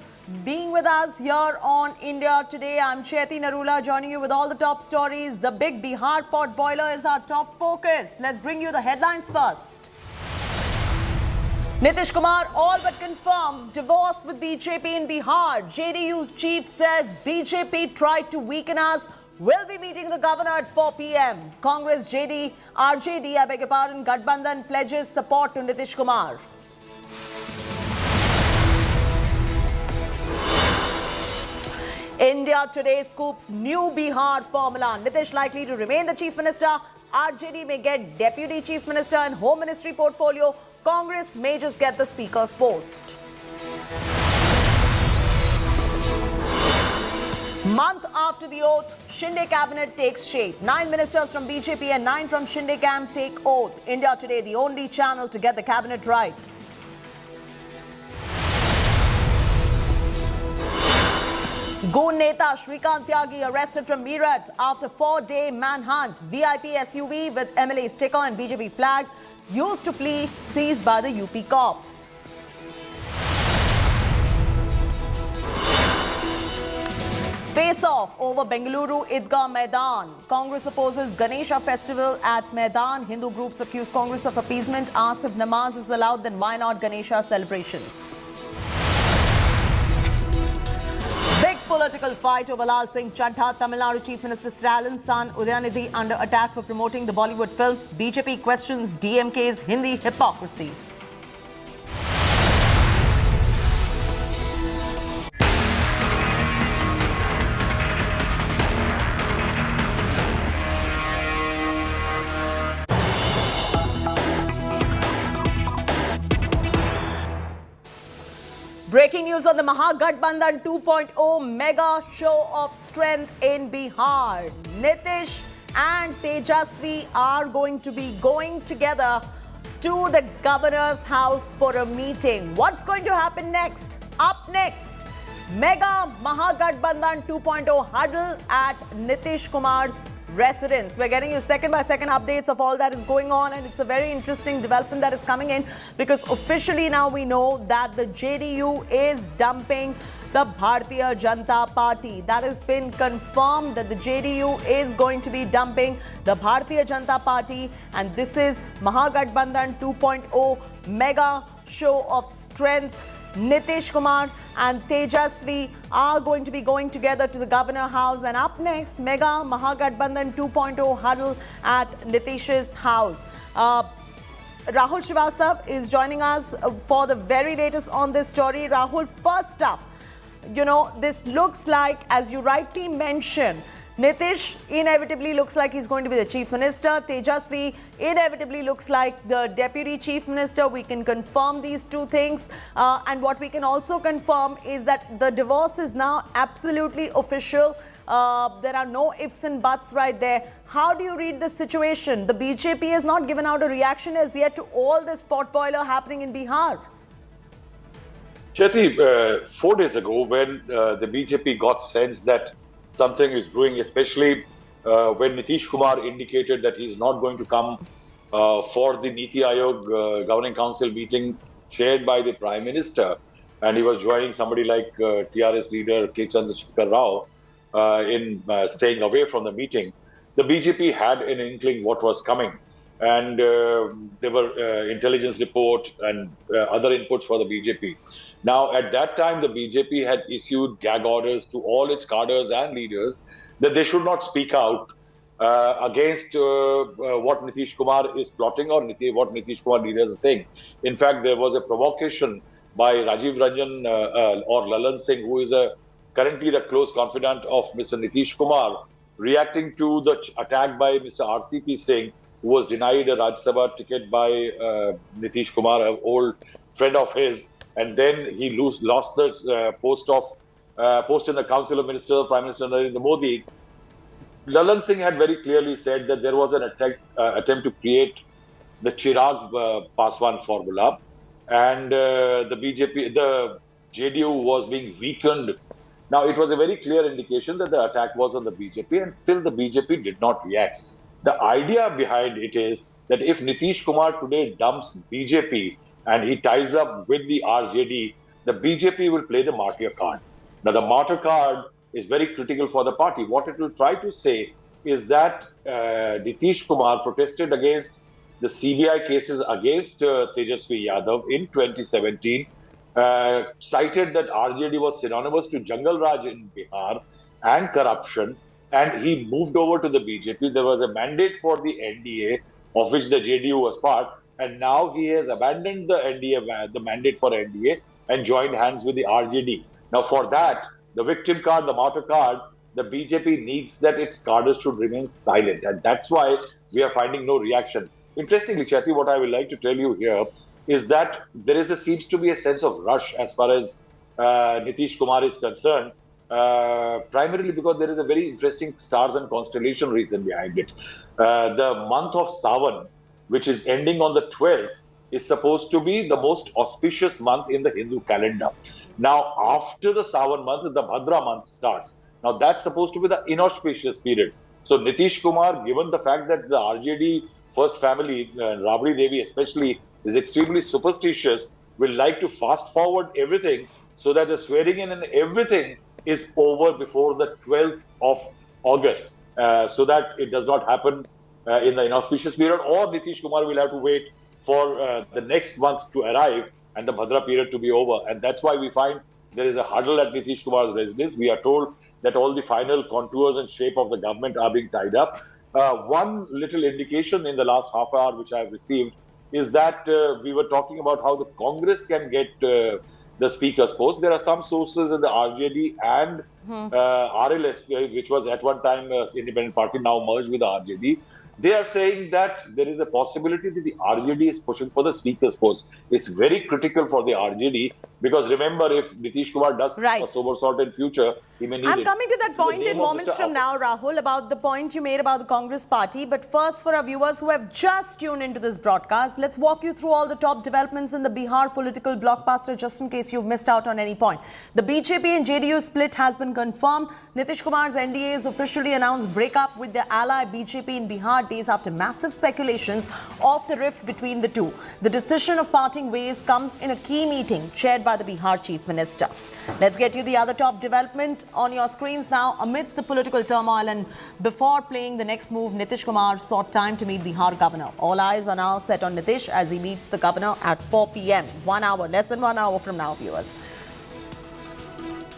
S17: being with us here on India Today. I'm Chaiti Narula joining you with all the top stories. The big Bihar pot boiler is our top focus. Let's bring you the headlines first. Nitish Kumar all but confirms divorce with BJP in Bihar. JDU chief says BJP tried to weaken us. We'll be meeting the governor at 4 p.m. Congress RJD, I beg your pardon, Gathbandhan pledges support to Nitish Kumar. India Today scoops new Bihar formula. Nitish likely to remain the chief minister. RJD may get deputy chief minister and home ministry portfolio. Congress may just get the speaker's post. Month after the oath, Shinde cabinet takes shape. 9 ministers from BJP and 9 from Shinde camp take oath. India Today, the only channel to get the cabinet right. Goon Neta Shrikant Tyagi arrested from Meerut after 4-day manhunt. VIP SUV with MLA sticker and BJP flag used to flee seized by the UP cops. Face-off over Bengaluru Idgah Maidan. Congress opposes Ganesha festival at Maidan. Hindu groups accuse Congress of appeasement. Ask if namaz is allowed, then why not Ganesha celebrations? Big political fight over Lal Singh Chaddha. Tamil Nadu Chief Minister Stalin's son Udayanithi under attack for promoting the Bollywood film. BJP questions DMK's Hindi hypocrisy. Breaking news on the Mahagathbandhan 2.0 mega show of strength in Bihar. Nitish and Tejasvi are going to be going together to the governor's house for a meeting. What's going to happen next? Up next, mega Mahagathbandhan 2.0 huddle at Nitish Kumar's residence. We're getting you second-by-second updates of all that is going on, and it's a very interesting development that is coming in because officially now we know that the JDU is dumping the Bharatiya Janata Party. That has been confirmed that the JDU is going to be dumping the Bharatiya Janata Party, and this is Mahagathbandhan 2.0 mega show of strength. Nitish Kumar and Tejasvi are going to be going together to the governor house, and up next, mega Mahagathbandhan 2.0 huddle at Nitish's house. Rahul Srivastava is joining us for the very latest on this story. Rahul, first up, this looks like, as you rightly mentioned, Nitish inevitably looks like he's going to be the chief minister. Tejasvi inevitably looks like the deputy chief minister. We can confirm these two things. And what we can also confirm is that the divorce is now absolutely official. There are no ifs and buts right there. How do you read this situation? The BJP has not given out a reaction as yet to all this potboiler happening in Bihar.
S5: Chaiti, 4 days ago, when the BJP got sense that something is brewing, especially when Nitish Kumar indicated that he's not going to come for the Niti Aayog Governing Council meeting chaired by the Prime Minister, and he was joining somebody like TRS leader K. Chandrasekhar Rao in staying away from the meeting. The BJP had an inkling what was coming, and there were intelligence report and other inputs for the BJP. Now, at that time, the BJP had issued gag orders to all its cadres and leaders that they should not speak out against what Nitish Kumar is plotting or what Nitish Kumar leaders are saying. In fact, there was a provocation by Rajiv Ranjan or Lalan Singh, who is currently the close confidant of Mr. Nitish Kumar, reacting to the attack by Mr. RCP Singh, who was denied a Rajya Sabha ticket by Nitish Kumar, an old friend of his. And then he lost the post in the Council of Ministers, Prime Minister Narendra Modi. Lalan Singh had very clearly said that there was an attempt to create the Chirag Paswan formula, and the JDU was being weakened Now, it was a very clear indication that the attack was on the BJP, and still the BJP did not react. The idea behind it is that if Nitish Kumar today dumps BJP and he ties up with the RJD, the BJP will play the martyr card. Now, the martyr card is very critical for the party. What it will try to say is that Nitish Kumar protested against the CBI cases against Tejasvi Yadav in 2017, cited that RJD was synonymous to Jungle Raj in Bihar and corruption, and he moved over to the BJP. There was a mandate for the NDA, of which the JDU was part, and now he has abandoned the NDA, the mandate for NDA, and joined hands with the RJD. Now, for that, the victim card, the martyr card, the BJP needs that its cadres should remain silent, and that's why we are finding no reaction. Interestingly, Chaiti, what I would like to tell you here is that there seems to be a sense of rush as far as Nitish Kumar is concerned, primarily because there is a very interesting stars and constellation reason behind it. The month of Sawan, which is ending on the 12th, is supposed to be the most auspicious month in the Hindu calendar. Now, after the Sawan month, the Bhadra month starts. Now, that's supposed to be the inauspicious period. So, Nitish Kumar, given the fact that the RJD first family, Rabri Devi especially, is extremely superstitious, will like to fast forward everything so that the swearing in and everything is over before the 12th of August, so that it does not happen in the inauspicious period, or Nitish Kumar will have to wait for the next month to arrive and the Bhadra period to be over. And that's why we find there is a huddle at Nitish Kumar's residence. We are told that all the final contours and shape of the government are being tied up. One little indication in the last half hour which I have received is that we were talking about how the Congress can get the speaker's post. There are some sources in the RJD and RLS, which was at one time independent party, now merged with the RJD. They are saying that there is a possibility that the RJD is pushing for the speaker's post. It's very critical for the RJD because remember, if Nitish Kumar does a somersault in future, he may need
S17: I'm coming to that point in moments from now, Rahul, about the point you made about the Congress party. But first, for our viewers who have just tuned into this broadcast, let's walk you through all the top developments in the Bihar political blockbuster, just in case you've missed out on any point. The BJP and JDU split has been confirmed. Nitish Kumar's NDA has officially announced breakup with the ally BJP in Bihar days after massive speculations of the rift between the two. The decision of parting ways comes in a key meeting chaired by the Bihar Chief Minister. Let's get you the other top development on your screens now. Amidst the political turmoil and before playing the next move, Nitish Kumar sought time to meet Bihar governor. All eyes are now set on Nitish as he meets the governor at 4 p.m. 1 hour, less than 1 hour from now, viewers.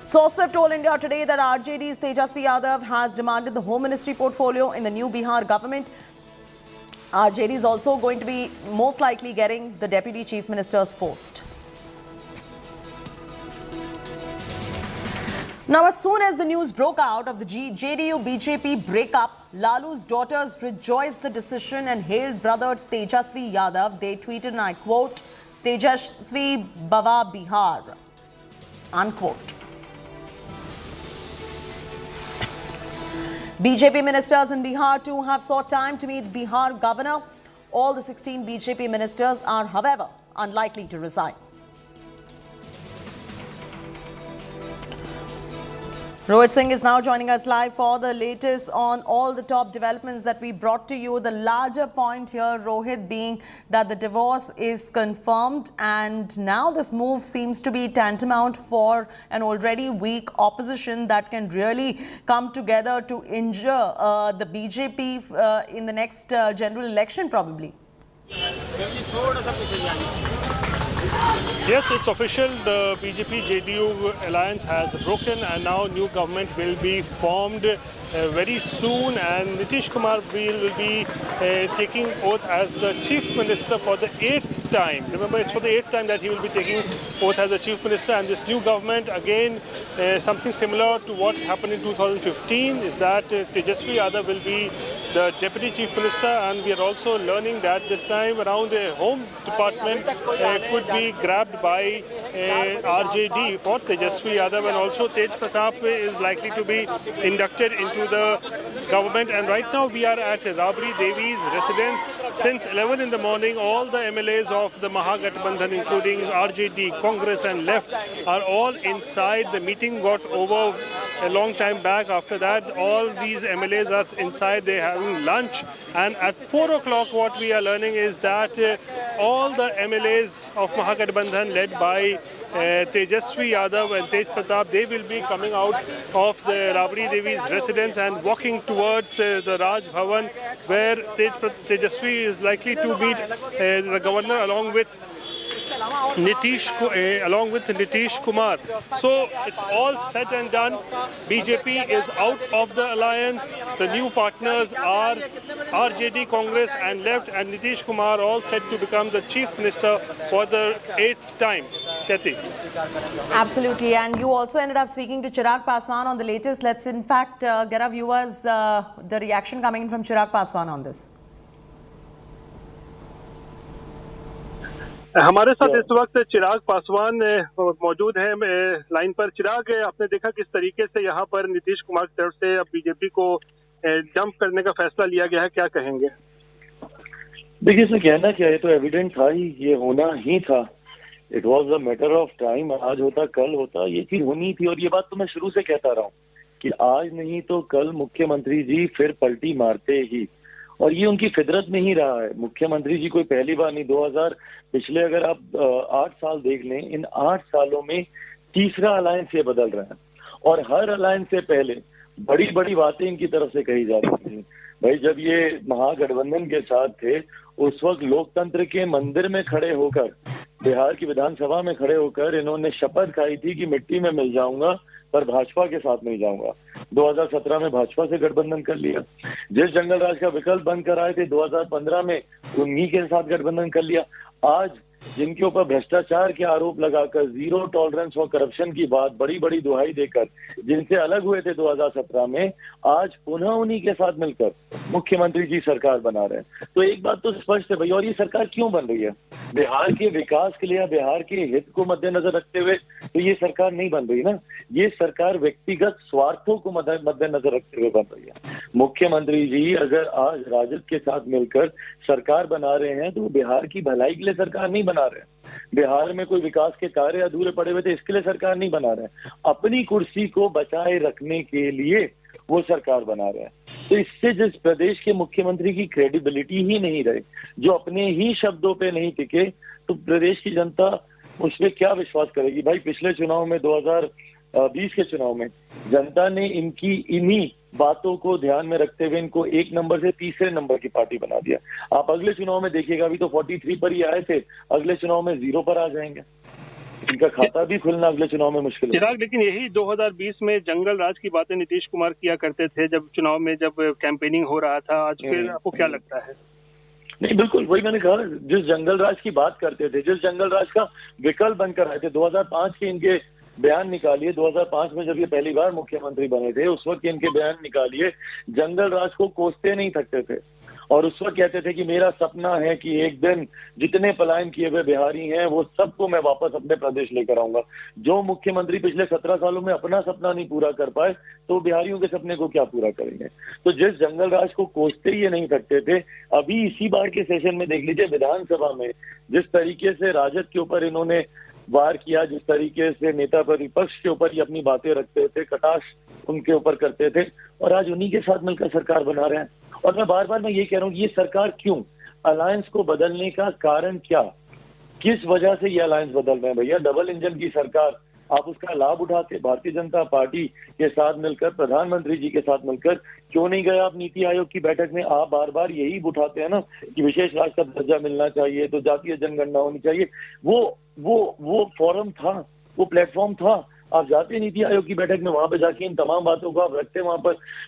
S17: Sources have told India Today that RJD's Tejasvi Yadav has demanded the Home Ministry portfolio in the new Bihar government. RJD is also going to be most likely getting the Deputy Chief Minister's post. Now, as soon as the news broke out of the JDU-BJP breakup, Lalu's daughters rejoiced the decision and hailed brother Tejasvi Yadav. They tweeted, and I quote, Tejasvi Bava Bihar, unquote. BJP ministers in Bihar too have sought time to meet Bihar governor. All the 16 BJP ministers are, however, unlikely to resign. Rohit Singh is now joining us live for the latest on all the top developments that we brought to you. The larger point here, Rohit, being that the divorce is confirmed, and now this move seems to be tantamount for an already weak opposition that can really come together to injure the BJP in the next general election, probably.
S8: Yes, it's official. The BJP-JDU alliance has broken and now new government will be formed very soon, and Nitish Kumar will be taking oath as the Chief Minister for the 8th time. Remember, it's for the 8th time that he will be taking oath as the Chief Minister, and this new government, again, something similar to what happened in 2015, is that Tejasvi Yadav will be the Deputy Chief Minister, and we are also learning that this time around the Home Department could be grabbed by RJD for Tejasvi Yadav, and also Tej Pratap is likely to be inducted into the government. And right now we are at Rabri Devi's residence. Since 11 in the morning, all the MLAs of the Mahagathbandhan, including RJD, Congress and Left, are all inside. The meeting got over a long time back. After that, all these MLAs are inside. They're having lunch. And at 4 o'clock, what we are learning is that all the MLAs of Mahagathbandhan, led by Tejaswi Yadav and Tej Pratap, they will be coming out of the Rabri Devi's residence and walking towards the Raj Bhavan, where Tejaswi is likely to meet the governor along with Nitish Kumar. So it's all said and done. BJP is out of the alliance. The new partners are RJD, Congress and Left, and Nitish Kumar all set to become the Chief Minister for the 8th time. Cheti.
S17: Absolutely. And you also ended up speaking to Chirag Paswan on the latest. Let's in fact get our viewers the reaction coming in from Chirag Paswan on this.
S8: हमारे साथ इस वक्त चिराग पासवान मौजूद हैं line पर। चिराग, आपने देखा किस तरीके से यहाँ पर नीतीश कुमार की तरफ से अब बीजेपी को जंप करने का फैसला लिया गया है, क्या कहेंगे?
S4: देखिए, इसमें कहना क्या है, तो एविडेंट था ही, ये होना ही था। It was a matter of time. आज होता कल होता, ये चीज होनी थी। और ये बात तो मैं शुरू से कहता रहा हूँ कि आज नहीं तो कल मुख्यमंत्री जी फिर पलटी मारते ही, और ये उनकी फितरत में ही रहा है। मुख्यमंत्री जी कोई पहली बार नहीं, 2000 पिछले अगर आप 8 साल देख लें, इन 8 सालों में तीसरा अलायंस ये बदल रहा है। और हर अलायंस से पहले बड़ी बड़ी बातें इनकी तरफ से कही जा रही थी। भाई, जब ये महागठबंधन के साथ थे, उस वक्त लोकतंत्र के मंदिर में खड़े होकर, बिहार की विधानसभा में खड़े होकर इन्होंने शपथ खाई थी कि मिट्टी में मिल जाऊंगा पर भाजपा के साथ नहीं जाऊंगा। 2017 में भाजपा से गठबंधन कर लिया। जिस जंगल राज का विकल्प बनकर आए थे 2015 में, उन्हीं के साथ गठबंधन कर लिया। आज जिनके ऊपर भ्रष्टाचार के आरोप लगाकर, जीरो टॉलरेंस फॉर करप्शन की बात बड़ी बड़ी दुहाई देकर जिनसे अलग हुए थे 2017 में, आज पुनः उन्हीं के साथ मिलकर मुख्यमंत्री जी सरकार बना रहे हैं। तो एक बात तो स्पष्ट है भाई, और ये सरकार क्यों बन रही है? बिहार के विकास के लिए या बिहार के हित को मद्देनजर रखते हुए तो ये सरकार नहीं बन रही ना। ये सरकार व्यक्तिगत स्वार्थों को मद्देनजर रखते हुए बन रही है। मुख्यमंत्री जी अगर आज राजद के साथ मिलकर सरकार बना रहे हैं तो बिहार की भलाई के लिए सरकार नहीं बना रहे हैं। बिहार में कोई विकास के कार्य अधूरे पड़े हुए थे, इसके लिए सरकार नहीं बना रहे हैं। अपनी कुर्सी को बचाए रखने के लिए वो सरकार बना रहे हैं। तो इससे जिस प्रदेश के मुख्यमंत्री की क्रेडिबिलिटी ही नहीं रही, जो अपने ही शब्दों पे नहीं टिके, तो प्रदेश की जनता उस पर क्या विश्वास करेगी? भाई, पिछले चुनाव में 2020 के चुनाव में जनता ने इन्हीं बातों को ध्यान में रखते हुए इनको 1 नंबर से तीसरे नंबर की पार्टी बना दिया। आप अगले चुनाव में देखिएगा, अभी तो 43 पर ही आए थे, अगले चुनाव में 0 पर आ जाएंगे। इनका खाता भी खुलना अगले चुनाव में मुश्किल है।
S8: चिराग, लेकिन यही 2020 में जंगल राज की बातें नीतीश कुमार किया करते थे जब चुनाव में जब कैंपेनिंग हो रहा था। आज फिर आपको क्या लगता है?
S4: नहीं, बिल्कुल वही मैंने कहा, जिस जंगल राज की बात करते थे, जिस जंगल राज का विकल्प बनकर आए थे, 2005 के इनके बयान निकालिए। 2005 में जब ये पहली बार मुख्यमंत्री बने थे, उस वक्त इनके बयान निकालिए। जंगल राज को कोसते नहीं थकते थे और उस वक्त कहते थे कि मेरा सपना है कि एक दिन जितने पलायन किए हुए बिहारी हैं वो सबको मैं वापस अपने प्रदेश लेकर आऊंगा। जो मुख्यमंत्री पिछले 17 सालों में अपना सपना नहीं पूरा कर पाए तो बिहारियों के सपने को क्या पूरा करेंगे? तो जिस जंगल राज को कोसते ही नहीं सकते थे, अभी इसी बार के सेशन में देख लीजिए, विधानसभा में जिस तरीके से राजद के ऊपर इन्होंने वार किया, जिस तरीके से नेता प्रतिपक्ष के ऊपर ही अपनी बातें रखते थे, कटाक्ष उनके ऊपर करते थे, और आज उन्हीं के साथ मिलकर सरकार बना रहे हैं। और मैं बार बार ये कह रहा हूँ, ये सरकार क्यों, अलायंस को बदलने का कारण क्या, किस वजह से ये अलायंस बदल रहे हैं? भैया, डबल इंजन की सरकार, आप उसका लाभ उठाते भारतीय जनता पार्टी के साथ मिलकर, प्रधानमंत्री जी के साथ मिलकर, क्यों नहीं गए आप नीति आयोग की बैठक में? आप बार बार यही उठाते हैं ना कि विशेष राज्य का दर्जा मिलना चाहिए, तो जातीय जनगणना होनी चाहिए। वो फोरम था, वो प्लेटफॉर्म था। आप जाते नीति आयोग की बैठक में, वहां पर जाके इन तमाम बातों को आप रखते वहां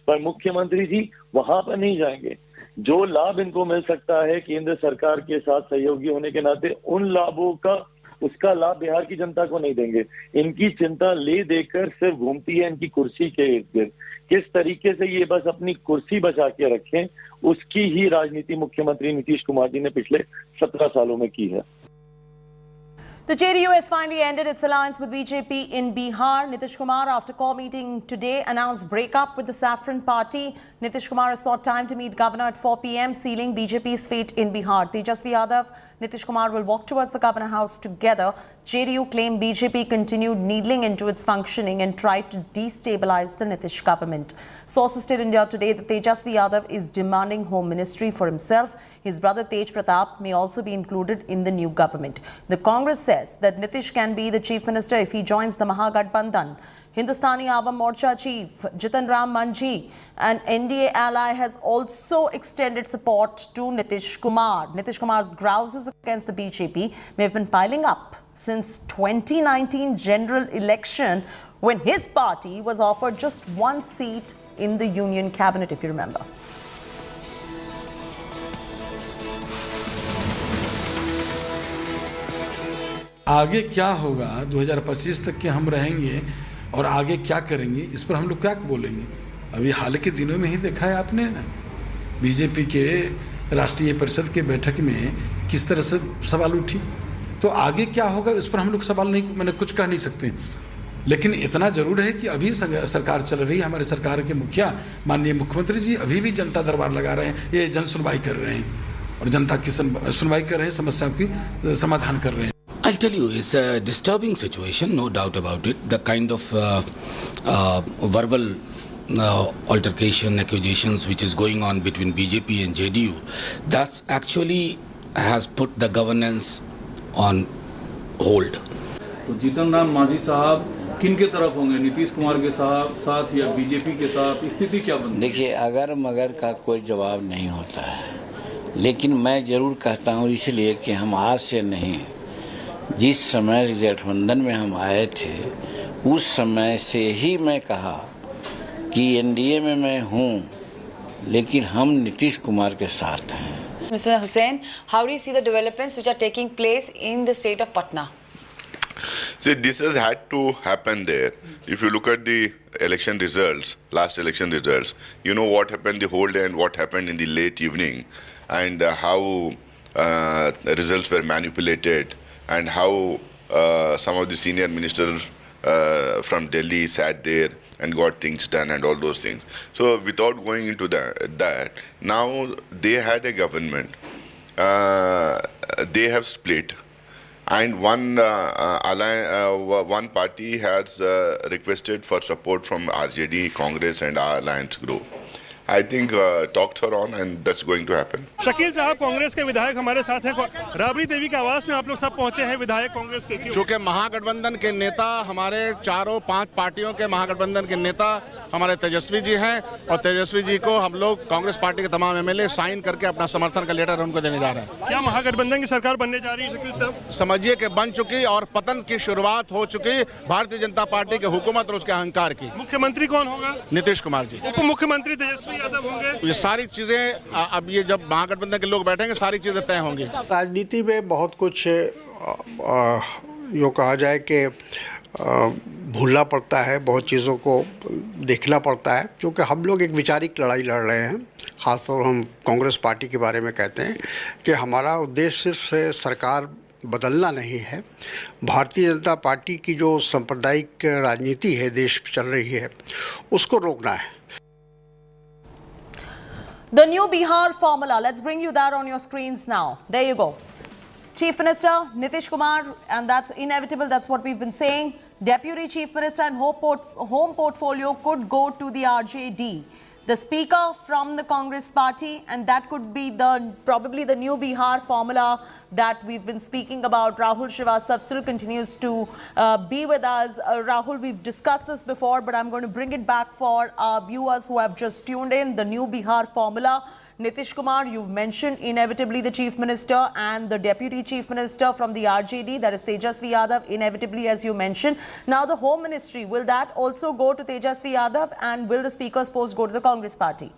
S4: पर मुख्यमंत्री जी वहां पर नहीं जाएंगे। जो लाभ इनको मिल सकता है केंद्र सरकार के साथ सहयोगी होने के नाते, उन लाभों का उसका लाभ बिहार की जनता को नहीं देंगे। इनकी चिंता ले देकर सिर्फ घूमती है इनकी कुर्सी के इर्द गिर्द। किस तरीके से ये बस अपनी कुर्सी बचा के रखें, उसकी ही राजनीति मुख्यमंत्री नीतीश कुमार जी ने पिछले 17 सालों में की है।
S17: The JDU has finally ended its alliance with BJP in Bihar. Nitish Kumar, after core meeting today, announced breakup with the Saffron Party. Nitish Kumar has sought time to meet Governor at 4 p.m, sealing BJP's fate in Bihar. Tejasvi Yadav, Nitish Kumar will walk towards the Governor House together. JDU claimed BJP continued needling into its functioning and tried to destabilize the Nitish government. Sources tell India Today that Tejasvi Yadav is demanding Home Ministry for himself. His brother Tej Pratap may also be included in the new government. The Congress says that Nitish can be the chief minister if he joins the Mahagathbandhan. Hindustani Awam Morcha chief Jitan Ram Manjhi, an NDA ally, has also extended support to Nitish Kumar. Nitish Kumar's grouses against the BJP may have been piling up since 2019 general election, when his party was offered just one seat in the union cabinet, if you remember.
S22: आगे क्या होगा 2025 तक के हम रहेंगे और आगे क्या करेंगे, इस पर हम लोग क्या बोलेंगे। अभी हाल के दिनों में ही देखा है आपने ना, बीजेपी के राष्ट्रीय परिषद के बैठक में किस तरह से सवाल उठी। तो आगे क्या होगा इस पर हम लोग सवाल नहीं, मैंने कुछ कह नहीं सकते। लेकिन इतना जरूर है कि अभी सरकार चल रही है, हमारे सरकार के मुखिया माननीय मुख्यमंत्री जी अभी भी जनता दरबार लगा रहे हैं, ये जन सुनवाई कर रहे हैं और जनता की सुनवाई कर रहे हैं, समस्याओं की समाधान कर रहे हैं।
S11: I'll tell you, it's a disturbing situation, no doubt about it. The kind of verbal altercation, accusations which is going on between BJP and JDU, that's actually has put the governance on hold.
S12: तो जीतन राम मांझी साहब किन के तरफ होंगे, नीतीश कुमार के साथ या BJP के साथ, स्थिति क्या बनी?
S14: देखिए, अगर मगर का कोई जवाब नहीं होता है, लेकिन मैं जरूर कहता हूँ इसलिए कि हम आज से नहीं, जिस समय गठबंधन में हम आए थे उस समय से ही मैं कहा कि एनडीए में मैं हूँ, लेकिन हम नीतीश कुमार के साथ हैं।
S15: Mr. Hussain, how do you see the developments which are taking place in the state of Patna?
S20: See, this has had to happen there. If you look at the election results, last election results, you know what happened the whole day and what happened in the late evening, and how results were manipulated, and how some of the senior ministers from Delhi sat there and got things done and all those things. So without going into that, now they had a government. They have split, and one party has requested for support from RJD, Congress and our alliance group. I think talks are on and that's going to happen.
S8: Shakeel साहब, कांग्रेस के विधायक हमारे साथ हैं। राबड़ी देवी के आवास में आप लोग सब पहुंचे हैं, विधायक कांग्रेस के।
S23: चूँकि महागठबंधन के नेता, हमारे चारों 5 पार्टियों के महागठबंधन के नेता हमारे तेजस्वी जी हैं, और तेजस्वी जी को हम लोग कांग्रेस पार्टी के तमाम एमएलए साइन करके अपना समर्थन का लेटर उनको देने जा रहे हैं।
S8: क्या महागठबंधन की सरकार बनने जा रही है शकील साहब?
S23: समझिए कि बन चुकी और पतन की शुरुआत हो चुकी भारतीय जनता पार्टी की हुकूमत और उसके अहंकार की।
S8: मुख्यमंत्री कौन होगा?
S23: नीतीश कुमार जी।
S8: उप मुख्यमंत्री तेजस्वी यादव होंगे।
S23: ये सारी चीजें अब ये जब महागठबंधन के लोग बैठेंगे सारी चीजें तय होंगी।
S27: राजनीति में बहुत कुछ यूँ कहा जाए कि भूलना पड़ता है, बहुत चीज़ों को देखना पड़ता है, क्योंकि हम लोग एक वैचारिक लड़ाई लड़ रहे हैं। ख़ासतौर हम कांग्रेस पार्टी के बारे में कहते हैं कि हमारा उद्देश्य सिर्फ सरकार बदलना नहीं है, भारतीय जनता पार्टी की जो सांप्रदायिक राजनीति है देश में चल रही है उसको रोकना है।
S17: The new Bihar formula, let's bring you that on your screens now. There you go. Chief Minister Nitish Kumar, and that's inevitable, that's what we've been saying. Deputy Chief Minister and home portfolio could go to the RJD. The Speaker from the Congress Party, and that could be probably the new Bihar formula that we've been speaking about. Rahul Srivastava still continues to be with us. Rahul, we've discussed this before, but I'm going to bring it back for our viewers who have just tuned in. The new Bihar formula. Nitish Kumar, you've mentioned inevitably the Chief Minister and the Deputy Chief Minister from the RJD, that is Tejasvi Yadav, inevitably as you mentioned. Now the Home Ministry, will that also go to Tejasvi Yadav, and will the Speaker's post go to the Congress Party?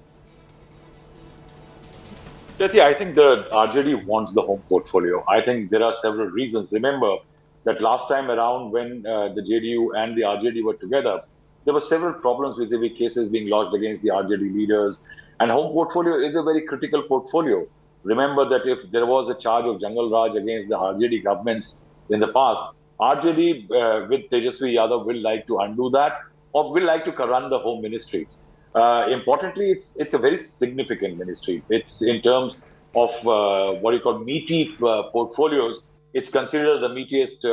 S5: Jyoti, I think the RJD wants the home portfolio. I think there are several reasons. Remember that last time around when the JDU and the RJD were together, there were several problems vis-a-vis cases being lodged against the RJD leaders. And home portfolio is a very critical portfolio. Remember that if there was a charge of Jungle Raj against the RJD governments in the past. RJD with Tejasvi Yadav will like to undo that, or will like to run the Home Ministry. Importantly, it's a very significant ministry. It's in terms of what you call meaty portfolios. It's considered the meatiest,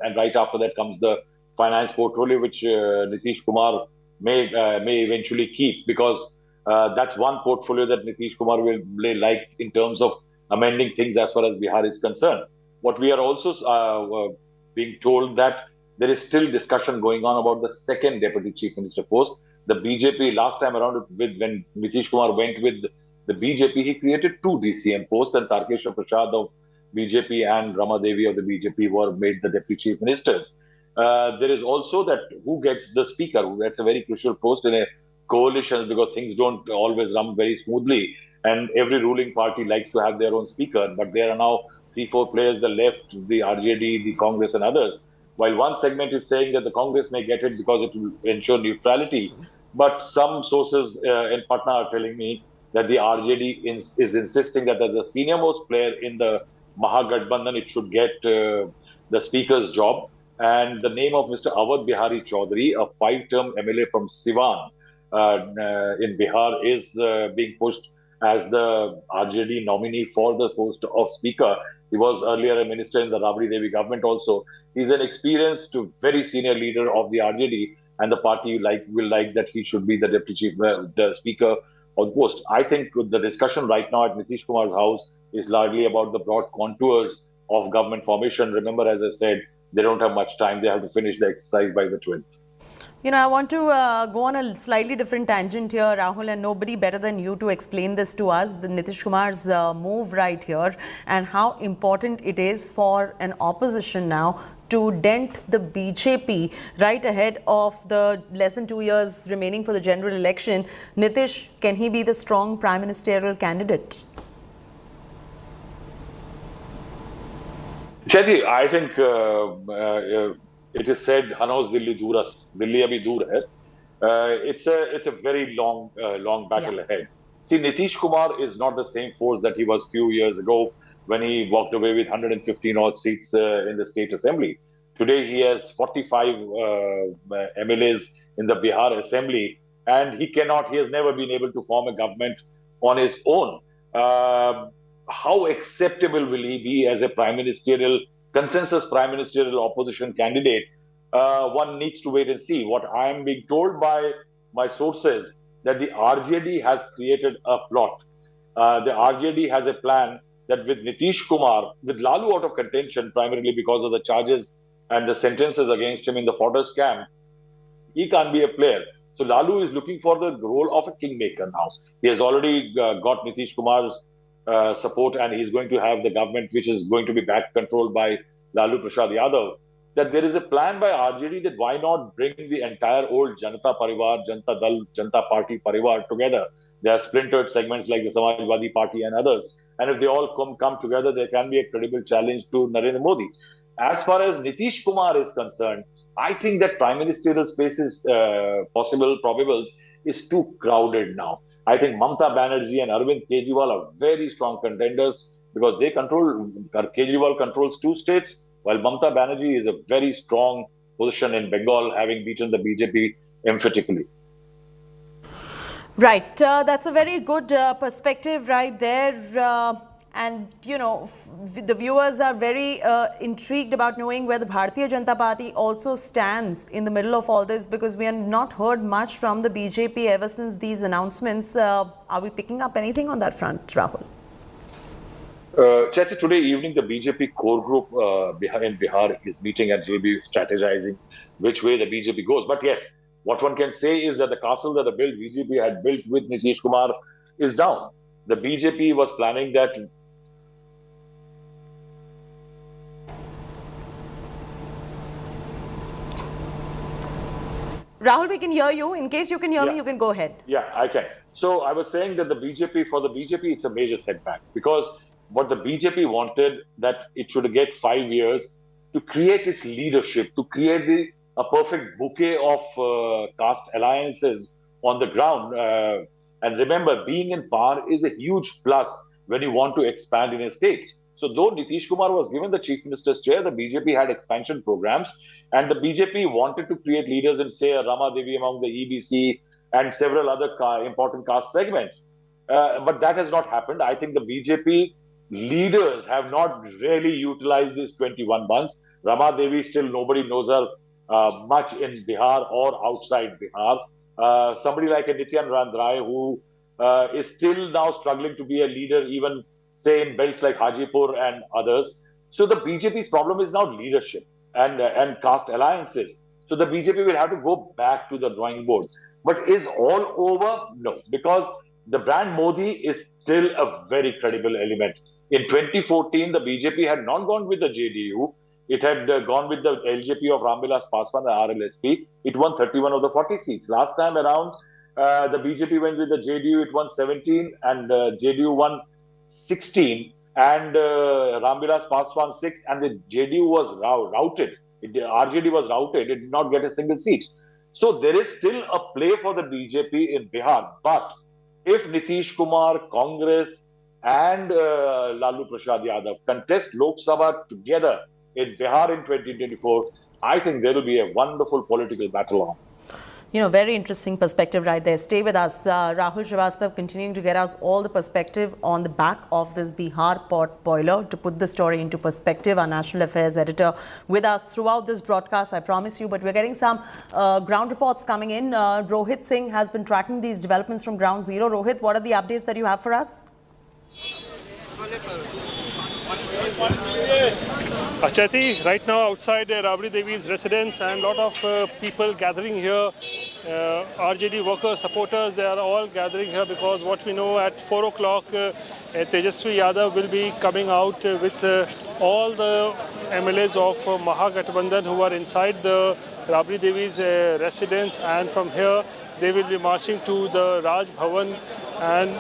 S5: and right after that comes the finance portfolio, which Nitish Kumar may eventually keep, because that's one portfolio that Nitish Kumar will like in terms of amending things as far as Bihar is concerned. What we are also being told that there is still discussion going on about the second deputy chief minister post. The BJP last time around, when Nitish Kumar went with the BJP, he created two DCM posts, and Tarkeshwar Prasad of BJP and Rama Devi of the BJP were made the deputy chief ministers. There is also that who gets the speaker, who gets a very crucial post in a coalition, because things don't always run very smoothly, and every ruling party likes to have their own speaker. But there are now 3-4 players, the left, the RJD, the Congress and others. While one segment is saying that the Congress may get it because it will ensure neutrality, but some sources in Patna are telling me that the RJD is insisting that as the senior-most player in the Mahagathbandhan, it should get the speaker's job. And the name of Mr. Awadh Bihari Chaudhary, a 5-term MLA from Siwan in Bihar, is being pushed as the RJD nominee for the post of speaker. He was earlier a minister in the Rabri Devi government also. He's an experienced, very senior leader of the RJD, and the party will like that he should be the deputy chief, the speaker of the post. I think the discussion right now at Nitish Kumar's house is largely about the broad contours of government formation. Remember, as I said, they don't have much time. They have to finish the exercise by the 12th.
S17: You know, I want to go on a slightly different tangent here, Rahul, and nobody better than you to explain this to us, the Nitish Kumar's move right here, and how important it is for an opposition now to dent the BJP right ahead of the less than 2 years remaining for the general election. Nitish, can he be the strong prime ministerial candidate?
S5: Chaiti, I think it is said, "Hanos Delhi Durast, Delhi abhi dur hai." It's a very long battle ahead. See, Nitish Kumar is not the same force that he was few years ago when he walked away with 115 odd seats in the state assembly. Today, he has 45 MLAs in the Bihar assembly, and he has never been able to form a government on his own. How acceptable will he be as a consensus prime ministerial opposition candidate? One needs to wait and see. What I am being told by my sources, that the RJD has created a plot. The RJD has a plan that with Nitish Kumar, with Lalu out of contention, primarily because of the charges and the sentences against him in the fodder scam, he can't be a player. So Lalu is looking for the role of a kingmaker now. He has already got Nitish Kumar's support, and he's going to have the government which is going to be back controlled by Lalu Prasad Yadav. That there is a plan by RJD that why not bring the entire old Janata Parivar, Janata Dal, Janata Party Parivar together. There are splintered segments like the Samajwadi Party and others. And if they all come together, there can be a credible challenge to Narendra Modi. As far as Nitish Kumar is concerned, I think that prime ministerial space is probables is too crowded now. I think Mamata Banerjee and Arvind Kejriwal are very strong contenders because Kejriwal controls 2 states, while Mamata Banerjee is a very strong position in Bengal, having beaten the BJP emphatically.
S17: Right. That's a very good perspective right there. And, you know, the viewers are very intrigued about knowing where the Bharatiya Janata Party also stands in the middle of all this, because we have not heard much from the BJP ever since these announcements. Are we picking up anything on that front, Rahul?
S5: Chaiti, today evening, the BJP core group in Bihar is meeting at JB, strategizing which way the BJP goes. But yes, what one can say is that the castle that the BJP had built with Nitish Kumar is down. The BJP was planning that.
S17: Rahul, we can hear you. In case you can hear me, you can go ahead.
S5: Yeah, I can. So I was saying that for the BJP, it's a major setback, because what the BJP wanted, that it should get 5 years to create its leadership, to create a perfect bouquet of caste alliances on the ground. And remember, being in power is a huge plus when you want to expand in a state. So though Nitish Kumar was given the Chief Minister's chair, the BJP had expansion programs, and the BJP wanted to create leaders in, say, Rama Devi among the EBC and several other important caste segments. But that has not happened. I think the BJP leaders have not really utilized these 21 months. Rama Devi, still nobody knows her much in Bihar or outside Bihar. Somebody like a Nityanand Rai, who is still now struggling to be a leader, even say in belts like Hajipur and others. So the BJP's problem is now leadership and caste alliances. So the BJP will have to go back to the drawing board. But is all over? No, because the brand Modi is still a very credible element. In 2014, the BJP had not gone with the JDU. It had gone with the LJP of Ramvilas Paswan, the RLSP. It won 31 of the 40 seats. Last time around, the BJP went with the JDU. It won 17 and JDU won 16 and Ramvilas Paswan 6, and the JDU was routed. RJD was routed. It did not get a single seat. So there is still a play for the BJP in Bihar. But if Nitish Kumar, Congress and Lalu Prasad Yadav contest Lok Sabha together in Bihar in 2024, I think there will be a wonderful political battle on.
S17: You know, very interesting perspective right there. Stay with us. Rahul Srivastava continuing to get us all the perspective on the back of this Bihar pot boiler. To put the story into perspective, our national affairs editor with us throughout this broadcast, I promise you. But we're getting some ground reports coming in. Rohit Singh has been tracking these developments from ground zero. Rohit, what are the updates that you have for us?
S8: Achati, right now outside Rabri Devi's residence, and a lot of people gathering here. RJD workers, supporters, they are all gathering here because what we know at 4 o'clock, Tejasvi Yadav will be coming out with all the MLAs of Mahagathbandhan who are inside the Rabri Devi's residence, and from here they will be marching to the Raj Bhavan, and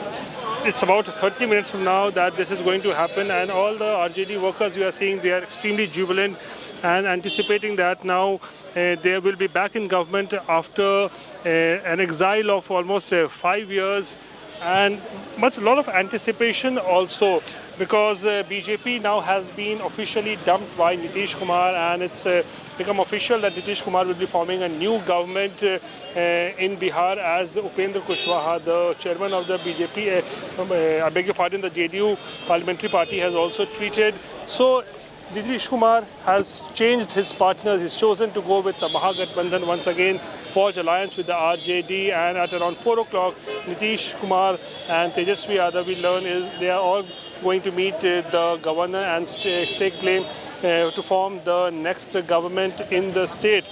S8: it's about 30 minutes from now that this is going to happen. And all the RJD workers you are seeing, they are extremely jubilant and anticipating that now they will be back in government after an exile of almost 5 years, and a lot of anticipation also, because BJP now has been officially dumped by Nitish Kumar, and it's become official that Nitish Kumar will be forming a new government in Bihar, as Upendra Kushwaha, the chairman of the BJP, I beg your pardon, the JDU parliamentary party, has also tweeted. So Nitish Kumar has changed his partners. He's chosen to go with the Mahagathbandhan once again, forge alliance with the RJD, and at around 4 o'clock, Nitish Kumar and Tejasvi Yadav, we learn, is they are all going to meet the governor and stake claim to form the next government in the state.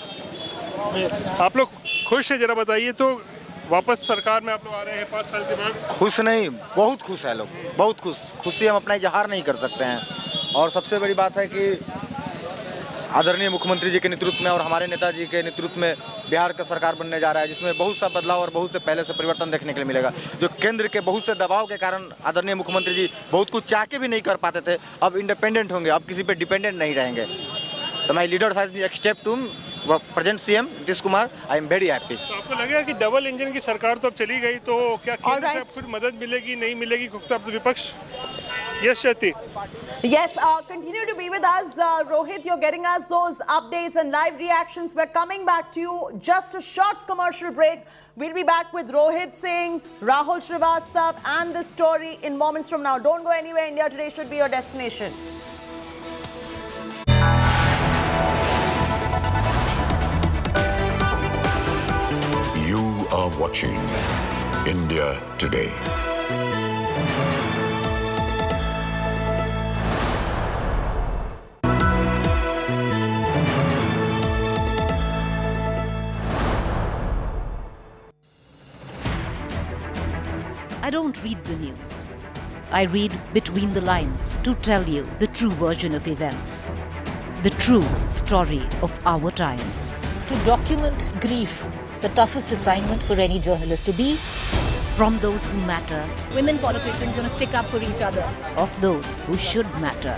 S8: आप लोग खुश हैं, जरा बताइए तो वापस सरकार में आप लोग आ रहे हैं 5 साल के बाद?
S2: खुश नहीं, बहुत खुश है लोग, बहुत खुश। खुशी हम अपना इजहार नहीं कर सकते हैं, और सबसे बड़ी बात है कि आदरणीय मुख्यमंत्री जी के नेतृत्व में और हमारे नेताजी के नेतृत्व में बिहार का सरकार बनने जा रहा है, जिसमें बहुत सा बदलाव और बहुत से पहले से परिवर्तन देखने के लिए मिलेगा। जो केंद्र के बहुत से दबाव के कारण आदरणीय मुख्यमंत्री जी बहुत कुछ चाह के भी नहीं कर पाते थे, अब इंडिपेंडेंट होंगे, अब किसी पे डिपेंडेंट नहीं रहेंगे। तो my leader has accept to present CM Nitish Kumar, I am very happy.
S8: तो आपको लगेगा कि डबल इंजन की सरकार तो अब चली गई, तो क्या केंद्र से फिर मदद मिलेगी, नहीं मिलेगी कुख्ता विपक्ष? Yes, Shati.
S17: Yes, continue to be with us. Rohit, you're getting us those updates and live reactions. We're coming back to you. Just a short commercial break. We'll be back with Rohit Singh, Rahul Srivastava and the story in moments from now. Don't go anywhere. India Today should be your destination.
S1: You are watching India Today.
S16: I don't read the news. I read between the lines to tell you the true version of events, the true story of our times.
S18: To document grief, the toughest assignment for any journalist to be.
S16: From those who matter.
S18: Women politicians going to stick up for each other.
S16: Of those who should matter.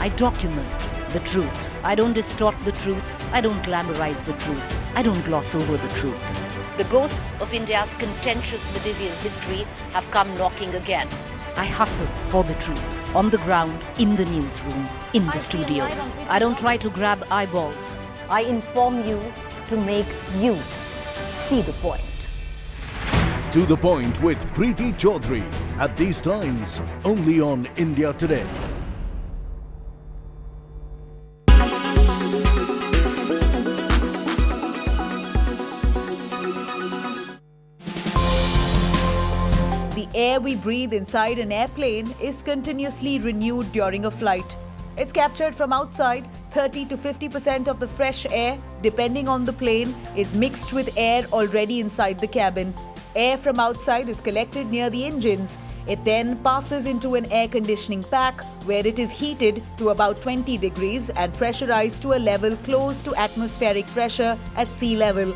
S16: I document the truth. I don't distort the truth. I don't glamorize the truth. I don't gloss over the truth.
S18: The ghosts of India's contentious medieval history have come knocking again.
S16: I hustle for the truth. On the ground, in the newsroom, in the studio. I don't try to grab eyeballs.
S7: I inform you to make you see the point.
S9: To the Point with Preeti Chaudhary. At these times, only on India Today.
S19: The air we breathe inside an airplane is continuously renewed during a flight. It's captured from outside. 30 to 50% of the fresh air, depending on the plane, is mixed with air already inside the cabin. Air from outside is collected near the engines. It then passes into an air conditioning pack where it is heated to about 20 degrees and pressurized to a level close to atmospheric pressure at sea level.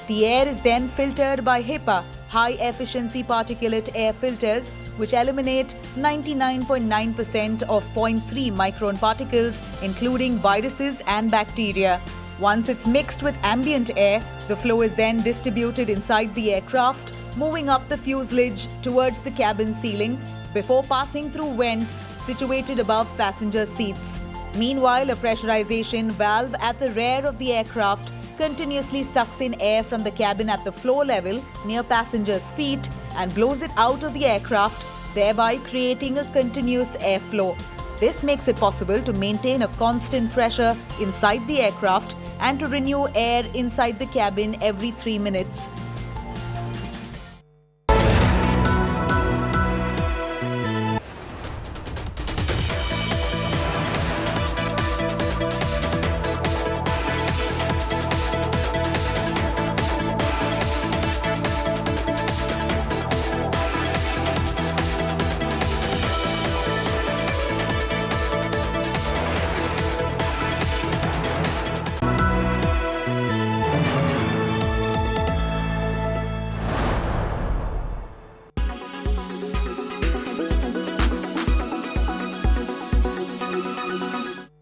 S19: The air is then filtered by HEPA, high-efficiency particulate air filters, which eliminate 99.9% of 0.3 micron particles, including viruses and bacteria. Once it's mixed with ambient air, the flow is then distributed inside the aircraft, moving up the fuselage towards the cabin ceiling before passing through vents situated above passenger seats. Meanwhile, a pressurization valve at the rear of the aircraft continuously sucks in air from the cabin at the floor level near passengers' feet and blows it out of the aircraft, thereby creating a continuous airflow. This makes it possible to maintain a constant pressure inside the aircraft and to renew air inside the cabin every 3 minutes.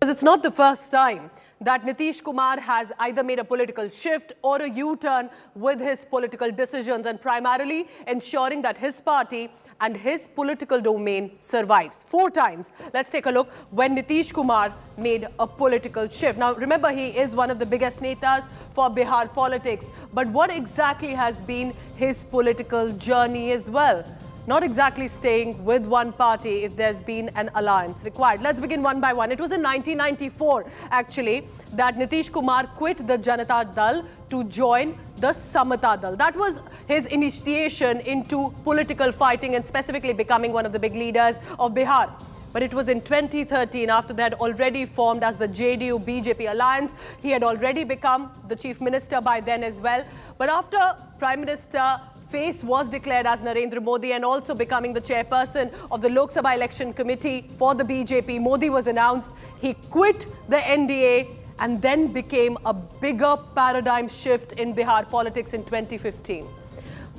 S17: It's not the first time that Nitish Kumar has either made a political shift or a U-turn with his political decisions and primarily ensuring that his party and his political domain survives. 4 times. Let's take a look when Nitish Kumar made a political shift. Now, remember, he is one of the biggest netas for Bihar politics. But what exactly has been his political journey as well? Not exactly staying with one party if there's been an alliance required. Let's begin one by one. It was in 1994, actually, that Nitish Kumar quit the Janata Dal to join the Samata Dal. That was his initiation into political fighting and specifically becoming one of the big leaders of Bihar. But it was in 2013, after they had already formed as the JDU-BJP alliance. He had already become the chief minister by then as well. But after Prime Minister face was declared as Narendra Modi and also becoming the chairperson of the Lok Sabha Election Committee for the BJP, Modi was announced. He quit the NDA and then became a bigger paradigm shift in Bihar politics in 2015.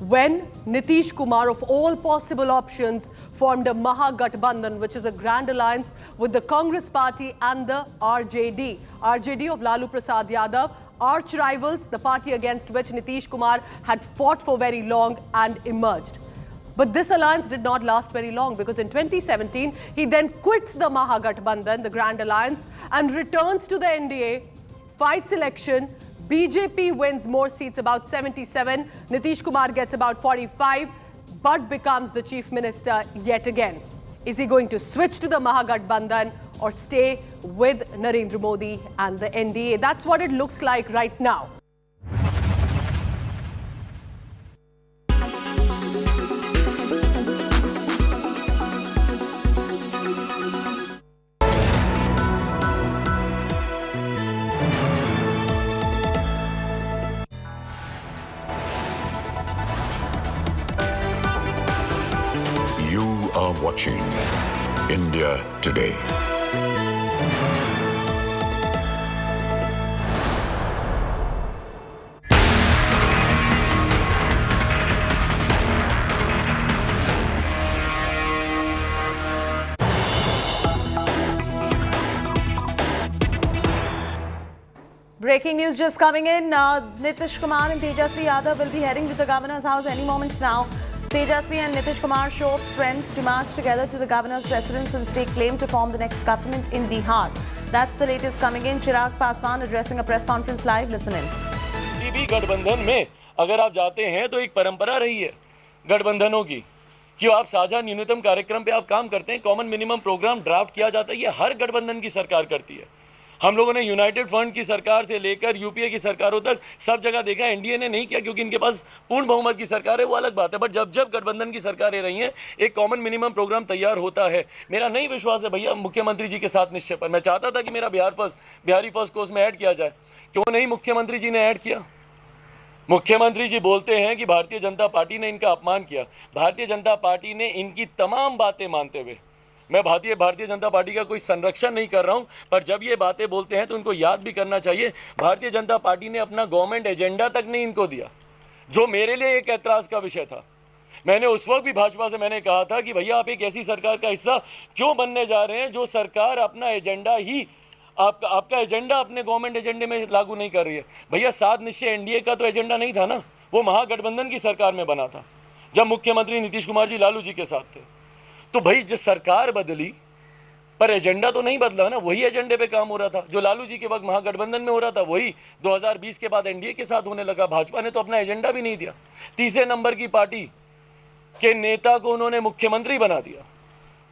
S17: When Nitish Kumar, of all possible options, formed a Mahagathbandhan, which is a grand alliance with the Congress party and the RJD. RJD of Lalu Prasad Yadav, arch rivals, the party against which Nitish Kumar had fought for very long and emerged. But this alliance did not last very long because in 2017, he then quits the Mahagathbandhan, the Grand Alliance, and returns to the NDA, fights election. BJP wins more seats, about 77. Nitish Kumar gets about 45, but becomes the chief minister yet again. Is he going to switch to the Mahagathbandhan or stay with Narendra Modi and the NDA? That's what it looks like right now.
S1: You are watching India Today.
S17: Breaking news just coming in. Nitish Kumar and Tejasvi Yadav will be heading to the governor's house any moment now Tejasvi and Nitish Kumar show of strength to march together to the governor's residence and stake claim to form the next government in Bihar. That's the latest coming in. Chirag Paswan addressing a press conference live. Listen in.
S3: किसी भी गठबंधन में अगर आप जाते हैं तो एक परंपरा रही है गठबंधनों की कि आप साझा न्यूनतम कार्यक्रम पे आप काम करते हैं, कॉमन मिनिमम प्रोग्राम ड्राफ्ट किया जाता है। ये हर गठबंधन की सरकार करती है। हम लोगों ने यूनाइटेड फ्रंट की सरकार से लेकर यूपीए की सरकारों तक सब जगह देखा। एनडीए ने नहीं किया क्योंकि इनके पास पूर्ण बहुमत की सरकार है, वो अलग बात है। बट जब जब गठबंधन की सरकारें रही हैं एक कॉमन मिनिमम प्रोग्राम तैयार होता है। मेरा नहीं विश्वास है भैया मुख्यमंत्री जी के साथ निश्चय पर। मैं चाहता था कि मेरा बिहारी फर्स्ट कोर्स में ऐड किया जाए, क्यों नहीं मुख्यमंत्री जी ने ऐड किया। मुख्यमंत्री जी बोलते हैं कि भारतीय जनता पार्टी ने इनका अपमान किया। भारतीय जनता पार्टी ने इनकी तमाम बातें मानते हुए, मैं भारतीय जनता पार्टी का कोई संरक्षण नहीं कर रहा हूं, पर जब ये बातें बोलते हैं तो उनको याद भी करना चाहिए भारतीय जनता पार्टी ने अपना गवर्नमेंट एजेंडा तक नहीं इनको दिया, जो मेरे लिए एक ऐतराज़ का विषय था। मैंने उस वक्त भी भाजपा से मैंने कहा था कि भैया आप एक ऐसी सरकार का हिस्सा क्यों बनने जा रहे हैं जो सरकार अपना एजेंडा ही आपका एजेंडा अपने गवर्नमेंट एजेंडे में लागू नहीं कर रही है। भैया 7 निश्चय एनडीए का तो एजेंडा नहीं था ना, वो महागठबंधन की सरकार में बना था जब मुख्यमंत्री नीतीश कुमार जी लालू जी के साथ थे। तो भाई जो सरकार बदली पर एजेंडा तो नहीं बदला ना, वही एजेंडे पे काम हो रहा था जो लालू जी के वक्त महागठबंधन में हो रहा था, वही 2020 के बाद एनडीए के साथ होने लगा। भाजपा ने तो अपना एजेंडा भी नहीं दिया। तीसरे नंबर की पार्टी के नेता को उन्होंने मुख्यमंत्री बना दिया।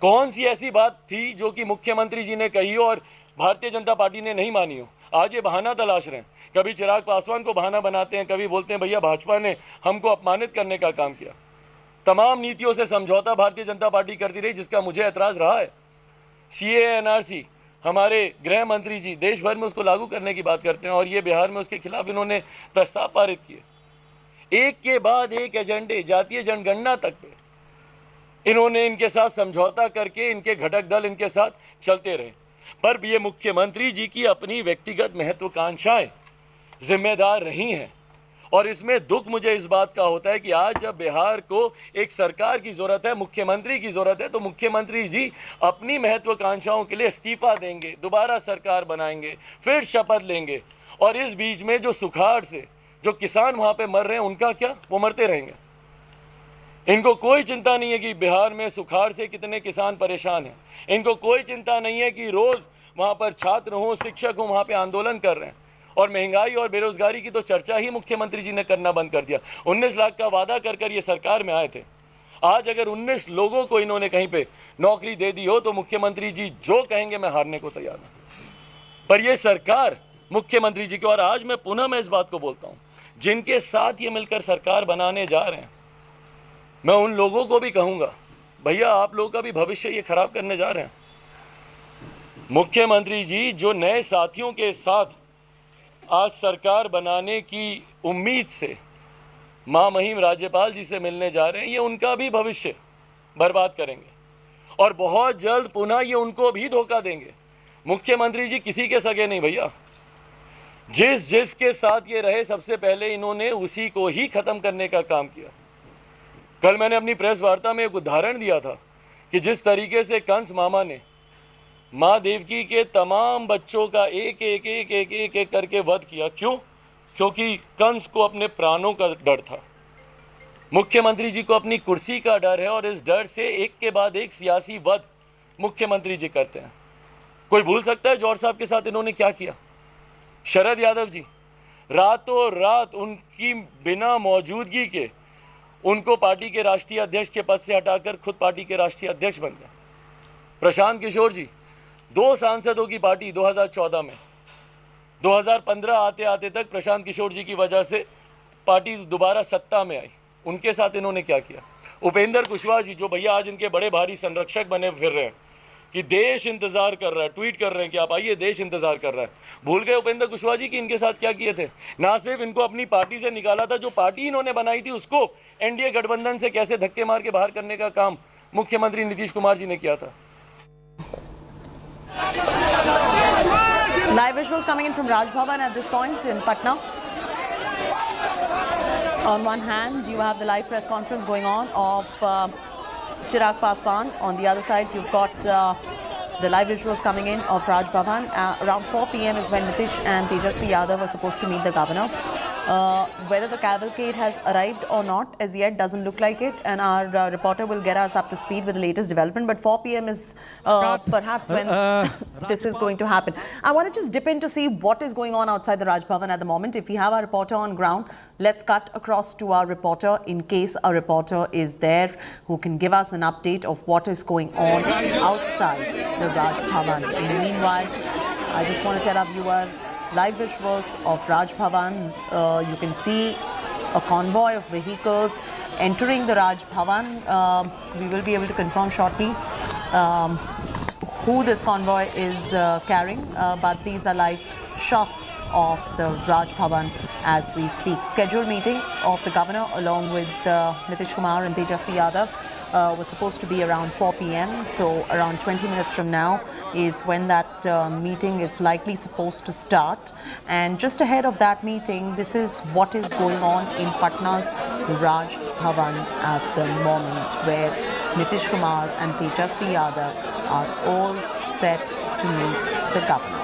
S3: कौन सी ऐसी बात थी जो कि मुख्यमंत्री जी ने कही और भारतीय जनता पार्टी ने नहीं मानी हो। आज ये बहाना तलाश रहे हैं, कभी चिराग पासवान को बहाना बनाते हैं, कभी बोलते हैं भैया भाजपा ने हमको अपमानित करने का काम किया। तमाम नीतियों से समझौता भारतीय जनता पार्टी करती रही, जिसका मुझे ऐतराज़ रहा है। सीए एनआरसी हमारे गृह मंत्री जी देश भर में उसको लागू करने की बात करते हैं और ये बिहार में उसके खिलाफ इन्होंने प्रस्ताव पारित किए। एक के बाद एक एजेंडे जातीय जनगणना तक पे इन्होंने इनके साथ समझौता करके इनके घटक दल इनके साथ चलते रहे। पर ये मुख्यमंत्री जी की अपनी व्यक्तिगत महत्वाकांक्षाएं जिम्मेदार रही हैं और इसमें दुख मुझे इस बात का होता है कि आज जब बिहार को एक सरकार की ज़रूरत है, मुख्यमंत्री की ज़रूरत है, तो मुख्यमंत्री जी अपनी महत्वाकांक्षाओं के लिए इस्तीफा देंगे, दोबारा सरकार बनाएंगे, फिर शपथ लेंगे और इस बीच में जो सुखाड़ से जो किसान वहाँ पे मर रहे हैं उनका क्या, वो मरते रहेंगे। इनको कोई चिंता नहीं है कि बिहार में सुखाड़ से कितने किसान परेशान हैं। इनको कोई चिंता नहीं है कि रोज़ वहाँ पर छात्र हों, शिक्षक हों, वहाँ पे आंदोलन कर रहे हैं और महंगाई और बेरोजगारी की तो चर्चा ही मुख्यमंत्री जी ने करना बंद कर दिया। 19 लाख का वादा कर ये सरकार में आए थे। आज अगर 19 लोगों को इन्होंने कहीं पे नौकरी दे दी हो तो मुख्यमंत्री जी जो कहेंगे मैं हारने को तैयार हूँ। पर ये सरकार मुख्यमंत्री जी की, और आज मैं पुनः इस बात को बोलता हूँ, जिनके साथ ये मिलकर सरकार बनाने जा रहे हैं, मैं उन लोगों को भी कहूँगा भैया आप लोगों का भी भविष्य ये खराब करने जा रहे हैं। मुख्यमंत्री जी जो नए साथियों के साथ आज सरकार बनाने की उम्मीद से महामहिम राज्यपाल जी से मिलने जा रहे हैं, ये उनका भी भविष्य बर्बाद करेंगे और बहुत जल्द पुनः ये उनको भी धोखा देंगे। मुख्यमंत्री जी किसी के सगे नहीं भैया, जिसके साथ ये रहे सबसे पहले इन्होंने उसी को ही ख़त्म करने का काम किया। कल मैंने अपनी प्रेस वार्ता में एक उदाहरण दिया था कि जिस तरीके से कंस मामा ने माँ देवकी के तमाम बच्चों का एक एक करके वध किया। क्यों? क्योंकि कंस को अपने प्राणों का डर था। मुख्यमंत्री जी को अपनी कुर्सी का डर है और इस डर से एक के बाद एक सियासी वध मुख्यमंत्री जी करते हैं। कोई भूल सकता है जौहर साहब के साथ इन्होंने क्या किया? शरद यादव जी रातों रात उनकी बिना मौजूदगी के उनको पार्टी के राष्ट्रीय अध्यक्ष के पद से हटाकर खुद पार्टी के राष्ट्रीय अध्यक्ष बन गए। प्रशांत किशोर जी 2 सांसदों की पार्टी 2014 में, 2015 आते आते तक प्रशांत किशोर जी की वजह से पार्टी दोबारा सत्ता में आई। उनके साथ इन्होंने क्या किया? उपेंद्र कुशवाहा जी जो भैया आज इनके बड़े भारी संरक्षक बने फिर रहे हैं कि देश इंतज़ार कर रहा है, ट्वीट कर रहे हैं कि आप आइए देश इंतज़ार कर रहा है। भूल गए उपेंद्र कुशवाहा जी कि इनके साथ क्या किए थे? ना सिर्फ इनको अपनी पार्टी से निकाला था, जो पार्टी इन्होंने बनाई थी उसको एनडीए गठबंधन से कैसे धक्के मार के बाहर करने का काम मुख्यमंत्री नीतीश कुमार जी ने किया था।
S17: Live visuals coming in from Raj Bhavan at this point in Patna. On one hand, you have the live press conference going on of Chirag Paswan. On the other side, you've got the live visuals coming in of Raj Bhavan. Around 4 p.m. is when Nitish and Tejasvi Yadav were supposed to meet the governor. Whether the cavalcade has arrived or not as yet doesn't look like it, and our reporter will get us up to speed with the latest development. But 4 p.m. is perhaps when this is going to happen. I want to just dip in to see what is going on outside the Raj Bhavan at the moment. If we have our reporter on ground, let's cut across to our reporter in case our reporter is there who can give us an update of what is going on outside the Raj Bhavan. In the meanwhile, I just want to tell our viewers live visuals of Raj Bhavan. You can see a convoy of vehicles entering the Raj Bhavan. We will be able to confirm shortly who this convoy is carrying, but these are live shots of the Raj Bhavan as we speak. Scheduled meeting of the governor along with Nitish Kumar and Tejasvi Yadav was supposed to be around 4 p.m. So around 20 minutes from now is when that meeting is likely supposed to start. And just ahead of that meeting, this is what is going on in Patna's Raj Bhavan at the moment, where Nitish Kumar and Tejasvi Yadav are all set to meet the governor.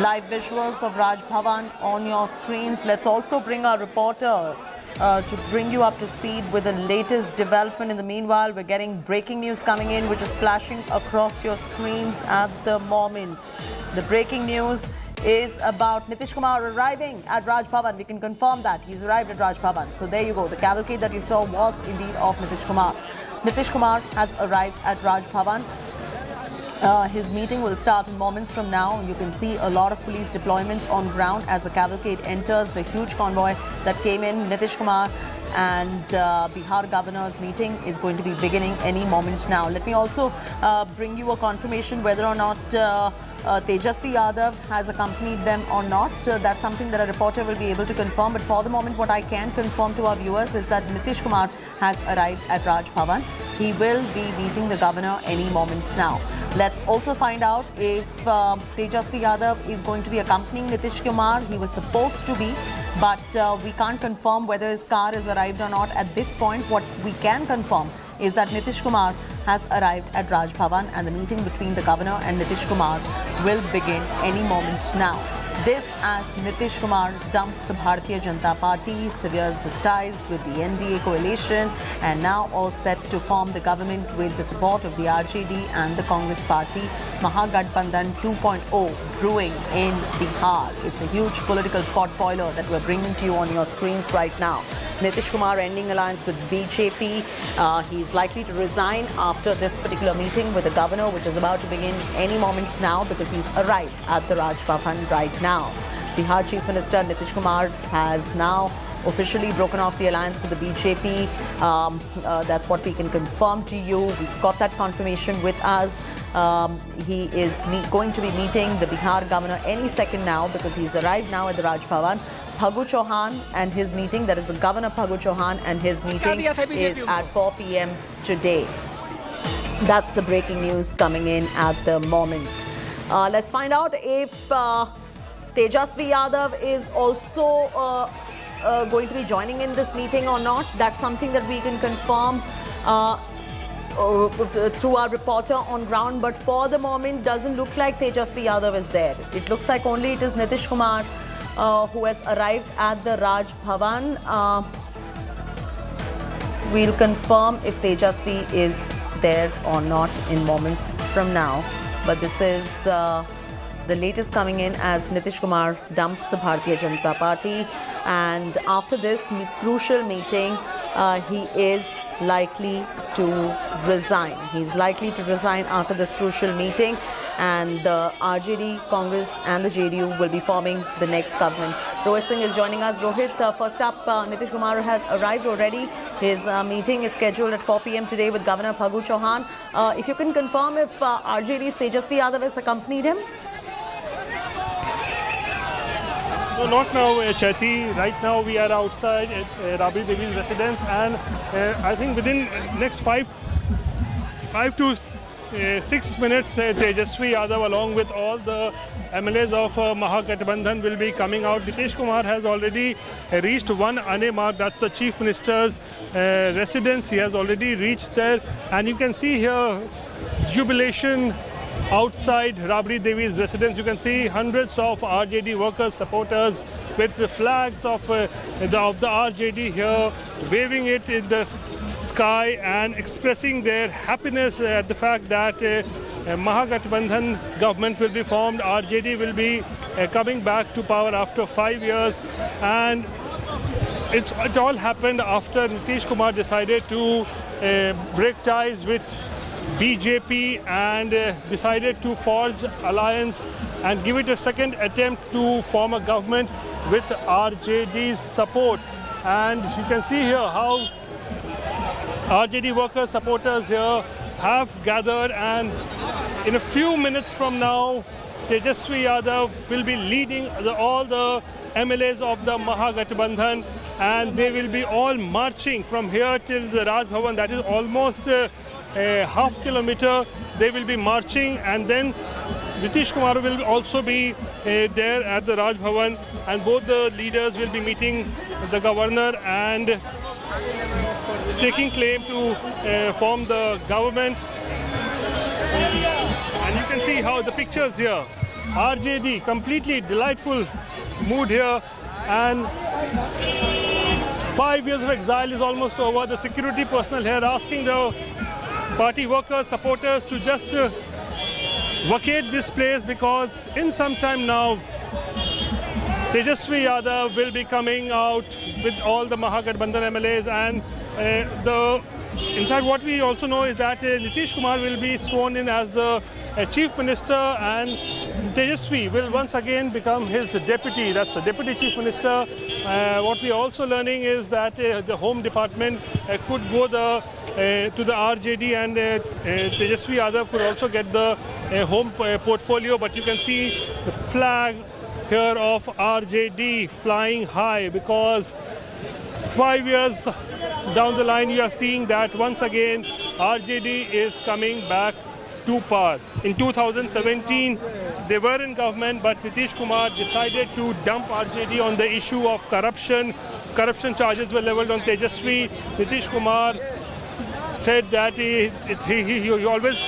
S17: Live visuals of Raj Bhavan on your screens. Let's also bring our reporter to bring you up to speed with the latest development. In the meanwhile, we're getting breaking news coming in, which is flashing across your screens at the moment. The breaking news is about Nitish Kumar arriving at Raj Bhavan. We can confirm that he's arrived at Raj Bhavan. So there you go. The cavalcade that you saw was indeed of Nitish Kumar. Nitish Kumar has arrived at Raj Bhavan. His meeting will start in moments from now. You can see a lot of police deployment on ground as the cavalcade enters the huge convoy that came in. Nitish Kumar and Bihar governor's meeting is going to be beginning any moment now. Let me also bring you a confirmation whether or not Tejasvi Yadav has accompanied them or not. That's something that a reporter will be able to confirm. But for the moment, what I can confirm to our viewers is that Nitish Kumar has arrived at Raj Bhavan. He will be meeting the governor any moment now. Let's also find out if Tejasvi Yadav is going to be accompanying Nitish Kumar. He was supposed to be, but we can't confirm whether his car has arrived or not at this point. What we can confirm is that Nitish Kumar has arrived at Raj Bhavan, and the meeting between the governor and Nitish Kumar will begin any moment now. This as Nitish Kumar dumps the Bharatiya Janata Party, severs his ties with the NDA coalition, and now all set to form the government with the support of the RJD and the Congress Party. Mahagathbandhan 2.0 brewing in Bihar. It's a huge political potboiler that we're bringing to you on your screens right now. Nitish Kumar ending alliance with BJP. He's likely to resign after this particular meeting with the governor, which is about to begin any moment now because he's arrived at the Raj Bhavan right now. Bihar Chief Minister Nitish Kumar has now officially broken off the alliance with the BJP. That's what we can confirm to you. We've got that confirmation with us. He is going to be meeting the Bihar governor any second now because he's arrived now at the Raj Bhavan. Phagu Chauhan and his meeting, that is the Governor Phagu Chauhan and his meeting is at 4 p.m. today. That's the breaking news coming in at the moment. Let's find out if Tejasvi Yadav is also going to be joining in this meeting or not. That's something that we can confirm through our reporter on ground. But for the moment, doesn't look like Tejasvi Yadav is there. It looks like only it is Nitish Kumar who has arrived at the Raj Bhavan. We'll confirm if Tejasvi is there or not in moments from now. But this is the latest coming in as Nitish Kumar dumps the Bharatiya Janata Party. And after this crucial meeting, he is likely to resign. He's likely to resign after this crucial meeting. And the RJD, Congress and the JDU will be forming the next government. Rohit Singh is joining us. Rohit, first up, Nitish Kumar has arrived already. His meeting is scheduled at 4 p.m. today with Governor Phagu Chauhan. If you can confirm if RJD's Tejasvi Yadav has accompanied him?
S8: No, not now, Chaiti. Right now we are outside at Rabri Devi's residence, and I think within next 5 to 6 minutes, Tejasvi Yadav along with all the MLAs of Mahagathbandhan will be coming out. Nitish Kumar has already reached one Ane mark, that's the Chief Minister's residence. He has already reached there, and you can see here jubilation outside Rabri Devi's residence. You can see hundreds of RJD workers, supporters with the flags of the RJD here, waving it in the sky and expressing their happiness at the fact that Mahagathbandhan government will be formed. RJD will be coming back to power after 5 years, and it all happened after Nitish Kumar decided to break ties with BJP and decided to forge alliance and give it a second attempt to form a government with RJD's support. And you can see here how RJD workers, supporters here have gathered, and in a few minutes from now, Tejasvi Yadav will be leading all the MLAs of the Mahagathbandhan, and they will be all marching from here till the Raj Bhavan. That is almost a half kilometer. They will be marching, and then Nitish Kumar will also be there at the Raj Bhavan, and both the leaders will be meeting the governor and staking claim to form the government. And you can see how the pictures here, RJD, completely delightful mood here, and 5 years of exile is almost over. The security personnel here asking the party workers, supporters to just vacate this place, because in some time now Tejasvi Yadav will be coming out with all the Mahagathbandhan MLAs, and in fact what we also know is that Nitish Kumar will be sworn in as the Chief Minister, and Tejasvi will once again become his deputy. That's the Deputy Chief Minister. What we are also learning is that the Home Department could go to the RJD, and Tejasvi Yadav could also get the home portfolio. But you can see the flag here of RJD flying high, because 5 years down the line you are seeing that once again RJD is coming back to power. In 2017 they were in government, but Nitish Kumar decided to dump RJD on the issue of corruption. Corruption charges were leveled on Tejasvi. Nitish Kumar said that he always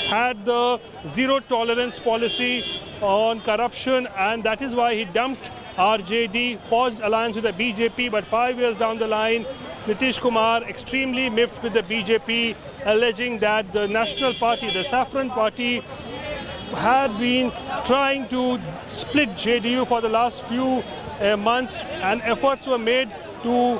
S8: had the zero tolerance policy on corruption, and that is why he dumped RJD, forged alliance with the BJP. But 5 years down the line, Nitish Kumar extremely miffed with the BJP, alleging that the National Party, the Saffron Party, had been trying to split JDU for the last few months, and efforts were made to...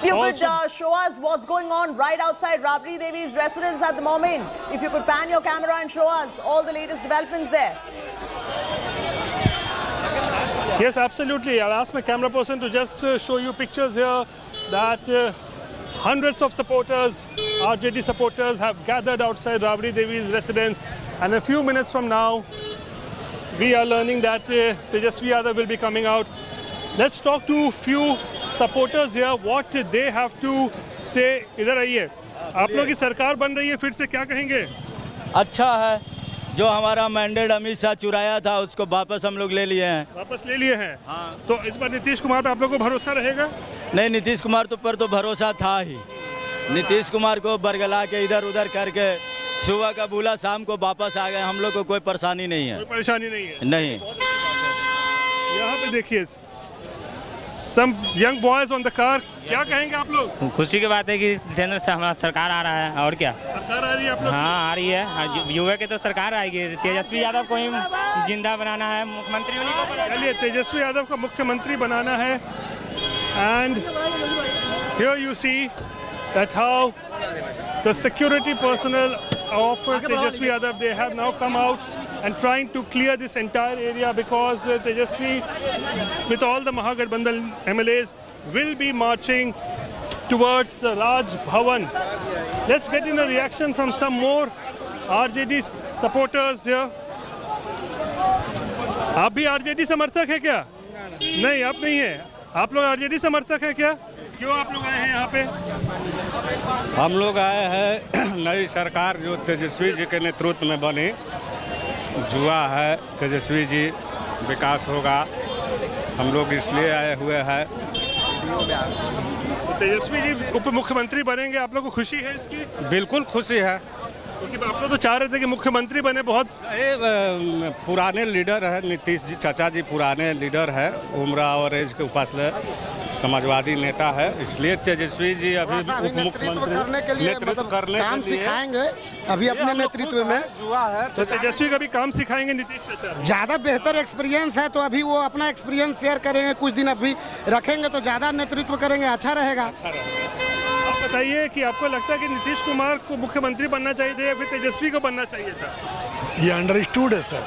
S17: You could show us what's going on right outside Rabri Devi's residence at the moment. If you could pan your camera and show us all the latest developments there.
S8: Yes, absolutely. I'll ask my camera person to just show you pictures here that hundreds of supporters, RJD supporters, have gathered outside Rabri Devi's residence. And a few minutes from now, we are learning that Tejasvi Yadav will be coming out. Let's talk to few supporters here, what they have to say. इधर आइए, आप लोग की सरकार बन रही है, फिर से क्या कहेंगे?
S6: अच्छा है, जो हमारा मैंडेट अमित शाह चुराया था उसको वापस हम लोग ले लिए हैं।
S8: वापस ले लिए हैं? हाँ। तो इस बार नीतीश कुमार पे आप लोगों को भरोसा रहेगा?
S6: नहीं, नीतीश कुमार पर तो भरोसा था ही। नीतीश कुमार को बरगला के इधर उधर करके सुबह का भूला शाम को वापस आ गए। हम लोग को कोई परेशानी नहीं है।
S8: कोई परेशानी नहीं है?
S6: नहीं।
S8: यहाँ पे देखिए, some young boys on the car. क्या कहेंगे आप लोग?
S10: खुशी की बात है कि केंद्र से हमारा सरकार आ रहा है, और क्या? सरकार आ रही है आप लोग? हाँ, आ रही है। युवा के तो सरकार आएगी। तेजस्वी यादव को ही जिंदा बनाना है, मुख्यमंत्री उन्हीं को।
S8: चलिए, तेजस्वी यादव को मुख्यमंत्री बनाना है। And here you see that how the security personnel of Tejasvi Yadav, they have now come out and trying to clear this entire area, because Tejasvi, with all the Mahagathbandhan MLAs, will be marching towards the Raj Bhavan. Let's get in a reaction from some more RJD supporters here. आप भी RJD समर्थक है क्या? नहीं, आप नहीं है। आप लोग RJD समर्थक है क्या? क्यों आप लोग आए हैं यहाँ पे?
S13: हम लोग आए हैं नई सरकार जो तेजस्वी जी के नेतृत्व में बनी, जुआ है, तेजस्वी जी विकास होगा, हम लोग इसलिए आए हुए हैं।
S8: तेजस्वी जी उप मुख्यमंत्री बनेंगे, आप लोग को खुशी है इसकी?
S13: बिल्कुल खुशी है।
S8: क्योंकि आप लोग तो चाह रहे थे कि मुख्यमंत्री बने, बहुत
S13: पुराने लीडर है नीतीश जी, चाचा जी पुराने लीडर है, उम्र और एज के उपास समाजवादी नेता है, इसलिए तेजस्वी जी अभी उप मुख्यमंत्री नेतृत्व करने
S4: काम सिखाएंगे अभी अपने नेतृत्व में।
S8: तो तेजस्वी का भी काम सिखाएंगे नीतीश चाचा?
S4: ज़्यादा बेहतर एक्सपीरियंस है तो अभी वो अपना एक्सपीरियंस शेयर करेंगे, कुछ दिन अभी रखेंगे तो ज़्यादा नेतृत्व करेंगे, अच्छा रहेगा।
S8: आप बताइए कि आपको लगता है कि नीतीश कुमार को मुख्यमंत्री बनना चाहिए था या फिर तेजस्वी को बनना चाहिए था?
S11: ये अंडरस्टूड है सर,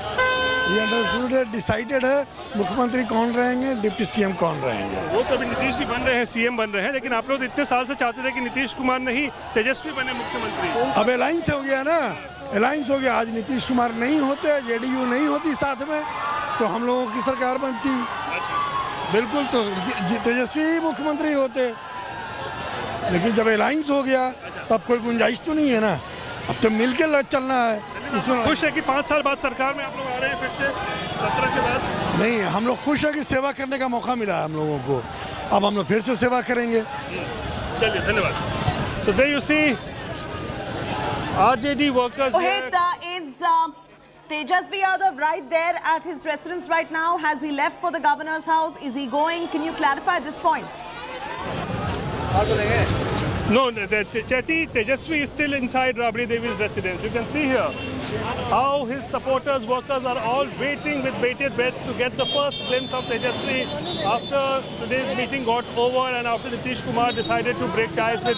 S11: ये अंडरस्टूड है, डिसाइडेड है मुख्यमंत्री कौन रहेंगे, डिप्टी सीएम कौन रहेंगे।
S8: वो तो अभी नीतीश जी बन रहे हैं, सीएम बन रहे हैं, लेकिन आप लोग इतने साल से चाहते थे कि नीतीश कुमार नहीं तेजस्वी बने मुख्यमंत्री।
S11: अब अलायंस हो गया ना, अलायंस हो गया। आज नीतीश कुमार नहीं होते, जेडीयू नहीं होती साथ में, तो हम लोगों की सरकार बनती। बिल्कुल, तो तेजस्वी मुख्यमंत्री होते, लेकिन जब अलायंस हो गया तब कोई गुंजाइश तो नहीं है ना, अब तो मिलकर चलना है। इसमें
S8: खुश है कि 5 साल बाद सरकार में आप लोग आ रहे हैं फिर से 17 के बाद?
S11: नहीं, हम लोग खुश है कि सेवा करने का मौका मिला है हम लोगों को, अब हम लोग फिर से सेवा करेंगे।
S8: चलिए, धन्यवाद। So there you see RJD workers
S17: is Tejasvi Yadav right there at his residence right now? Has he left for the governor's house? Is he going? Can you clarify this point?
S8: No, Cheti, Tejasvi is still inside Rabri Devi's residence. You can see here how his supporters, workers are all waiting with bated breath to get the first glimpse of Tejasvi after today's meeting got over and after Nitish Kumar decided to break ties with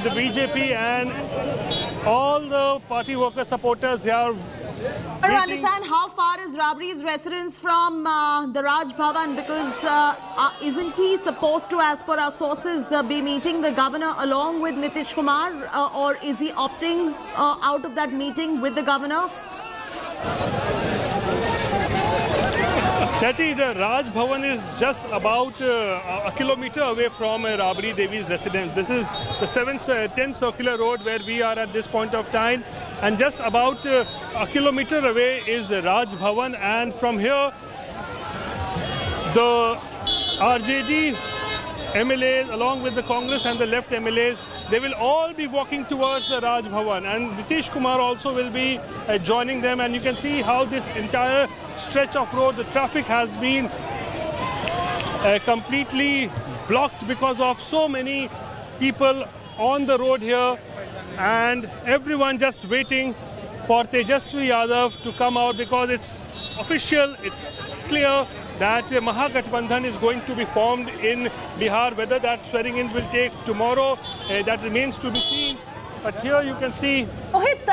S8: the BJP, and all the party worker supporters here.
S17: I don't understand how far is Rabri's residence from the Raj Bhavan, because isn't he supposed to, as per our sources, be meeting the governor along with Nitish Kumar, or is he opting out of that meeting with the governor?
S8: Chati, the Raj Bhavan is just about a kilometer away from Rabri Devi's residence. This is the 10 circular road where we are at this point of time, and just about a kilometer away is Raj Bhavan, and from here the RJD MLAs along with the Congress and the left MLAs, they will all be walking towards the Raj Bhavan, and Nitish Kumar also will be joining them. And you can see how this entire stretch of road, the traffic has been completely blocked because of so many people on the road here, and everyone just waiting for Tejasvi Yadav to come out, because it's official, it's clear that Mahagathbandhan is going to be formed in Bihar. Whether that swearing in will take tomorrow, that remains to be seen. But here you can see.
S17: Mohit,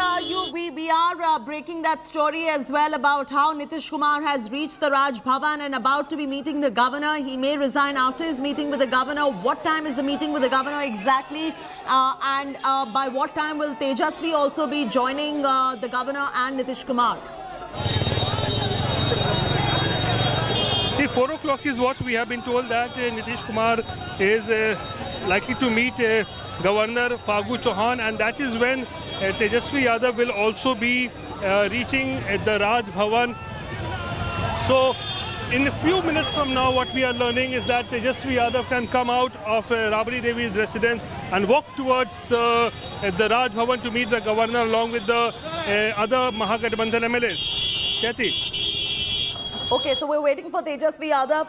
S17: we are breaking that story as well about how Nitish Kumar has reached the Raj Bhavan and about to be meeting the governor. He may resign after his meeting with the governor. What time is the meeting with the governor exactly? And by what time will Tejasvi also be joining the governor and Nitish Kumar?
S8: See, 4 o'clock is what we have been told, that Nitish Kumar is likely to meet Governor Fagu Chauhan, and that is when Tejasvi Yadav will also be reaching the Raj Bhavan. So in a few minutes from now, what we are learning is that Tejasvi Yadav can come out of Rabri Devi's residence and walk towards the Raj Bhavan to meet the governor along with the other Mahagathbandhan MLAs. Cheti.
S17: Okay, so we're waiting for Tejasvi Yadav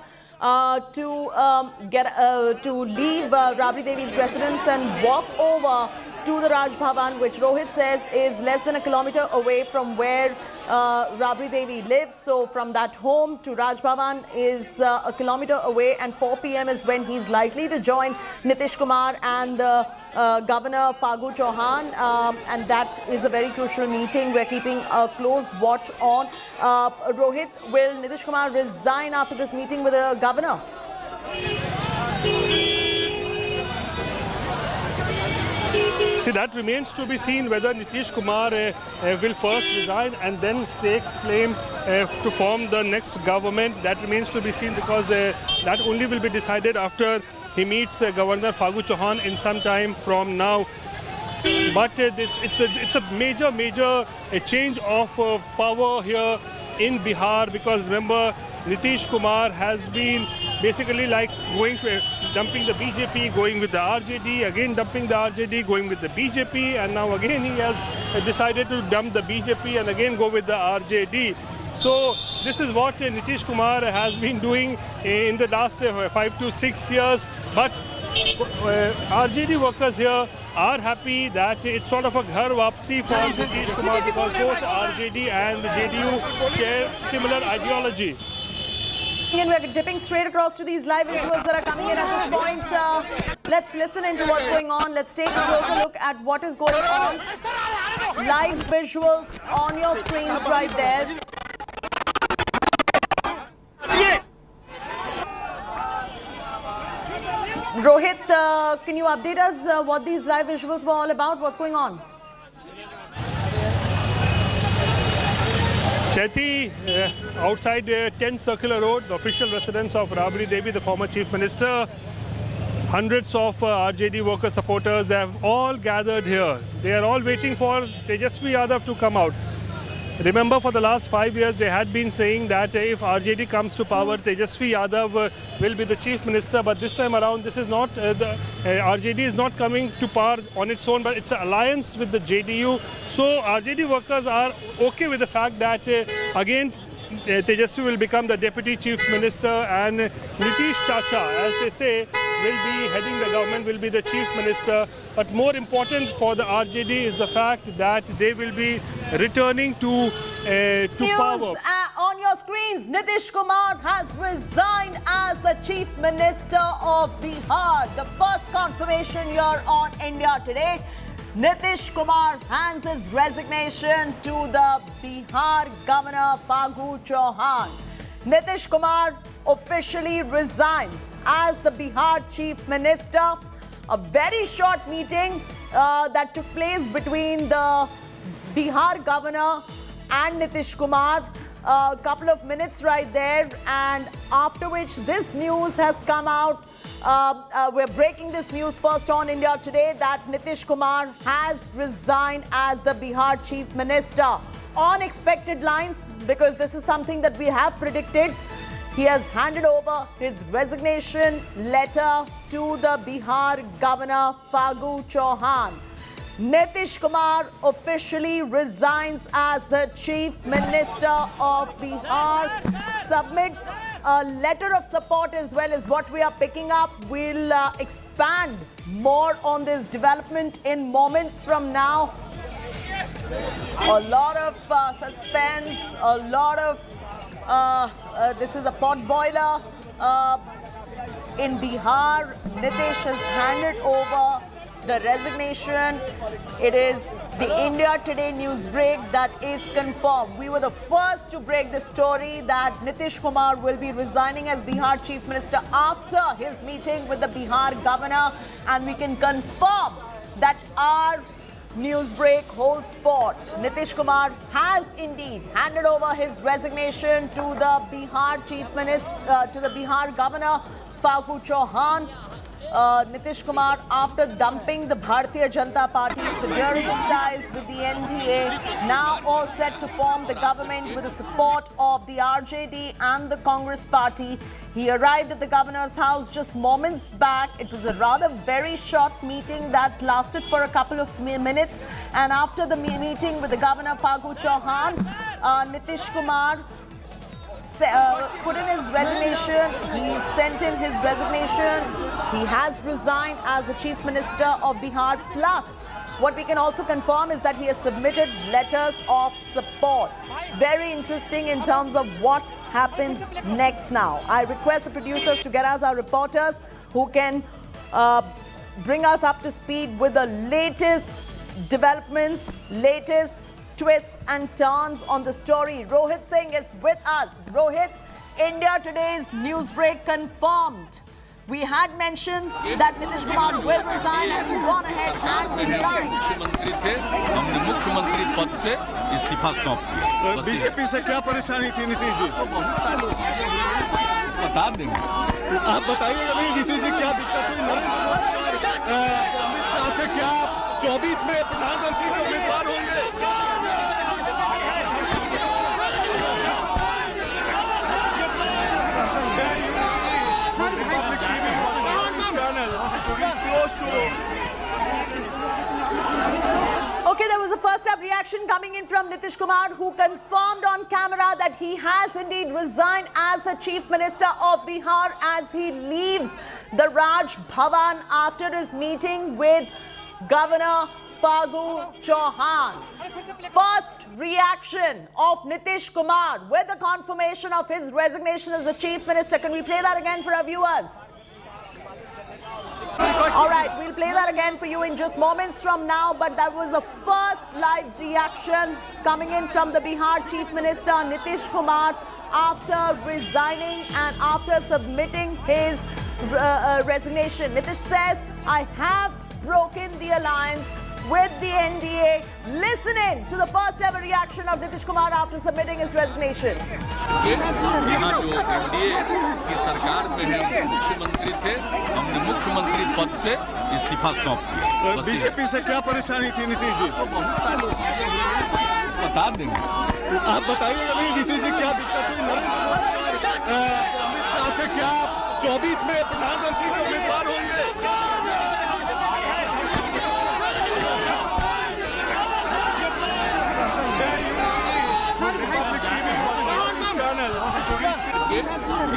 S17: to leave Rabri Devi's residence and walk over to the Raj Bhavan, which Rohit says is less than a kilometer away from where Rabri Devi lives. So from that home to Raj Bhavan is a kilometer away, and 4 p.m. is when he's likely to join Nitish Kumar and Governor Fagu Chauhan, and that is a very crucial meeting. We're keeping a close watch on. Rohit, will Nitish Kumar resign after this meeting with the governor?
S8: See, that remains to be seen, whether Nitish Kumar will first resign and then stake claim to form the next government. That remains to be seen, because that only will be decided after he meets Governor Fagu Chauhan in some time from now. But it's a major change of power here in Bihar, because remember, Nitish Kumar has been basically like dumping the BJP, going with the RJD, again dumping the RJD, going with the BJP, and now again he has decided to dump the BJP and again go with the RJD. So this is what Nitish Kumar has been doing in the last 5 to 6 years. But RJD workers here are happy that it's sort of a ghar wapsi for Nitish Kumar, because both RJD and JDU share similar ideology.
S17: And we're dipping straight across to these live visuals that are coming in at this point. Let's listen into what's going on. Let's take a closer look at what is going on. Live visuals on your screens right there. Rohit, can you update us what these live visuals were all about? What's going on?
S8: Chaiti, outside 10 Circular Road, the official residence of Rashtriya Devi, the former Chief Minister, hundreds of RJD worker supporters, they have all gathered here. They are all waiting for Tejasvi Yadav to come out. Remember, for the last 5 years, they had been saying that if RJD comes to power, Tejasvi Yadav will be the Chief Minister. But this time around, this is not, RJD is not coming to power on its own, but it's an alliance with the JDU. So RJD workers are okay with the fact that, again, Tejasvi will become the Deputy Chief Minister, and Nitish Chacha, as they say, will be heading the government, will be the Chief Minister. But more important for the RJD is the fact that they will be returning to power.
S17: On your screens, Nitish Kumar has resigned as the Chief Minister of Bihar. The first confirmation here on India Today. Nitish Kumar hands his resignation to the Bihar Governor Phagu Chauhan. Nitish Kumar officially resigns as the Bihar Chief Minister. A very short meeting that took place between the Bihar Governor and Nitish Kumar. A couple of minutes right there, and after which this news has come out. We're breaking this news first on India Today that Nitish Kumar has resigned as the Bihar Chief Minister. On expected lines, because this is something that we have predicted. He has handed over his resignation letter to the Bihar Governor Phagu Chauhan. Nitish Kumar officially resigns as the Chief Minister of Bihar, submits a letter of support as well as what we are picking up. We'll expand more on this development in moments from now. A lot of suspense, a lot of this is a pot boiler in Bihar. Nitish has handed over the resignation. It is the India Today news break that is confirmed. We were the first to break the story that Nitish Kumar will be resigning as Bihar Chief Minister after his meeting with the Bihar Governor, and we can confirm that our news break holds fort. Nitish Kumar has indeed handed over his resignation to the Bihar Chief Minister, to the Bihar Governor Phagu Chauhan. Nitish Kumar, after dumping the Bharatiya Janata Party's security ties with the NDA, now all set to form the government with the support of the RJD and the Congress Party. He arrived at the governor's house just moments back. It was a rather very short meeting that lasted for a couple of minutes. And after the meeting with the governor Phagu Chauhan, Nitish Kumar put in his resignation. He sent in his resignation. He has resigned as the Chief Minister of Bihar. Plus, what we can also confirm is that he has submitted letters of support. Very interesting in terms of what happens next now. I request the producers to get us our reporters who can bring us up to speed with the latest developments, latest twists and turns on the story. Rohit Singh is with us. Rohit, India Today's news break confirmed. We had mentioned that Nitish Kumar will resign, and he's gone ahead and resigned.
S12: मुख्यमंत्री थे, हमने मुख्यमंत्री पद से इस्तीफा सौंप दिया।
S13: BJP से क्या परेशानी थी नीतीश जी?
S12: बता देंगे।
S13: आप बताइएगा नहीं नीतीश जी क्या दिक्कत हुई? आपसे क्या 24 में प्रधानमंत्री के उम्मीदवार होंगे?
S17: reaction coming in from Nitish Kumar, who confirmed on camera that he has indeed resigned as the Chief Minister of Bihar as he leaves the Raj Bhavan after his meeting with Governor Fagu Chauhan. First reaction of Nitish Kumar with the confirmation of his resignation as the Chief Minister. Can we play that again for our viewers? All right, we'll play that again for you in just moments from now, but that was the first live reaction coming in from the Bihar Chief Minister Nitish Kumar after resigning and after submitting his resignation. Nitish says, I have broken the alliance with the NDA. Listen in to the first ever reaction of Nitish Kumar after submitting his resignation.
S12: यहाँ जो NDA की सरकार में है मुख्यमंत्री थे, हमने मुख्यमंत्री पद से इस्तीफा सौंप दिया।
S13: बीजेपी से क्या परेशानी थी नीतीश जी?
S12: बता देंगे।
S13: आप बताइएगा नहीं नीतीश जी क्या दिक्कत हुई? क्या 24 में प्रधानमंत्री के उम्मीदवार होंगे?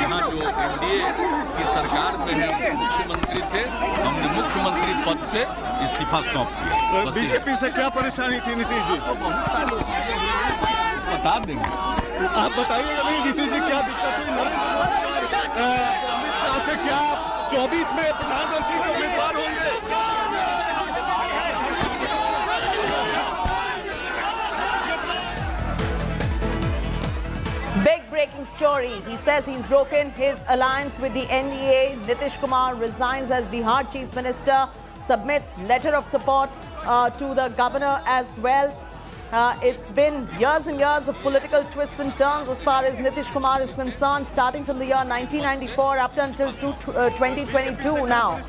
S12: यहाँ जो NDA की सरकार में है मुख्यमंत्री थे, हमने मुख्यमंत्री पद से इस्तीफा सौंप दिया।
S13: बीजेपी से क्या परेशानी थी नीतीश जी?
S12: बता देंगे।
S13: आप बताइएगा नहीं नीतीश जी क्या दिक्कत हुई? क्या 24 में प्रधानमंत्री के उम्मीदवार होंगे?
S17: Big breaking story. He says he's broken his alliance with the NDA. Nitish Kumar resigns as Bihar Chief Minister, submits letter of support to the governor as well. It's been years and years of political twists and turns as far as Nitish Kumar is concerned, starting from the year 1994 up until 2022 now.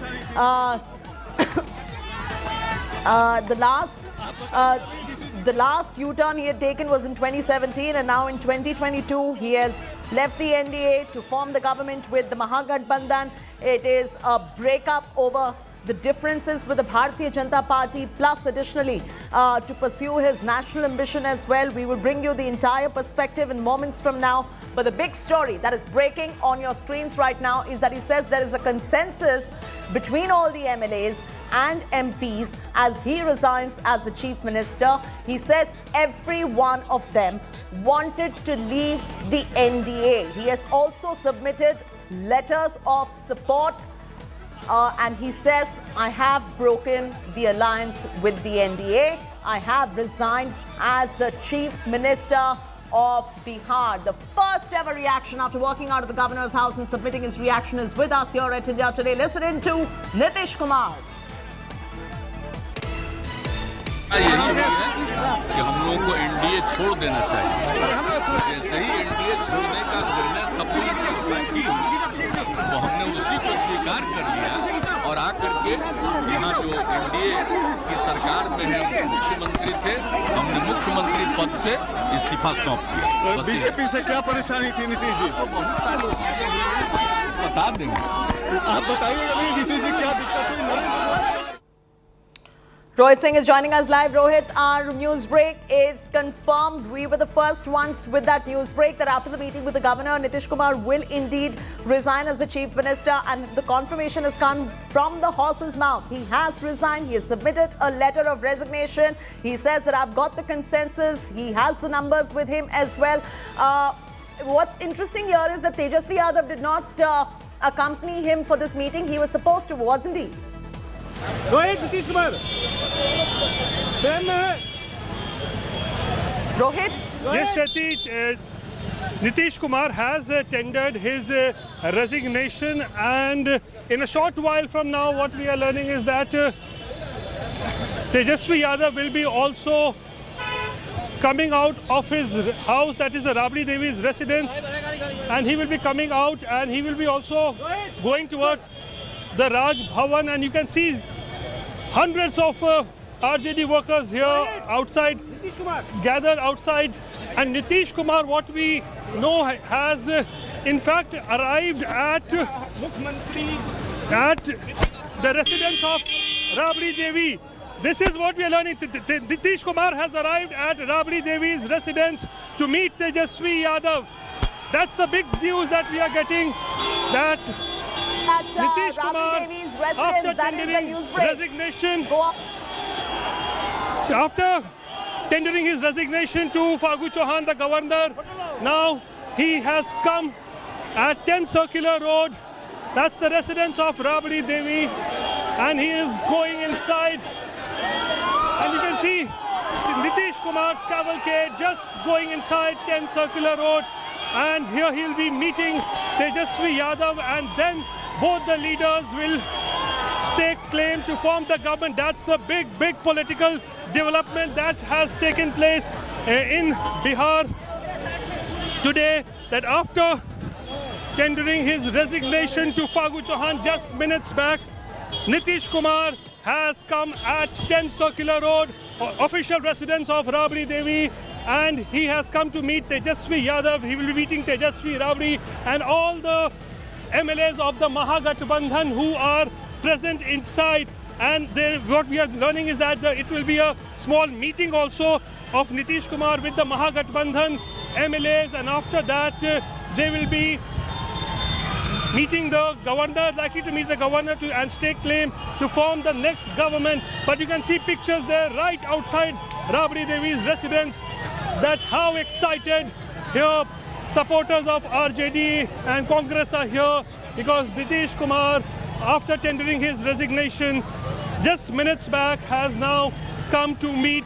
S17: The last U-turn he had taken was in 2017, and now in 2022 he has left the NDA to form the government with the Mahagathbandhan. It is a breakup over the differences with the Bharatiya Janata Party, plus additionally to pursue his national ambition as well. We will bring you the entire perspective in moments from now. But the big story that is breaking on your screens right now is that he says there is a consensus between all the MLAs and MPs as he resigns as the Chief Minister. He says every one of them wanted to leave the NDA. He has also submitted letters of support and he says, I have broken the alliance with the NDA. I have resigned as the Chief Minister of Bihar. The first ever reaction after walking out of the governor's house and submitting his reaction is with us here at India Today. Listen in to Nitish Kumar.
S12: यही है कि हम लोगों को NDA छोड़ देना चाहिए। जैसे ही NDA छोड़ने का निर्णय सब लोगों ने किया, तो हमने उसी को स्वीकार कर लिया और आकर के यहाँ जो NDA की सरकार में है मुख्यमंत्री थे, हमने मुख्यमंत्री पद से इस्तीफा सौंप दिया।
S13: बीजेपी से क्या परेशानी थी नीतीश जी?
S12: बता देंगे।
S13: आप बताइएगा नहीं नीतीश जी क्या दिक्कत हुई?
S17: Rohit Singh is joining us live. Rohit, our news break is confirmed. We were the first ones with that news break that after the meeting with the governor, Nitish Kumar will indeed resign as the Chief Minister, and the confirmation has come from the horse's mouth. He has resigned. He has submitted a letter of resignation. He says that I've got the consensus. He has the numbers with him as well. What's interesting here is that Tejasvi Yadav did not accompany him for this meeting. He was supposed to, wasn't he?
S8: Rohit, Nitish Kumar.
S17: Rohit?
S8: Yes, Chati. Nitish Kumar has tendered his resignation, and in a short while from now, what we are learning is that Tejasvi Yadav will be also coming out of his house, that is the Rabri Devi's residence, and he will be coming out and he will be also going towards the Raj Bhavan, and you can see hundreds of RJD workers here outside, gathered outside, and Nitish Kumar, what we know, has in fact arrived at the residence of Rabri Devi. This is what we are learning. Nitish Kumar has arrived at Rabri Devi's residence to meet Tejasvi Yadav. That's the big news that we are getting. That Nitish Kumar, after tendering resignation, after tendering his resignation to Fagu Chauhan, the governor, now he has come at 10 Circular Road. That's the residence of Rabri Devi, and he is going inside. And you can see Nitish Kumar's cavalcade just going inside 10 Circular Road, and here he'll be meeting Tejasvi Yadav, and then both the leaders will stake claim to form the government. That's the big political development that has taken place in Bihar today, that after tendering his resignation to Fagu Chauhan just minutes back, Nitish Kumar has come at 10 Circular Road, official residence of Rabri Devi, and he has come to meet Tejasvi Yadav. He will be meeting Tejasvi, Rabri, and all the MLAs of the Mahagathbandhan who are present inside. And what we are learning is that it will be a small meeting also of Nitish Kumar with the Mahagathbandhan MLAs, and after that they will be meeting the governor, likely to meet the governor and stake claim to form the next government. But you can see pictures there right outside Rabri Devi's residence, that how excited here supporters of RJD and Congress are here, because Nitish Kumar, after tendering his resignation just minutes back, has now come to meet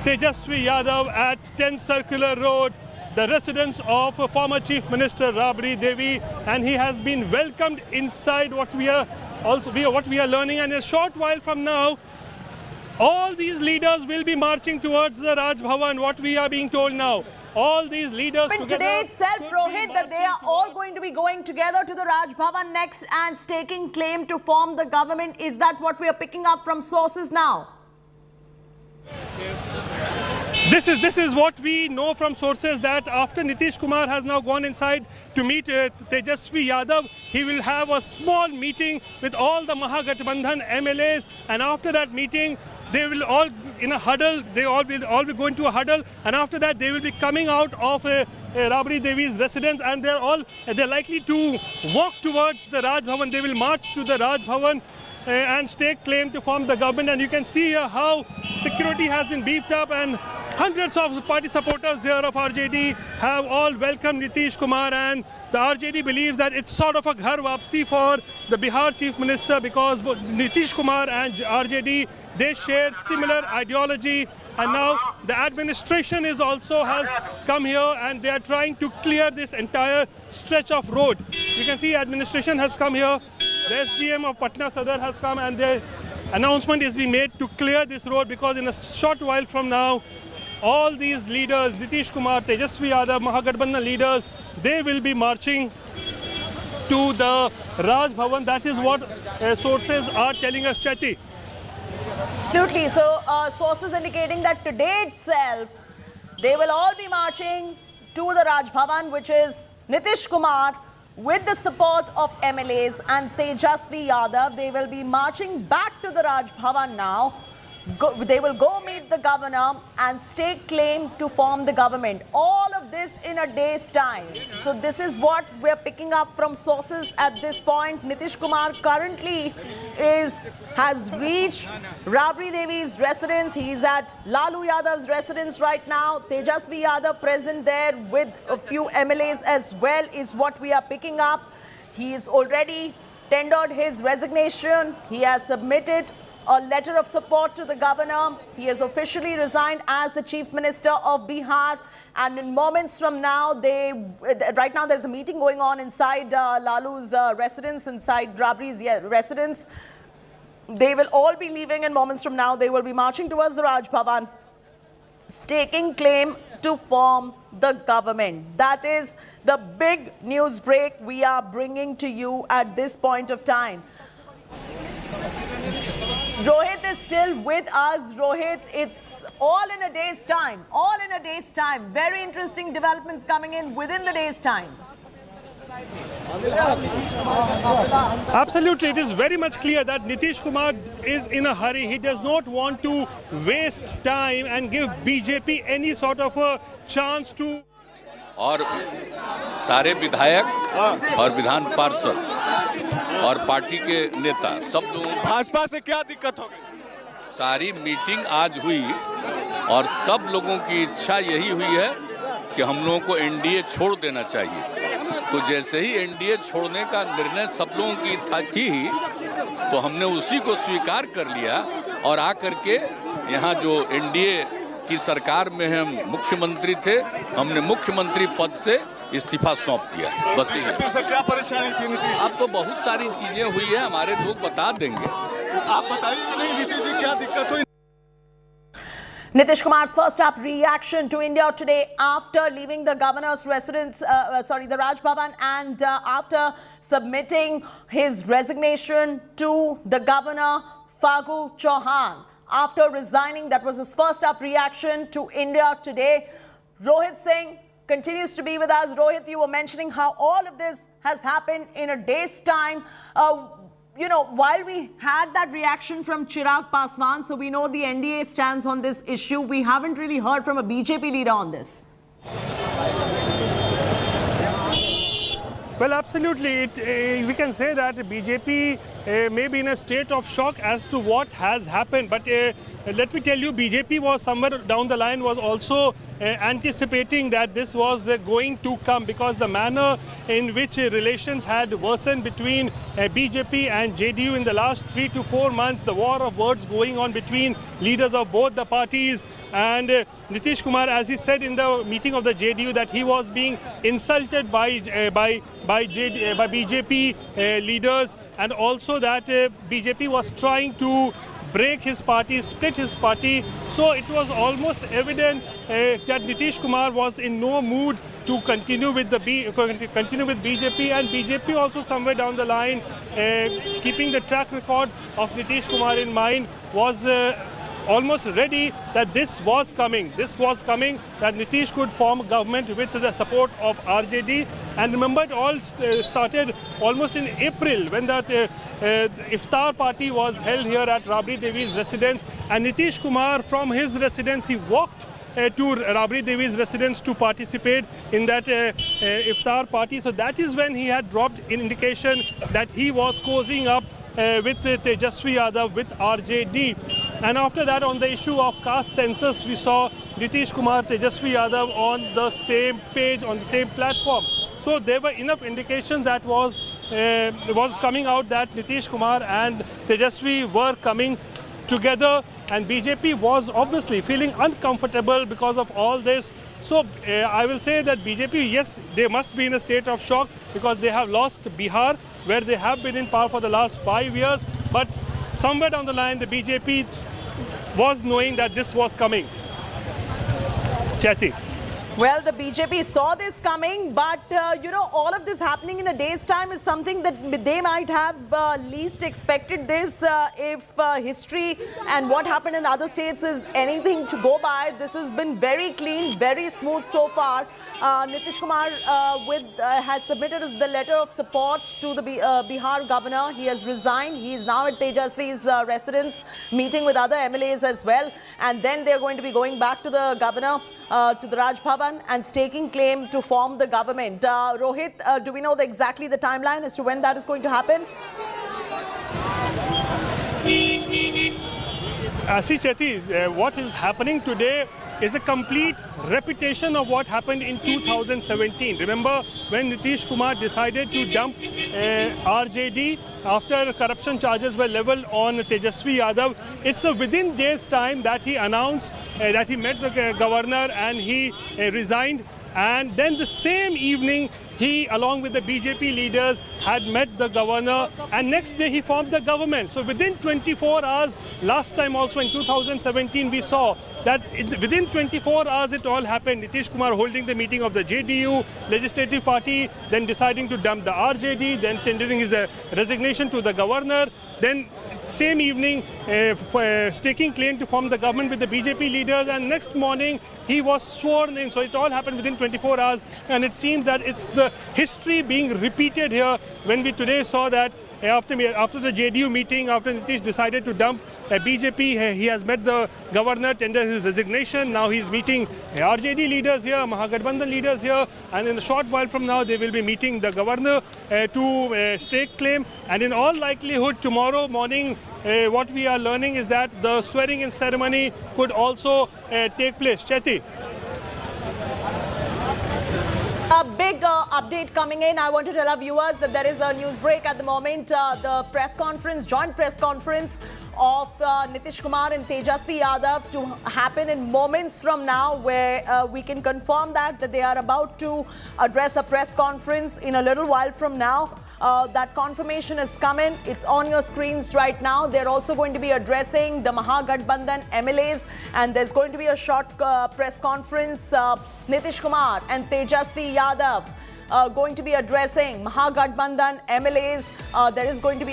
S8: Tejasvi Yadav at 10 Circular Road, the residence of former Chief Minister Rabri Devi, and he has been welcomed inside. What we are learning, and a short while from now, all these leaders will be marching towards the Raj Bhavan. What we are being told now, all these leaders
S17: today itself, Rohit, that they are all going to be going together to the Raj Bhavan next and staking claim to form the government. Is that what we are picking up from sources now?
S8: This is what we know from sources, that after Nitish Kumar has now gone inside to meet Tejasvi Yadav, he will have a small meeting with all the Mahagathbandhan MLAs, and after that meeting, they will all in a huddle. They all will go into a huddle, and after that they will be coming out of Rabri Devi's residence, and they're likely to walk towards the Raj Bhavan. They will march to the Raj Bhavan and stake claim to form the government. And you can see here how security has been beefed up, and hundreds of party supporters here of RJD have all welcomed Nitish Kumar, and the RJD believes that it's sort of a ghar wapsi for the Bihar Chief Minister, because both Nitish Kumar and RJD, they share similar ideology, and now the administration has come here, and they are trying to clear this entire stretch of road. You can see administration has come here, the SDM of Patna Sadar has come, and the announcement is being made to clear this road, because in a short while from now, all these leaders, Nitish Kumar, Tejasvi Yadav, Mahagathbandhan leaders, they will be marching to the Raj Bhavan. That is what sources are telling us, Chaiti.
S17: Absolutely. So sources indicating that today itself, they will all be marching to the Raj Bhavan, which is Nitish Kumar, with the support of MLAs and Tejasvi Yadav. They will be marching back to the Raj Bhavan now. They will go meet the governor and stake claim to form the government. All of this in a day's time. So this is what we're picking up from sources at this point. Nitish Kumar currently has reached Rabri Devi's residence. He's at Lalu Yadav's residence right now. Tejasvi Yadav present there with a few MLAs as well is what we are picking up. He has already tendered his resignation. He has submitted a letter of support to the governor. He has officially resigned as the Chief Minister of Bihar. And in moments from now, right now there's a meeting going on inside Lalu's residence, inside Rabri's residence. They will all be leaving in moments from now. They will be marching towards the Raj Bhavan, staking claim to form the government. That is the big news break we are bringing to you at this point of time. Rohit is still with us. Rohit, it's all in a day's time. All in a day's time. Very interesting developments coming in within the day's time.
S8: Absolutely, it is very much clear that Nitish Kumar is in a hurry. He does not want to waste time and give BJP any sort of a chance to.
S12: और सारे विधायक और विधान पार्षद और party के नेता सब लोग
S14: भाजपा से क्या दिक्कत हो गई?
S12: सारी मीटिंग आज हुई और सब लोगों की इच्छा यही हुई है कि हम लोगों को एनडीए छोड़ देना चाहिए। तो जैसे ही एनडीए छोड़ने का निर्णय सब लोगों की थी तो हमने उसी को स्वीकार कर लिया और आकर के यहाँ जो एनडीए की सरकार में हम मुख्यमंत्री थे, हमने मुख्यमंत्री पद से इस्तीफा सौंप दिया। बस
S14: यही। क्या परेशानी थी नीतीश?
S12: अब तो बहुत सारी चीजें हुई है, हमारे लोग बता देंगे।
S14: आप बताइए कि नहीं नीतीश जी क्या दिक्कत हुई?
S17: Nitish Kumar's first up reaction to India today after leaving the governor's residence, the Raj Bhavan, and after submitting his resignation to the governor, Fagu Chauhan. After resigning, that was his first up reaction to India today. Rohit Singh continues to be with us. Rohit, you were mentioning how all of this has happened in a day's time. While we had that reaction from Chirag Paswan, so we know the NDA stands on this issue, we haven't really heard from a BJP leader on this.
S8: Well, absolutely. We can say that BJP may be in a state of shock as to what has happened. But let me tell you, BJP was somewhere down the line was also anticipating that this was going to come, because the manner in which relations had worsened between BJP and JDU in the last 3 to 4 months, the war of words going on between leaders of both the parties, and Nitish Kumar, as he said in the meeting of the JDU, that he was being insulted by BJP leaders, and also that BJP was trying to break his party, split his party. So it was almost evident that Nitish Kumar was in no mood to continue with BJP, and BJP also somewhere down the line, keeping the track record of Nitish Kumar in mind, was almost ready that this was coming. This was coming, that Nitish could form a government with the support of RJD. And remember, it all started almost in April, when that iftar party was held here at Rabri Devi's residence, and Nitish Kumar from his residence, he walked to Rabri Devi's residence to participate in that iftar party. So that is when he had dropped an indication that he was cozying up with Tejasvi Yadav, with RJD. And after that, on the issue of caste census, we saw Nitish Kumar, Tejasvi Yadav on the same page, on the same platform. So there were enough indications that was coming out that Nitish Kumar and Tejasvi were coming together, and BJP was obviously feeling uncomfortable because of all this. So I will say that BJP, yes, they must be in a state of shock, because they have lost Bihar, where they have been in power for the last 5 years. But somewhere down the line, the BJP was knowing that this was coming. Chaiti.
S17: Well, the BJP saw this coming, but all of this happening in a day's time is something that they might have least expected this. If history and what happened in other states is anything to go by, this has been very clean, very smooth so far. Nitish Kumar has submitted the letter of support to the Bihar governor. He has resigned. He is now at Tejasvi's residence, meeting with other MLAs as well. And then they're going to be going back to the governor, to the Raj Bhavan, and staking claim to form the government. Rohit, do we know exactly the timeline as to when that is going to happen?
S8: See, Cheti, what is happening today is a complete repetition of what happened in 2017. Remember when Nitish Kumar decided to dump RJD after corruption charges were leveled on Tejasvi Yadav? It's within days' time that he announced that he met the governor and he resigned. And then the same evening, he, along with the BJP leaders, had met the governor, and next day he formed the government. So within 24 hours, last time also in 2017, we saw that within 24 hours it all happened. Nitish Kumar holding the meeting of the JDU legislative party, then deciding to dump the RJD, then tendering his resignation to the governor, then same evening staking claim to form the government with the BJP leaders, and next morning he was sworn in. So it all happened within 24 hours, and it seems that it's the history being repeated here when we today saw that after the JDU meeting, after Nitish decided to dump BJP, he has met the governor, tendered his resignation. Now he's meeting RJD leaders here, Mahagathbandhan leaders here, and in a short while from now they will be meeting the governor to stake claim. And in all likelihood tomorrow morning, what we are learning is that the swearing-in ceremony could also take place. Chetty.
S17: A big update coming in. I want to tell our viewers that there is a news break at the moment. The press conference, joint press conference of Nitish Kumar and Tejasvi Yadav to happen in moments from now, where we can confirm that they are about to address a press conference in a little while from now. That confirmation is coming. It's on your screens right now. They're also going to be addressing the Mahagathbandhan MLAs, and there's going to be a short press conference. Nitish Kumar and Tejasvi Yadav going to be addressing Mahagathbandhan MLAs. There's going to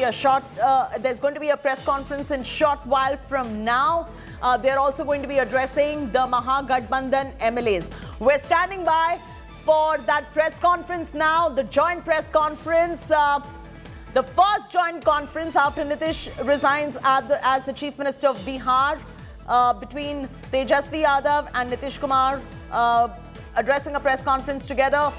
S17: be a press conference in short while from now. They're also going to be addressing the Mahagathbandhan MLAs. We're standing by for that press conference now, the joint press conference, the first joint conference after Nitish resigns as the Chief Minister of Bihar, between Tejasvi Yadav and Nitish Kumar addressing a press conference together.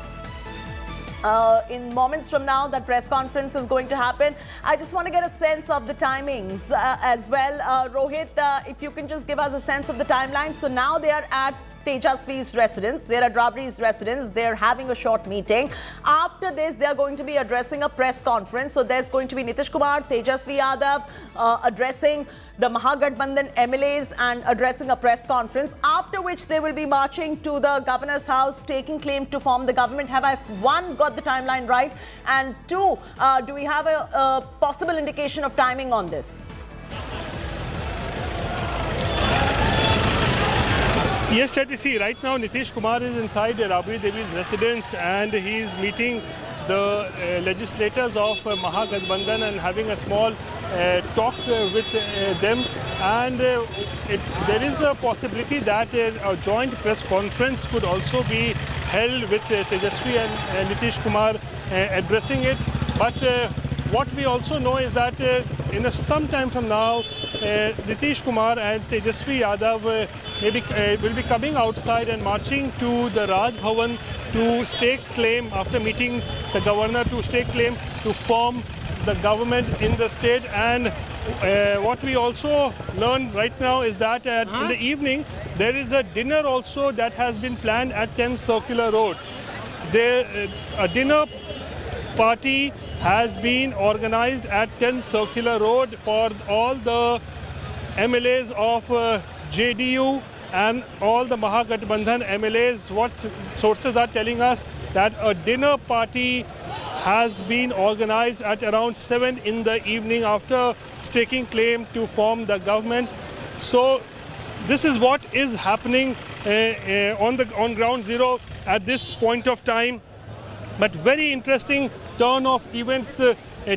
S17: In moments from now, that press conference is going to happen. I just want to get a sense of the timings as well. Rohit, if you can just give us a sense of the timeline. So now they are at Tejasvi's residence. They're at Rabri's residence. They're having a short meeting. After this, they're going to be addressing a press conference. So there's going to be Nitish Kumar, Tejasvi Yadav addressing the Mahagathbandhan MLAs and addressing a press conference, after which they will be marching to the governor's house, taking claim to form the government. Have I, one, got the timeline right? And two, do we have a possible indication of timing on this?
S8: Yes, Chetty, see, right now Nitish Kumar is inside Rabri Devi's residence, and he is meeting the legislators of Mahagathbandhan and having a small talk with them. And there is a possibility that a joint press conference could also be held with Tejasvi and Nitish Kumar addressing it. But what we also know is that in some time from now, Nitish Kumar and Tejasvi Yadav will be coming outside and marching to the Raj Bhavan to stake claim, after meeting the governor, to stake claim to form the government in the state. And what we also learned right now is that in the evening there is a dinner also that has been planned at 10 Circular Road. A dinner party has been organized at 10 Circular Road for all the MLAs of JDU and all the Mahagathbandhan MLAs. What sources are telling us that a dinner party has been organized at around 7 in the evening after staking claim to form the government. So this is what is happening on ground zero at this point of time. But very interesting turn of events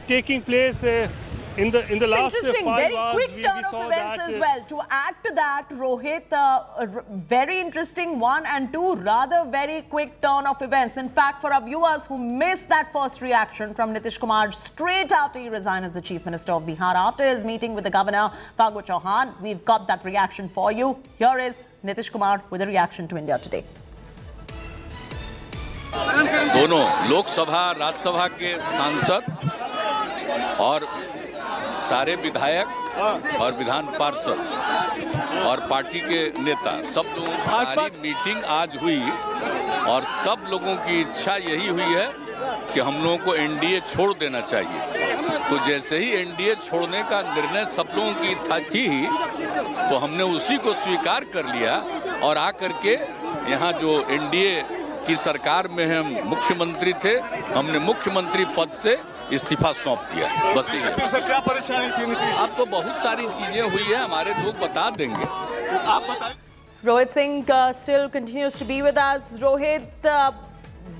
S8: taking place in the last 5 hours.
S17: Very quick turn of events as well. To add to that, Rohit, a very interesting one, and two, rather very quick turn of events. In fact, for our viewers who missed that first reaction from Nitish Kumar straight after he resigned as the Chief Minister of Bihar, after his meeting with the Governor Phagu Chauhan, we've got that reaction for you. Here is Nitish Kumar with a reaction to India Today.
S12: दोनों लोकसभा राज्यसभा के सांसद और सारे विधायक और विधान पार्षद और पार्टी के नेता सब लोगों की मीटिंग आज हुई, और सब लोगों की इच्छा यही हुई है कि हम लोगों को एनडीए छोड़ देना चाहिए। तो जैसे ही एनडीए छोड़ने का निर्णय सब लोगों की थी ही, तो हमने उसी को स्वीकार कर लिया और आकर के यहाँ जो एनडीए की सरकार में हम मुख्यमंत्री थे, हमने मुख्यमंत्री पद से इस्तीफा सौंप दिया। बस ये
S14: क्या परेशानी थी नीतीश?
S12: अब तो बहुत सारी चीजें हुई है, हमारे लोग बता देंगे।
S14: आप बताएं।
S17: Rohit Singh still continues to be with us. Rohit,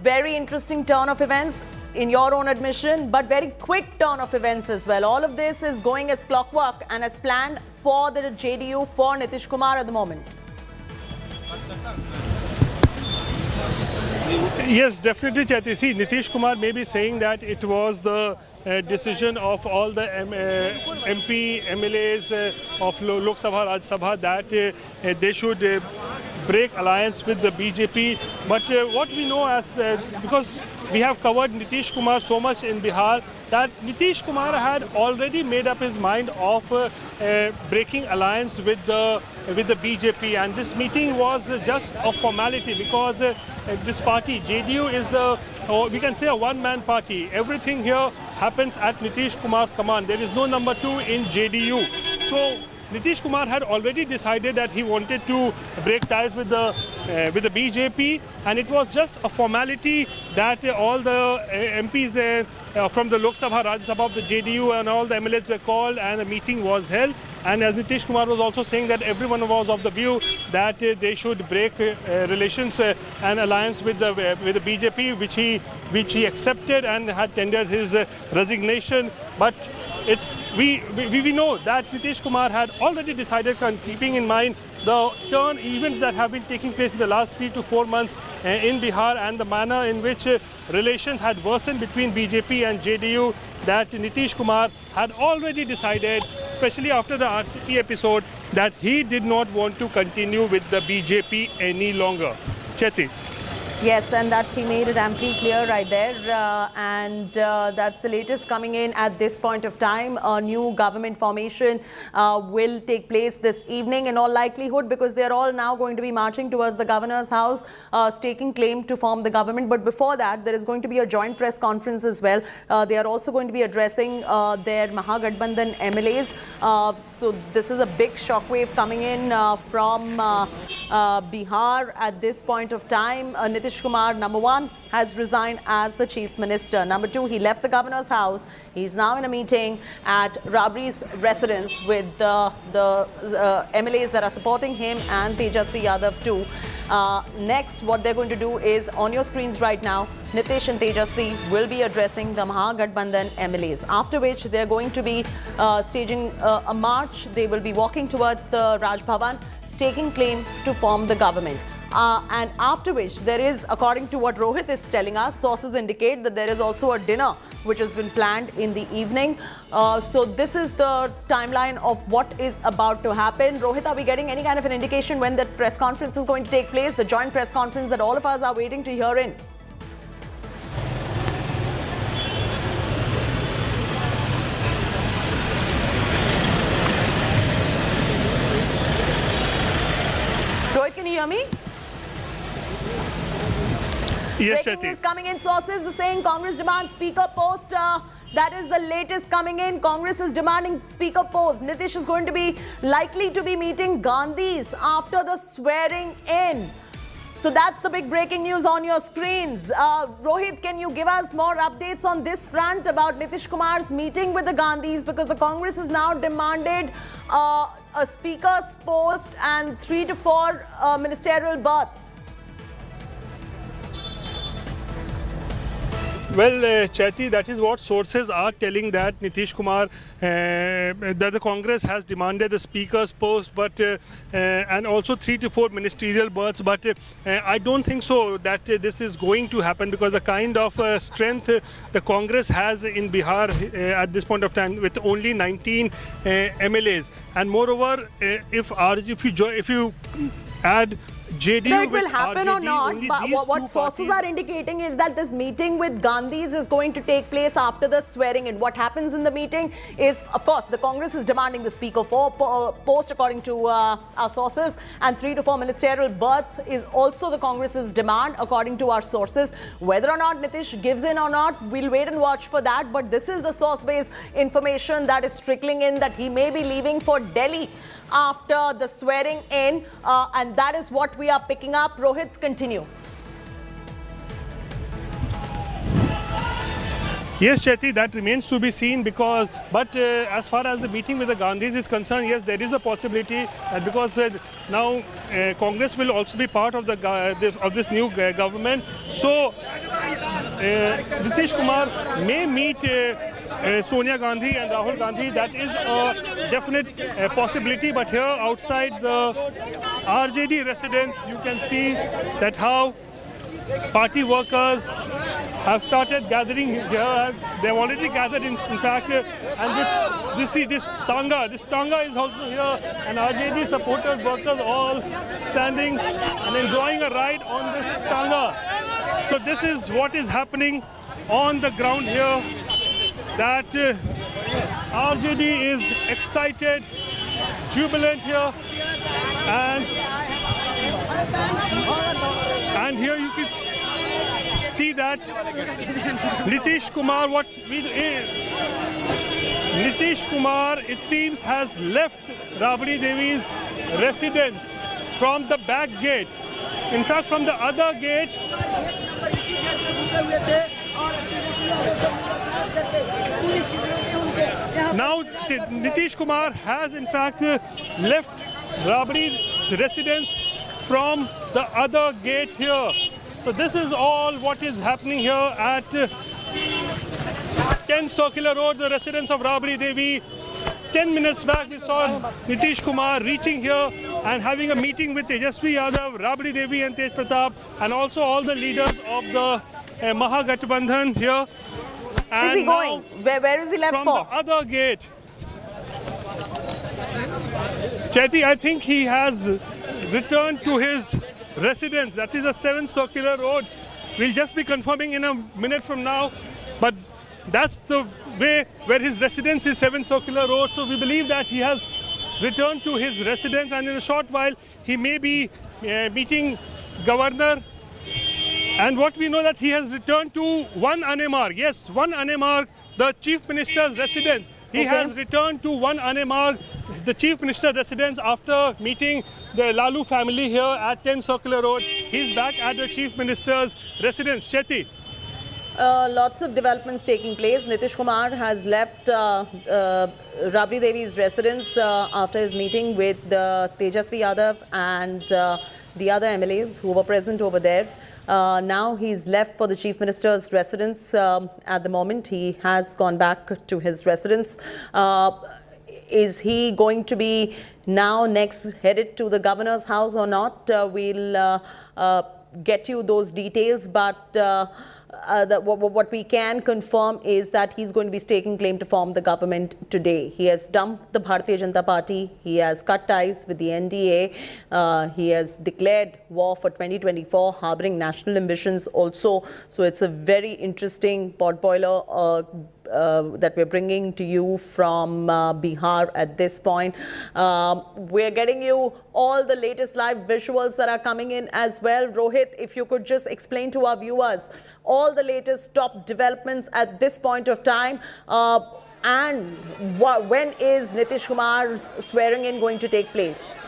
S17: very interesting turn of events. in your own admission, but very quick turn of events as well. All of this is going as clockwork and as planned for the JDU, for Nitish Kumar at the moment.
S8: Yes, definitely, Chaiti. See, Nitish Kumar may be saying that it was the decision of all the MP, MLAs of Lok Sabha, Raj Sabha that they should break alliance with the BJP. But what we know as, because we have covered Nitish Kumar so much in Bihar, that Nitish Kumar had already made up his mind of breaking alliance with the BJP, and this meeting was just a formality because this party, JDU, is we can say a one-man party. Everything here happens at Nitish Kumar's command. There is no number 2 in JDU. So Nitish Kumar had already decided that he wanted to break ties with the BJP, and it was just a formality that all the MPs from the Lok Sabha, Rajya Sabha of the JDU and all the MLAs were called, and a meeting was held. And as Nitish Kumar was also saying that everyone was of the view that they should break relations and alliance with the BJP, which he accepted and had tendered his resignation. But we know that Nitish Kumar had already decided, keeping in mind the events that have been taking place in the last 3 to 4 months in Bihar and the manner in which relations had worsened between BJP and JDU, that Nitish Kumar had already decided, especially after the RCP episode, that he did not want to continue with the BJP any longer. Chaiti.
S17: Yes, and that he made it amply clear right there, and that's the latest coming in at this point of time. A new government formation will take place this evening in all likelihood, because they're all now going to be marching towards the governor's house, staking claim to form the government. But before that, there is going to be a joint press conference as well. They are also going to be addressing their Mahagathbandhan MLAs. So this is a big shockwave coming in from Bihar at this point of time. Nitish Kumar, number 1, has resigned as the chief minister. Number 2, he left the governor's house. He's now in a meeting at Rabri's residence with the MLAs that are supporting him and Tejasvi Yadav too. Next, what they're going to do is, on your screens right now, Nitish and Tejasvi will be addressing the Mahagathbandhan MLAs, after which they're going to be staging a march. They will be walking towards the Raj Bhavan, staking claim to form the government. And after which there is, according to what Rohit is telling us, sources indicate that there is also a dinner which has been planned in the evening. So this is the timeline of what is about to happen. Rohit, are we getting any kind of an indication when that press conference is going to take place, the joint press conference that all of us are waiting to hear in? Rohit, can you hear me?
S8: Yes,
S17: Breaking news coming in, sources are saying Congress demands speaker post. That is the latest coming in. Congress is demanding speaker post. Nitish is going to be likely to be meeting Gandhis after the swearing in. So that's the big breaking news on your screens. Rohit, can you give us more updates on this front about Nitish Kumar's meeting with the Gandhis? Because the Congress has now demanded a speaker's post and 3 to 4 ministerial berths.
S8: Well, Chaiti, that is what sources are telling, that Nitish Kumar, that the Congress has demanded the speaker's post, but and also 3 to 4 ministerial berths. But I don't think so that this is going to happen, because the kind of strength the Congress has in Bihar at this point of time, with only 19 MLAs, and moreover, if you add JDU,
S17: no, it will happen
S8: RJD,
S17: or not, but what sources are indicating is that this meeting with Gandhis is going to take place after the swearing in. What happens in the meeting is, of course, the Congress is demanding the speaker post, according to our sources, and 3 to 4 ministerial berths is also the Congress's demand, according to our sources. Whether or not Nitish gives in or not, we'll wait and watch for that, but this is the source-based information that is trickling in, that he may be leaving for Delhi after the swearing in, and that is what we are picking up. Rohit, continue.
S8: Yes, Chaiti, that remains to be seen but as far as the meeting with the Gandhis is concerned, yes, there is a possibility that because now Congress will also be part of this new government. So Nitish Kumar may meet Sonia Gandhi and Rahul Gandhi. That is a definite possibility. But here outside the RJD residence, you can see that how party workers have started gathering here. They've already gathered in fact, and this tanga is also here, and RJD supporters, workers all standing and enjoying a ride on this tanga. So this is what is happening on the ground here, that RJD is excited, jubilant here, and here you can see that Nitish Kumar, it seems, has left Rabri Devi's residence from the back gate. In fact, from the other gate, now Nitish Kumar has in fact left Rabri's residence from the other gate here. So this is all what is happening here at 10 Circular Road, the residence of Rabri Devi. 10 minutes back we saw Nitish Kumar reaching here and having a meeting with Tejasvi Yadav, Rabri Devi and Tej Pratap, and also all the leaders of the Mahagathbandhan here. And
S17: is he going? Where is he left
S8: from
S17: for?
S8: The other gate. Chaiti, I think he has returned to his residence. That is the 7th Circular Road. We'll just be confirming in a minute from now. But that's the way where his residence is, 7th Circular Road. So we believe that he has returned to his residence, and in a short while he may be meeting Governor. And what we know that he has returned to One Anemarg. Yes, One Anemarg, the Chief Minister's residence. He has returned to One Anemarg, the Chief Minister's residence, after meeting the Lalu family here at 10 Circular Road. He's back at the Chief Minister's residence. Chaiti.
S17: Lots of developments taking place. Nitish Kumar has left Rabri Devi's residence after his meeting with Tejasvi Yadav and the other MLAs who were present over there. Now he's left for the Chief Minister's residence. At the moment, he has gone back to his residence. Is he going to be now next headed to the governor's house or not? We'll get you those details, but what we can confirm is that he's going to be staking claim to form the government today. He has dumped the Bharatiya Janata Party. He has cut ties with the NDA. He has declared war for 2024, harboring national ambitions also. So it's a very interesting potboiler that we're bringing to you from Bihar at this point. We're getting you all the latest live visuals that are coming in as well. Rohit, if you could just explain to our viewers all the latest top developments at this point of time, and when is Nitish Kumar's swearing in going to take place?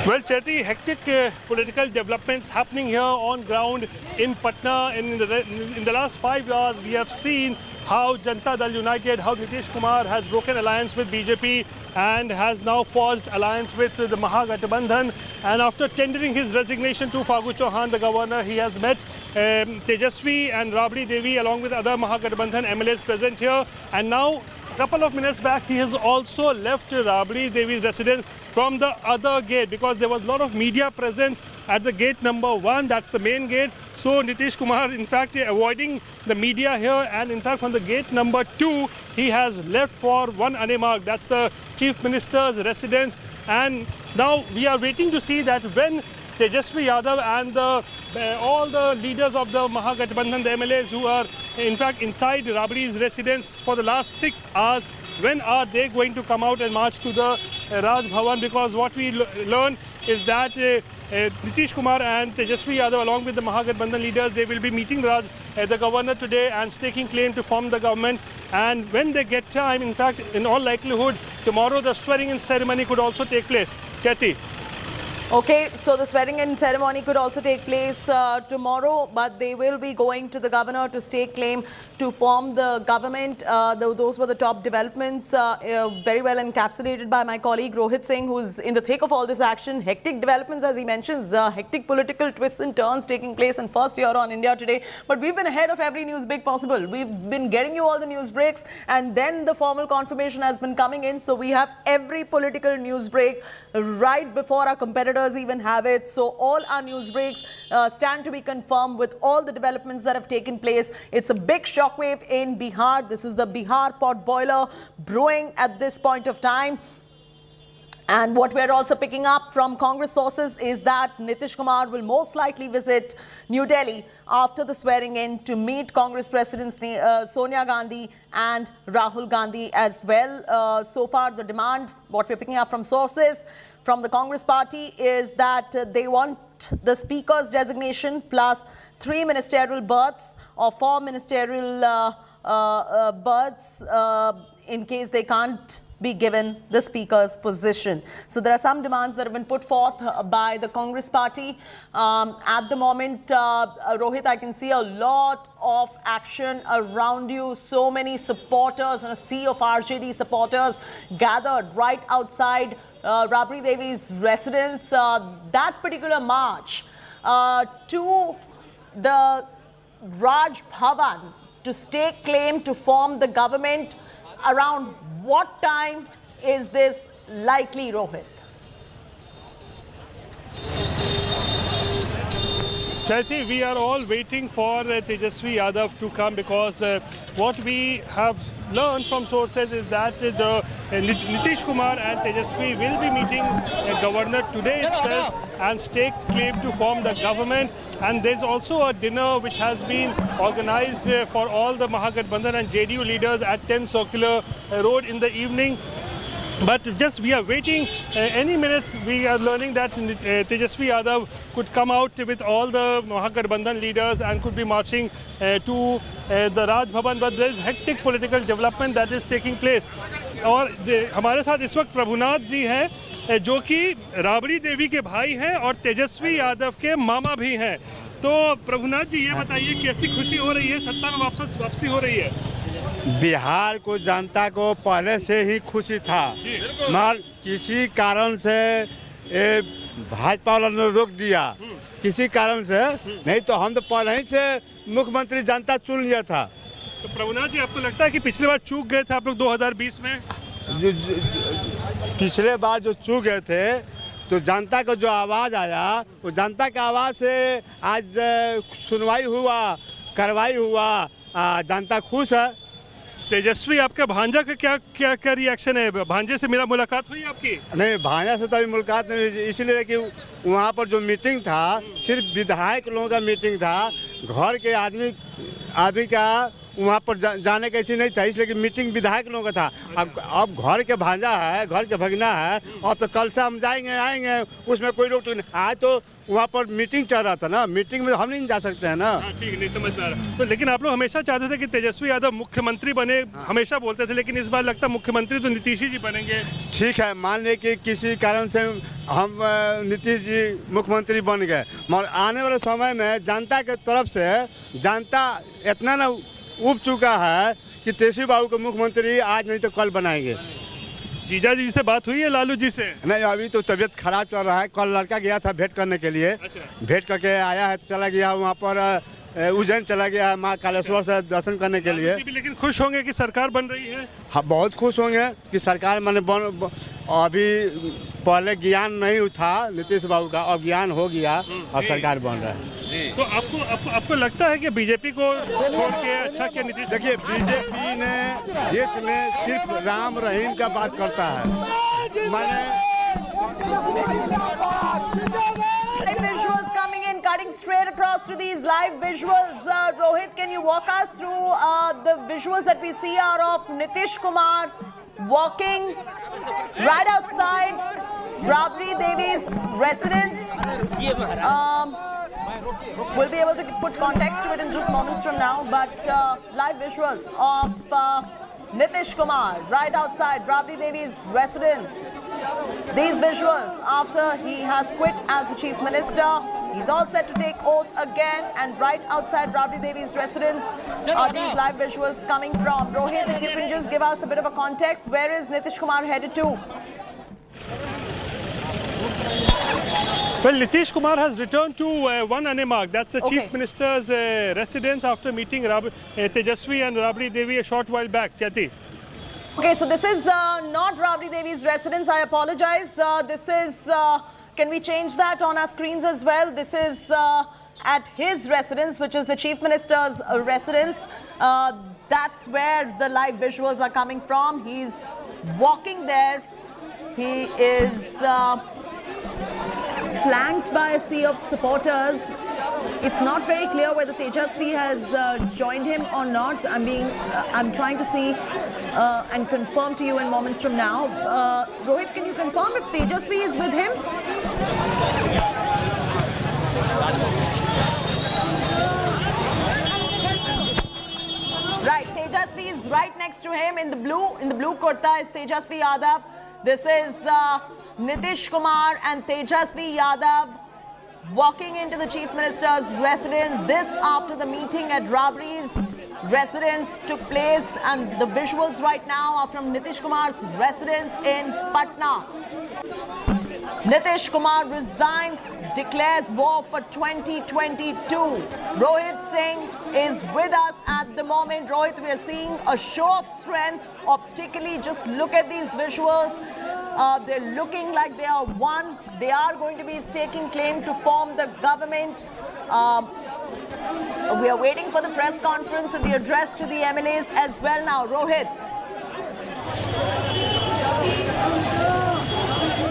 S8: Well, Chaiti, hectic political developments happening here on ground in Patna. In the last 5 years, we have seen how Janata Dal United, how Nitish Kumar has broken alliance with BJP and has now forged alliance with the Mahagathbandhan. And after tendering his resignation to Fagu Chauhan, the governor, he has met Tejasvi and Rabri Devi along with other Mahagathbandhan MLAs present here. And now, a couple of minutes back, he has also left Rabri Devi's residence from the other gate because there was a lot of media presence at the gate number 1. That's the main gate. So Nitish Kumar, in fact, avoiding the media here, and in fact, from the gate number 2, he has left for One Anemarg. That's the Chief Minister's residence. And now we are waiting to see that when Tejasvi Yadav and all the leaders of the Mahagathbandhan, the MLAs who are in fact inside Rabri's residence for the last 6 hours, when are they going to come out and march to the Raj Bhavan? Because what we learn is that Nitish Kumar and Tejasvi Yadav, along with the Mahagathbandhan leaders, they will be meeting the governor today and staking claim to form the government. And when they get time, in fact, in all likelihood, tomorrow the swearing-in ceremony could also take place. Chaiti.
S17: Okay, so the swearing-in ceremony could also take place tomorrow, but they will be going to the governor to stake claim to form the government. Those were the top developments, very well encapsulated by my colleague Rohit Singh, who's in the thick of all this action. Hectic developments, as he mentions, hectic political twists and turns taking place in first year on India Today. But we've been ahead of every news break possible. We've been getting you all the news breaks, and then the formal confirmation has been coming in. So we have every political news break right before our competitors even have it. So all our news breaks stand to be confirmed with all the developments that have taken place. It's a big shockwave in Bihar. This is the Bihar pot boiler brewing at this point of time. And what we're also picking up from Congress sources is that Nitish Kumar will most likely visit New Delhi after the swearing in to meet Congress Presidents Sonia Gandhi and Rahul Gandhi as well. So far, the demand, what we're picking up from sources from the Congress party, is that they want the Speaker's designation plus 3 ministerial berths or 4 ministerial berths in case they can't be given the Speaker's position. So there are some demands that have been put forth by the Congress party. At the moment, Rohit, I can see a lot of action around you. So many supporters and a sea of RJD supporters gathered right outside Rabri Devi's residence. That particular march to the Raj Bhavan to stake claim to form the government, around what time is this likely, Rohit?
S8: Chaiti, we are all waiting for Tejasvi Yadav to come, because what we have learned from sources is that Nitish Kumar and Tejasvi will be meeting Governor today itself and stake claim to form the government. And there's also a dinner which has been organized for all the Mahagathbandhan and JDU leaders at 10 Circular Road in the evening. But just we are waiting. Any minutes we are learning that Tejasvi Yadav could come out with all the Mahagathbandhan leaders and could be marching to the Raj Bhavan. But there is hectic political development that is taking place. और हमारे साथ इस वक्त प्रभुनाथ जी हैं, जो कि राबड़ी देवी के भाई हैं और तेजस्वी यादव के मामा भी हैं। तो प्रभुनाथ जी, ये बताइए कैसी खुशी हो रही है, सत्ता में वापसी हो रही है?
S15: बिहार को जनता को पहले से ही खुशी था, मगर किसी कारण से भाजपा वालों ने रोक दिया, किसी कारण से, नहीं तो हम तो पहले ही से मुख्यमंत्री जनता चुन लिया था।
S8: तो प्रभुनाथ जी, आपको लगता है कि पिछली बार चूक गए थे आप लोग 2020 में?
S15: पिछले बार जो चूक गए थे तो जनता का जो आवाज़ आया, वो जनता के आवाज़ से आज सुनवाई हुआ, कार्रवाई हुआ, जनता खुश है।
S8: तेजस्वी, आपका भांजा का क्या रिएक्शन है? भांजे से मेरा मुलाकात हुई आपकी?
S15: नहीं, भांजा से तो अभी मुलाकात नहीं, इसलिए कि वहाँ पर जो मीटिंग था सिर्फ विधायक लोगों का मीटिंग था, घर के आदमी का वहाँ पर जाने का इसी नहीं था, इसलिए कि मीटिंग विधायक लोगों का था। अब घर के भांजा है, घर के भगना है, और तो कल से हम जाएंगे आएंगे, उसमें कोई रोक नहीं। आज तो वहाँ पर मीटिंग चल रहा था ना, मीटिंग में हम नहीं जा सकते हैं ना।
S8: ठीक, नहीं समझ में आ रहा। तो लेकिन आप लोग हमेशा चाहते थे कि तेजस्वी यादव मुख्यमंत्री बने, हमेशा बोलते थे, लेकिन इस बार लगता है मुख्यमंत्री तो नीतीश जी बनेंगे।
S15: ठीक है, मान ले कि किसी कारण से हम नीतीश जी मुख्यमंत्री बन गए, मगर आने वाले समय में जनता के तरफ से जनता इतना ना उब चुका है कि तेजस्वी बाबू को मुख्यमंत्री आज नहीं तो कल बनाएंगे।
S8: जीजा जी से बात हुई है लालू जी से?
S15: नहीं, अभी तो तबीयत खराब चल रहा है। कल लड़का गया था भेंट करने के लिए, भेंट करके आया है, चला गया वहाँ पर उज्जैन चला गया है माँ कालेश्वर से दर्शन करने के लिए।
S8: लेकिन खुश होंगे कि सरकार बन रही है?
S15: हाँ, बहुत खुश होंगे कि सरकार मैंने अभी पहले ज्ञान नहीं था नीतीश बाबू का, अब ज्ञान हो गया, अब सरकार बन रहा है।
S8: तो आपको लगता है कि बीजेपी को छोड़ के अच्छा क्या नीतीश?
S15: देखिए, बीजेपी ने देश में सिर्फ राम रहीम का बात करता है। मैंने
S17: visuals coming in, cutting straight across to these live visuals. Rohit, can you walk us through the visuals that we see are of Nitish Kumar walking right outside Rabri Devi's residence? We'll be able to put context to it in just moments from now, but live visuals of Nitish Kumar right outside Rabri Devi's residence. These visuals after he has quit as the Chief Minister. He's all set to take oath again, and right outside Rabri Devi's residence are these live visuals coming from. Rohit, if you can just give us a bit of a context, where is Nitish Kumar headed to?
S8: Well, Nitish Kumar has returned to One Anemark. That's the Chief Minister's residence after meeting Tejasvi and Rabri Devi a short while back. Chati.
S17: Okay, so this is not Rabri Devi's residence. I apologize. This is... can we change that on our screens as well? This is at his residence, which is the Chief Minister's residence. That's where the live visuals are coming from. He's walking there. He is flanked by a sea of supporters. It's not very clear whether Tejasvi has joined him or not. I'm trying to see and confirm to you in moments from now. Rohit, can you confirm if Tejasvi is with him? Right, Tejasvi is right next to him in the blue kurta is Tejasvi Yadav. This is Nitish Kumar and Tejasvi Yadav walking into the Chief Minister's residence. This after the meeting at Rabri's residence took place, and the visuals right now are from Nitish Kumar's residence in Patna. Nitish Kumar resigns, declares war for 2022. Rohit Singh is with us at the moment. Rohit, we are seeing a show of strength optically. Just look at these visuals. They're looking like they are one. They are going to be staking claim to form the government. We are waiting for the press conference and the address to the MLAs as well now. Rohit.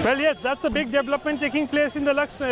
S8: Well, yes, that's a big development taking place in the last 2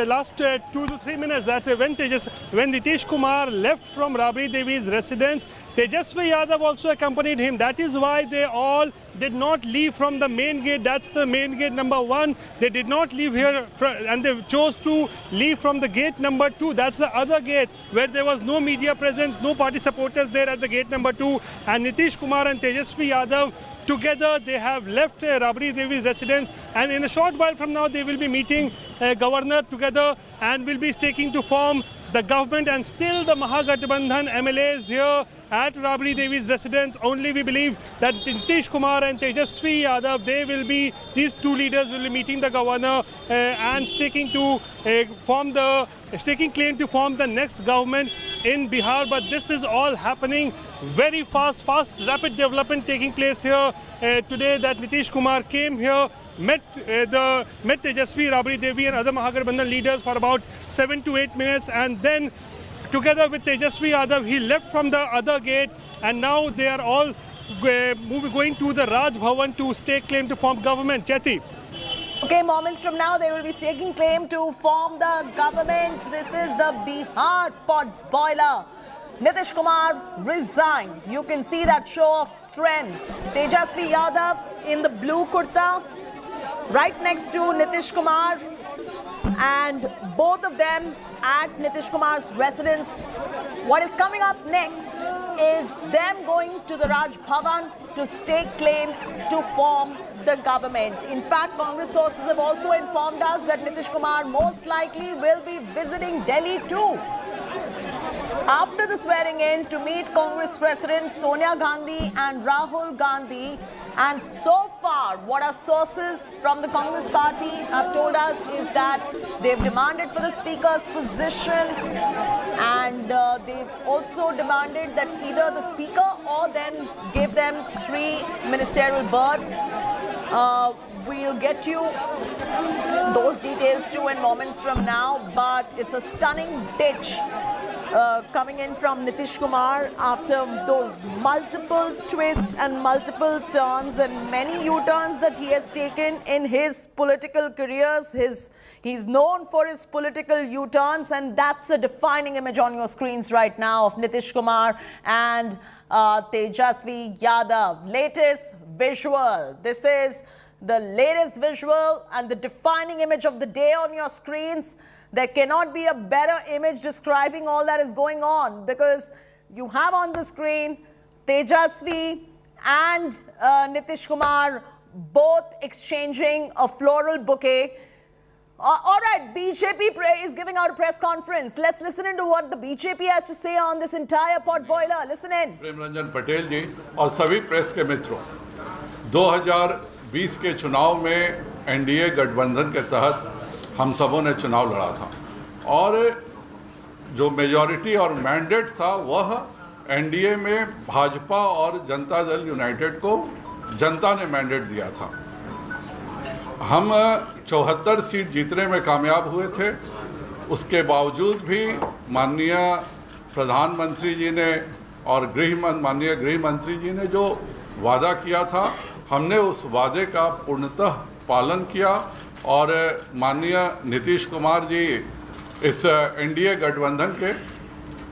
S8: to 3 minutes. That when Nitish Kumar left from Rabri Devi's residence, Tejasvi Yadav also accompanied him. That is why they all did not leave from the main gate. That's the main gate number 1. They did not leave here and they chose to leave from the gate number 2. That's the other gate where there was no media presence, no party supporters there at the gate number 2. And Nitish Kumar and Tejasvi Yadav together, they have left Rabri Devi's residence, and in a short while from now, they will be meeting governor together and will be staking to form the government. And still the Mahagathbandhan MLAs here at Rabri Devi's residence. Only we believe that Nitish Kumar and Tejasvi Yadav, these two leaders will be meeting the governor and staking claim to form the next government in Bihar. But this is all happening very fast, rapid development taking place here today. That Nitish Kumar came here, met Tejasvi, Rabri Devi and other Mahagathbandhan leaders for about 7 to 8 minutes, and then together with Tejasvi Yadav, he left from the other gate, and now they are all going to the Raj Bhavan to stake claim to form government. Chati.
S17: Okay, moments from now, they will be staking claim to form the government. This is the Bihar pot boiler. Nitish Kumar resigns. You can see that show of strength. Tejasvi Yadav in the blue kurta, right next to Nitish Kumar, and both of them at Nitish Kumar's residence. What is coming up next is them going to the Raj Bhavan to stake claim to form the government. In fact, Congress sources have also informed us that Nitish Kumar most likely will be visiting Delhi too after the swearing in to meet Congress President Sonia Gandhi and Rahul Gandhi. And so far, what our sources from the Congress party have told us is that they've demanded for the Speaker's position, and they've also demanded that either the Speaker or then give them 3 ministerial berths. We'll get you those details too in moments from now, but it's a stunning ditch coming in from Nitish Kumar after those multiple twists and multiple turns and many U-turns that he has taken in his political careers. He's known for his political U-turns, and that's a defining image on your screens right now of Nitish Kumar and Tejasvi Yadav. Latest visual. This is the latest visual and the defining image of the day on your screens. There cannot be a better image describing all that is going on, because you have on the screen Tejasvi and Nitish Kumar both exchanging a floral bouquet. All right, BJP is giving out a press conference. Let's listen into what the BJP has to say on this entire potboiler. Listen in.
S20: प्रेम रंजन पटेल जी और सभी press के मित्रों, 2020 के चुनाव में NDA गठबंधन के तहत हम सबों ने चुनाव लड़ा था और जो मेजॉरिटी और मैंडेट था वह एनडीए में भाजपा और जनता दल यूनाइटेड को जनता ने मैंडेट दिया था। हम 74 सीट जीतने में कामयाब हुए थे। उसके बावजूद भी माननीय प्रधानमंत्री जी ने और माननीय गृह मंत्री जी ने जो वादा किया था, हमने उस वादे का पूर्णतः पालन किया और माननीय नीतीश कुमार जी इस एनडीए गठबंधन के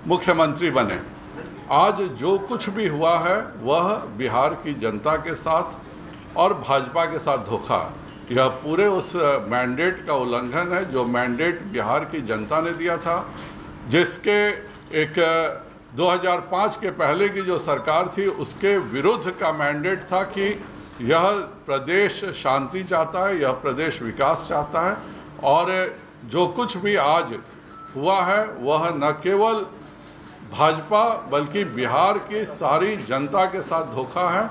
S20: मुख्यमंत्री बने। आज जो कुछ भी हुआ है वह बिहार की जनता के साथ और भाजपा के साथ धोखा है। यह पूरे उस मैंडेट का उल्लंघन है जो मैंडेट बिहार की जनता ने दिया था, जिसके एक 2005 के पहले की जो सरकार थी उसके विरुद्ध का मैंडेट था कि यह प्रदेश शांति चाहता है, यह प्रदेश विकास चाहता है। और जो कुछ भी आज हुआ है वह न केवल भाजपा बल्कि बिहार की सारी जनता के साथ धोखा है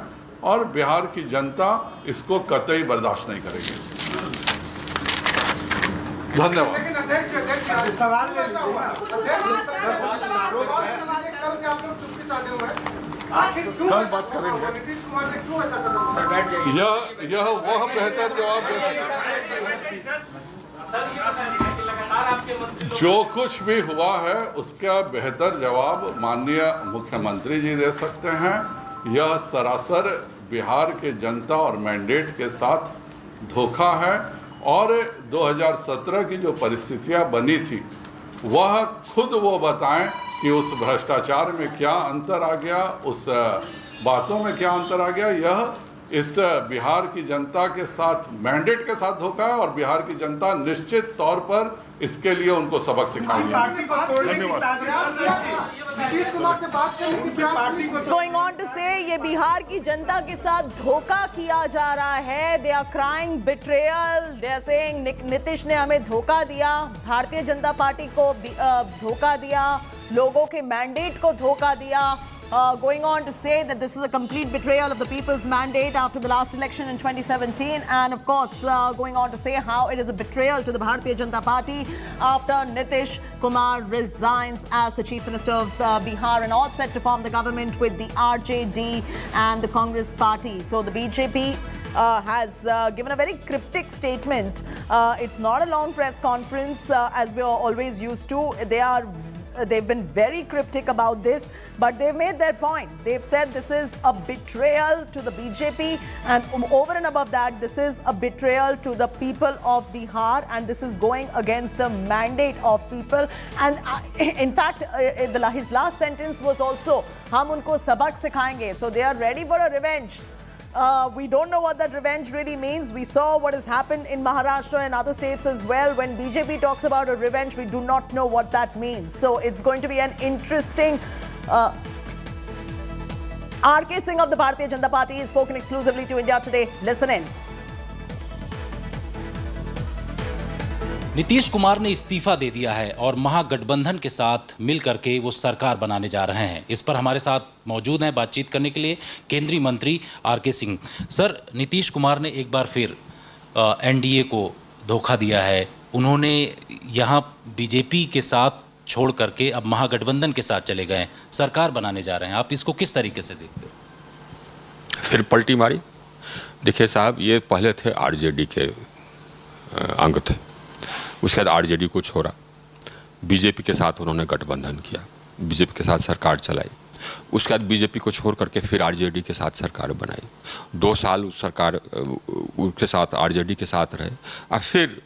S20: और बिहार की जनता इसको कतई बर्दाश्त नहीं करेगी। धन्यवाद। बात करेंगे। यह वह बेहतर जवाब दे सकते। जो कुछ भी हुआ है उसका बेहतर जवाब माननीय मुख्यमंत्री जी दे सकते हैं। यह सरासर बिहार के जनता और मैंडेट के साथ धोखा है और 2017 की जो परिस्थितियां बनी थी वह खुद वो बताएं कि उस भ्रष्टाचार में क्या अंतर आ गया, उस बातों में क्या अंतर आ गया। यह इस बिहार की जनता के साथ मैंडेट के साथ धोखा है और बिहार की जनता निश्चित तौर पर इसके लिए उनको सबक सिखाएगी।
S17: Going on to say ये बिहार की जनता के साथ धोखा किया जा रहा है। They are crying betrayal. They are saying Nitish ने हमें धोखा दिया, भारतीय जनता पार्टी को धोखा दिया, लोगों के मैंडेट को धोखा दिया. Going on to say that this is a complete betrayal of the people's mandate after the last election in 2017, and of course going on to say how it is a betrayal to the Bharatiya Janata Party after Nitish Kumar resigns as the Chief Minister of Bihar and all set to form the government with the RJD and the Congress Party. So the BJP has given a very cryptic statement. It's not a long press conference as we are always used to. They've been very cryptic about this, but they've made their point. They've said this is a betrayal to the BJP, and over and above that, this is a betrayal to the people of Bihar, and this is going against the mandate of people. And in fact, his last sentence was also, "Hum unko sabak sikhayenge." So they are ready for a revenge. We don't know what that revenge really means. We saw what has happened in Maharashtra and other states as well. When BJP talks about a revenge, we do not know what that means. So it's going to be an interesting... RK Singh of the Bharatiya Janata Party has spoken exclusively to India Today. Listen in.
S21: Nitish Kumar ने इस्तीफा दे दिया है और महागठबंधन के साथ मिल करके वो सरकार बनाने जा रहे हैं। इस पर हमारे साथ मौजूद हैं बातचीत करने के लिए केंद्रीय मंत्री RK सिंह। सर, नीतीश कुमार ने एक बार फिर एनडीए को धोखा दिया है। उन्होंने यहाँ बीजेपी के साथ छोड़ करके अब महागठबंधन के साथ चले गए, सरकार बनाने जा रहे हैं। आप इसको किस तरीके से देखते हो?
S22: फिर पलटी मारी। देखिए साहब, ये पहले थे RJD के अंग थे, उसके बाद RJD को छोड़ा, बीजेपी के साथ उन्होंने गठबंधन किया, बीजेपी के साथ सरकार चलाई। उसके बाद बीजेपी को छोड़ करके फिर RJD के साथ सरकार बनाई। 2 साल उस सरकार उसके साथ RJD के साथ रहे, अब फिर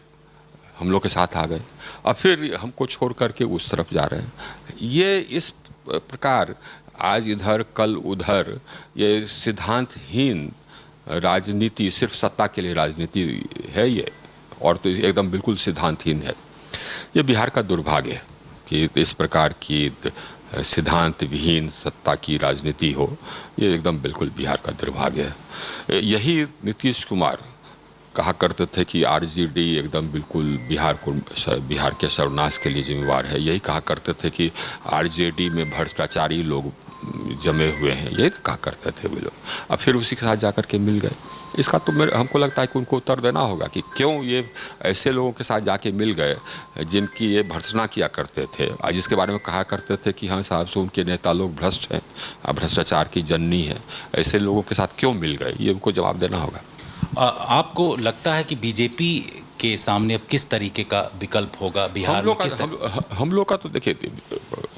S22: हम लोग के साथ आ गए, अब फिर हमको छोड़ करके उस तरफ जा रहे हैं। ये इस प्रकार आज इधर कल उधर ये सिद्धांतहीन राजनीति, सिर्फ सत्ता के लिए राजनीति है ये, और तो एकदम बिल्कुल सिद्धांतहीन है। ये बिहार का दुर्भाग्य है कि इस प्रकार की सिद्धांत विहीन सत्ता की राजनीति हो, ये एकदम बिल्कुल बिहार का दुर्भाग्य है। यही नीतीश कुमार कहा करते थे कि RJD एकदम बिल्कुल बिहार के सर्वनाश के लिए जिम्मेवार है। यही कहा करते थे कि RJD में भ्रष्टाचारी लोग जमे हुए हैं, यही तो कहा करते थे वे लोग। अब फिर उसी के साथ जाकर के मिल गए। इसका तो हमको लगता है कि उनको उत्तर देना होगा कि क्यों ये ऐसे लोगों के साथ जाके मिल गए जिनकी ये भर्त्सना किया करते थे, जिसके बारे में कहा करते थे कि हाँ साहब से उनके नेता लोग भ्रष्ट हैं, भ्रष्टाचार की जननी है। ऐसे लोगों के साथ क्यों मिल गए, ये उनको जवाब देना होगा।
S21: आपको लगता है कि बीजेपी के सामने अब किस तरीके का विकल्प होगा बिहार में?
S22: हम लोग का तो देखिए,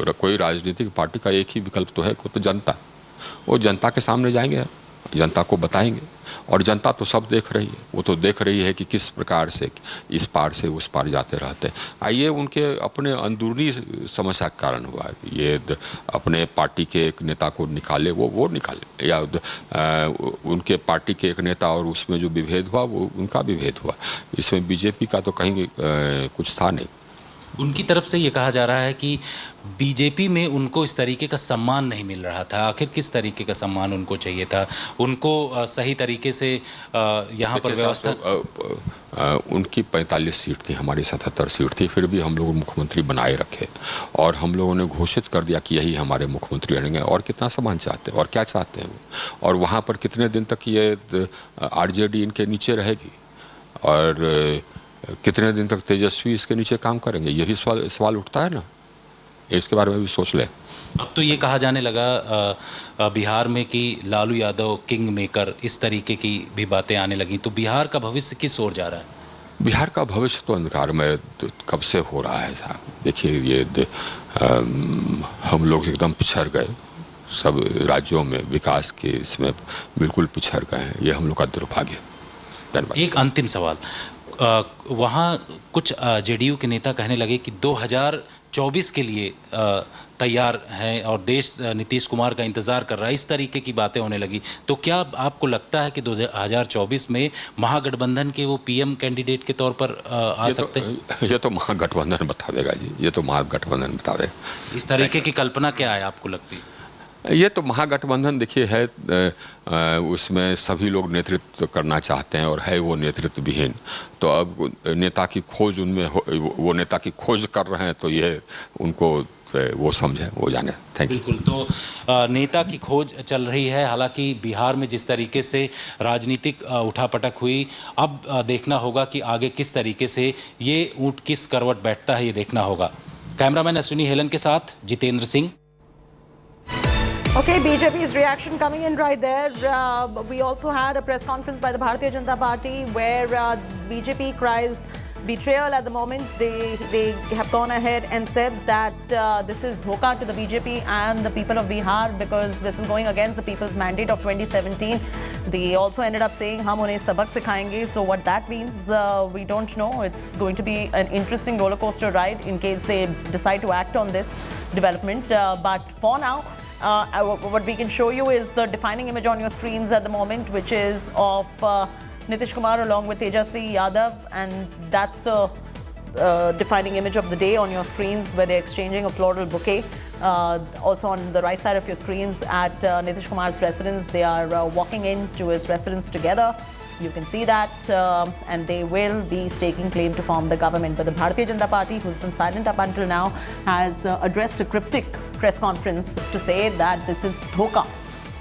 S22: कोई राजनीतिक पार्टी का एक ही विकल्प तो है, को तो जनता। वो जनता के सामने जाएंगे, जनता को बताएंगे, और जनता तो सब देख रही है। वो तो देख रही है कि किस प्रकार से इस पार से उस पार जाते रहते हैं। आइए उनके अपने अंदरूनी समस्या के कारण हुआ है। ये अपने पार्टी के एक नेता को निकाले, वो निकाले, या उनके पार्टी के एक नेता और उसमें जो विभेद हुआ वो उनका विभेद हुआ। इसमें बीजेपी का तो कहीं कुछ था नहीं।
S21: उनकी तरफ से ये कहा जा रहा है कि बीजेपी में उनको इस तरीके का सम्मान नहीं मिल रहा था। आखिर किस तरीके का सम्मान उनको चाहिए था? उनको सही तरीके से यहाँ पर व्यवस्था
S22: उनकी 45 सीट थी, हमारी 77 सीट थी, फिर भी हम लोग मुख्यमंत्री बनाए रखे और हम लोगों ने घोषित कर दिया कि यही हमारे मुख्यमंत्री रहेंगे। और कितना सम्मान चाहते हैं और क्या चाहते हैं वो, और वहाँ पर कितने दिन तक ये RJD इनके नीचे रहेगी और कितने दिन तक तेजस्वी इसके नीचे काम करेंगे, ये भी सवाल उठता है ना। इसके बारे में भी सोच ले।
S21: अब तो ये कहा जाने लगा बिहार में कि लालू यादव किंग मेकर, इस तरीके की भी बातें आने लगी। तो बिहार का भविष्य किस ओर जा रहा है?
S22: बिहार का भविष्य तो अंधकार में कब से हो रहा है साहब। देखिए ये हम लोग एकदम पिछड़ गए, सब राज्यों में विकास के इसमें बिल्कुल पिछड़ गए हैं। ये हम लोग का दुर्भाग्य। धन्यवाद।
S21: एक अंतिम सवाल, वहाँ कुछ JDU के नेता कहने लगे कि 2024 के लिए तैयार हैं और देश नीतीश कुमार का इंतज़ार कर रहा है, इस तरीके की बातें होने लगी। तो क्या आपको लगता है कि 2024 में महागठबंधन के वो PM कैंडिडेट के तौर पर आ सकते हैं?
S22: ये तो महागठबंधन बतावेगा जी, ये तो महागठबंधन बतावेगा।
S21: इस तरीके की कल्पना क्या है आपको लगती है?
S22: ये तो महागठबंधन देखिए है, उसमें सभी लोग नेतृत्व करना चाहते हैं और है वो नेतृत्व विहीन। तो अब नेता की खोज उनमें वो नेता की खोज कर रहे हैं, तो ये उनको वो समझें, वो जाने। Thank you.
S21: बिल्कुल, तो नेता की खोज चल रही है। हालांकि बिहार में जिस तरीके से राजनीतिक उठापटक हुई, अब देखना होगा कि आगे किस तरीके से ये ऊँट किस करवट बैठता है, ये देखना होगा। कैमरामैन अश्विनी हेलन के साथ Jitendra Singh.
S17: Okay, BJP's reaction coming in right there. We also had a press conference by the Bharatiya Janata Party where BJP cries betrayal at the moment. They have gone ahead and said that this is dhoka to the BJP and the people of Bihar because this is going against the people's mandate of 2017. They also ended up saying hum unhe sabak sikhayenge. So what that means, we don't know. It's going to be an interesting roller coaster ride in case they decide to act on this development. But for now, what we can show you is the defining image on your screens at the moment, which is of Nitish Kumar along with Tejasvi Yadav, and that's the defining image of the day on your screens where they're exchanging a floral bouquet. Also on the right side of your screens at Nitish Kumar's residence, they are walking into his residence together. You can see that, and they will be staking claim to form the government. But the Bharatiya Janata Party, who's been silent up until now, has addressed a cryptic press conference to say that this is dhoka,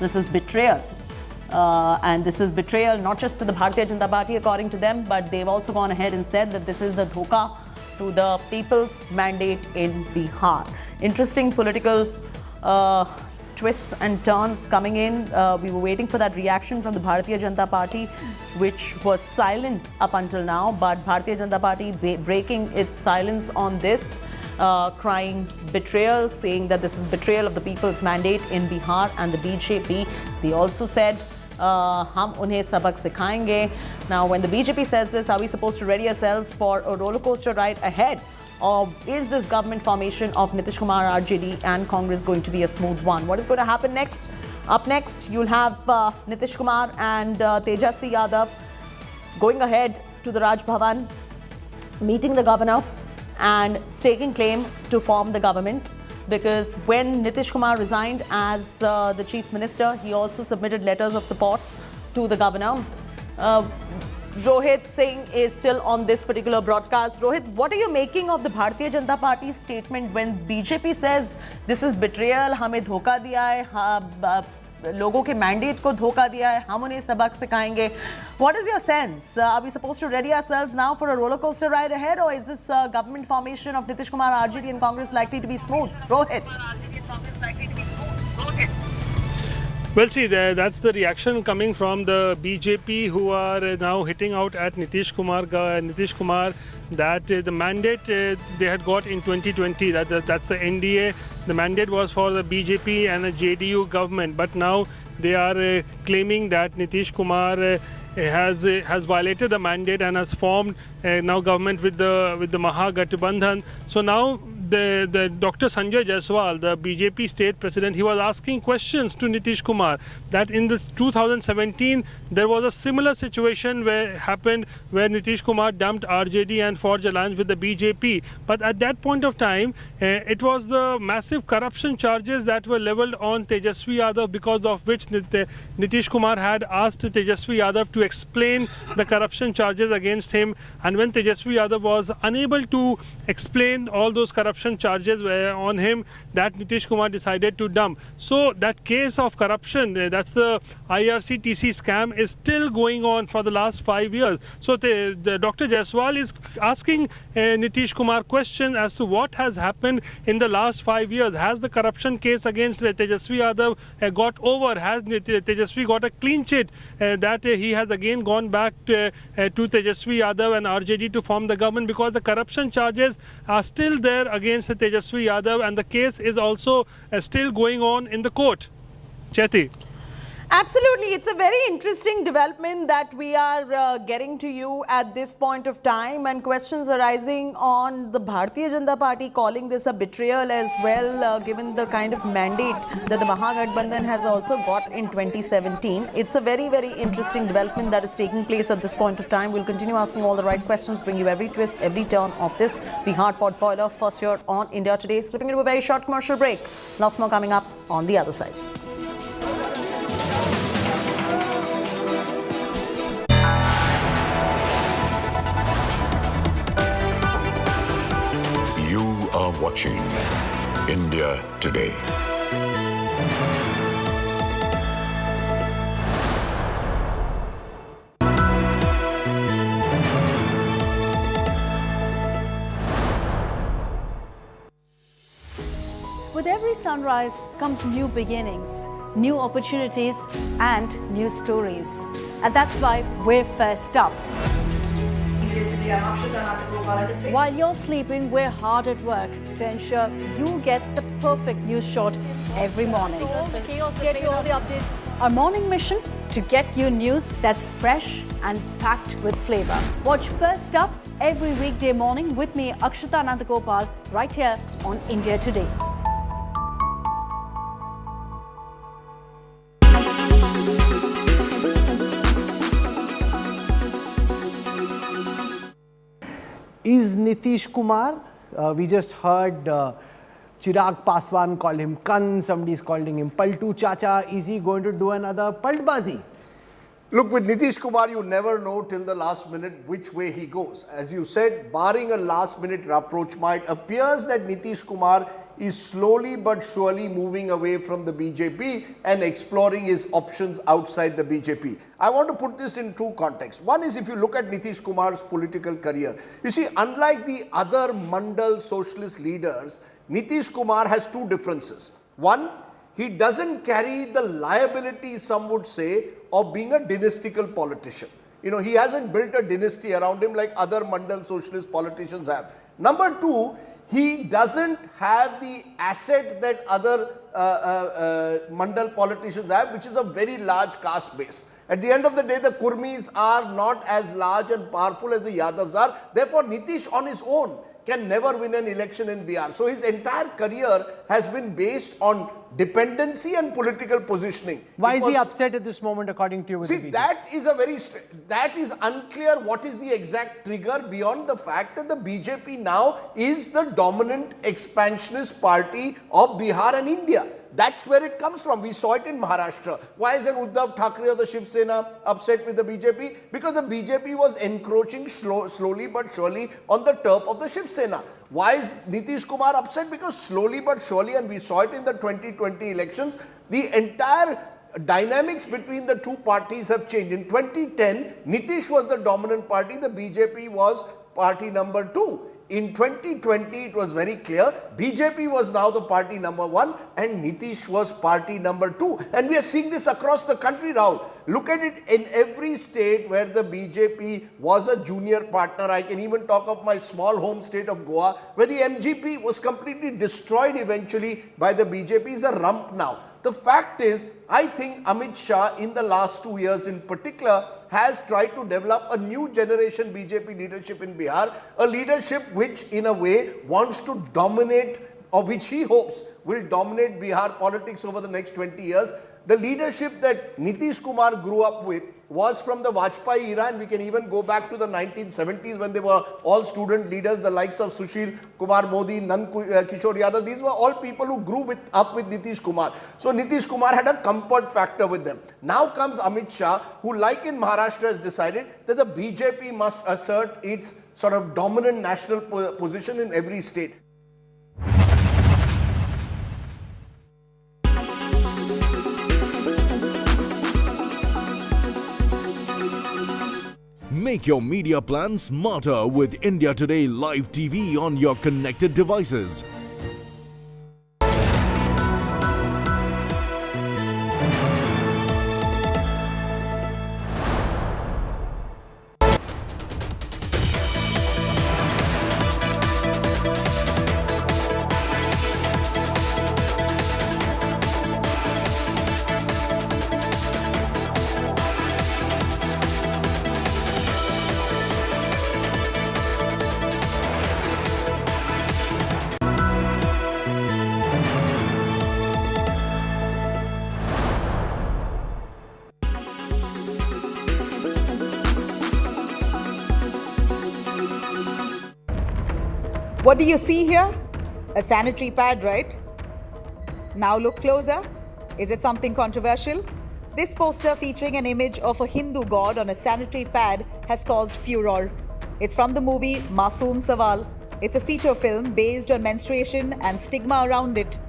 S17: this is betrayal. And this is betrayal not just to the Bharatiya Janata Party according to them, but they've also gone ahead and said that this is the dhoka to the people's mandate in Bihar. Interesting political twists and turns coming in. We were waiting for that reaction from the Bharatiya Janata Party, which was silent up until now, but Bharatiya Janata Party breaking its silence on this, crying betrayal, saying that this is betrayal of the people's mandate in Bihar. And the BJP, they also said, hum unhe sabak sikhayenge. Now, when the BJP says this, are we supposed to ready ourselves for a roller coaster ride ahead? Or is this government formation of Nitish Kumar, RJD and Congress going to be a smooth one? What is going to happen next? Up next, you'll have Nitish Kumar and Tejasvi Yadav going ahead to the Raj Bhavan, meeting the governor and staking claim to form the government. because when Nitish Kumar resigned as the Chief Minister, he also submitted letters of support to the governor. Rohit Singh is still on this particular broadcast. Rohit, what are you making of the Bharatiya Janata Party statement when BJP says this is betrayal, हमें धोखा दिया है, लोगों के mandate को धोखा दिया है, हम उन्हें सबक सिखाएंगे? What is your sense? Are we supposed to ready ourselves now for a roller coaster ride ahead, or is this government formation of Nitish Kumar, RJD and Congress likely to be smooth? Rohit.
S8: Well, see, that's the reaction coming from the BJP, who are now hitting out at Nitish Kumar that the mandate they had got in 2020, that's the NDA. The mandate was for the BJP and the JDU government, but now they are claiming that Nitish Kumar has violated the mandate and has formed now government with the Mahagathbandhan. So now the Dr. Sanjay Jaiswal, the BJP state president, he was asking questions to Nitish Kumar that in this 2017 there was a similar situation where Nitish Kumar dumped RJD and forged alliance with the BJP. But at that point of time, it was the massive corruption charges that were leveled on Tejaswi Yadav, because of which Nitish Kumar had asked Tejaswi Yadav to explain the corruption charges against him. And when Tejaswi Yadav was unable to explain all those corruption charges were on him, that Nitish Kumar decided to dump. So that case of corruption, that's the IRCTC scam, is still going on for the last 5 years. So the Dr. Jaiswal is asking Nitish Kumar question as to what has happened in the last 5 years. Has the corruption case against Tejaswi Yadav got over? Has Tejaswi got a clean chit that he has again gone back to Tejaswi Yadav and RJD to form the government? Because the corruption charges are still there against Tejaswi Yadav, and the case is also still going on in the court. Chaiti.
S17: Absolutely. It's a very interesting development that we are getting to you at this point of time, and questions arising on the Bharatiya Janata Party calling this a betrayal as well, given the kind of mandate that the Mahagathbandhan has also got in 2017. It's a very, very interesting development that is taking place at this point of time. We'll continue asking all the right questions, bring you every twist, every turn of this Bihar Pod Boiler, first here on India Today. Slipping into a very short commercial break. Lots more coming up on the other side.
S1: Are watching India Today.
S2: With every sunrise comes new beginnings, new opportunities and new stories. And that's why we're first up. While you're sleeping, we're hard at work to ensure you get the perfect news shot every morning. Get you all the updates. Our morning mission, to get you news that's fresh and packed with flavor. Watch First Up every weekday morning with me, Akshata Nandagopal, right here on India Today.
S5: Is Nitish Kumar? We just heard Chirag Paswan call him Kan, somebody's calling him Paltu Chacha. Is he going to do another Paltbazi?
S23: Look, with Nitish Kumar, you never know till the last minute which way he goes. As you said, barring a last minute approach, it appears that Nitish Kumar is slowly but surely moving away from the BJP and exploring his options outside the BJP. I want to put this in two contexts. One is, if you look at Nitish Kumar's political career, you see, unlike the other Mandal socialist leaders, Nitish Kumar has two differences. One, he doesn't carry the liability, some would say, of being a dynastical politician. You know, he hasn't built a dynasty around him like other Mandal socialist politicians have. Number two, he doesn't have the asset that other Mandal politicians have, which is a very large caste base. At the end of the day, the Kurmis are not as large and powerful as the Yadavs are. Therefore, Nitish on his own can never win an election in Bihar. So his entire career has been based on dependency and political positioning.
S5: Why is he upset at this moment, according to you? With
S23: See,
S5: the BJP?
S23: that is unclear what is the exact trigger beyond the fact that the BJP now is the dominant expansionist party of Bihar and India. That's where it comes from. We saw it in Maharashtra. Why is Uddhav Thackeray or the Shiv Sena upset with the BJP? Because the BJP was encroaching slowly but surely on the turf of the Shiv Sena. Why is Nitish Kumar upset? Because slowly but surely, and we saw it in the 2020 elections, the entire dynamics between the two parties have changed. In 2010, Nitish was the dominant party, the BJP was party number 2. In 2020, it was very clear, BJP was now the party number 1 and Nitish was party number 2. And we are seeing this across the country now. Look at it in every state where the BJP was a junior partner. I can even talk of my small home state of Goa, where the MGP was completely destroyed eventually by the BJP. Is a rump now. The fact is, I think Amit Shah in the last 2 years in particular has tried to develop a new generation BJP leadership in Bihar, a leadership which in a way wants to dominate, or which he hopes will dominate Bihar politics over the next 20 years. The leadership that Nitish Kumar grew up with was from the Vajpayee era, and we can even go back to the 1970s when they were all student leaders, the likes of Sushil Kumar Modi, Nand Kishore Yadav. These were all people who grew up with Nitish Kumar. So Nitish Kumar had a comfort factor with them. Now comes Amit Shah, who like in Maharashtra has decided that the BJP must assert its sort of dominant national position in every state.
S9: Make your media plan smarter with India Today Live TV on your connected devices.
S19: What do you see here? A sanitary pad, right? Now look closer. Is it something controversial? This poster featuring an image of a Hindu god on a sanitary pad has caused furor. It's from the movie Masoom Sawal. It's a feature film based on menstruation and stigma around it.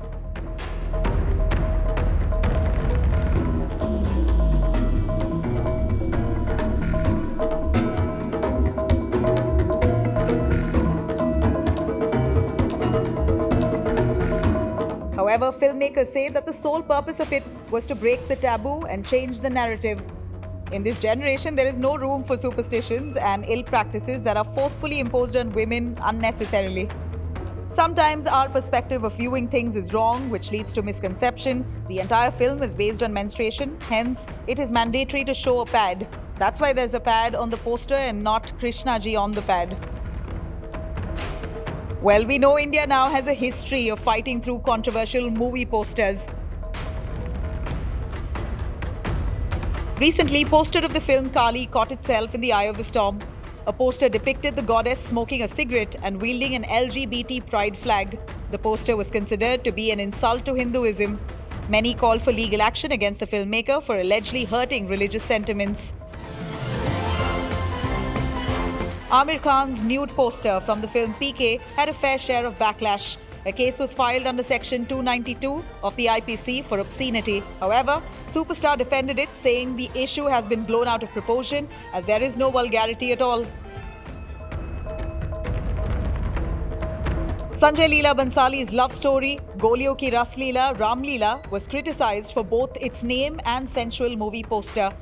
S19: However, filmmakers say that the sole purpose of it was to break the taboo and change the narrative. In this generation, there is no room for superstitions and ill practices that are forcefully imposed on women unnecessarily. Sometimes our perspective of viewing things is wrong, which leads to misconception. The entire film is based on menstruation, hence it is mandatory to show a pad. That's why there's a pad on the poster and not Krishna ji on the pad. Well, we know India now has a history of fighting through controversial movie posters. Recently, poster of the film Kali caught itself in the eye of the storm. A poster depicted the goddess smoking a cigarette and wielding an LGBT pride flag. The poster was considered to be an insult to Hinduism. Many called for legal action against the filmmaker for allegedly hurting religious sentiments. Amir Khan's nude poster from the film PK had a fair share of backlash. A case was filed under Section 292 of the IPC for obscenity. However, Superstar defended it, saying the issue has been blown out of proportion as there is no vulgarity at all. Sanjay Leela Bansali's love story, Goliyon Ki Ras Leela, Ram Leela, was criticized for both its name and sensual movie poster.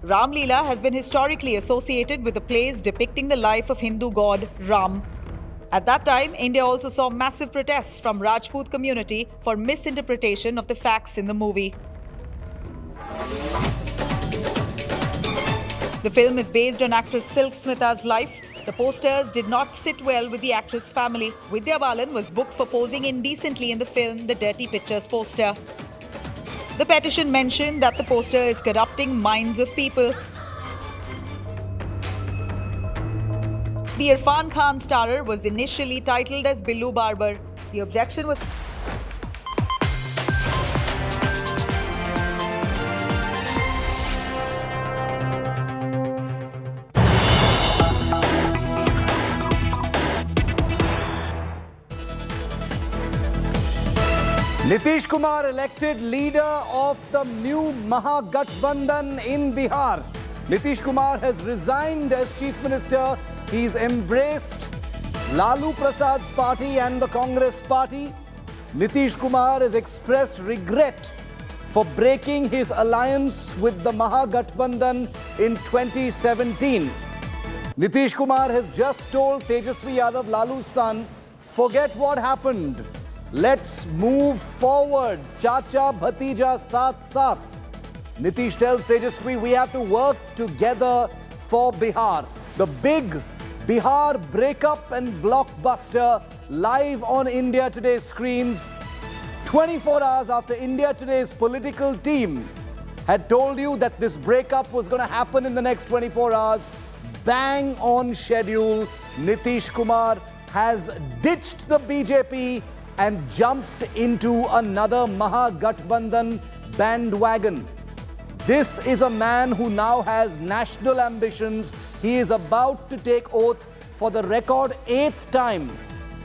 S19: Ram Leela has been historically associated with the plays depicting the life of Hindu god Ram. At that time, India also saw massive protests from Rajput community for misinterpretation of the facts in the movie. The film is based on actress Silk Smitha's life. The posters did not sit well with the actress' family. Vidya Balan was booked for posing indecently in the film The Dirty Pictures poster. The petition mentioned that the poster is corrupting minds of people. The Irfan Khan starrer was initially titled as Billu Barber. The objection was...
S7: Nitish Kumar elected leader of the new Mahagathbandhan in Bihar. Nitish Kumar has resigned as chief minister. He's embraced Lalu Prasad's party and the Congress party. Nitish Kumar has expressed regret for breaking his alliance with the Mahagathbandhan in 2017. Nitish Kumar has just told Tejasvi Yadav, Lalu's son, forget what happened. Let's move forward. Chacha, Bhatija, Saath, Saath. Nitish tells Tejasvi, we have to work together for Bihar. The big Bihar breakup and blockbuster live on India Today's screens 24 hours after India Today's political team had told you that this breakup was going to happen in the next 24 hours. Bang on schedule. Nitish Kumar has ditched the BJP and jumped into another Mahagathbandhan bandwagon. This is a man who now has national ambitions. He is about to take oath for the record 8th time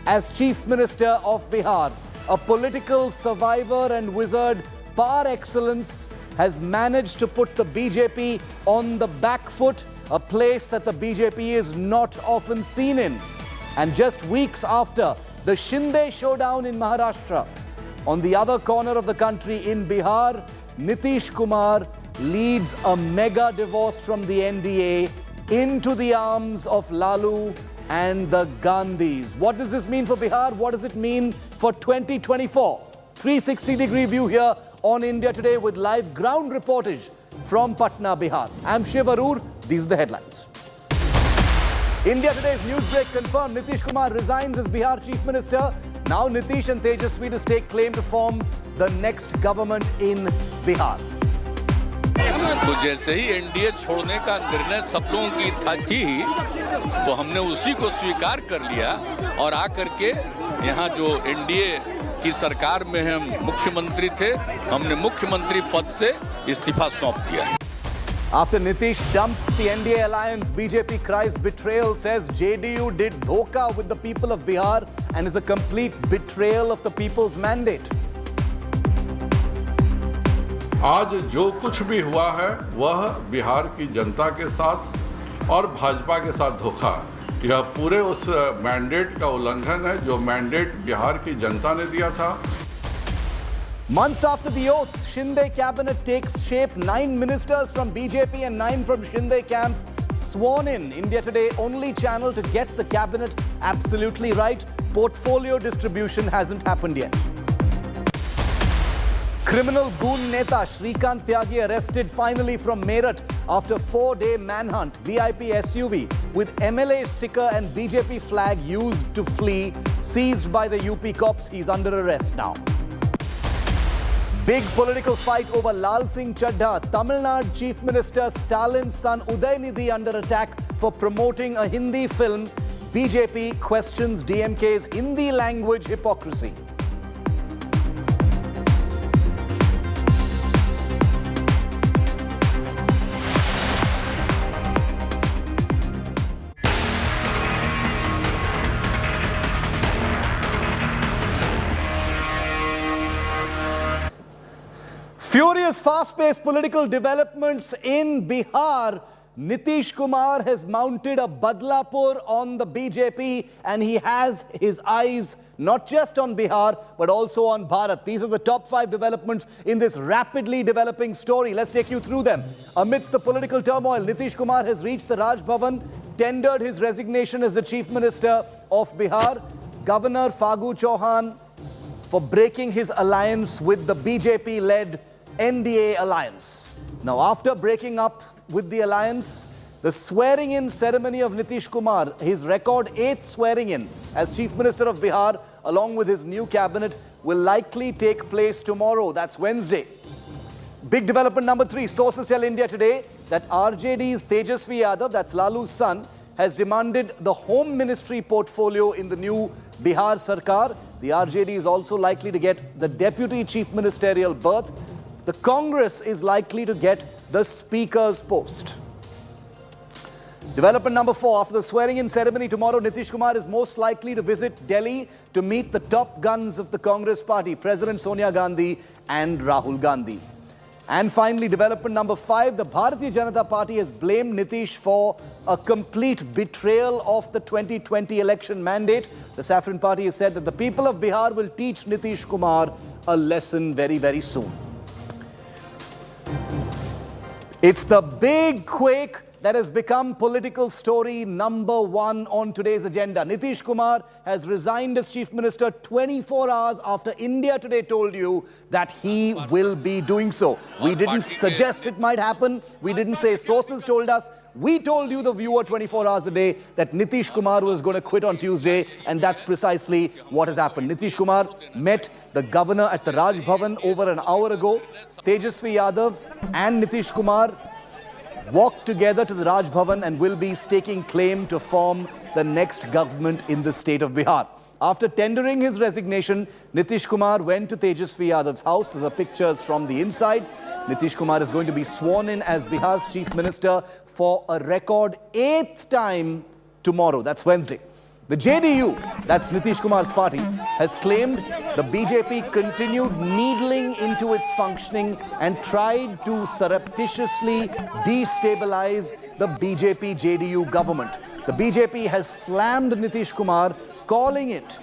S7: as Chief Minister of Bihar. A political survivor and wizard par excellence has managed to put the BJP on the back foot, a place that the BJP is not often seen in. And just weeks after the Shinde showdown in Maharashtra, on the other corner of the country in Bihar, Nitish Kumar leads a mega divorce from the NDA into the arms of Lalu and the Gandhis. What does this mean for Bihar? What does it mean for 2024? 360-degree view here on India Today with live ground reportage from Patna, Bihar. I'm Shiv Arur. These are the headlines. India Today's Newsbreak confirmed Nitish Kumar resigns as Bihar Chief Minister. Now Nitish and Tejasvi to stake claim to form the next government in Bihar.
S12: तो जैसे ही NDA छोड़ने का निर्णय सब लोगों की थी तो हमने उसी को स्वीकार कर लिया और आकर के यहाँ जो एनडीए की सरकार में हम मुख्यमंत्री थे, हमने मुख्यमंत्री पद से इस्तीफा सौंप दिया.
S7: After Nitish dumps the NDA alliance, BJP cries betrayal, says JDU did dhoka with the people of Bihar and is a complete betrayal of the people's mandate.
S20: आज जो कुछ भी हुआ है वह बिहार की जनता के साथ और भाजपा के साथ धोखा है. यह पूरे उस मैंडेट का उल्लंघन है जो मैंडेट बिहार की जनता ने दिया था.
S7: Months after the oath, Shinde cabinet takes shape. 9 ministers from BJP and 9 from Shinde camp sworn in. India Today, only channel to get the cabinet absolutely right. Portfolio distribution hasn't happened yet. Criminal goon Neta Shrikant Tyagi arrested finally from Meerut after 4-day manhunt. VIP SUV with MLA sticker and BJP flag used to flee, seized by the UP cops. He's under arrest now. Big political fight over Lal Singh Chaddha. Tamil Nadu Chief Minister Stalin's son Udaynidhi under attack for promoting a Hindi film. BJP questions DMK's Hindi language hypocrisy. Furious, fast-paced political developments in Bihar. Nitish Kumar has mounted a Badlapur on the BJP and he has his eyes not just on Bihar but also on Bharat. These are the top 5 developments in this rapidly developing story. Let's take you through them. Amidst the political turmoil, Nitish Kumar has reached the Raj Bhavan, tendered his resignation as the Chief Minister of Bihar. Governor Fagu Chauhan for breaking his alliance with the BJP-led NDA alliance. Now, after breaking up with the alliance, The swearing-in ceremony of Nitish Kumar, his record 8th swearing-in as Chief Minister of Bihar, along with his new cabinet, will likely take place tomorrow. That's Wednesday. Big development number 3. Sources tell India Today that RJD's Tejasvi Yadav, that's Lalu's son, has demanded the Home Ministry portfolio in the new Bihar Sarkar. The RJD is also likely to get the Deputy Chief Ministerial berth. The Congress is likely to get the Speaker's post. Development number 4. After the swearing-in ceremony tomorrow, Nitish Kumar is most likely to visit Delhi to meet the top guns of the Congress party, President Sonia Gandhi and Rahul Gandhi. And finally, development number 5. The Bharatiya Janata Party has blamed Nitish for a complete betrayal of the 2020 election mandate. The Saffron Party has said that the people of Bihar will teach Nitish Kumar a lesson very, very soon. It's the big quake that has become political story number 1 on today's agenda. Nitish Kumar has resigned as Chief Minister 24 hours after India Today told you that he will be doing so. We didn't suggest it might happen. We didn't say sources told us. We told you, the viewer, 24 hours a day that Nitish Kumar was going to quit on Tuesday, and that's precisely what has happened. Nitish Kumar met the governor at the Raj Bhavan over an hour ago. Tejasvi Yadav and Nitish Kumar walked together to the Raj Bhavan and will be staking claim to form the next government in the state of Bihar. After tendering his resignation, Nitish Kumar went to Tejasvi Yadav's house. These are pictures from the inside. Nitish Kumar is going to be sworn in as Bihar's Chief Minister for a record 8th time tomorrow. That's Wednesday. The JDU, that's Nitish Kumar's party, has claimed the BJP continued needling into its functioning and tried to surreptitiously destabilize the BJP-JDU government. The BJP has slammed Nitish Kumar, calling it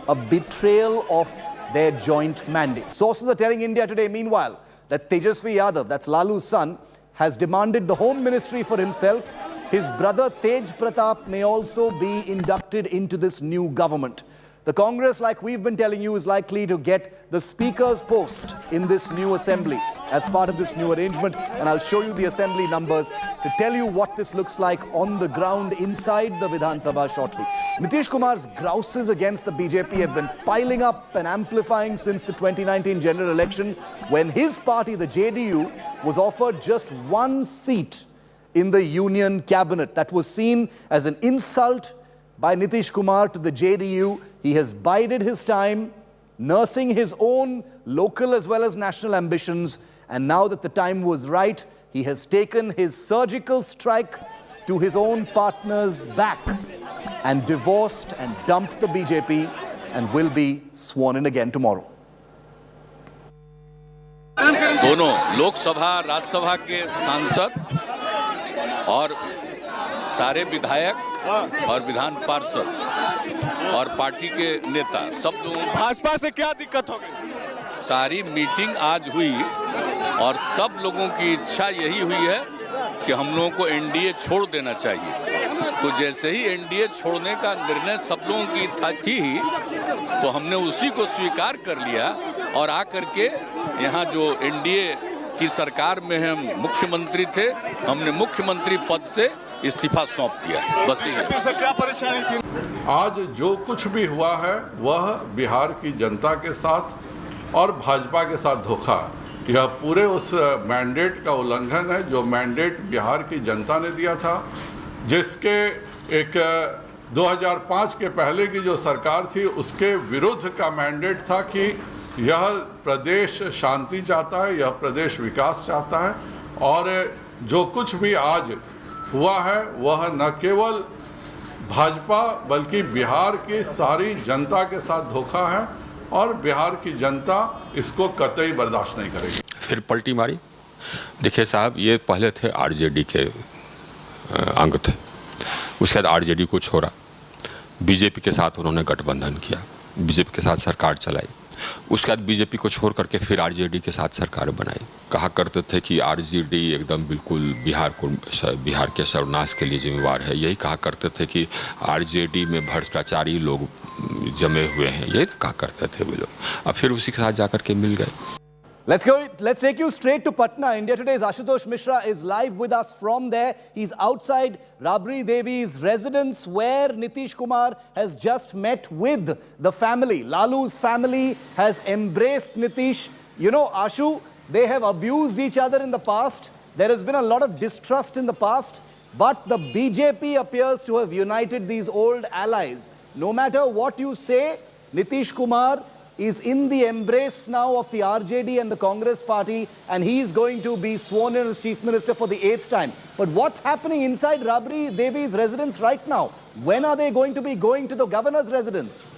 S7: a betrayal of their joint mandate. Sources are telling India Today, meanwhile, that Tejasvi Yadav, that's Lalu's son, has demanded the Home Ministry for himself. His brother Tej Pratap may also be inducted into this new government. The Congress, like we've been telling you, is likely to get the Speaker's post in this new assembly as part of this new arrangement. And I'll show you the assembly numbers to tell you what this looks like on the ground inside the Vidhan Sabha shortly. Nitish Kumar's grouses against the BJP have been piling up and amplifying since the 2019 general election, when his party, the JDU, was offered just 1 seat in the union cabinet. That was seen as an insult by Nitish Kumar to the JDU. He has bided his time, nursing his own local as well as national ambitions. And now that the time was right, he has taken his surgical strike to his own partner's back and divorced and dumped the BJP and will be sworn in again tomorrow.
S12: दोनों लोकसभा राज्यसभा के सांसद और सारे विधायक और विधान पार्षद और पार्टी के नेता सब लोगों,
S14: भाजपा से क्या दिक्कत हो गई?
S12: सारी मीटिंग आज हुई और सब लोगों की इच्छा यही हुई है कि हम लोगों को एनडीए छोड़ देना चाहिए। तो जैसे ही एनडीए छोड़ने का निर्णय सब लोगों की थी ही, तो हमने उसी को स्वीकार कर लिया और आकर के यहाँ जो एनडीए की सरकार में हम मुख्यमंत्री थे, हमने मुख्यमंत्री पद से इस्तीफा सौंप दिया। बस ये
S14: क्या परेशानी थी?
S20: आज जो कुछ भी हुआ है वह बिहार की जनता के साथ और भाजपा के साथ धोखा है। यह पूरे उस मैंडेट का उल्लंघन है जो मैंडेट बिहार की जनता ने दिया था, जिसके एक 2005 के पहले की जो सरकार थी उसके विरुद्ध का मैंडेट था कि यह प्रदेश शांति चाहता है, यह प्रदेश विकास चाहता है। और जो कुछ भी आज हुआ है वह न केवल भाजपा बल्कि बिहार की सारी जनता के साथ धोखा है और बिहार की जनता इसको कतई बर्दाश्त नहीं करेगी।
S22: फिर पलटी मारी। देखिए साहब, ये पहले थे आरजेडी के अंग थे, उसके बाद आरजेडी को छोड़ा, बीजेपी के साथ उन्होंने गठबंधन किया, बीजेपी के साथ सरकार चलाई, उसके बाद बीजेपी को छोड़ करके फिर आरजेडी के साथ सरकार बनाई। कहा करते थे कि आरजेडी एकदम बिल्कुल बिहार के सर्वनाश के लिए जिम्मेवार है। यही कहा करते थे कि आरजेडी में भ्रष्टाचारी लोग जमे हुए हैं, यही कहा करते थे वे लोग। अब फिर उसी के साथ जाकर के मिल गए।
S7: Let's take you straight to Patna. India Today's Ashutosh Mishra is live with us from there. He's outside Rabri Devi's residence where Nitish Kumar has just met with the family. Lalu's family has embraced Nitish. You know, Ashu, they have abused each other in the past. There has been a lot of distrust in the past. But the BJP appears to have united these old allies. No matter what you say, Nitish Kumar is in the embrace now of the RJD and the Congress party, and he is going to be sworn in as Chief Minister for the 8th time. But what's happening inside Rabri Devi's residence right now? When are they going to be going to the governor's residence?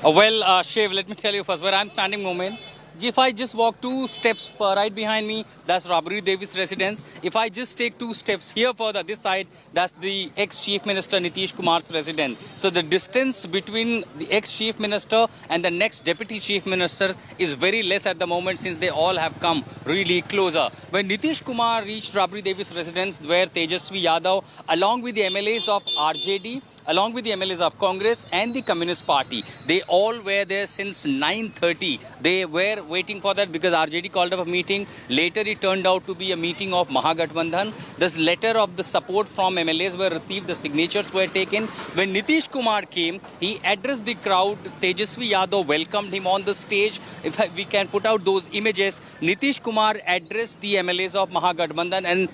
S3: Well, Shiv, let me tell you first where I'm standing moment. If I just walk 2 steps right behind me, that's Rabri Devi's residence. If I just take 2 steps here further, this side, that's the ex-Chief Minister Nitish Kumar's residence. So the distance between the ex-Chief Minister and the next Deputy Chief Minister is very less at the moment since they all have come really closer. When Nitish Kumar reached Rabri Devi's residence, where Tejasvi Yadav, along with the MLAs of RJD, along with the MLAs of Congress and the Communist Party, they all were there since 9:30. They were waiting for that because RJD called up a meeting. Later it turned out to be a meeting of Mahagathbandhan. This letter of the support from MLAs were received, the signatures were taken. When Nitish Kumar came, he addressed the crowd. Tejasvi Yadav welcomed him on the stage. If we can put out those images, Nitish Kumar addressed the MLAs of Mahagathbandhan and,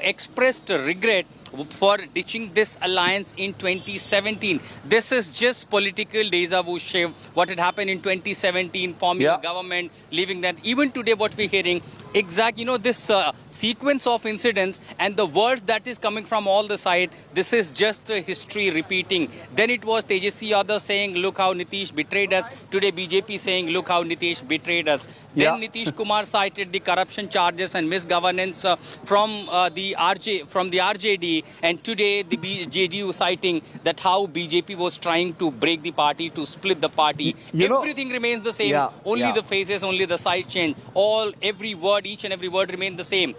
S3: expressed regret for ditching this alliance in 2017. This is just political deja vu, Shiv. What had happened in 2017, forming a government, leaving that. Even today, what we're hearing, this sequence of incidents and the words that is coming from all the side, this is just history repeating. Then it was Tejasvi Yadav saying, look how Nitish betrayed us. Today, BJP saying, look how Nitish betrayed us. Then Nitish Kumar cited the corruption charges and misgovernance from the RJD. And today, the JDU citing that how BJP was trying to break the party, to split the party. Everything remains the same. Only the faces, only the size change. Every word, each and every word remained the same.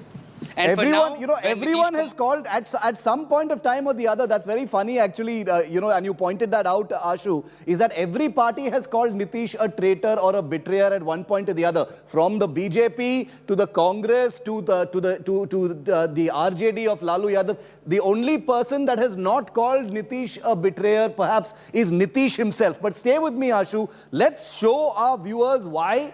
S3: And
S7: everyone has called at some point of time or the other. That's very funny, actually, and you pointed that out, Ashu, is that every party has called Nitish a traitor or a betrayer at one point or the other. From the BJP to the Congress to the RJD of Lalu Yadav. The only person that has not called Nitish a betrayer, perhaps, is Nitish himself. But stay with me, Ashu. Let's show our viewers why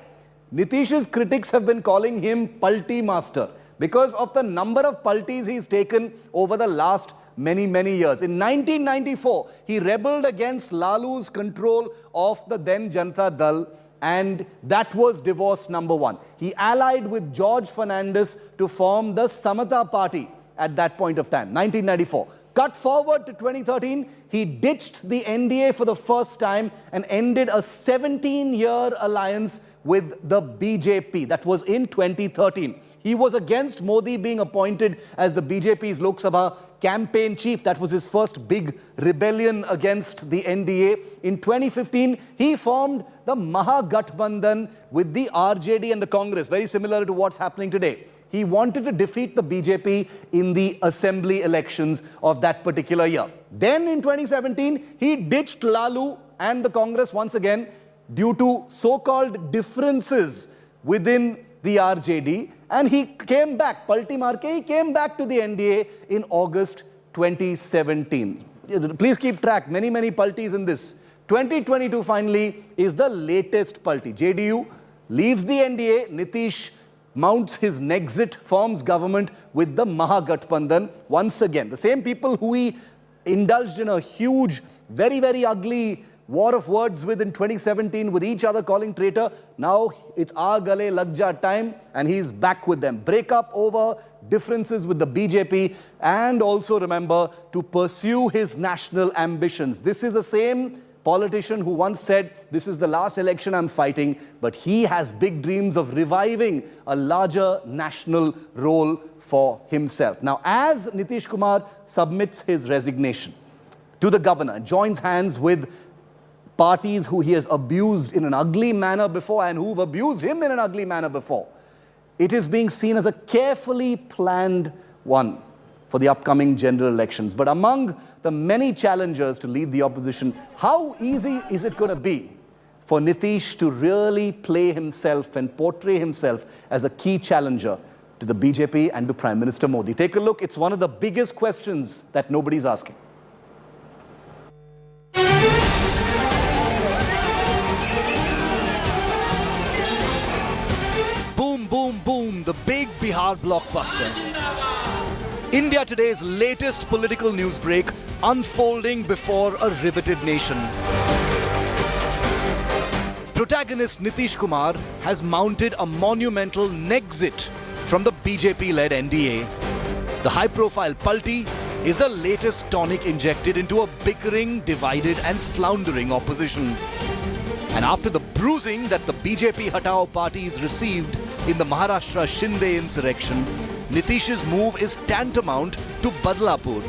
S7: Nitish's critics have been calling him Palti Master. Because of the number of paltis he's taken over the last many years. In 1994, he rebelled against Lalu's control of the then Janata Dal, and that was divorce number 1. He allied with George Fernandes to form the Samata Party at that point of time, 1994. Cut forward to 2013, he ditched the NDA for the first time and ended a 17-year alliance with the BJP. That was in 2013. He was against Modi being appointed as the BJP's Lok Sabha campaign chief. That was his first big rebellion against the NDA. In 2015, he formed the Mahagathbandhan with the RJD and the Congress, very similar to what's happening today. He wanted to defeat the BJP in the assembly elections of that particular year. Then in 2017, he ditched Lalu and the Congress once again due to so-called differences within the RJD, and he came back, Palti Marke, he came back to the NDA in August 2017. Please keep track, many Paltis in this. 2022 finally is the latest Palti. JDU leaves the NDA, Nitish mounts his Nexit, forms government with the Mahagathbandhan once again. The same people who he indulged in a huge, very ugly war of words with in 2017 with each other calling traitor. Now it's Aag Gale Lag Ja time and he's back with them. Break up over differences with the BJP and also remember to pursue his national ambitions. This is the same politician who once said, this is the last election I'm fighting, but he has big dreams of reviving a larger national role for himself. Now, as Nitish Kumar submits his resignation to the governor, joins hands with parties who he has abused in an ugly manner before and who've abused him in an ugly manner before, it is being seen as a carefully planned one for the upcoming general elections. But among the many challengers to lead the opposition, how easy is it going to be for Nitish to really play himself and portray himself as a key challenger to the BJP and to Prime Minister Modi. Take a look. It's one of the biggest questions that nobody's asking. Boom, boom, boom, the big Bihar blockbuster. India Today's latest political news break unfolding before a riveted nation. Protagonist Nitish Kumar has mounted a monumental Nexit from the BJP-led NDA. The high-profile Palti is the latest tonic injected into a bickering, divided and floundering opposition. And after the bruising that the BJP Hatao parties received in the Maharashtra Shinde insurrection, Nitish's move is tantamount to Badlapur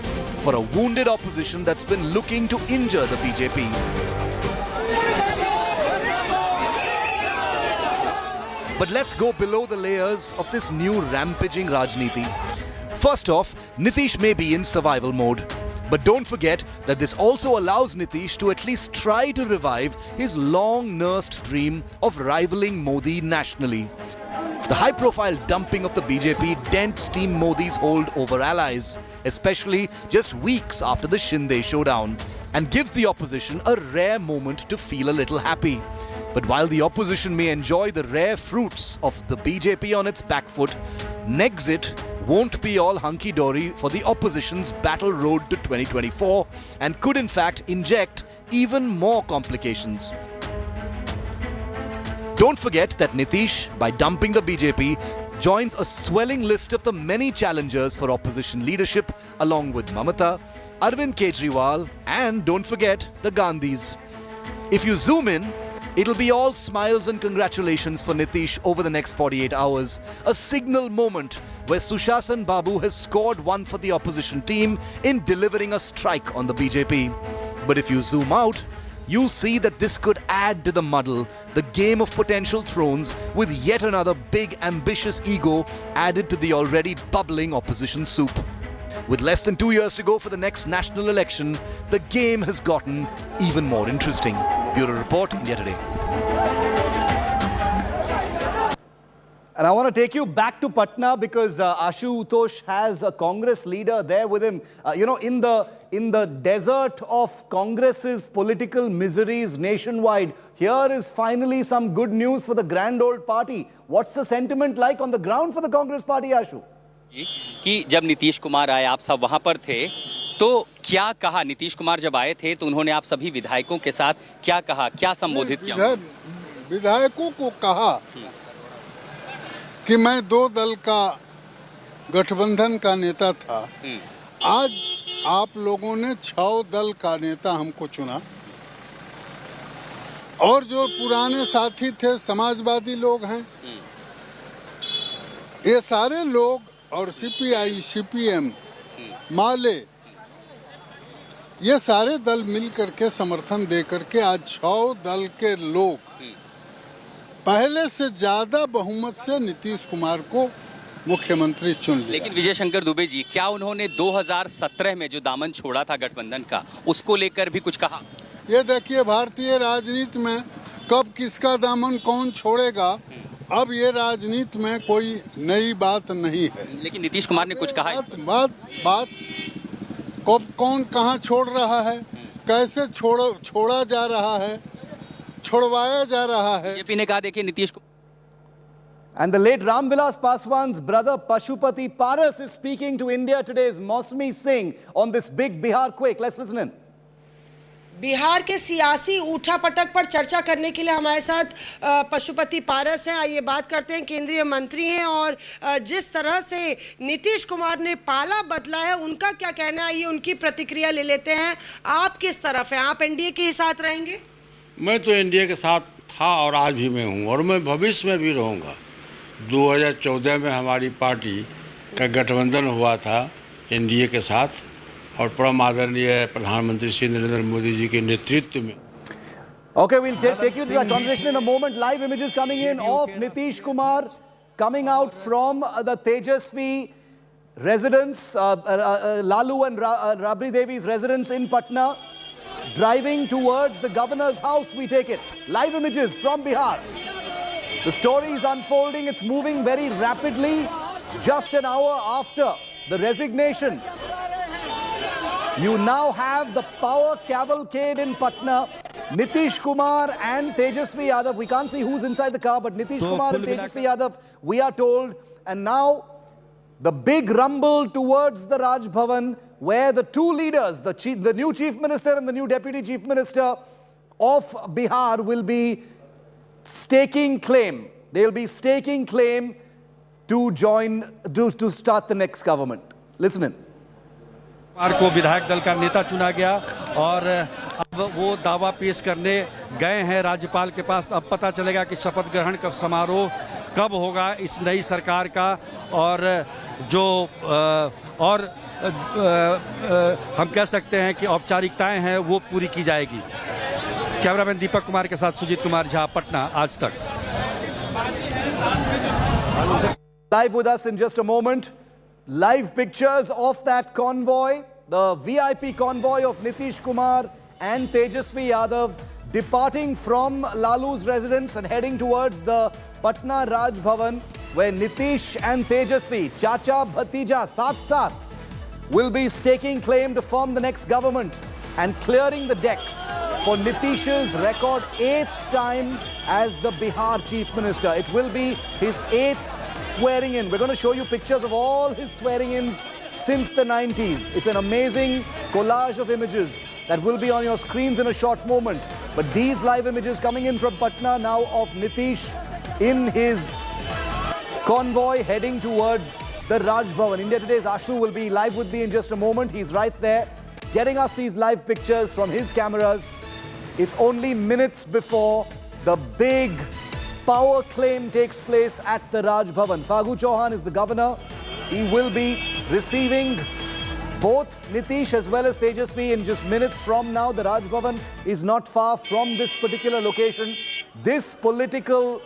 S7: for a wounded opposition that's been looking to injure the BJP. But let's go below the layers of this new rampaging Rajniti. First off, Nitish may be in survival mode. But don't forget that this also allows Nitish to at least try to revive his long-nursed dream of rivaling Modi nationally. The high-profile dumping of the BJP dents Team Modi's hold over allies, especially just weeks after the Shinde showdown, and gives the opposition a rare moment to feel a little happy. But while the opposition may enjoy the rare fruits of the BJP on its back foot, Nexit won't be all hunky-dory for the opposition's battle road to 2024 and could in fact inject even more complications. Don't forget that Nitish, by dumping the BJP, joins a swelling list of the many challengers for opposition leadership along with Mamata, Arvind Kejriwal and don't forget the Gandhis. If you zoom in, it'll be all smiles and congratulations for Nitish over the next 48 hours. A signal moment where Sushasan Babu has scored one for the opposition team in delivering a strike on the BJP. But if you zoom out, you'll see that this could add to the muddle, the game of potential thrones with yet another big ambitious ego added to the already bubbling opposition soup. With less than 2 years to go for the next national election, the game has gotten even more interesting. Bureau Report, India Today. And I want to take you back to Patna because Ashu Utosh has a Congress leader there with him. In the desert of Congress's political miseries nationwide, here is finally some good news for the grand old party. What's the sentiment like on the ground for the Congress party, Ashu?
S3: कि जब नीतीश कुमार आए आप सब वहां पर थे तो क्या कहा नीतीश कुमार जब आए थे तो उन्होंने आप सभी विधायकों के साथ क्या कहा क्या संबोधित किया
S11: विधायकों को कहा कि मैं 2 दल का गठबंधन का नेता था आज आप लोगों ने 6 दल का नेता हमको चुना और जो पुराने साथी थे समाजवादी लोग हैं ये सारे लोग और सीपीआई, सीपीएम, माले ये सारे दल मिल करके समर्थन दे करके आज 6 दल के लोग पहले से ज्यादा बहुमत से नीतीश कुमार को मुख्यमंत्री चुन लिया।
S3: लेकिन विजय शंकर दुबे जी क्या उन्होंने 2017 में जो दामन छोड़ा था गठबंधन का उसको लेकर भी कुछ कहा?
S11: ये देखिए भारतीय राजनीति में कब किसका दामन कौन छोड़ेगा अब ये राजनीति में कोई नई बात नहीं है।
S3: लेकिन नीतीश कुमार ने कुछ कहा
S11: बात कौन कहाँ छोड़ रहा है कैसे छोड़ा जा रहा है छुड़वाया जा रहा है
S3: बीजेपी ने कहा देखिए नीतीश को
S7: And the late Ramvilas Paswan's brother Pashupati Paras is speaking to India Today's Mausami Singh on this big Bihar quake. Let's listen in.
S6: Bihar के सियासी उठापटक पर चर्चा करने के लिए हमारे साथ पशुपति पारस हैं। आइए बात करते हैं, केंद्रीय मंत्री हैं और जिस तरह से नीतीश कुमार ने पाला बदला है उनका क्या कहना है, ये उनकी प्रतिक्रिया ले लेते हैं। आप किस तरफ हैं? आप एनडीए के ही साथ रहेंगे?
S13: मैं तो एनडीए के साथ था और आज भी मैं हूँ और मैं भविष्य में भी रहूँगा। 2014 में हमारी पार्टी का गठबंधन हुआ था एनडीए के साथ और परम आदरणीय प्रधानमंत्री श्री नरेंद्र मोदी जी के नेतृत्व में।
S7: Okay, we'll take you to that conversation in a moment. Live images coming in of Nitish Kumar coming out from the Tejasvi residence, Lalu and Rabri Devi's residence in Patna. driving towards the governor's house, we take it. Live images from Bihar. The story is unfolding. It's moving very rapidly. Just an hour after the resignation, you now have the power cavalcade in Patna. Nitish Kumar and Tejasvi Yadav. We can't see who's inside the car, but Nitish Kumar and Tejasvi Yadav, we are told. And now the big rumble towards the Raj Bhavan, where the two leaders, the new Chief Minister and the new Deputy Chief Minister of Bihar, will be staking claim. They'll be staking claim to start the next government. Listen in.
S10: Kumar को विधायक दल का नेता चुना गया और अब वो दावा पेश करने गए हैं राज्यपाल के पास। अब पता चलेगा कि शपथ ग्रहण का समारोह कब होगा इस नई सरकार का, और जो हम कह सकते हैं कि औपचारिकताएं हैं वो पूरी की जाएगी। कैमरामैन दीपक कुमार के साथ सुजीत कुमार झा, पटना, आज तक।
S7: Live with us in just a moment. Live pictures of that convoy, the VIP convoy of Nitish Kumar and Tejasvi Yadav departing from Lalu's residence and heading towards the Patna Raj Bhavan, where Nitish and Tejasvi, Chacha Bhatija, Saath, will be staking claim to form the next government and clearing the decks for Nitish's record 8th time as the Bihar Chief Minister. It will be his 8th swearing in. We're going to show you pictures of all his swearing-ins since the 90s. It's an amazing collage of images that will be on your screens in a short moment. But these live images coming in from Patna now of Nitish in his convoy heading towards the Raj Bhavan. India Today's Ashu will be live with me in just a moment. He's right there getting us these live pictures from his cameras. It's only minutes before the big power claim takes place at the Raj Bhavan. Phagu Chauhan is the governor. He will be receiving both Nitish as well as Tejasvi in just minutes from now. The Raj Bhavan is not far from this particular location. This political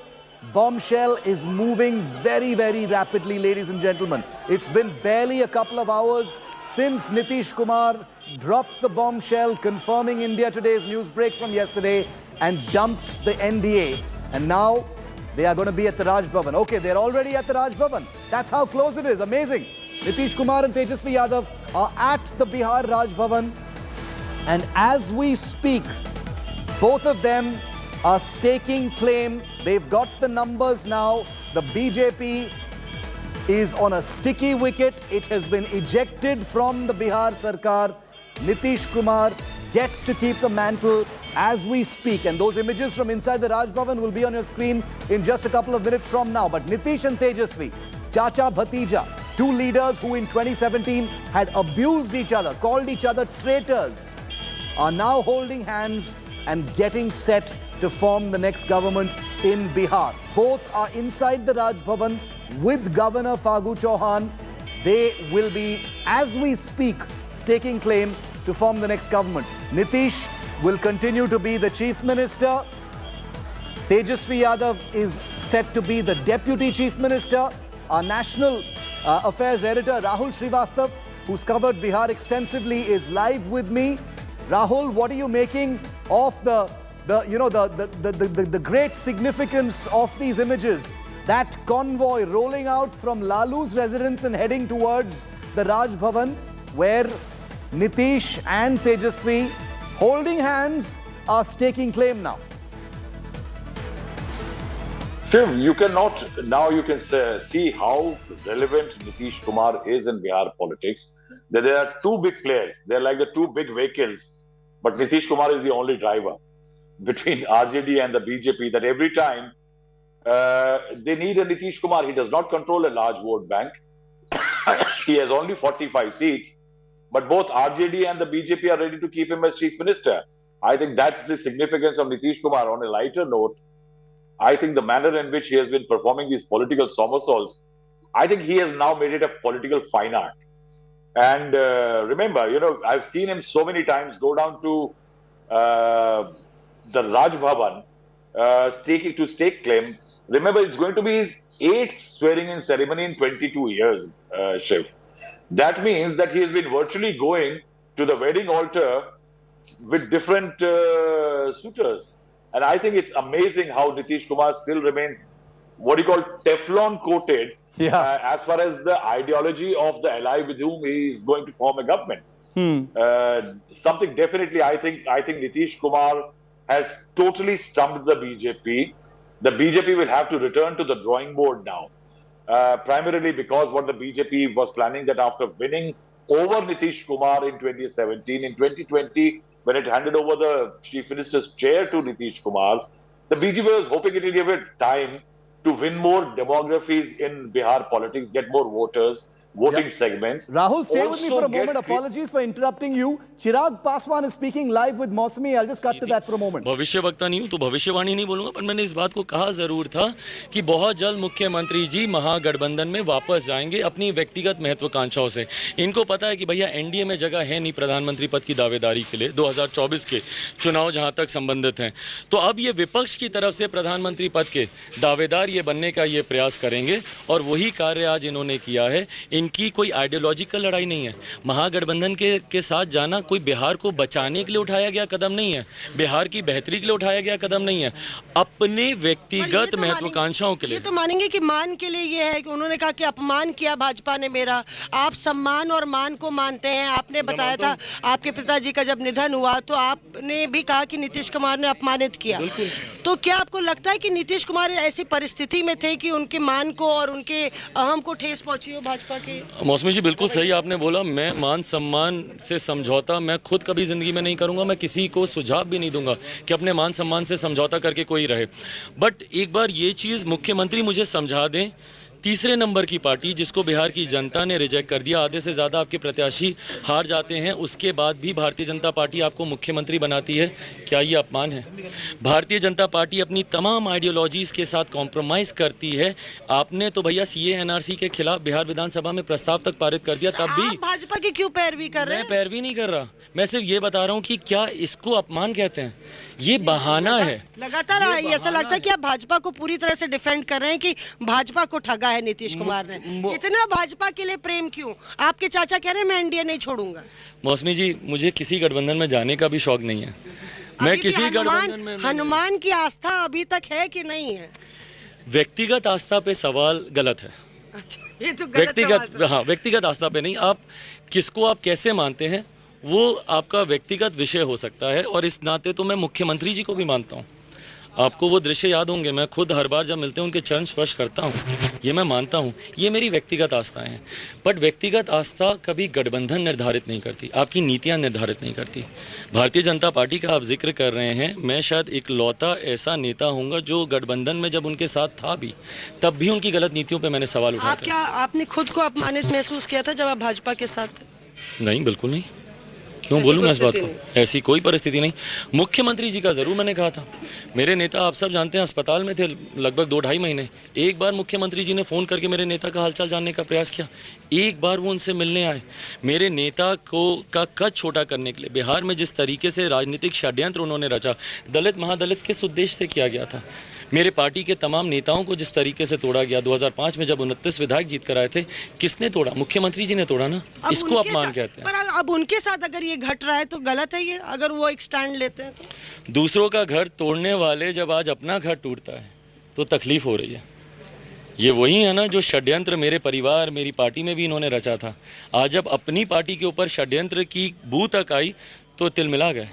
S7: bombshell is moving very, very rapidly, ladies and gentlemen. It's been barely a couple of hours since Nitish Kumar dropped the bombshell confirming India Today's news break from yesterday and dumped the NDA. And now they are going to be at the Raj Bhavan. Okay, they're already at the Raj Bhavan. That's how close it is. Amazing. Nitish Kumar and Tejasvi Yadav are at the Bihar Raj Bhavan. And as we speak, both of them are staking claim. They've got the numbers now. The BJP is on a sticky wicket. It has been ejected from the Bihar Sarkar. Nitish Kumar gets to keep the mantle as we speak. And those images from inside the Raj Bhavan will be on your screen in just a couple of minutes from now. But Nitish and Tejasvi, Chacha Bhatija, two leaders who in 2017 had abused each other, called each other traitors, are now holding hands and getting set to form the next government in Bihar. Both are inside the Raj Bhavan with Governor Phagu Chauhan. They will be, as we speak, staking claim to form the next government. Nitish will continue to be the Chief Minister. Tejasvi Yadav is set to be the Deputy Chief Minister. Our National Affairs Editor Rahul Srivastav, who's covered Bihar extensively, is live with me. Rahul, what are you making of the great significance of these images? That convoy rolling out from Lalu's residence and heading towards the Raj Bhavan, where Nitish and Tejasvi, holding hands, are staking claim now.
S16: Shiv, you cannot, now you can see how relevant Nitish Kumar is in Bihar politics. That there are two big players. They're like the two big vehicles. But Nitish Kumar is the only driver between RJD and the BJP, that every time they need a Nitish Kumar. He does not control a large vote bank. He has only 45 seats. But both RJD and the BJP are ready to keep him as Chief Minister. I think that's the significance of Nitish Kumar. On a lighter note, I think the manner in which he has been performing these political somersaults, I think he has now made it a political fine art. And remember, I've seen him so many times go down to the Raj Bhavan to stake claim. Remember, it's going to be his 8th swearing-in ceremony in 22 years, Shiv. That means that he has been virtually going to the wedding altar with different suitors. And I think it's amazing how Nitish Kumar still remains what you call Teflon coated as far as the ideology of the ally with whom he is going to form a government. Something definitely, I think Nitish Kumar has totally stumped the BJP. The BJP will have to return to the drawing board now, primarily because what the BJP was planning, that after winning over Nitish Kumar in 2017, in 2020, when it handed over the Chief Minister's chair to Nitish Kumar, the BJP was hoping it will give it time to win more demographies in Bihar politics, get more voters, voting segments.
S7: Rahul, stay with me for a moment. Apologies for interrupting you. Chirag Paswan is speaking live with Mausami. I'll just cut to that for a moment.
S4: भविष्यवक्ता नहीं हूँ तो भविष्यवाणी नहीं बोलूँगा, पर मैंने इस बात को कहा ज़रूर था कि बहुत जल्द मुख्यमंत्री जी महागठबंधन में वापस जाएंगे अपनी व्यक्तिगत महत्वाकांक्षाओं से। इनको पता है कि भैया एनडीए में जगह है नहीं प्रधानमंत्री पद की दावेदारी के लिए 2024 के चुनाव जहाँ तक संबंधित हैं। तो अब ये विपक्ष की तरफ से प्रधानमंत्री पद के दावेदार ये बनने का ये प्रयास करेंगे और वही कार्य आज इन्होंने किया है। इनकी कोई आइडियोलॉजिकल लड़ाई नहीं है। महागठबंधन के साथ जाना कोई बिहार को बचाने के लिए उठाया गया कदम नहीं है, बिहार की बेहतरी के लिए उठाया गया कदम नहीं है, अपने व्यक्तिगत महत्वाकांक्षाओं के लिए।
S6: ये तो मानेंगे कि मान के लिए ये है कि उन्होंने कहा कि अपमान किया भाजपा ने मेरा। आप सम्मान और मान को मानते हैं। आपने बताया था आपके पिताजी का जब निधन हुआ तो आपने भी कहा कि नीतीश कुमार ने अपमानित किया। तो क्या आपको लगता है कि नीतीश कुमार ऐसी परिस्थिति में थे कि उनके मान को और उनके अहम को ठेस पहुंची हो भाजपा के?
S4: मौसमी जी बिल्कुल सही आपने बोला। मैं मान सम्मान से समझौता मैं खुद कभी ज़िंदगी में नहीं करूंगा। मैं किसी को सुझाव भी नहीं दूंगा कि अपने मान सम्मान से समझौता करके कोई रहे। बट एक बार ये चीज़ मुख्यमंत्री मुझे समझा दें, तीसरे नंबर की पार्टी जिसको बिहार की जनता ने रिजेक्ट कर दिया, आधे से ज़्यादा आपके प्रत्याशी हार जाते हैं, उसके बाद भी भारतीय जनता पार्टी आपको मुख्यमंत्री बनाती है, क्या ये अपमान है? भारतीय जनता पार्टी अपनी तमाम आइडियोलॉजीज़ के साथ कॉम्प्रोमाइज़ करती है। आपने तो भैया सीए एनआरसी के खिलाफ बिहार विधानसभा में प्रस्ताव तक पारित कर दिया, तब भी
S6: भाजपा की क्यों पैरवी कर रहे हैं?
S4: मैं पैरवी नहीं कर रहा, मैं सिर्फ ये बता रहा हूँ कि क्या इसको अपमान कहते हैं? ये बहाना है।
S6: लगातार ऐसा लगता है कि आप भाजपा को पूरी तरह से डिफेंड कर रहे हैं कि भाजपा को ठगा है नीतीश कुमार ने। इतना भाजपा के लिए प्रेम क्यों? आपके चाचा कह रहे हैं मैं एनडीए नहीं छोड़ूंगा।
S4: मौसमी जी मुझे किसी गठबंधन में जाने का भी शौक नहीं है। मैं किसी गठबंधन में
S6: हनुमान की आस्था अभी तक है कि नहीं है?
S4: व्यक्तिगत आस्था पे सवाल गलत है।
S6: ये तो
S4: व्यक्तिगत आस्था पे नहीं, आप किसको आप कैसे मानते हैं वो आपका व्यक्तिगत विषय हो सकता है। और इस नाते तो मैं मुख्यमंत्री जी को भी मानता हूँ। आपको वो दृश्य याद होंगे, मैं खुद हर बार जब मिलते हैं उनके चरण स्पर्श करता हूँ, ये मैं मानता हूँ, ये मेरी व्यक्तिगत आस्थाएं हैं। बट व्यक्तिगत आस्था कभी गठबंधन निर्धारित नहीं करती, आपकी नीतियाँ निर्धारित नहीं करती। भारतीय जनता पार्टी का आप जिक्र कर रहे हैं, मैं शायद इकलौता ऐसा नेता हूँगा जो गठबंधन में जब उनके साथ था भी तब भी उनकी गलत नीतियों पर मैंने सवाल उठाए थे।
S6: क्या आपने खुद को अपमानित महसूस किया था जब आप भाजपा के साथ थे?
S4: नहीं, बिल्कुल नहीं। क्यों बोलूँ मैं इस बात को? ऐसी कोई परिस्थिति नहीं। मुख्यमंत्री जी का ज़रूर मैंने कहा था। मेरे नेता आप सब जानते हैं अस्पताल में थे लगभग 2-2.5 महीने। एक बार मुख्यमंत्री जी ने फ़ोन करके मेरे नेता का हालचाल जानने का प्रयास किया, एक बार वो उनसे मिलने आए। मेरे नेता को का कद छोटा करने के लिए बिहार में जिस तरीके से राजनीतिक षड्यंत्र उन्होंने रचा, दलित महादलित किस उद्देश्य से किया गया था, मेरे पार्टी के तमाम नेताओं को जिस तरीके से तोड़ा गया, 2005 में जब 29 विधायक जीत कर आए थे, किसने तोड़ा? मुख्यमंत्री जी ने तोड़ा ना। इसको अपमान कहते हैं।
S6: पर अब उनके साथ अगर ये घट रहा है तो गलत है ये, अगर वो एक स्टैंड लेते हैं तो?
S4: दूसरों का घर तोड़ने वाले जब आज अपना घर टूटता है तो तकलीफ हो रही है। ये वही है ना जो षड्यंत्र मेरे परिवार मेरी पार्टी में भी इन्होंने रचा था। आज जब अपनी पार्टी के ऊपर षड्यंत्र की बू तक आई तो तिलमिला गए।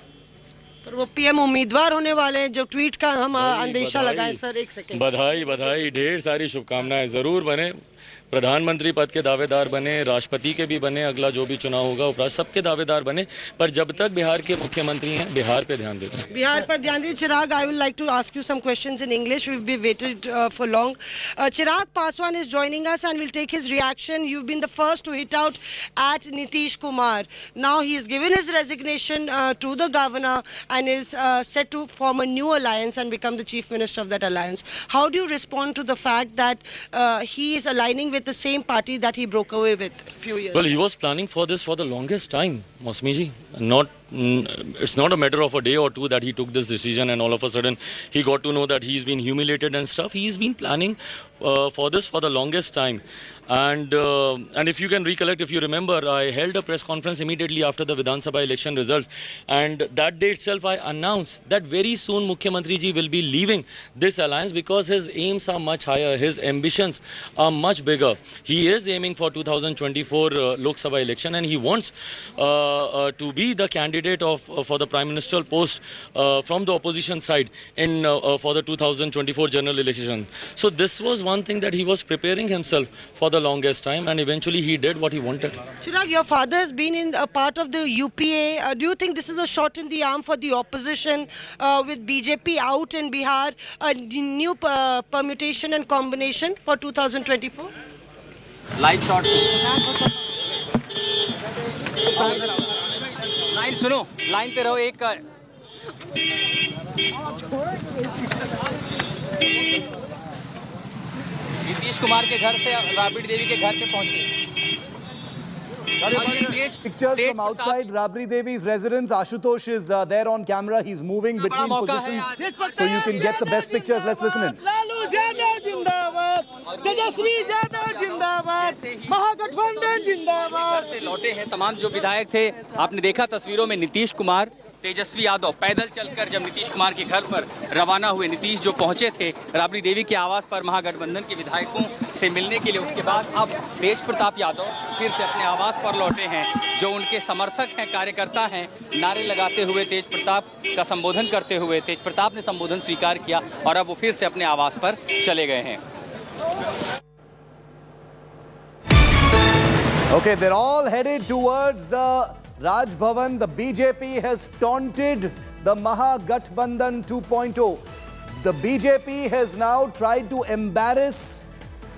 S6: पर वो पीएम उम्मीदवार होने वाले हैं, जो ट्वीट का हम अंदेशा लगाएं। सर एक सेकंड।
S4: बधाई, ढेर सारी शुभकामनाएं। ज़रूर बने, प्रधानमंत्री पद के दावेदार बने, राष्ट्रपति के भी बने, अगला जो भी चुनाव होगा उपराष्ट्रपति सबके दावेदार बने। पर जब तक बिहार के मुख्यमंत्री हैं बिहार पे ध्यान देते हैं।
S6: बिहार पर ध्यान दीजिए। Chirag, I will like to ask you some questions in English, we be waited for long. Chirag Paswan is joining us and we'll take his reaction. You've been the first to hit out at Nitish Kumar. Now he's given his resignation to the governor and is set to form a new alliance and become the chief minister of that alliance. How do you respond to the fact that he is aligning with the same party that he broke away with a few years?
S4: Well, he was planning for this for the longest time, Mausami ji. It's not a matter of a day or two that he took this decision and all of a sudden he got to know that he's been humiliated and stuff. He's been planning for this for the longest time. And if you can recollect, if you remember, I held a press conference immediately after the Vidhan Sabha election results, and that day itself I announced that very soon Mukhyamantri ji will be leaving this alliance because his aims are much higher, his ambitions are much bigger. He is aiming for 2024 Lok Sabha election, and he wants to be the candidate for the Prime Ministerial post from the opposition side in for the 2024 general election. So this was one thing that he was preparing himself for the longest time, and eventually he did what he wanted.
S6: Chirag, your father has been in a part of the UPA. Do you think this is a shot in the arm for the opposition with BJP out in Bihar, a new permutation and combination for 2024?
S3: Live shot. Line सुनो, line पे रहो एक नीतीश कुमार के घर से राबड़ी देवी के घर पे पहुंचे.
S7: Pictures from outside Rabri Devi's residence. Ashutosh is there on camera. He's moving between positions so you can get the best pictures. Let's listen in.
S15: Lalu Yadav जिंदाबाद, तेजस्वी यादव जिंदाबाद, महागठबंधन जिंदाबाद.
S3: से लौटे हैं तमाम जो विधायक थे. आपने देखा तस्वीरों में नीतीश कुमार, तेजस्वी यादव पैदल चलकर जब नीतीश कुमार के घर पर रवाना हुए. नीतीश जो पहुंचे थे राबड़ी देवी के आवास पर महागठबंधन के विधायकों से मिलने के लिए, उसके बाद अब तेज प्रताप यादव फिर से अपने आवास पर लौटे हैं. जो उनके समर्थक हैं, कार्यकर्ता हैं, नारे लगाते हुए तेज प्रताप का संबोधन करते हुए तेज प्रताप ने संबोधन स्वीकार किया और अब वो फिर से अपने आवास पर चले गए हैं.
S7: Okay, they're all headed towards the Raj Bhavan. The BJP has taunted the Mahagathbandhan 2.0. The BJP has now tried to embarrass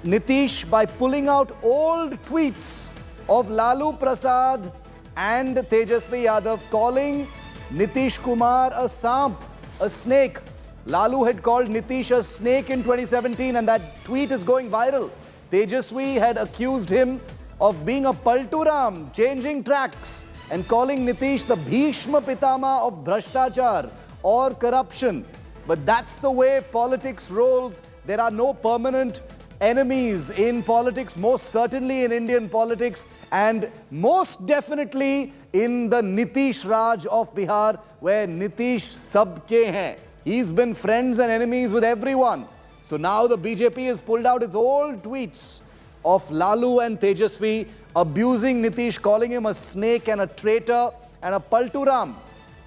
S7: Nitish by pulling out old tweets of Lalu Prasad and Tejasvi Yadav calling Nitish Kumar a samp, a snake. Lalu had called Nitish a snake in 2017 and that tweet is going viral. Tejasvi had accused him of being a palturam, changing tracks, and calling Nitish the Bhishma Pitama of Bhrashtachar or corruption. But that's the way politics rolls. There are no permanent enemies in politics, most certainly in Indian politics, and most definitely in the Nitish Raj of Bihar, where Nitish sabke hain. He's been friends and enemies with everyone. So now the BJP has pulled out its old tweets of Lalu and Tejasvi, abusing Nitish, calling him a snake and a traitor and a palturam,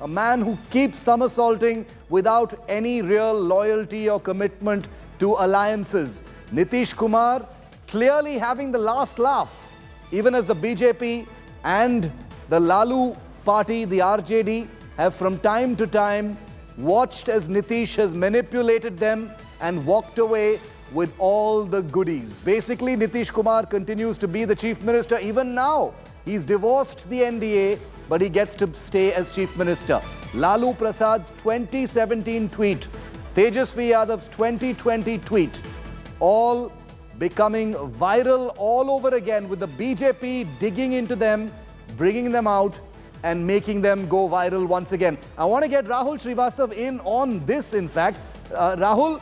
S7: a man who keeps somersaulting without any real loyalty or commitment to alliances. Nitish Kumar clearly having the last laugh, even as the BJP and the Lalu party, the RJD, have from time to time watched as Nitish has manipulated them and walked away with all the goodies. Basically, Nitish Kumar continues to be the chief minister. Even now, he's divorced the NDA, but he gets to stay as chief minister. Lalu Prasad's 2017 tweet, Tejasvi Yadav's 2020 tweet, all becoming viral all over again, with the BJP digging into them, bringing them out and making them go viral once again. I want to get Rahul Srivastav in on this, in fact. Rahul,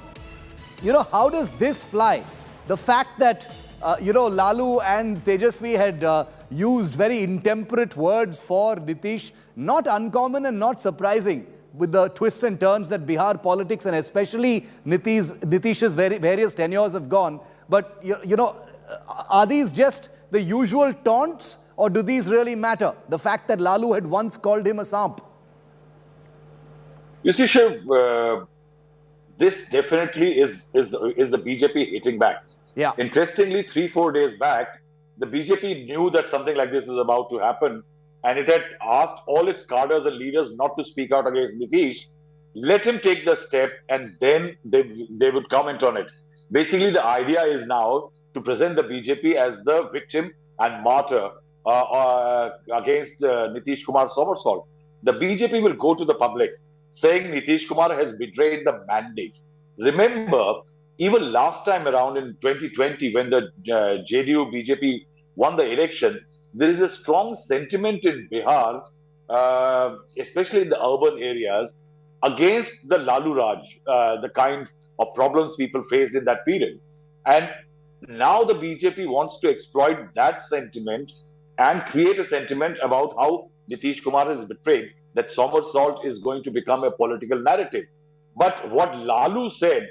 S7: you know, how does this fly? The fact that, Lalu and Tejasvi had used very intemperate words for Nitish, not uncommon and not surprising with the twists and turns that Bihar politics and especially Nitish's various tenures have gone. But, are these just the usual taunts, or do these really matter? The fact that Lalu had once called him a samp.
S16: You see, Shiv, this definitely is the BJP hitting back.
S7: Yeah.
S16: Interestingly, 3-4 days back, the BJP knew that something like this is about to happen, and it had asked all its cadres and leaders not to speak out against Nitish. Let him take the step, and then they would comment on it. Basically, the idea is now to present the BJP as the victim and martyr against Nitish Kumar's somersault. The BJP will go to the public saying Nitish Kumar has betrayed the mandate. Remember, even last time around in 2020, when the JDU BJP won the election, there is a strong sentiment in Bihar, especially in the urban areas, against the Lalu Raj, the kind of problems people faced in that period. And now the BJP wants to exploit that sentiment and create a sentiment about how Nitish Kumar is betrayed, that somersault is going to become a political narrative. But what Lalu said,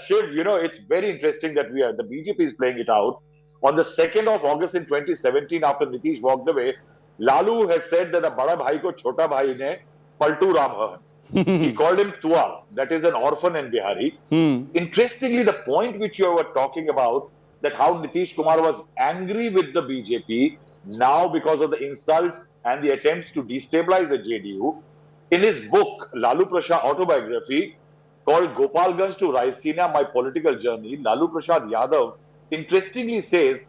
S16: Shiv, it's very interesting that the BJP is playing it out. On the 2nd of August in 2017, after Nitish walked away, Lalu has said that the Bada Bhai ko Chota Bhai ne Paltu Ram. He called him Tuar, that is an orphan in Bihari. Interestingly, the point which you were talking about, that how Nitish Kumar was angry with the BJP now because of the insults and the attempts to destabilize the JDU, in his book, Lalu Prasad autobiography, called Gopalganj to Raisina, My Political Journey, Lalu Prasad Yadav interestingly says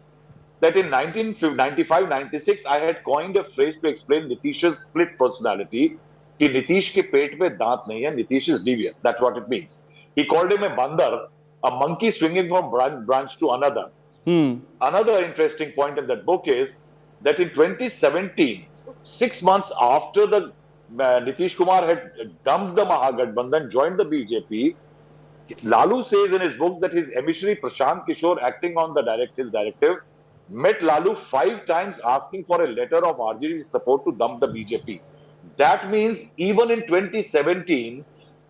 S16: that in 1995-96, I had coined a phrase to explain Nitish's split personality. कि नीतीश के पेट में दांत नहीं है, Nitish is devious. That's what it means. He called him a bandar, a monkey swinging from branch to another. Another interesting point in that book is that in 2017, 6 months after the Nitish Kumar had dumped the Mahagathbandhan, joined the BJP, Lalu says in his book that his emissary Prashant Kishore, acting on his directive, met Lalu 5 times asking for a letter of RJD support to dump the BJP. That means even in 2017,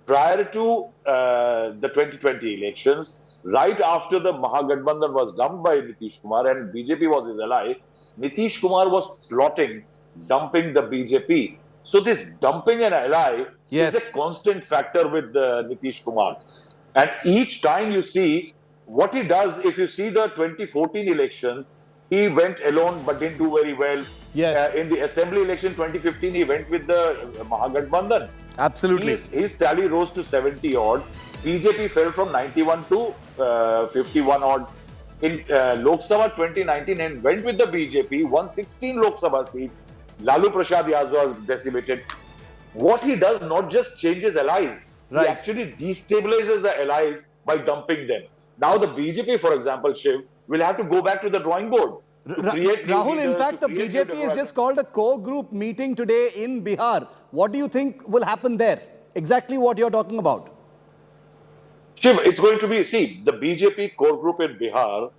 S16: prior to the 2020 elections, right after the Mahagathbandhan was dumped by Nitish Kumar and BJP was his ally, Nitish Kumar was plotting dumping the BJP. So this dumping an ally is a constant factor with Nitish Kumar. And each time you see what he does, if you see the 2014 elections, he went alone but didn't do very well.
S7: Yes.
S16: In the assembly election 2015, he went with the Mahagathbandhan.
S7: Absolutely.
S16: His tally rose to 70 odd. BJP fell from 91 to 51 odd. In Lok Sabha 2019 and went with the BJP, won 16 Lok Sabha seats. Lalu Prasad Yadav was decimated. What he does not just changes allies, he actually destabilizes the allies by dumping them. Now the BJP, for example, Shiv, will have to go back to the drawing board.
S7: Rahul, in fact, the BJP has just called a core group meeting today in Bihar. What do you think will happen there? Exactly what you're talking about.
S16: Shiv, it's going to be, see, the BJP core group in Bihar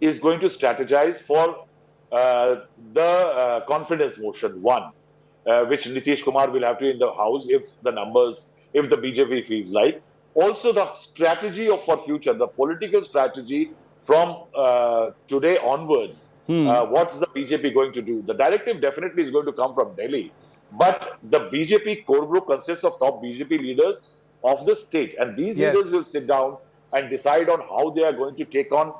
S16: is going to strategize for the confidence motion, which Nitish Kumar will have to in the house if the BJP feels like. Also, the strategy for future, the political strategy from today onwards. What's the BJP going to do? The directive definitely is going to come from Delhi. But the BJP core group consists of top BJP leaders of the state. And these leaders will sit down and decide on how they are going to take on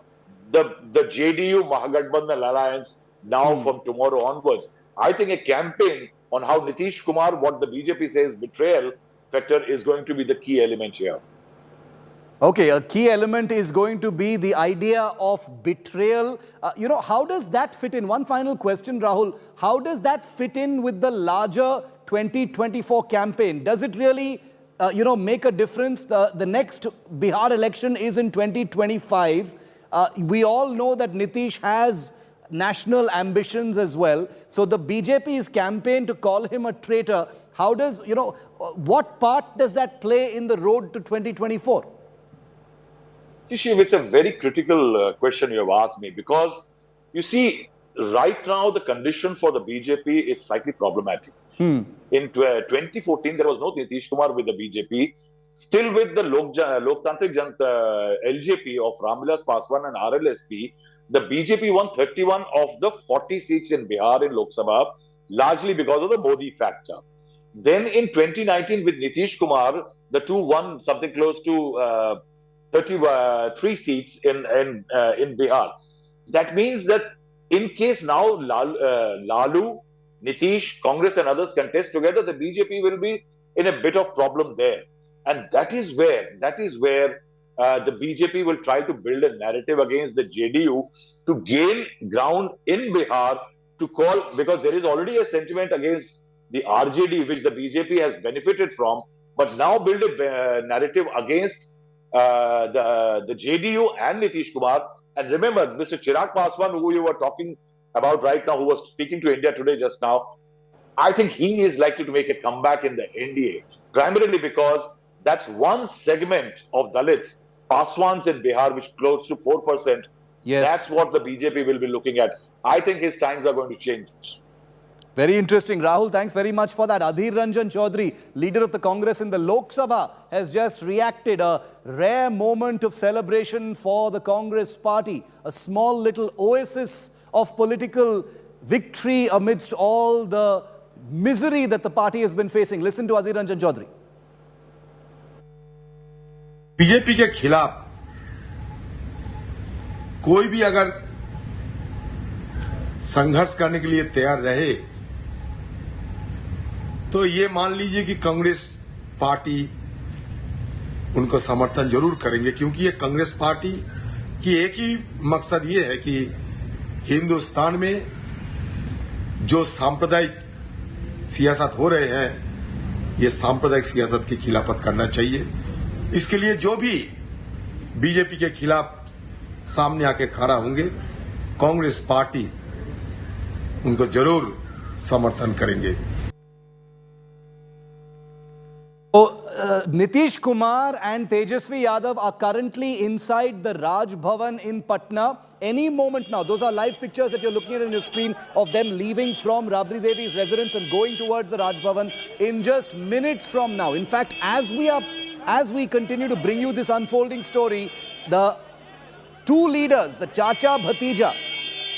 S16: the JDU Mahagathbandhan alliance now from tomorrow onwards. I think a campaign on how Nitish Kumar, what the BJP says, betrayal factor is going to be the key element here.
S7: Okay, a key element is going to be the idea of betrayal. How does that fit in? One final question, Rahul. How does that fit in with the larger 2024 campaign? Does it really, make a difference? The next Bihar election is in 2025. We all know that Nitish has national ambitions as well. So the BJP's campaign to call him a traitor, how does, what part does that play in the road to 2024?
S16: See, Shiv, it's a very critical question you have asked me, because you see, right now the condition for the BJP is slightly problematic. In 2014, there was no Nitish Kumar with the BJP. Still with the Loktantrik Janata LJP of Ramvilas Paswan and RLSP, the BJP won 31 of the 40 seats in Bihar in Lok Sabha, largely because of the Modi factor. Then in 2019 with Nitish Kumar, the two won something close to 33 seats in Bihar. That means that in case now Lalu, Nitish, Congress and others contest together, the BJP will be in a bit of problem there. And that is where the BJP will try to build a narrative against the JDU to gain ground in Bihar to call, because there is already a sentiment against the RJD, which the BJP has benefited from, but now build a narrative against the JDU and Nitish Kumar. And remember, Mr. Chirag Paswan, who you were talking about right now, who was speaking to India Today just now, I think he is likely to make a comeback in the NDA, primarily because that's one segment of Dalits, Paswans in Bihar, which close to 4%,
S7: Yes.
S16: That's what the BJP will be looking at. I think his times are going to change.
S7: Very interesting. Rahul, thanks very much for that. Adhir Ranjan Chaudhary, leader of the Congress in the Lok Sabha, has just reacted. A rare moment of celebration for the Congress party. A small little oasis of political victory amidst all the misery that the party has been facing. Listen to Adhir Ranjan Chaudhary.
S8: BJP के खिलाफ कोई भी अगर संघर्ष करने के लिए तैयार रहे तो ये मान लीजिए कि कांग्रेस पार्टी उनको समर्थन जरूर करेंगे, क्योंकि ये कांग्रेस पार्टी की एक ही मकसद ये है कि हिंदुस्तान में जो सांप्रदायिक सियासत हो रहे हैं, ये सांप्रदायिक सियासत की खिलाफत करना चाहिए। इसके लिए जो भी बीजेपी के खिलाफ सामने आके खड़ा होंगे, कांग्रेस पार्टी उनको जरूर समर्थन करेंगे।
S7: Nitish Kumar and Tejasvi Yadav are currently inside the Raj Bhavan in Patna. Any moment now, those are live pictures that you're looking at on your screen of them leaving from Rabri Devi's residence and going towards the Raj Bhavan in just minutes from now. In fact, as we continue to bring you this unfolding story, the two leaders, the Chacha Bhatija,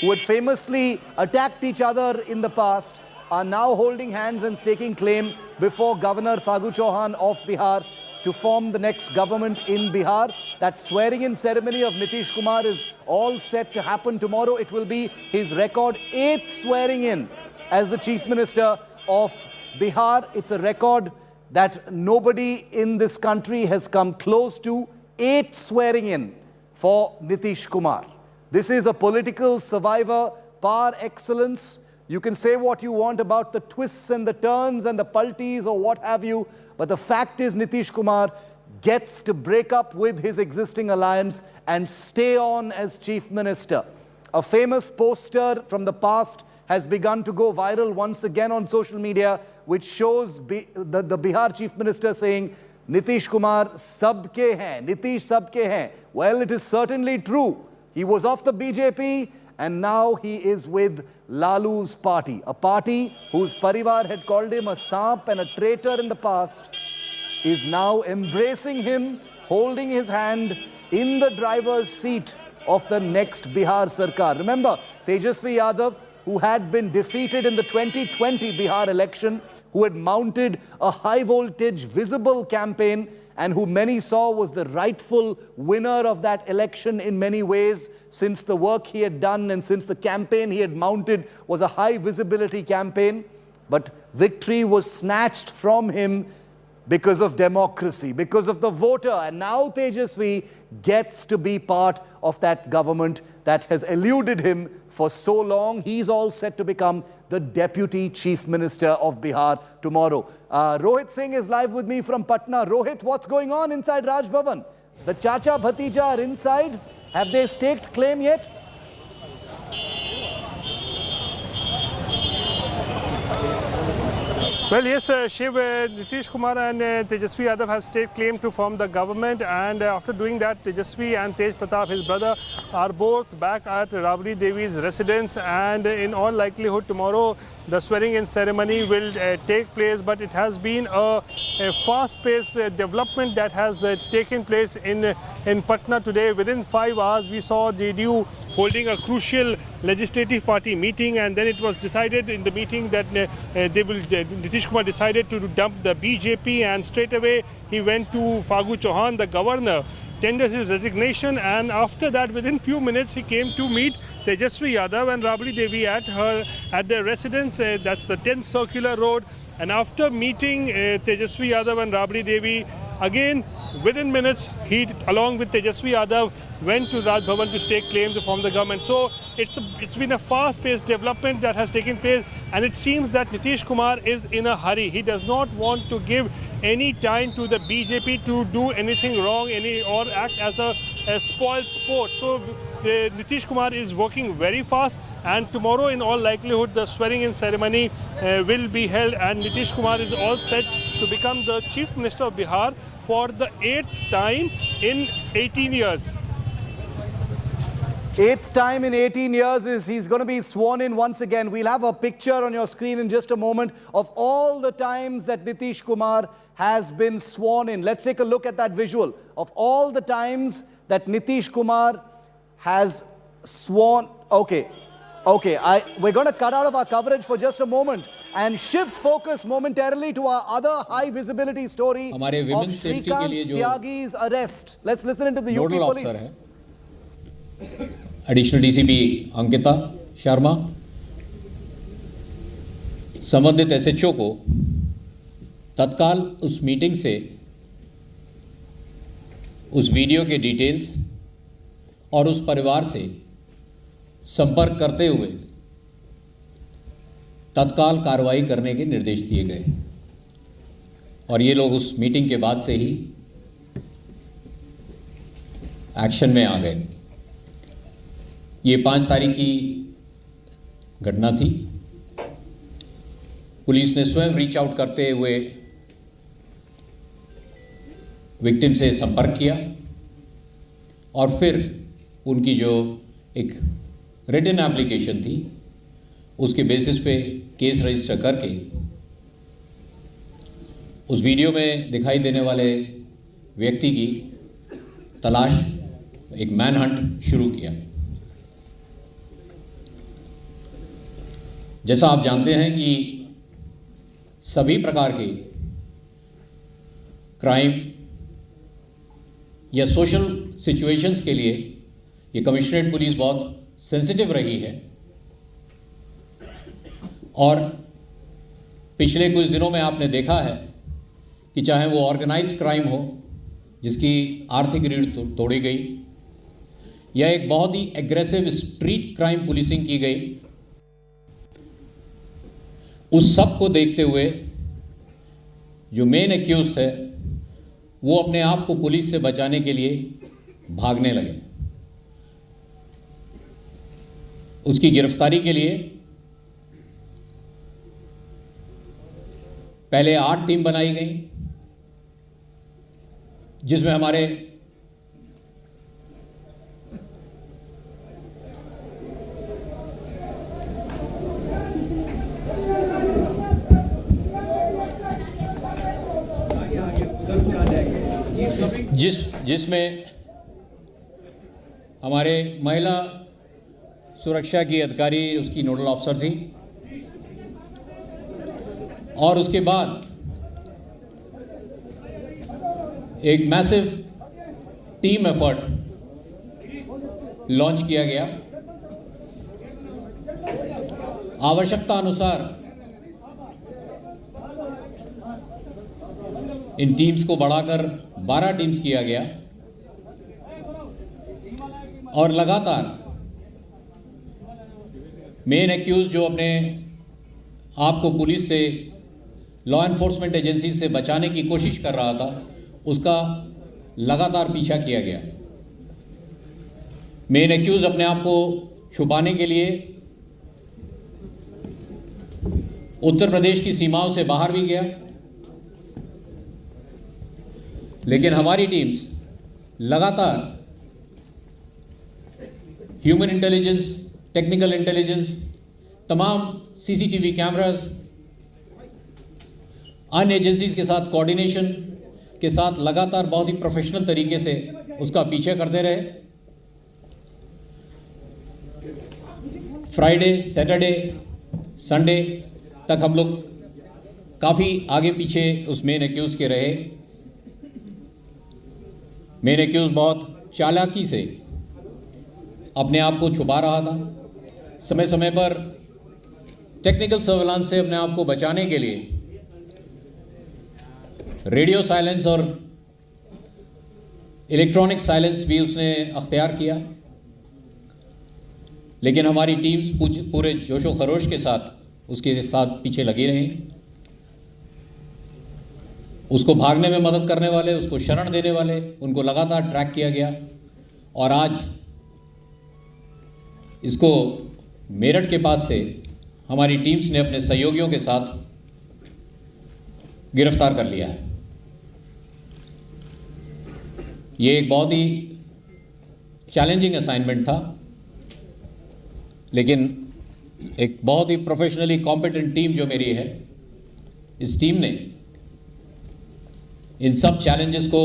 S7: who had famously attacked each other in the past, are now holding hands and staking claim before Governor Phagu Chauhan of Bihar to form the next government in Bihar. That swearing-in ceremony of Nitish Kumar is all set to happen tomorrow. It will be his record 8th swearing-in as the Chief Minister of Bihar. It's a record that nobody in this country has come close to. 8 swearing-in for Nitish Kumar. This is a political survivor par excellence. You can say what you want about the twists and the turns and the paltis or what have you, but the fact is Nitish Kumar gets to break up with his existing alliance and stay on as Chief Minister. A famous poster from the past has begun to go viral once again on social media, which shows the Bihar Chief Minister saying, Nitish Kumar sabke hain, Nitish sabke hain. Well, it is certainly true. He was off the BJP and now he is with Lalu's party, a party whose parivar had called him a samp and a traitor in the past, is now embracing him, holding his hand in the driver's seat of the next Bihar Sarkar. Remember, Tejasvi Yadav, who had been defeated in the 2020 Bihar election, who had mounted a high-voltage, visible campaign, and who many saw was the rightful winner of that election in many ways, since the work he had done and since the campaign he had mounted was a high-visibility campaign. But victory was snatched from him because of democracy, because of the voter. And now Tejasvi gets to be part of that government that has eluded him for so long. He's all set to become the Deputy Chief Minister of Bihar tomorrow. Rohit Singh is live with me from Patna. Rohit, what's going on inside Raj Bhavan? The Chacha Bhatija are inside. Have they staked claim yet?
S13: Well, yes, Shiv, Nitish Kumar and Tejasvi Yadav have staked claim to form the government, and after doing that, Tejasvi and Tej Pratap, his brother, are both back at Rabri Devi's residence, and in all likelihood tomorrow the swearing-in ceremony will take place. But it has been a fast-paced development that has taken place in Patna today. Within 5 hours, we saw JDU holding a crucial legislative party meeting, and then it was decided in the meeting that Nitish Kumar decided to dump the BJP, and straight away he went to Phagu Chauhan, the governor, tenders his resignation, and after that, within few minutes, he came to meet Tejasvi Yadav and Rabri Devi at their residence. That's the 10th Circular Road. And after meeting Tejasvi Yadav and Rabri Devi, again, within minutes, he, along with Tejasvi Yadav, went to Raj Bhavan to stake claim to form the government. So it's been a fast-paced development that has taken place, and it seems that Nitish Kumar is in a hurry. He does not want to give any time to the BJP to do anything wrong or act as a spoiled sport. So Nitish Kumar is working very fast, and tomorrow in all likelihood the swearing-in ceremony will be held, and Nitish Kumar is all set to become the Chief Minister of Bihar for the 8th time in 18 years.
S7: Eighth time in 18 years is he's going to be sworn in once again. We'll have a picture on your screen in just a moment of all the times that Nitish Kumar has been sworn in. Let's take a look at that visual of all the times that Nitish Kumar has sworn. Okay, we're going to cut out of our coverage for just a moment and shift focus momentarily to our other high visibility story of Shrikant Tyagi's arrest. Let's listen into the UP police.
S17: Additional DCP Ankita Sharma संबंधित SHO को तत्काल उस meeting से उस video के details और उस परिवार से संपर्क करते हुए तत्काल कार्रवाई करने के निर्देश दिए गए और ये लोग उस मीटिंग के बाद से ही एक्शन में आ गए। ये 5 तारीख की घटना थी। पुलिस ने स्वयं रीच आउट करते हुए विक्टिम से संपर्क किया और फिर उनकी जो एक रिटन एप्लीकेशन थी उसके बेसिस पे केस रजिस्टर करके उस वीडियो में दिखाई देने वाले व्यक्ति की तलाश, एक मैन हंट शुरू किया। जैसा आप जानते हैं कि सभी प्रकार के क्राइम या सोशल सिचुएशंस के लिए ये कमिश्नरेट पुलिस बहुत सेंसिटिव रही है और पिछले कुछ दिनों में आपने देखा है कि चाहे वो ऑर्गेनाइज्ड क्राइम हो जिसकी आर्थिक रीढ़ तोड़ी गई या एक बहुत ही एग्रेसिव स्ट्रीट क्राइम पुलिसिंग की गई, उस सब को देखते हुए जो मेन एक्यूज्ड है वो अपने आप को पुलिस से बचाने के लिए भागने लगे। उसकी गिरफ्तारी के लिए पहले 8 टीम बनाई गई जिसमें हमारे जिसमें हमारे महिला सुरक्षा की अधिकारी उसकी नोडल ऑफिसर थी और उसके बाद एक मैसिव टीम एफर्ट लॉन्च किया गया। आवश्यकता अनुसार इन टीम्स को बढ़ाकर 12 टीम्स किया गया और लगातार मेन एक्यूज जो अपने आप को पुलिस से, लॉ एनफोर्समेंट एजेंसी से बचाने की कोशिश कर रहा था, उसका लगातार पीछा किया गया। मेन एक्यूज अपने आप को छुपाने के लिए उत्तर प्रदेश की सीमाओं से बाहर भी गया, लेकिन हमारी टीम्स लगातार ह्यूमन इंटेलिजेंस, टेक्निकल इंटेलिजेंस, तमाम सीसीटीवी कैमरास, अन्य एजेंसीज के साथ कोऑर्डिनेशन के साथ लगातार बहुत ही प्रोफेशनल तरीके से उसका पीछे करते रहे। फ्राइडे, सैटरडे, संडे तक हम लोग काफ़ी आगे पीछे उस मेन एक्यूज के रहे। मेन एक्यूज बहुत चालाकी से अपने आप को छुपा रहा था। समय समय पर टेक्निकल सर्वेलांस से अपने आप को बचाने के लिए रेडियो साइलेंस और इलेक्ट्रॉनिक साइलेंस भी उसने अख्तियार किया, लेकिन हमारी टीम्स पूरे जोशो खरोश के साथ उसके साथ पीछे लगी रही। उसको भागने में मदद करने वाले, उसको शरण देने वाले, उनको लगातार ट्रैक किया गया और आज इसको मेरठ के पास से हमारी टीम्स ने अपने सहयोगियों के साथ गिरफ्तार कर लिया है। ये एक बहुत ही चैलेंजिंग असाइनमेंट था लेकिन एक बहुत ही प्रोफेशनली कॉम्पिटेंट टीम जो मेरी है, इस टीम ने इन सब चैलेंजेस को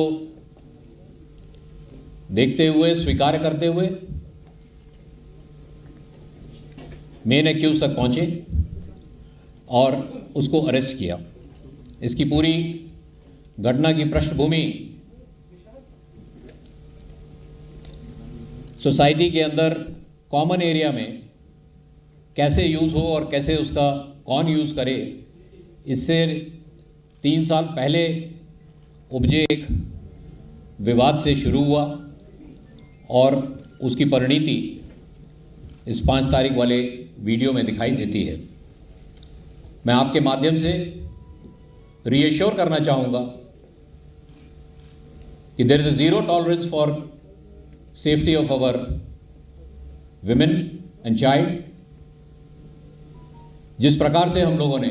S17: देखते हुए, स्वीकार करते हुए मेन एक्यूज तक पहुंचे और उसको अरेस्ट किया। इसकी पूरी घटना की पृष्ठभूमि सोसाइटी के अंदर कॉमन एरिया में कैसे यूज़ हो और कैसे उसका कौन यूज़ करे, इससे 3 साल पहले उपजे एक विवाद से शुरू हुआ और उसकी परिणति इस 5 तारीख वाले वीडियो में दिखाई देती है। मैं आपके माध्यम से रीएश्योर करना चाहूँगा कि there is zero tolerance for safety of our women and child. जिस प्रकार से हम लोगों ने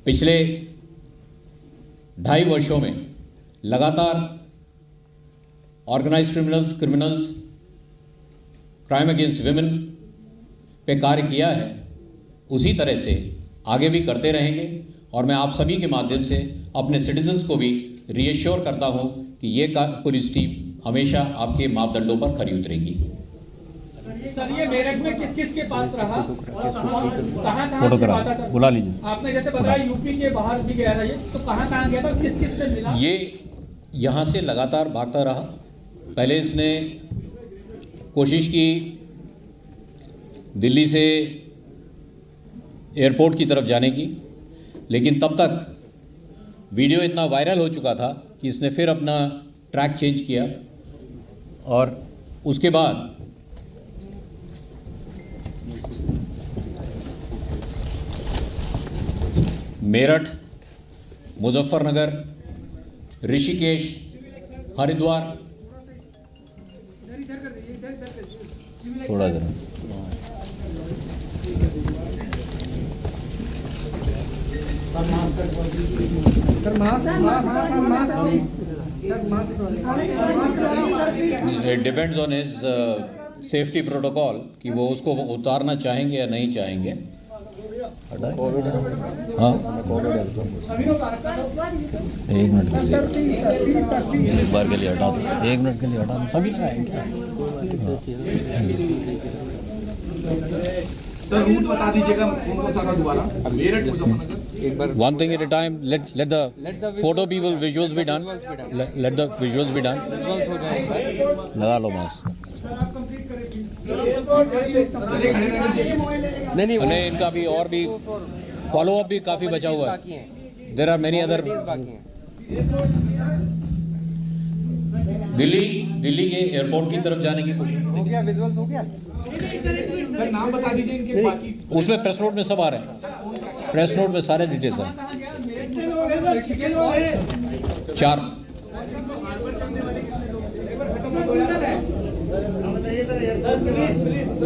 S17: पिछले 2.5 वर्षों में लगातार organised criminals, crime against women पे कार्य किया है, उसी तरह से आगे भी करते रहेंगे। और मैं आप सभी के माध्यम से अपने सिटीजन्स को भी रीएश्योर करता हूं कि ये पुलिस टीम हमेशा आपके मापदंडों पर खरी उतरेगी।
S15: सर, ये मेरठ में किस किस के पास रहा और कहाँ
S17: बुला लीजिए।
S15: आपने जैसे बताया यूपी के बाहर भी गया था ये, तो कहाँ गया था, किस किस से मिला?
S17: ये यहाँ से लगातार भागता रहा। पहले इसने कोशिश की दिल्ली से एयरपोर्ट की तरफ जाने की, लेकिन तब तक वीडियो इतना वायरल हो चुका था कि इसने फिर अपना ट्रैक चेंज किया और उसके बाद मेरठ, मुजफ्फरनगर, ऋषिकेश, हरिद्वार, थोड़ा जरा It depends on his safety protocol कि वो उसको उतारना चाहेंगे या नहीं चाहेंगे। हाँ, 1 मिनट के लिए, एक बार के लिए हटा दो, 1 मिनट के लिए हटा दो, सभी लगाएंगे।
S14: सर, रूट बता दीजिएगा कौन सा दोबारा? Meerut, Muzaffarnagar.
S17: One thing at a time. Let the photo people visuals be done. Let the visuals be done. लगा लो बस। नहीं, इनका भी और भी फॉलो अप भी काफी बचा हुआ है। There are many other. Delhi के एयरपोर्ट की तरफ जाने की कोशिश हो गया, विजुअल्स हो गया।
S14: सर, नाम बता दीजिए इनके बाकी।
S17: उसमें प्रेस नोट में सब आ रहे हैं, प्रेस नोट में सारे डिटेल्स हैं। 4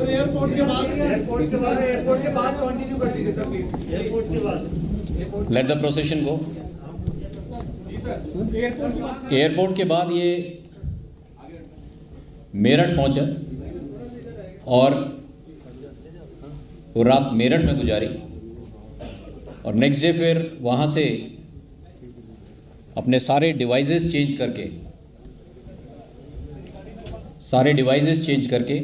S14: एयरपोर्ट के बाद कंटिन्यू कर दीजिए सर, प्लीज। एयरपोर्ट के बाद
S17: let the procession go. Airport के बाद ये मेरठ पहुंचा और वो रात मेरठ में गुजारी और नेक्स्ट डे फिर वहाँ से अपने सारे डिवाइसेस चेंज करके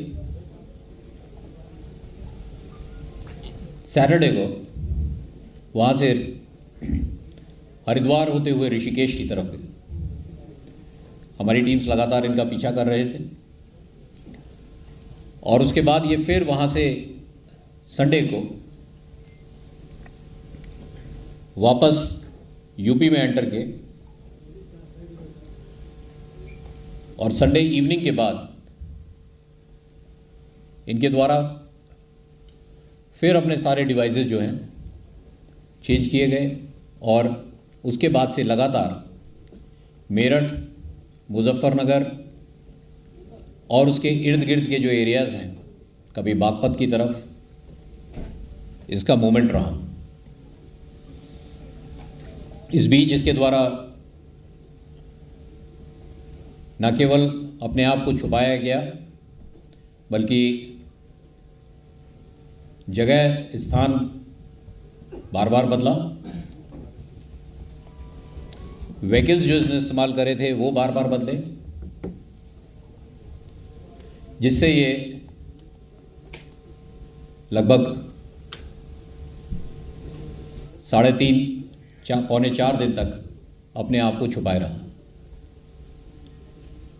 S17: सैटरडे को वहाँ से हरिद्वार होते हुए ऋषिकेश की तरफ गए। हमारी टीम्स लगातार इनका पीछा कर रहे थे और उसके बाद ये फिर वहाँ से संडे को वापस यूपी में एंटर किए और संडे इवनिंग के बाद इनके द्वारा फिर अपने सारे डिवाइसेस जो हैं चेंज किए गए और उसके बाद से लगातार मेरठ, मुजफ्फरनगर और उसके इर्द गिर्द के जो एरियाज़ हैं, कभी बागपत की तरफ इसका मूवमेंट रहा। इस बीच इसके द्वारा न केवल अपने आप को छुपाया गया बल्कि जगह स्थान बार बार बदला, व्हीकल्स जो इसने इस्तेमाल करे थे वो बार बार बदले, जिससे ये लगभग 3.5 पौने 4 दिन तक अपने आप को छुपाए रहा।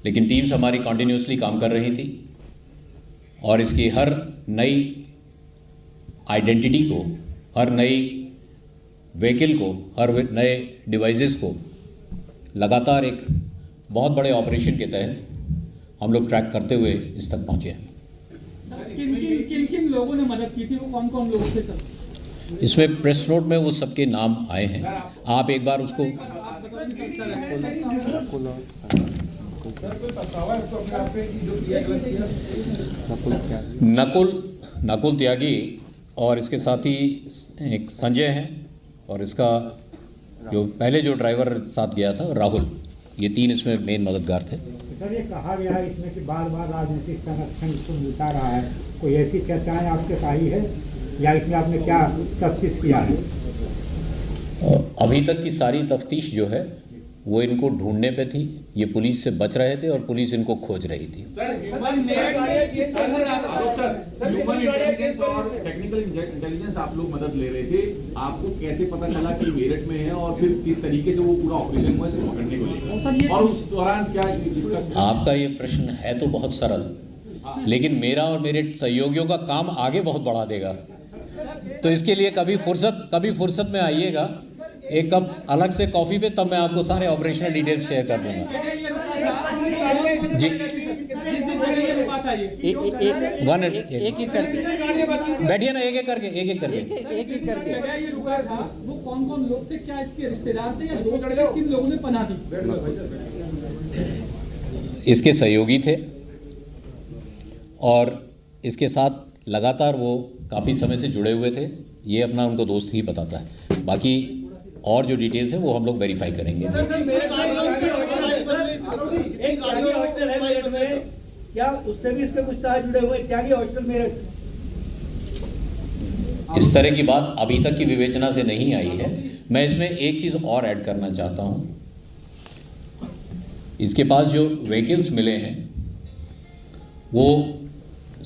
S17: लेकिन टीम्स हमारी कंटिन्यूसली काम कर रही थी और इसकी हर नई आइडेंटिटी को, हर नई व्हीकल को, हर नए डिवाइसेस को लगातार एक बहुत बड़े ऑपरेशन के तहत हम लोग ट्रैक करते हुए इस तक पहुंचे हैं।
S15: किन लोगों ने मदद की थी, वो कौन कौन लोग थे सर?
S17: इसमें प्रेस नोट में वो सबके नाम आए हैं, आप एक बार उसको नकुल त्यागी और इसके साथ ही एक संजय हैं और इसका जो पहले जो ड्राइवर साथ गया था राहुल, ये 3 इसमें मेन मददगार थे।
S1: सर ये कहा गया है इसमें कि बार बार राजनीतिक संरक्षण इसको मिलता रहा है, कोई ऐसी चर्चाएं आपके पाई है या इसमें आपने क्या तफ्तीश किया है?
S17: अभी तक की सारी तफ्तीश जो है वो इनको ढूंढने पे थी, ये पुलिस से बच रहे थे और पुलिस इनको खोज रही थी।
S18: ह्यूमन इंटेलिजेंस और टेक्निकल इंटेलिजेंस आप लोग मदद ले रहे थे, आपको कैसे पता चला कि मेरठ में है और फिर किस तरीके से वो पूरा ऑपरेशन हुआ इसको पकड़ने को लेकर, और उस दौरान क्या इसका?
S17: आपका ये प्रश्न है तो बहुत सरल, लेकिन मेरा और मेरे सहयोगियों का काम आगे बहुत बढ़ा देगा। तो इसके लिए कभी फुर्सत में आइएगा एक कप अलग से कॉफी पे, तब मैं आपको सारे ऑपरेशनल डिटेल्स शेयर कर दूंगा। जी एक करके बैठिए ना, एक करके
S15: ये रुका था, वो कौन कौन लोग थे? क्या इसके रिश्तेदार थे या दोस्त थे? किन लोगों ने पनाह दी?
S17: इसके सहयोगी थे और इसके साथ लगातार वो काफ़ी समय से जुड़े हुए थे, ये अपना उनको दोस्त ही बताता है। बाकी और जो डिटेल्स है वो हम लोग वेरीफाई करेंगे।
S1: क्या उससे भी इसके कुछ तार जुड़े हुए त्यागी हॉस्टल मेरठ?
S17: इस तरह की बात अभी तक की विवेचना से नहीं आई है। मैं इसमें एक चीज़ और ऐड करना चाहता हूँ, इसके पास जो व्हीकल्स मिले हैं वो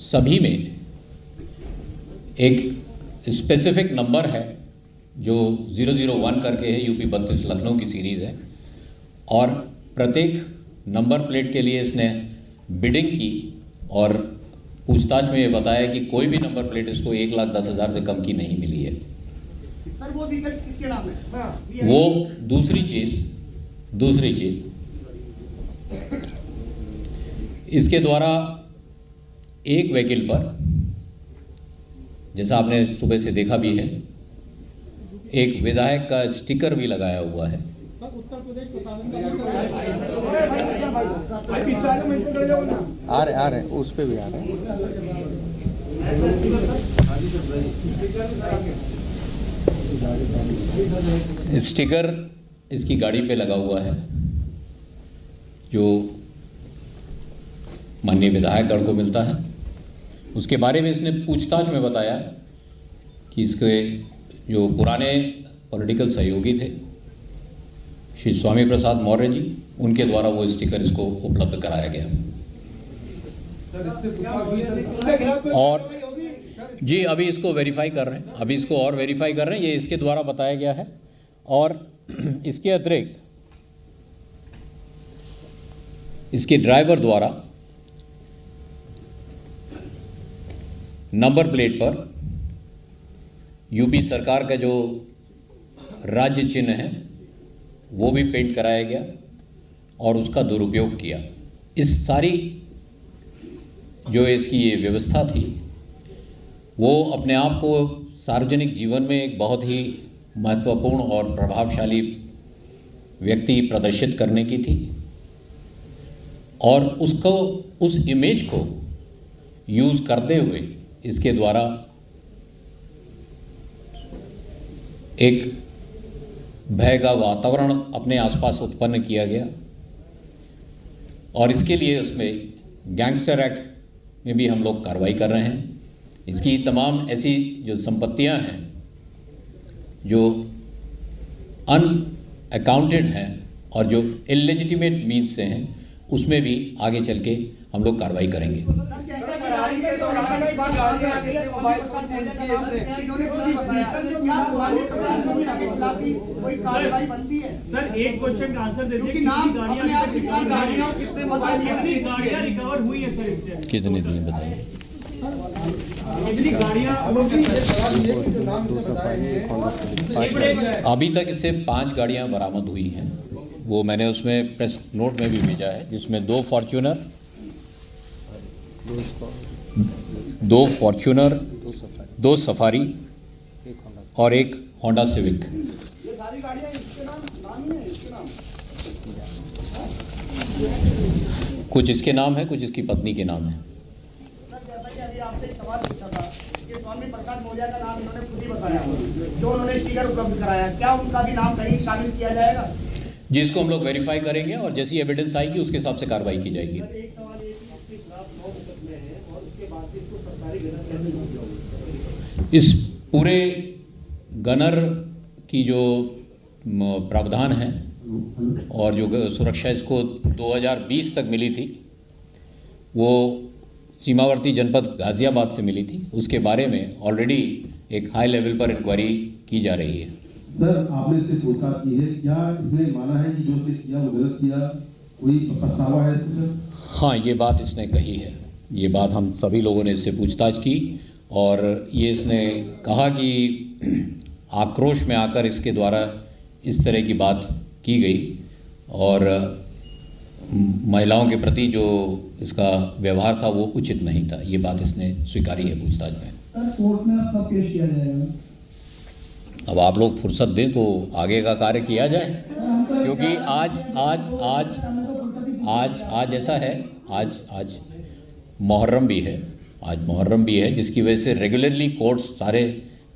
S17: सभी में एक स्पेसिफिक नंबर है जो 001 करके है, यूपी 32 लखनऊ की सीरीज़ है, और प्रत्येक नंबर प्लेट के लिए इसने बिडिंग की और पूछताछ में ये बताया कि कोई भी नंबर प्लेट इसको 1,10,000 से कम की नहीं मिली है।
S1: सर वो व्हीकल्स किसके नाम है?
S17: वो दूसरी चीज़ इसके द्वारा एक व्हीकल पर, जैसा आपने सुबह से देखा भी है, एक विधायक का स्टिकर भी लगाया हुआ है।
S21: आ रहे उस पे भी आ रहे
S17: हैं। स्टिकर इसकी गाड़ी पे लगा हुआ है जो माननीय विधायक गण को मिलता है। उसके बारे में इसने पूछताछ में बताया कि इसके जो पुराने पॉलिटिकल सहयोगी थे श्री स्वामी प्रसाद मौर्य जी, उनके द्वारा वो स्टिकर इसको उपलब्ध कराया गया। और जी अभी इसको वेरीफाई कर रहे हैं, ये इसके द्वारा बताया गया है। और इसके अतिरिक्त इसके ड्राइवर द्वारा नंबर प्लेट पर यूपी सरकार का जो राज्य चिन्ह है वो भी पेंट कराया गया और उसका दुरुपयोग किया। इस सारी जो इसकी ये व्यवस्था थी वो अपने आप को सार्वजनिक जीवन में एक बहुत ही महत्वपूर्ण और प्रभावशाली व्यक्ति प्रदर्शित करने की थी, और उसको उस इमेज को यूज़ करते हुए इसके द्वारा एक भय का वातावरण अपने आसपास उत्पन्न किया गया। और इसके लिए उसमें गैंगस्टर एक्ट में भी हम लोग कार्रवाई कर रहे हैं। इसकी तमाम ऐसी जो संपत्तियां हैं जो अनअकाउंटेड हैं और जो इलेजिटिमेट मीन्स से हैं, उसमें भी आगे चल के हम लोग कार्रवाई करेंगे।
S15: सर एक क्वेश्चन का आंसर दे दीजिए, कितनी गाड़ियां रिकवर हुई है सर इससे?
S17: कितनी दी बताइए। अभी तक इससे 5 गाड़ियां बरामद हुई हैं। वो मैंने उसमें प्रेस नोट में भी भेजा है, जिसमें 2 फॉर्च्यूनर, 2 सफारी और 1 होंडा सिविक। कुछ इसके नाम है, कुछ इसकी पत्नी के नाम है। जिसको हम लोग वेरीफाई करेंगे और जैसी एविडेंस आएगी उसके हिसाब से कार्रवाई की जाएगी। इस पूरे गनर की जो प्रावधान है और जो सुरक्षा इसको 2020 तक मिली थी, वो सीमावर्ती जनपद गाजियाबाद से मिली थी। उसके बारे में ऑलरेडी एक हाई लेवल पर इंक्वायरी की जा रही है।
S2: सर, आपने इससे पूछताछ की है, क्या इसने माना है कि जो उसने किया वो गलत किया? कोई पछतावा है इससे?
S17: हाँ, ये बात इसने कही है। ये बात हम सभी लोगों ने इससे पूछताछ की और ये इसने कहा कि आक्रोश में आकर इसके द्वारा इस तरह की बात की गई और महिलाओं के प्रति जो इसका व्यवहार था वो उचित नहीं था। ये बात इसने स्वीकारी है पूछताछ में।
S2: सर, कोर्ट में कब पेश किया जाएगा?
S17: अब आप लोग फुर्सत दें तो आगे का कार्य किया जाए, क्योंकि आज ऐसा है, आज मुहर्रम भी है। आज मुहर्रम भी है, जिसकी वजह से रेगुलरली कोर्ट्स सारे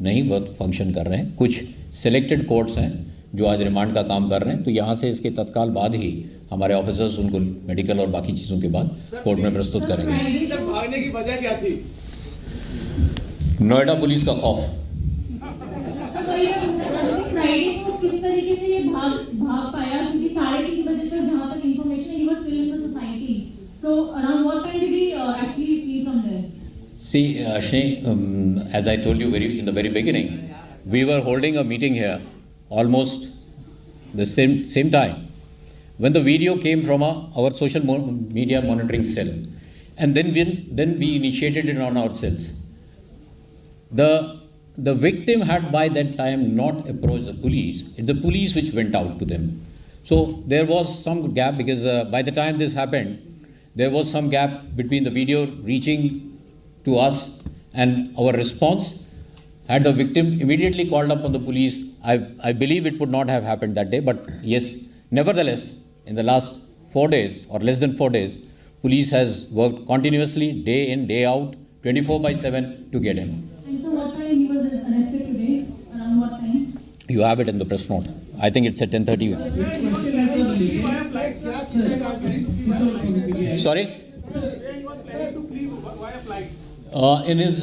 S17: नहीं बहुत फंक्शन कर रहे हैं। कुछ सिलेक्टेड कोर्ट्स हैं जो आज रिमांड का काम कर रहे हैं, तो यहाँ से इसके तत्काल बाद ही हमारे ऑफिसर्स उनको मेडिकल और बाकी चीज़ों के बाद कोर्ट में प्रस्तुत करेंगे।
S14: भागने की वजह क्या थी?
S17: नोएडा पुलिस का खौफ।
S5: किस तरीके से ये भाग पाया? क्योंकि 3:30 बजे तक जहाँ तक इंफॉर्मेशन है, he was still in the society. So around what time did he actually flee from there?
S17: See, Shri, as I told you in the very beginning, we were holding a meeting here almost the same time when the video came from our social media monitoring cell, and then we initiated it on ourselves. The victim had by that time not approached the police. It's the police which went out to them. So there was some gap because by the time this happened, there was some gap between the video reaching to us and our response. Had the victim immediately called up on the police, I believe it would not have happened that day. But yes, nevertheless, in the last 4 days or less than 4 days, police has worked continuously, day in, day out, 24/7 to get him.
S5: And so what time he was arrested today? Around what time?
S17: You have it in the press note. I think it's at 10:30. Sorry? In his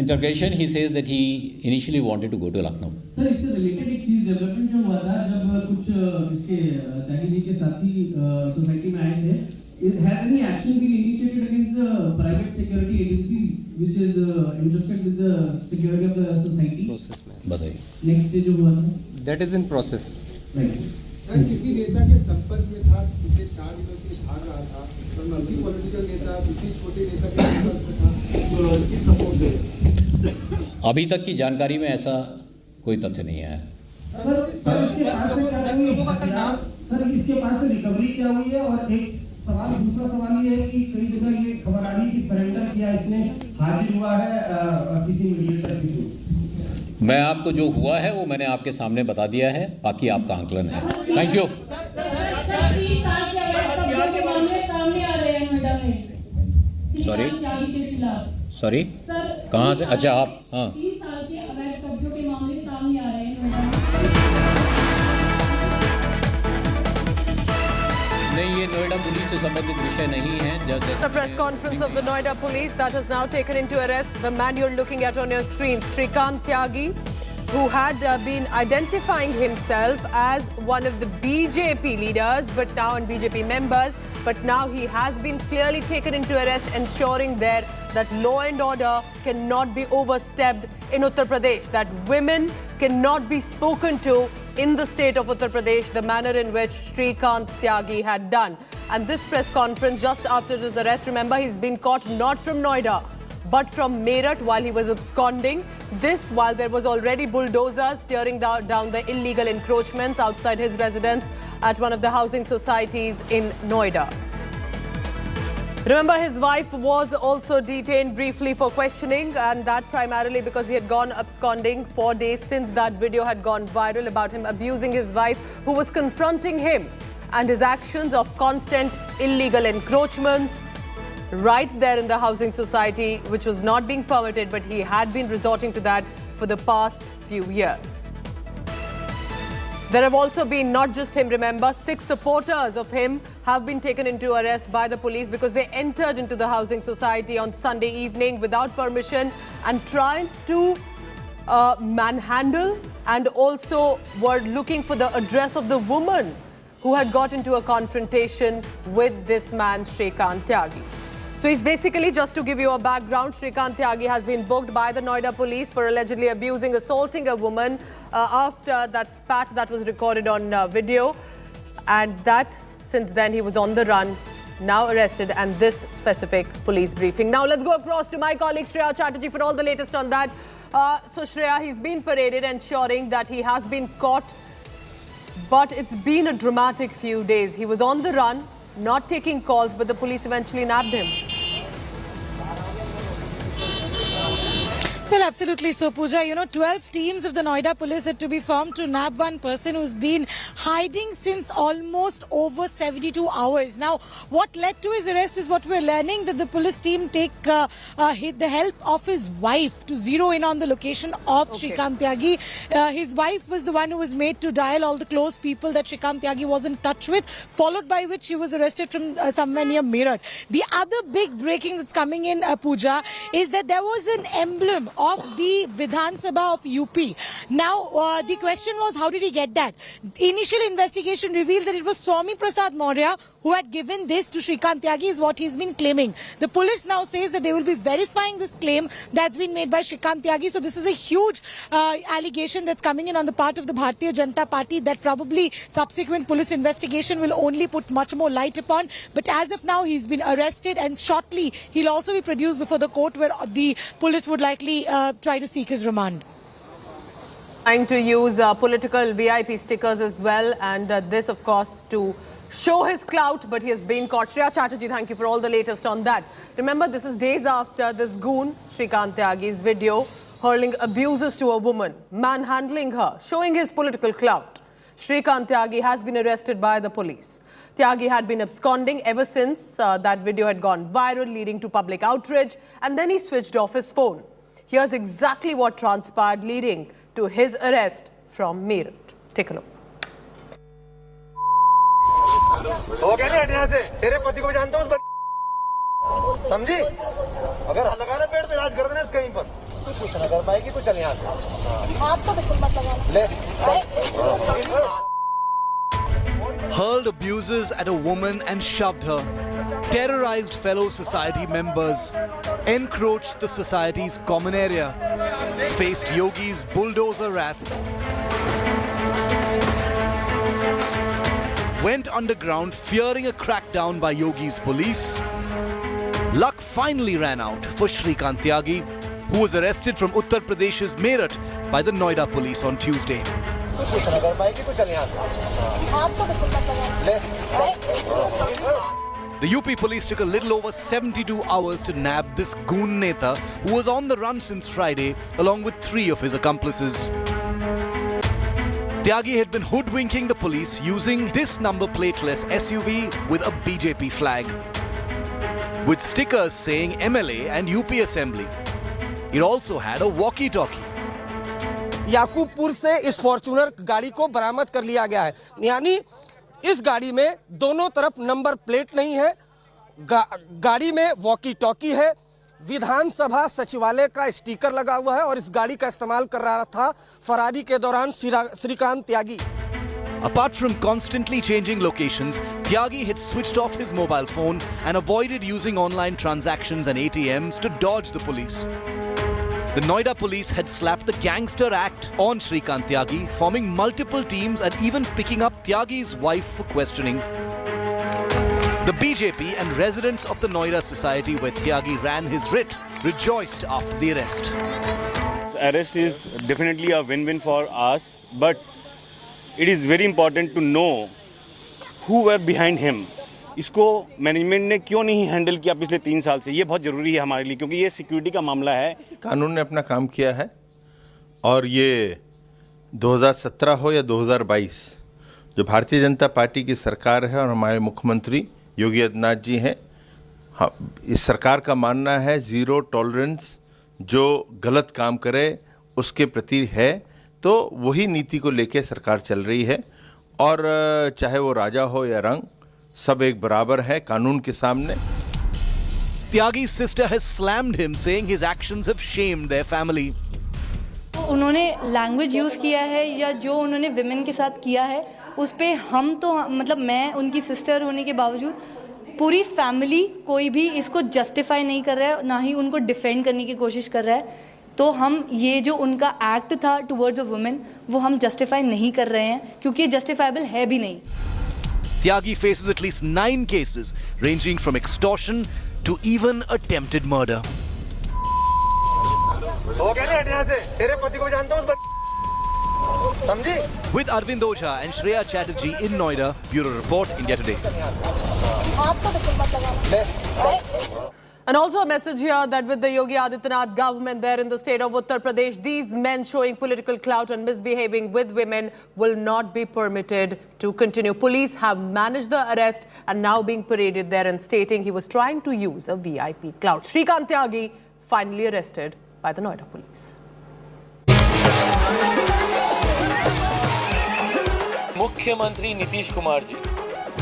S17: interrogation, he says that he initially wanted to go to Lucknow.
S2: Sir, इससे related एक चीज development जो हुआ था जब कुछ इसके त्यागी के साथी सोसाइटी में आए थे, has any action been initiated against the private security agency which is interested with the security of the society?
S17: बताइए।
S2: नेक्स्ट स्टेज जो हुआ था,
S21: That is in process.
S14: Sir, किसी नेता के संपर्क में था, पिछले 4 दिनों से भाग रहा था और मल्टी पॉलिटिकल नेता किसी छोटे नेता के संपर्क में था, तो किस सपोर्ट दे?
S17: अभी तक की जानकारी में ऐसा कोई तथ्य नहीं आया।
S2: सर, इसके पास से रिकवरी क्या हुई है? और एक सवाल, दूसरा सवाल ये है कि कई जगह ये खबर आ रही है कि सरेंडर किया इसने, हाजिर हुआ है किसी मीडिएटर के थ्रू।
S17: मैं आपको जो हुआ है वो मैंने आपके सामने बता दिया है, बाकी आपका आंकलन है। Thank you. सॉरी सॉरी, कहाँ से? अच्छा, आप, हाँ,
S5: 30 साल के अवैध कब्जों के मामले सामने आ रहे हैं।
S17: नहीं, ये नोएडा पुलिस से संबंधित विषय नहीं है।
S6: The press conference of the Noida police that has now taken into arrest the man you're looking at on your screen, Shrikant Tyagi, who had been identifying himself as one of the BJP leaders, but now and BJP members, but now he has been clearly taken into arrest, ensuring there that law and order cannot be overstepped in Uttar Pradesh, that women cannot be spoken to in the state of Uttar Pradesh, the manner in which Shrikant Tyagi had done. And this press conference just after his arrest, remember, he's been caught not from Noida, but from Meerut while he was absconding. This while there was already bulldozers tearing down the illegal encroachments outside his residence at one of the housing societies in Noida. Remember, his wife was also detained briefly for questioning, and that primarily because he had gone absconding 4 days since that video had gone viral about him abusing his wife, who was confronting him and his actions of constant illegal encroachments right there in the housing society, which was not being permitted, but he had been resorting to that for the past few years. There have also been, not just him, remember, 6 supporters of him have been taken into arrest by the police because they entered into the housing society on Sunday evening without permission and tried to manhandle, and also were looking for the address of the woman who had got into a confrontation with this man, Shrikant Tyagi. So he's basically, just to give you a background, Shrikant Tyagi has been booked by the Noida police for allegedly assaulting a woman after that spat that was recorded on video. And that, since then, he was on the run, now arrested, and this specific police briefing. Now let's go across to my colleague Shreya Chatterjee for all the latest on that. So Shreya, he's been paraded, ensuring that he has been caught, but it's been a dramatic few days. He was on the run, not taking calls, but the police eventually nabbed him.
S9: Well, absolutely so, Pooja. 12 teams of the Noida police had to be formed to nab one person who's been hiding since almost over 72 hours. Now, what led to his arrest is what we're learning, that the police team take the help of his wife to zero in on the location of Shrikant Tyagi. His wife was the one who was made to dial all the close people that Shrikant Tyagi was in touch with, followed by which he was arrested from somewhere near Meerut. The other big breaking that's coming in, Pooja, is that there was an emblem of the Vidhan Sabha of UP. Now, the question was, how did he get that? Initial investigation revealed that it was Swami Prasad Maurya who had given this to Shrikant Tyagi, is what he's been claiming. The police now says that they will be verifying this claim that's been made by Shrikant Tyagi. So this is a huge allegation that's coming in on the part of the Bharatiya Janata Party that probably subsequent police investigation will only put much more light upon. But as of now, he's been arrested, and shortly he'll also be produced before the court, where the police would likely try to seek his remand.
S6: Trying to use political VIP stickers as well, and this, of course, to show his clout, but he has been caught. Shreya Chatterjee, thank you for all the latest on that. Remember, this is days after this goon, Shrikant Tyagi's video, hurling abuses to a woman, manhandling her, showing his political clout. Shrikant Tyagi has been arrested by the police. Tyagi had been absconding ever since that video had gone viral, leading to public outrage, and then he switched off his phone. Here's exactly what transpired, leading to his arrest from Meerut. Take a look.
S19: हो गया नहीं हट यहाँ से, तेरे पति को जानता हूँ, समझी? अगर लगा रहा पेड़ तो इलाज कर देना इस कहीं पर, तू कुछ ना कर पाएगी तो चल यहाँ से। हाथ तो बिल्कुल मत लगा। ले।
S7: Hurled abuses at a woman and shoved her, terrorized fellow society members, encroached the society's common area, faced Yogi's bulldozer wrath, went underground fearing a crackdown by Yogi's police. Luck finally ran out for Shrikant Tyagi, who was arrested from Uttar Pradesh's Meerut by the Noida police on Tuesday. The UP police took a little over 72 hours to nab this goon neta, who was on the run since Friday, along with 3 of his accomplices. Tyagi had been hoodwinking the police using this number plateless SUV with a BJP flag, with stickers saying MLA and UP Assembly. It also had a walkie-talkie.
S19: Yakubpur से इस Fortuner गाड़ी को बरामद कर लिया गया है, यानी
S12: इस गाड़ी में दोनों तरफ नंबर प्लेट नहीं है, गाड़ी में वॉकी टॉकी है, विधानसभा सचिवालय का स्टिकर लगा हुआ है और इस गाड़ी का इस्तेमाल कर रहा था फरारी के दौरान श्रीकांत त्यागी।
S7: Apart from constantly changing locations, Tyagi had switched off his mobile phone and avoided using online transactions and ATMs to dodge the police. The Noida police had slapped the gangster act on Shrikant Tyagi, forming multiple teams and even picking up Tyagi's wife for questioning. The BJP and residents of the Noida society where Tyagi ran his writ rejoiced after the arrest.
S20: Arrest is definitely a win-win for us, but it is very important to know who were behind him. इसको management ने क्यों नहीं handle किया पिछले 3 साल से, ये बहुत ज़रूरी है हमारे लिए, क्योंकि ये सिक्योरिटी का मामला है।
S23: कानून ने अपना काम किया है और ये 2017 हो या 2022, जो भारतीय जनता पार्टी की सरकार है और हमारे मुख्यमंत्री योगी आदित्यनाथ जी हैं, हाँ, इस सरकार का मानना है ज़ीरो टॉलरेंस, जो गलत काम करे उसके प्रति है, तो वही नीति को लेके सरकार चल रही है। और चाहे वो राजा हो या रंग, सब एक बराबर है कानून के सामने।
S7: Tyagi's sister has slammed him, saying his actions have shamed their family.
S24: उन्होंने लैंग्वेज यूज़ किया है या जो उन्होंने विमेन के साथ किया है, उस पे हम तो मतलब मैं उनकी सिस्टर होने के बावजूद पूरी फैमिली कोई भी इसको जस्टिफाई नहीं कर रहा है, ना ही उनको डिफेंड करने की कोशिश कर रहा है। तो हम ये जो उनका एक्ट था टुवर्ड्स अ वुमेन, वो हम जस्टिफाई नहीं कर रहे हैं, क्योंकि ये जस्टिफाइबल है भी नहीं।
S7: Tyagi faces at least 9 cases, ranging from extortion to even attempted murder. With Arvind Ojha and Shreya Chatterjee in Noida, Bureau Report, India Today.
S25: And also a message here that with the Yogi Adityanath government there in the state of Uttar Pradesh, these men showing political clout and misbehaving with women will not be permitted to continue. Police have managed the arrest and now being paraded there and stating he was trying to use a VIP clout. Shrikant Tyagi finally arrested by the Noida police.
S4: मुख्यमंत्री नीतीश कुमार जी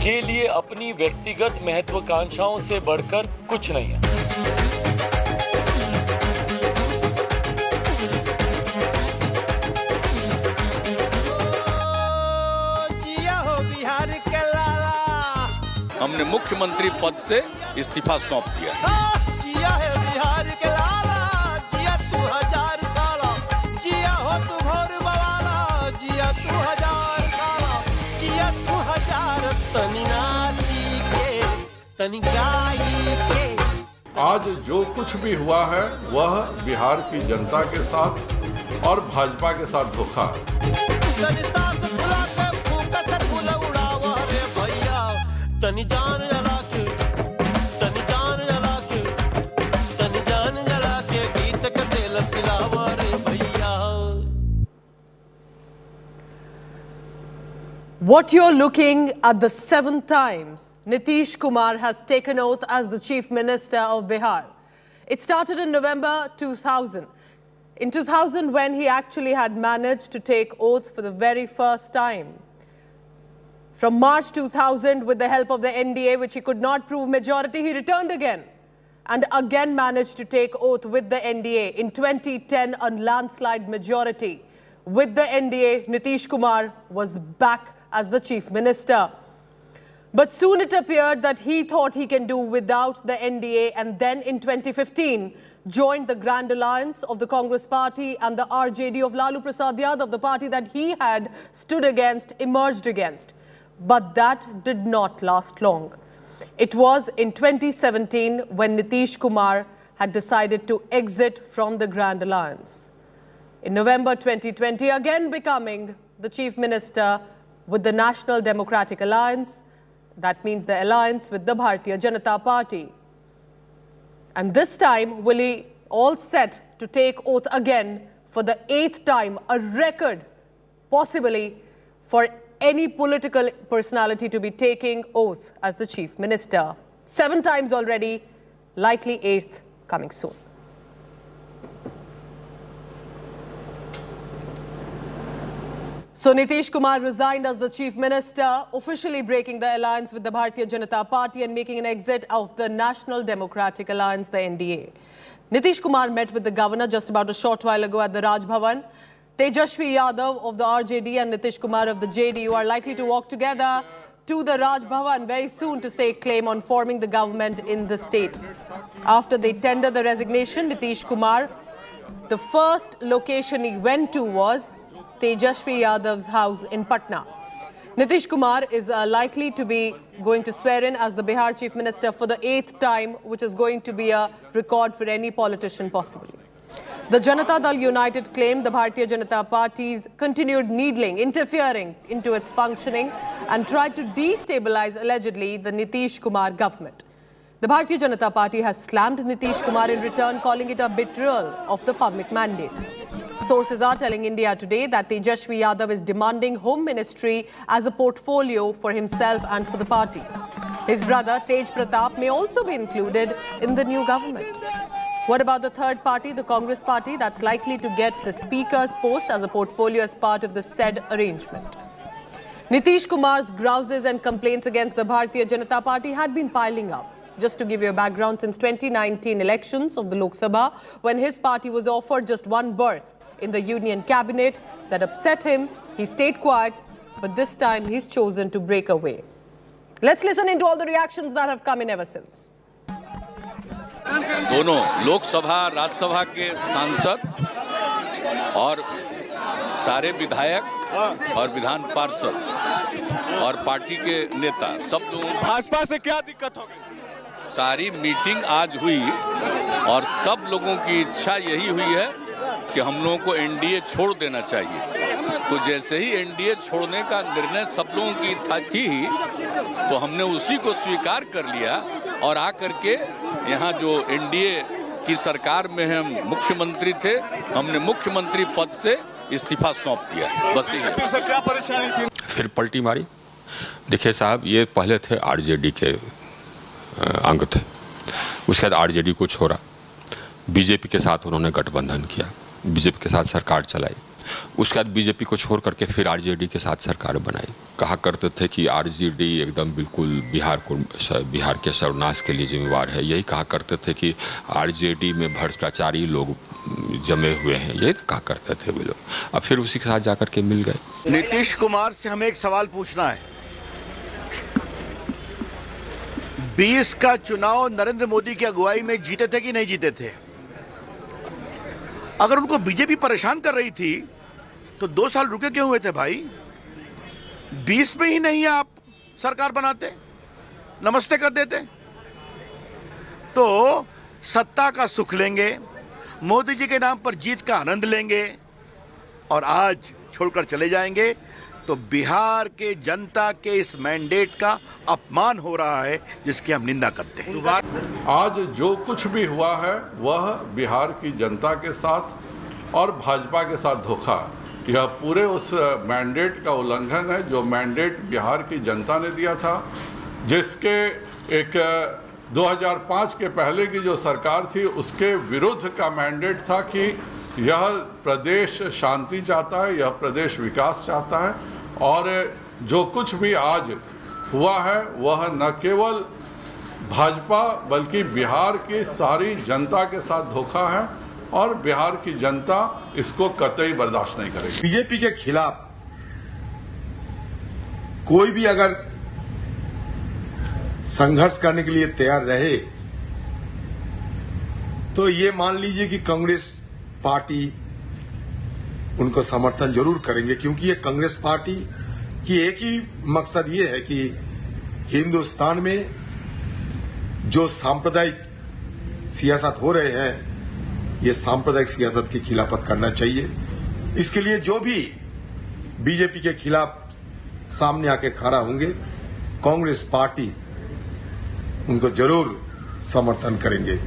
S4: के लिए अपनी व्यक्तिगत महत्वाकांक्षाओं से बढ़कर कुछ नहीं है।
S26: जिया हो बिहार के लाला,
S27: हमने मुख्यमंत्री पद से इस्तीफा सौंप दिया।
S26: जिया है बिहार के लाला, जिया तू 1000 साला, जिया हो तू घोर बवाला, जिया तू 1000 साला, जिया तू 1000 तनी नाची के तनी गाई के।
S28: आज जो कुछ भी हुआ है वह बिहार की जनता के साथ और भाजपा के साथ धोखा है।
S26: तनी सांस फुला के फूंका से फूल उड़ावा रे भैया, तनी जान जला के, तनी जान जला के, तनी जान जला के गीत के तेल सिलावा रे भैया।
S25: What you're looking at the 7th times Nitish Kumar has taken oath as the Chief Minister of Bihar. It started in November 2000. In 2000, when he actually had managed to take oath for the very first time. From March 2000, with the help of the NDA, which he could not prove majority, he returned again and again managed to take oath with the NDA. In 2010, a landslide majority. With the NDA, Nitish Kumar was back as the Chief Minister. But soon it appeared that he thought he can do without the NDA, and then in 2015 joined the Grand Alliance of the Congress Party and the RJD of Lalu Prasad Yadav, the party that he had stood against, emerged against. But that did not last long. It was in 2017 when Nitish Kumar had decided to exit from the Grand Alliance. In November 2020, again becoming the Chief Minister with the National Democratic Alliance, that means the alliance with the Bharatiya Janata Party. And this time, will he all set to take oath again for the 8th time, a record possibly for any political personality to be taking oath as the Chief Minister. 7 times already, likely 8th coming soon. So Nitish Kumar resigned as the Chief Minister, officially breaking the alliance with the Bharatiya Janata Party and making an exit of the National Democratic Alliance, the NDA. Nitish Kumar met with the governor just about a short while ago at the Raj Bhavan. Tejashwi Yadav of the RJD and Nitish Kumar of the JDU are likely to walk together to the Raj Bhavan very soon to stake claim on forming the government in the state. After they tender the resignation, Nitish Kumar, the first location he went to was Tejashwi Yadav's house in Patna. Nitish Kumar is likely to be going to swear in as the Bihar Chief Minister for the 8th time, which is going to be a record for any politician possibly. The Janata Dal United claimed the Bharatiya Janata Party's continued needling, interfering into its functioning and tried to destabilize, allegedly, the Nitish Kumar government. The Bharatiya Janata Party has slammed Nitish Kumar in return, calling it a betrayal of the public mandate. Sources are telling India Today that Tejashwi Yadav is demanding Home Ministry as a portfolio for himself and for the party. His brother Tej Pratap may also be included in the new government. What about the third party, the Congress party, that's likely to get the Speaker's post as a portfolio as part of the said arrangement? Nitish Kumar's grouses and complaints against the Bharatiya Janata Party had been piling up. Just to give you a background, since 2019 elections of the Lok Sabha, when his party was offered just one berth in the union cabinet, that upset him. He stayed quiet, but this time he's chosen to break away. Let's listen into all the reactions that have come in ever since.
S28: दोनों लोकसभा राज्यसभा के सांसद और सारे विधायक और विधान पार्षद और पार्टी के नेता सब लोगों भाजपा से क्या दिक्कत हो गई? सारी मीटिंग आज हुई और सब लोगों की इच्छा यही हुई है कि हम लोगों को एनडीए छोड़ देना चाहिए। तो जैसे ही एनडीए छोड़ने का निर्णय सब लोगों की थी तो हमने उसी को स्वीकार कर लिया और आकर के यहाँ जो एनडीए की सरकार में हम मुख्यमंत्री थे, हमने मुख्यमंत्री पद से इस्तीफा सौंप दिया। बस यही। क्या परेशानी थी?
S3: फिर पलटी मारी। देखिए साहब, ये पहले थे आरजेडी के अंग थे, उसके बाद आरजेडी को छोड़ा, बीजेपी के साथ उन्होंने गठबंधन किया, बीजेपी के साथ सरकार चलाई, उसके बाद बीजेपी को छोड़ करके फिर आरजेडी के साथ सरकार बनाई। कहा करते थे कि आरजेडी एकदम बिल्कुल बिहार के सर्वनाश के लिए जिम्मेवार है। यही कहा करते थे कि आरजेडी में भ्रष्टाचारी लोग जमे हुए हैं, यही कहा करते थे वे लोग। अब फिर उसी के साथ जाकर के मिल गए।
S8: नीतीश कुमार से हमें एक सवाल पूछना है। 20 का चुनाव नरेंद्र मोदी की अगुवाई में जीते थे कि नहीं जीते थे? अगर उनको बीजेपी परेशान कर रही थी तो 2 साल रुके क्यों हुए थे भाई? 20 में ही नहीं आप सरकार बनाते, नमस्ते कर देते। तो सत्ता का सुख लेंगे, मोदी जी के नाम पर जीत का आनंद लेंगे और आज छोड़कर चले जाएंगे तो बिहार के जनता के इस मैंडेट का अपमान हो रहा है, जिसकी हम निंदा करते हैं।
S28: आज जो कुछ भी हुआ है वह बिहार की जनता के साथ और भाजपा के साथ धोखा है। यह पूरे उस मैंडेट का उल्लंघन है जो मैंडेट बिहार की जनता ने दिया था, जिसके एक 2005 के पहले की जो सरकार थी उसके विरुद्ध का मैंडेट था कि यह प्रदेश शांति चाहता है, यह प्रदेश विकास चाहता है। और जो कुछ भी आज हुआ है वह न केवल भाजपा बल्कि बिहार की सारी जनता के साथ धोखा है और बिहार की जनता इसको कतई बर्दाश्त नहीं करेगी।
S10: बीजेपी के खिलाफ कोई भी अगर संघर्ष करने के लिए तैयार रहे तो ये मान लीजिए कि कांग्रेस पार्टी उनको समर्थन जरूर करेंगे, क्योंकि ये कांग्रेस पार्टी की एक ही मकसद ये है कि हिंदुस्तान में जो सांप्रदायिक सियासत हो रहे हैं, ये सांप्रदायिक सियासत की खिलाफत करना चाहिए। इसके लिए जो भी बीजेपी के खिलाफ सामने आके खड़ा होंगे, कांग्रेस पार्टी उनको जरूर समर्थन करेंगे।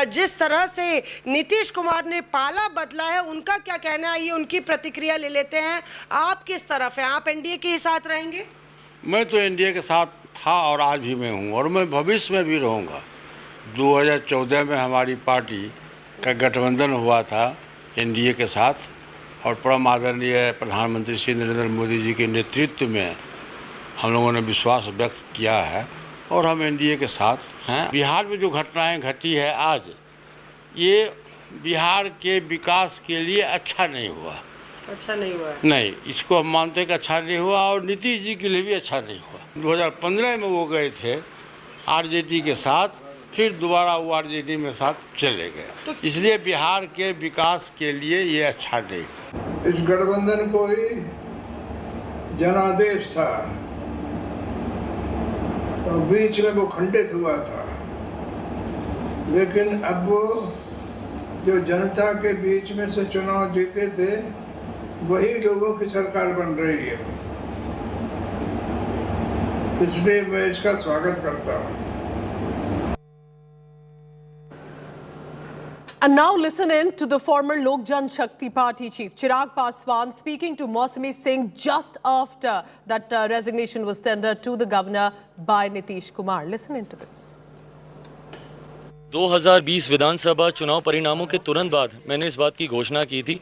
S6: जिस तरह से नीतीश कुमार ने पाला बदला है, उनका क्या कहना है, ये उनकी प्रतिक्रिया ले लेते हैं। आप किस तरफ हैं? आप एनडीए के साथ रहेंगे?
S11: मैं तो एनडीए के साथ था और आज भी मैं हूं और मैं भविष्य में भी रहूंगा। 2014 में हमारी पार्टी का गठबंधन हुआ था एनडीए के साथ और परम आदरणीय प्रधानमंत्री श्री नरेंद्र मोदी जी के नेतृत्व में हम लोगों ने विश्वास व्यक्त किया है और हम एनडीए के साथ हैं। बिहार में जो घटनाएं घटी है आज, ये बिहार के विकास के लिए अच्छा नहीं हुआ।
S6: अच्छा नहीं हुआ?
S11: नहीं, इसको हम मानते हैं कि अच्छा नहीं हुआ और नीतीश जी के लिए भी अच्छा नहीं हुआ। 2015 में वो गए थे आरजेडी के साथ, फिर दोबारा वो आरजेडी में साथ चले गए, इसलिए बिहार के विकास के लिए ये अच्छा नहीं हुआ।
S1: इस गठबंधन को ही जनादेश था और बीच में वो खंडित हुआ था, लेकिन अब वो जो जनता के बीच में से चुनाव जीते थे वही लोगों की सरकार बन रही है, इसलिए मैं इसका स्वागत करता हूँ।
S25: And now listen in to the former Lok Jan Shakti Party chief Chirag Paswan speaking to Mausami Singh just after that resignation was tendered to the governor by Nitish Kumar. Listen in to this.
S4: 2020 विधानसभा चुनाव परिणामों के तुरंत बाद मैंने इस बात की घोषणा की थी।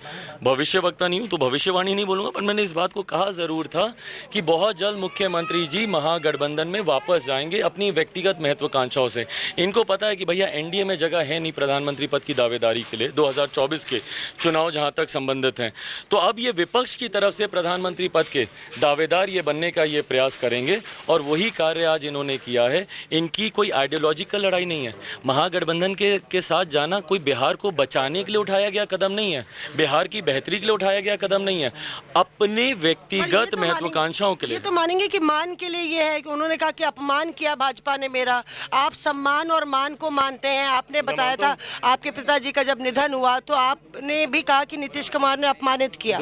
S4: भविष्यवक्ता नहीं हूँ तो भविष्यवाणी नहीं बोलूँगा, पर मैंने इस बात को कहा ज़रूर था कि बहुत जल्द मुख्यमंत्री जी महागठबंधन में वापस जाएंगे अपनी व्यक्तिगत महत्वाकांक्षाओं से। इनको पता है कि भैया एनडीए में जगह है नहीं प्रधानमंत्री पद की दावेदारी के लिए 2024 के चुनाव जहाँ तक संबंधित हैं। तो अब ये विपक्ष की तरफ से प्रधानमंत्री पद के दावेदार ये बनने का ये प्रयास करेंगे और वही कार्य आज इन्होंने किया है। इनकी कोई आइडियोलॉजिकल लड़ाई नहीं है। गठबंधन के साथ जाना कोई बिहार को बचाने के लिए उठाया गया कदम नहीं है, बिहार की बेहतरी के लिए उठाया गया कदम नहीं है, अपने व्यक्तिगत महत्वाकांक्षाओं के लिए।
S6: ये तो मानेंगे कि मान के लिए ये है कि उन्होंने कहा कि अपमान किया भाजपा ने मेरा। आप सम्मान और मान को मानते हैं। आपने बताया था आपके पिताजी का जब निधन हुआ तो आपने भी कहा कि नीतीश कुमार ने अपमानित किया।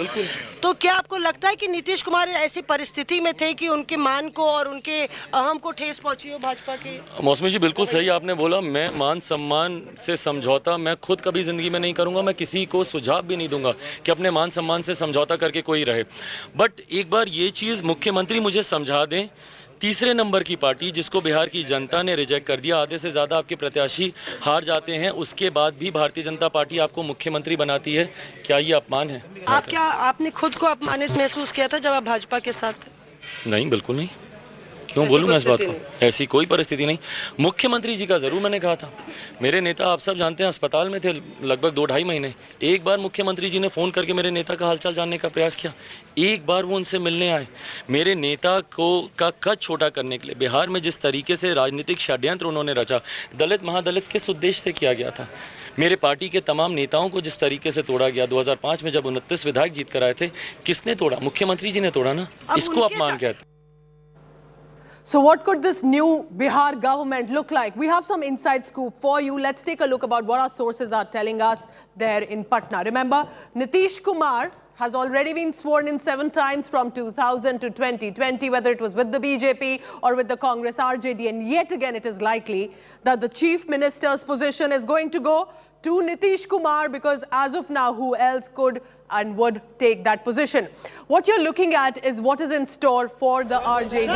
S6: तो क्या आपको लगता है कि नीतीश कुमार ऐसी परिस्थिति में थे कि उनके मान को और उनके अहम को ठेस पहुंची हो भाजपा के?
S4: मौसमी जी बिल्कुल सही आपने बोला। मैं मान सम्मान से समझौता मैं खुद कभी ज़िंदगी में नहीं करूंगा। मैं किसी को सुझाव भी नहीं दूंगा कि अपने मान सम्मान से समझौता करके कोई रहे। बट एक बार ये चीज़ मुख्यमंत्री मुझे समझा दें, तीसरे नंबर की पार्टी जिसको बिहार की जनता ने रिजेक्ट कर दिया, आधे से ज़्यादा आपके प्रत्याशी हार जाते हैं, उसके बाद भी भारतीय जनता पार्टी आपको मुख्यमंत्री बनाती है, क्या ये अपमान है?
S6: आपने खुद को अपमानित महसूस किया था जब आप भाजपा के साथ थे?
S4: नहीं, बिल्कुल नहीं। क्यों बोलूँ मैं इस बात को? ऐसी कोई परिस्थिति नहीं। मुख्यमंत्री जी का ज़रूर मैंने कहा था। मेरे नेता आप सब जानते हैं अस्पताल में थे लगभग 2-2.5 महीने। एक बार मुख्यमंत्री जी ने फ़ोन करके मेरे नेता का हालचाल जानने का प्रयास किया। एक बार वो उनसे मिलने आए। मेरे नेता को का कद छोटा करने के लिए बिहार में जिस तरीके से राजनीतिक षड्यंत्र उन्होंने रचा, दलित महादलित किस उद्देश्य से किया गया था, मेरे पार्टी के तमाम नेताओं को जिस तरीके से तोड़ा गया, 2005 में जब 29 विधायक जीत कर आए थे, किसने तोड़ा? मुख्यमंत्री जी ने तोड़ा ना। इसको अपमान कहते हैं।
S25: So what could this new Bihar government look like? We have some inside scoop for you. Let's take a look about what our sources are telling us there in Patna. Remember, Nitish Kumar has already been sworn in 7 times from 2000 to 2020, whether it was with the BJP or with the Congress RJD. And yet again, it is likely that the chief minister's position is going to go to Nitish Kumar, because as of now, who else could and would take that position? What you're looking at is what is in store for the RJD.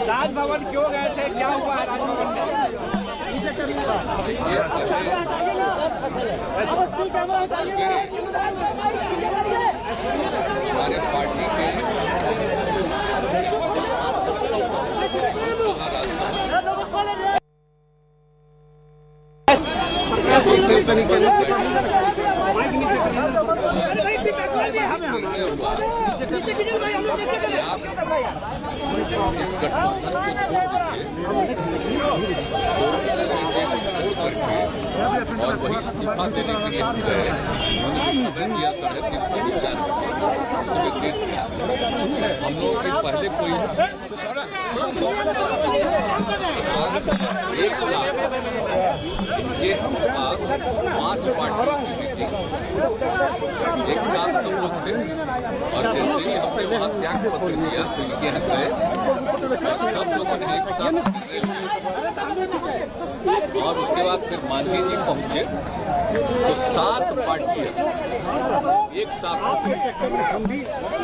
S19: Raj Bhavan क्यों गए थे? क्या हुआ है राजभवन में?
S28: हमारे party के इस और वही इस्तीफा देने के लिए गए। उन्होंने दिया 3.5 समय दे दिया। हम लोग के पहले कोई एक साथ इनके पास 5 पार्टियों की मीटिंग एक साथ सब लोग थे और जैसे ही हमने वहाँ त्याग पत्र दिया तो इनके यहाँ गए सब लोगों ने एक साथ और उसके बाद फिर मांझी जी पहुंचे तो 7 पार्टियां एक साथ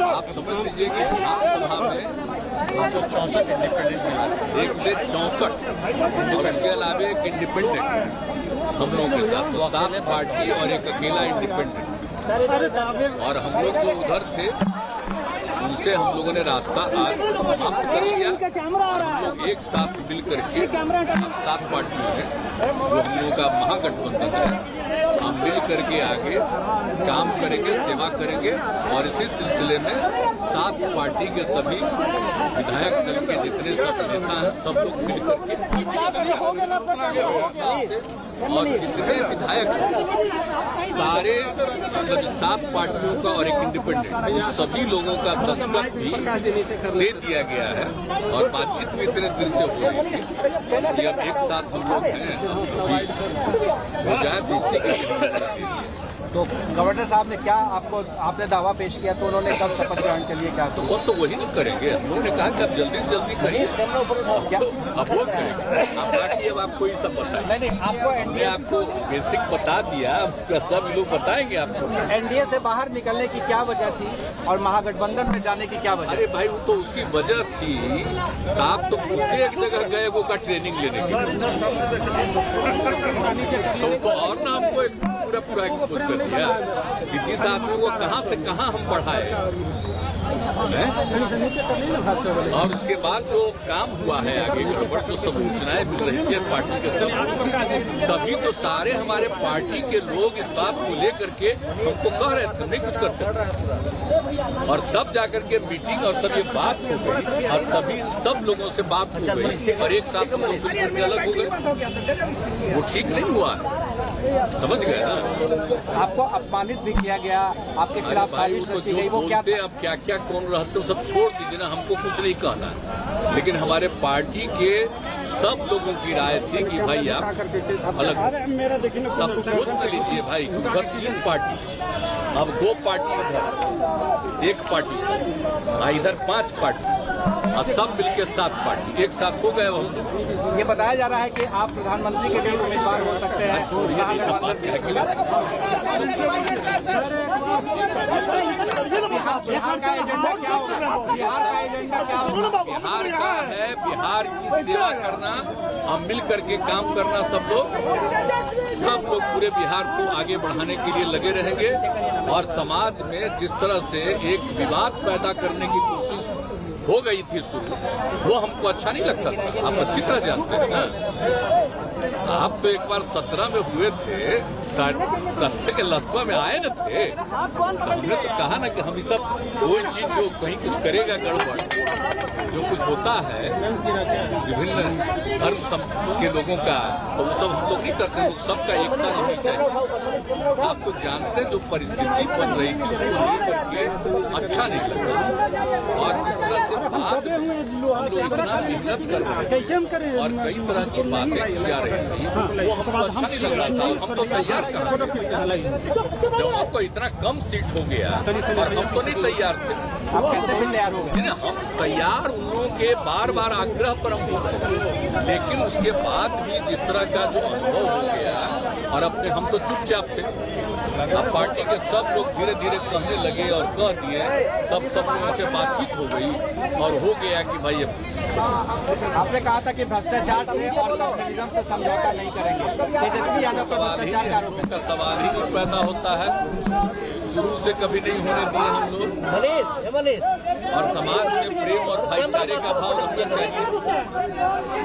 S28: आप समझ लीजिए कि विधानसभा में 1 से 64 और इसके अलावा एक इंडिपेंडेंट हम लोगों के साथ 7 पार्टी और एक अकेला इंडिपेंडेंट
S27: और हम लोग जो उधर थे उनसे हम लोगों ने रास्ता आज समाप्त कर लिया और हम लोग एक साथ मिल करके 7 पार्टियों हैं जो हम लोगों का महागठबंधन है, हम मिल करके आगे काम करेंगे, सेवा करेंगे और इसी सिलसिले में 7 पार्टी के सभी विधायक दल के जितने सब नेता हैं सब लोग मिल करके और जितने विधायक सारे मतलब 7 पार्टियों का और एक इंडिपेंडेंट सभी लोगों का दस्तखत भी दे दिया गया है और बातचीत भी इतने देर से हो रही थी कि अब एक साथ हम लोग हैं हो जाए तो इसी के
S2: तो गवर्नर साहब ने क्या आपने दावा पेश किया तो उन्होंने कब शपथ ग्रहण के लिए क्या
S27: तो वो तो वही नहीं करेंगे। हम लोगों ने कहा कि अब जल्दी से जल्दी करिए, अब वो करेंगे। अब बाकी अब आपको ये सब बताएं।
S2: नहीं
S27: हमने आपको बेसिक बता दिया, उसका सब लोग बताएंगे आपको।
S2: एनडीए से बाहर निकलने की क्या वजह थी और महागठबंधन में जाने की क्या वजह?
S27: अरे भाई वो तो उसकी वजह थी, आप तो खुद एक जगह गए वो का ट्रेनिंग लेने के लिए तो और ना हमको पूरा एक्सपोज कर दिया कि जिस आदमी को कहां से कहां हम बढ़ाए और उसके बाद जो काम हुआ है आगे जो सब सूचनाएं मिल रही थी पार्टी के सब, तभी तो सारे हमारे पार्टी के लोग इस बात को लेकर के हमको कह रहे थे नहीं कुछ करते और तब जाकर के मीटिंग और सब ये बात हो गई और तभी सब लोगों से बात हो गई और एक साथ हम लोग बिल्कुल अलग हो गए। वो ठीक नहीं हुआ, समझ गए ना।
S2: आपको अपमानित भी किया गया, आपके खिलाफ साजिश रची गई, वो क्या
S27: अब क्या क्या कौन रहते हो सब छोड़ दीजिए ना, हमको कुछ नहीं कहना है। लेकिन हमारे पार्टी के सब लोगों की राय थी कि भाई आप अलग अब सोच कर लीजिए भाई, उधर 3 पार्टी, अब 2 पार्टी इधर, 1 पार्टी इधर 5 पार्टी और सब मिलके 7 पार्टी एक साथ हो गए। हम
S2: ये बताया जा रहा है कि आप प्रधानमंत्री के भी उम्मीदवार हो सकते हैं। बिहार का एजेंडा क्या होगा? बिहार का एजेंडा क्या होगा?
S27: बिहार का है बिहार की सेवा करना, हम मिल करके काम करना, सब लोग पूरे बिहार को आगे बढ़ाने के लिए लगे रहेंगे और समाज में जिस तरह से एक विवाद पैदा करने की कोशिश हो गई थी शुरू, वो हमको अच्छा नहीं लगता था। आप अच्छी तरह जानते हैं ना, आप तो एक बार 17 में हुए थे, 17 के लस्कवा में आए न थे, तो हमने तो कहा ना कि हम ये सब कोई चीज जो कहीं कुछ करेगा गड़बड़, जो कुछ होता है विभिन्न धर्म के लोगों का, तो वो सब हम लोग नहीं करते, वो सबका एकता होनी चाहिए। आप तो जानते हैं जो परिस्थिति बन रही थी उसको लेकर के अच्छा नहीं लगा और जिस तरह से बाद हम लोग इतना मेहनत कर रहे हैं और कई तरह की बातें की जा रही थी, वो हमको अच्छा नहीं लग रहा था। हम तो तैयार कहाँ, जब हमको इतना कम सीट हो गया और हम तो नहीं तैयार थे।
S2: आप कैसे भी तैयार हो गए?
S27: हम तैयार उन लोगों के बार बार आग्रह पर हम हो गए, लेकिन उसके बाद भी जिस तरह का जो अनुभव हो गया और अपने हम तो चुपचाप थे, अब पार्टी के सब लोग धीरे धीरे कहने लगे और कह दिए, तब सब लोगों से बातचीत हो गई और हो गया कि भाई
S2: आपने कहा था कि भ्रष्टाचार से और कम्युनिज्म से समझौता नहीं करेंगे। तेजस्वी यादव
S27: का सवाल ही नहीं पैदा होता है, शुरू से कभी नहीं होने दिए हम लोग और समाज में प्रेम और भाईचारे का भाव रखना चाहिए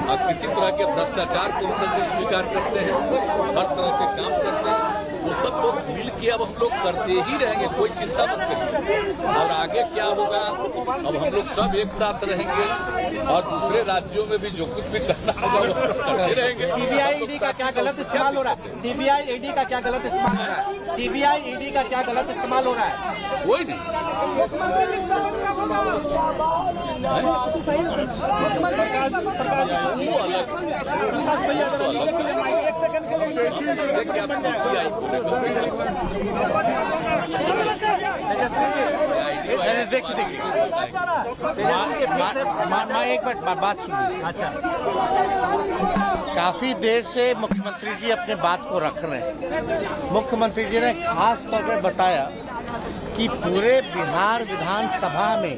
S27: और किसी तरह के भ्रष्टाचार को हम स्वीकार करते हैं, हर तरह से काम करते हैं, वो सब लोग मिल के अब हम लोग करते ही रहेंगे, कोई चिंता मत करिए। और आगे क्या होगा, अब हम लोग सब एक साथ रहेंगे और दूसरे राज्यों में भी जो कुछ भी करना होगा वो करते रहेंगे।
S2: सीबीआई ईडी का क्या गलत इस्तेमाल हो रहा है? सीबीआई ईडी का क्या गलत इस्तेमाल हो रहा है? सीबीआई ईडी का क्या गलत इस्तेमाल हो रहा है?
S27: कोई नहीं, वो अलग
S13: एक बात सुनिए।
S2: अच्छा,
S13: काफी देर से मुख्यमंत्री जी अपने बात को रख रहे हैं। मुख्यमंत्री जी ने खास तौर पर बताया कि पूरे बिहार विधानसभा में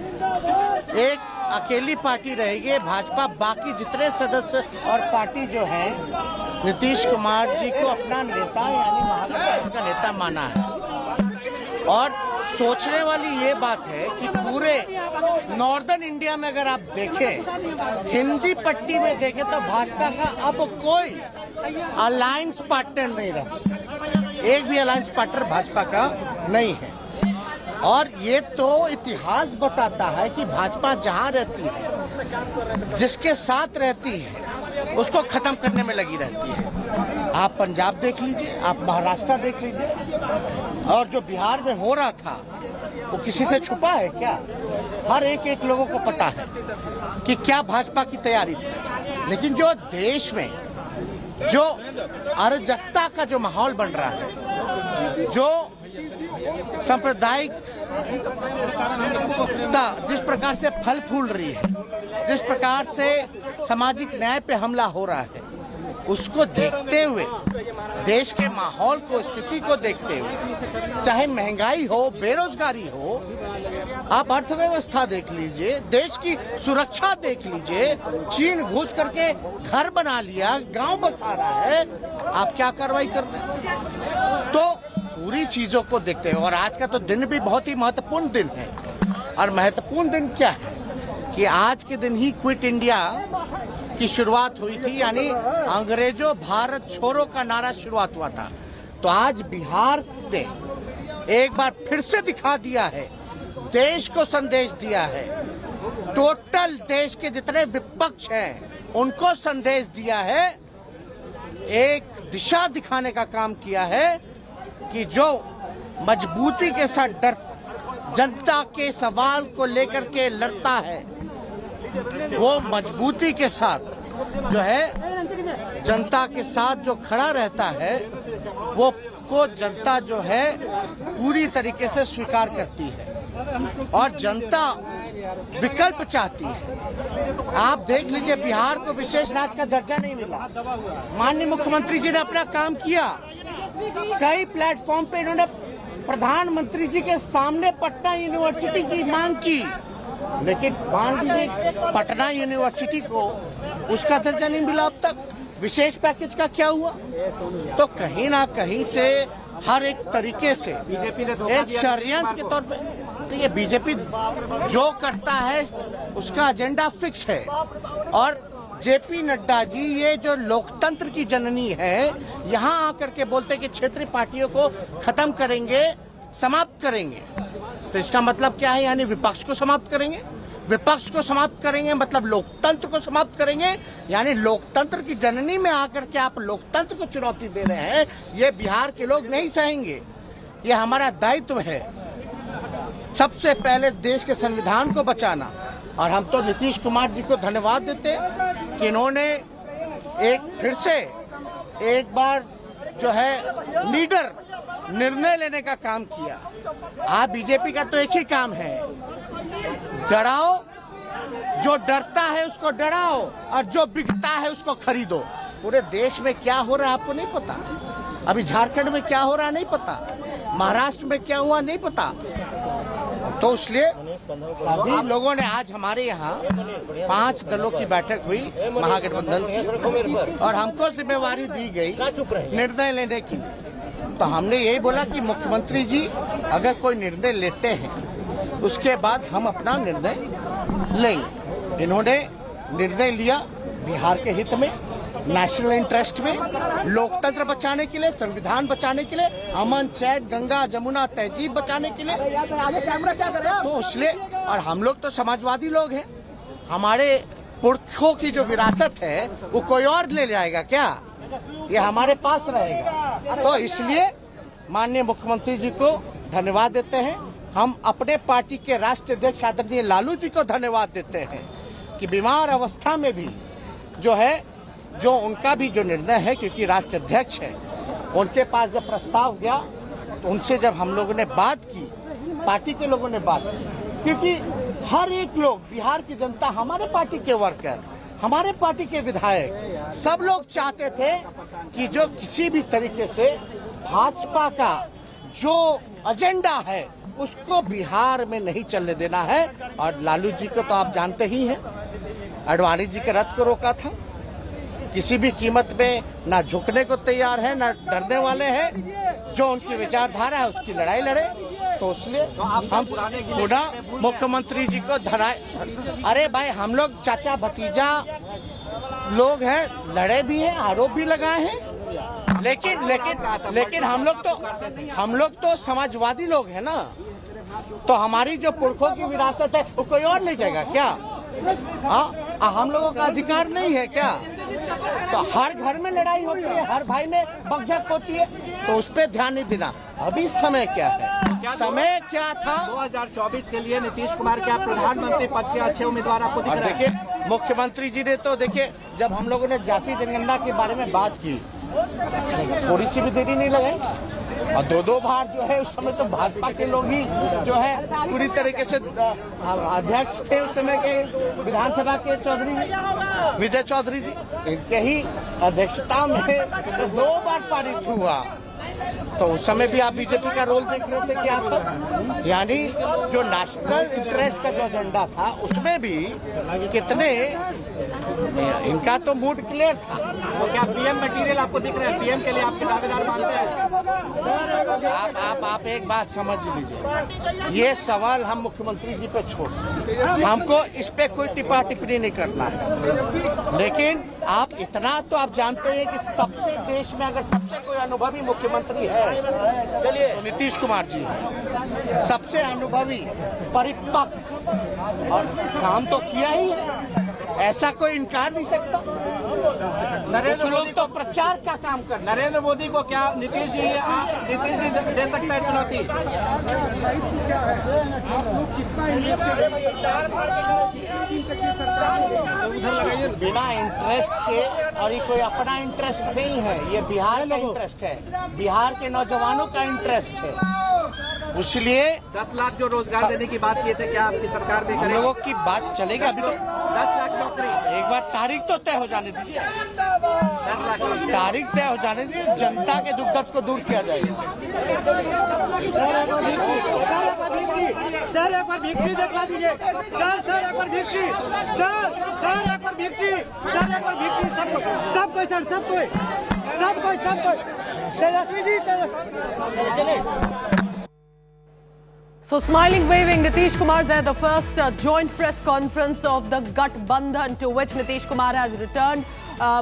S13: एक अकेली पार्टी रहेगी भाजपा, बाकी जितने सदस्य और पार्टी जो है नीतीश कुमार जी को अपना नेता यानी महागठबंधन का नेता माना है। और सोचने वाली ये बात है कि पूरे नॉर्दर्न इंडिया में अगर आप देखें, हिंदी पट्टी में देखें तो भाजपा का अब कोई अलायंस पार्टनर नहीं रहा। एक भी अलायंस पार्टनर भाजपा का नहीं है। और ये तो इतिहास बताता है कि भाजपा जहां रहती है, जिसके साथ रहती है, उसको खत्म करने में लगी रहती है। आप पंजाब देख लीजिए, आप महाराष्ट्र देख लीजिए, और जो बिहार में हो रहा था वो किसी से छुपा है क्या? हर एक लोगों को पता है कि क्या भाजपा की तैयारी थी। लेकिन जो देश में जो अराजकता का जो माहौल बन रहा है, जो सांप्रदायिक जिस प्रकार से फल फूल रही है, जिस प्रकार से सामाजिक न्याय पे हमला हो रहा है, उसको देखते हुए, देश के माहौल को, स्थिति को देखते हुए, चाहे महंगाई हो, बेरोजगारी हो, आप अर्थव्यवस्था देख लीजिए, देश की सुरक्षा देख लीजिए, चीन घुस करके घर बना लिया, गांव बसा रहा है, आप क्या कार्रवाई कर रहे हैं? तो पूरी चीजों को देखते हैं। और आज का तो दिन भी बहुत ही महत्वपूर्ण दिन है। और महत्वपूर्ण दिन क्या है कि आज के दिन ही क्विट इंडिया की शुरुआत हुई थी, यानी अंग्रेजों भारत छोड़ो का नारा शुरुआत हुआ था। तो आज बिहार ने एक बार फिर से दिखा दिया है, देश को संदेश दिया है, टोटल देश के जितने विपक्ष हैं उनको संदेश दिया है, एक दिशा दिखाने का काम किया है कि जो मजबूती के साथ जनता के सवाल को लेकर के लड़ता है, वो मजबूती के साथ जो है जनता के साथ जो खड़ा रहता है, वो को जनता जो है पूरी तरीके से स्वीकार करती है और जनता विकल्प चाहती है। आप देख लीजिए, बिहार को विशेष राज्य का दर्जा नहीं मिला। माननीय मुख्यमंत्री जी ने अपना काम किया, कई प्लेटफॉर्म पे इन्होंने प्रधानमंत्री जी के सामने पटना यूनिवर्सिटी की मांग की, लेकिन मान लीजिए पटना यूनिवर्सिटी को उसका दर्जा नहीं मिला अब तक। विशेष पैकेज का क्या हुआ? तो कहीं ना कहीं से हर एक तरीके से एक षड्यंत्र के तौर पे, तो ये बीजेपी जो करता है उसका एजेंडा फिक्स है। और जेपी नड्डा जी, ये जो लोकतंत्र की जननी है, यहाँ आकर के बोलते कि क्षेत्रीय पार्टियों को खत्म करेंगे, समाप्त करेंगे। तो इसका मतलब क्या है? यानी विपक्ष को समाप्त करेंगे। विपक्ष को समाप्त करेंगे मतलब लोकतंत्र को समाप्त करेंगे। यानी लोकतंत्र की जननी में आकर के आप लोकतंत्र को चुनौती दे रहे हैं, ये बिहार के लोग नहीं सहेंगे। ये हमारा दायित्व है सबसे पहले देश के संविधान को बचाना। और हम तो नीतीश कुमार जी को धन्यवाद देते हैं कि इन्होंने एक फिर से एक बार जो है लीडर निर्णय लेने का काम किया। आप बीजेपी का तो एक ही काम है, डराओ, जो डरता है उसको डराओ और जो बिकता है उसको खरीदो। पूरे देश में क्या हो रहा है आपको नहीं पता, अभी झारखंड में क्या हो रहा है नहीं पता, महाराष्ट्र में क्या हुआ नहीं पता। तो इसलिए सभी लोगों ने आज हमारे यहाँ 5 दलों की बैठक हुई महागठबंधन की, और हमको जिम्मेवारी दी गई निर्णय लेने की। तो हमने यही बोला कि मुख्यमंत्री जी अगर कोई निर्णय लेते हैं उसके बाद हम अपना निर्णय लेंगे। इन्होंने निर्णय लिया बिहार के हित में, नेशनल इंटरेस्ट में, लोकतंत्र बचाने के लिए, संविधान बचाने के लिए, अमन चैन गंगा जमुना तहजीब बचाने के लिए। तो इसलिए, और हम लोग तो समाजवादी लोग हैं, हमारे पुरखों की जो विरासत है वो कोई और ले जाएगा क्या? ये हमारे पास रहेगा। तो इसलिए माननीय मुख्यमंत्री जी को धन्यवाद देते हैं। हम अपने पार्टी के राष्ट्रीय अध्यक्ष आदरणीय लालू जी को धन्यवाद देते हैं कि बीमार अवस्था में भी जो है, जो उनका भी जो निर्णय है, क्योंकि राष्ट्रीय अध्यक्ष है, उनके पास जब प्रस्ताव गया तो उनसे जब हम लोगों ने बात की, पार्टी के लोगों ने बात की, क्योंकि हर एक लोग, बिहार की जनता, हमारे पार्टी के वर्कर, हमारे पार्टी के विधायक, सब लोग चाहते थे कि जो किसी भी तरीके से भाजपा का जो एजेंडा है उसको बिहार में नहीं चलने देना है। और लालू जी को तो आप जानते ही हैं, आडवाणी जी के रथ को रोका था, किसी भी कीमत में ना झुकने को तैयार है, ना डरने वाले हैं। जो उनकी विचारधारा है उसकी लड़ाई लड़े। तो इसलिए हम पुनः मुख्यमंत्री जी को धराए। अरे भाई, हम लोग चाचा भतीजा लोग हैं, लड़े भी हैं, आरोप भी लगाए हैं, लेकिन हम लोग तो समाजवादी लोग हैं ना। तो हमारी जो पुरखों की विरासत है वो कोई और ले जाएगा क्या? हाँ, हम लोगों का अधिकार नहीं है क्या? तो हर घर में लड़ाई होती है, हर भाई में बकझक होती है, तो उस पर ध्यान नहीं देना। अभी समय क्या है, समय क्या था?
S2: 2024 के लिए नीतीश कुमार क्या प्रधानमंत्री पद के अच्छे उम्मीदवार आपको दिख रहे हैं?
S13: देखिए, मुख्यमंत्री जी ने तो देखिए, जब हम लोगों ने जाति जनगणना के बारे में बात की, थोड़ी सी भी देरी नहीं लगाई, और दो बार जो है उस समय तो भाजपा के लोग ही जो है पूरी तरीके से अध्यक्ष थे उस समय के विधानसभा के चौधरी जी, विजय चौधरी जी, इनके ही अध्यक्षता में 2 बार पारित हुआ। तो उस समय भी आप बीजेपी का रोल देख रहे थे क्या था? यानी जो नेशनल इंटरेस्ट का जो एजेंडा था उसमें भी कितने इनका तो मूड क्लियर था।
S2: वो क्या पीएम मटेरियल आपको दिख रहा है? पीएम के लिए आपके दावेदार मानते हैं?
S13: आप एक बात समझ लीजिए, ये सवाल हम मुख्यमंत्री जी पे छोड़, हमको इस पे कोई टिप्पा टिप्पणी नहीं करना है। लेकिन आप इतना तो आप जानते हैं कि सबसे देश में अगर सबसे कोई अनुभवी मुख्यमंत्री है तो नीतीश कुमार जी है। सबसे अनुभवी, परिपक्व, और काम तो किया ही है, ऐसा कोई इनकार नहीं सकता। कुछ लोग तो प्रचार का काम कर।
S2: नरेंद्र मोदी को क्या नीतीश जी दे सकता है चुनौती?
S13: बिना इंटरेस्ट के, और ये कोई अपना इंटरेस्ट नहीं है, ये बिहार का इंटरेस्ट है, बिहार के नौजवानों का इंटरेस्ट है। इसलिए
S2: 10 लाख जो रोजगार देने की बात किए थे, क्या आपकी सरकार दे करेगी?
S13: लोगों की बात चलेगी। अभी तो
S2: 10 लाख नौकरी,
S13: एक बार तारीख तो तय हो जाने दीजिए,
S2: 10 लाख
S13: तारीख तय हो जाने दीजिए, जनता के दुख दर्द को दूर किया जाएगा।
S2: सर एक बार भिक्ट्री दिखला दीजिए, सर एक बार भिक्ट्री, सर एक बार भिक्ट्री, सर एक बार भिक्ट्री, सब कोई सर, सब कोई तेजस्वी जी, चले।
S25: So smiling, waving, Nitish Kumar there, the first joint press conference of the Gathbandhan to which Nitish Kumar has returned.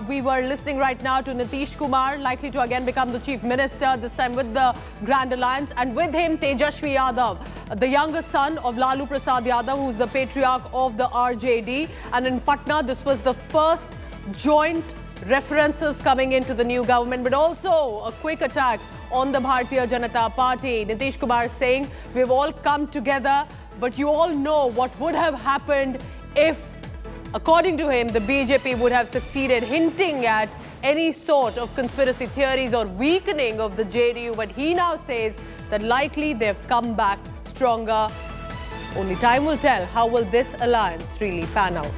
S25: We were listening right now to Nitish Kumar, likely to again become the chief minister, this time with the Grand Alliance, and with him Tejashwi Yadav, the youngest son of Lalu Prasad Yadav, who's the patriarch of the RJD. And in Patna, this was the first joint references coming into the new government, but also a quick attack on the Rashtriya Janata Party. Nitish Kumar saying, we've all come together, but you all know what would have happened if, according to him, the BJP would have succeeded, hinting at any sort of conspiracy theories or weakening of the JDU. But he now says that likely they've come back stronger. Only time will tell how will this alliance really pan out.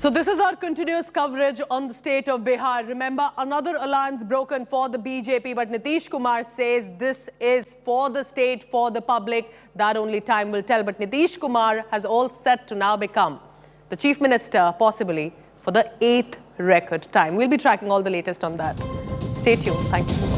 S25: So this is our continuous coverage on the state of Bihar. Remember, another alliance broken for the BJP, but Nitish Kumar says this is for the state, for the public. That only time will tell. But Nitish Kumar has all set to now become the chief minister, possibly for the 8th record time. We'll be tracking all the latest on that. Stay tuned. Thank you so much.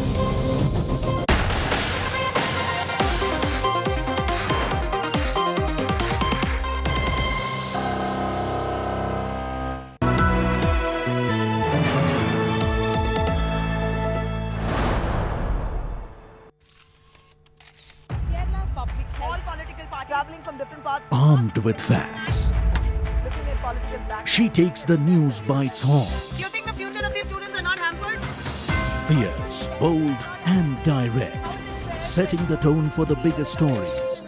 S5: Armed with facts, she takes the news by its horns.
S14: Do you think the future of these students are not hampered?
S5: Fierce, bold and direct, setting the tone for the biggest stories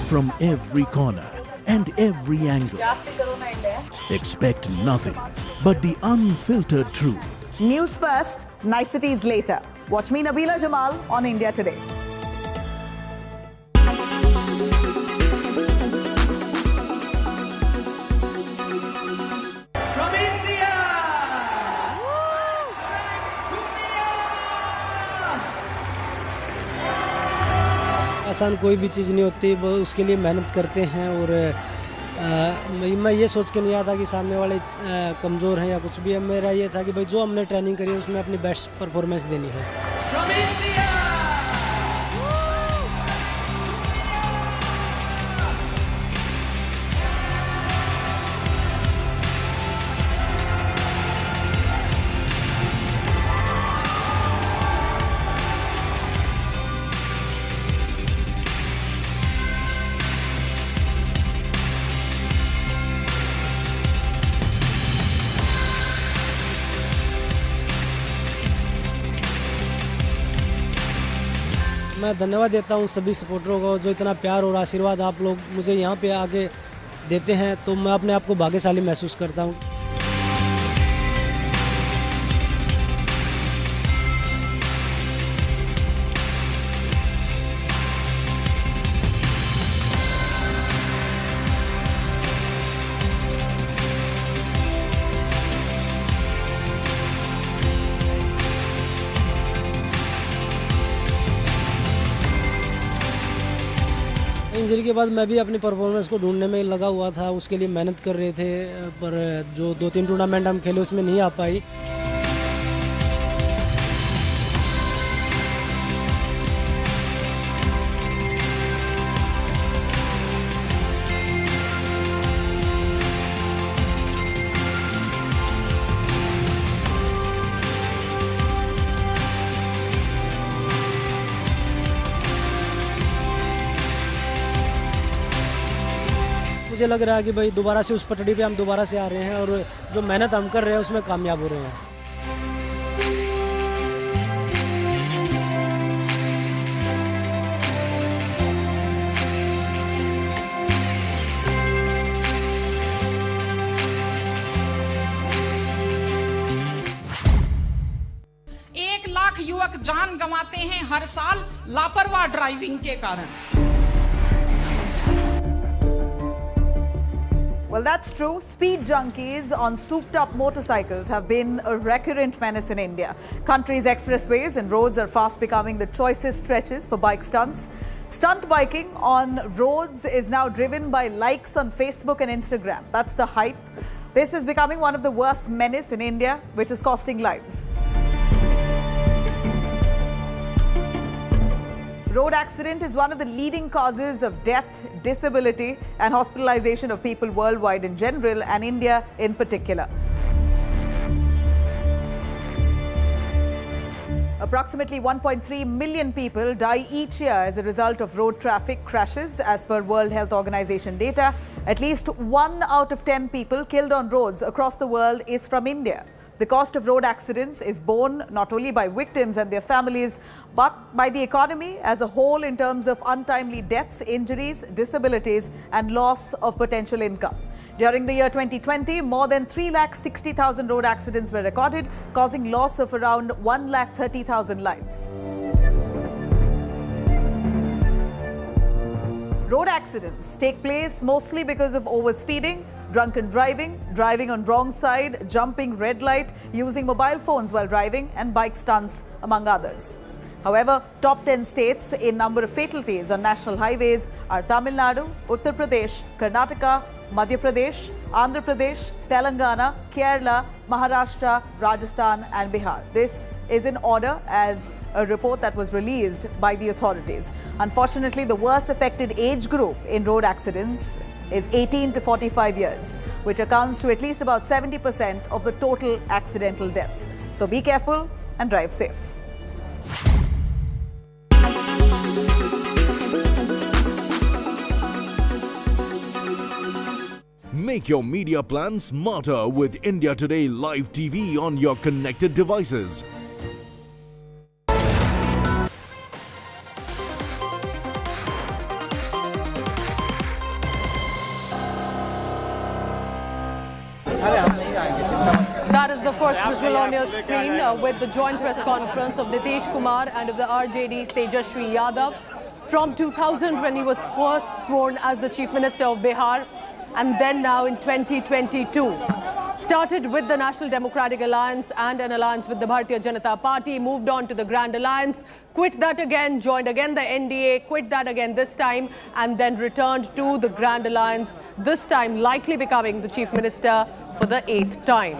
S5: from every corner and every angle. Expect nothing but the unfiltered truth.
S14: News first, niceties later. Watch me, Nabila Jamal, on India Today.
S9: आसान कोई भी चीज़ नहीं होती, वो उसके लिए मेहनत करते हैं। और मैं ये सोच के नहीं आया था कि सामने वाले कमज़ोर हैं या कुछ भी है। मेरा ये था कि भाई जो हमने ट्रेनिंग करी है उसमें अपनी बेस्ट परफॉर्मेंस देनी है। मैं धन्यवाद देता हूं सभी सपोर्टरों को, जो इतना प्यार और आशीर्वाद आप लोग मुझे यहां पे आके देते हैं, तो मैं अपने आप को भाग्यशाली महसूस करता हूं। इंजरी के बाद मैं भी अपनी परफॉर्मेंस को ढूंढने में लगा हुआ था, उसके लिए मेहनत कर रहे थे, पर जो 2-3 टूर्नामेंट हम खेले उसमें नहीं आ पाई। मुझे लग रहा है कि भाई दोबारा से उस पटड़ी पे हम दोबारा से आ रहे हैं, और जो मेहनत हम कर रहे हैं उसमें कामयाब हो रहे हैं।
S12: एक लाख युवक जान गंवाते हैं हर साल लापरवाह ड्राइविंग के कारण।
S14: Well, that's true. Speed junkies on souped-up motorcycles have been a recurrent menace in India. Country's expressways and roads are fast becoming the choicest stretches for bike stunts. Stunt biking on roads is now driven by likes on Facebook and Instagram. That's the hype. This is becoming one of the worst menace in India, which is costing lives. Road accident is one of the leading causes of death, disability and hospitalization of people worldwide in general and India in particular. Approximately 1.3 million people die each year as a result of road traffic crashes, as per World Health Organization data. At least 1 out of 10 people killed on roads across the world is from India. The cost of road accidents is borne not only by victims and their families, but by the economy as a whole in terms of untimely deaths, injuries, disabilities, and loss of potential income. During the year 2020, more than 360,000 road accidents were recorded, causing loss of around 130,000 lives. Road accidents take place mostly because of overspeeding, drunken driving, driving on wrong side, jumping red light, using mobile phones while driving, and bike stunts, among others. However, top 10 states in number of fatalities on national highways are Tamil Nadu, Uttar Pradesh, Karnataka, Madhya Pradesh, Andhra Pradesh, Telangana, Kerala, Maharashtra, Rajasthan and Bihar. This is in order as a report that was released by the authorities. Unfortunately, the worst affected age group in road accidents is 18 to 45 years, which accounts to at least about 70% of the total accidental deaths. So be careful and drive safe.
S5: Make your media plan smarter with India Today Live TV on your connected devices.
S25: That is the first visual on your screen with the joint press conference of Nitish Kumar and of the RJD's Tejashwi Yadav from 2000 when he was first sworn as the Chief Minister of Bihar, and then now in 2022. Started with the National Democratic Alliance and an alliance with the Bharatiya Janata Party, moved on to the Grand Alliance, quit that again, joined again the NDA, quit that again this time, and then returned to the Grand Alliance, this time likely becoming the Chief Minister for the 8th time.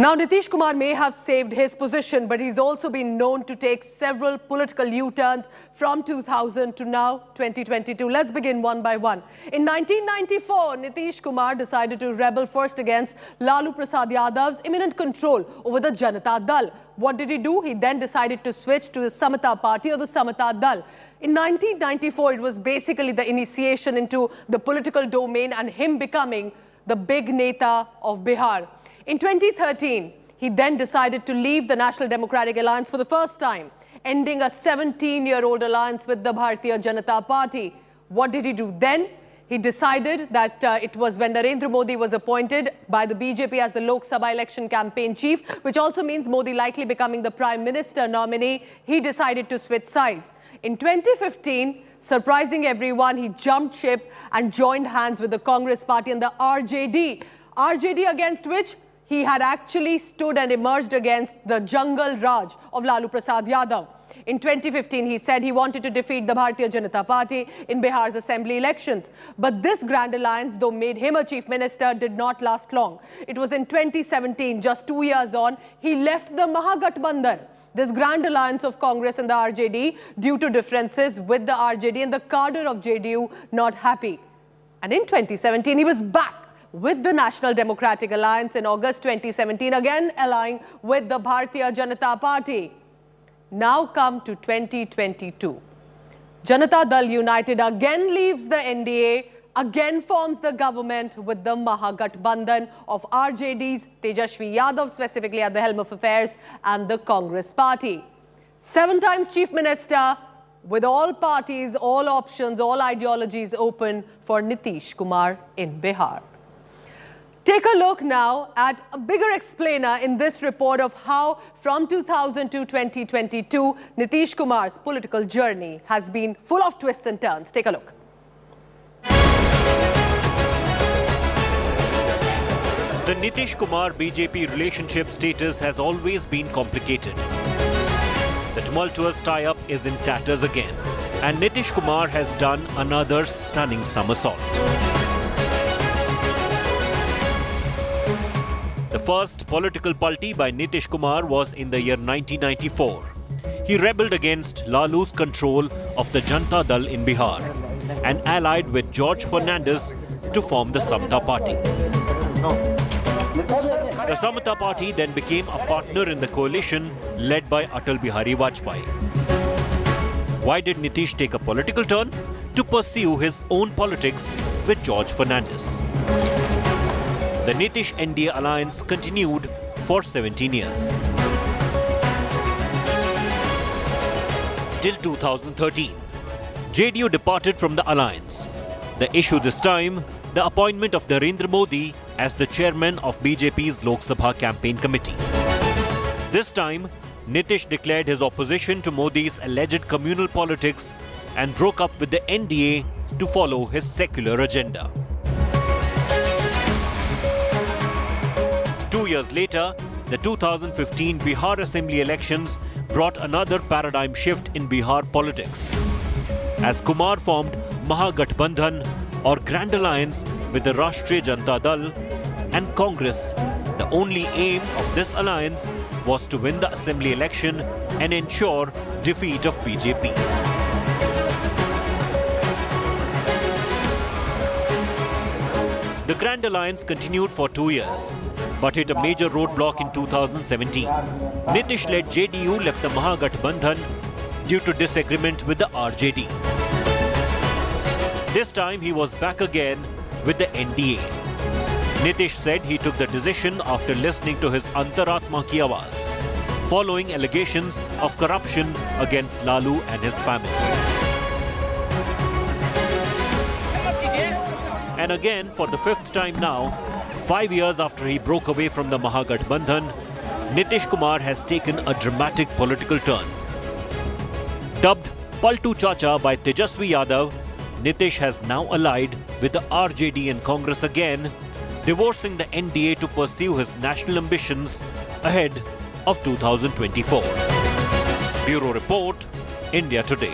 S25: Now, Nitish Kumar may have saved his position, but he's also been known to take several political U-turns from 2000 to now 2022. Let's begin one by one. In 1994, Nitish Kumar decided to rebel first against Lalu Prasad Yadav's imminent control over the Janata Dal. What did he do? He then decided to switch to the Samata Party or the Samata Dal. In 1994, it was basically the initiation into the political domain and him becoming the big Neta of Bihar. In 2013, he then decided to leave the National Democratic Alliance for the first time, ending a 17-year-old alliance with the Bharatiya Janata Party. What did he do then? He decided that it was when Narendra Modi was appointed by the BJP as the Lok Sabha election campaign chief, which also means Modi likely becoming the Prime Minister nominee, he decided to switch sides. In 2015, surprising everyone, he jumped ship and joined hands with the Congress Party and the RJD. RJD against which he had actually stood and emerged against the Jungle Raj of Lalu Prasad Yadav. In 2015, he said he wanted to defeat the Bharatiya Janata Party in Bihar's assembly elections. But this grand alliance, though made him a chief minister, did not last long. It was in 2017, just 2 years on, he left the Mahagathbandhan, this grand alliance of Congress and the RJD, due to differences with the RJD and the cadre of JDU not happy. And in 2017, he was back with the National Democratic Alliance in August 2017, again allying with the Bharatiya Janata Party. Now come to 2022. Janata Dal United again leaves the NDA, again forms the government with the Mahagathbandhan of RJD's Tejasvi Yadav, specifically at the helm of affairs, and the Congress Party. 7 times Chief Minister, with all parties, all options, all ideologies open for Nitish Kumar in Bihar. Take a look now at a bigger explainer in this report of how from 2000 to 2022, Nitish Kumar's political journey has been full of twists and turns. Take a look.
S15: The Nitish Kumar BJP relationship status has always been complicated. The tumultuous tie-up is in tatters again, and Nitish Kumar has done another stunning somersault. The first political palti by Nitish Kumar was in the year 1994. He rebelled against Lalu's control of the Janata Dal in Bihar and allied with George Fernandez to form the Samata Party. The Samata Party then became a partner in the coalition led by Atal Bihari Vajpayee. Why did Nitish take a political turn? To pursue his own politics with George Fernandez. The Nitish NDA alliance continued for 17 years. Till 2013, JDU departed from the alliance. The issue this time, the appointment of Narendra Modi as the chairman of BJP's Lok Sabha campaign committee. This time, Nitish declared his opposition to Modi's alleged communal politics and broke up with the NDA to follow his secular agenda. 2 years later, the 2015 Bihar Assembly elections brought another paradigm shift in Bihar politics, as Kumar formed Mahagathbandhan or Grand Alliance with the Rashtriya Janata Dal and Congress. The only aim of this alliance was to win the assembly election and ensure defeat of BJP. The Grand Alliance continued for 2 years, but hit a major roadblock in 2017. Nitish-led JDU left the Mahagathbandhan due to disagreement with the RJD. This time he was back again with the NDA. Nitish said he took the decision after listening to his Antaratma ki Awaaz, following allegations of corruption against Lalu and his family. And again, for the 5th time now, 5 years after he broke away from the Mahagathbandhan, Nitish Kumar has taken a dramatic political turn. Dubbed Paltu Chacha by Tejasvi Yadav, Nitish has now allied with the RJD and Congress again, divorcing the NDA to pursue his national ambitions ahead of 2024. Bureau Report, India Today.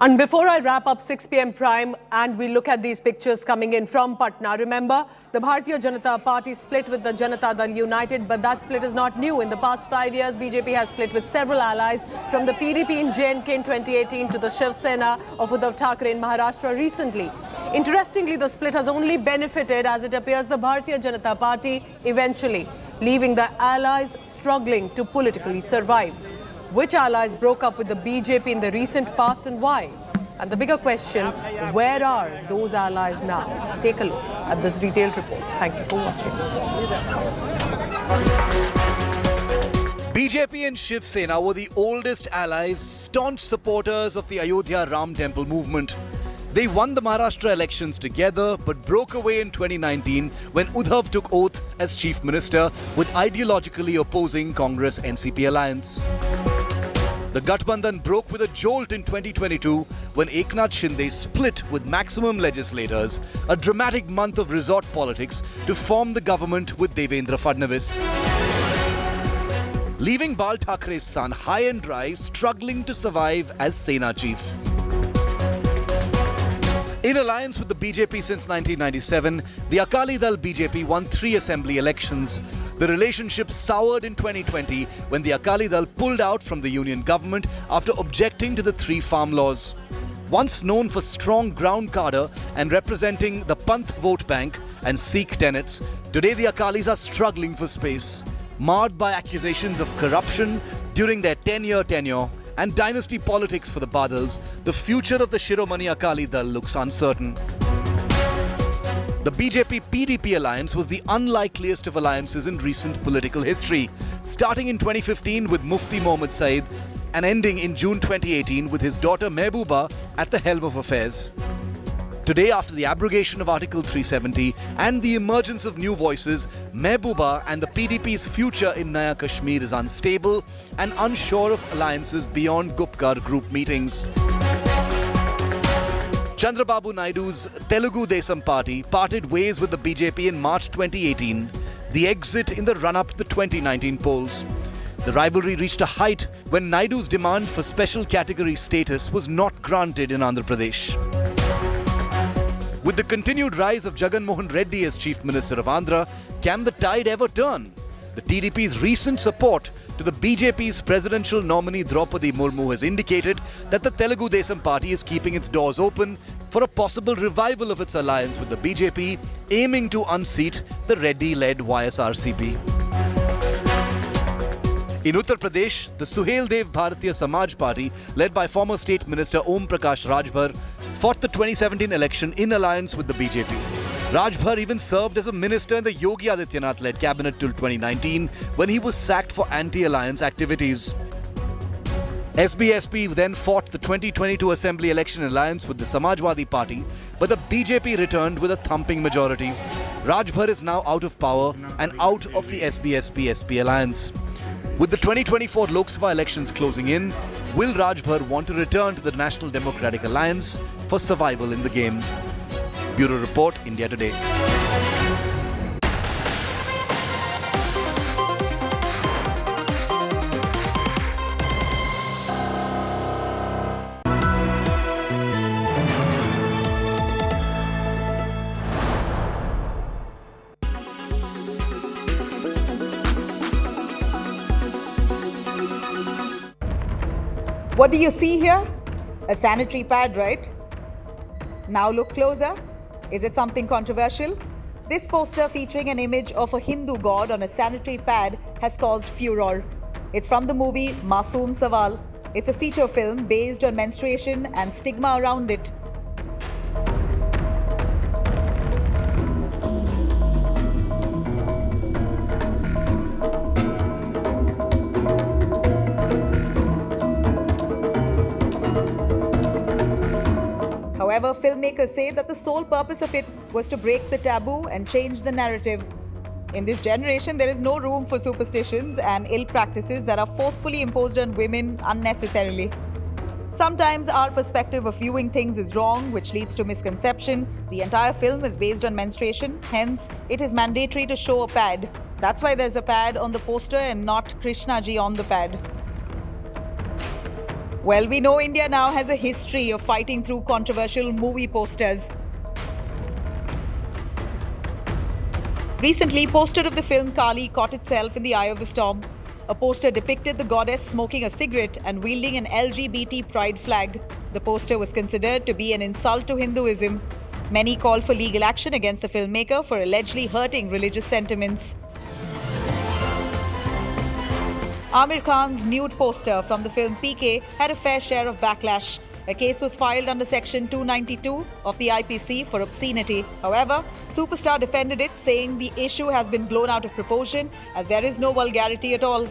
S25: And before I wrap up 6 p.m. Prime and we look at these pictures coming in from Patna, remember the Bharatiya Janata Party split with the Janata Dal United, but that split is not new. In the past 5 years, BJP has split with several allies, from the PDP in JNK in 2018 to the Shiv Sena of Uddhav Thackeray in Maharashtra recently. Interestingly, the split has only benefited, as it appears, the Bharatiya Janata Party eventually, leaving the allies struggling to politically survive. Which allies broke up with the BJP in the recent past and why? And the bigger question, where are those allies now? Take a look at this detailed report. Thank you for watching.
S7: BJP and Shiv Sena were the oldest allies, staunch supporters of the Ayodhya Ram Temple movement. They won the Maharashtra elections together but broke away in 2019 when Uddhav took oath as Chief Minister with ideologically opposing Congress-NCP alliance. The Gathbandhan broke with a jolt in 2022 when Eknath Shinde split with maximum legislators, a dramatic month of resort politics, to form the government with Devendra Fadnavis, leaving Bal Thackre's son high and dry, struggling to survive as Sena chief. In alliance with the BJP since 1997, the Akali Dal BJP won 3 assembly elections. The relationship soured in 2020 when the Akali Dal pulled out from the union government after objecting to the 3 farm laws. Once known for strong ground cadre and representing the Panth vote bank and Sikh tenets, today the Akalis are struggling for space, marred by accusations of corruption during their 10-year tenure and dynasty politics for the Badals. The future of the Shiromani Akali Dal looks uncertain. The BJP-PDP alliance was the unlikeliest of alliances in recent political history, starting in 2015 with Mufti Mohammad Said and ending in June 2018 with his daughter Mehbooba at the helm of affairs. Today, after the abrogation of Article 370 and the emergence of new voices, Mehbooba and the PDP's future in Naya Kashmir is unstable and unsure of alliances beyond Gupkar group meetings. Chandrababu Naidu's Telugu Desam party parted ways with the BJP in March 2018, the exit in the run-up to the 2019 polls. The rivalry reached a height when Naidu's demand for special category status was not granted in Andhra Pradesh. With the continued rise of Jagan Mohan Reddy as Chief Minister of Andhra, can the tide ever turn? The TDP's recent support to the BJP's presidential nominee Draupadi Murmu has indicated that the Telugu Desam party is keeping its doors open for a possible revival of its alliance with the BJP, aiming to unseat the Reddy-led YSRCP. In Uttar Pradesh, the Suhail Dev Bharatiya Samaj Party, led by former State Minister Om Prakash Rajbhar, fought the 2017 election in alliance with the BJP. Rajbhar even served as a minister in the Yogi Adityanath-led cabinet till 2019 when he was sacked for anti-alliance activities. SBSP then fought the 2022 Assembly election alliance with the Samajwadi Party, but the BJP returned with a thumping majority. Rajbhar is now out of power and out of the SBSP-SP alliance. With the 2024 Lok Sabha elections closing in, will Rajbhar want to return to the National Democratic Alliance for survival in the game? Bureau Report, India Today.
S14: What do you see here? A sanitary pad, right? Now look closer. Is it something controversial? This poster featuring an image of a Hindu god on a sanitary pad has caused furor. It's from the movie Masoom Sawal. It's a feature film based on menstruation and stigma around it. However, filmmakers say that the sole purpose of it was to break the taboo and change the narrative. In this generation, there is no room for superstitions and ill practices that are forcefully imposed on women unnecessarily. Sometimes our perspective of viewing things is wrong, which leads to misconception. The entire film is based on menstruation, hence it is mandatory to show a pad. That's why there's a pad on the poster and not Krishna ji on the pad. Well, we know India now has a history of fighting through controversial movie posters. Recently, poster of the film Kali caught itself in the eye of the storm. A poster depicted the goddess smoking a cigarette and wielding an LGBT pride flag. The poster was considered to be an insult to Hinduism. Many called for legal action against the filmmaker for allegedly hurting religious sentiments. Amir Khan's nude poster from the film PK had a fair share of backlash. A case was filed under Section 292 of the IPC for obscenity. However, Superstar defended it, saying the issue has been blown out of proportion as there is no vulgarity at all.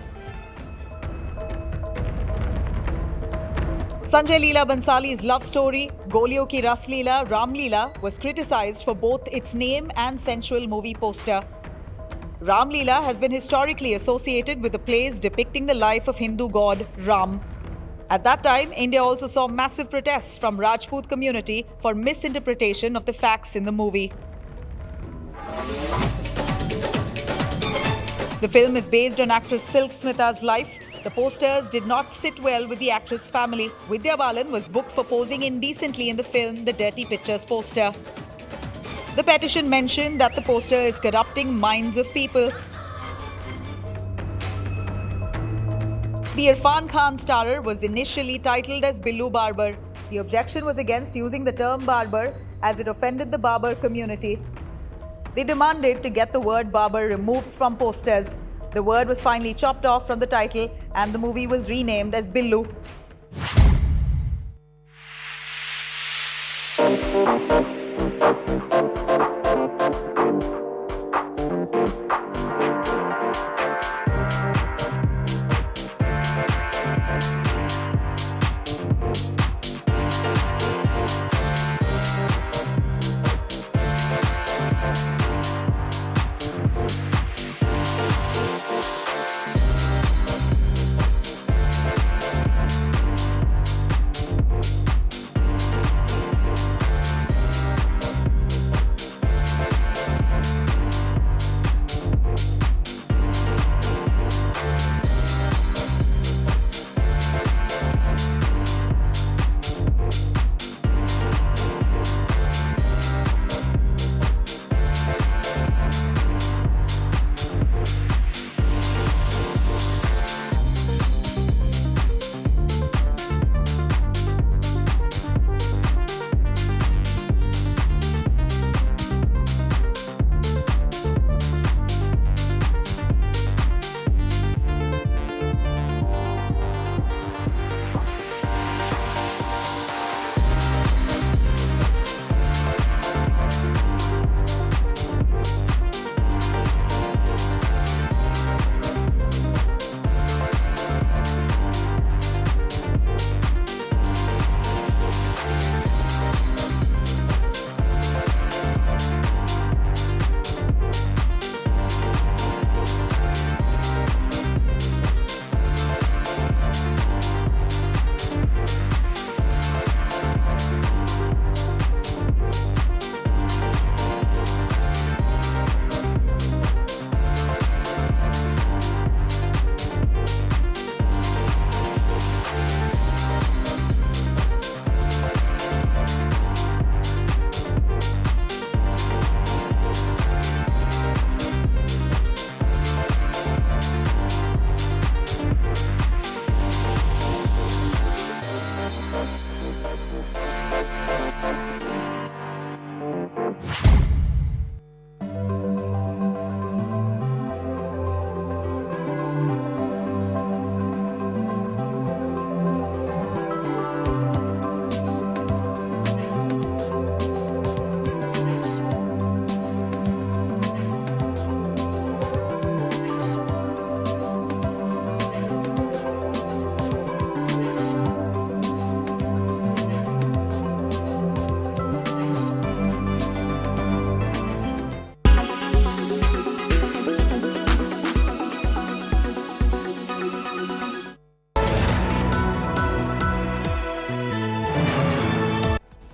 S14: Sanjay Leela Bansali's love story, Goliyon Ki Ras Leela, Ram Leela, was criticized for both its name and sensual movie poster. Ram Leela has been historically associated with the plays depicting the life of Hindu god Ram. At that time, India also saw massive protests from Rajput community for misinterpretation of the facts in the movie. The film is based on actress Silk Smitha's life. The posters did not sit well with the actress' family. Vidya Balan was booked for posing indecently in the film The Dirty Pictures poster. The petition mentioned that the poster is corrupting minds of people. The Irfan Khan starrer was initially titled as Billu Barber. The objection was against using the term barber as it offended the barber community. They demanded to get the word barber removed from posters. The word was finally chopped off from the title and the movie was renamed as Billu.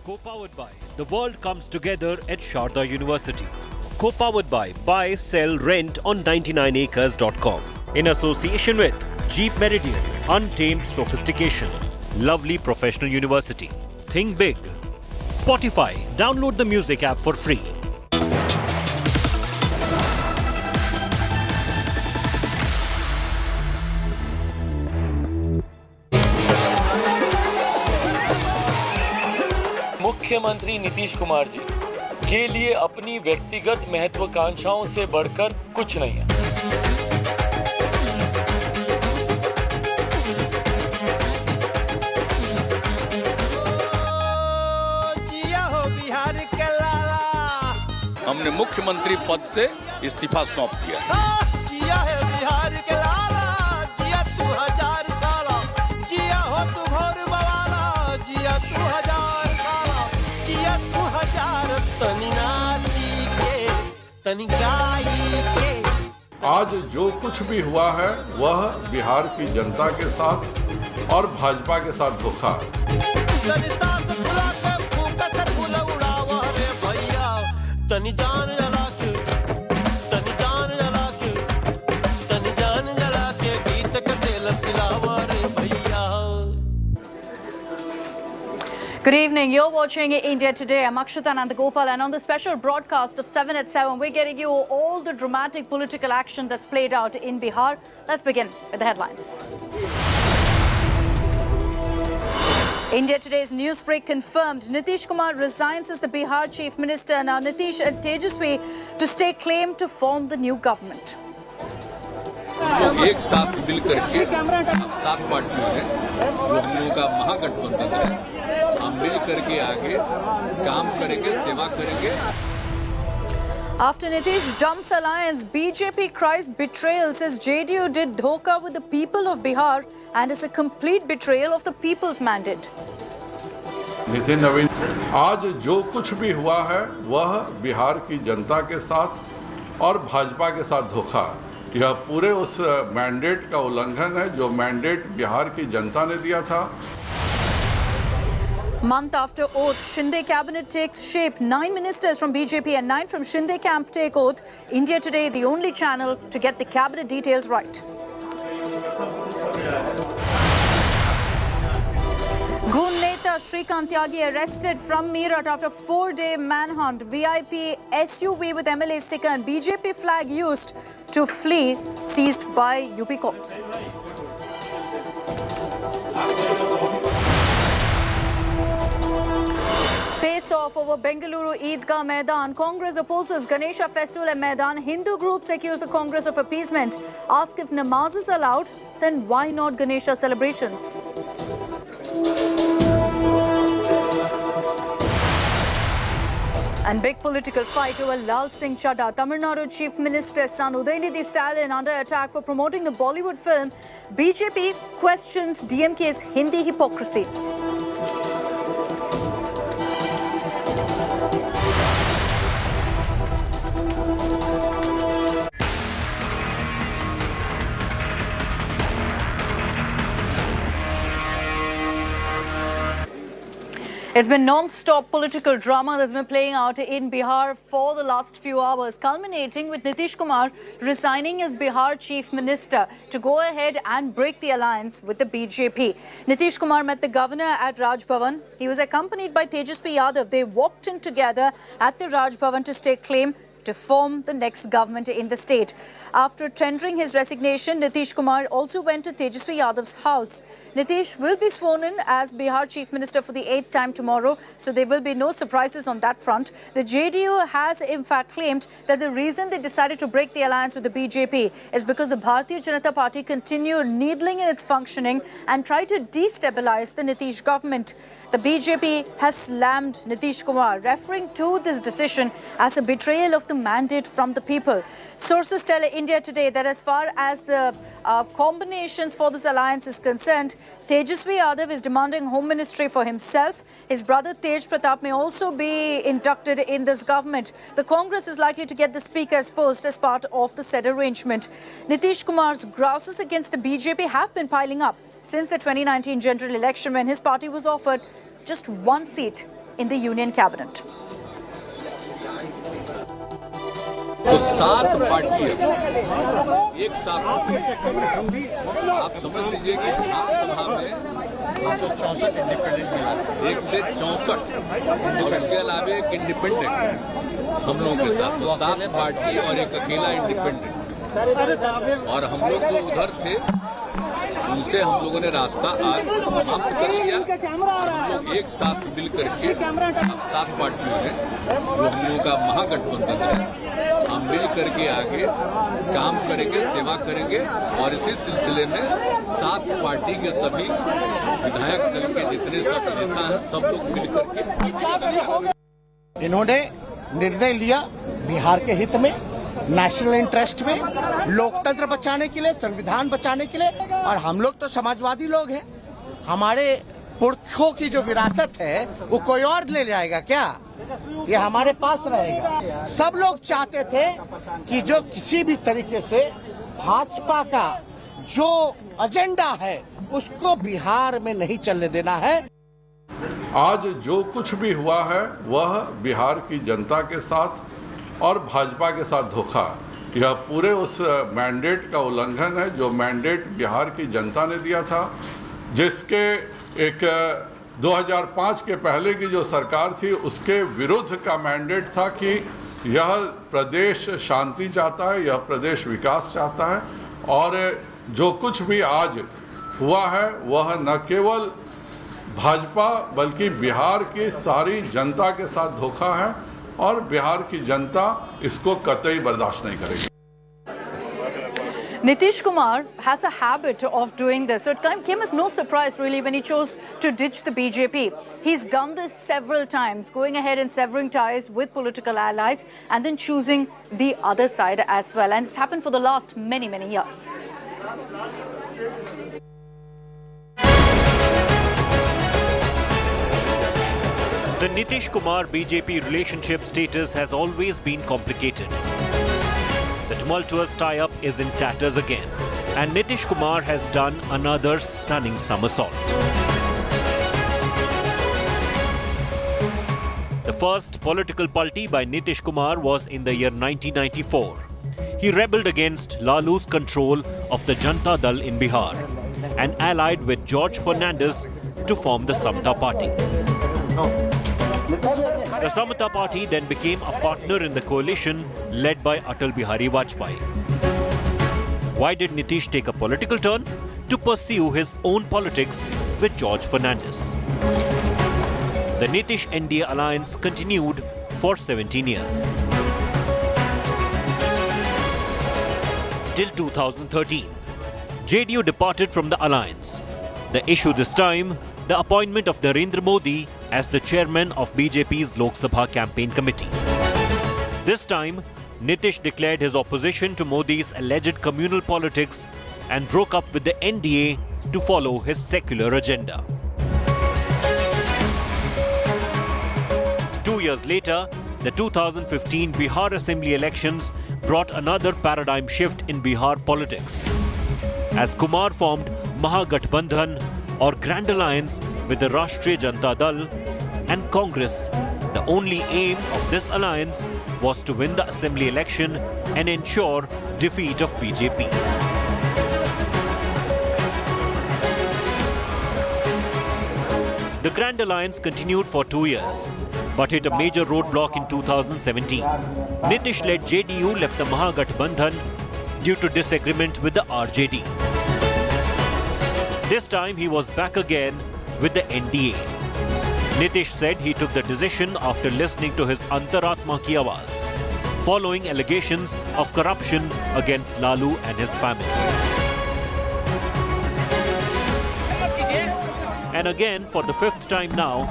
S15: Co-powered by The World Comes Together at Sharda University. Co-powered by Buy, Sell, Rent on 99acres.com. In association with Jeep Meridian, Untamed Sophistication. Lovely Professional University. Think big. Spotify. Download the music app for free.
S4: मुख्यमंत्री नीतीश कुमार जी के लिए अपनी व्यक्तिगत महत्वाकांक्षाओं से बढ़कर कुछ नहीं है।
S26: जिया हो बिहार के लाला,
S27: हमने मुख्यमंत्री पद से इस्तीफा सौंप दिया।
S26: जिया है बिहार के लाला, जिया तू 1000 साला, जिया हो तू घोर बवाला, जिया तू 1000 साला, जिया तू 1000 तनी नाची के तनी गाई के।
S28: आज जो कुछ भी हुआ है वह बिहार की जनता के साथ और भाजपा के साथ धोखा है।
S26: तनी सांस फुला के फूंका से फूल उड़ावा रे भैया, तनी जान जला के, तनी जान जला के, तनी जान जला के गीत के तेल सिलावा रे भैया।
S16: Good evening. You're watching India Today. I'm Akshita Nandagopal, and on the special broadcast of 7 at 7, we're getting you all the dramatic political action that's played out in Bihar. Let's begin with the headlines. India Today's news break confirmed Nitish Kumar resigns as the Bihar Chief Minister. Now Nitish and Tejaswi to stake claim to form the new government.
S27: जो एक साथ मिल करके सात पार्टियों हैं, जो हम लोगों का महागठबंधन है, हम मिल करके आगे काम करेंगे, सेवा करेंगे।
S16: After Nitish dumps alliance, BJP cries betrayal, says JDU did dhoka with the people of Bihar and is a complete betrayal of the people's mandate.
S28: Nitin नवीन, आज जो कुछ भी हुआ है वह बिहार की जनता के साथ और भाजपा के साथ धोखा है। यह पूरे उस मैंडेट का उल्लंघन है जो मैंडेट बिहार की जनता ने दिया था।
S16: Month after oath, Shinde cabinet takes shape. 9 ministers from BJP and 9 from Shinde camp take oath. India Today, the only channel to get the cabinet details right. Goon Neta Shrikant Tyagi arrested from Meerut after 4-day manhunt. VIP SUV with MLA sticker and BJP flag used to flee seized by UP cops. Face-off over Bengaluru Eidgah Maidan. Congress opposes Ganesha festival at Maidan. Hindu groups accuse the Congress of appeasement. Ask if namaz is allowed, then why not Ganesha celebrations? And big political fight over Lal Singh Chadha. Tamil Nadu Chief Minister's son Udayanidhi Stalin under attack for promoting the Bollywood film. BJP questions DMK's Hindi hypocrisy. It's been non-stop political drama that's been playing out in Bihar for the last few hours, culminating with Nitish Kumar resigning as Bihar Chief Minister to go ahead and break the alliance with the BJP. Nitish Kumar met the governor at Raj Bhavan. He was accompanied by Tejaswi Yadav. They walked in together at the Raj Bhavan to stake claim to form the next government in the state. After tendering his resignation, Nitish Kumar also went to Tejaswi Yadav's house. Nitish will be sworn in as Bihar Chief Minister for the 8th time tomorrow, so there will be no surprises on that front. The JDU has in fact claimed that the reason they decided to break the alliance with the BJP is because the Bharatiya Janata Party continued needling in its functioning and tried to destabilize the Nitish government. The BJP has slammed Nitish Kumar, referring to this decision as a betrayal of the mandate from the people. Sources tell India Today that as far as the combinations for this alliance is concerned, Tejaswi Yadav is demanding Home Ministry for himself. His brother Tej Pratap may also be inducted in this government. The Congress is likely to get the Speaker's post as part of the said arrangement. Nitish Kumar's grouses against the BJP have been piling up since the 2019 general election when his party was offered just one seat in the union cabinet.
S27: तो 7 पार्टियां एक साथ, आप समझ लीजिए कि विधानसभा में 164 independent, 164 और इसके अलावा एक इंडिपेंडेंट हम लोगों के साथ, तो 7 पार्टी और एक अकेला इंडिपेंडेंट। और हम लोग जो उधर थे उनसे हम लोगों ने रास्ता आज समाप्त कर लिया और हम लोग एक साथ मिल करके 7 पार्टियों हैं जो हम लोगों का महागठबंधन है, हम मिल करके आगे काम करेंगे, सेवा करेंगे। और इसी सिलसिले में 7 पार्टी के सभी विधायक दल के जितने सब नेता हैं सब लोग मिल करके
S13: इन्होंने निर्णय लिया बिहार के हित में, नेशनल इंटरेस्ट में, लोकतंत्र बचाने के लिए, संविधान बचाने के लिए। और हम लोग तो समाजवादी लोग हैं, हमारे पुरखों की जो विरासत है वो कोई और ले जाएगा क्या? ये हमारे पास रहेगा। सब लोग चाहते थे कि जो किसी भी तरीके से भाजपा का जो एजेंडा है उसको बिहार में नहीं चलने देना है।
S28: आज जो कुछ भी हुआ है वह बिहार की जनता के साथ और भाजपा के साथ धोखा है। यह पूरे उस मैंडेट का उल्लंघन है जो मैंडेट बिहार की जनता ने दिया था, जिसके एक 2005 के पहले की जो सरकार थी उसके विरुद्ध का मैंडेट था कि यह प्रदेश शांति चाहता है, यह प्रदेश विकास चाहता है। और जो कुछ भी आज हुआ है वह न केवल भाजपा बल्कि बिहार की सारी जनता के साथ धोखा है और बिहार की जनता इसको कतई बर्दाश्त नहीं करेगी।
S16: Nitish Kumar has a habit of doing this, so it came as no surprise really when he chose to ditch the BJP. He's done this several times, going ahead and severing ties with political allies and then choosing the other side as well. And it's happened for the last many years.
S15: The Nitish Kumar BJP relationship status has always been complicated. The tumultuous tie-up is in tatters again, and Nitish Kumar has done another stunning somersault. The first political palti by Nitish Kumar was in the year 1994. He rebelled against Lalu's control of the Janata Dal in Bihar and allied with George Fernandez to form the Samata Party. The Samata Party then became a partner in the coalition led by Atal Bihari Vajpayee. Why did Nitish take a political turn? To pursue his own politics with George Fernandez. The Nitish NDA alliance continued for 17 years. Till 2013, JDU departed from the alliance. The issue this time, the appointment of Narendra Modi as the chairman of BJP's Lok Sabha campaign committee. This time, Nitish declared his opposition to Modi's alleged communal politics and broke up with the NDA to follow his secular agenda. 2 years later, the 2015 Bihar Assembly elections brought another paradigm shift in Bihar politics, as Kumar formed Mahagathbandhan or Grand Alliance with the Rashtriya Janata Dal and Congress. The only aim of this alliance was to win the assembly election and ensure defeat of BJP. The Grand Alliance continued for 2 years, but hit a major roadblock in 2017. Nitish-led JDU left the Mahagathbandhan due to disagreement with the RJD. This time he was back again with the NDA. Nitish said he took the decision after listening to his Antaratma ki Awaaz, following allegations of corruption against Lalu and his family. And again, for the 5th time now,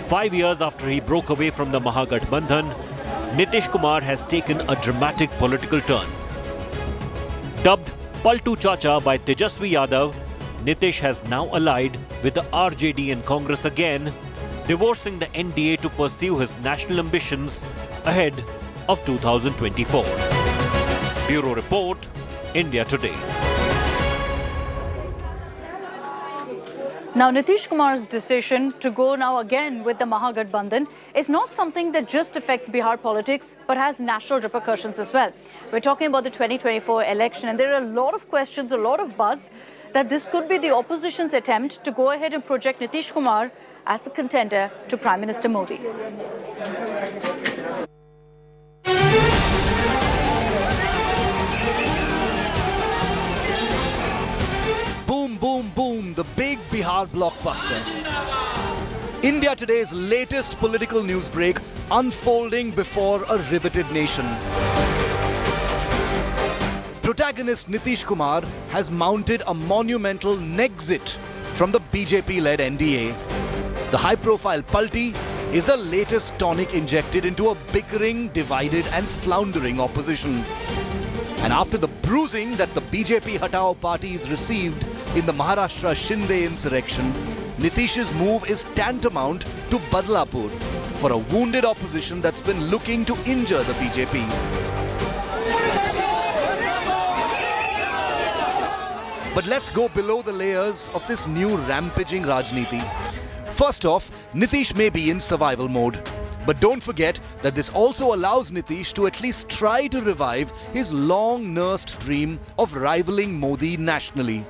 S15: 5 years after he broke away from the Mahagathbandhan, Nitish Kumar has taken a dramatic political turn. Dubbed Paltu Chacha by Tejasvi Yadav, Nitish has now allied with the RJD and Congress again, divorcing the NDA to pursue his national ambitions ahead of 2024. Bureau Report, India Today.
S16: Now, Nitish Kumar's decision to go now again with the Mahagathbandhan is not something that just affects Bihar politics, but has national repercussions as well. We're talking about the 2024 election, and there are a lot of questions, a lot of buzz that this could be the opposition's attempt to go ahead and project Nitish Kumar as the contender to Prime Minister Modi.
S7: Boom, boom, boom, the big Bihar blockbuster. India Today's latest political news break unfolding before a riveted nation. Protagonist Nitish Kumar has mounted a monumental Nexit from the BJP-led NDA. The high-profile Palti is the latest tonic injected into a bickering, divided and floundering opposition. And after the bruising that the BJP Hatao parties received in the Maharashtra Shinde insurrection, Nitish's move is tantamount to Badlapur for a wounded opposition that's been looking to injure the BJP. But let's go below the layers of this new rampaging Rajniti. First off, Nitish may be in survival mode. But don't forget that this also allows Nitish to at least try to revive his long-nursed dream of rivaling Modi nationally.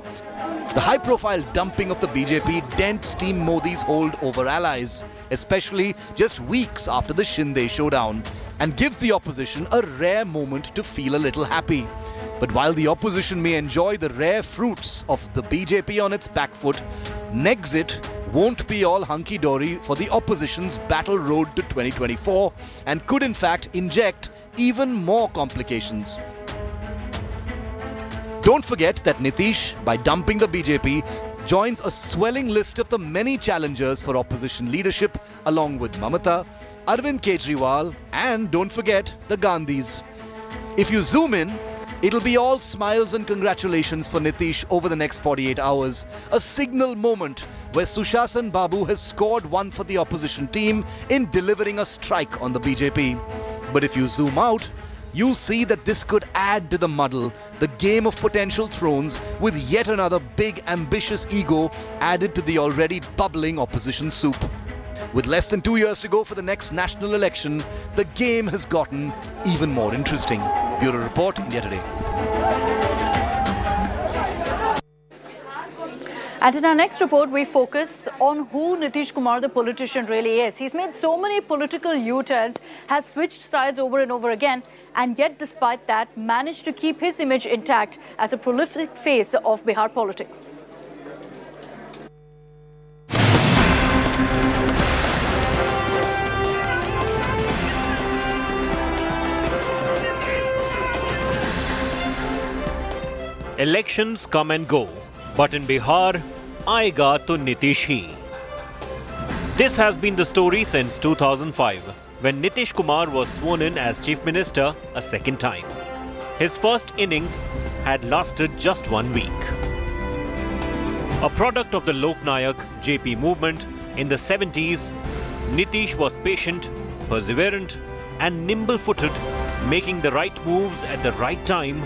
S7: The high-profile dumping of the BJP dents Team Modi's hold over allies, especially just weeks after the Shinde showdown, and gives the opposition a rare moment to feel a little happy. But while the opposition may enjoy the rare fruits of the BJP on its back foot, Nexit won't be all hunky-dory for the opposition's battle road to 2024 and could in fact inject even more complications. Don't forget that Nitish, by dumping the BJP, joins a swelling list of the many challengers for opposition leadership along with Mamata, Arvind Kejriwal and don't forget the Gandhis. If you zoom in, it'll be all smiles and congratulations for Nitish over the next 48 hours. A signal moment where Sushasan Babu has scored one for the opposition team in delivering a strike on the BJP. But if you zoom out, you'll see that this could add to the muddle, the game of potential thrones with yet another big ambitious ego added to the already bubbling opposition soup. With less than 2 years to go for the next national election, the game has gotten even more interesting. Bureau Report, India Today.
S16: And in our next report, we focus on who Nitish Kumar, the politician, really is. He's made so many political U-turns, has switched sides over and over again, and yet despite that, managed to keep his image intact as a prolific face of Bihar politics.
S15: Elections come and go, but in Bihar, aayega to Nitish hi. This has been the story since 2005, when Nitish Kumar was sworn in as Chief Minister a second time. His first innings had lasted just 1 week. A product of the Lok Nayak JP movement in the 70s, Nitish was patient, perseverant and nimble-footed, making the right moves at the right time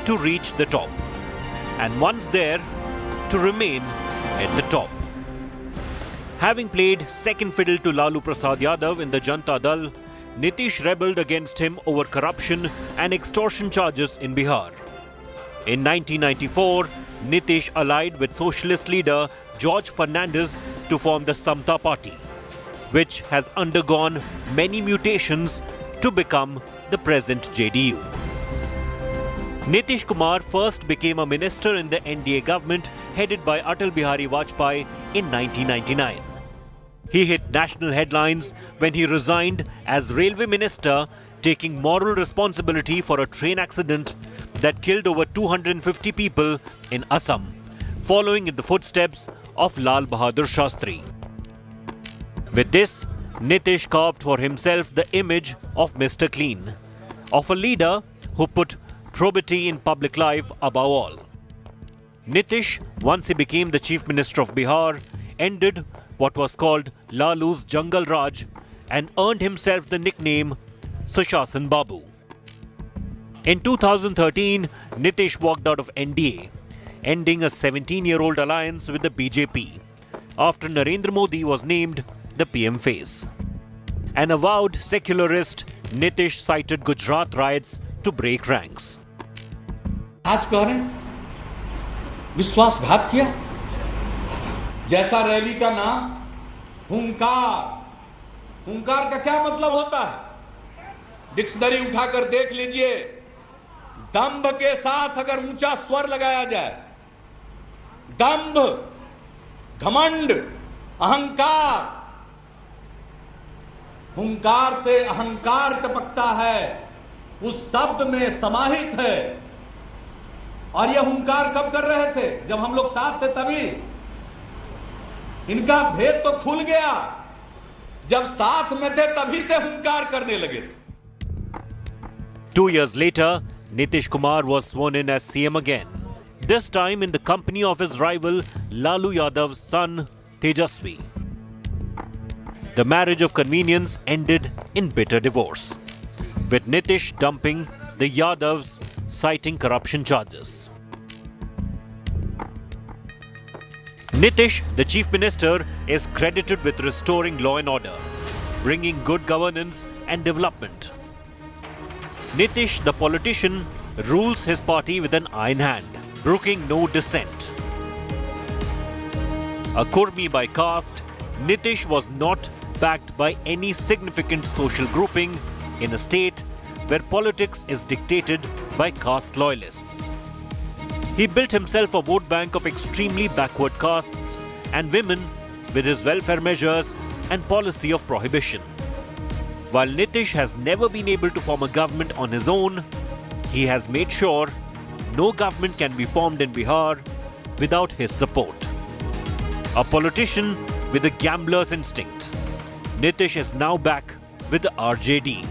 S15: to reach the top. And once there, to remain at the top. Having played second fiddle to Lalu Prasad Yadav in the Janata Dal, Nitish rebelled against him over corruption and extortion charges in Bihar. In 1994, Nitish allied with socialist leader George Fernandez to form the Samta Party, which has undergone many mutations to become the present JDU. Nitish Kumar first became a minister in the NDA government headed by Atal Bihari Vajpayee in 1999. He hit national headlines when he resigned as railway minister, taking moral responsibility for a train accident that killed over 250 people in Assam, following in the footsteps of Lal Bahadur Shastri. With this, Nitish carved for himself the image of Mr. Clean, of a leader who put probity in public life above all. Nitish, once he became the Chief Minister of Bihar, ended what was called Lalu's Jungle Raj and earned himself the nickname Sushasan Babu. In 2013, Nitish walked out of NDA, ending a 17-year-old alliance with the BJP, after Narendra Modi was named the PM face. An avowed secularist, Nitish cited Gujarat riots to break ranks.
S27: आज कह रहे हैं विश्वासघात किया, जैसा rally का नाम हुंकार। हुंकार का क्या मतलब होता है? डिक्शनरी उठाकर देख लीजिए। दंभ के साथ अगर ऊंचा स्वर लगाया जाए, दंभ, घमंड, अहंकार, हुंकार से अहंकार टपकता है, उस शब्द में समाहित है। और यह हुंकार कब कर रहे थे? जब हम लोग साथ थे तभी। इनका भेद तो खुल गया, जब साथ में थे तभी से हुंकार करने लगे थे।
S15: 2 years later, Nitish Kumar was sworn in as CM again, this time in the company of his rival Lalu Yadav's son Tejasvi. The marriage of convenience ended in bitter divorce, with Nitish dumping the Yadavs, citing corruption charges. Nitish, the chief minister, is credited with restoring law and order, bringing good governance and development. Nitish, the politician, rules his party with an iron hand, brooking no dissent. A Kurmi by caste, Nitish was not backed by any significant social grouping in a state where politics is dictated by caste loyalists. He built himself a vote bank of extremely backward castes and women with his welfare measures and policy of prohibition. While Nitish has never been able to form a government on his own, he has made sure no government can be formed in Bihar without his support. A politician with a gambler's instinct, Nitish is now back with the RJD.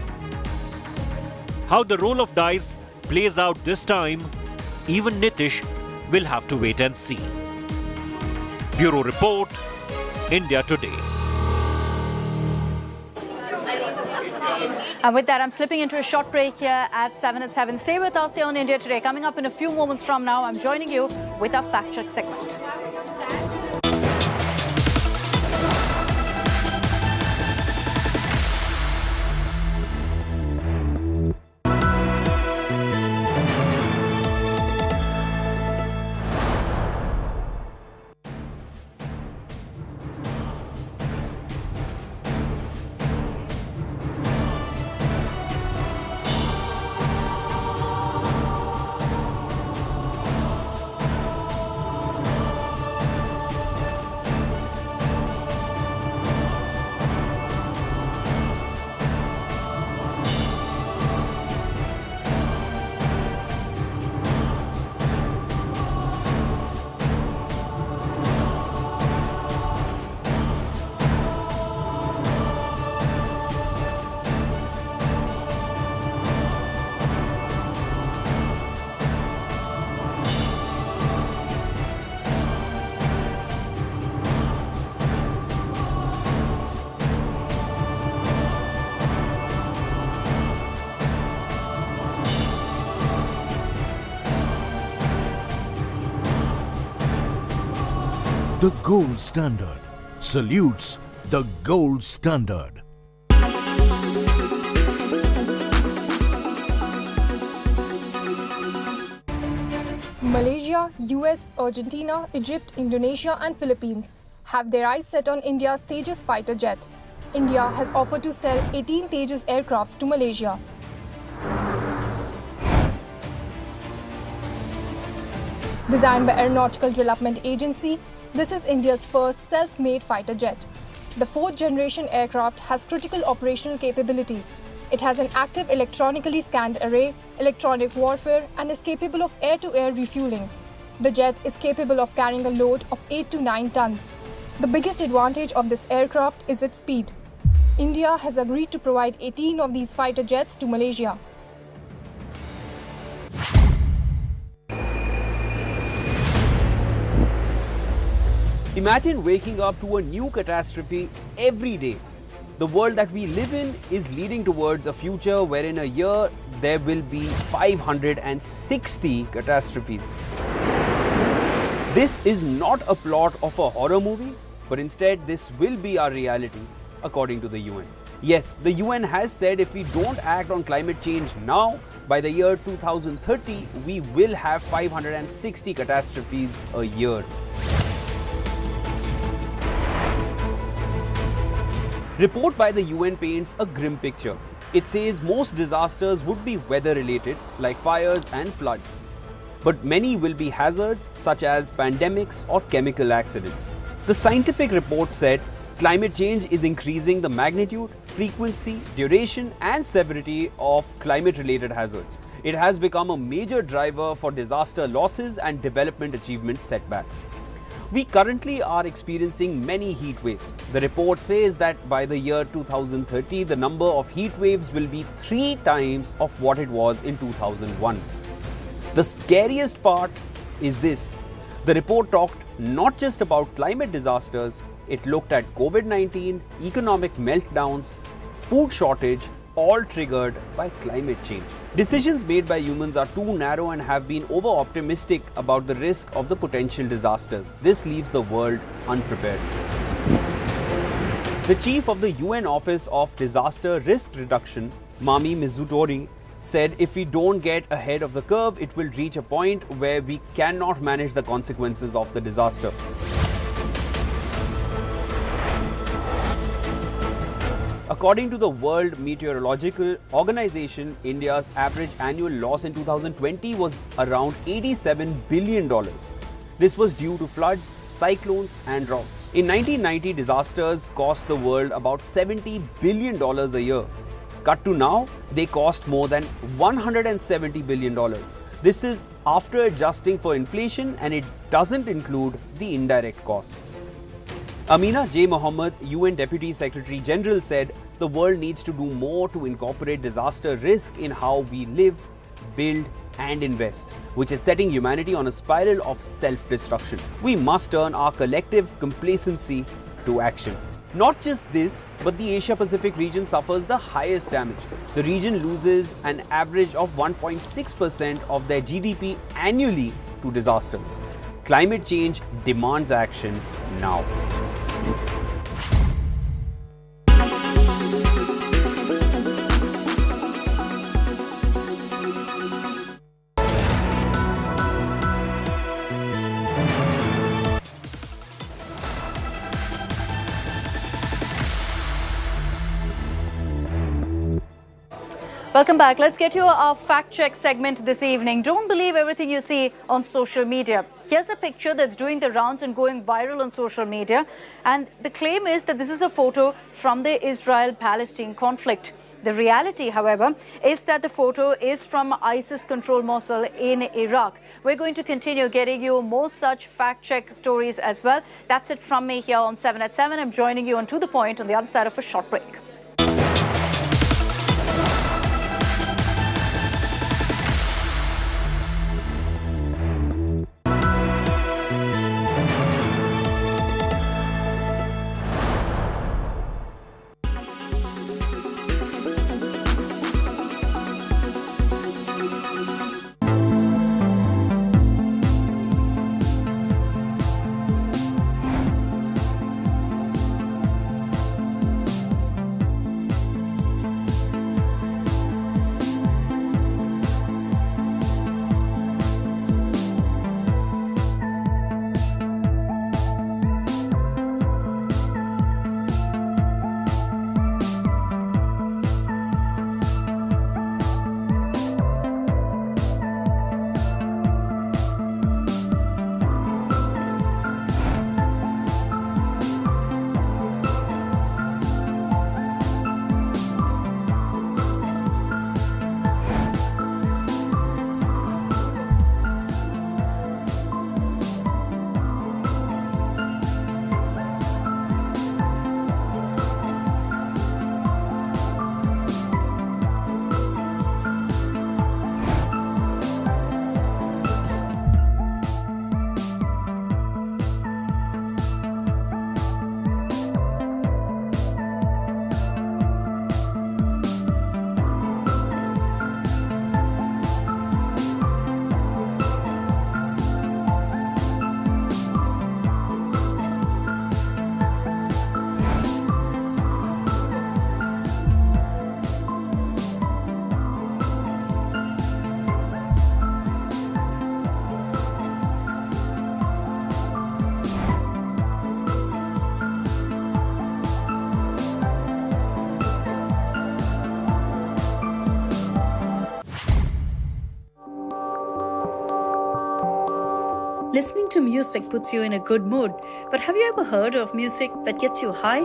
S15: How the roll of dice plays out this time, even Nitish will have to wait and see. Bureau Report, India Today.
S16: And with that, I'm slipping into a short break here at 7 at 7. Stay with us here on India Today. Coming up in a few moments from now, I'm joining you with our fact check segment.
S5: The gold standard salutes the gold standard.
S3: Malaysia, US, Argentina, Egypt, Indonesia and Philippines have their eyes set on India's Tejas fighter jet. India has offered to sell 18 Tejas aircrafts to Malaysia. Designed by Aeronautical Development Agency, this is India's first self-made fighter jet. The fourth-generation aircraft has critical operational capabilities. It has an active electronically scanned array, electronic warfare, and is capable of air-to-air refueling. The jet is capable of carrying a load of 8 to 9 tons. The biggest advantage of this aircraft is its speed. India has agreed to provide 18 of these fighter jets to Malaysia.
S17: Imagine waking up to a new catastrophe every day. The world that we live in is leading towards a future where in a year there will be 560 catastrophes. This is not a plot of a horror movie. but instead this will be our reality, according to the UN. Yes, the UN has said if we don't act on climate change now, by the year 2030, we will have 560 catastrophes a year. Report by the UN paints a grim picture. It says most disasters would be weather-related, like fires and floods. But many will be hazards such as pandemics or chemical accidents. The scientific report said climate change is increasing the magnitude, frequency, duration and severity of climate-related hazards. It has become a major driver for disaster losses and development achievement setbacks. We currently are experiencing many heat waves. The report says that by the year 2030, the number of heat waves will be 3 times of what it was in 2001. The scariest part is this. The report talked not just about climate disasters, it looked at COVID-19, economic meltdowns, food shortage, all triggered by climate change. Decisions made by humans are too narrow and have been over-optimistic about the risk of the potential disasters. This leaves the world unprepared. The chief of the UN Office of Disaster Risk Reduction, Mami Mizutori, said if we don't get ahead of the curve, it will reach a point where we cannot manage the consequences of the disaster. According to the World Meteorological Organization, India's average annual loss in 2020 was around $87 billion. This was due to floods, cyclones and droughts. In 1990, disasters cost the world about $70 billion a year. Cut to now, they cost more than $170 billion. This is after adjusting for inflation and it doesn't include the indirect costs. Amina J. Mohammed, UN Deputy Secretary General, said the world needs to do more to incorporate disaster risk in how we live, build and invest, which is setting humanity on a spiral of self-destruction. We must turn our collective complacency to action. Not just this, but the Asia-Pacific region suffers the highest damage. The region loses an average of 1.6% of their GDP annually to disasters. Climate change demands action now.
S16: Welcome back. Let's get to our fact check segment this evening. Don't believe everything you see on social media. Here's a picture that's doing the rounds and going viral on social media. And the claim is that this is a photo from the Israel-Palestine conflict. The reality, however, is that the photo is from ISIS-controlled Mosul in Iraq. We're going to continue getting you more such fact-check stories as well. That's it from me here on 7 at 7. I'm joining you on To The Point on the other side of a short break. Listening to music puts you in a good mood, but have you ever heard of music that gets you high?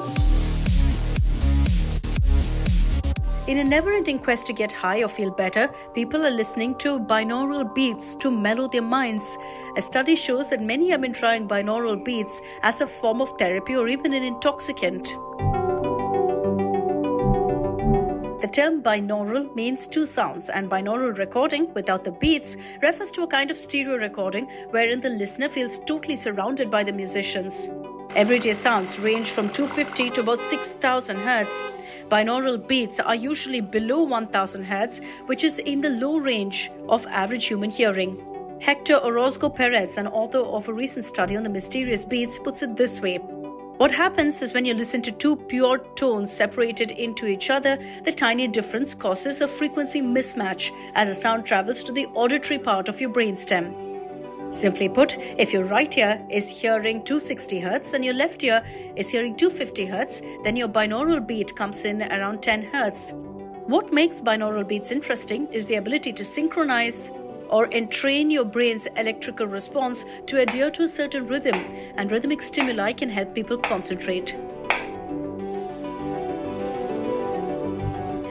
S16: In a never-ending quest to get high or feel better, people are listening to binaural beats to mellow their minds. A study shows that many have been trying binaural beats as a form of therapy or even an intoxicant. The term binaural means two sounds, and binaural recording without the beats refers to a kind of stereo recording wherein the listener feels totally surrounded by the musicians. Everyday sounds range from 250 to about 6,000 Hz. Binaural beats are usually below 1,000 Hz, which is in the low range of average human hearing. Hector Orozco Perez, an author of a recent study on the mysterious beats, puts it this way. What happens is when you listen to two pure tones separated into each other, the tiny difference causes a frequency mismatch as the sound travels to the auditory part of your brainstem. Simply put, if your right ear is hearing 260 Hz and your left ear is hearing 250 Hz, then your binaural beat comes in around 10 Hz. What makes binaural beats interesting is the ability to synchronize or entrain your brain's electrical response to adhere to a certain rhythm, and rhythmic stimuli can help people concentrate.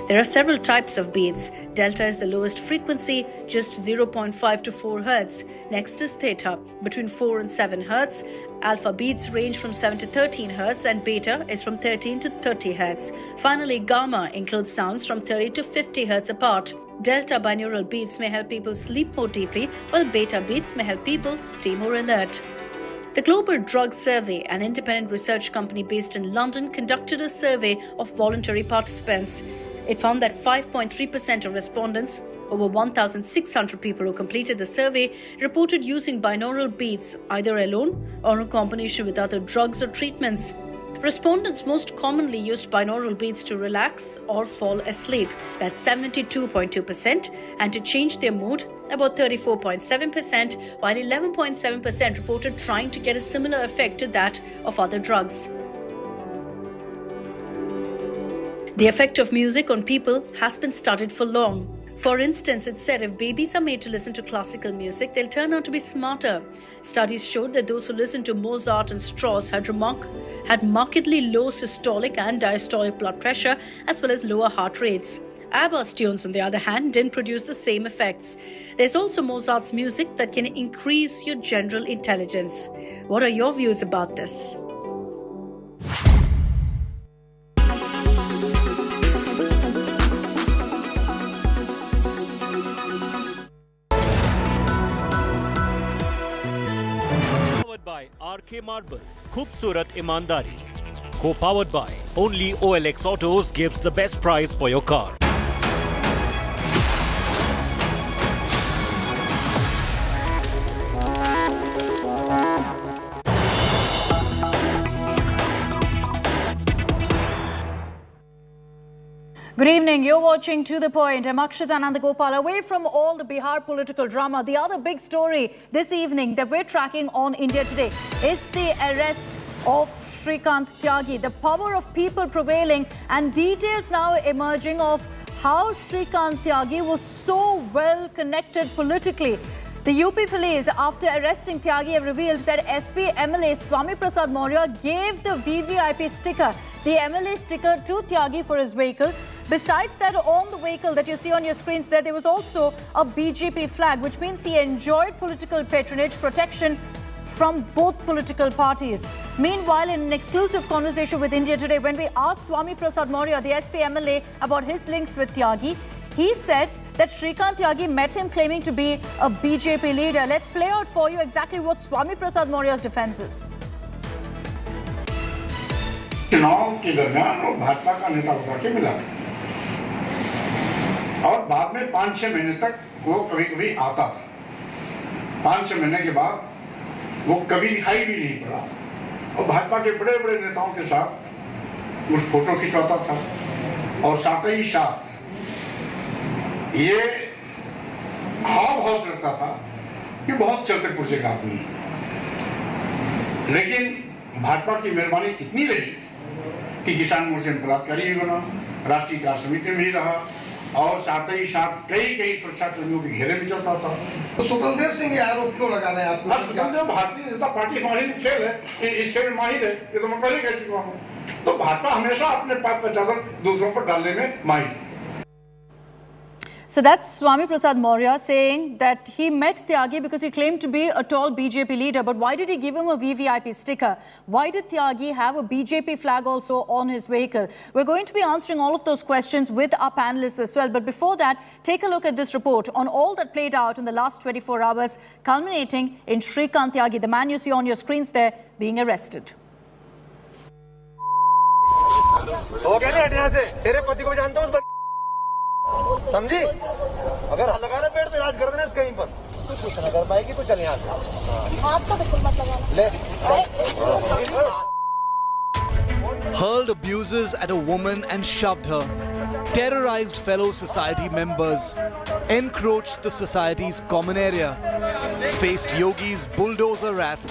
S16: There are several types of beats. Delta is the lowest frequency, just 0.5 to 4 Hz. Next is theta, between 4 and 7 Hz. Alpha beats range from 7 to 13 Hz, and beta is from 13 to 30 Hz. Finally, gamma includes sounds from 30 to 50 Hz apart. Delta binaural beats may help people sleep more deeply, while beta beats may help people stay more alert. The Global Drug Survey, an independent research company based in London, conducted a survey of voluntary participants. It found that 5.3% of respondents, over 1,600 people who completed the survey, reported using binaural beats either alone or in combination with other drugs or treatments. Respondents most commonly used binaural beats to relax or fall asleep, that's 72.2%, and to change their mood, about 34.7%, while 11.7% reported trying to get a similar effect to that of other drugs. The effect of music on people has been studied for long. For instance, it's said if babies are made to listen to classical music, they'll turn out to be smarter. Studies showed that those who listened to Mozart and Strauss had markedly low systolic and diastolic blood pressure, as well as lower heart rates. ABBA's tunes, on the other hand, didn't produce the same effects. There's also Mozart's music that can increase your general intelligence. What are your views about this?
S15: By RK Marble, Khoobsurat Imandari. Co-powered by only OLX Autos gives the best price for your car.
S16: Good evening. You're watching To The Point. I'm Akshita Nandagopal. Away from all the Bihar political drama, the other big story this evening that we're tracking on India Today is the arrest of Shrikant Tyagi. The power of people prevailing, and details now emerging of how Shrikant Tyagi was so well connected politically. The UP police, after arresting Tyagi, have revealed that SP MLA Swami Prasad Maurya gave the VVIP sticker, the MLA sticker, to Tyagi for his vehicle. Besides that, on the vehicle that you see on your screens there was also a BJP flag, which means he enjoyed political patronage protection from both political parties. Meanwhile, in an exclusive conversation with India Today, when we asked Swami Prasad Maurya, the SP MLA, about his links with Tyagi, he said that Shrikant Tyagi met him claiming to be a BJP leader. Let's play out for you exactly what Swami Prasad Maurya's defense is.
S1: चुनाव के दरमियान वो भाजपा का नेता होकर के मिला था और बाद में 5-6 महीने तक वो कभी-कभी आता था। 5-6 महीने के बाद वो कभी दिखाई भी नहीं पड़ा और भाजपा के बड़े-बड़े नेताओं के साथ उस फोटो खिंचवाता था और साथ ही साथ ये हाव भाव रखता था कि बहुत चलते पुरजे का आदमी है। लेकिन भाजपा की मेहरबानी इतनी रही कि किसान मोर्चे में पदाधिकारी भी बना, राष्ट्रीय कार्य समिति में भी रहा और साथ ही साथ कई सुरक्षा कर्मियों के घेरे में चलता था।
S19: तो स्वतंत्र सिंह ये आरोप क्यों लगा रहे हैं आप?
S1: स्वतंत्र भारतीय जनता पार्टी हमारी खेल है, इस खेल में माहिर है, ये तो मैं पहले कह चुका हूँ। तो भाजपा हमेशा अपने पाप का चादर दूसरों पर डालने में माहिर।
S16: So that's Swami Prasad Maurya saying that he met Tyagi because he claimed to be a tall BJP leader. But why did he give him a VVIP sticker? Why did Tyagi have a BJP flag also on his vehicle? We're going to be answering all of those questions with our panelists as well. But before that, take a look at this report on all that played out in the last 24 hours, culminating in Shrikant Tyagi, the man you see on your screens there, being arrested.
S19: हो गया नहीं हटिया से, तेरे पति को जानता हूँ, समझी? अगर हाथ लगाना पेड़ पे राज कर देना इस कहीं पर, तू कुछ ना कर पाएगी तो चल यहाँ से। हाथ तो बिल्कुल मत लगाना। ले।
S7: Hurled abuses at a woman and shoved her, terrorized fellow society members, encroached the society's common area, faced Yogi's bulldozer wrath,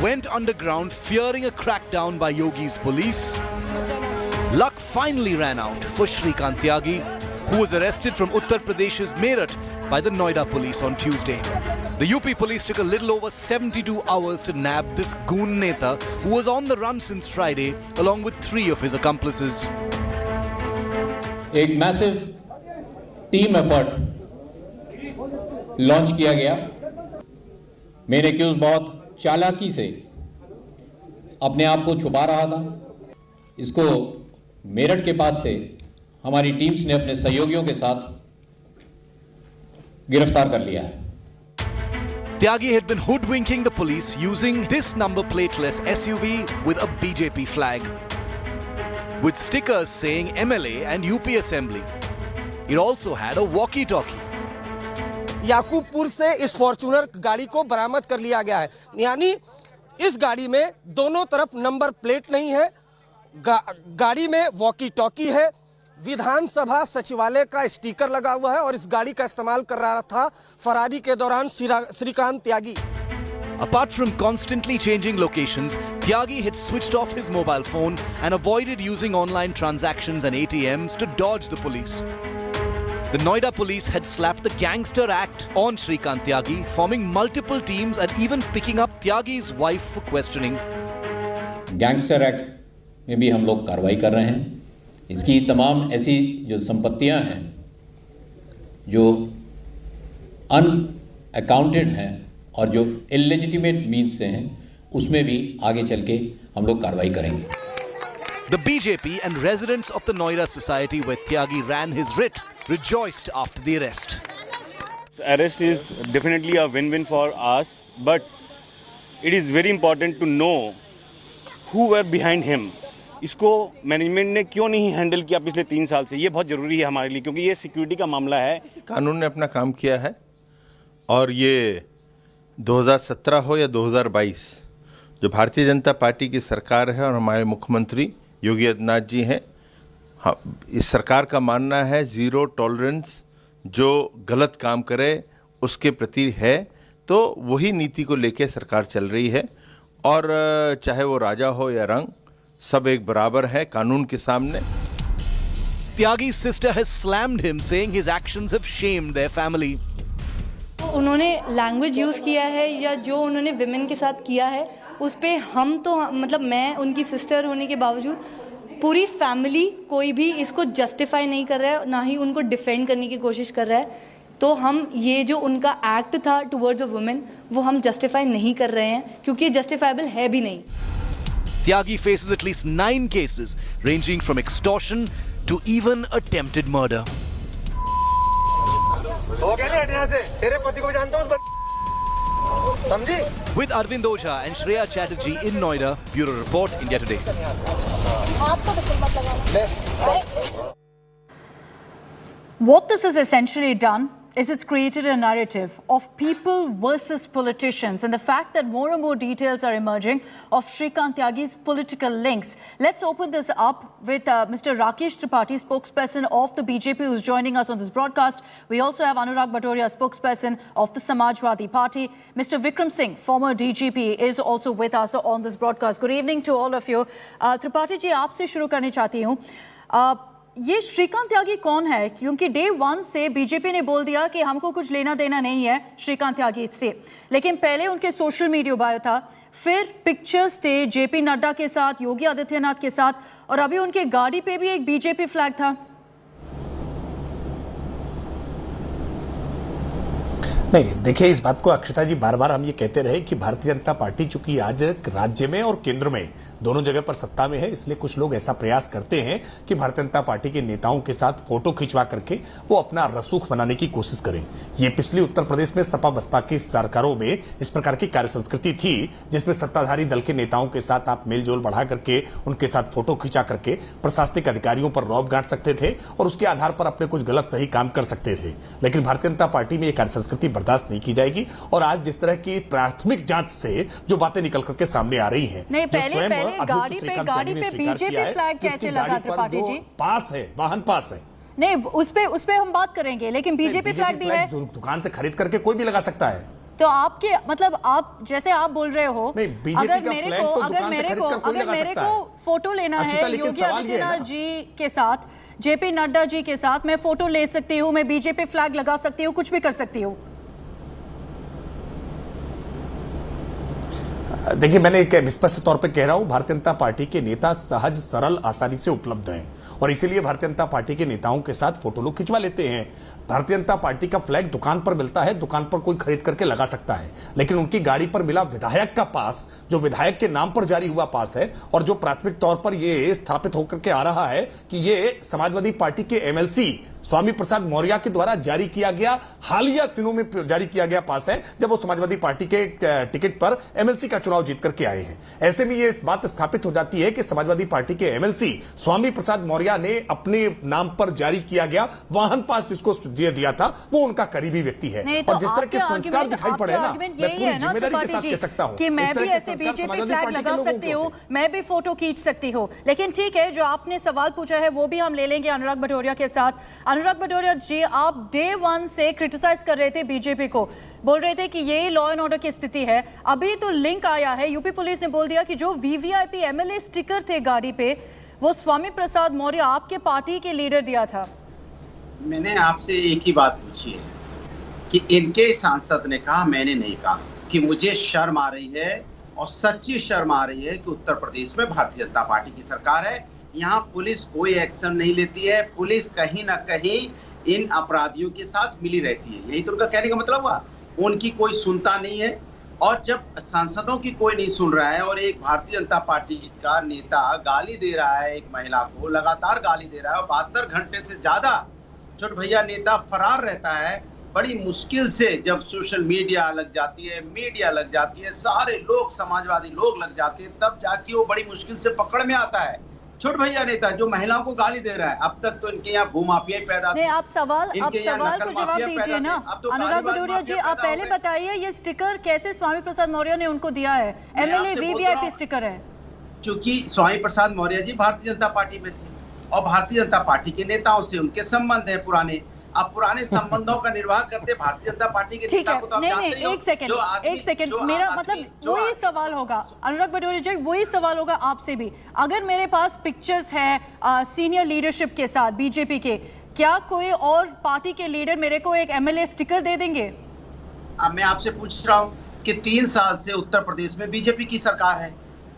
S7: went underground fearing a crackdown by Yogi's police. Luck finally ran out for Shrikant Tyagi, who was arrested from Uttar Pradesh's Meerut by the Noida police on Tuesday. The UP police took a little over 72 hours to nab this goon neta who was on the run since Friday along with 3 of his accomplices.
S8: एक massive team effort launch किया गया। मेरे accused बहुत चालाकी से अपने आप को छुपा रहा था। इसको मेरठ के पास से हमारी टीम्स ने अपने सहयोगियों के साथ गिरफ्तार कर लिया है।
S7: Tyagi had been hoodwinking the police using this number plateless SUV with a BJP flag, with stickers saying MLA and UP Assembly. It also had a walkie-talkie.
S19: Yakubpur से इस फॉर्च्यूनर गाड़ी को बरामद कर लिया गया है। यानी इस गाड़ी में दोनों तरफ नंबर प्लेट नहीं है, गाड़ी में वॉकी टॉकी है, विधानसभा सचिवालय का स्टिकर लगा हुआ है और इस गाड़ी का इस्तेमाल कर रहा था फरारी के दौरान श्रीकांत त्यागी।
S7: Apart from constantly changing locations, Tyagi had switched off his mobile phone and avoided using online transactions and ATMs to dodge the police. The Noida police had slapped the Gangster Act on Shrikant Tyagi, forming multiple teams and even picking up Tyagi's wife for questioning.
S8: Gangster act में भी हम लोग कार्रवाई कर रहे हैं। इसकी तमाम ऐसी जो संपत्तियां हैं जो अनअकाउंटेड हैं और जो इलेजिटिमेट मीन्स से हैं, उसमें भी आगे चल के हम लोग कार्रवाई करेंगे।
S7: The BJP and residents of the Noida society where Tyagi ran his writ rejoiced after the arrest.
S10: The arrest is definitely a win-win for us, but it is very important to know who were behind him. इसको management ने क्यों नहीं handle किया पिछले 3 साल से, ये बहुत ज़रूरी है हमारे लिए, क्योंकि ये सिक्योरिटी का मामला है।
S18: कानून ने अपना काम किया है और ये 2017 हो या 2022, जो भारतीय जनता पार्टी की सरकार है और हमारे मुख्यमंत्री योगी आदित्यनाथ जी हैं, हाँ, इस सरकार का मानना है ज़ीरो टॉलरेंस, जो गलत काम करे उसके प्रति है, तो वही नीति को लेके सरकार चल रही है। और चाहे वो राजा हो या रंग, सब एक बराबर है कानून के सामने।
S7: Tyagi's sister has slammed him, saying his actions have shamed their family.
S20: उन्होंने लैंग्वेज यूज़ किया है या जो उन्होंने विमेन के साथ किया है, उस पे हम तो मतलब मैं उनकी सिस्टर होने के बावजूद पूरी फैमिली कोई भी इसको जस्टिफाई नहीं कर रहा है, ना ही उनको डिफेंड करने की कोशिश कर रहा है। तो हम ये जो उनका एक्ट था टुवर्ड्स अ वुमेन, वो हम जस्टिफाई नहीं कर रहे हैं, क्योंकि ये जस्टिफाइबल है भी नहीं।
S7: Tyagi faces at least 9 cases, ranging from extortion to even attempted murder.
S19: हो गया नहीं हटिया से, तेरे पति को जानता हूँ, समझी?
S7: With Arvind Ojha and Shreya Chatterjee in Noida, Bureau Report, India Today.
S16: What this has essentially done is it's created a narrative of people versus politicians, and the fact that more and more details are emerging of Shrikant Tyagi's political links. Let's open this up with Mr. Rakesh Tripathi, spokesperson of the BJP, who's joining us on this broadcast. We also have Anurag Bhadoria, spokesperson of the Samajwadi Party. Mr. Vikram Singh, former DGP, is also with us on this broadcast. Good evening to all of you. Tripathi ji, आपसे शुरू करना चाहती हूँ. ये श्रीकांत त्यागी कौन है? क्योंकि day 1 से बीजेपी ने बोल दिया कि हमको कुछ लेना देना नहीं है श्रीकांत त्यागी से, लेकिन पहले उनके सोशल मीडिया बायो था, फिर पिक्चर्स थे जेपी नड्डा के साथ, योगी आदित्यनाथ के साथ, और अभी उनके गाड़ी पे भी एक बीजेपी फ्लैग था.
S2: नहीं, देखिए, इस बात को अक्षता जी बार बार हम ये कहते रहे कि भारतीय जनता पार्टी चूंकि आज राज्य में और केंद्र में दोनों जगह पर सत्ता में है, इसलिए कुछ लोग ऐसा प्रयास करते हैं कि भारतीय जनता पार्टी के नेताओं के साथ फोटो खिंचवा करके वो अपना रसूख बनाने की कोशिश करें. ये पिछली उत्तर प्रदेश में सपा बसपा की सरकारों में इस प्रकार की कार्य संस्कृति थी, जिसमें सत्ताधारी दल के नेताओं के साथ आप मेलजोल बढ़ा करके उनके साथ फोटो खिंचा करके प्रशासनिक अधिकारियों पर रौब गांठ सकते थे और उसके आधार पर अपने कुछ गलत सही काम कर सकते थे. लेकिन भारतीय जनता पार्टी में यह कार्य संस्कृति बर्दाश्त नहीं की जाएगी. और आज जिस तरह की प्राथमिक जांच से जो बातें निकल करके सामने आ रही हैं,
S16: गाड़ी पे बीजेपी फ्लैग कैसे लगा त्रिपाठी जी?
S2: पास है, वाहन पास है.
S16: नहीं, उस पे हम बात करेंगे, लेकिन बीजेपी फ्लैग भी है.
S2: दुकान से खरीद करके कोई भी लगा सकता है.
S16: तो आपके मतलब आप जैसे आप बोल रहे हो, अगर मेरे को फोटो लेना है योगी आदित्यनाथ जी के साथ, जेपी नड्डा जी के साथ, मैं फोटो ले सकती हूँ, मैं बीजेपी फ्लैग लगा सकती हूँ, कुछ भी कर सकती हूँ.
S2: देखिए, मैंने एक स्पष्ट तौर पे कह रहा हूं, भारतीय जनता पार्टी के नेता सहज सरल आसानी से उपलब्ध हैं और इसीलिए भारतीय जनता पार्टी के नेताओं के साथ फोटो लोग खिंचवा लेते हैं. भारतीय जनता पार्टी का फ्लैग दुकान पर मिलता है, दुकान पर कोई खरीद करके लगा सकता है, लेकिन उनकी गाड़ी पर मिला विधायक का पास, जो विधायक के नाम पर जारी हुआ पास है और जो प्राथमिक तौर पर यह स्थापित होकर के आ रहा है कि ये समाजवादी पार्टी के एमएलसी स्वामी प्रसाद मौर्य के द्वारा जारी किया गया, हालिया दिनों में जारी किया गया पास है, जब वो समाजवादी पार्टी के टिकट पर एमएलसी का चुनाव जीत करके आए हैं. ऐसे में ये बात स्थापित हो जाती है कि समाजवादी पार्टी के एमएलसी स्वामी प्रसाद मौर्य ने अपने नाम पर जारी किया गया वाहन पास जिसको दिया था, वो उनका करीबी व्यक्ति है. और जिस तरह के संस्कार दिखाई पड़े ना, मैं पूरी जिम्मेदारी के साथ कह सकता हूं
S16: कि मैं भी ऐसे बीजेपी फ्लैग लगा सकती हूँ, मैं भी फोटो खींच सकती हूँ. लेकिन ठीक है, जो आपने सवाल पूछा है वो भी हम ले लेंगे अनुराग भदौरिया के साथ. अनुराग भदौरिया जी, आप डे 1 से क्रिटिसाइज कर रहे थे बीजेपी को, बोल रहे थे कि ये लॉ एंड ऑर्डर की स्थिति है. अभी तो लिंक आया है, यूपी पुलिस ने बोल दिया कि जो वीवीआईपी एमएलए स्टिकर थे गाड़ी पे, वो स्वामी प्रसाद मौर्य आपके पार्टी के लीडर दिया था.
S6: मैंने आपसे एक ही बात पूछी है कि इनके सांसद ने कहा, मैंने नहीं कहा, कि मुझे शर्म आ रही है और सच्ची शर्म आ रही है कि उत्तर प्रदेश में भारतीय जनता पार्टी की सरकार है, यहाँ पुलिस कोई एक्शन नहीं लेती है, पुलिस कहीं ना कहीं इन अपराधियों के साथ मिली रहती है. यही तो उनका कहने का मतलब हुआ, उनकी कोई सुनता नहीं है. और जब सांसदों की कोई नहीं सुन रहा है और एक भारतीय जनता पार्टी का नेता गाली दे रहा है, एक महिला को लगातार गाली दे रहा है, 72 घंटे से ज्यादा छोट भैया नेता फरार रहता है, बड़ी मुश्किल से जब सोशल मीडिया लग जाती है, मीडिया लग जाती है, सारे लोग समाजवादी लोग लग जाते हैं, तब जाके वो बड़ी मुश्किल से पकड़ में आता है. छोट भैया नेता जो महिलाओं को गाली दे रहा है, अब तक तो इनके यहाँ भूमाफिया पैदा थे.
S16: आप सवाल को जवाब दीजिए ना अनुराग भदौरिया जी. आप पहले बताइए, ये स्टिकर कैसे स्वामी प्रसाद मौर्य ने उनको दिया है? एमएलए वीवीआईपी स्टिकर है.
S6: चूंकि स्वामी प्रसाद मौर्य जी भारतीय जनता पार्टी में थे और भारतीय जनता पार्टी के नेताओं से उनके संबंध है पुराने. अब पुराने संबंधों का निर्वाह करते भारतीय जनता पार्टी के नेता को तो आप जानते ही हो.
S16: एक सेकंड, मेरा मतलब वही सवाल होगा अनुराग भदौरिया जी, वही सवाल होगा आपसे भी. अगर मेरे पास पिक्चर्स है सीनियर लीडरशिप के साथ बीजेपी के, क्या कोई और पार्टी के लीडर मेरे को एक एमएलए स्टिकर दे देंगे?
S6: अब मैं आपसे पूछ रहा हूँ कि 3 साल से उत्तर प्रदेश में बीजेपी की सरकार है.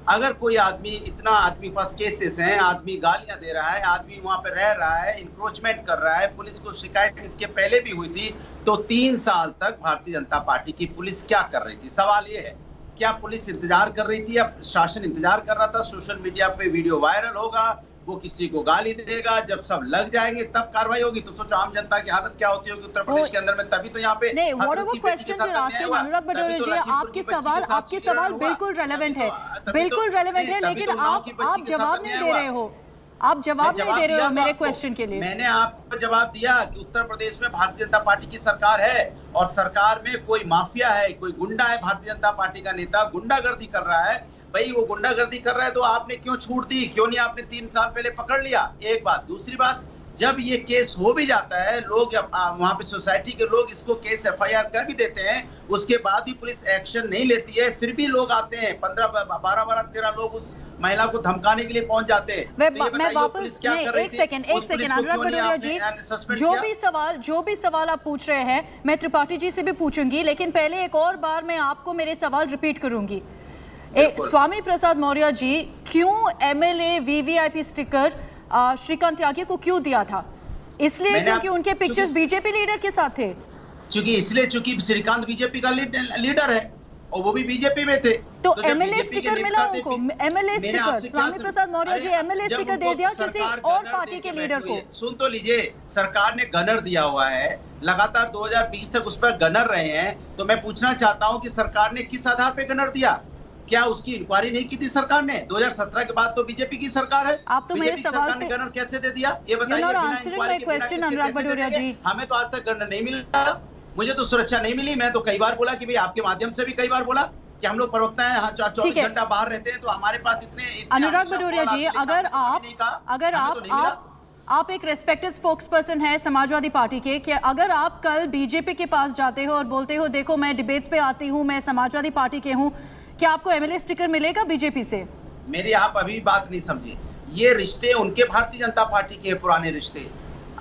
S6: अगर कोई आदमी, इतना आदमी पास केसेस हैं, आदमी गालियां दे रहा है, आदमी वहां पे रह रहा है, इंक्रोचमेंट कर रहा है, पुलिस को शिकायत इसके पहले भी हुई थी, तो 3 साल तक भारतीय जनता पार्टी की पुलिस क्या कर रही थी? सवाल ये है, क्या पुलिस इंतजार कर रही थी या शासन इंतजार कर रहा था? सोशल मीडिया पे वीडियो वायरल होगा, वो किसी को गाली देगा, जब सब लग जाएंगे तब कार्रवाई होगी. तो सोचो आम जनता की हालत क्या होती होगी उत्तर प्रदेश के अंदर में. तभी तो यहाँ पे
S16: अनुराग भदौरिया जी, आपके सवाल बिल्कुल रेलेवेंट है, बिल्कुल रेलेवेंट है, लेकिन आप जवाब नहीं दे रहे हो. आप जवाब नहीं दे रहे हो मेरे क्वेश्चन के लिए।
S6: मैंने आपको जवाब दिया कि उत्तर प्रदेश में भारतीय जनता पार्टी की सरकार है और सरकार में कोई माफिया है, कोई गुंडा है, भारतीय जनता पार्टी का नेता गुंडागर्दी कर रहा है। भाई वो गुंडागर्दी कर रहा है तो आपने क्यों छूट दी, क्यों नहीं आपने 3 साल पहले पकड़ लिया? एक बात। दूसरी बात, जब ये केस हो भी जाता है, लोग वहां पे सोसाइटी के लोग इसको केस FIR कर भी देते हैं, उसके बाद भी पुलिस एक्शन नहीं लेती है, फिर भी लोग आते हैं 12-13 लोग उस महिला को धमकाने के लिए पहुंच जाते हैं।
S16: मैं वापस क्या कर रही थी? एक सेकंड अनुराग भदौरिया जी, जो भी सवाल आप पूछ रहे हैं मैं त्रिपाठी जी से भी पूछूंगी, लेकिन पहले एक और बार मैं आपको मेरे सवाल रिपीट करूंगी। स्वामी प्रसाद मौर्य जी, क्यों MLA VVIP स्टिकर श्रीकांत त्यागी को क्यों दिया था? इसलिए क्योंकि उनके पिक्चर्स बीजेपी लीडर के साथ थे।
S6: चूंकि श्रीकांत बीजेपी का लीडर है और वो भी बीजेपी में थे,
S16: तो MLA स्टिकर मिला उनको। MLA sticker, Swami Prasad Maurya ji MLA sticker दे दिया किसी और पार्टी के लीडर को।
S6: सुन तो लीजिए, सरकार ने गनर दिया हुआ है, लगातार 2020 तक उस पर गनर रहे हैं, तो मैं पूछना चाहता हूँ कि सरकार ने किस आधार पे गनर दिया? क्या उसकी इंक्वायरी नहीं की थी सरकार ने? 2017 के बाद तो बीजेपी की सरकार है।
S16: आप तो मेरे सवाल पे
S6: गनर कैसे दे दिया ये बताइए?
S16: अनुराग भदौरिया जी,
S6: हमें तो आज तक गनर नहीं मिला, मुझे तो सुरक्षा नहीं मिली। मैं तो कई बार बोला कि भाई, आपके माध्यम से भी कई बार बोला कि हम लोग प्रवक्ता हैं, 24 घंटा बाहर रहते हैं, तो हमारे पास इतने
S16: अनुराग भदौरिया जी, अगर आप एक रेस्पेक्टेड स्पोक्सपर्सन है समाजवादी पार्टी के, कि अगर आप कल बीजेपी के पास जाते हो और बोलते हो देखो मैं डिबेट्स पे आती हूँ, मैं समाजवादी पार्टी के हूँ, क्या आपको MLA स्टिकर मिलेगा बीजेपी से?
S6: मेरी आप अभी बात नहीं समझे। ये रिश्ते उनके भारतीय जनता पार्टी के पुराने रिश्ते।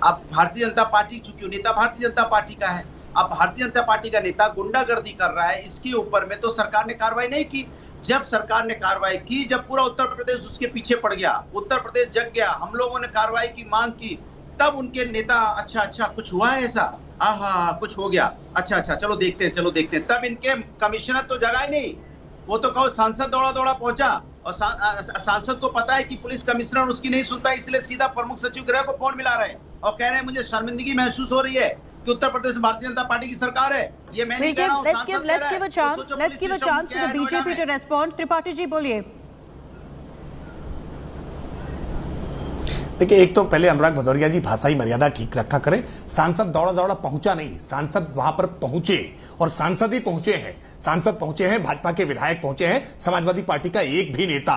S6: अब भारतीय जनता पार्टी, चूंकि नेता भारतीय जनता पार्टी का है, अब भारतीय जनता पार्टी का नेता गुंडागर्दी कर रहा है, इसके ऊपर में तो सरकार ने कार्रवाई नहीं की। जब सरकार ने कार्रवाई की, जब पूरा उत्तर प्रदेश उसके पीछे पड़ गया, उत्तर प्रदेश जग गया, हम लोगों ने कार्रवाई की मांग की, तब उनके नेता अच्छा कुछ हुआ है ऐसा, कुछ हो गया, अच्छा चलो देखते हैं। तब इनके कमिश्नर तो जगा ही नहीं, वो तो कहो सांसद दौड़ा पहुंचा, और सांसद को पता है कि पुलिस कमिश्नर उसकी नहीं सुनता, इसलिए सीधा प्रमुख सचिव गृह को फोन मिला रहे हैं और कह रहे हैं मुझे शर्मिंदगी महसूस हो रही है कि उत्तर प्रदेश में भारतीय जनता पार्टी की सरकार है। ये मैं नहीं कह रहा हूं,
S16: let's give a chance to the BJP to respond. Tripathi ji बोलिए।
S2: देखिए, एक तो पहले अनुराग भदौरिया जी भाषाई मर्यादा ठीक रखा करें। सांसद दौड़ा पहुंचा नहीं, सांसद वहां पर पहुंचे और सांसद ही पहुंचे हैं, सांसद पहुंचे हैं, भाजपा के विधायक पहुंचे हैं, समाजवादी पार्टी का एक भी नेता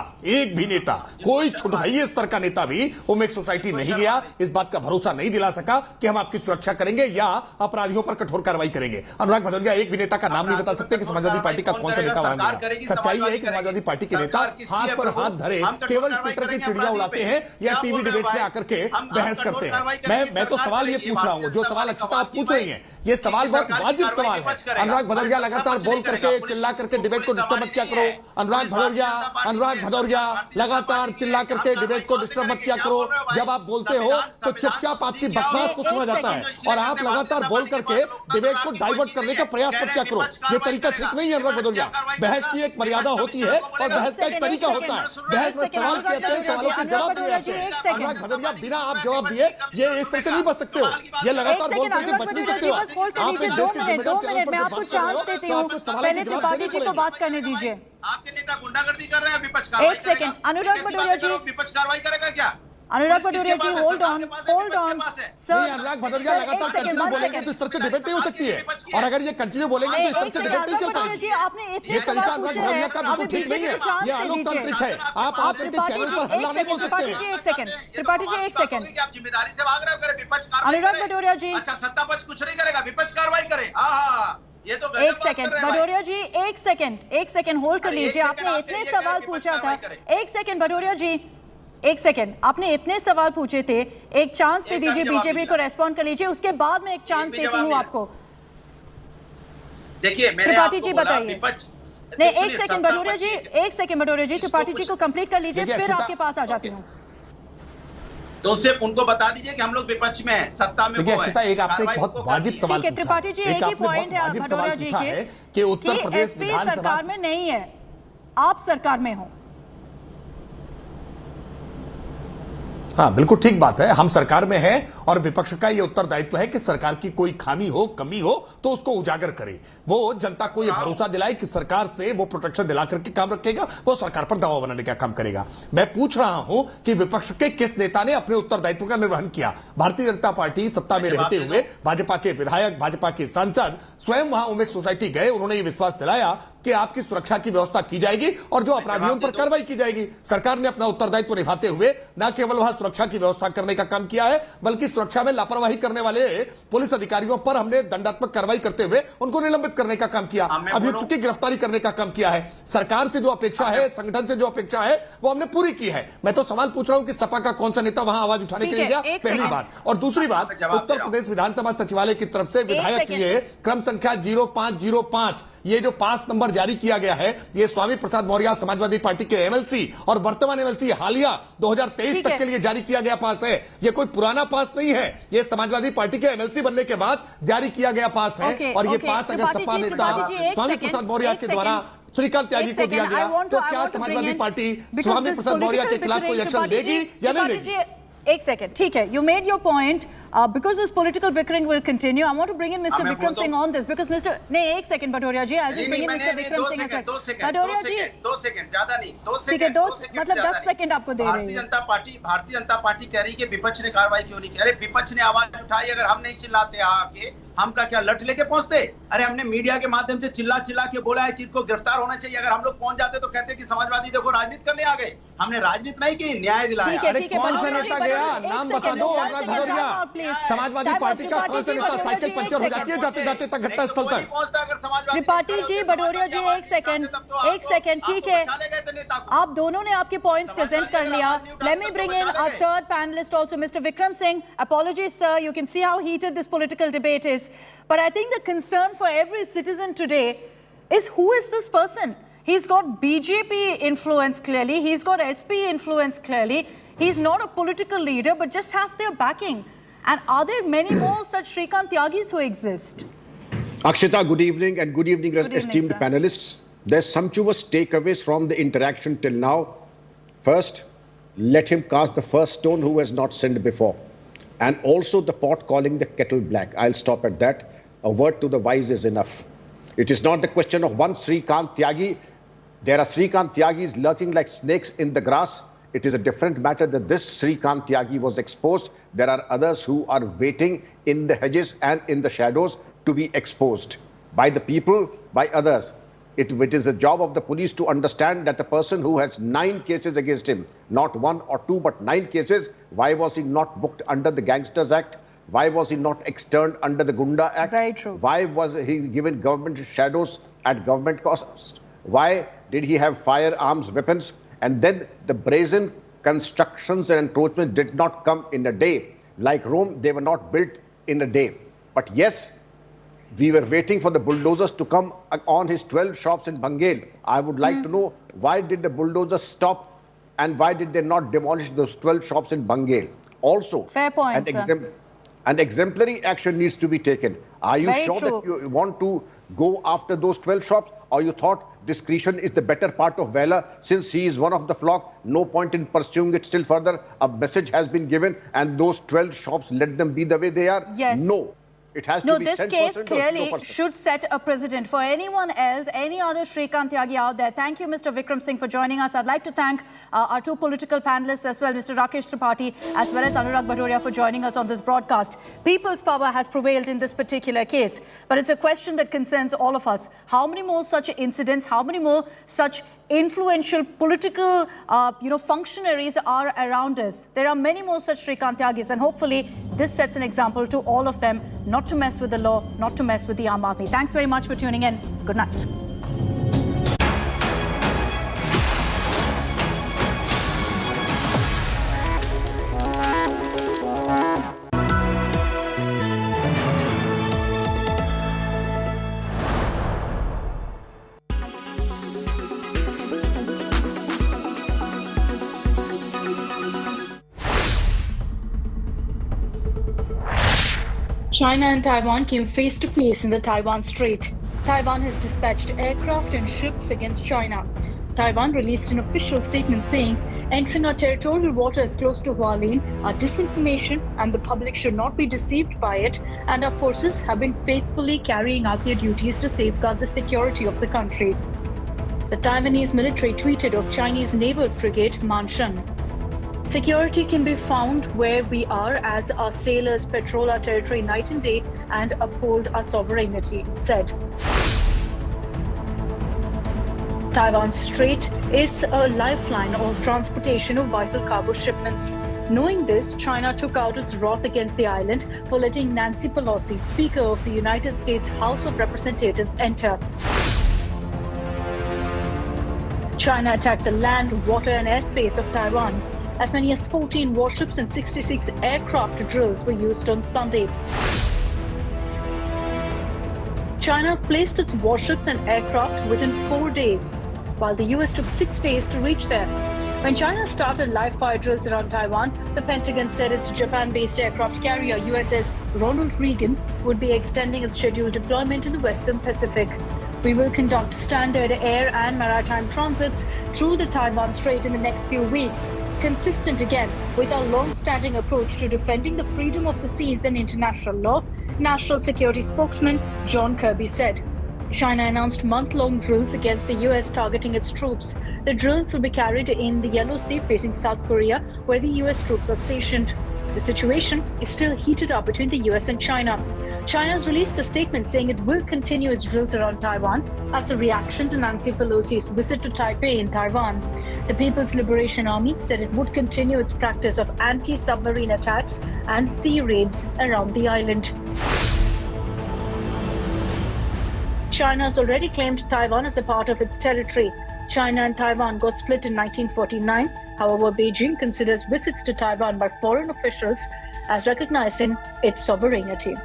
S2: कोई छुटभइये स्तर का नेता भी ओमेक सोसाइटी नहीं गया। इस बात का भरोसा नहीं दिला सका कि हम आपकी सुरक्षा करेंगे या अपराधियों पर कठोर कार्रवाई करेंगे। अनुराग भदौरिया एक भी नेता का नाम नहीं बता सकते कि समाजवादी पार्टी का कौन सा नेता वहां गया। सच्चाई है कि समाजवादी पार्टी के नेता हाथ पर हाथ धरे केवल ट्विटर की चिड़िया उड़ाते हैं या टीवी डिबेट से आकर के बहस करते हैं। मैं तो सवाल ये पूछ रहा हूं, जो सवाल अक्षता आप पूछ रही हैं, ये सवाल बहुत वाजिब सवाल है। अनुराग भदौरिया लगातार बोल करके चिल्ला करके डिबेट को डिस्टर्ब मत किया करो। अनुराग भदौरिया लगातार चिल्ला करके डिबेट को डिस्टर्ब मत किया करो। जब आप बोलते हो तो चुपचाप आपकी बकवास को सुना जाता है और आप लगातार बोल करके डिबेट को डाइवर्ट करने का प्रयास मत किया करो। ये तरीका ठीक नहीं है अनुराग भदौरिया। बहस की एक मर्यादा होती है और बहस का एक तरीका होता है। बहस में सवाल कहते हैं, सवालों के जवाब दिए जाते हैं। अनुराग भदौरिया बिना आप जवाब दिए ये इस तरह से नहीं बच सकते हो, ये लगातार बोल करके बच नहीं सकते हो। आप एक देश के जिम्मेदार चैनल पर बात कर रहे हो तो आपको सवाल के जवाब देने
S16: को बात करने दीजिए।
S6: आपके नेता गुंडागर्दी कर रहे हैं, विपक्ष कार्रवाई
S16: एक सेकंड अनुराग भदौरिया जी,
S6: विपक्ष कार्रवाई करेगा क्या?
S16: अनुराग भदौरिया जी होल्ड ऑन
S2: सर। अनुराग भदौरिया लगातार कंटिन्यू बोलेंगे तो इस तरह से डिबेट नहीं हो सकती है, और अगर ये कंटिन्यू बोलेंगे तो इस तरह से डिबेट नहीं चल पाएगी। ये तरीका अनुराग भदौरिया का बिल्कुल ठीक नहीं है, ये अलोकतांत्रिक है। आप इनके चैनल पर हल्ला नहीं बोल सकते हैं।
S16: एक सेकंड त्रिपाठी जी, एक सेकंड,
S6: आप जिम्मेदारी से भाग रहे हो, करे विपक्ष कार्रवाई।
S16: अनुराग भदौरिया जी,
S6: अच्छा सत्ता पक्ष कुछ नहीं करेगा, विपक्ष कार्रवाई करे। ये तो
S16: एक सेकंड भदौरिया जी, एक सेकंड होल्ड कर लीजिए। आपने इतने सवाल पूछा था, एक सेकंड भदौरिया जी, एक सेकंड, आपने इतने सवाल पूछे थे, एक चांस दे दीजिए बीजेपी को रेस्पॉन्ड कर लीजिए, उसके बाद मैं एक चांस देती हूँ आपको।
S6: देखिए
S16: त्रिपाठी जी बताइए। नहीं, एक सेकंड भदौरिया जी, एक सेकंड भदौरिया जी, त्रिपाठी जी को कंप्लीट कर लीजिए, फिर आपके पास आ जाती हूँ।
S6: तो उनसे उनको बता दीजिए कि हम लोग विपक्ष में है, सत्ता में वो है।
S2: एक आपने एक बहुत वाजिब सवाल पूछा।
S16: त्रिपाठी जी, एक ही पॉइंट है भदौरिया जी के
S2: कि उत्तर प्रदेश विधानसभा
S16: सरकार में नहीं है, आप सरकार में हो।
S2: हाँ, बिल्कुल ठीक बात है, हम सरकार में हैं और विपक्ष का यह उत्तरदायित्व है कि सरकार की कोई खामी हो, कमी हो तो उसको उजागर करे। वो जनता को यह भरोसा दिलाए कि सरकार से वो प्रोटेक्शन दिला करके काम रखेगा, वो सरकार पर दबाव बनाने का काम करेगा। मैं पूछ रहा हूं कि विपक्ष के किस नेता ने अपने उत्तरदायित्व का निर्वहन किया? भारतीय जनता पार्टी सत्ता में रहते हुए भाजपा के विधायक, भाजपा के सांसद स्वयं वहां ओमेक सोसाइटी गए, उन्होंने ये विश्वास दिलाया कि आपकी सुरक्षा की व्यवस्था की जाएगी और जो अपराधियों पर कार्रवाई की जाएगी। सरकार ने अपना उत्तरदायित्व निभाते हुए न केवल वहां सुरक्षा की व्यवस्था करने का काम किया है, बल्कि सुरक्षा में लापरवाही करने वाले पुलिस अधिकारियों पर हमने दंडात्मक कार्रवाई करते हुए उनको निलंबित करने का काम किया, अभियुक्त की गिरफ्तारी करने का काम किया है। सरकार से जो अपेक्षा है, संगठन से जो अपेक्षा है, वो हमने पूरी की है। मैं तो सवाल पूछ रहा हूं कि सपा का कौन सा नेता वहां आवाज उठाने के लिए गया? पहली बात। और दूसरी बात, उत्तर प्रदेश विधानसभा सचिवालय की तरफ से विधायक के लिए क्रम संख्या 0505 ये जो पास नंबर जारी किया गया है, ये स्वामी प्रसाद मौर्य समाजवादी पार्टी के एमएलसी और वर्तमान एमएलसी हालिया 2023 तक के लिए जारी किया गया पास है। ये कोई पुराना पास नहीं है, ये समाजवादी पार्टी के एमएलसी बनने के बाद जारी किया गया पास है। और ये पास अगर सपा नेता स्वामी प्रसाद मौर्य के द्वारा श्रीकांत त्यागी को दिया गया तो क्या समाजवादी पार्टी स्वामी प्रसाद मौर्य के खिलाफ कोई एक्शन लेगी या नहीं लेगी?
S16: एक सेकंड, ठीक है, you made your point. Because this political bickering will continue, I want to bring in Mr. Vikram Singh on this because Mr. नहीं, एक second Bhadoria ji, I'll just bring in Mr. Vikram Singh as well. 2
S6: second, ज्यादा नहीं, 2 second,
S16: ठीक है, 2 मतलब 10 second आपको दे रही है।
S6: भारतीय जनता पार्टी कह रही है कि विपक्ष ने कार्रवाई क्यों नहीं की? अरे विपक्ष ने आवाज उठाई, अगर हम नहीं चिल्लाते आके, हम का क्या लठ लेके पहुंचते? अरे हमने मीडिया के माध्यम से चिल्ला के बोला है कि इनको गिरफ्तार होना चाहिए। अगर हम लोग पहुंच जाते तो कहते कि समाजवादी देखो राजनीति करने आ गए। हमने राजनीति नहीं की, न्याय दिलाया।
S2: अरे कौन सा नेता गया? नाम बता दो भदौरिया। समाजवादी पार्टी का कौन सा नेता? साइकिल पंचर हो जाती है जाते जाते तक घटनास्थल तक।
S16: त्रिपाठी जी, भदौरिया जी, एक सेकंड, ठीक है, आप दोनों ने आपके पॉइंट्स प्रेजेंट कर लिया। Let me bring in a third panelist also, mister Vikram Singh. Apologies sir, you can see how heated this political debate is, but I think the concern for every citizen today is who is this person? He's got BJP influence clearly, he's got SP influence clearly, he's not a political leader but just has their backing. And are there many more such Shrikant Tyagis who exist?
S9: Akshita, good evening, and good evening, esteemed sir. Panelists. There's sumptuous takeaways from the interaction till now. First, let him cast the first stone who has not sinned before. And also the pot calling the kettle black. I'll stop at that. A word to the wise is enough. It is not the question of one Shrikant Tyagi. There are Shrikant Tyagis lurking like snakes in the grass. It is a different matter that this Shrikant Tyagi was exposed. There are others who are waiting in the hedges and in the shadows to be exposed by the people, by others. It is a job of the police to understand that the person who has 9 cases against him, not 1 or 2 but 9 cases, why was he not booked under the Gangsters Act? Why was he not externed under the Gunda Act?
S16: Very true.
S9: Why was he given government shadows at government cost? Why did he have firearms, weapons? And then the brazen constructions and encroachments did not come in a day. Like Rome, they were not built in a day. But yes, we were waiting for the bulldozers to come on his 12 shops in Bangel. I would like to know, why did the bulldozers stop and why did they not demolish those 12 shops in Bangel? Also,
S16: fair point,
S9: an exemplary action needs to be taken. Are you
S16: Very
S9: sure
S16: true.
S9: that you want to go after those 12 shops, or you thought discretion is the better part of valor? Since he is one of the flock, no point in pursuing it still further. A message has been given and those 12 shops, let them be the way they are?
S16: Yes.
S9: No. It has
S16: No,
S9: to be
S16: this
S9: 10%
S16: case
S9: or
S16: clearly
S9: 0%.
S16: should set a precedent for anyone else, any other Shrikant Tyagi out there. Thank you, Mr. Vikram Singh, for joining us. I'd like to thank our 2 political panelists as well, Mr. Rakesh Tripathi as well as Anurag Bhadoria, for joining us on this broadcast. People's power has prevailed in this particular case, but it's a question that concerns all of us. How many more such incidents, how many more such influential political functionaries are around us? There are many more such Shrikant Tyagis, and hopefully this sets an example to all of them not to mess with the law, not to mess with the Aam Aadmi. Thanks very much for tuning in. Good night.
S11: China and Taiwan came face to face in the Taiwan Strait. Taiwan has dispatched aircraft and ships against China. Taiwan released an official statement saying Entering our territorial waters close to Hualien are disinformation, and the public should not be deceived by it, and our forces have been faithfully carrying out their duties to safeguard the security of the country. The Taiwanese military tweeted of Chinese naval frigate Manshan. Security can be found where we are as our sailors patrol our territory night and day and uphold our sovereignty, it said. Taiwan Strait is a lifeline of transportation of vital cargo shipments. Knowing this, China took out its wrath against the island for letting Nancy Pelosi, Speaker of the United States House of Representatives, enter. China attacked the land, water and airspace of Taiwan. As many as 14 warships and 66 aircraft drills were used on Sunday. China has placed its warships and aircraft within 4 days, while the US took 6 days to reach there. When China started live fire drills around Taiwan, the Pentagon said its Japan-based aircraft carrier USS Ronald Reagan would be extending its scheduled deployment in the Western Pacific. We will conduct standard air and maritime transits through the Taiwan Strait in the next few weeks, consistent again with our long-standing approach to defending the freedom of the seas and international law, National Security spokesman John Kirby said. China announced month-long drills against the US targeting its troops. The drills will be carried in the Yellow Sea facing South Korea, where the US troops are stationed. The situation is still heated up between the US and China. China has released a statement saying it will continue its drills around Taiwan as a reaction to Nancy Pelosi's visit to Taipei in Taiwan. The People's Liberation Army said it would continue its practice of anti-submarine attacks and sea raids around the island. China has already claimed Taiwan as a part of its territory. China and Taiwan got split in 1949. However, Beijing considers visits to Taiwan by foreign officials as recognizing its sovereignty.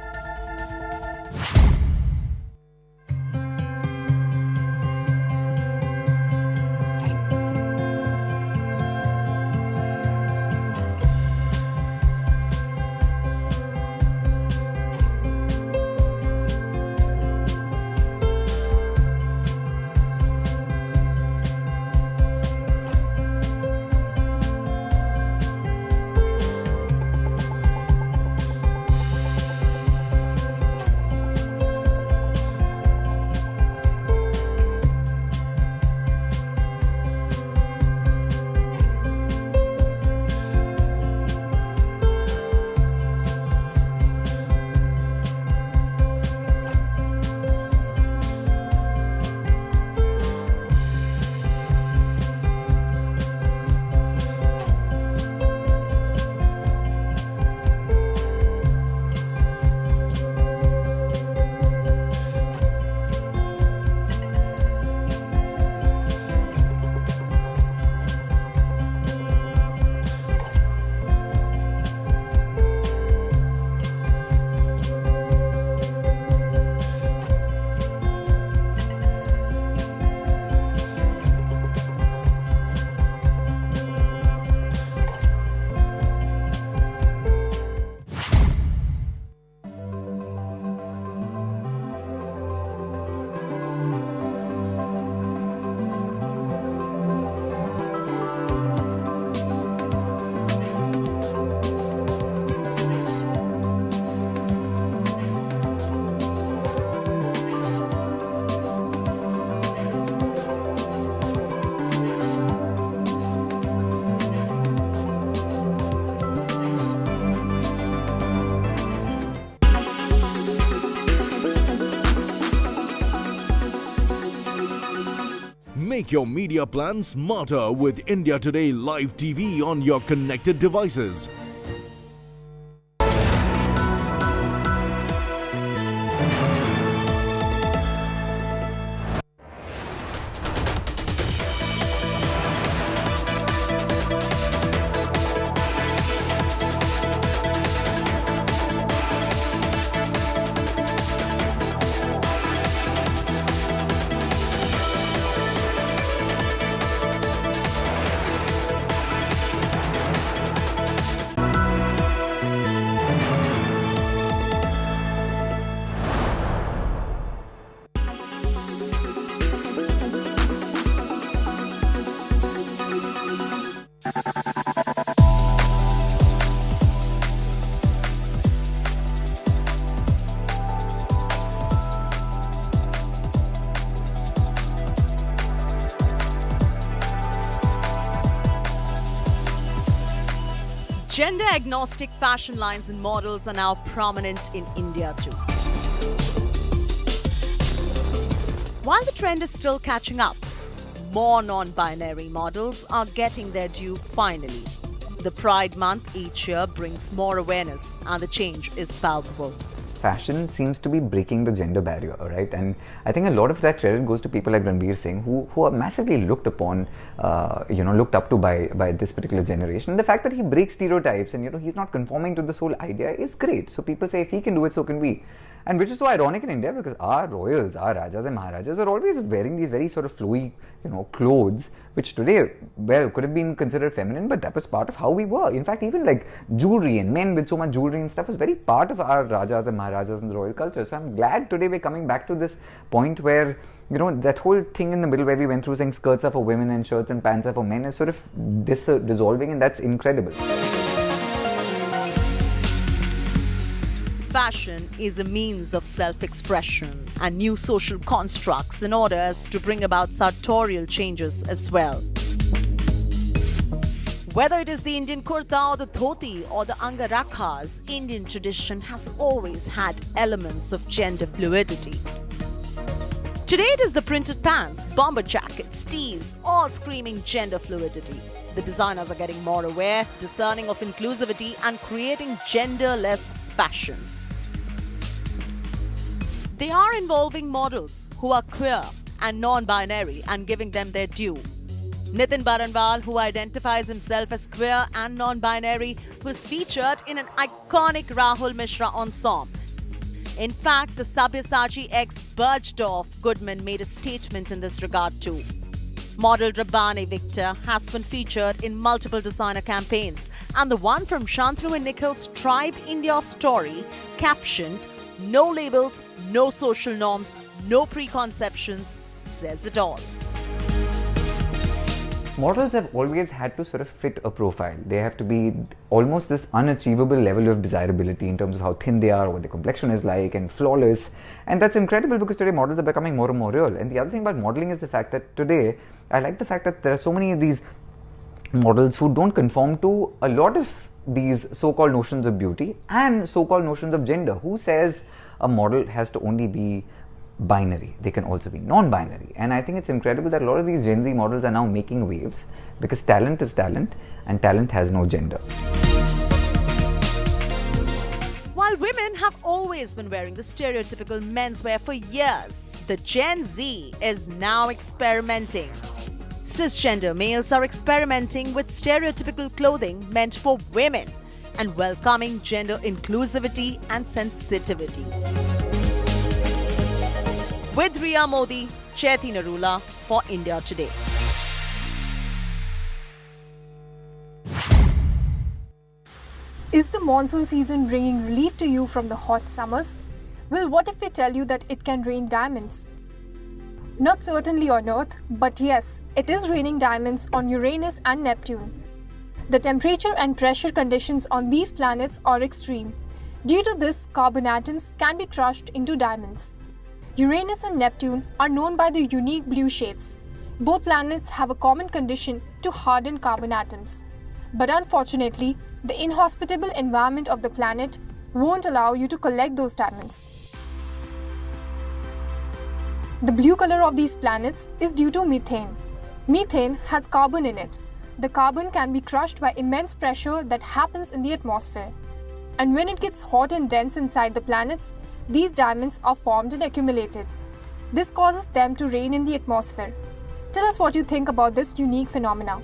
S5: Make your media plan smarter with India Today Live TV on your connected devices.
S4: Gender agnostic fashion lines and models are now prominent in India too. While the trend is still catching up, more non-binary models are getting their due finally. The Pride Month each year brings more awareness and the change is palpable.
S12: Fashion seems to be breaking the gender barrier, right? And I think a lot of that credit goes to people like Ranveer Singh, who are massively looked upon, looked up to by this particular generation. The fact that he breaks stereotypes and he's not conforming to this whole idea is great. So people say if he can do it, so can we. And which is so ironic in India because our royals, our Rajas and Maharajas were always wearing these very sort of flowy, clothes, which today, well, could have been considered feminine, but that was part of how we were. In fact, even like jewelry and men with so much jewelry and stuff was very part of our Rajas and Maharajas and the royal culture. So I'm glad today we're coming back to this point where, that whole thing in the middle where we went through saying skirts are for women and shirts and pants are for men is sort of dissolving, and that's incredible.
S4: Fashion is a means of self-expression and new social constructs in order to bring about sartorial changes as well. Whether it is the Indian kurta or the dhoti or the angarakhas, Indian tradition has always had elements of gender fluidity. Today it is the printed pants, bomber jackets, tees, all screaming gender fluidity. The designers are getting more aware, discerning of inclusivity and creating genderless fashion. They are involving models who are queer and non-binary and giving them their due. Nitin Baranwal, who identifies himself as queer and non-binary, was featured in an iconic Rahul Mishra ensemble. In fact, the Sabyasachi ex Bergdorf Goodman made a statement in this regard too. Model Rabbani Victor has been featured in multiple designer campaigns, and the one from Shantanu and Nikhil's Tribe India story, captioned, "No labels, no social norms, no preconceptions," says it all.
S12: Models have always had to sort of fit a profile. They have to be almost this unachievable level of desirability in terms of how thin they are, what their complexion is like, and flawless. And that's incredible because today models are becoming more and more real. And the other thing about modeling is the fact that today, I like the fact that there are so many of these models who don't conform to a lot of these so-called notions of beauty and so-called notions of gender. Who says a model has to only be binary? They can also be non-binary. And I think it's incredible that a lot of these Gen Z models are now making waves because talent is talent and talent has no gender.
S4: While women have always been wearing the stereotypical menswear for years, the Gen Z is now experimenting. Cisgender males are experimenting with stereotypical clothing meant for women and welcoming gender inclusivity and sensitivity. With Riya Modi, Chaiti Narula for India Today.
S3: Is the monsoon season bringing relief to you from the hot summers? Well, what if we tell you that it can rain diamonds? Not certainly on Earth, but yes, it is raining diamonds on Uranus and Neptune. The temperature and pressure conditions on these planets are extreme. Due to this, carbon atoms can be crushed into diamonds. Uranus and Neptune are known by their unique blue shades. Both planets have a common condition to harden carbon atoms. But unfortunately, the inhospitable environment of the planet won't allow you to collect those diamonds. The blue color of these planets is due to methane. Methane has carbon in it. The carbon can be crushed by immense pressure that happens in the atmosphere. And when it gets hot and dense inside the planets, these diamonds are formed and accumulated. This causes them to rain in the atmosphere. Tell us what you think about this unique phenomena.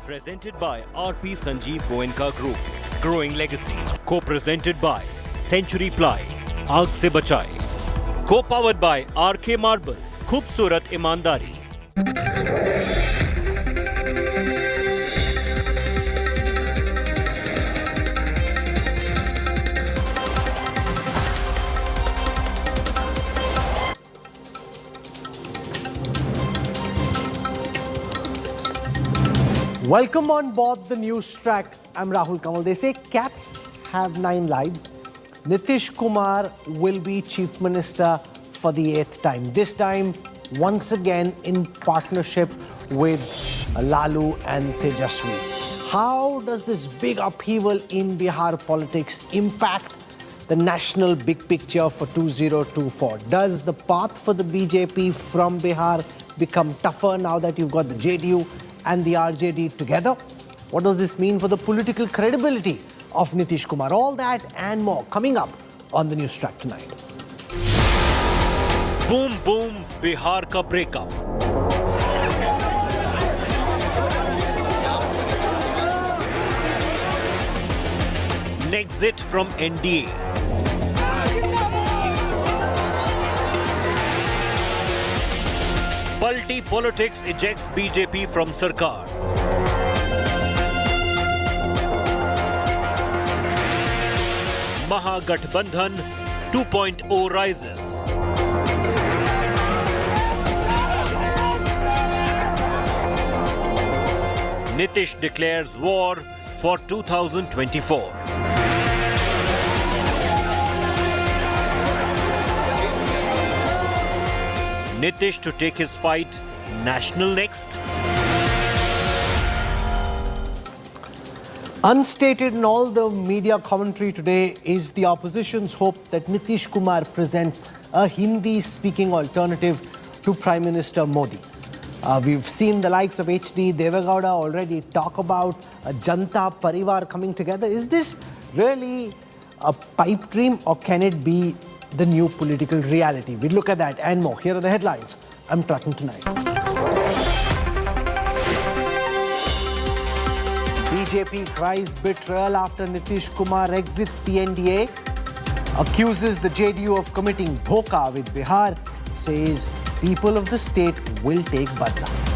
S15: Presented by RP Sanjeev Goenka Group, Growing Legacies. Co-presented by Century Ply, आग से बचाए. Co-powered by RK Marble, खूबसूरत ईमानदारी.
S14: Welcome on board the news track. I'm Rahul Kamal. They say cats
S13: have 9 lives. Nitish Kumar will be Chief Minister for the 8th time. This time, once again, in partnership with Lalu and Tejaswi. How does this big upheaval in Bihar politics impact the national big picture for 2024? Does the path for the BJP from Bihar become tougher now that you've got the JDU and the RJD together? What does this mean for the political credibility of Nitish Kumar? All that and more coming up on the News Track tonight.
S15: Boom boom Bihar ka breakup. Exit from NDA. Palti politics ejects BJP from Sarkar. Mahagathbandhan 2.0 rises. Nitish declares war for 2024. Nitish to take his fight national next.
S13: Unstated in all the media commentary today is the opposition's hope that Nitish Kumar presents a Hindi-speaking alternative to Prime Minister Modi. We've seen the likes of HD Devegowda already talk about a Janta Parivar coming together. Is this really a pipe dream, or can it be the new political reality? We'll look at that and more. Here are the headlines I'm tracking tonight. BJP cries betrayal after Nitish Kumar exits the NDA, accuses the JDU of committing dhoka with Bihar, says people of the state will take badla.